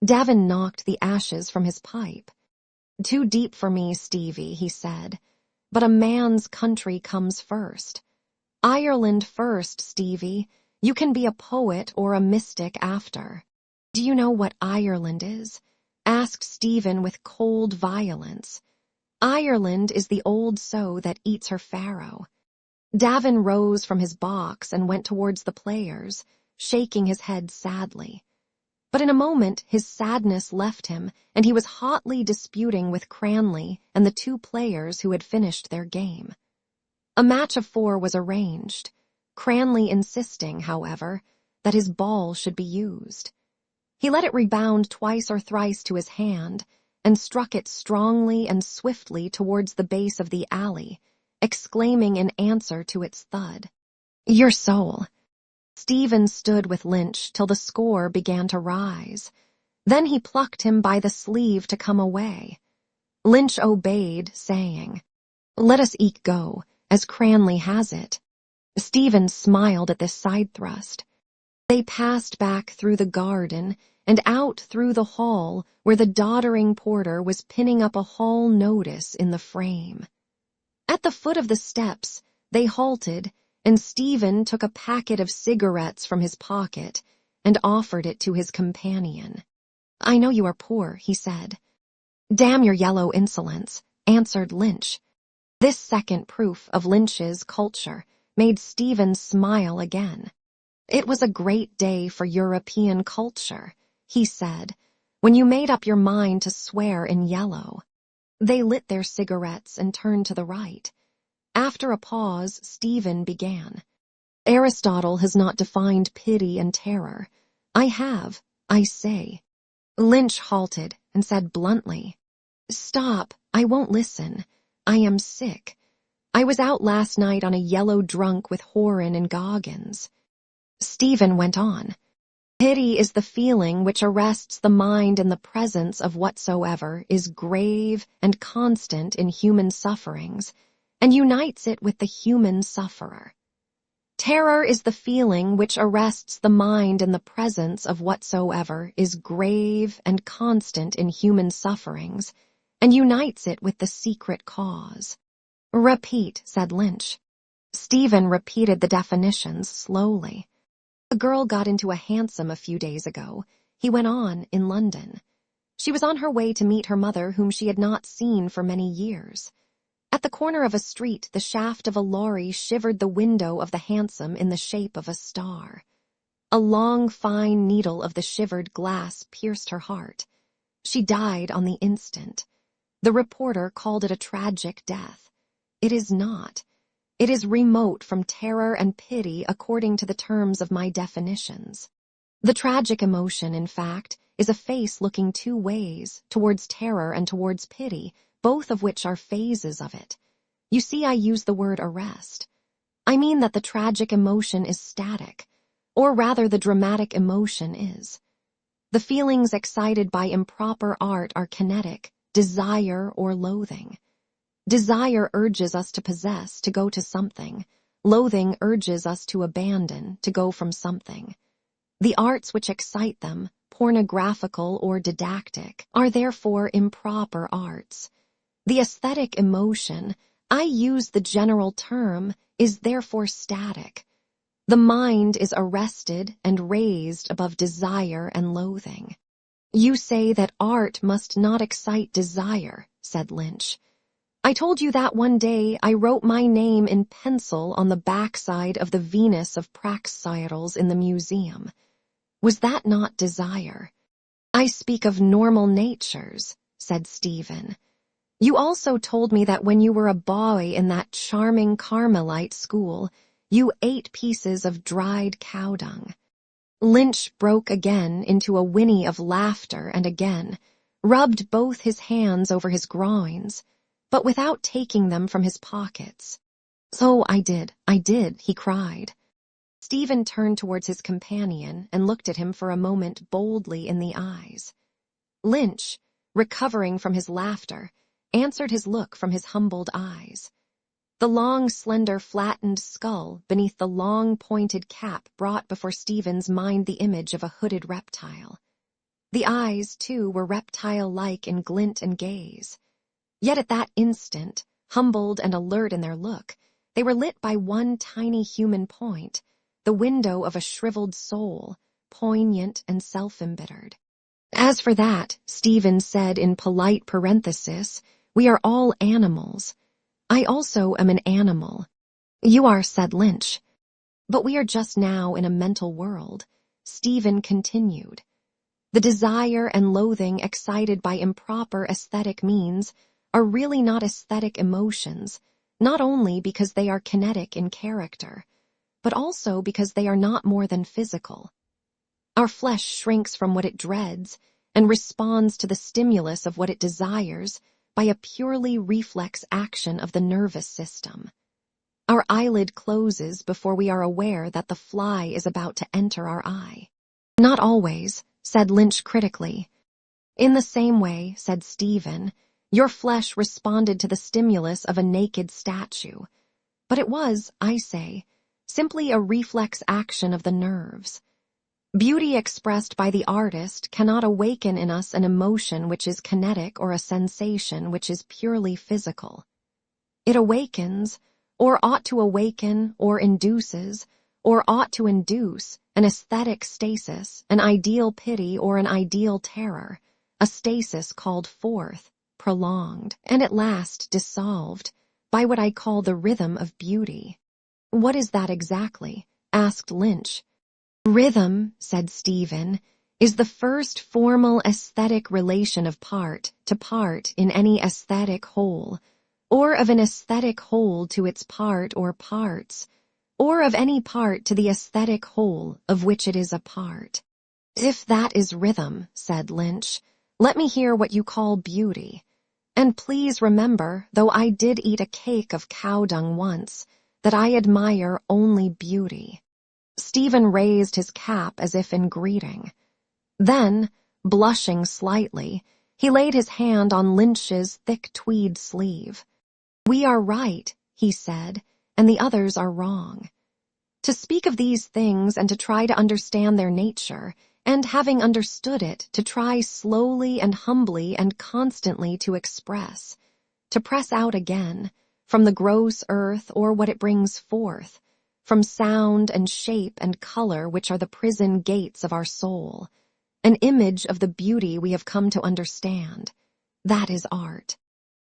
Davin knocked the ashes from his pipe. "Too deep for me, Stevie," he said. "But a man's country comes first. Ireland first, Stevie. You can be a poet or a mystic after." "Do you know what Ireland is?" asked Stephen with cold violence. "Ireland is the old sow that eats her farrow." Davin rose from his box and went towards the players, shaking his head sadly. But in a moment his sadness left him, and he was hotly disputing with Cranley and the two players who had finished their game. A match of 4 was arranged, Cranley insisting, however, that his ball should be used. He let it rebound twice or thrice to his hand, and struck it strongly and swiftly towards the base of the alley, exclaiming in answer to its thud, "Your soul." Stephen stood with Lynch till the score began to rise. Then he plucked him by the sleeve to come away. Lynch obeyed, saying, "Let us eke go, as Cranley has it." Stephen smiled at this side thrust. They passed back through the garden and out through the hall where the doddering porter was pinning up a hall notice in the frame. At the foot of the steps, they halted, and Stephen took a packet of cigarettes from his pocket and offered it to his companion. "I know you are poor," he said. "Damn your yellow insolence," answered Lynch. This second proof of Lynch's culture made Stephen smile again. "It was a great day for European culture," he said, "when you made up your mind to swear in yellow." They lit their cigarettes and turned to the right. After a pause, Stephen began. Aristotle has not defined pity and terror. I have, I say. Lynch halted and said bluntly, Stop, I won't listen. I am sick. I was out last night on a yellow drunk with Horan and Goggins. Stephen went on. Pity is the feeling which arrests the mind in the presence of whatsoever is grave and constant in human sufferings, and unites it with the human sufferer. Terror is the feeling which arrests the mind in the presence of whatsoever is grave and constant in human sufferings, and unites it with the secret cause. Repeat, said Lynch. Stephen repeated the definitions slowly. A girl got into a hansom a few days ago. He went on, in London. She was on her way to meet her mother, whom she had not seen for many years. At the corner of a street, the shaft of a lorry shivered the window of the hansom in the shape of a star. A long, fine needle of the shivered glass pierced her heart. She died on the instant. The reporter called it a tragic death. It is not. It is remote from terror and pity according to the terms of my definitions. The tragic emotion, in fact, is a face looking two ways, towards terror and towards pity, both of which are phases of it. You see, I use the word arrest. I mean that the tragic emotion is static, or rather the dramatic emotion is. The feelings excited by improper art are kinetic, desire or loathing. Desire urges us to possess, to go to something. Loathing urges us to abandon, to go from something. The arts which excite them, pornographical or didactic, are therefore improper arts. The aesthetic emotion, I use the general term, is therefore static. The mind is arrested and raised above desire and loathing. You say that art must not excite desire, said Lynch. I told you that one day I wrote my name in pencil on the backside of the Venus of Praxiteles in the museum. Was that not desire? I speak of normal natures, said Stephen. You also told me that when you were a boy in that charming Carmelite school, you ate pieces of dried cow dung. Lynch broke again into a whinny of laughter and again rubbed both his hands over his groins, but without taking them from his pockets. So I did, he cried. Stephen turned towards his companion and looked at him for a moment boldly in the eyes. Lynch, recovering from his laughter, answered his look from his humbled eyes. The long, slender, flattened skull beneath the long, pointed cap brought before Stephen's mind the image of a hooded reptile. The eyes, too, were reptile-like in glint and gaze. Yet at that instant, humbled and alert in their look, they were lit by one tiny human point, the window of a shriveled soul, poignant and self-embittered. As for that, Stephen said in polite parenthesis, we are all animals. I also am an animal. You are, said Lynch. But we are just now in a mental world, Stephen continued. The desire and loathing excited by improper aesthetic means are really not aesthetic emotions, not only because they are kinetic in character, but also because they are not more than physical. Our flesh shrinks from what it dreads and responds to the stimulus of what it desires by a purely reflex action of the nervous system. Our eyelid closes before we are aware that the fly is about to enter our eye. Not always, said Lynch critically. In the same way, said Stephen, your flesh responded to the stimulus of a naked statue. But it was, I say, simply a reflex action of the nerves. Beauty expressed by the artist cannot awaken in us an emotion which is kinetic or a sensation which is purely physical. It awakens, or ought to awaken, or induces, or ought to induce, an aesthetic stasis, an ideal pity or an ideal terror, a stasis called forth, prolonged, and at last dissolved, by what I call the rhythm of beauty. What is that exactly? Asked Lynch. Rhythm, said Stephen, is the first formal aesthetic relation of part to part in any aesthetic whole, or of an aesthetic whole to its part or parts, or of any part to the aesthetic whole of which it is a part. If that is rhythm, said Lynch, let me hear what you call beauty. And please remember, though I did eat a cake of cow dung once, that I admire only beauty. Stephen raised his cap as if in greeting. Then, blushing slightly, he laid his hand on Lynch's thick tweed sleeve. We are right, he said, and the others are wrong. To speak of these things and to try to understand their nature, and having understood it, to try slowly and humbly and constantly to express, to press out again, from the gross earth or what it brings forth, from sound and shape and color which are the prison gates of our soul, an image of the beauty we have come to understand. That is art.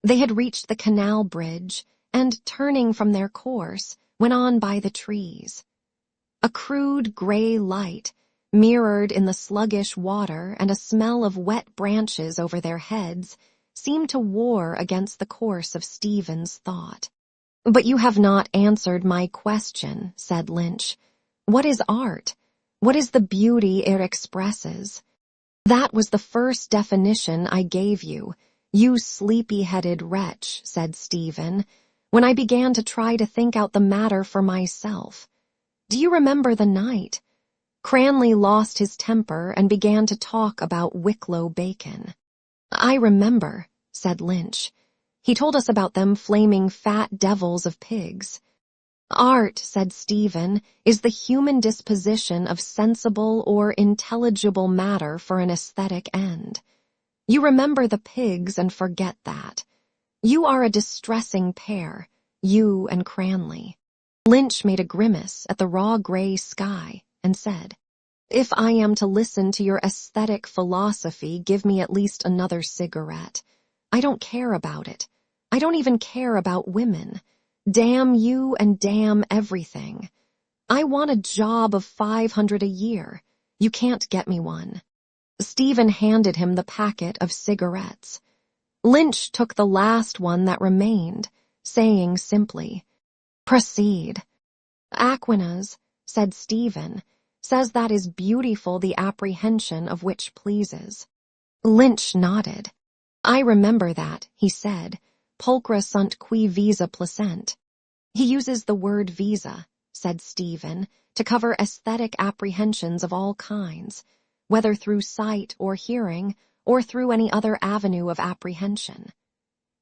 They had reached the canal bridge, and, turning from their course, went on by the trees. A crude gray light, mirrored in the sluggish water and a smell of wet branches over their heads, seemed to war against the course of Stephen's thought. But you have not answered my question, said Lynch. What is art? What is the beauty it expresses? That was the first definition I gave you, you sleepy-headed wretch, said Stephen, when I began to try to think out the matter for myself. Do you remember the night? Cranley lost his temper and began to talk about Wicklow bacon. I remember, said Lynch. He told us about them flaming fat devils of pigs. Art, said Stephen, is the human disposition of sensible or intelligible matter for an aesthetic end. You remember the pigs and forget that. You are a distressing pair, you and Cranley. Lynch made a grimace at the raw gray sky and said, If I am to listen to your aesthetic philosophy, give me at least another cigarette. I don't care about it. I don't even care about women. Damn you and damn everything. I want a job of $500 a year. You can't get me one. Stephen handed him the packet of cigarettes. Lynch took the last one that remained, saying simply, Proceed. Aquinas, said Stephen, says that is beautiful the apprehension of which pleases. Lynch nodded. I remember that, he said, pulchra sunt qui visa placent. He uses the word visa, said Stephen, to cover aesthetic apprehensions of all kinds, whether through sight or hearing, or through any other avenue of apprehension.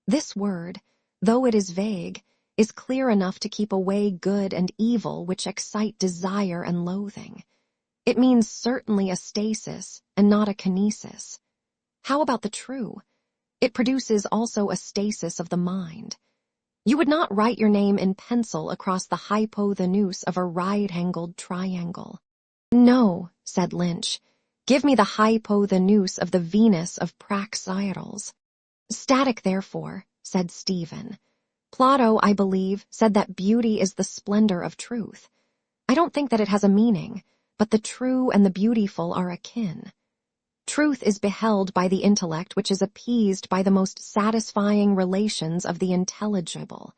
This word, though it is vague, is clear enough to keep away good and evil which excite desire and loathing. It means certainly a stasis and not a kinesis. How about the true? It produces also a stasis of the mind. You would not write your name in pencil across the hypotenuse of a right-angled triangle. No, said Lynch. Give me the hypotenuse of the Venus of Praxiteles. Static, therefore, said Stephen. Plato, I believe, said that beauty is the splendor of truth. I don't think that it has a meaning, but the true and the beautiful are akin. Truth is beheld by the intellect which is appeased by the most satisfying relations of the intelligible.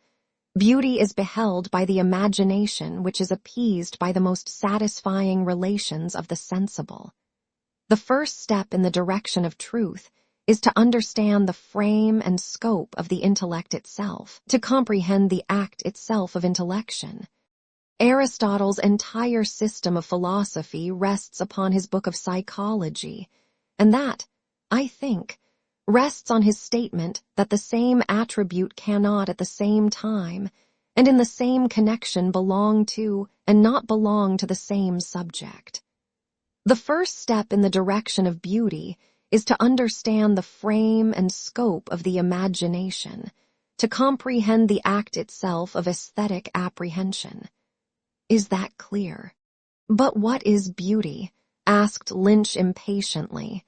Beauty is beheld by the imagination which is appeased by the most satisfying relations of the sensible. The first step in the direction of truth is to understand the frame and scope of the intellect itself, to comprehend the act itself of intellection. Aristotle's entire system of philosophy rests upon his book of psychology, and that, I think, rests on his statement that the same attribute cannot at the same time and in the same connection belong to and not belong to the same subject. The first step in the direction of beauty is to understand the frame and scope of the imagination, to comprehend the act itself of aesthetic apprehension. Is that clear? But what is beauty? Asked Lynch impatiently.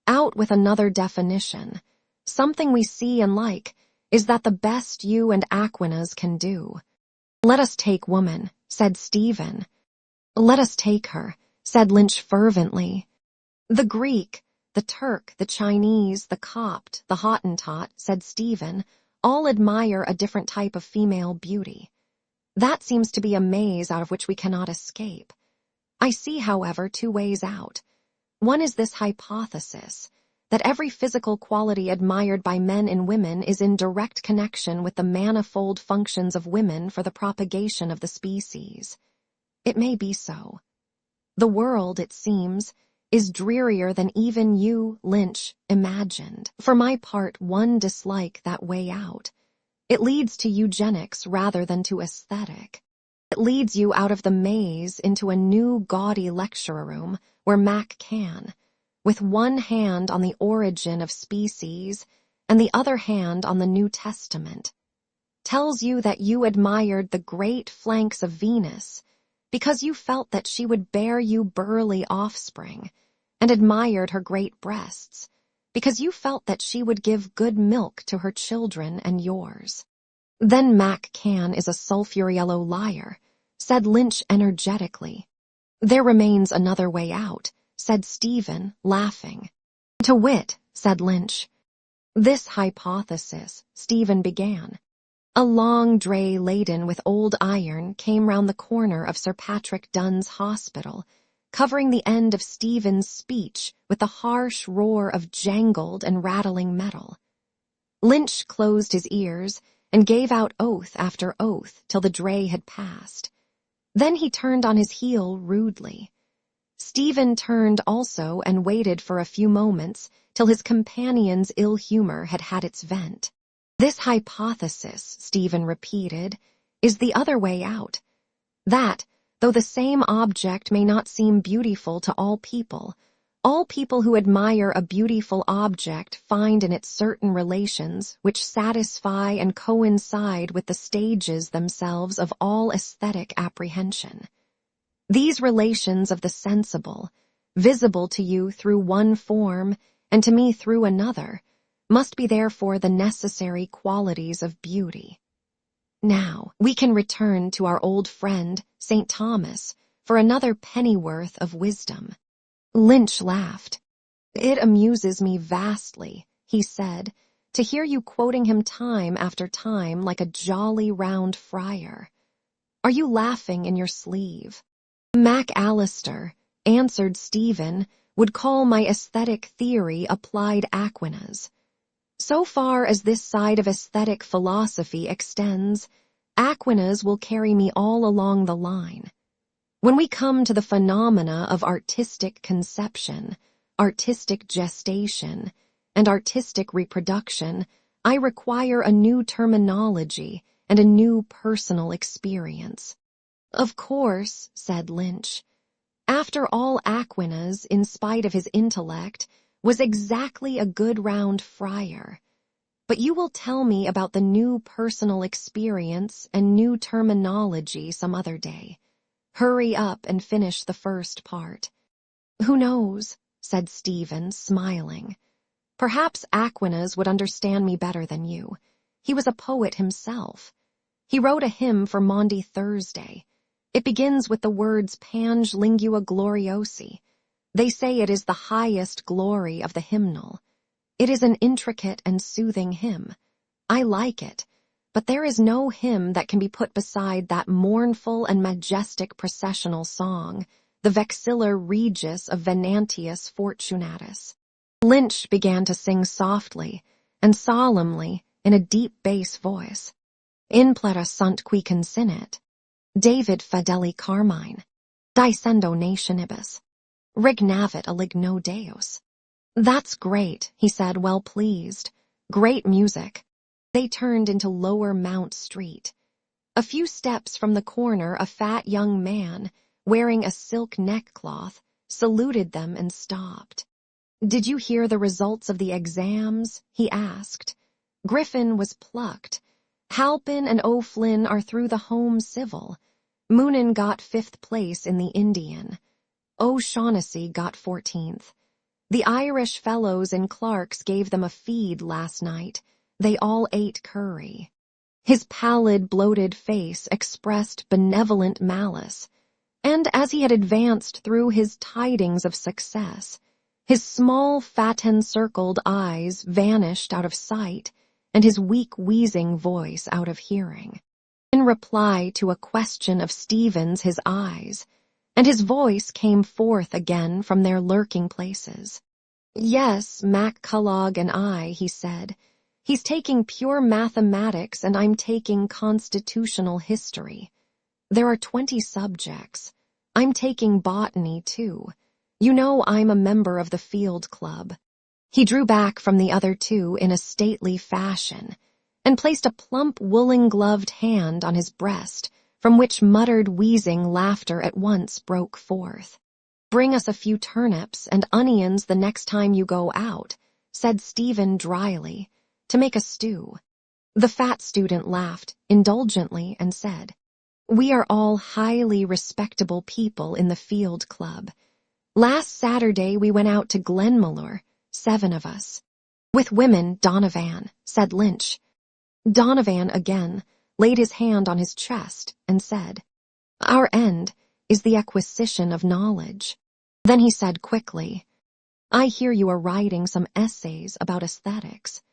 Out with another definition. Something we see and like is that the best you and Aquinas can do. Let us take woman, said Stephen. Let us take her, said Lynch fervently. The Greek, the Turk, the Chinese, the Copt, the Hottentot, said Stephen, all admire a different type of female beauty. That seems to be a maze out of which we cannot escape. I see, however, two ways out. One is this hypothesis, that every physical quality admired by men and women is in direct connection with the manifold functions of women for the propagation of the species. It may be so. The world, it seems, is drearier than even you, Lynch, imagined. For my part, one dislike that way out. It leads to eugenics rather than to aesthetic. It leads you out of the maze into a new gaudy lecture room where Mac can, with one hand on the origin of species and the other hand on the New Testament, tells you that you admired the great flanks of Venus because you felt that she would bear you burly offspring, and admired her great breasts because you felt that she would give good milk to her children and yours. Then Mac Can is a sulphur-yellow liar, said Lynch energetically. There remains another way out, said Stephen, laughing. To wit, said Lynch. This hypothesis, Stephen began. A long dray laden with old iron came round the corner of Sir Patrick Dunn's hospital, covering the end of Stephen's speech with the harsh roar of jangled and rattling metal. Lynch closed his ears and gave out oath after oath till the dray had passed. Then he turned on his heel rudely. Stephen turned also and waited for a few moments till his companion's ill humor had had its vent. This hypothesis, Stephen repeated, is the other way out. That, though the same object may not seem beautiful to all people who admire a beautiful object find in it certain relations which satisfy and coincide with the stages themselves of all aesthetic apprehension. These relations of the sensible, visible to you through one form and to me through another, must be therefore the necessary qualities of beauty. Now, we can return to our old friend, St. Thomas, for another pennyworth of wisdom. Lynch laughed. It amuses me vastly, he said, to hear you quoting him time after time like a jolly round friar. Are you laughing in your sleeve? Mac Allister, answered Stephen, would call my aesthetic theory applied Aquinas. So far as this side of aesthetic philosophy extends, Aquinas will carry me all along the line. When we come to the phenomena of artistic conception, artistic gestation, and artistic reproduction, I require a new terminology and a new personal experience. Of course, said Lynch. After all, Aquinas, in spite of his intellect, was exactly a good round friar. But you will tell me about the new personal experience and new terminology some other day. Hurry up and finish the first part. Who knows, said Stephen, smiling. Perhaps Aquinas would understand me better than you. He was a poet himself. He wrote a hymn for Maundy Thursday. It begins with the words Pange Lingua Gloriosi. They say it is the highest glory of the hymnal. It is an intricate and soothing hymn. I like it, but there is no hymn that can be put beside that mournful and majestic processional song, the Vexilla Regis of Venantius Fortunatus. Lynch began to sing softly and solemnly in a deep bass voice. In plera sunt qui consinit, David Fideli Carmine, dicendo nationibus, regnavit aligno Deus. That's great, he said, well pleased. Great music. They turned into Lower Mount Street. A few steps from the corner, a fat young man, wearing a silk neckcloth, saluted them and stopped. Did you hear the results of the exams? He asked. Griffin was plucked. Halpin and O'Flynn are through the Home Civil. Moonan got 5th place in the Indian. O'Shaughnessy got 14th. The Irish fellows in Clark's gave them a feed last night. They all ate curry. His pallid, bloated face expressed benevolent malice, and as he had advanced through his tidings of success, His small, fat-encircled eyes vanished out of sight, and his weak, wheezing voice out of hearing. In reply to a question of Stephen's, his eyes, and his voice came forth again from their lurking places. "Yes, Mac Cullog and I," he said. "He's taking pure mathematics and I'm taking constitutional history. There are 20 subjects. I'm taking botany, too. You know I'm a member of the field club." He drew back from the other two in a stately fashion and placed a plump woolen-gloved hand on his breast, from which muttered, wheezing laughter at once broke forth. "Bring us a few turnips and onions the next time you go out," said Stephen dryly, "to make a stew." The fat student laughed indulgently and said, "We are all highly respectable people in the field club. Last Saturday we went out to Glenmalure, 7 of us." "With women, Donovan," said Lynch. Donovan again laid his hand on his chest and said, "Our end is the acquisition of knowledge." Then he said quickly, "I hear you are writing some essays about aesthetics."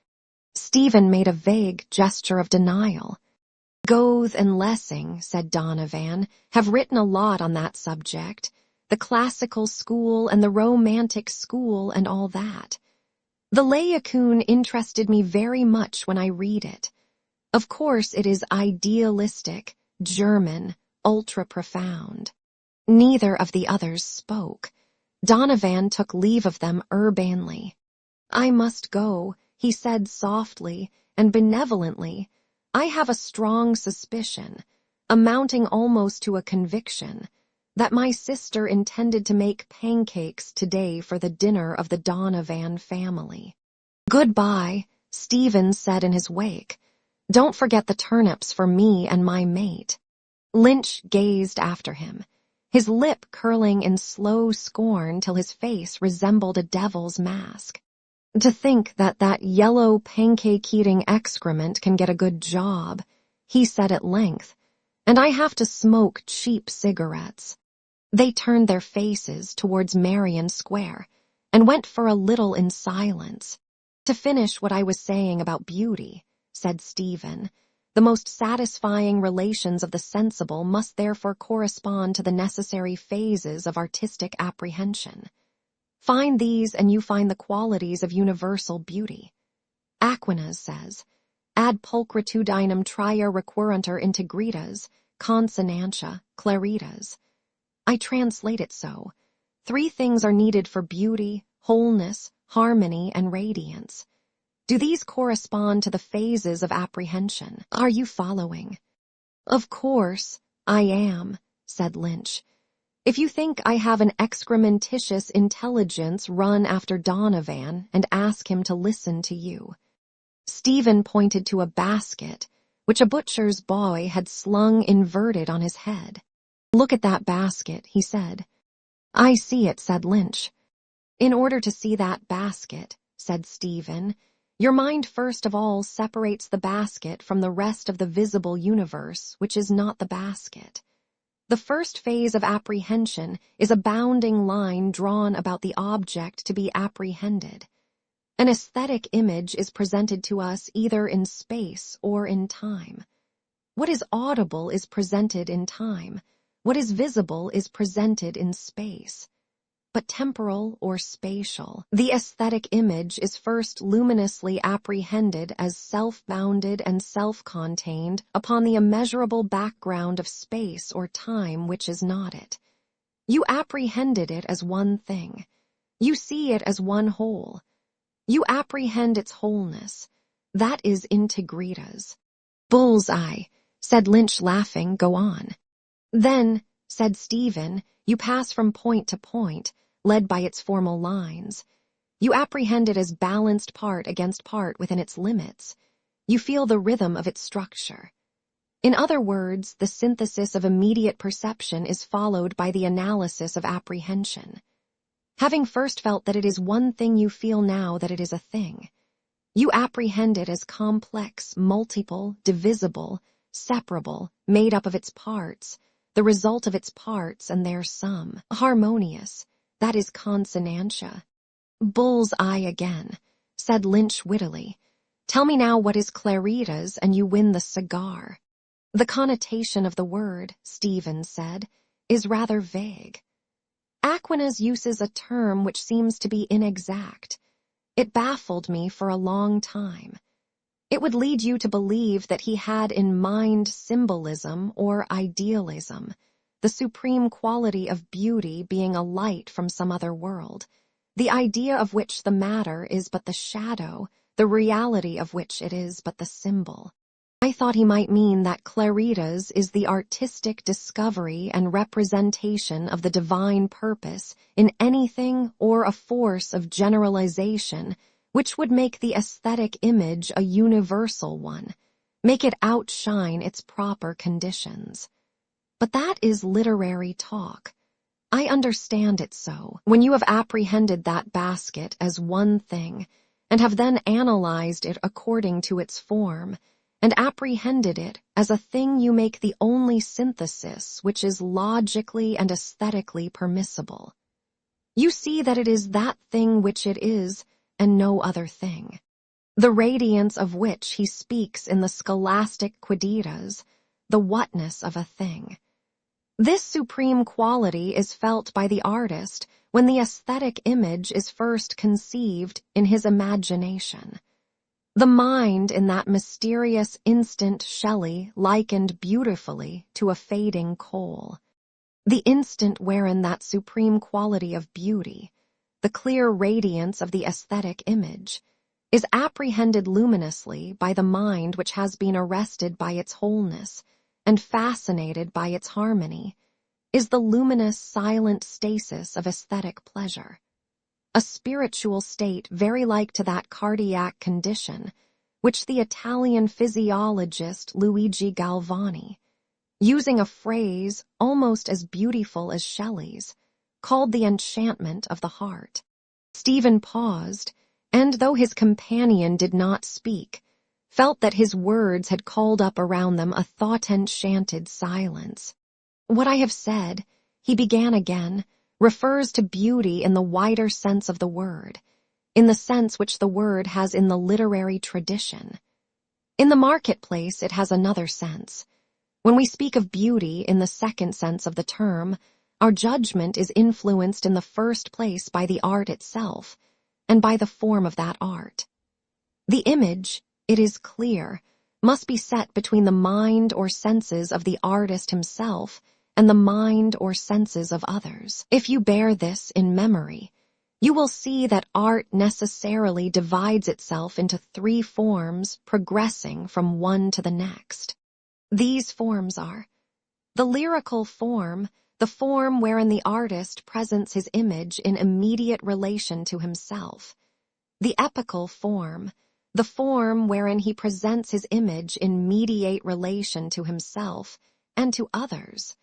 Stephen made a vague gesture of denial. "Goethe and Lessing," said Donovan, "have written a lot on that subject, the classical school and the romantic school and all that. The Laocoon interested me very much when I read it. Of course it is idealistic, German, ultra-profound." Neither of the others spoke. Donovan took leave of them urbanely. "I must go," he said softly and benevolently. "I have a strong suspicion, amounting almost to a conviction, that my sister intended to make pancakes today for the dinner of the Donovan family." "Goodbye," Stephen said in his wake. "Don't forget the turnips for me and my mate." Lynch gazed after him, his lip curling in slow scorn till his face resembled a devil's mask. "To think that that yellow pancake-eating excrement can get a good job," he said at length, "and I have to smoke cheap cigarettes." They turned their faces towards Marion Square and went for a little in silence. "To finish what I was saying about beauty," said Stephen, "the most satisfying relations of the sensible must therefore correspond to the necessary phases of artistic apprehension. Find these and you find the qualities of universal beauty. Aquinas says, ad pulchritudinem tria recurrentur integritas, consonantia, claritas. I translate it so. 3 things are needed for beauty, wholeness, harmony, and radiance. Do these correspond to the phases of apprehension? Are you following?" "Of course, I am," said Lynch. "If you think I have an excrementitious intelligence, run after Donovan and ask him to listen to you." Stephen pointed to a basket, which a butcher's boy had slung inverted on his head. "Look at that basket," he said. "I see it," said Lynch. "In order to see that basket," said Stephen, "your mind first of all separates the basket from the rest of the visible universe, which is not the basket. The first phase of apprehension is a bounding line drawn about the object to be apprehended. An aesthetic image is presented to us either in space or in time. What is audible is presented in time. What is visible is presented in space. But temporal or spatial, the aesthetic image is first luminously apprehended as self-bounded and self-contained upon the immeasurable background of space or time which is not it. You apprehended it as one thing. You see it as one whole. You apprehend its wholeness. That is integritas." "Bullseye," said Lynch laughing, "go on." "Then," said Stephen, "you pass from point to point, led by its formal lines. You apprehend it as balanced part against part within its limits. You feel the rhythm of its structure. In other words, the synthesis of immediate perception is followed by the analysis of apprehension. Having first felt that it is one thing, you feel now that it is a thing. You apprehend it as complex, multiple, divisible, separable, made up of its parts, the result of its parts and their sum, harmonious. That is consonantia. Bull's eye again, said Lynch wittily. Tell me now what is claritas and you win the cigar. The connotation of the word, Stephen said, is rather vague. Aquinas uses a term which seems to be inexact. It baffled me for a long time. It would lead you to believe that he had in mind symbolism or idealism, the supreme quality of beauty being a light from some other world, the idea of which the matter is but the shadow, the reality of which it is but the symbol. I thought he might mean that claritas is the artistic discovery and representation of the divine purpose in anything or a force of generalization which would make the aesthetic image a universal one, make it outshine its proper conditions. But that is literary talk. I understand it so. When you have apprehended that basket as one thing, and have then analyzed it according to its form, and apprehended it as a thing you make the only synthesis which is logically and aesthetically permissible. You see that it is that thing which it is, and no other thing. The radiance of which he speaks in the scholastic quidditas, the whatness of a thing. This supreme quality is felt by the artist when the aesthetic image is first conceived in his imagination. The mind in that mysterious instant Shelley likened beautifully to a fading coal. The instant wherein that supreme quality of beauty, the clear radiance of the aesthetic image, is apprehended luminously by the mind which has been arrested by its wholeness and fascinated by its harmony, is the luminous silent stasis of aesthetic pleasure. A spiritual state very like to that cardiac condition which the Italian physiologist Luigi Galvani, using a phrase almost as beautiful as Shelley's, called the enchantment of the heart. Stephen paused, and though his companion did not speak, felt that his words had called up around them a thought-enchanted silence. What I have said, he began again, refers to beauty in the wider sense of the word, in the sense which the word has in the literary tradition. In the marketplace it has another sense. When we speak of beauty in the second sense of the term, our judgment is influenced in the first place by the art itself, and by the form of that art. The image, it is clear, must be set between the mind or senses of the artist himself and the mind or senses of others. If you bear this in memory, you will see that art necessarily divides itself into three forms progressing from one to the next. These forms are the lyrical form, the form wherein the artist presents his image in immediate relation to himself; the epical form, the form wherein he presents his image in mediate relation to himself and to others;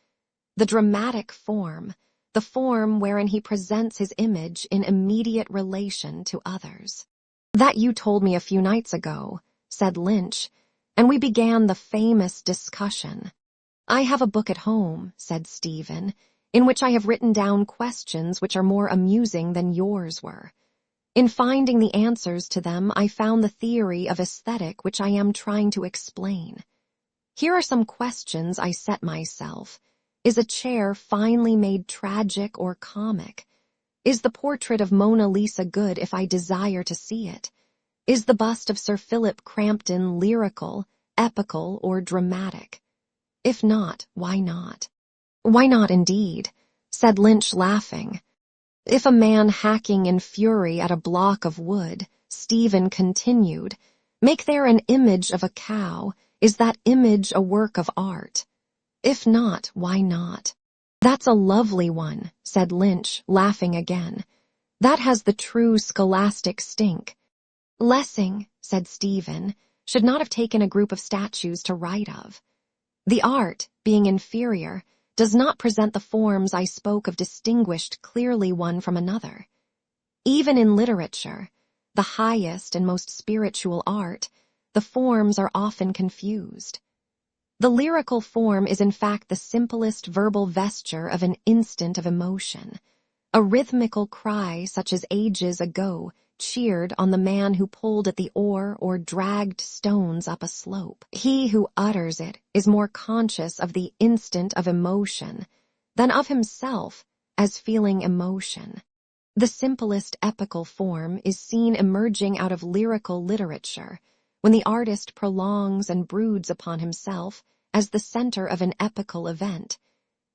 the dramatic form, the form wherein he presents his image in immediate relation to others. That you told me a few nights ago, said Lynch, and we began the famous discussion. I have a book at home, said Stephen, in which I have written down questions which are more amusing than yours were. In finding the answers to them, I found the theory of aesthetic which I am trying to explain. Here are some questions I set myself. Is a chair finely made tragic or comic? Is the portrait of Mona Lisa good if I desire to see it? Is the bust of Sir Philip Crampton lyrical, epical, or dramatic? If not, why not? Why not indeed? Said Lynch, laughing. If a man hacking in fury at a block of wood, Stephen continued, make there an image of a cow, is that image a work of art? If not, why not? That's a lovely one, said Lynch, laughing again. That has the true scholastic stink. Lessing, said Stephen, should not have taken a group of statues to write of. The art, being inferior, does not present the forms I spoke of distinguished clearly one from another. Even in literature, the highest and most spiritual art, the forms are often confused. The lyrical form is in fact the simplest verbal vesture of an instant of emotion. A rhythmical cry such as ages ago cheered on the man who pulled at the oar or dragged stones up a slope. He who utters it is more conscious of the instant of emotion than of himself as feeling emotion. The simplest epical form is seen emerging out of lyrical literature when the artist prolongs and broods upon himself as the center of an epical event,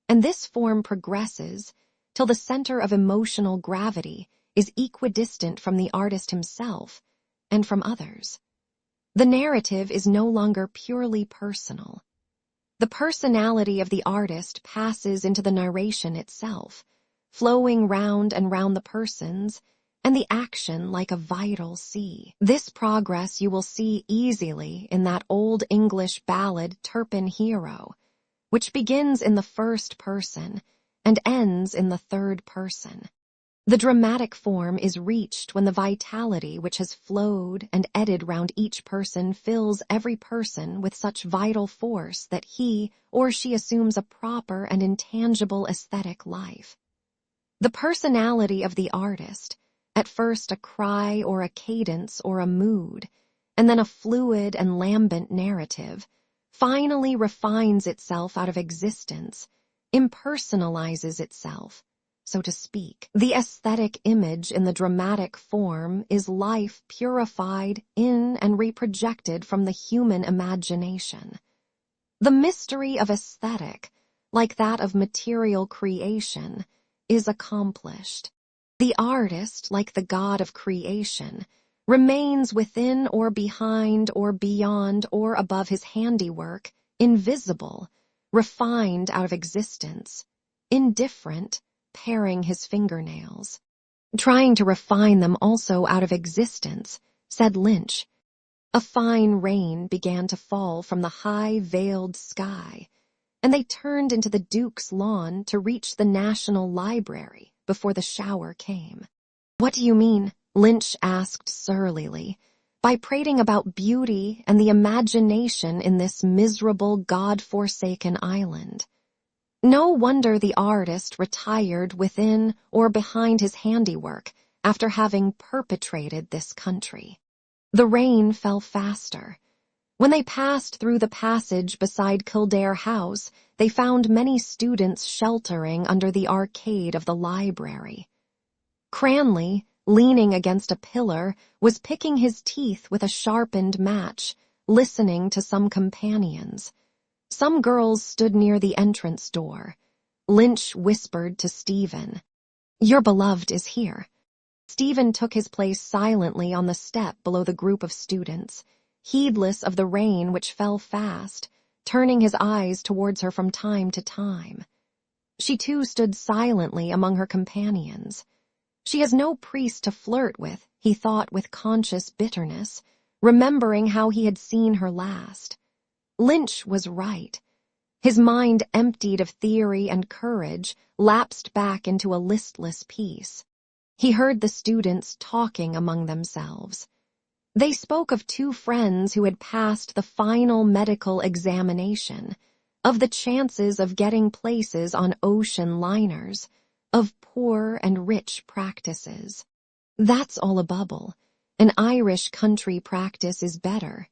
and this form progresses till the center of emotional gravity is equidistant from the artist himself and from others. The narrative is no longer purely personal. The personality of the artist passes into the narration itself, flowing round and round the persons and the action like a vital sea. This progress you will see easily in that old English ballad Turpin Hero, which begins in the first person and ends in the third person. The dramatic form is reached when the vitality which has flowed and eddied round each person fills every person with such vital force that he or she assumes a proper and intangible aesthetic life. The personality of the artist, at first a cry or a cadence or a mood, and then a fluid and lambent narrative, finally refines itself out of existence, impersonalizes itself, so to speak. The aesthetic image in the dramatic form is life purified in and reprojected from the human imagination. The mystery of aesthetic, like that of material creation, is accomplished. The artist, like the God of creation, remains within or behind or beyond or above his handiwork, invisible, refined out of existence, indifferent, paring his fingernails. Trying to refine them also out of existence, said Lynch. A fine rain began to fall from the high veiled sky, and they turned into the Duke's lawn to reach the National Library before the shower came. What do you mean, Lynch asked surlily, by prating about beauty and the imagination in this miserable, God-forsaken island? No wonder the artist retired within or behind his handiwork after having perpetrated this country. The rain fell faster. When they passed through the passage beside Kildare House, they found many students sheltering under the arcade of the library. Cranley, leaning against a pillar, was picking his teeth with a sharpened match, listening to some companions. Some girls stood near the entrance door. Lynch whispered to Stephen, "Your beloved is here." Stephen took his place silently on the step below the group of students, heedless of the rain which fell fast, turning his eyes towards her from time to time. She too stood silently among her companions. She has no priest to flirt with, he thought with conscious bitterness, remembering how he had seen her last. Lynch was right. His mind, emptied of theory and courage, lapsed back into a listless peace. He heard the students talking among themselves. They spoke of two friends who had passed the final medical examination, of the chances of getting places on ocean liners, of poor and rich practices. That's all a bubble. An Irish country practice is better.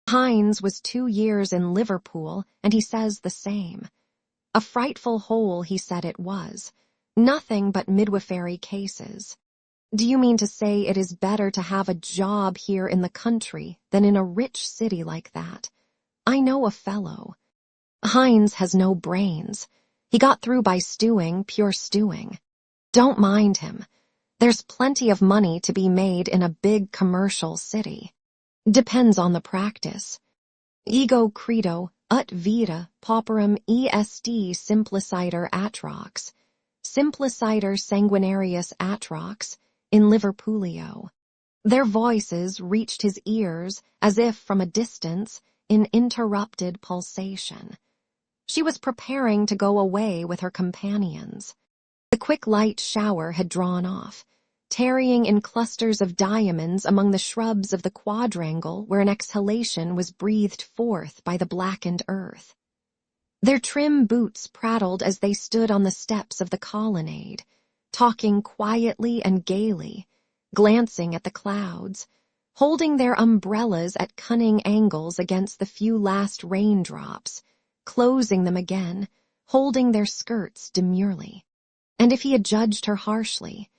Hines was 2 years in Liverpool, and he says the same. A frightful hole, he said it was. Nothing but midwifery cases. Do you mean to say it is better to have a job here in the country than in a rich city like that? I know a fellow. Hines has no brains. He got through by stewing, pure stewing. Don't mind him. There's plenty of money to be made in a big commercial city. Depends on the practice. Ego credo, ut vita, pauperum est simpliciter atrox. Simpliciter sanguinarius atrox, in Liverpoolio. Their voices reached his ears as if from a distance in interrupted pulsation. She was preparing to go away with her companions. The quick light shower had drawn off, tarrying in clusters of diamonds among the shrubs of the quadrangle where an exhalation was breathed forth by the blackened earth. Their trim boots prattled as they stood on the steps of the colonnade, talking quietly and gaily, glancing at the clouds, holding their umbrellas at cunning angles against the few last raindrops, closing them again, holding their skirts demurely. And if he had judged her harshly,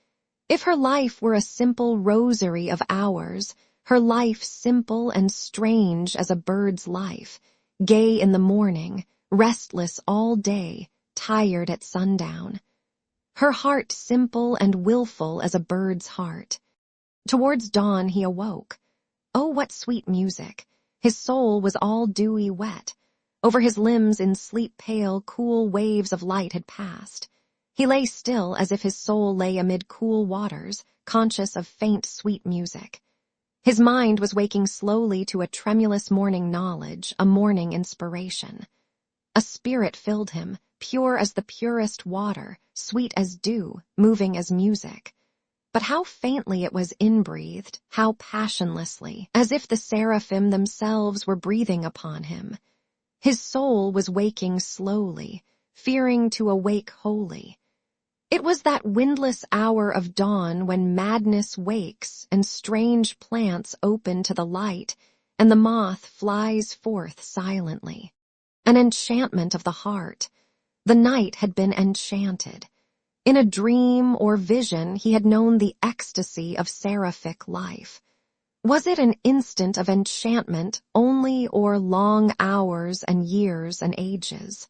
if her life were a simple rosary of hours, her life simple and strange as a bird's life, gay in the morning, restless all day, tired at sundown, her heart simple and willful as a bird's heart. Towards dawn he awoke. Oh, what sweet music! His soul was all dewy wet. Over his limbs in sleep-pale, cool waves of light had passed. He lay still as if his soul lay amid cool waters, conscious of faint, sweet music. His mind was waking slowly to a tremulous morning knowledge, a morning inspiration. A spirit filled him, pure as the purest water, sweet as dew, moving as music. But how faintly it was inbreathed, how passionlessly, as if the seraphim themselves were breathing upon him. His soul was waking slowly, fearing to awake wholly. It was that windless hour of dawn when madness wakes and strange plants open to the light and the moth flies forth silently. An enchantment of the heart. The night had been enchanted. In a dream or vision he had known the ecstasy of seraphic life. Was it an instant of enchantment only, or long hours and years and ages?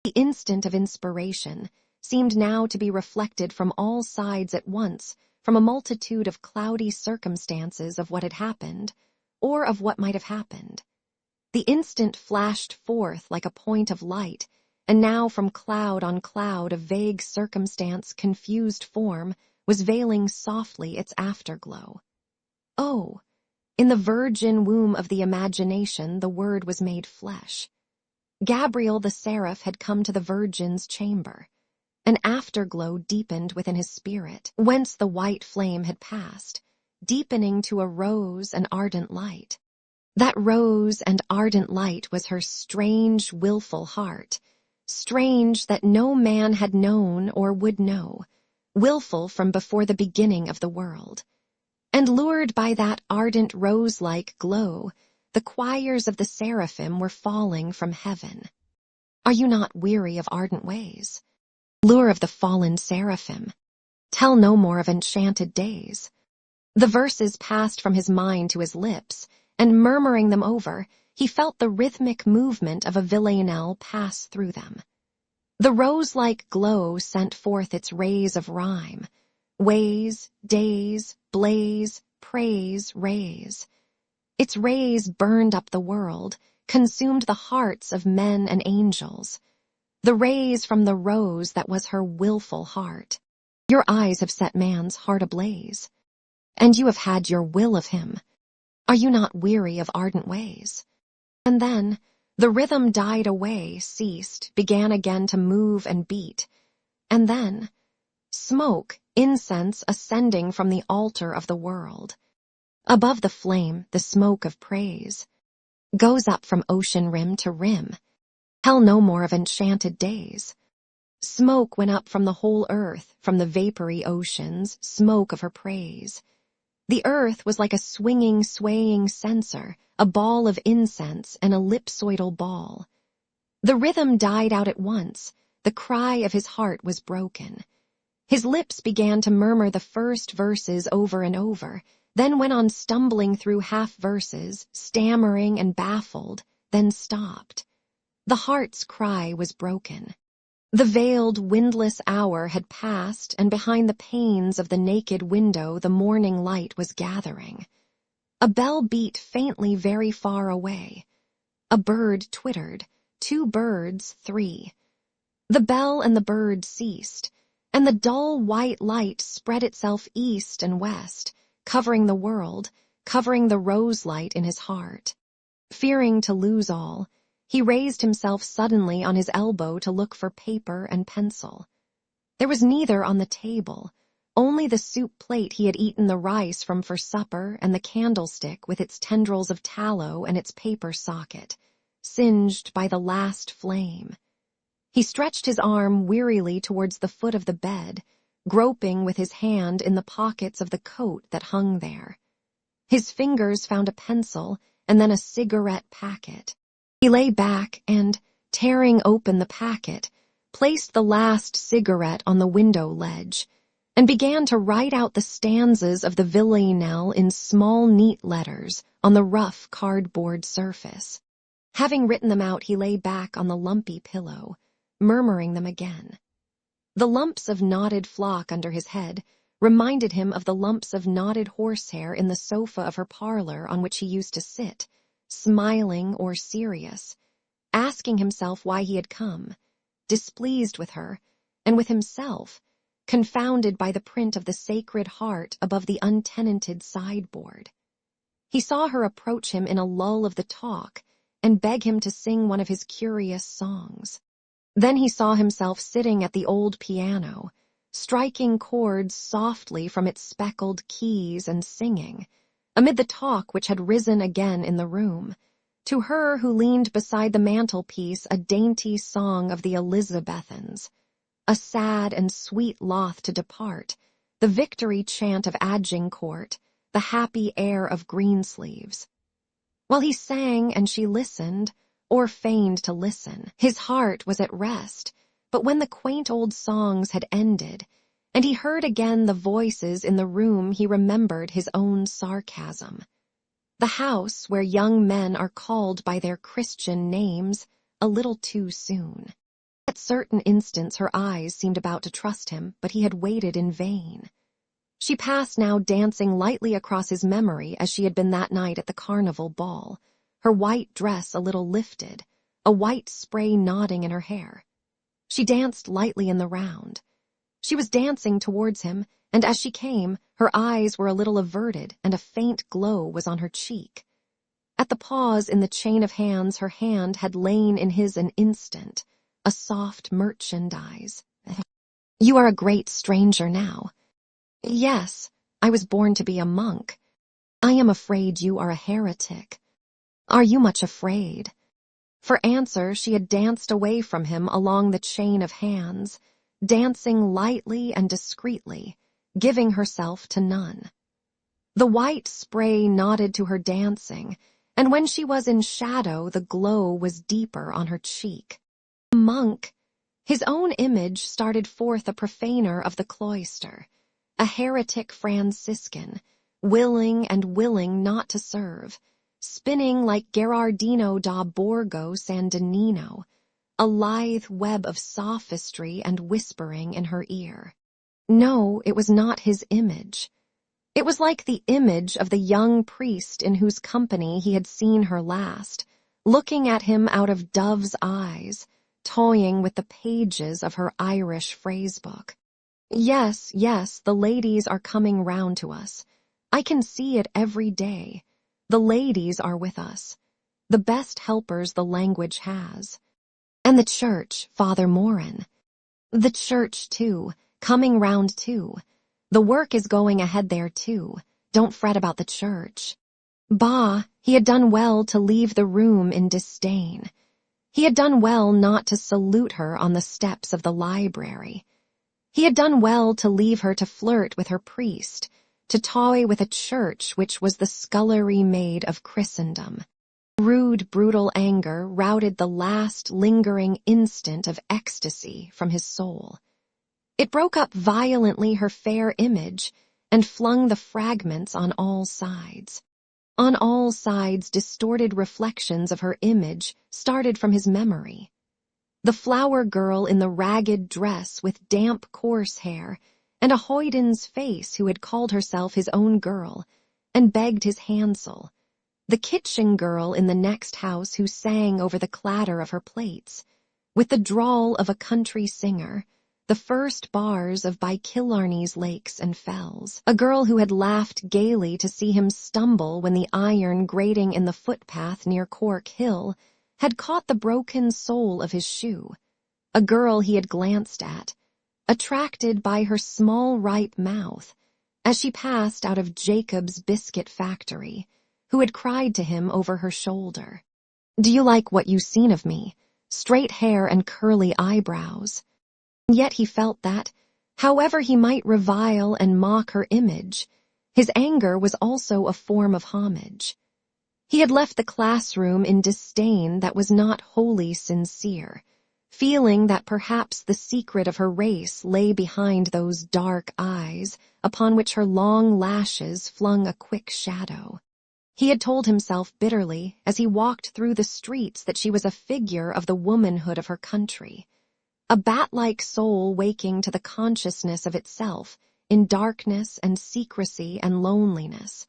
The instant of inspiration seemed now to be reflected from all sides at once, from a multitude of cloudy circumstances of what had happened, or of what might have happened. The instant flashed forth like a point of light, and now from cloud on cloud of vague circumstance confused form was veiling softly its afterglow. Oh! In the virgin womb of the imagination the Word was made flesh. Gabriel the seraph had come to the Virgin's chamber. An afterglow deepened within his spirit, whence the white flame had passed, deepening to a rose and ardent light. That rose and ardent light was her strange, willful heart, strange that no man had known or would know, willful from before the beginning of the world. And lured by that ardent rose-like glow, the choirs of the seraphim were falling from heaven. Are you not weary of ardent ways? Lure of the fallen seraphim. Tell no more of enchanted days. The verses passed from his mind to his lips, and murmuring them over, he felt the rhythmic movement of a villanelle pass through them. The rose-like glow sent forth its rays of rhyme, ways, days, blaze, praise, rays. Its rays burned up the world, consumed the hearts of men and angels. The rays from the rose that was her willful heart. Your eyes have set man's heart ablaze, and you have had your will of him. Are you not weary of ardent ways? And then the rhythm died away, ceased, began again to move and beat. And then smoke, incense ascending from the altar of the world. Above the flame, the smoke of praise goes up from ocean rim to rim. Tell no more of enchanted days. Smoke went up from the whole earth, from the vapory oceans, smoke of her praise. The earth was like a swinging, swaying censer, a ball of incense, an ellipsoidal ball. The rhythm died out at once. The cry of his heart was broken. His lips began to murmur the first verses over and over, then went on stumbling through half verses, stammering and baffled, then stopped. The heart's cry was broken. The veiled, windless hour had passed, and behind the panes of the naked window the morning light was gathering. A bell beat faintly very far away. A bird twittered, 2 birds, 3. The bell and the bird ceased, and the dull white light spread itself east and west, covering the world, covering the rose light in his heart. Fearing to lose all, he raised himself suddenly on his elbow to look for paper and pencil. There was neither on the table, only the soup plate he had eaten the rice from for supper and the candlestick with its tendrils of tallow and its paper socket, singed by the last flame. He stretched his arm wearily towards the foot of the bed, groping with his hand in the pockets of the coat that hung there. His fingers found a pencil and then a cigarette packet. He lay back and, tearing open the packet, placed the last cigarette on the window ledge and began to write out the stanzas of the villanelle in small, neat letters on the rough cardboard surface. Having written them out, he lay back on the lumpy pillow, murmuring them again. The lumps of knotted flock under his head reminded him of the lumps of knotted horsehair in the sofa of her parlor on which he used to sit, smiling or serious, asking himself why he had come, displeased with her, and with himself, confounded by the print of the Sacred Heart above the untenanted sideboard. He saw her approach him in a lull of the talk and beg him to sing one of his curious songs. Then he saw himself sitting at the old piano, striking chords softly from its speckled keys and singing, amid the talk which had risen again in the room, to her who leaned beside the mantelpiece a dainty song of the Elizabethans, a sad and sweet loth to depart, the victory chant of Agincourt, the happy air of Greensleeves. While he sang and she listened, or feigned to listen, his heart was at rest, but when the quaint old songs had ended, and he heard again the voices in the room, he remembered his own sarcasm. The house where young men are called by their Christian names a little too soon. At certain instants her eyes seemed about to trust him, but he had waited in vain. She passed now dancing lightly across his memory as she had been that night at the carnival ball, her white dress a little lifted, a white spray nodding in her hair. She danced lightly in the round. She was dancing towards him, and as she came, her eyes were a little averted and a faint glow was on her cheek. At the pause in the chain of hands, her hand had lain in his an instant, a soft merchandise. "You are a great stranger now." "Yes, I was born to be a monk. I am afraid you are a heretic." "Are you much afraid?" For answer, she had danced away from him along the chain of hands, dancing lightly and discreetly, giving herself to none. The white spray nodded to her dancing, and when she was in shadow, the glow was deeper on her cheek. A monk! His own image started forth a profaner of the cloister, a heretic Franciscan, willing and willing not to serve, spinning like Gherardino da Borgo San Donnino, a lithe web of sophistry and whispering in her ear. No, it was not his image. It was like the image of the young priest in whose company he had seen her last, looking at him out of dove's eyes, toying with the pages of her Irish phrasebook. Yes, yes, the ladies are coming round to us. I can see it every day. The ladies are with us. The best helpers the language has. And the church, Father Morin. The church, too, coming round too. The work is going ahead there, too. Don't fret about the church. Bah, he had done well to leave the room in disdain. He had done well not to salute her on the steps of the library. He had done well to leave her to flirt with her priest, to toy with a church which was the scullery maid of Christendom. Rude, brutal anger routed the last lingering instant of ecstasy from his soul. It broke up violently her fair image and flung the fragments on all sides. On all sides, distorted reflections of her image started from his memory. The flower girl in the ragged dress with damp coarse hair, and a hoyden's face who had called herself his own girl and begged his handsel. The kitchen girl in the next house who sang over the clatter of her plates, with the drawl of a country singer, the first bars of By Killarney's Lakes and Fells. A girl who had laughed gaily to see him stumble when the iron grating in the footpath near Cork Hill had caught the broken sole of his shoe. A girl he had glanced at, attracted by her small ripe mouth, as she passed out of Jacob's biscuit factory, who had cried to him over her shoulder, "Do you like what you've seen of me? Straight hair and curly eyebrows." And yet he felt that, However he might revile and mock her image, his anger was also a form of homage. He had left the classroom in disdain that was not wholly sincere, feeling that perhaps the secret of her race lay behind those dark eyes upon which her long lashes flung a quick shadow. He had told himself bitterly as he walked through the streets that she was a figure of the womanhood of her country, a bat-like soul waking to the consciousness of itself in darkness and secrecy and loneliness,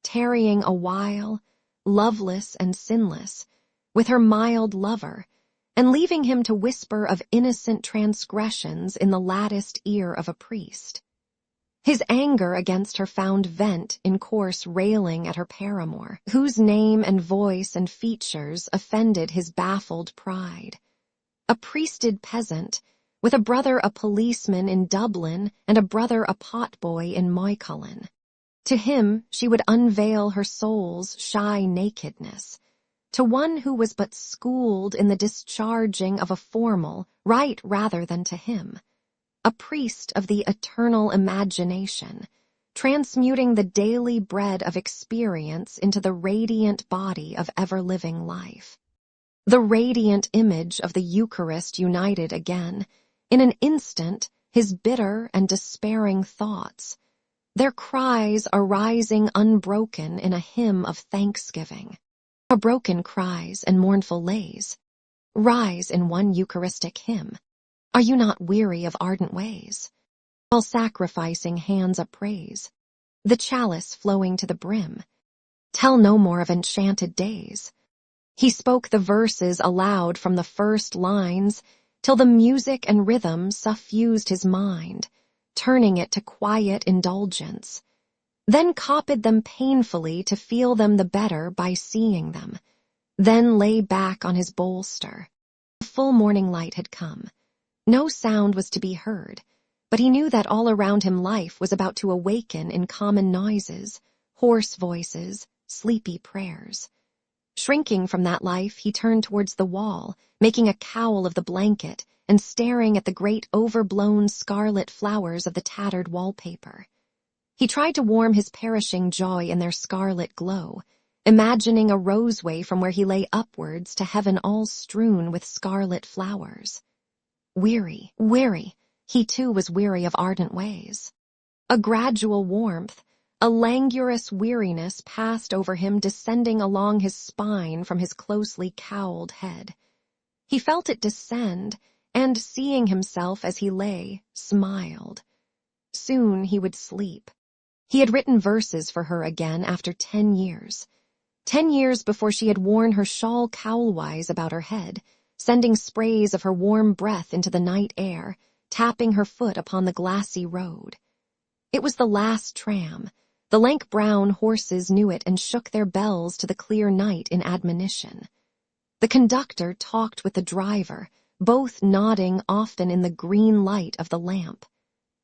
tarrying a while, loveless and sinless, with her mild lover, and leaving him to whisper of innocent transgressions in the latticed ear of a priest. His anger against her found vent in coarse railing at her paramour, whose name and voice and features offended his baffled pride. A priested peasant, with a brother a policeman in Dublin and a brother a potboy in Moycullen. To him she would unveil her soul's shy nakedness. To one who was but schooled in the discharging of a formal right rather than to him, a priest of the eternal imagination, transmuting the daily bread of experience into the radiant body of ever-living life. The radiant image of the Eucharist united again, in an instant, his bitter and despairing thoughts, their cries arising unbroken in a hymn of thanksgiving. How broken cries and mournful lays rise in one Eucharistic hymn. Are you not weary of ardent ways? While sacrificing hands up praise, the chalice flowing to the brim. Tell no more of enchanted days. He spoke the verses aloud from the first lines, till the music and rhythm suffused his mind, turning it to quiet indulgence, then copied them painfully to feel them the better by seeing them, then lay back on his bolster. The full morning light had come. No sound was to be heard, but he knew that all around him life was about to awaken in common noises, hoarse voices, sleepy prayers. Shrinking from that life, he turned towards the wall, making a cowl of the blanket and staring at the great overblown scarlet flowers of the tattered wallpaper. He tried to warm his perishing joy in their scarlet glow, imagining a roseway from where he lay upwards to heaven all strewn with scarlet flowers. Weary, he too was weary of ardent ways. A gradual warmth, a languorous weariness passed over him, descending along his spine from his closely cowled head. He felt it descend, and seeing himself as he lay, smiled. Soon he would sleep. He had written verses for her again after 10 years. 10 years before she had worn her shawl cowl-wise about her head, sending sprays of her warm breath into the night air, tapping her foot upon the glassy road. It was the last tram. The lank brown horses knew it and shook their bells to the clear night in admonition. The conductor talked with the driver, both nodding often in the green light of the lamp.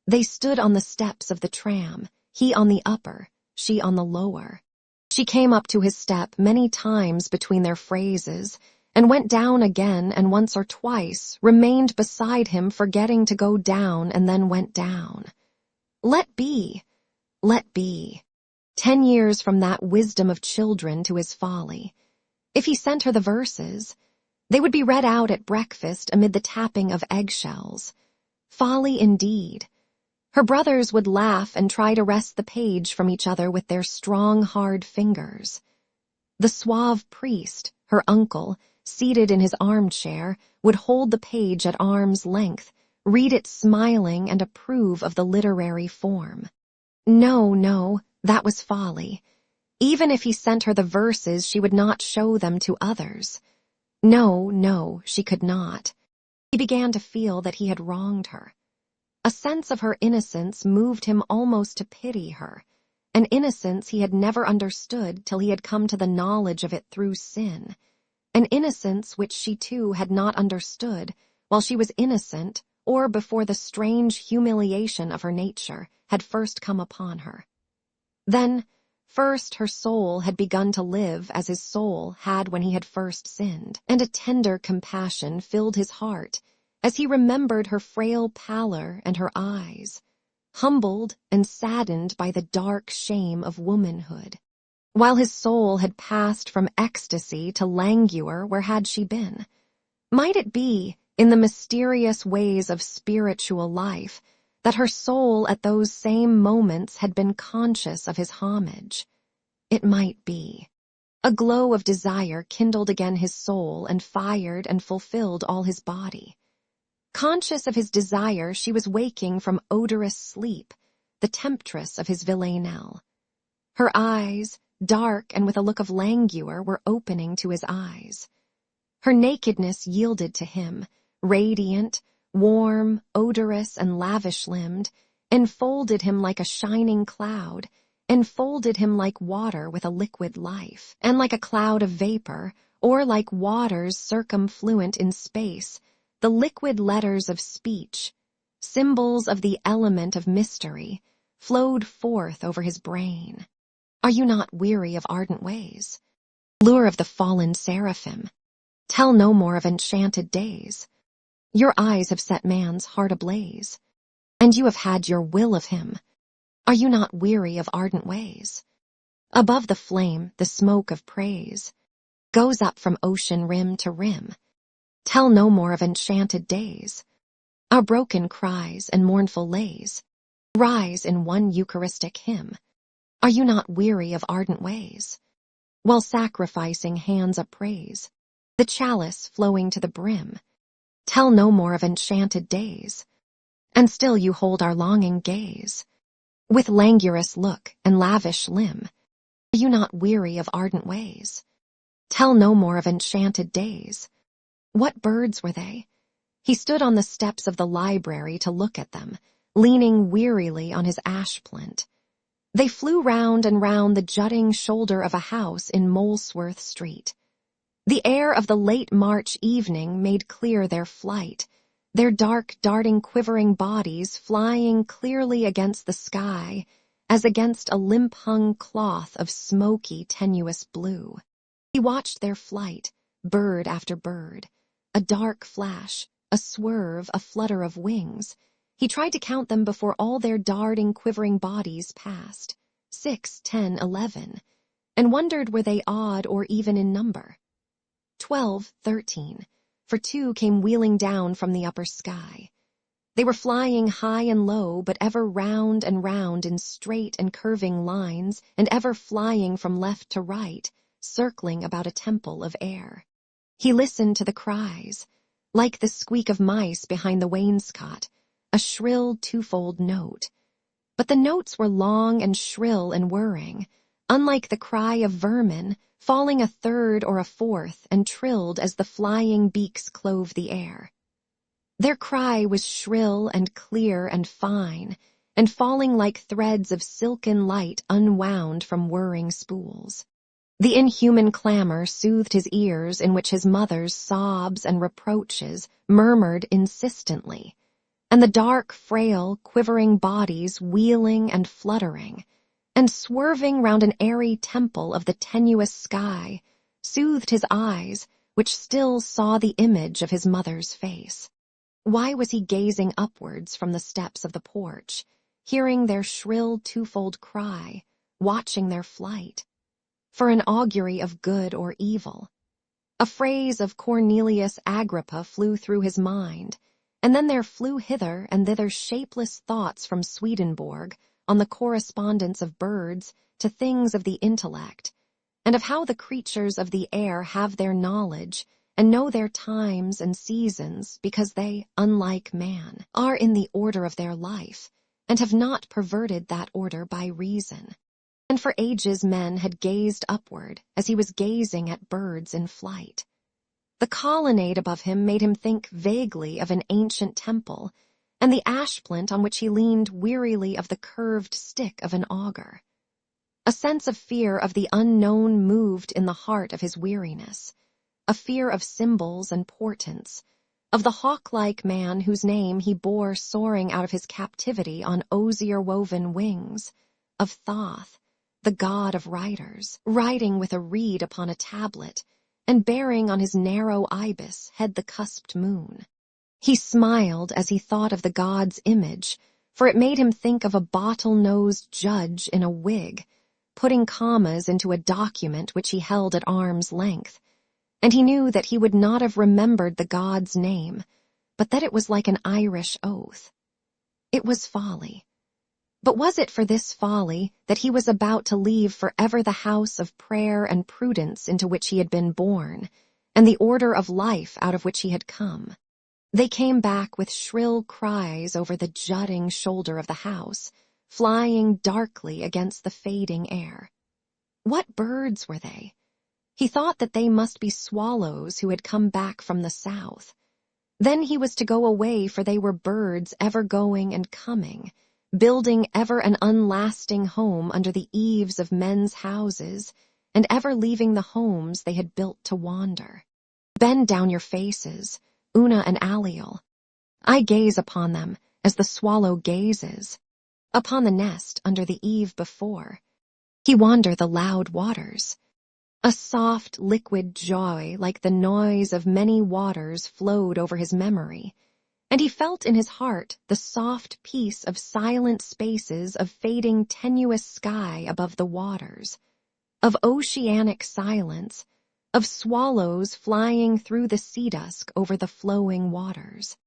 They stood on the steps of the tram, he on the upper, she on the lower. She came up to his step many times between their phrases, and went down again, and once or twice remained beside him, forgetting to go down, and then went down. Let be. 10 years from that wisdom of children to his folly. If he sent her the verses, they would be read out at breakfast amid the tapping of eggshells. Folly indeed. Her brothers would laugh and try to wrest the page from each other with their strong, hard fingers. The suave priest, her uncle, seated in his armchair, would hold the page at arm's length, read it smiling, and approve of the literary form. No, that was folly. Even if he sent her the verses, she would not show them to others. No, she could not. He began to feel that he had wronged her. A sense of her innocence moved him almost to pity her, an innocence he had never understood till he had come to the knowledge of it through sin, an innocence which she too had not understood while she was innocent or before the strange humiliation of her nature had first come upon her. Then, first her soul had begun to live as his soul had when he had first sinned, and a tender compassion filled his heart, as he remembered her frail pallor and her eyes, humbled and saddened by the dark shame of womanhood. While his soul had passed from ecstasy to languor, where had she been? Might it be, in the mysterious ways of spiritual life, that her soul at those same moments had been conscious of his homage? It might be. A glow of desire kindled again his soul and fired and fulfilled all his body. Conscious of his desire, she was waking from odorous sleep, the temptress of his villanelle. Her eyes, dark and with a look of languor, were opening to his eyes. Her nakedness yielded to him, radiant, warm, odorous, and lavish-limbed, enfolded him like a shining cloud, enfolded him like water with a liquid life, and like a cloud of vapor, or like waters circumfluent in space, the liquid letters of speech, symbols of the element of mystery, flowed forth over his brain. Are you not weary of ardent ways? Lure of the fallen seraphim, tell no more of enchanted days. Your eyes have set man's heart ablaze, and you have had your will of him. Are you not weary of ardent ways? Above the flame, the smoke of praise goes up from ocean rim to rim. Tell no more of enchanted days. Our broken cries and mournful lays rise in one Eucharistic hymn. Are you not weary of ardent ways? While sacrificing hands upraise, the chalice flowing to the brim, tell no more of enchanted days. And still you hold our longing gaze, with languorous look and lavish limb. Are you not weary of ardent ways? Tell no more of enchanted days. What birds were they? He stood on the steps of the library to look at them, leaning wearily on his ash plant. They flew round and round the jutting shoulder of a house in Molesworth Street. The air of the late March evening made clear their flight, their dark, darting, quivering bodies flying clearly against the sky, as against a limp-hung cloth of smoky, tenuous blue. He watched their flight, bird after bird, a dark flash, a swerve, a flutter of wings. He tried to count them before all their darting, quivering bodies passed, 6, 10, 11, and wondered were they odd or even in number. 12, 13, for 2 came wheeling down from the upper sky. They were flying high and low, but ever round and round in straight and curving lines, and ever flying from left to right, circling about a temple of air. He listened to the cries, like the squeak of mice behind the wainscot, a shrill twofold note. But the notes were long and shrill and whirring, unlike the cry of vermin, falling a third or a fourth and trilled as the flying beaks clove the air. Their cry was shrill and clear and fine, and falling like threads of silken light unwound from whirring spools. The inhuman clamor soothed his ears, in which his mother's sobs and reproaches murmured insistently, and the dark, frail, quivering bodies wheeling and fluttering, and swerving round an airy temple of the tenuous sky, soothed his eyes, which still saw the image of his mother's face. Why was he gazing upwards from the steps of the porch, hearing their shrill twofold cry, watching their flight? For an augury of good or evil. A phrase of Cornelius Agrippa flew through his mind, and then there flew hither and thither shapeless thoughts from Swedenborg on the correspondence of birds to things of the intellect, and of how the creatures of the air have their knowledge and know their times and seasons because they, unlike man, are in the order of their life, and have not perverted that order by reason. And for ages men had gazed upward as he was gazing at birds in flight. The colonnade above him made him think vaguely of an ancient temple, and the ash plant on which he leaned wearily of the curved stick of an augur. A sense of fear of the unknown moved in the heart of his weariness, a fear of symbols and portents, of the hawk-like man whose name he bore soaring out of his captivity on osier-woven wings, of Thoth, the god of writers, writing with a reed upon a tablet, and bearing on his narrow ibis head the cusped moon. He smiled as he thought of the god's image, for it made him think of a bottle-nosed judge in a wig, putting commas into a document which he held at arm's length, and he knew that he would not have remembered the god's name, but that it was like an Irish oath. It was folly. But was it for this folly that he was about to leave forever the house of prayer and prudence into which he had been born, and the order of life out of which he had come? They came back with shrill cries over the jutting shoulder of the house, flying darkly against the fading air. What birds were they? He thought that they must be swallows who had come back from the south. Then he was to go away, for they were birds ever going and coming, building ever an unlasting home under the eaves of men's houses, and ever leaving the homes they had built to wander. Bend down your faces, Una and Aliel. I gaze upon them as the swallow gazes, upon the nest under the eave before. He wander the loud waters. A soft, liquid joy like the noise of many waters flowed over his memory, and he felt in his heart the soft peace of silent spaces of fading tenuous sky above the waters, of oceanic silence, of swallows flying through the sea dusk over the flowing waters.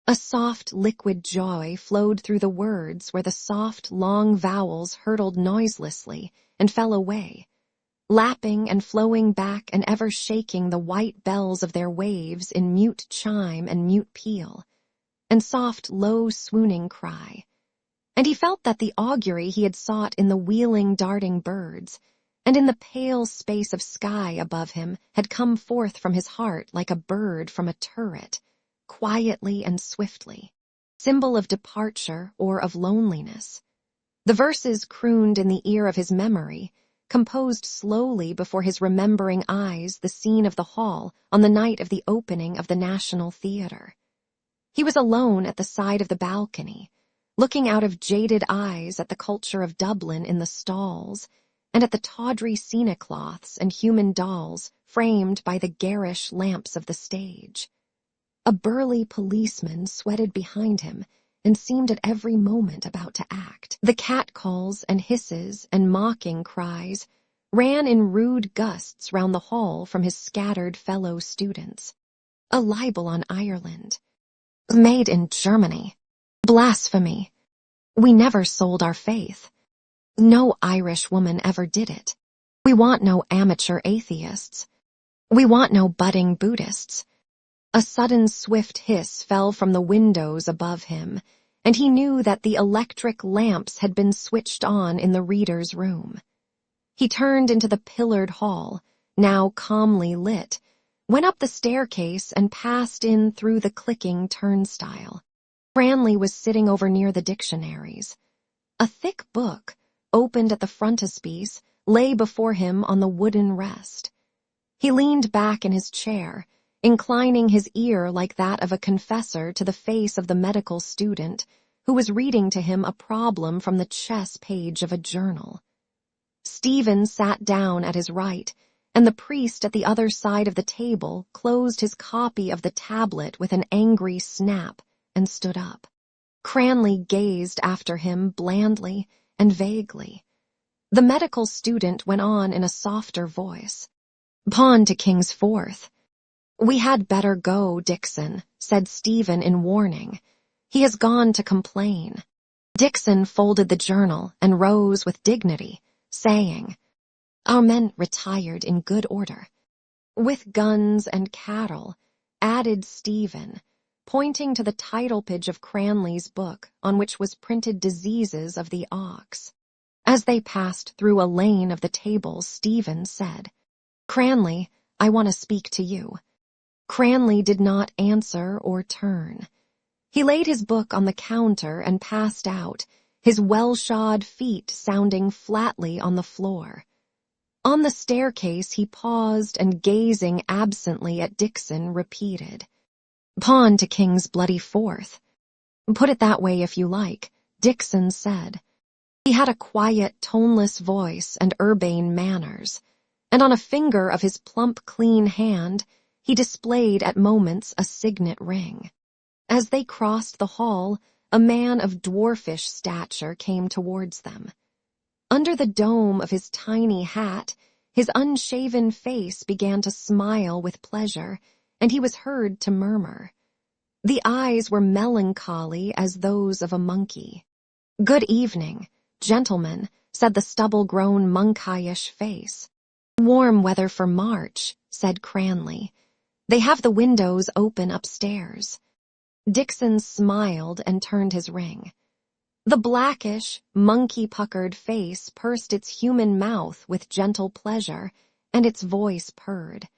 A soft, liquid joy flowed through the words where the soft, long vowels hurtled noiselessly and fell away, lapping and flowing back and ever shaking the white bells of their waves in mute chime and mute peal, and soft, low, swooning cry. And he felt that the augury he had sought in the wheeling, darting birds, and in the pale space of sky above him, had come forth from his heart like a bird from a turret, quietly and swiftly, symbol of departure or of loneliness. The verses crooned in the ear of his memory, composed slowly before his remembering eyes the scene of the hall on the night of the opening of the National Theatre. He was alone at the side of the balcony, looking out of jaded eyes at the culture of Dublin in the stalls, and at the tawdry scenecloths and human dolls framed by the garish lamps of the stage. A burly policeman sweated behind him and seemed at every moment about to act. The catcalls and hisses and mocking cries ran in rude gusts round the hall from his scattered fellow students. A libel on Ireland. Made in Germany. Blasphemy. We never sold our faith. No Irish woman ever did it. We want no amateur atheists. We want no budding Buddhists. A sudden swift hiss fell from the windows above him, and he knew that the electric lamps had been switched on in the reader's room. He turned into the pillared hall, now calmly lit, went up the staircase and passed in through the clicking turnstile. Cranley was sitting over near the dictionaries. A thick book, opened at the frontispiece, lay before him on the wooden rest. He leaned back in his chair, inclining his ear like that of a confessor to the face of the medical student who was reading to him a problem from the chess page of a journal. Stephen sat down at his right, and the priest at the other side of the table closed his copy of the tablet with an angry snap and stood up. Cranley gazed after him blandly and vaguely. The medical student went on in a softer voice. Pawn to King's Fourth. We had better go, Dixon, said Stephen in warning. He has gone to complain. Dixon folded the journal and rose with dignity, saying, Our men retired in good order. With guns and cattle, added Stephen, pointing to the title page of Cranley's book on which was printed Diseases of the Ox. As they passed through a lane of the table, Stephen said, Cranley, I want to speak to you. Cranley did not answer or turn. He laid his book on the counter and passed out, his well-shod feet sounding flatly on the floor. On the staircase he paused and, gazing absently at Dixon, repeated, Pawn to King's bloody fourth. Put it that way if you like, Dixon said. He had a quiet, toneless voice and urbane manners, and on a finger of his plump, clean hand he displayed at moments a signet ring. As they crossed the hall, a man of dwarfish stature came towards them. Under the dome of his tiny hat, his unshaven face began to smile with pleasure, and he was heard to murmur. The eyes were melancholy as those of a monkey. "Good evening, gentlemen," said the stubble-grown monkeyish face. "Warm weather for March," said Cranley. "They have the windows open upstairs." Dixon smiled and turned his ring. The blackish, monkey-puckered face pursed its human mouth with gentle pleasure, and its voice purred.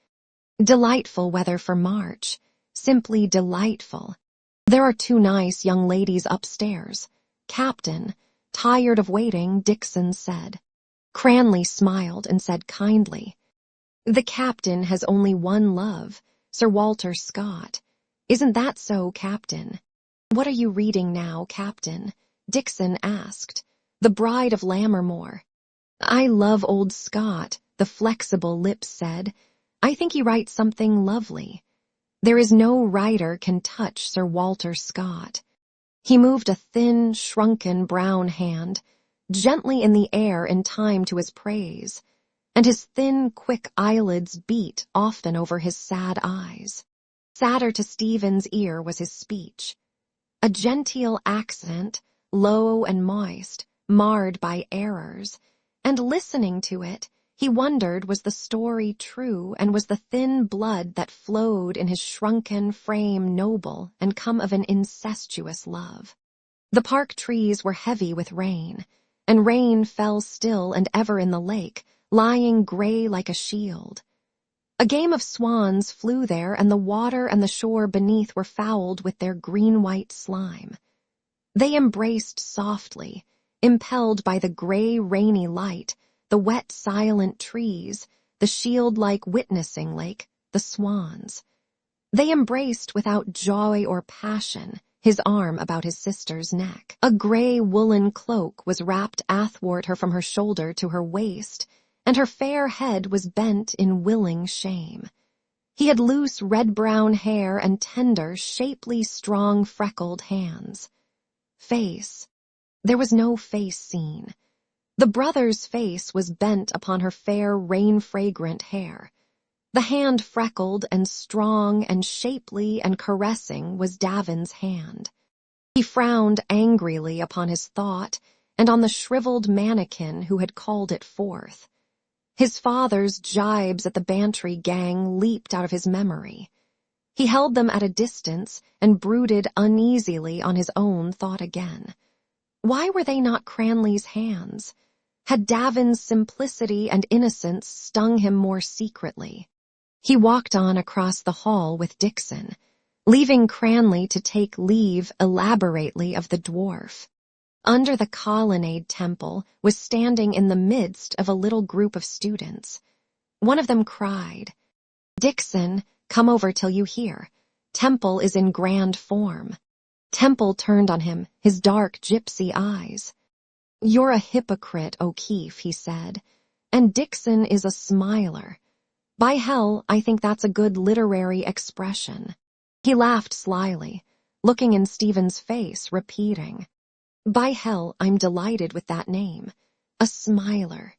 "Delightful weather for March. Simply delightful. There are 2 nice young ladies upstairs. Captain." Tired of waiting, Dixon said. Cranley smiled and said kindly, "The captain has only one love, Sir Walter Scott. Isn't that so, Captain?" "What are you reading now, Captain?" Dixon asked. "The Bride of Lammermoor." "I love old Scott," the flexible lips said. "I think he writes something lovely. There is no writer can touch Sir Walter Scott." He moved a thin, shrunken brown hand gently in the air in time to his praise, and his thin, quick eyelids beat often over his sad eyes. Sadder to Stephen's ear was his speech. A genteel accent, low and moist, marred by errors, and listening to it, he wondered was the story true, and was the thin blood that flowed in his shrunken frame noble and come of an incestuous love. The park trees were heavy with rain, and rain fell still and ever in the lake, lying gray like a shield. A game of swans flew there, and the water and the shore beneath were fouled with their green-white slime. They embraced softly, impelled by the gray, rainy light, the wet, silent trees, the shield-like witnessing lake, the swans. They embraced without joy or passion, his arm about his sister's neck. A gray woolen cloak was wrapped athwart her from her shoulder to her waist, and her fair head was bent in willing shame. He had loose red-brown hair and tender, shapely, strong, freckled hands. Face. There was no face seen. The brother's face was bent upon her fair, rain-fragrant hair. The hand freckled and strong and shapely and caressing was Davin's hand. He frowned angrily upon his thought and on the shriveled mannequin who had called it forth. His father's jibes at the Bantry gang leaped out of his memory. He held them at a distance and brooded uneasily on his own thought again. Why were they not Cranley's hands? Had Davin's simplicity and innocence stung him more secretly? He walked on across the hall with Dixon, leaving Cranley to take leave elaborately of the dwarf. Under the colonnade Temple was standing in the midst of a little group of students. One of them cried, "Dixon, come over till you hear. Temple is in grand form." Temple turned on him, his dark gypsy eyes. "You're a hypocrite, O'Keefe," he said, "and Dixon is a smiler. By hell, I think that's a good literary expression." He laughed slyly, looking in Stephen's face, repeating, "By hell, I'm delighted with that name. A smiler."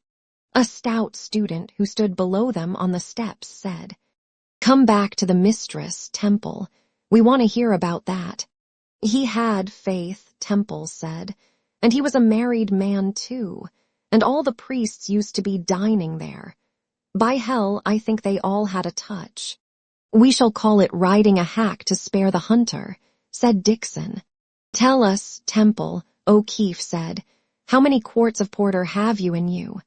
A stout student who stood below them on the steps said, "Come back to the mistress, Temple. We want to hear about that." He had faith, Temple said, and he was a married man too, and all the priests used to be dining there. By hell, I think they all had a touch. "We shall call it riding a hack to spare the hunter," said Dixon. "Tell us, Temple," O'Keefe said, "how many quarts of porter have you in you?"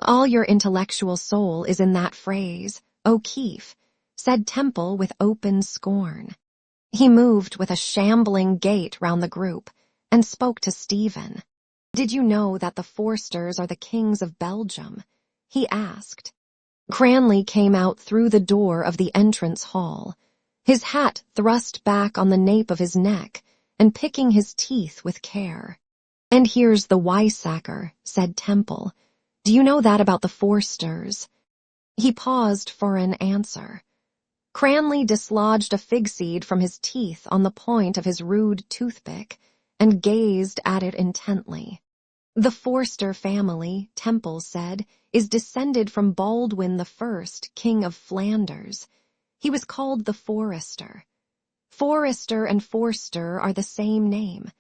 "All your intellectual soul is in that phrase, O'Keefe," said Temple with open scorn. He moved with a shambling gait round the group and spoke to Stephen. "Did you know that the Forsters are the kings of Belgium?" he asked. Cranley came out through the door of the entrance hall, his hat thrust back on the nape of his neck and picking his teeth with care. "And here's the Weissacker," said Temple. "Do you know that about the Forsters?" He paused for an answer. Cranley dislodged a fig seed from his teeth on the point of his rude toothpick and gazed at it intently. The Forster family, Temple said, is descended from Baldwin I, King of Flanders. He was called the Forester. Forester and Forster are the same name.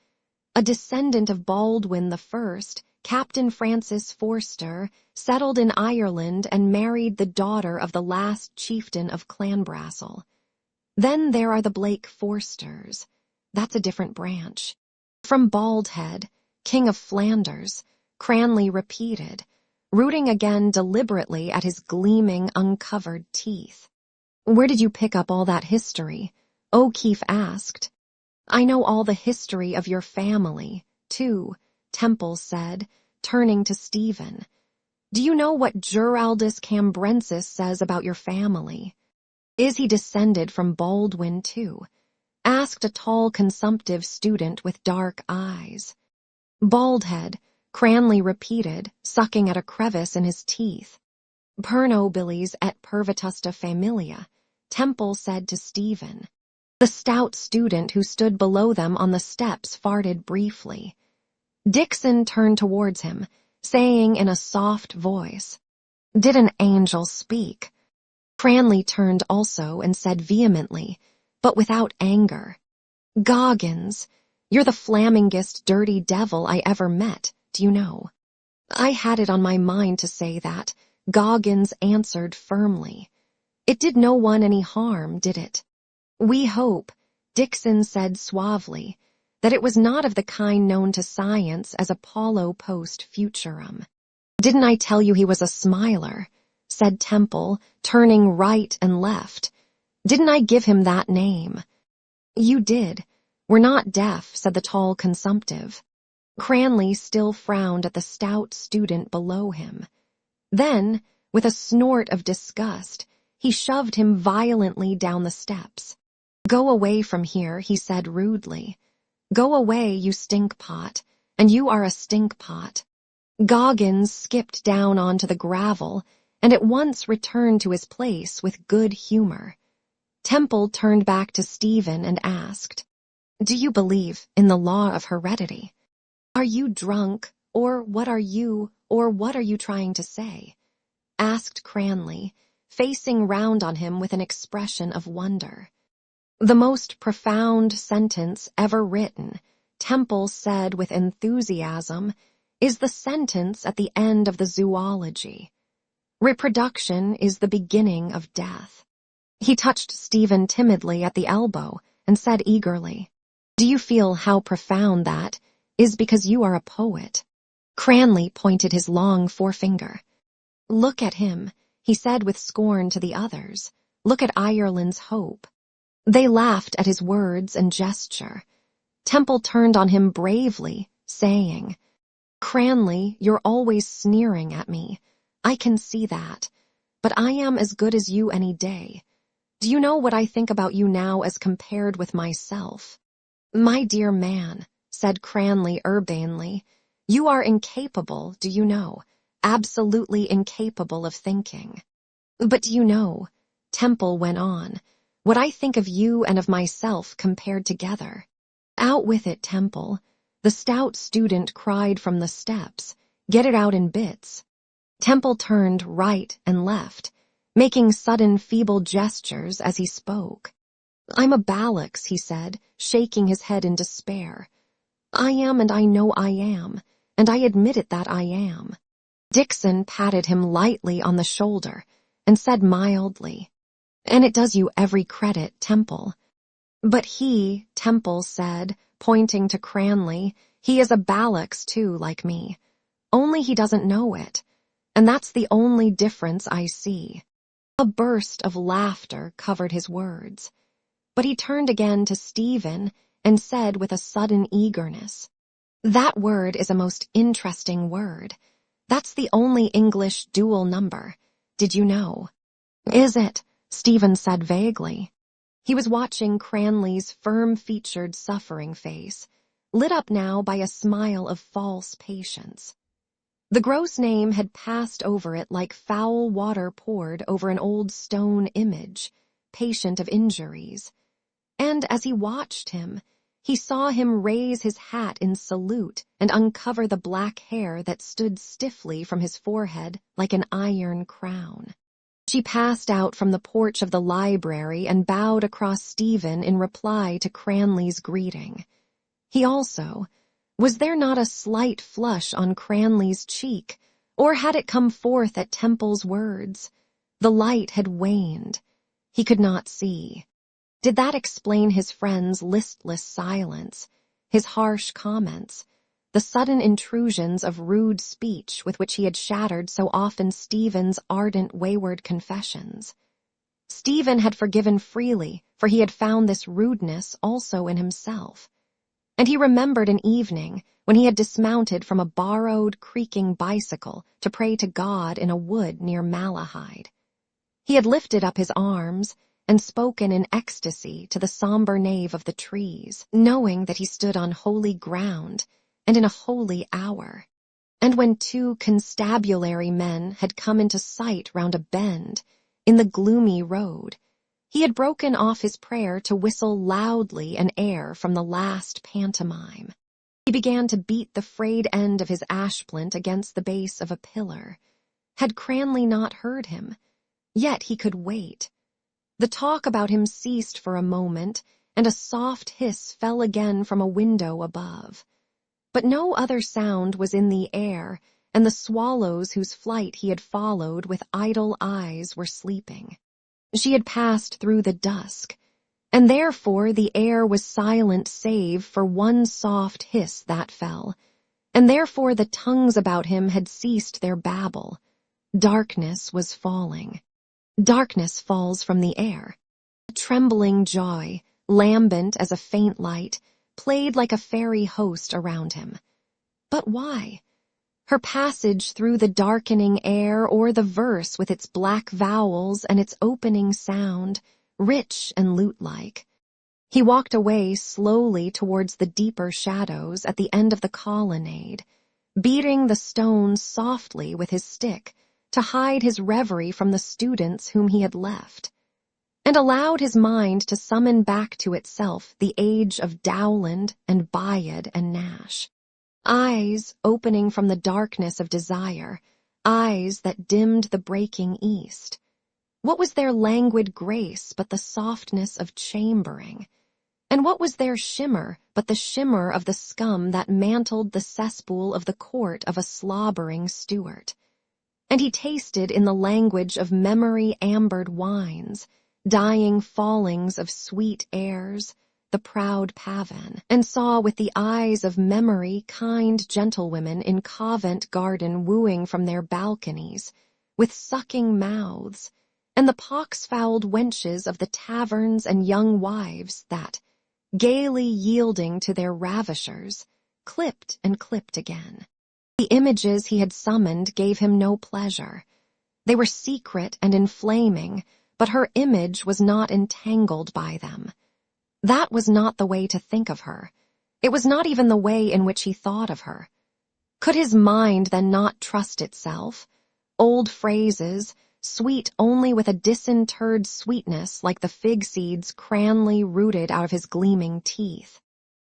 A descendant of Baldwin I, Captain Francis Forster, settled in Ireland and married the daughter of the last chieftain of Clanbrassil. Then there are the Blake Forsters. That's a different branch. From Baldhead, King of Flanders, Cranley repeated, rooting again deliberately at his gleaming, uncovered teeth. Where did you pick up all that history? O'Keefe asked. I know all the history of your family, too, Temple said, turning to Stephen. Do you know what Giraldus Cambrensis says about your family? Is he descended from Baldwin, too? Asked a tall, consumptive student with dark eyes. Baldhead, Cranley repeated, sucking at a crevice in his teeth. Per nobilis et per vetusta familia, Temple said to Stephen. The stout student who stood below them on the steps farted briefly. Dixon turned towards him, saying in a soft voice, Did an angel speak? Cranley turned also and said vehemently, but without anger, Goggins, you're the flamingest dirty devil I ever met, do you know? I had it on my mind to say that, Goggins answered firmly. It did no one any harm, did it? We hope, Dixon said suavely, that it was not of the kind known to science as Apollo post futurum. Didn't I tell you he was a smiler? Said Temple, turning right and left. Didn't I give him that name? You did. We're not deaf, said the tall consumptive. Cranley still frowned at the stout student below him. Then, with a snort of disgust, he shoved him violently down the steps. Go away from here, he said rudely. Go away, you stinkpot, and you are a stinkpot. Goggins skipped down onto the gravel and at once returned to his place with good humor. Temple turned back to Stephen and asked, Do you believe in the law of heredity? Are you drunk, or what are you trying to say? Asked Cranley, facing round on him with an expression of wonder. The most profound sentence ever written, Temple said with enthusiasm, is the sentence at the end of the zoology. Reproduction is the beginning of death. He touched Stephen timidly at the elbow and said eagerly, Do you feel how profound that is because you are a poet? Cranley pointed his long forefinger. Look at him, he said with scorn to the others. Look at Ireland's hope. They laughed at his words and gesture. Temple turned on him bravely, saying, Cranley, you're always sneering at me. I can see that. But I am as good as you any day. Do you know what I think about you now as compared with myself? My dear man, said Cranley urbanely, you are incapable, do you know, absolutely incapable of thinking. But do you know, Temple went on, what I think of you and of myself compared together? Out with it, Temple. The stout student cried from the steps. Get it out in bits. Temple turned right and left, making sudden feeble gestures as he spoke. I'm a Ballocks, he said, shaking his head in despair. I am, and I know I am, and I admit it that I am. Dixon patted him lightly on the shoulder and said mildly, And it does you every credit, Temple. But he, Temple said, pointing to Cranley, he is a Ballocks too, like me. Only he doesn't know it. And that's the only difference I see. A burst of laughter covered his words. But he turned again to Stephen and said with a sudden eagerness, That word is a most interesting word. That's the only English dual number. Did you know? Is it? Stephen said vaguely. He was watching Cranley's firm-featured suffering face, lit up now by a smile of false patience. The gross name had passed over it like foul water poured over an old stone image, patient of injuries. And as he watched him, he saw him raise his hat in salute and uncover the black hair that stood stiffly from his forehead like an iron crown. She passed out from the porch of the library and bowed across Stephen in reply to Cranley's greeting. He also— was there not a slight flush on Cranley's cheek, or had it come forth at Temple's words? The light had waned. He could not see. Did that explain his friend's listless silence, his harsh comments, the sudden intrusions of rude speech with which he had shattered so often Stephen's ardent, wayward confessions? Stephen had forgiven freely, for he had found this rudeness also in himself. And he remembered an evening when he had dismounted from a borrowed, creaking bicycle to pray to God in a wood near Malahide. He had lifted up his arms and spoken in ecstasy to the somber nave of the trees, knowing that he stood on holy ground and in a holy hour. And when two constabulary men had come into sight round a bend in the gloomy road, he had broken off his prayer to whistle loudly an air from the last pantomime. He began to beat the frayed end of his ashplant against the base of a pillar. Had Cranley not heard him? Yet he could wait. The talk about him ceased for a moment, and a soft hiss fell again from a window above. But no other sound was in the air, and the swallows whose flight he had followed with idle eyes were sleeping. She had passed through the dusk, and therefore the air was silent save for one soft hiss that fell, and therefore the tongues about him had ceased their babble. Darkness was falling. Darkness falls from the air. A trembling joy, lambent as a faint light, played like a fairy host around him. But why? Her passage through the darkening air, or the verse with its black vowels and its opening sound, rich and lute-like. He walked away slowly towards the deeper shadows at the end of the colonnade, beating the stones softly with his stick to hide his reverie from the students whom he had left, and allowed his mind to summon back to itself the age of Dowland and Bayard and Nash. Eyes opening from the darkness of desire, eyes that dimmed the breaking east. What was their languid grace but the softness of chambering? And what was their shimmer but the shimmer of the scum that mantled the cesspool of the court of a slobbering Stuart? And he tasted in the language of memory ambered wines, dying fallings of sweet airs, the proud pavan, and saw with the eyes of memory kind gentlewomen in Covent Garden wooing from their balconies, with sucking mouths, and the pox-fouled wenches of the taverns and young wives that, gaily yielding to their ravishers, clipped and clipped again. The images he had summoned gave him no pleasure. They were secret and inflaming, but her image was not entangled by them. That was not the way to think of her. It was not even the way in which he thought of her. Could his mind then not trust itself? Old phrases, sweet only with a disinterred sweetness like the fig seeds Cranley rooted out of his gleaming teeth.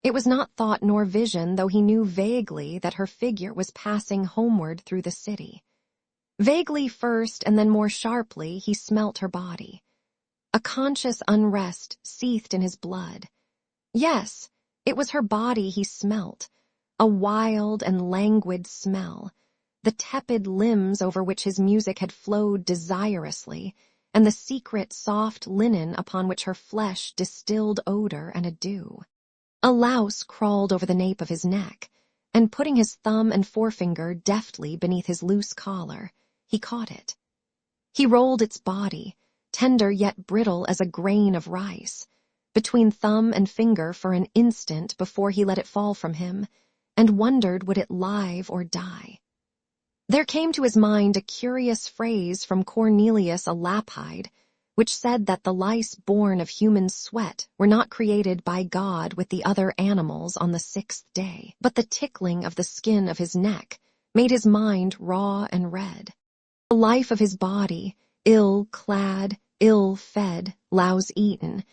It was not thought nor vision, though he knew vaguely that her figure was passing homeward through the city. Vaguely first, and then more sharply, he smelt her body. A conscious unrest seethed in his blood. Yes, it was her body he smelt, a wild and languid smell, the tepid limbs over which his music had flowed desirously, and the secret soft linen upon which her flesh distilled odor and a dew. A louse crawled over the nape of his neck, and putting his thumb and forefinger deftly beneath his loose collar, he caught it. He rolled its body, tender yet brittle as a grain of rice, between thumb and finger for an instant before he let it fall from him, and wondered would it live or die. There came to his mind a curious phrase from Cornelius a Lapide, which said that the lice born of human sweat were not created by God with the other animals on the 6th day, but the tickling of the skin of his neck made his mind raw and red. The life of his body, ill-clad, ill-fed, louse eaten,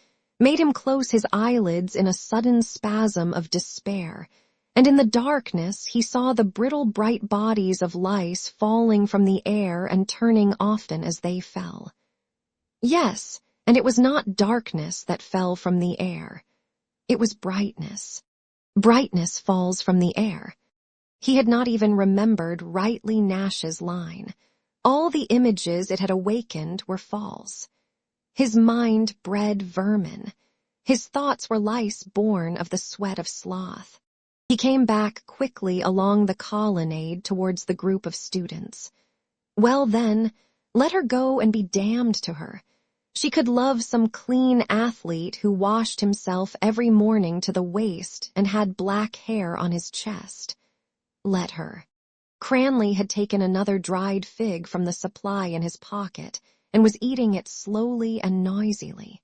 made him close his eyelids in a sudden spasm of despair, and in the darkness he saw the brittle bright bodies of lice falling from the air and turning often as they fell. Yes, and it was not darkness that fell from the air. It was brightness. Brightness falls from the air. He had not even remembered Rightly Nash's line. All the images it had awakened were false. His mind bred vermin. His thoughts were lice born of the sweat of sloth. He came back quickly along the colonnade towards the group of students. Well then, let her go and be damned to her. She could love some clean athlete who washed himself every morning to the waist and had black hair on his chest. Let her. Cranley had taken another dried fig from the supply in his pocket and was eating it slowly and noisily.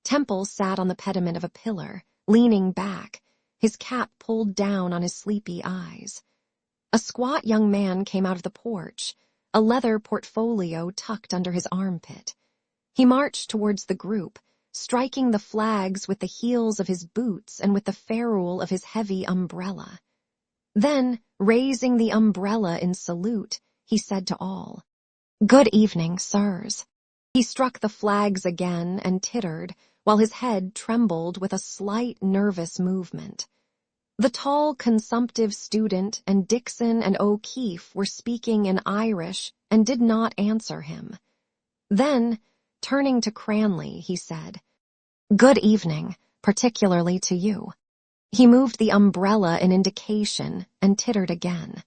Temple sat on the pediment of a pillar, leaning back, his cap pulled down on his sleepy eyes. A squat young man came out of the porch, a leather portfolio tucked under his armpit. He marched towards the group, striking the flags with the heels of his boots and with the ferrule of his heavy umbrella. Then, raising the umbrella in salute, he said to all, "Good evening, sirs." He struck the flags again and tittered, while his head trembled with a slight nervous movement. The tall, consumptive student and Dixon and O'Keefe were speaking in Irish and did not answer him. Then, turning to Cranley, he said, "Good evening, particularly to you." He moved the umbrella in indication and tittered again.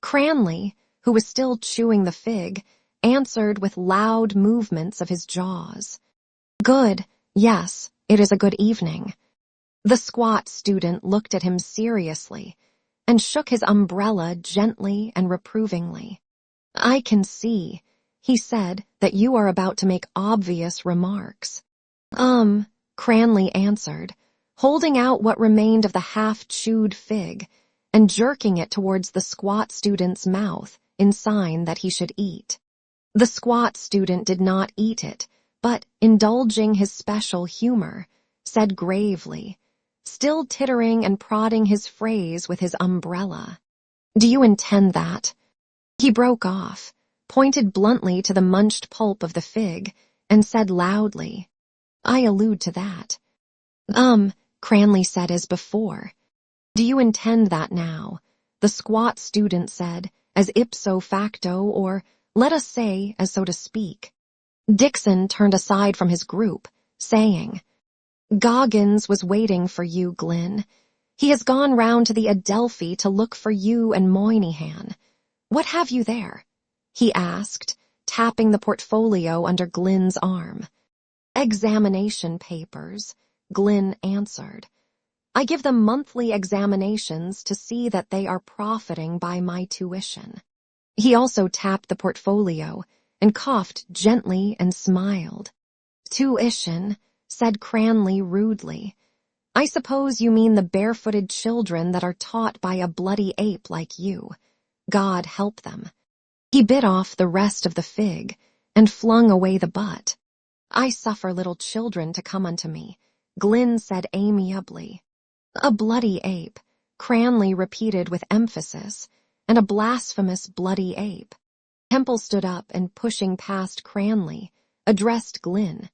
Cranley, who was still chewing the fig, answered with loud movements of his jaws. "Good, yes, it is a good evening." The squat student looked at him seriously and shook his umbrella gently and reprovingly. "I can see," he said, "that you are about to make obvious remarks." Cranley answered, holding out what remained of the half-chewed fig and jerking it towards the squat student's mouth in sign that he should eat. The squat student did not eat it, but, indulging his special humor, said gravely, still tittering and prodding his phrase with his umbrella, "Do you intend that?" He broke off, pointed bluntly to the munched pulp of the fig, and said loudly, "I allude to that." Cranley said as before. "Do you intend that now?" the squat student said, as ipso facto, or, let us say, as so to speak. Dixon turned aside from his group, saying, "Goggins was waiting for you, Glynn. He has gone round to the Adelphi to look for you and Moynihan. What have you there?" he asked, tapping the portfolio under Glynn's arm. "Examination papers," Glynn answered. "I give them monthly examinations to see that they are profiting by my tuition." He also tapped the portfolio and coughed gently and smiled. "Tuition," said Cranley rudely. "I suppose you mean the barefooted children that are taught by a bloody ape like you. God help them." He bit off the rest of the fig and flung away the butt. "I suffer little children to come unto me," Glynn said amiably. "A bloody ape," Cranley repeated with emphasis, "and a blasphemous bloody ape." Temple stood up and, pushing past Cranley, addressed Glynn.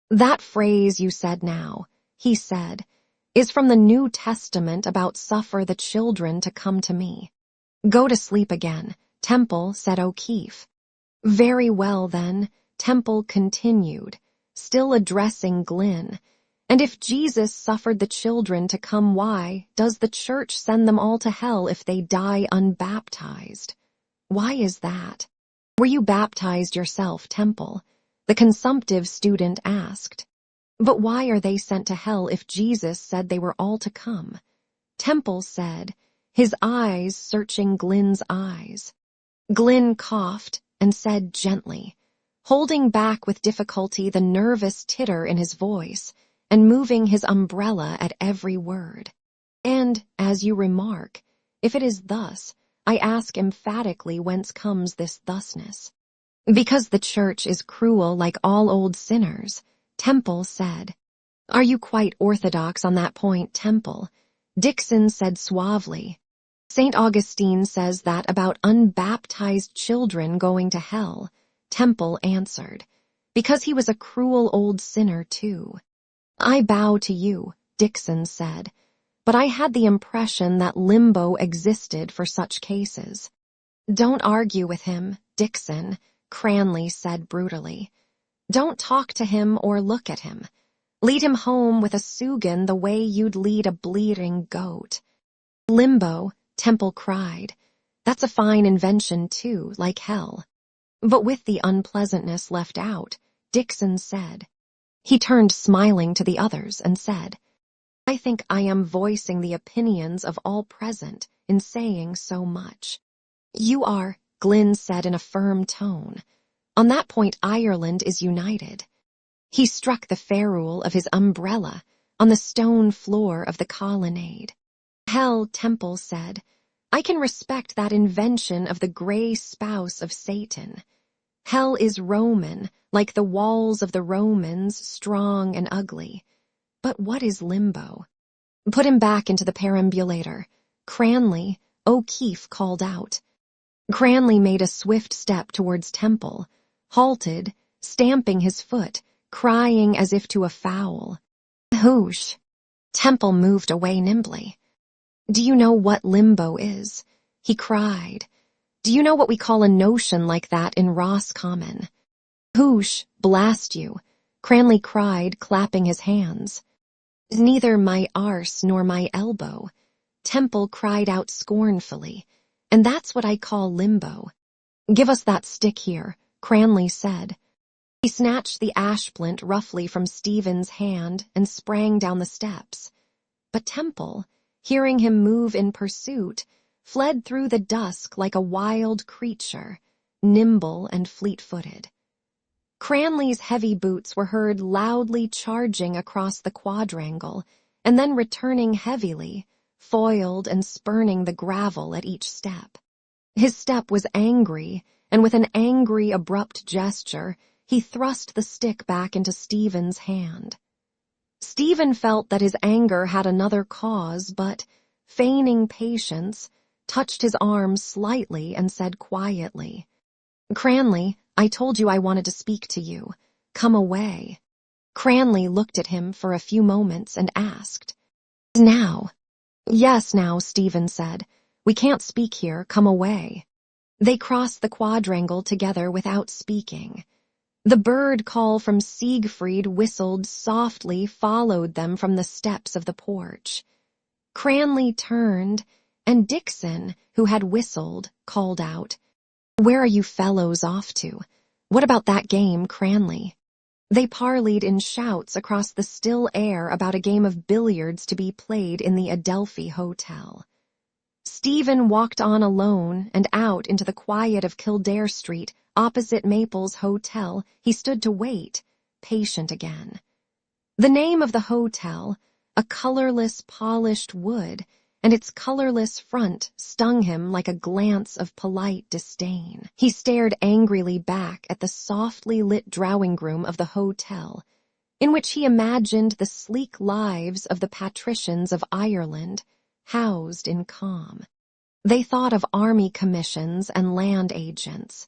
"That phrase you said now," he said, "is from the New Testament about suffer the children to come to me." "Go to sleep again," Temple said O'Keefe. "Very well, then," Temple continued, still addressing Glynn, "and if Jesus suffered the children to come, why does the church send them all to hell if they die unbaptized? Why is that?" "Were you baptized yourself, Temple?" the consumptive student asked. "But why are they sent to hell if Jesus said they were all to come?" Temple said, his eyes searching Glynn's eyes. Glynn coughed and said gently, holding back with difficulty the nervous titter in his voice and moving his umbrella at every word, "And, as you remark, if it is thus, I ask emphatically whence comes this thusness." "Because the church is cruel like all old sinners," Temple said. Are you quite orthodox on that point, Temple? Dixon said suavely. St. Augustine says that about unbaptized children going to hell, Temple answered, because he was a cruel old sinner too. I bow to you, Dixon said, but I had the impression that limbo existed for such cases. Don't argue with him, Dixon, Cranley said brutally. Don't talk to him or look at him. Lead him home with a sugan the way you'd lead a bleating goat. Limbo, Temple cried. That's a fine invention too, like hell. But with the unpleasantness left out, Dixon said. He turned smiling to the others and said, I think I am voicing the opinions of all present in saying so much. You are, Glynn said in a firm tone. On that point Ireland is united. He struck the ferrule of his umbrella on the stone floor of the colonnade. Hell, Temple said, I can respect that invention of the grey spouse of Satan. Hell is Roman, like the walls of the Romans, strong and ugly. But what is limbo? Put him back into the perambulator. Cranley, O'Keefe called out. Cranley made a swift step towards Temple, halted, stamping his foot, crying as if to a fowl. Whoosh! Temple moved away nimbly. Do you know what limbo is? He cried. Do you know what we call a notion like that in Roscommon? Whoosh, blast you, Cranley cried, clapping his hands. Neither my arse nor my elbow, Temple cried out scornfully, and that's what I call limbo. Give us that stick here, Cranley said. He snatched the ash splint roughly from Stephen's hand and sprang down the steps. But Temple, hearing him move in pursuit, fled through the dusk like a wild creature, nimble and fleet-footed. Cranley's heavy boots were heard loudly charging across the quadrangle and then returning heavily, foiled and spurning the gravel at each step. His step was angry, and with an angry, abrupt gesture, he thrust the stick back into Stephen's hand. Stephen felt that his anger had another cause, but, feigning patience, touched his arm slightly and said quietly, Cranley, I told you I wanted to speak to you. Come away. Cranley looked at him for a few moments and asked, Now? Yes, now, Stephen said. We can't speak here. Come away. They crossed the quadrangle together without speaking. The bird call from Siegfried whistled softly followed them from the steps of the porch. Cranley turned, and Dixon, who had whistled, called out, Where are you fellows off to? What about that game, Cranley? They parleyed in shouts across the still air about a game of billiards to be played in the Adelphi Hotel. Stephen walked on alone and out into the quiet of Kildare Street, opposite Maple's Hotel. He stood to wait, patient again. The name of the hotel, a colorless, polished wood, and its colorless front stung him like a glance of polite disdain. He stared angrily back at the softly lit drawing-room of the hotel, in which he imagined the sleek lives of the patricians of Ireland, housed in calm. They thought of army commissions and land agents.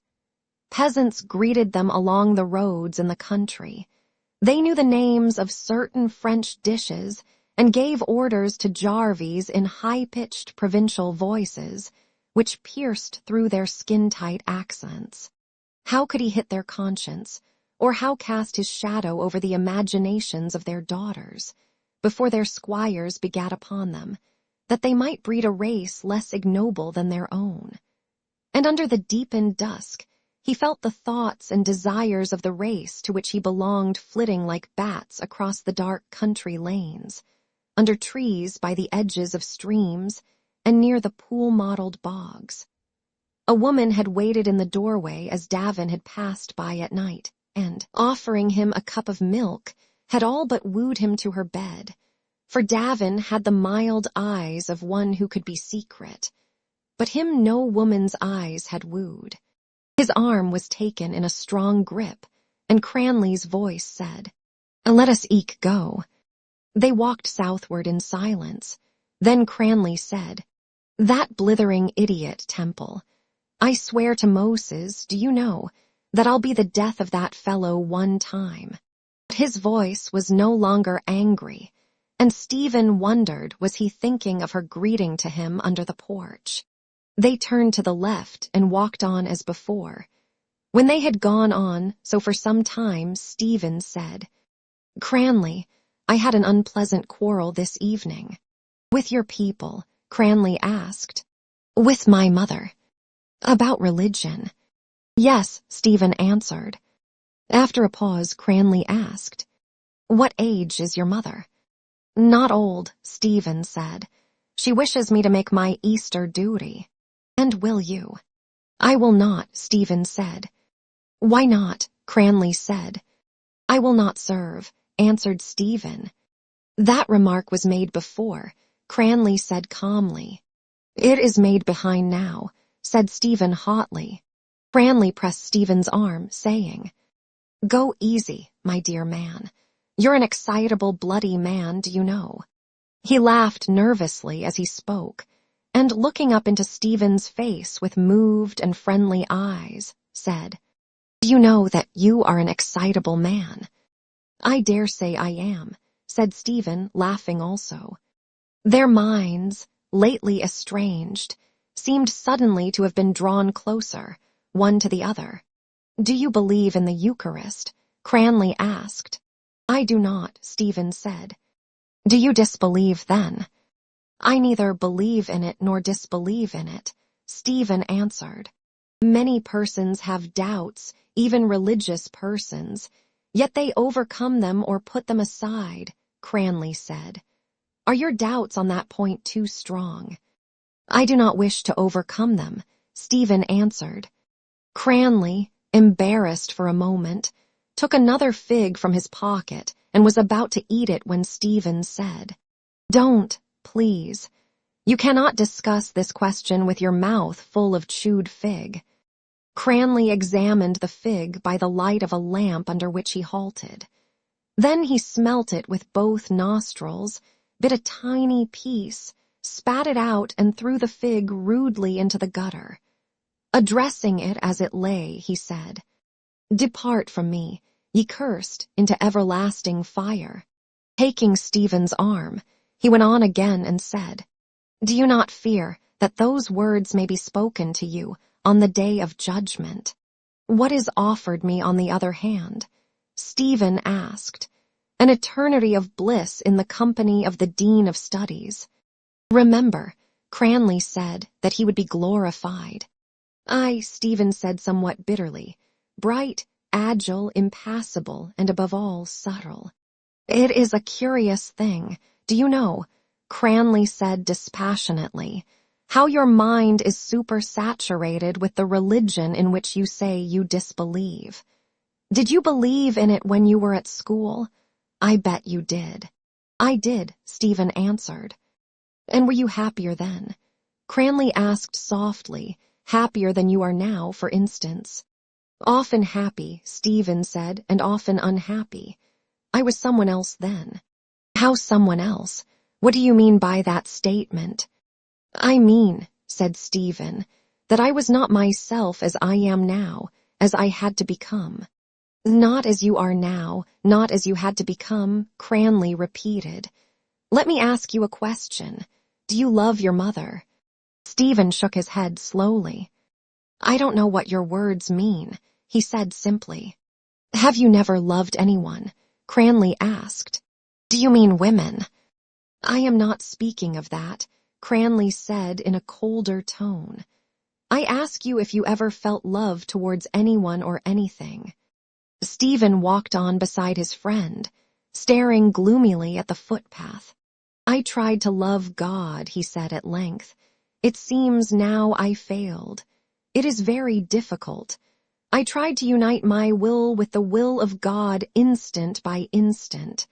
Peasants greeted them along the roads in the country. They knew the names of certain French dishes and gave orders to Jarvies in high-pitched provincial voices, which pierced through their skin-tight accents. How could he hit their conscience, or how cast his shadow over the imaginations of their daughters, before their squires begat upon them, that they might breed a race less ignoble than their own? And under the deepened dusk, he felt the thoughts and desires of the race to which he belonged flitting like bats across the dark country lanes, under trees by the edges of streams, and near the pool-mottled bogs. A woman had waited in the doorway as Davin had passed by at night, and, offering him a cup of milk, had all but wooed him to her bed, for Davin had the mild eyes of one who could be secret, but him no woman's eyes had wooed. His arm was taken in a strong grip, and Cranley's voice said, Let us eke go." They walked southward in silence. Then Cranley said, "That blithering idiot, Temple. I swear to Moses, do you know, that I'll be the death of that fellow one time." His voice was no longer angry, and Stephen wondered, was he thinking of her greeting to him under the porch? They turned to the left and walked on as before. When they had gone on so for some time, Stephen said, "Cranley, I had an unpleasant quarrel this evening." "With your people?" Cranley asked. "With my mother." "About religion?" "Yes," Stephen answered. After a pause, Cranley asked, "What age is your mother?" "Not old," Stephen said. "She wishes me to make my Easter duty." "And will you?" "I will not," Stephen said. "Why not?" Cranley said. "I will not serve," answered Stephen. "That remark was made before," Cranley said calmly. "It is made behind now," said Stephen hotly. Cranley pressed Stephen's arm, saying, "Go easy, my dear man. You're an excitable, bloody man, do you know?" He laughed nervously as he spoke, and looking up into Stephen's face with moved and friendly eyes, said, "Do you know that you are an excitable man?" "I dare say I am," said Stephen, laughing also. Their minds, lately estranged, seemed suddenly to have been drawn closer, one to the other. "Do you believe in the Eucharist?" Cranley asked. "I do not," Stephen said. "Do you disbelieve then?" "I neither believe in it nor disbelieve in it," Stephen answered. "Many persons have doubts, even religious persons, yet they overcome them or put them aside," Cranley said. "Are your doubts on that point too strong?" "I do not wish to overcome them," Stephen answered. Cranley, embarrassed for a moment, took another fig from his pocket and was about to eat it when Stephen said, "Don't, please. You cannot discuss this question with your mouth full of chewed fig." Cranley examined the fig by the light of a lamp under which he halted. Then he smelt it with both nostrils, bit a tiny piece, spat it out, and threw the fig rudely into the gutter. Addressing it as it lay, he said, "Depart from me, ye cursed, into everlasting fire." Taking Stephen's arm, he went on again and said, "Do you not fear that those words may be spoken to you on the day of judgment?" "What is offered me on the other hand?" Stephen asked. "An eternity of bliss in the company of the Dean of Studies." "Remember," Cranley said, "that he would be glorified." "Aye," Stephen said somewhat bitterly, "bright, agile, impassible, and above all subtle." "It is a curious thing, do you know," Cranley said dispassionately, "how your mind is supersaturated with the religion in which you say you disbelieve. Did you believe in it when you were at school? I bet you did." "I did," Stephen answered. "And were you happier then?" Cranley asked softly, "Happier than you are now, for instance?" "Often happy," Stephen said, "and often unhappy. I was someone else then." "How someone else? What do you mean by that statement?" "I mean," said Stephen, "that I was not myself as I am now, as I had to become." "Not as you are now, not as you had to become," Cranley repeated. "Let me ask you a question. Do you love your mother?" Stephen shook his head slowly. "I don't know what your words mean," he said simply. "Have you never loved anyone?" Cranley asked. "Do you mean women?" "I am not speaking of that," Cranley said in a colder tone. "I ask you if you ever felt love towards anyone or anything." Stephen walked on beside his friend, staring gloomily at the footpath. "I tried to love God," he said at length. "It seems now I failed. It is very difficult. I tried to unite my will with the will of God instant by instant.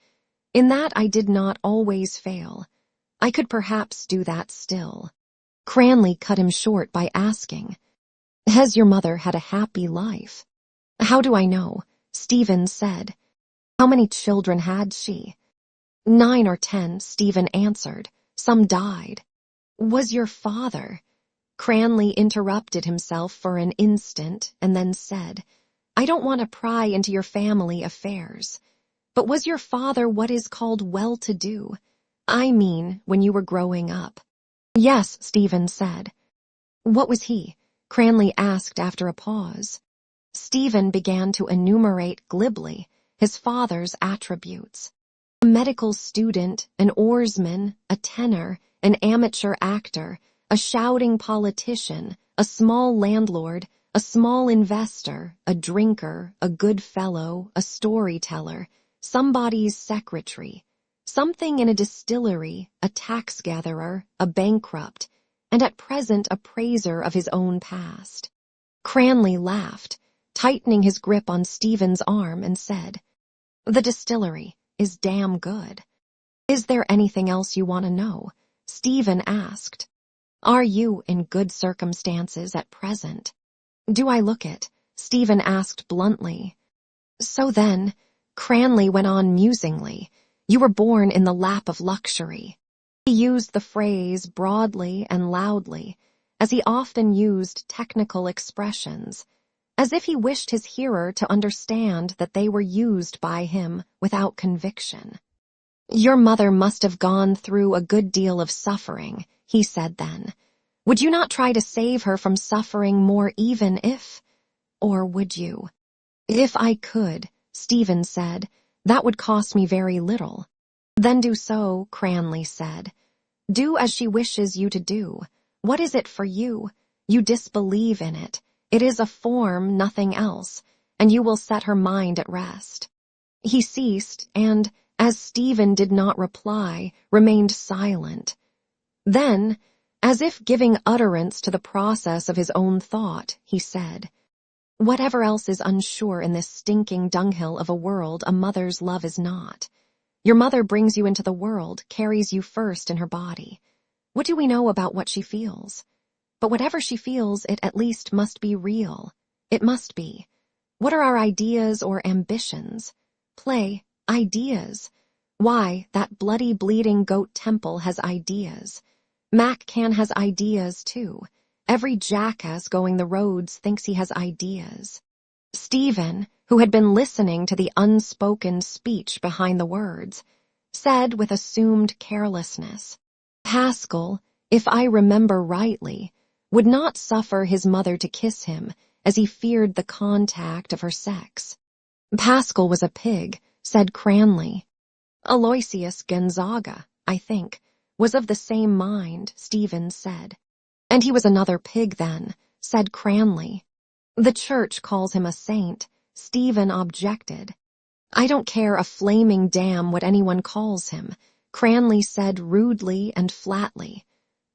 In that I did not always fail. I could perhaps do that still." Cranley cut him short by asking, "Has your mother had a happy life?" "How do I know?" Stephen said. How many children had she? 9 or 10, Stephen answered. Some died. Was your father? Cranley interrupted himself for an instant and then said, I don't want to pry into your family affairs. But was your father what is called well-to-do? I mean, when you were growing up. Yes, Stephen said. What was he? Cranley asked after a pause. Stephen began to enumerate glibly his father's attributes. A medical student, an oarsman, a tenor, an amateur actor, a shouting politician, a small landlord, a small investor, a drinker, a good fellow, a storyteller, somebody's secretary, something in a distillery, a tax gatherer, a bankrupt, and at present a praiser of his own past. Cranley laughed, tightening his grip on Stephen's arm, and said, The distillery is damn good. Is there anything else you want to know? Stephen asked. Are you in good circumstances at present? Do I look it? Stephen asked bluntly. So then, Cranley went on musingly, you were born in the lap of luxury. He used the phrase broadly and loudly, as he often used technical expressions, as if he wished his hearer to understand that they were used by him without conviction. Your mother must have gone through a good deal of suffering, he said then. Would you not try to save her from suffering more even if? Or would you? If I could, Stephen said, that would cost me very little. Then do so, Cranley said. Do as she wishes you to do. What is it for you? You disbelieve in it. It is a form, nothing else, and you will set her mind at rest. He ceased, and, as Stephen did not reply, remained silent. Then, as if giving utterance to the process of his own thought, he said, Whatever else is unsure in this stinking dunghill of a world, a mother's love is not. Your mother brings you into the world, carries you first in her body. What do we know about what she feels? But whatever she feels, it at least must be real. It must be. What are our ideas or ambitions? Play, ideas. Why, that bloody bleeding goat temple has ideas. Mac Can has ideas, too. Every jackass going the roads thinks he has ideas. Stephen, who had been listening to the unspoken speech behind the words, said with assumed carelessness, Pascal, if I remember rightly, would not suffer his mother to kiss him, as he feared the contact of her sex. Pascal was a pig, said Cranley. Aloysius Gonzaga, I think, was of the same mind, Stephen said. And he was another pig then, said Cranley. The church calls him a saint, Stephen objected. I don't care a flaming damn what anyone calls him, Cranley said rudely and flatly.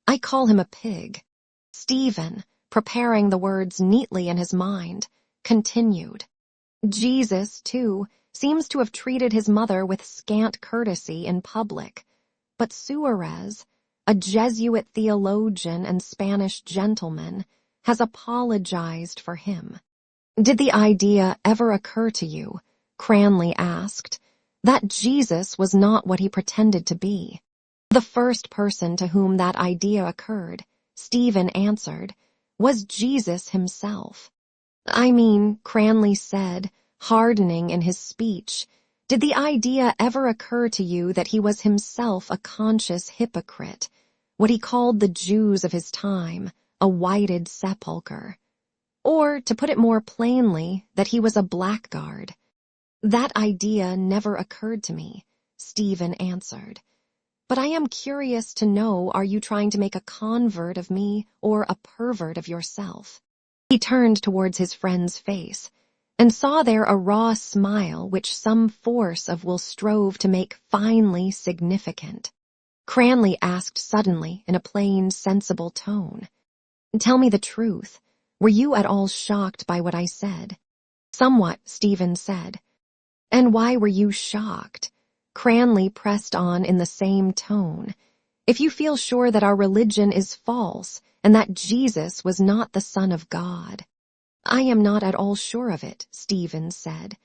I call him a pig. Stephen, preparing the words neatly in his mind, continued. Jesus, too, seems to have treated his mother with scant courtesy in public, but Suarez, a Jesuit theologian and Spanish gentleman, has apologized for him. Did the idea ever occur to you, Cranley asked, that Jesus was not what he pretended to be? The first person to whom that idea occurred, Stephen answered, was Jesus himself. I mean, Cranley said, hardening in his speech, did the idea ever occur to you that he was himself a conscious hypocrite, what he called the Jews of his time, a whited sepulchre? Or, to put it more plainly, that he was a blackguard? That idea never occurred to me, Stephen answered. But I am curious to know, are you trying to make a convert of me or a pervert of yourself? He turned towards his friend's face and saw there a raw smile which some force of will strove to make finely significant. Cranley asked suddenly in a plain, sensible tone, Tell me the truth. Were you at all shocked by what I said? Somewhat, Stephen said. And why were you shocked? Cranley pressed on in the same tone. If you feel sure that our religion is false and that Jesus was not the Son of God. I am not at all sure of it, Stephen said.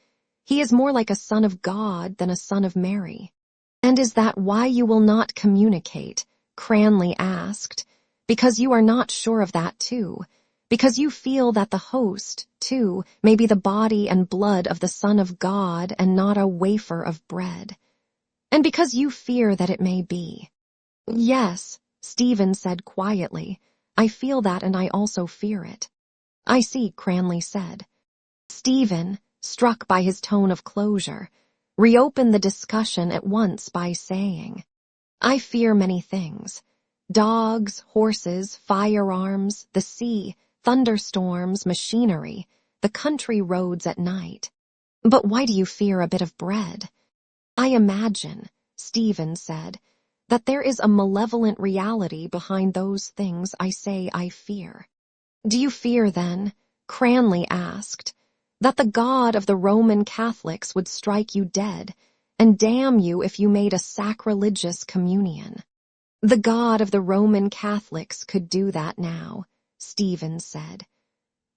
He is more like a son of God than a son of Mary. And is that why you will not communicate? Cranley asked. Because you are not sure of that too. Because you feel that the host, too, may be the body and blood of the Son of God and not a wafer of bread. And because you fear that it may be. Yes, Stephen said quietly. I feel that and I also fear it. I see, Cranley said. Stephen, struck by his tone of closure, reopened the discussion at once by saying, I fear many things. Dogs, horses, firearms, the sea, thunderstorms, machinery, the country roads at night. But why do you fear a bit of bread? I imagine, Stephen said, that there is a malevolent reality behind those things I say I fear. Do you fear, then, Cranley asked, that the God of the Roman Catholics would strike you dead and damn you if you made a sacrilegious communion? The God of the Roman Catholics could do that now, Stephen said.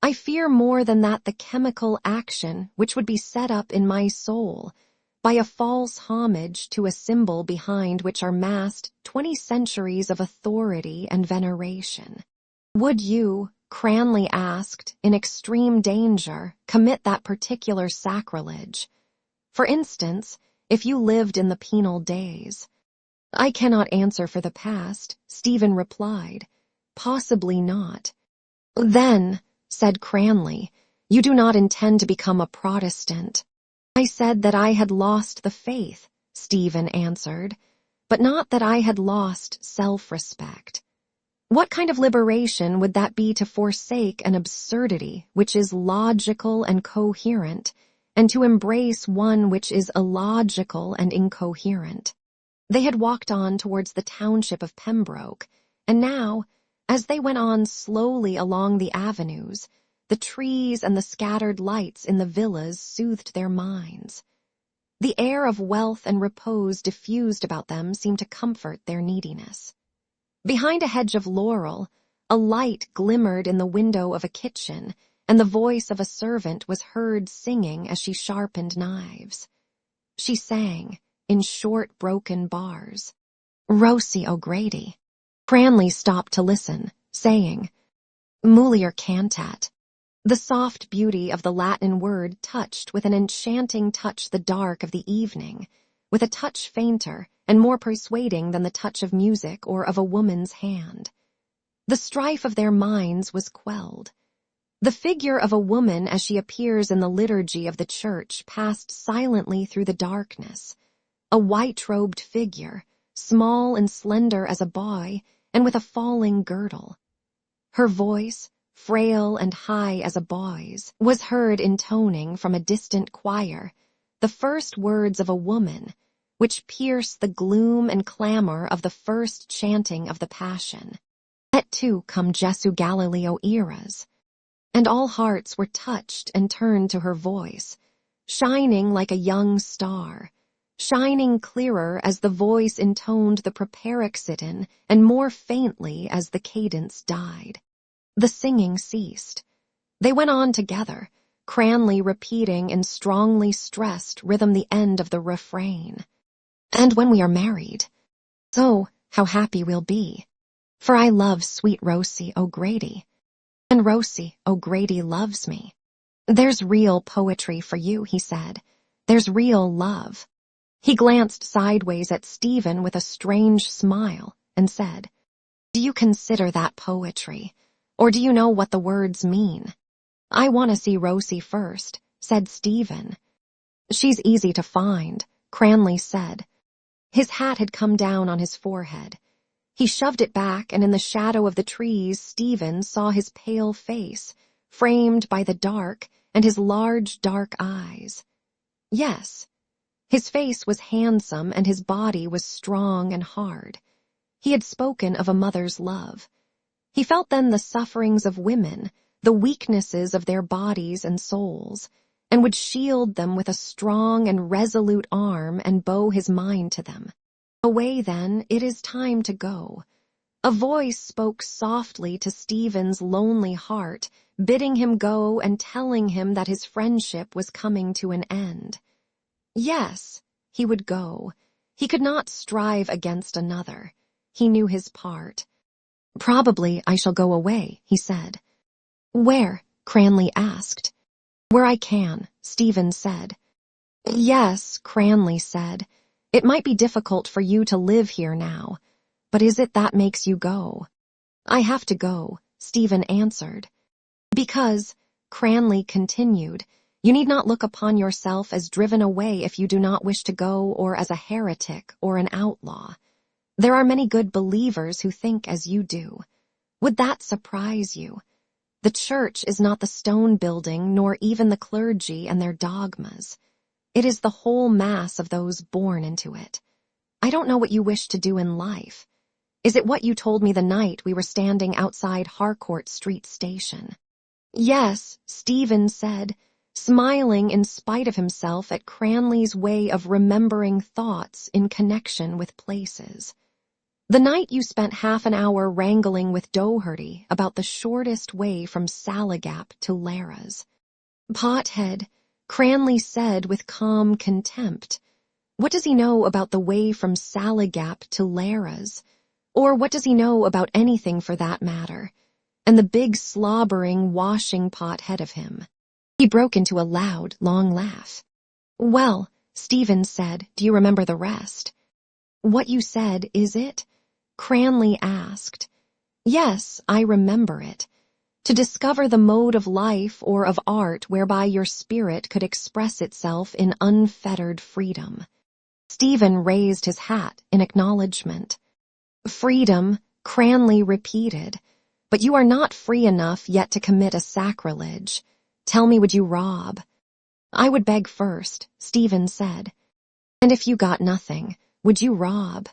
I fear more than that the chemical action which would be set up in my soul by a false homage to a symbol behind which are massed 20 centuries of authority and veneration. Would you, Cranley asked, in extreme danger, commit that particular sacrilege? For instance, if you lived in the penal days. I cannot answer for the past, Stephen replied. Possibly not. Then, said Cranley, you do not intend to become a Protestant. I said that I had lost the faith, Stephen answered, but not that I had lost self-respect. What kind of liberation would that be to forsake an absurdity which is logical and coherent, and to embrace one which is illogical and incoherent? They had walked on towards the township of Pembroke, and now, as they went on slowly along the avenues, the trees and the scattered lights in the villas soothed their minds. The air of wealth and repose diffused about them seemed to comfort their neediness. Behind a hedge of laurel, a light glimmered in the window of a kitchen, and the voice of a servant was heard singing as she sharpened knives. She sang, in short broken bars, Rosie O'Grady. Cranley stopped to listen, saying, Mulier cantat. The soft beauty of the Latin word touched with an enchanting touch the dark of the evening, with a touch fainter and more persuading than the touch of music or of a woman's hand. The strife of their minds was quelled. The figure of a woman as she appears in the liturgy of the church passed silently through the darkness, a white-robed figure, small and slender as a boy, and with a falling girdle. Her voice, frail and high as a boy's, was heard intoning from a distant choir the first words of a woman, which pierced the gloom and clamor of the first chanting of the Passion. Et tu cum Jesu Galileo eras. And all hearts were touched and turned to her voice, shining like a young star, shining clearer as the voice intoned the preparoxyton and more faintly as the cadence died. The singing ceased. They went on together, Cranley repeating in strongly stressed rhythm the end of the refrain. And when we are married, oh, how happy we'll be, for I love sweet Rosie O'Grady, and Rosie O'Grady loves me. There's real poetry for you, he said. There's real love. He glanced sideways at Stephen with a strange smile and said, Do you consider that poetry, or do you know what the words mean? I want to see Rosie first, said Stephen. She's easy to find, Cranley said. His hat had come down on his forehead. He shoved it back, and in the shadow of the trees Stephen saw his pale face, framed by the dark, and his large dark eyes. Yes, his face was handsome and his body was strong and hard. He had spoken of a mother's love. He felt then the sufferings of women, the weaknesses of their bodies and souls, and would shield them with a strong and resolute arm and bow his mind to them. Away then, it is time to go. A voice spoke softly to Stephen's lonely heart, bidding him go and telling him that his friendship was coming to an end. Yes, he would go. He could not strive against another. He knew his part. "Probably I shall go away," he said. "Where?" Cranley asked. "Where I can," Stephen said. "Yes," Cranley said. "It might be difficult for you to live here now, but is it that makes you go?" "I have to go," Stephen answered. "Because," Cranley continued, "you need not look upon yourself as driven away if you do not wish to go, or as a heretic or an outlaw. There are many good believers who think as you do. Would that surprise you? The church is not the stone building, nor even the clergy and their dogmas. It is the whole mass of those born into it. I don't know what you wish to do in life. Is it what you told me the night we were standing outside Harcourt Street Station?" "Yes," Stephen said, smiling in spite of himself at Cranley's way of remembering thoughts in connection with places. "The night you spent half an hour wrangling with Doherty about the shortest way from Salagap to Lara's." "Pothead," Cranley said with calm contempt. "What does he know about the way from Salagap to Lara's? Or what does he know about anything for that matter?" And the big slobbering washing pot head of him. He broke into a loud, long laugh. "Well," Stephen said, "do you remember the rest?" "What you said, is it?" Cranley asked. "Yes, I remember it. To discover the mode of life or of art whereby your spirit could express itself in unfettered freedom." Stephen raised his hat in acknowledgement. "Freedom," Cranley repeated. "But you are not free enough yet to commit a sacrilege. Tell me, would you rob?" "I would beg first," Stephen said. "And if you got nothing, would you rob?"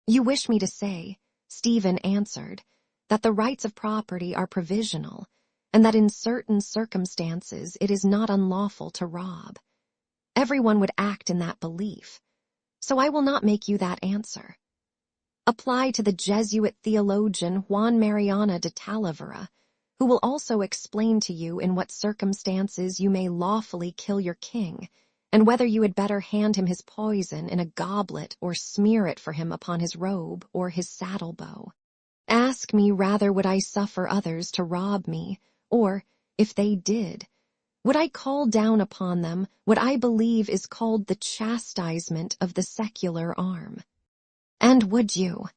"You wish me to say," Stephen answered, "that the rights of property are provisional, and that in certain circumstances it is not unlawful to rob. Everyone would act in that belief, so I will not make you that answer. Apply to the Jesuit theologian Juan Mariana de Talavera, who will also explain to you in what circumstances you may lawfully kill your king, and whether you had better hand him his poison in a goblet or smear it for him upon his robe or his saddle-bow. Ask me rather, would I suffer others to rob me, or, if they did, would I call down upon them what I believe is called the chastisement of the secular arm? And would you?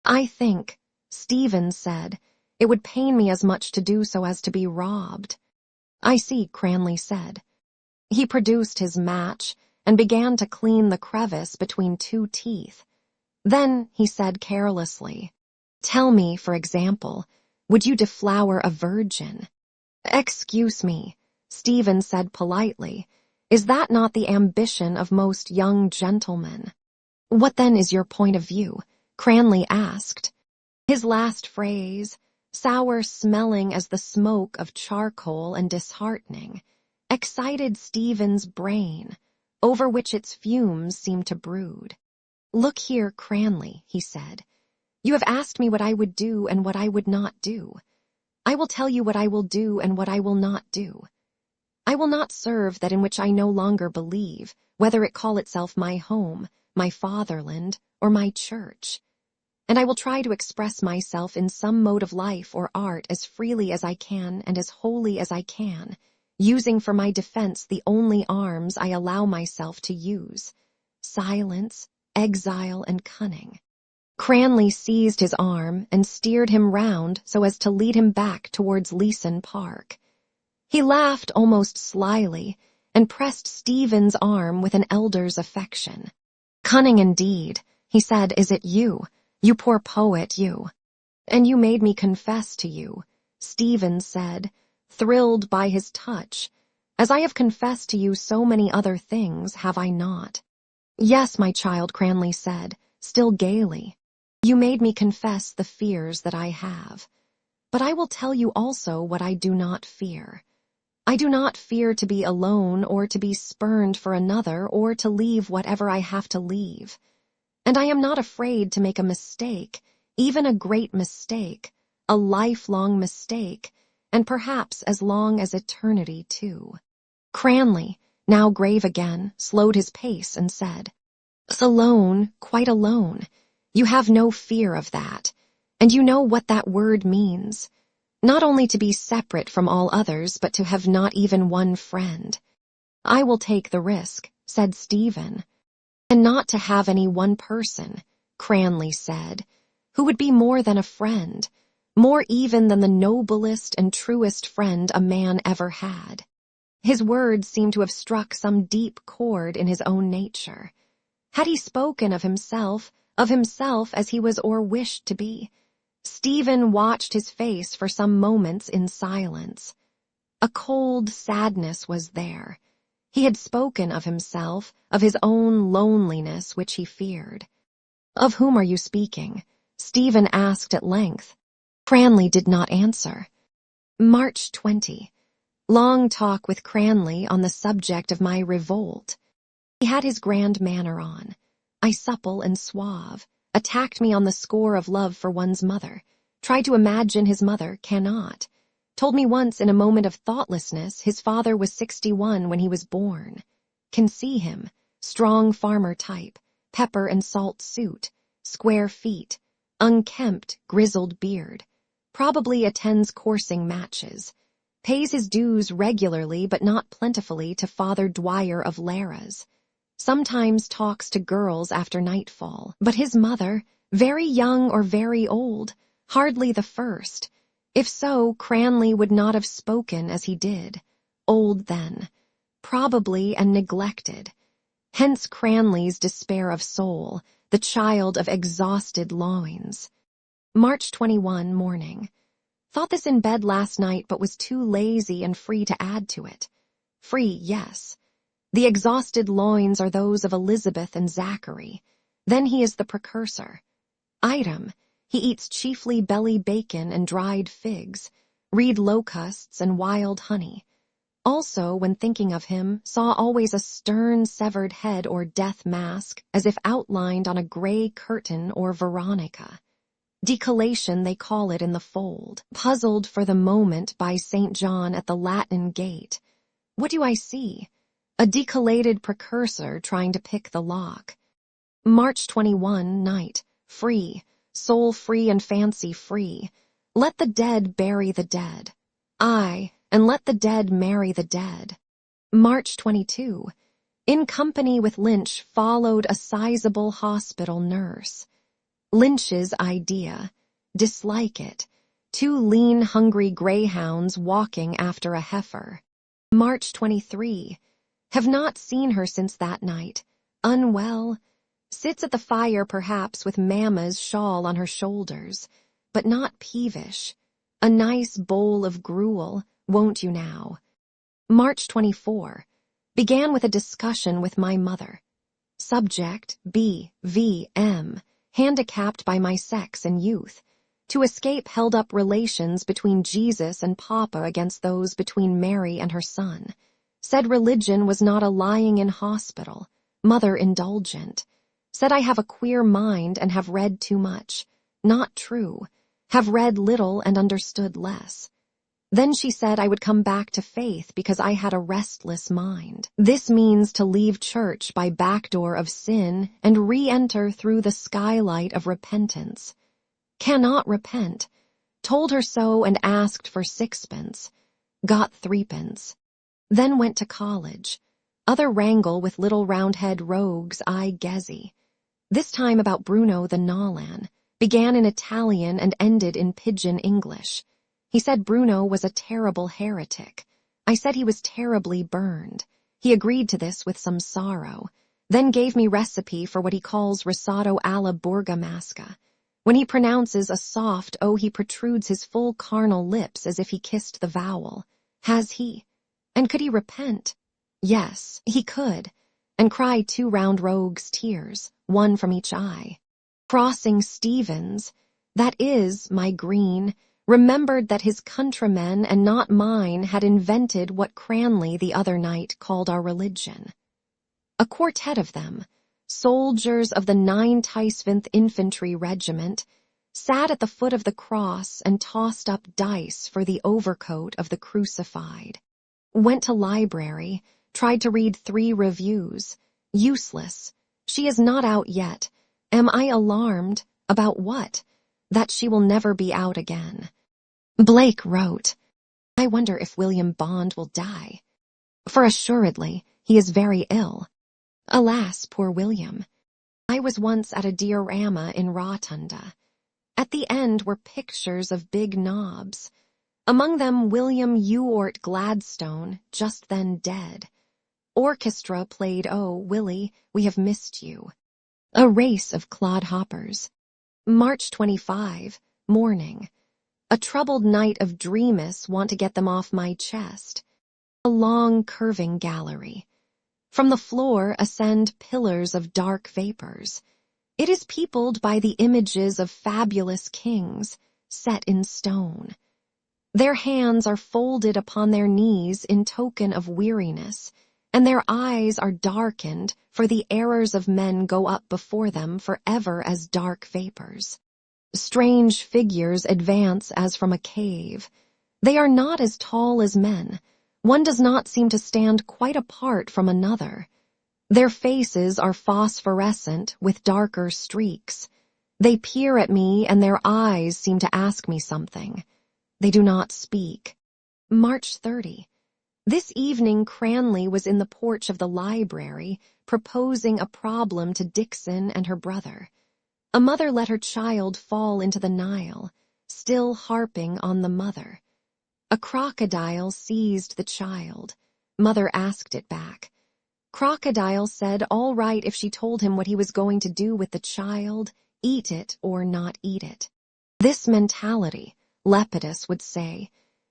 I think," Stephen said, "it would pain me as much to do so as to be robbed." "I see," Cranley said. He produced his match and began to clean the crevice between two teeth. Then he said carelessly, "Tell me, for example, would you deflower a virgin?" "Excuse me," Stephen said politely, "is that not the ambition of most young gentlemen?" "What then is your point of view?" Cranley asked. His last phrase, sour-smelling as the smoke of charcoal and disheartening, excited Stephen's brain, over which its fumes seemed to brood. "Look here, Cranley," he said. "You have asked me what I would do and what I would not do. I will tell you what I will do and what I will not do. I will not serve that in which I no longer believe, whether it call itself my home, my fatherland, or my church. And I will try to express myself in some mode of life or art as freely as I can and as wholly as I can, using for my defense the only arms I allow myself to use: silence, exile, and cunning." Cranley seized his arm and steered him round so as to lead him back towards Leeson Park. He laughed almost slyly and pressed Stephen's arm with an elder's affection. "Cunning indeed," he said, "is it you? You poor poet, you." "And you made me confess to you," Stephen said, thrilled by his touch, "as I have confessed to you so many other things, have I not?" "Yes, my child," Cranley said, still gaily. "You made me confess the fears that I have. But I will tell you also what I do not fear. I do not fear to be alone or to be spurned for another or to leave whatever I have to leave. And I am not afraid to make a mistake, even a great mistake, a lifelong mistake, and perhaps as long as eternity too. Cranley, now grave again, slowed his pace and said, "Alone, quite alone. You have no fear of that, and you know what that word means. Not only to be separate from all others, but to have not even one friend." "I will take the risk," said Stephen. "And not to have any one person," Cranley said, "who would be more than a friend, more even than the noblest and truest friend a man ever had." His words seemed to have struck some deep chord in his own nature. Had he spoken of himself as he was or wished to be? Stephen watched his face for some moments in silence. A cold sadness was there. He had spoken of himself, of his own loneliness which he feared. "Of whom are you speaking?" Stephen asked at length. Cranley did not answer. March 20. Long talk with Cranley on the subject of my revolt. He had his grand manner on. I supple and suave. Attacked me on the score of love for one's mother. Tried to imagine his mother, cannot. Told me once in a moment of thoughtlessness his father was 61 when he was born. Can see him, strong farmer type, pepper and salt suit, square feet, unkempt, grizzled beard. Probably attends coursing matches. Pays his dues regularly but not plentifully to Father Dwyer of Lara's. Sometimes talks to girls after nightfall, but his mother, very young or very old, hardly the first. If so, Cranley would not have spoken as he did. Old then, probably, and neglected. Hence Cranley's despair of soul, the child of exhausted loins. March 21, morning. Thought this in bed last night but was too lazy and free to add to it. Free, yes. The exhausted loins are those of Elizabeth and Zachary. Then he is the precursor. Item, he eats chiefly belly bacon and dried figs, reed locusts and wild honey. Also, when thinking of him, saw always a stern severed head or death mask, as if outlined on a gray curtain or veronica. Decollation they call it in the fold, puzzled for the moment by St. John at the Latin gate. What do I see? A decollated precursor trying to pick the lock. March 21, night. Free, soul free and fancy free. Let the dead bury the dead. Aye, and let the dead marry the dead. March 22. In company with Lynch followed a sizable hospital nurse. Lynch's idea. Dislike it. Two lean, hungry greyhounds walking after a heifer. March 23. Have not seen her since that night. Unwell. Sits at the fire perhaps with Mamma's shawl on her shoulders, but not peevish. A nice bowl of gruel, won't you now? March 24. Began with a discussion with my mother. Subject, B.V.M., handicapped by my sex and youth. To escape held up relations between Jesus and Papa against those between Mary and her son. Said religion was not a lying in hospital. Mother indulgent. Said I have a queer mind and have read too much. Not true. Have read little and understood less. Then she said I would come back to faith because I had a restless mind. This means to leave church by back door of sin and re-enter through the skylight of repentance. Cannot repent. Told her so and asked for 6pence. Got 3pence. Then went to college. Other wrangle with little roundhead rogues I gezzy. This time about Bruno the Nolan. Began in Italian and ended in pidgin English. He said Bruno was a terrible heretic. I said he was terribly burned. He agreed to this with some sorrow. Then gave me recipe for what he calls risotto alla bergamasca. When he pronounces a soft O, he protrudes his full carnal lips as if he kissed the vowel. Has he? And could he repent? Yes, he could, and cry 2 round rogues' tears, 1 from each eye. Crossing Stephen's, that is, my green, remembered that his countrymen and not mine had invented what Cranley the other night called our religion. A quartet of them, soldiers of the 9th Infantry Regiment, sat at the foot of the cross and tossed up dice for the overcoat of the crucified. Went to library, tried to read 3 reviews. Useless. She is not out yet. Am I alarmed? About what? That she will never be out again. Blake wrote, I wonder if William Bond will die. For assuredly, he is very ill. Alas, poor William. I was once at a diorama in Rotunda. At the end were pictures of big knobs. Among them William Ewart Gladstone, just then dead. Orchestra played Oh, Willie, we have missed you. A race of clodhoppers. March 25, morning. A troubled night of dreamus want to get them off my chest. A long curving gallery. From the floor ascend pillars of dark vapors. It is peopled by the images of fabulous kings, set in stone. Their hands are folded upon their knees in token of weariness, and their eyes are darkened, for the errors of men go up before them forever as dark vapors. Strange figures advance as from a cave. They are not as tall as men. One does not seem to stand quite apart from another. Their faces are phosphorescent with darker streaks. They peer at me and their eyes seem to ask me something. They do not speak. March 30. This evening Cranley was in the porch of the library proposing a problem to Dixon and her brother. A mother let her child fall into the Nile, still harping on the mother. A crocodile seized the child. Mother asked it back. Crocodile said all right if she told him what he was going to do with the child, eat it or not eat it. This mentality, Lepidus would say,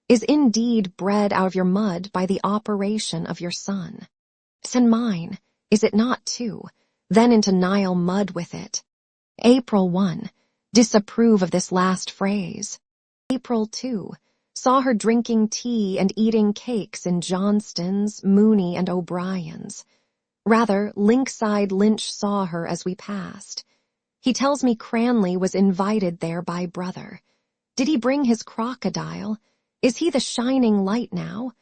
is indeed bred out of your mud by the operation of your son. And mine, is it not too? Then into Nile mud with it. April 1. Disapprove of this last phrase. April 2. Saw her drinking tea and eating cakes in Johnston's, Mooney, and O'Brien's. Rather, Linkside Lynch saw her as we passed. He tells me Cranley was invited there by brother. Did he bring his crocodile? Is he the shining light now?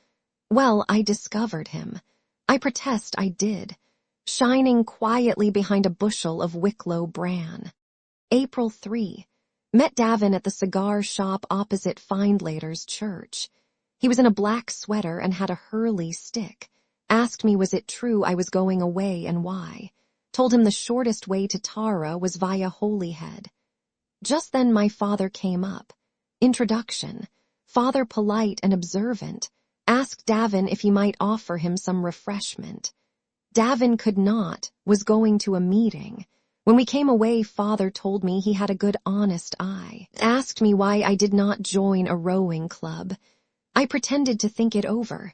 Well, I discovered him. I protest I did. Shining quietly behind a bushel of Wicklow bran. April 3. Met Davin at the cigar shop opposite Findlater's church. He was in a black sweater and had a Hurley stick. Asked me was it true I was going away and why. Told him the shortest way to Tara was via Holyhead. Just then my father came up. Introduction. Father polite and observant. Asked Davin if he might offer him some refreshment. Davin could not, was going to a meeting. When we came away, father told me he had a good honest eye. Asked me why I did not join a rowing club. I pretended to think it over.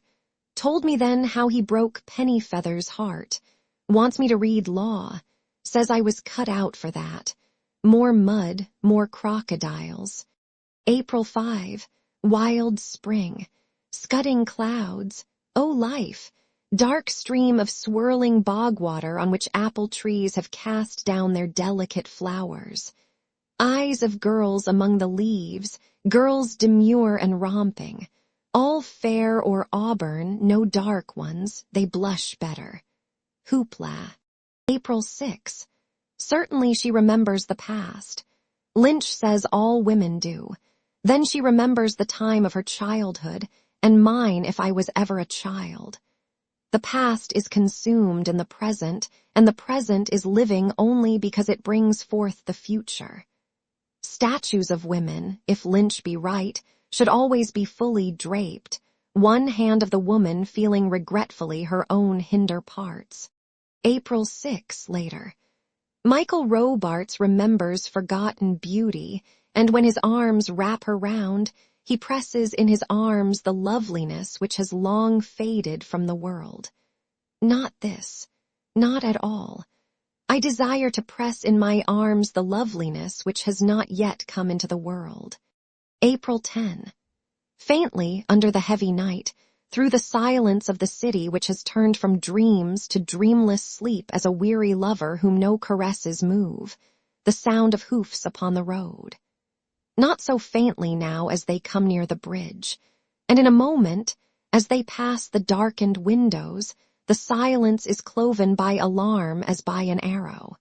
Told me then how he broke Pennyfeather's heart. Wants me to read law. Says I was cut out for that. More mud, more crocodiles. April 5. Wild spring. Scudding clouds. Oh, life. Dark stream of swirling bog water on which apple trees have cast down their delicate flowers. Eyes of girls among the leaves, girls demure and romping. All fair or auburn, no dark ones, they blush better. Hoopla. April 6. Certainly she remembers the past. Lynch says all women do. Then she remembers the time of her childhood, and mine if I was ever a child. The past is consumed in the present, and the present is living only because it brings forth the future. Statues of women, if Lynch be right, should always be fully draped, one hand of the woman feeling regretfully her own hinder parts. April 6, later. Michael Robarts remembers forgotten beauty, and when his arms wrap her round, he presses in his arms the loveliness which has long faded from the world. Not this, not at all. I desire to press in my arms the loveliness which has not yet come into the world. April 10. Faintly, under the heavy night, through the silence of the city which has turned from dreams to dreamless sleep as a weary lover whom no caresses move, the sound of hoofs upon the road. not so faintly now as they come near the bridge, and in a moment, as they pass the darkened windows, the silence is cloven by alarm as by an arrow.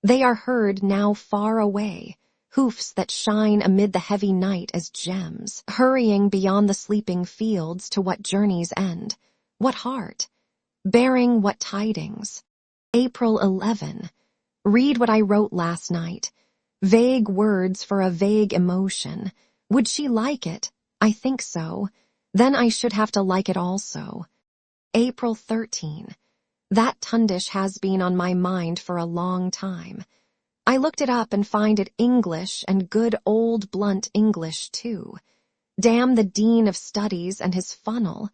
They are heard now far away, hoofs that shine amid the heavy night as gems, hurrying beyond the sleeping fields to what journey's end, what heart, bearing what tidings. April 11. Read what I wrote last night. Vague words for a vague emotion. Would she like it? I think so. Then I should have to like it also. April 13. That tundish has been on my mind for a long time. I looked it up and find it English and good old blunt English too. Damn the Dean of Studies and his funnel.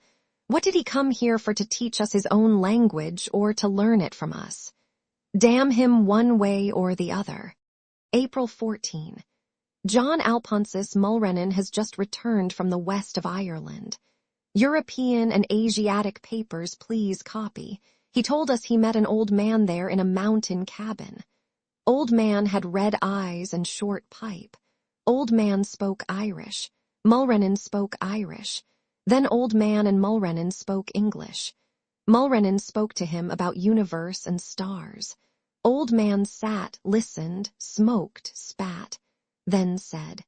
What did he come here for, to teach us his own language or to learn it from us? Damn him one way or the other. April 14. John Alphonsus Mulrennan has just returned from the west of Ireland. European and Asiatic papers please copy. He told us he met an old man there in a mountain cabin. Old man had red eyes and short pipe. Old man spoke Irish. Mulrennan spoke Irish. Then old man and Mulrennan spoke English. Mulrennan spoke to him about universe and stars. Old man sat, listened, smoked, spat, then said,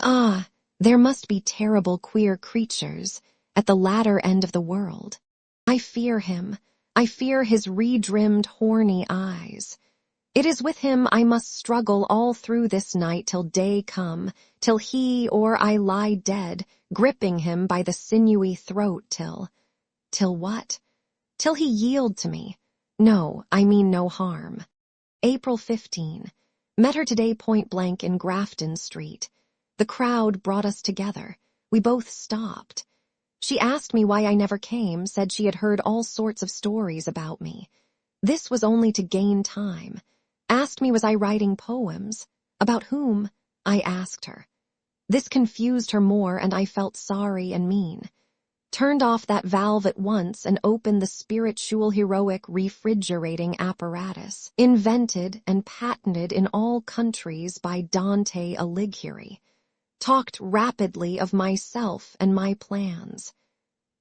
"Ah, there must be terrible queer creatures at the latter end of the world. I fear him. I fear his redrimmed, horny eyes. It is with him I must struggle all through this night till day come, till he or I lie dead, gripping him by the sinewy throat till what? Till he yield to me. No, I mean no harm." April 15. Met her today point blank in Grafton Street. The crowd brought us together. We both stopped. She asked me why I never came, said she had heard all sorts of stories about me. This was only to gain time. Asked me was I writing poems. About whom? I asked her. This confused her more, and I felt sorry and mean. Turned off that valve at once and opened the spiritual heroic refrigerating apparatus, invented and patented in all countries by Dante Alighieri. Talked rapidly of myself and my plans.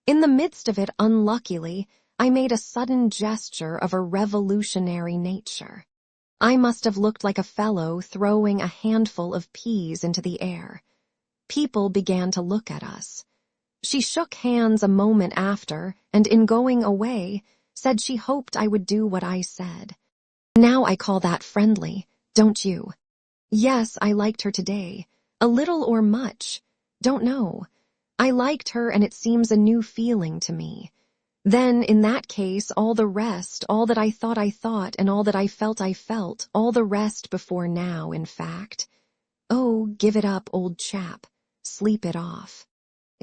In the midst of it, unluckily, I made a sudden gesture of a revolutionary nature. I must have looked like a fellow throwing a handful of peas into the air. People began to look at us. She shook hands a moment after, and in going away, said she hoped I would do what I said. Now I call that friendly, don't you? Yes, I liked her today. A little or much. Don't know. I liked her, and it seems a new feeling to me. Then, in that case, all the rest, all that I thought, and all that I felt, all the rest before now, in fact. Oh, give it up, old chap. Sleep it off.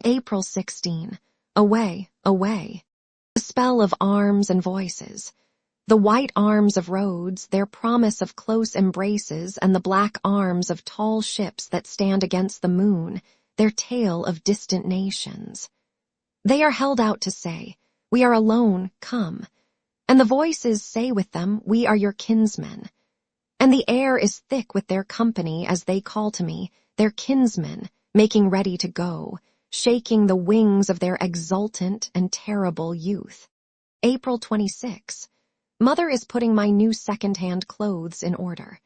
April 16. Away, away. The spell of arms and voices. The white arms of roads, their promise of close embraces, and the black arms of tall ships that stand against the moon, their tale of distant nations. They are held out to say, "We are alone, come." And the voices say with them, "We are your kinsmen." And the air is thick with their company as they call to me, their kinsmen, making ready to go, shaking the wings of their exultant and terrible youth. April 26. Mother is putting my new second-hand clothes in order.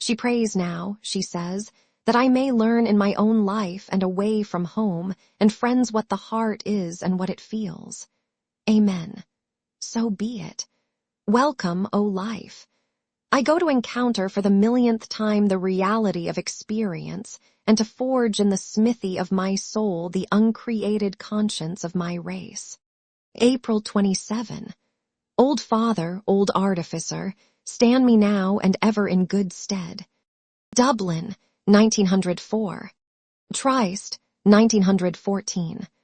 She prays now, she says, that I may learn in my own life and away from home and friends what the heart is and what it feels. Amen. So be it. Welcome, O life. I go to encounter for the millionth time the reality of experience and to forge in the smithy of my soul the uncreated conscience of my race. April 27. Old father, old artificer, stand me now and ever in good stead. Dublin, 1904. Trieste, 1914.